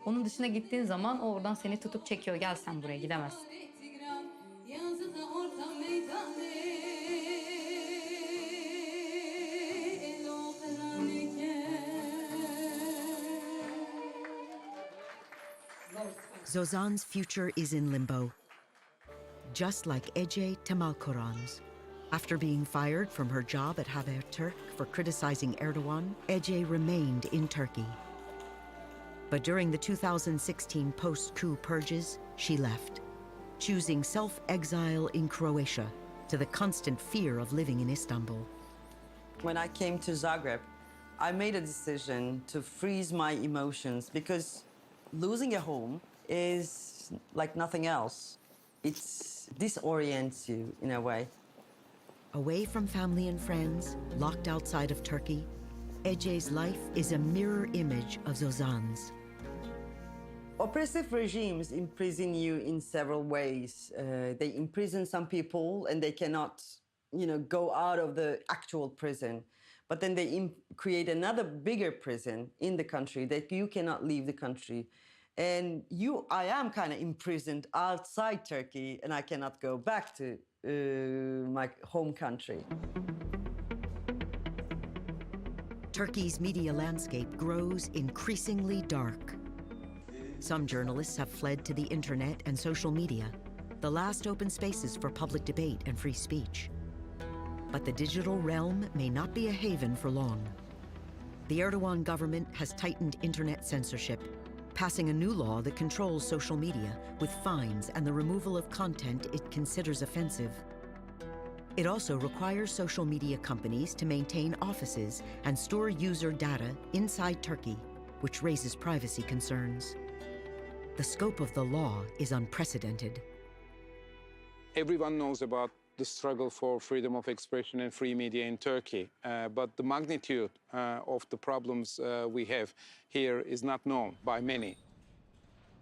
Onun dışına gittiğin zaman o oradan seni tutup çekiyor. Gel sen buraya, gidemezsin. Zozan's future is in limbo, just like Ece Temelkoran's. After being fired from her job at Haberturk for criticizing Erdogan, Ece remained in Turkey. But during the 2016 post-coup purges, she left, choosing self-exile in Croatia to the constant fear of living in Istanbul. When I came to Zagreb, I made a decision to freeze my emotions because losing a home is like nothing else. It disorients you in a way. Away from family and friends, locked outside of Turkey, Ece's life is a mirror image of Zozan's. Oppressive regimes imprison you in several ways. They imprison some people and they cannot, go out of the actual prison. But then they create another bigger prison in the country that you cannot leave the country. And I am kind of imprisoned outside Turkey and I cannot go back to my home country. Turkey's media landscape grows increasingly dark. Some journalists have fled to the internet and social media, the last open spaces for public debate and free speech. But the digital realm may not be a haven for long. The Erdogan government has tightened internet censorship, passing a new law that controls social media with fines and the removal of content it considers offensive. It also requires social media companies to maintain offices and store user data inside Turkey, which raises privacy concerns. The scope of the law is unprecedented. Everyone knows about the struggle for freedom of expression and free media in Turkey, but the magnitude of the problems we have here is not known by many.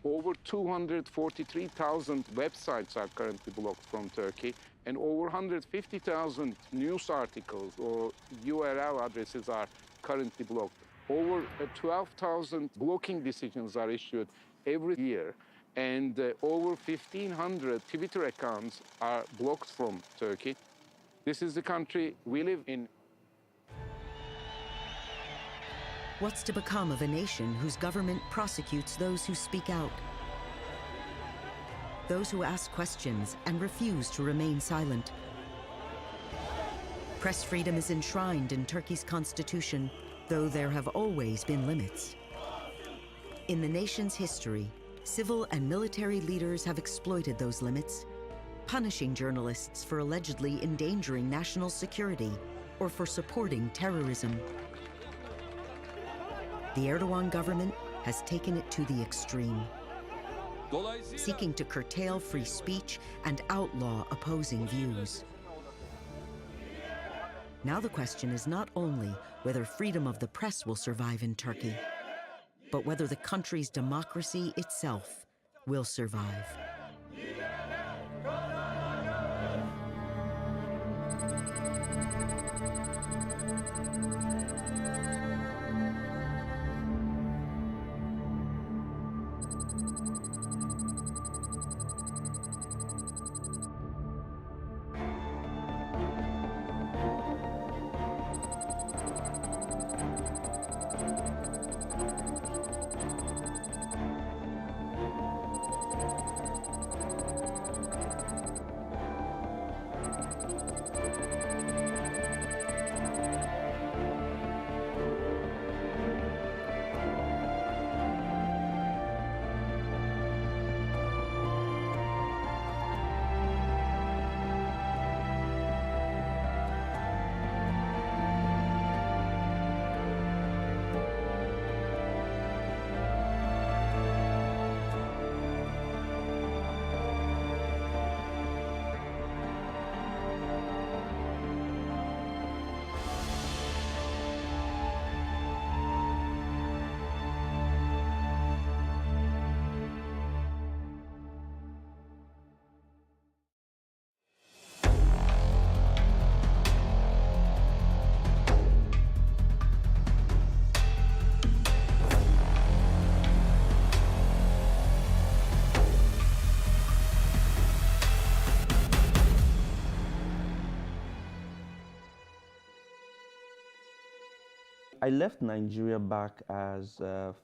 Over 243,000 websites are currently blocked from Turkey, and over 150,000 news articles or URL addresses are currently blocked. Over 12,000 blocking decisions are issued every year, and over 1,500 Twitter accounts are blocked from Turkey. This is the country we live in. What's to become of a nation whose government prosecutes those who speak out? Those who ask questions and refuse to remain silent. Press freedom is enshrined in Turkey's constitution, though there have always been limits. In the nation's history, civil and military leaders have exploited those limits, punishing journalists for allegedly endangering national security or for supporting terrorism. The Erdogan government has taken it to the extreme, seeking to curtail free speech and outlaw opposing views. Now the question is not only whether freedom of the press will survive in Turkey, but whether the country's democracy itself will survive. I left Nigeria back as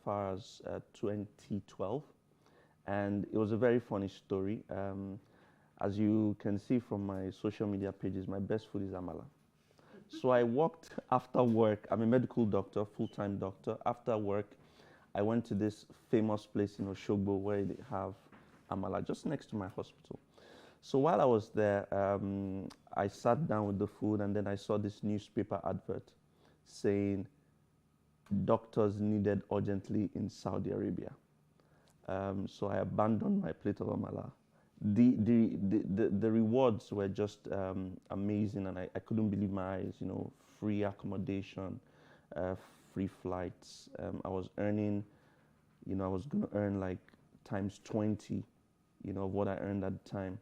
far as 2012, and it was a very funny story. As you can see from my social media pages, my best food is amala. So I worked after work. I'm a medical doctor, full-time doctor. After work, I went to this famous place in Oshogbo where they have amala just next to my hospital. So while I was there, I sat down with the food, and then I saw this newspaper advert saying doctors needed urgently in Saudi Arabia. So I abandoned my plate of amala. The rewards were just amazing, and I couldn't believe my eyes. You know, free accommodation, free flights. I was earning, you know, I was going to earn like times 20, you know, of what I earned at the time,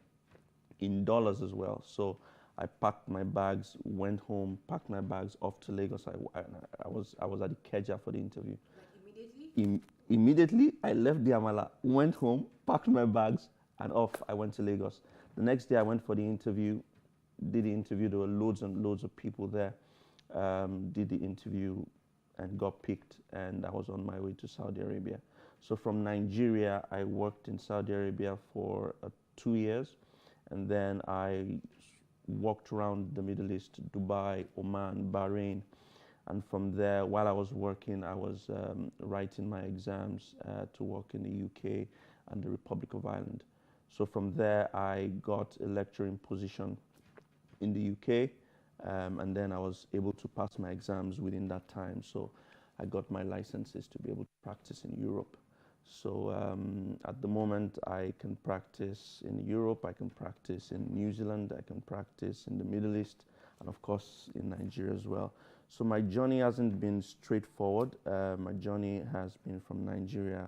in dollars as well. So I packed my bags, went home, packed my bags off to Lagos. I was at Ikeja for the interview. Like immediately? Immediately, I left the amala, went home, packed my bags, and off I went to Lagos. The next day I went for the interview, did the interview. There were loads and loads of people there. Did the interview and got picked, and I was on my way to Saudi Arabia. So from Nigeria, I worked in Saudi Arabia for 2 years, and then I walked around the Middle East, Dubai, Oman, Bahrain, and from there, while I was working, I was writing my exams to work in the UK and the Republic of Ireland. So from there, I got a lecturing position in the UK, and then I was able to pass my exams within that time. So I got my licenses to be able to practice in Europe. So at the moment, I can practice in Europe, I can practice in New Zealand, I can practice in the Middle East, and of course in Nigeria as well. So my journey hasn't been straightforward. My journey has been from Nigeria,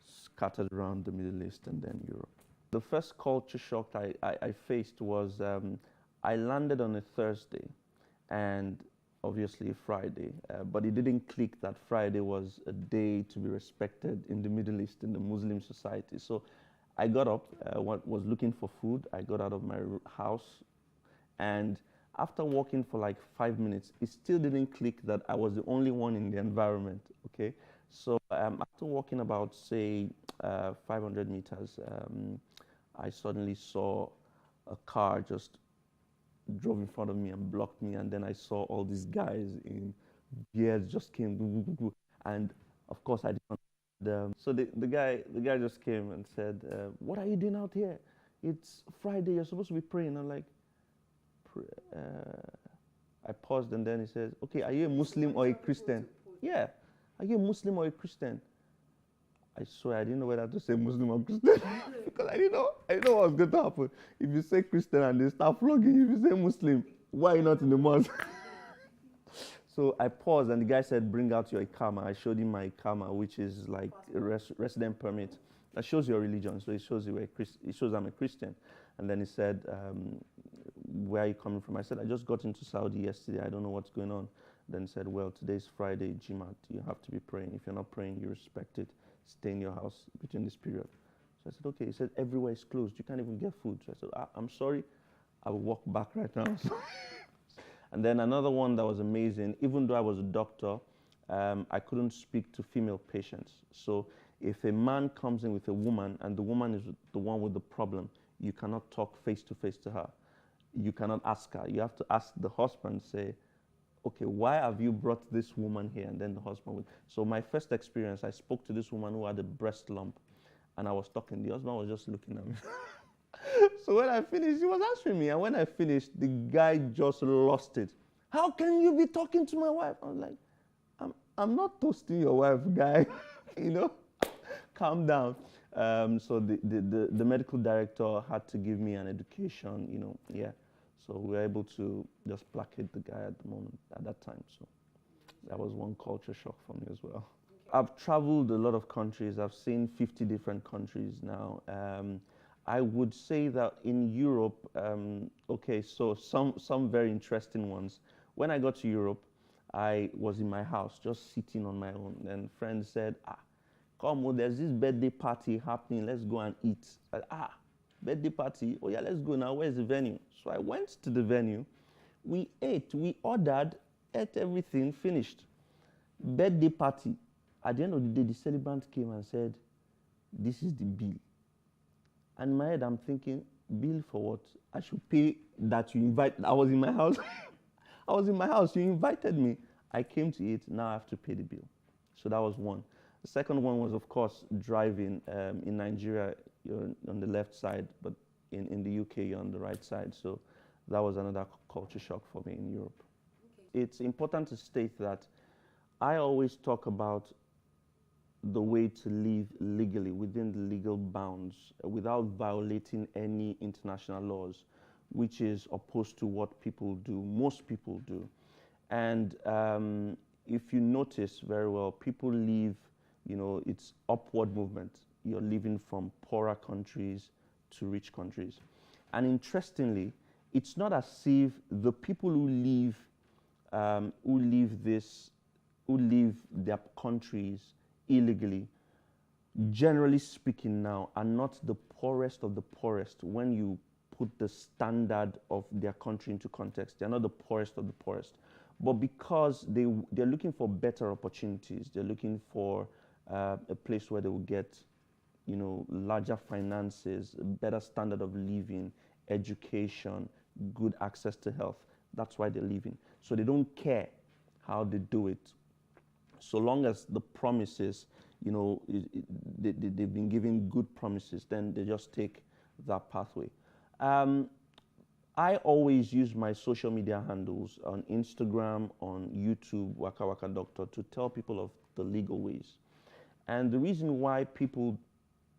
scattered around the Middle East, and then Europe. The first culture shock I faced was I landed on a Thursday and obviously Friday, but it didn't click that Friday was a day to be respected in the Middle East, in the Muslim society. So I got up, was looking for food. I got out of my house, and after walking for like 5 minutes, it still didn't click that I was the only one in the environment, okay? So after walking about, say, 500 meters, I suddenly saw a car just drove in front of me and blocked me, and then I saw all these guys in beards just came, and of course I didn't. So the guy just came and said, "What are you doing out here? It's Friday. You're supposed to be praying." I'm like, I paused, and then he says, "Okay, are you a Muslim or a Christian?" "Yeah, are you a Muslim or a Christian?" I swear I didn't know whether to say Muslim or Christian because I didn't know what was going to happen. If you say Christian and they start flogging you, if you say Muslim, why are you not in the mosque? So I paused, and the guy said, "Bring out your Ikama." I showed him my Ikama, which is like a resident permit. That shows your religion, so it shows I'm a Christian. And then he said, "Where are you coming from?" I said, "I just got into Saudi yesterday. I don't know what's going on." Then he said, "Well, today's Friday, Jumat. You have to be praying. If you're not praying, you respect it. Stay in your house between this period." So I said, "Okay." He said, "Everywhere is closed. You can't even get food." So I said, "I'm sorry. I will walk back right now." And then another one that was amazing, even though I was a doctor, I couldn't speak to female patients. So if a man comes in with a woman and the woman is the one with the problem, you cannot talk face to face to her. You cannot ask her. You have to ask the husband, say, "Okay, why have you brought this woman here?" And then the husband would. So my first experience, I spoke to this woman who had a breast lump, and I was talking. The husband was just looking at me. So when I finished, he was answering me. And when I finished, the guy just lost it. "How can you be talking to my wife?" I was like, I'm not toasting your wife, guy. You know, calm down. So the medical director had to give me an education, you know, yeah. So we were able to just placate the guy at that time. So that was one culture shock for me as well. I've traveled a lot of countries. I've seen 50 different countries now. I would say that in Europe, okay, so some very interesting ones. When I got to Europe, I was in my house just sitting on my own, and friends said, "Come on, there's this birthday party happening. Let's go and eat." I said, "Birthday party? Oh yeah, let's go now. Where's the venue?" So I went to the venue. We ate, we ordered, ate everything, finished. birthday party. At the end of the day, the celebrant came and said, "This is the bill." And in my head, I'm thinking, bill for what? I should pay that you invite. I was in my house. I was in my house. You invited me. I came to it. Now I have to pay the bill. So that was one. The second one was, of course, driving. In Nigeria, you're on the left side, but in the UK, you're on the right side. So that was another culture shock for me in Europe. Okay. It's important to state that I always talk about the way to live legally within the legal bounds without violating any international laws, which is opposed to what people do, most people do. And if you notice very well, people live, you know, it's upward movement. You're living from poorer countries to rich countries. And interestingly, it's not as if the people who leave their countries illegally, generally speaking now, are not the poorest of the poorest when you put the standard of their country into context. They're not the poorest of the poorest. But because they're looking for better opportunities, they're looking for a place where they will get, you know, larger finances, a better standard of living, education, good access to health. That's why they're leaving. So they don't care how they do it, so long as the promises, you know, they've been given good promises, then they just take that pathway. I always use my social media handles on Instagram, on YouTube, Waka Waka Doctor, to tell people of the legal ways. And the reason why people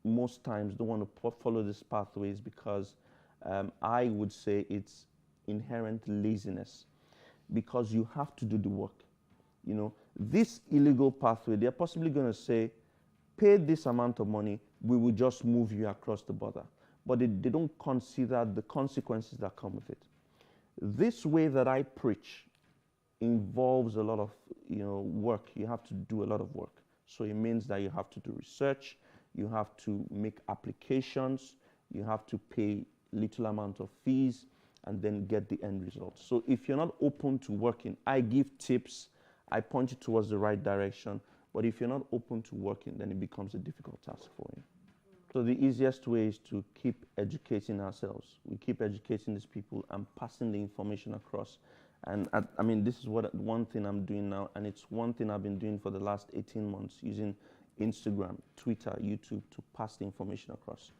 most times don't want to follow this pathway is because I would say it's inherent laziness, because you have to do the work. You know, this illegal pathway, they're possibly going to say, pay this amount of money, we will just move you across the border. But they don't consider the consequences that come with it. This way that I preach involves a lot of, you know, work. You have to do a lot of work. So it means that you have to do research, you have to make applications, you have to pay little amount of fees, and then get the end result. So if you're not open to working, I give tips, I point you towards the right direction, but if you're not open to working, then it becomes a difficult task for you. So the easiest way is to keep educating ourselves. We keep educating these people and passing the information across. And I mean, this is one thing I'm doing now, and it's one thing I've been doing for the last 18 months, using Instagram, Twitter, YouTube to pass the information across.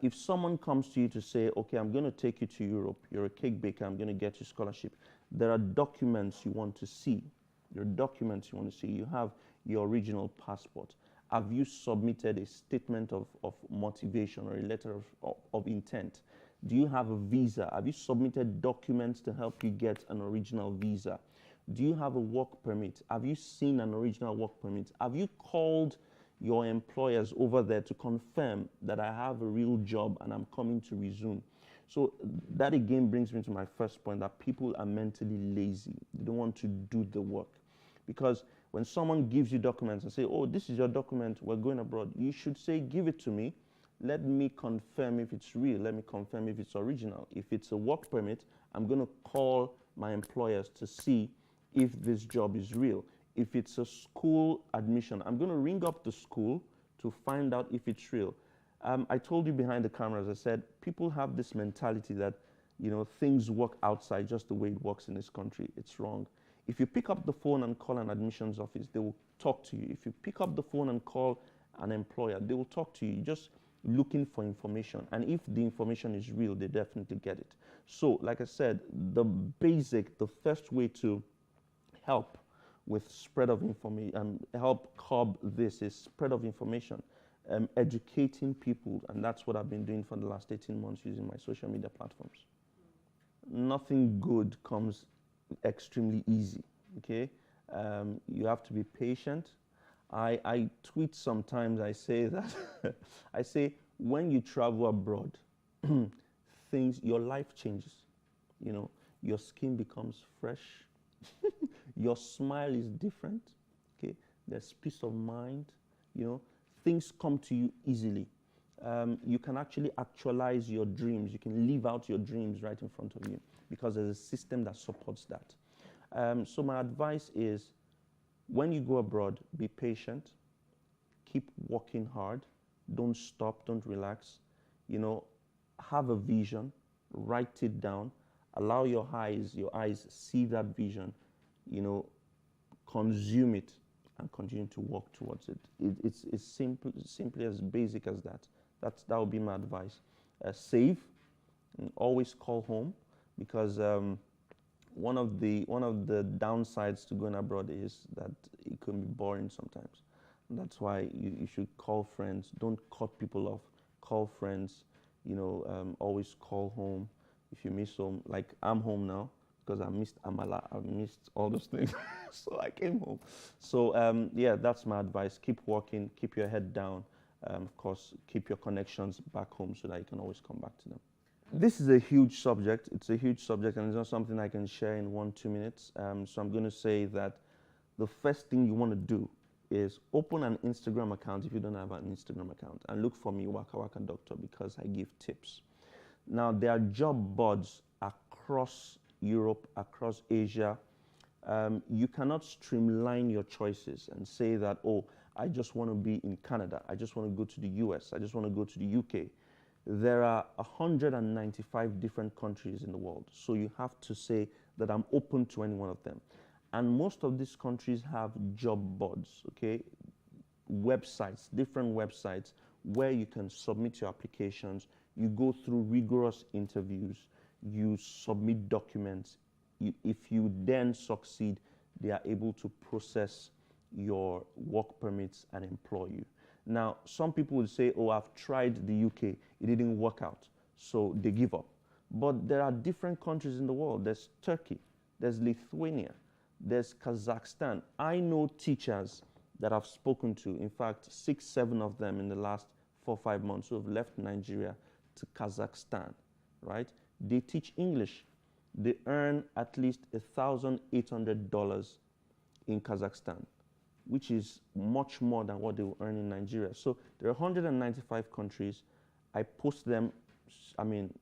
If someone comes to you to say, okay, I'm going to take you to Europe, you're a cake baker, I'm going to get you scholarship, there are documents you want to see. There are documents you want to see. You have your original passport. Have you submitted a statement of motivation or a letter of intent? Do you have a visa? Have you submitted documents to help you get an original visa? Do you have a work permit? Have you seen an original work permit? Have you called your employers over there to confirm that I have a real job and I'm coming to resume? So that again brings me to my first point, that people are mentally lazy. They don't want to do the work. Because when someone gives you documents and say, oh, this is your document, we're going abroad, you should say, give it to me. Let me confirm if it's real. Let me confirm if it's original. If it's a work permit, I'm going to call my employers to see if this job is real. If it's a school admission, I'm going to ring up the school to find out if it's real. I told you behind the cameras, I said, people have this mentality that, you know, things work outside just the way it works in this country. It's wrong. If you pick up the phone and call an admissions office, they will talk to you. If you pick up the phone and call an employer, they will talk to you, just looking for information. And if the information is real, they definitely get it. So, like I said, the first way to help with spread of information, help curb this is spread of information, educating people, and that's what I've been doing for the last 18 months using my social media platforms. Nothing good comes extremely easy, okay? You have to be patient. I tweet sometimes, I say that, I say, when you travel abroad, your life changes, you know, your skin becomes fresh, your smile is different, okay? There's peace of mind, you know, things come to you easily. You can actually actualize your dreams. You can live out your dreams right in front of you because there's a system that supports that. So my advice is, when you go abroad, be patient, keep working hard, don't stop, don't relax, you know, have a vision, write it down, allow your eyes see that vision, you know, consume it, and continue to work towards it. It's simply as basic as that. That would be my advice. Save, and always call home, because one of the downsides to going abroad is that it can be boring sometimes. And that's why you should call friends. Don't cut people off. Call friends. You know, always call home if you miss home. Like, I'm home now because I missed Amala. I missed all those things, so I came home. So yeah, that's my advice. Keep working. Keep your head down. Of course, keep your connections back home so that you can always come back to them. This is a huge subject. It's a huge subject, and it's not something I can share in 1-2 minutes. So I'm going to say that the first thing you want to do is open an Instagram account if you don't have an Instagram account, and look for me, Waka Waka Doctor, because I give tips. Now, there are job boards across Europe, across Asia. You cannot streamline your choices and say that, oh, I just want to be in Canada, I just want to go to the US, I just want to go to the UK. There are 195 different countries in the world, so you have to say that I'm open to any one of them. And most of these countries have job boards, okay? Websites, different websites, where you can submit your applications. You go through rigorous interviews, you submit documents. If you then succeed, they are able to process your work permits and employ you. Now, some people will say, oh, I've tried the UK, it didn't work out, so they give up. But there are different countries in the world. There's Turkey, there's Lithuania, there's Kazakhstan. I know teachers that I've spoken to, in fact, 6-7 of them in the last 4-5 months, who have left Nigeria to Kazakhstan, right? They teach English. They earn at least $1,800 in Kazakhstan, which is much more than what they will earn in Nigeria. So there are 195 countries. I post them, I mean,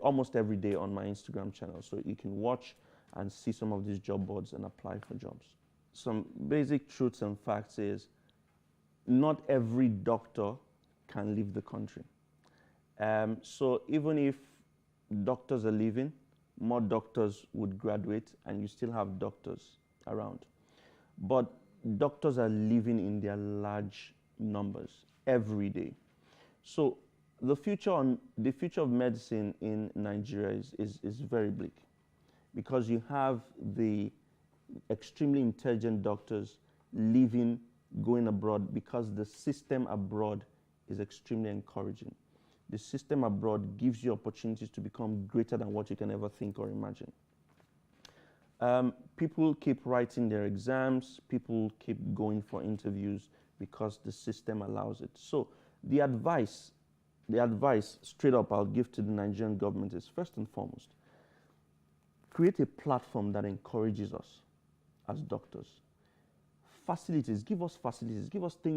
almost every day on my Instagram channel, so you can watch and see some of these job boards and apply for jobs. Some basic truths and facts is, not every doctor can leave the country. So even if doctors are leaving, more doctors would graduate and you still have doctors around. But doctors are leaving in their large numbers every day. So the future of medicine in Nigeria is very bleak, because you have the extremely intelligent doctors leaving, going abroad, because the system abroad is extremely encouraging. The system abroad gives you opportunities to become greater than what you can ever think or imagine. People keep writing their exams, people keep going for interviews because the system allows it. So the advice straight up I'll give to the Nigerian government is, first and foremost, create a platform that encourages us as doctors. Facilities, give us things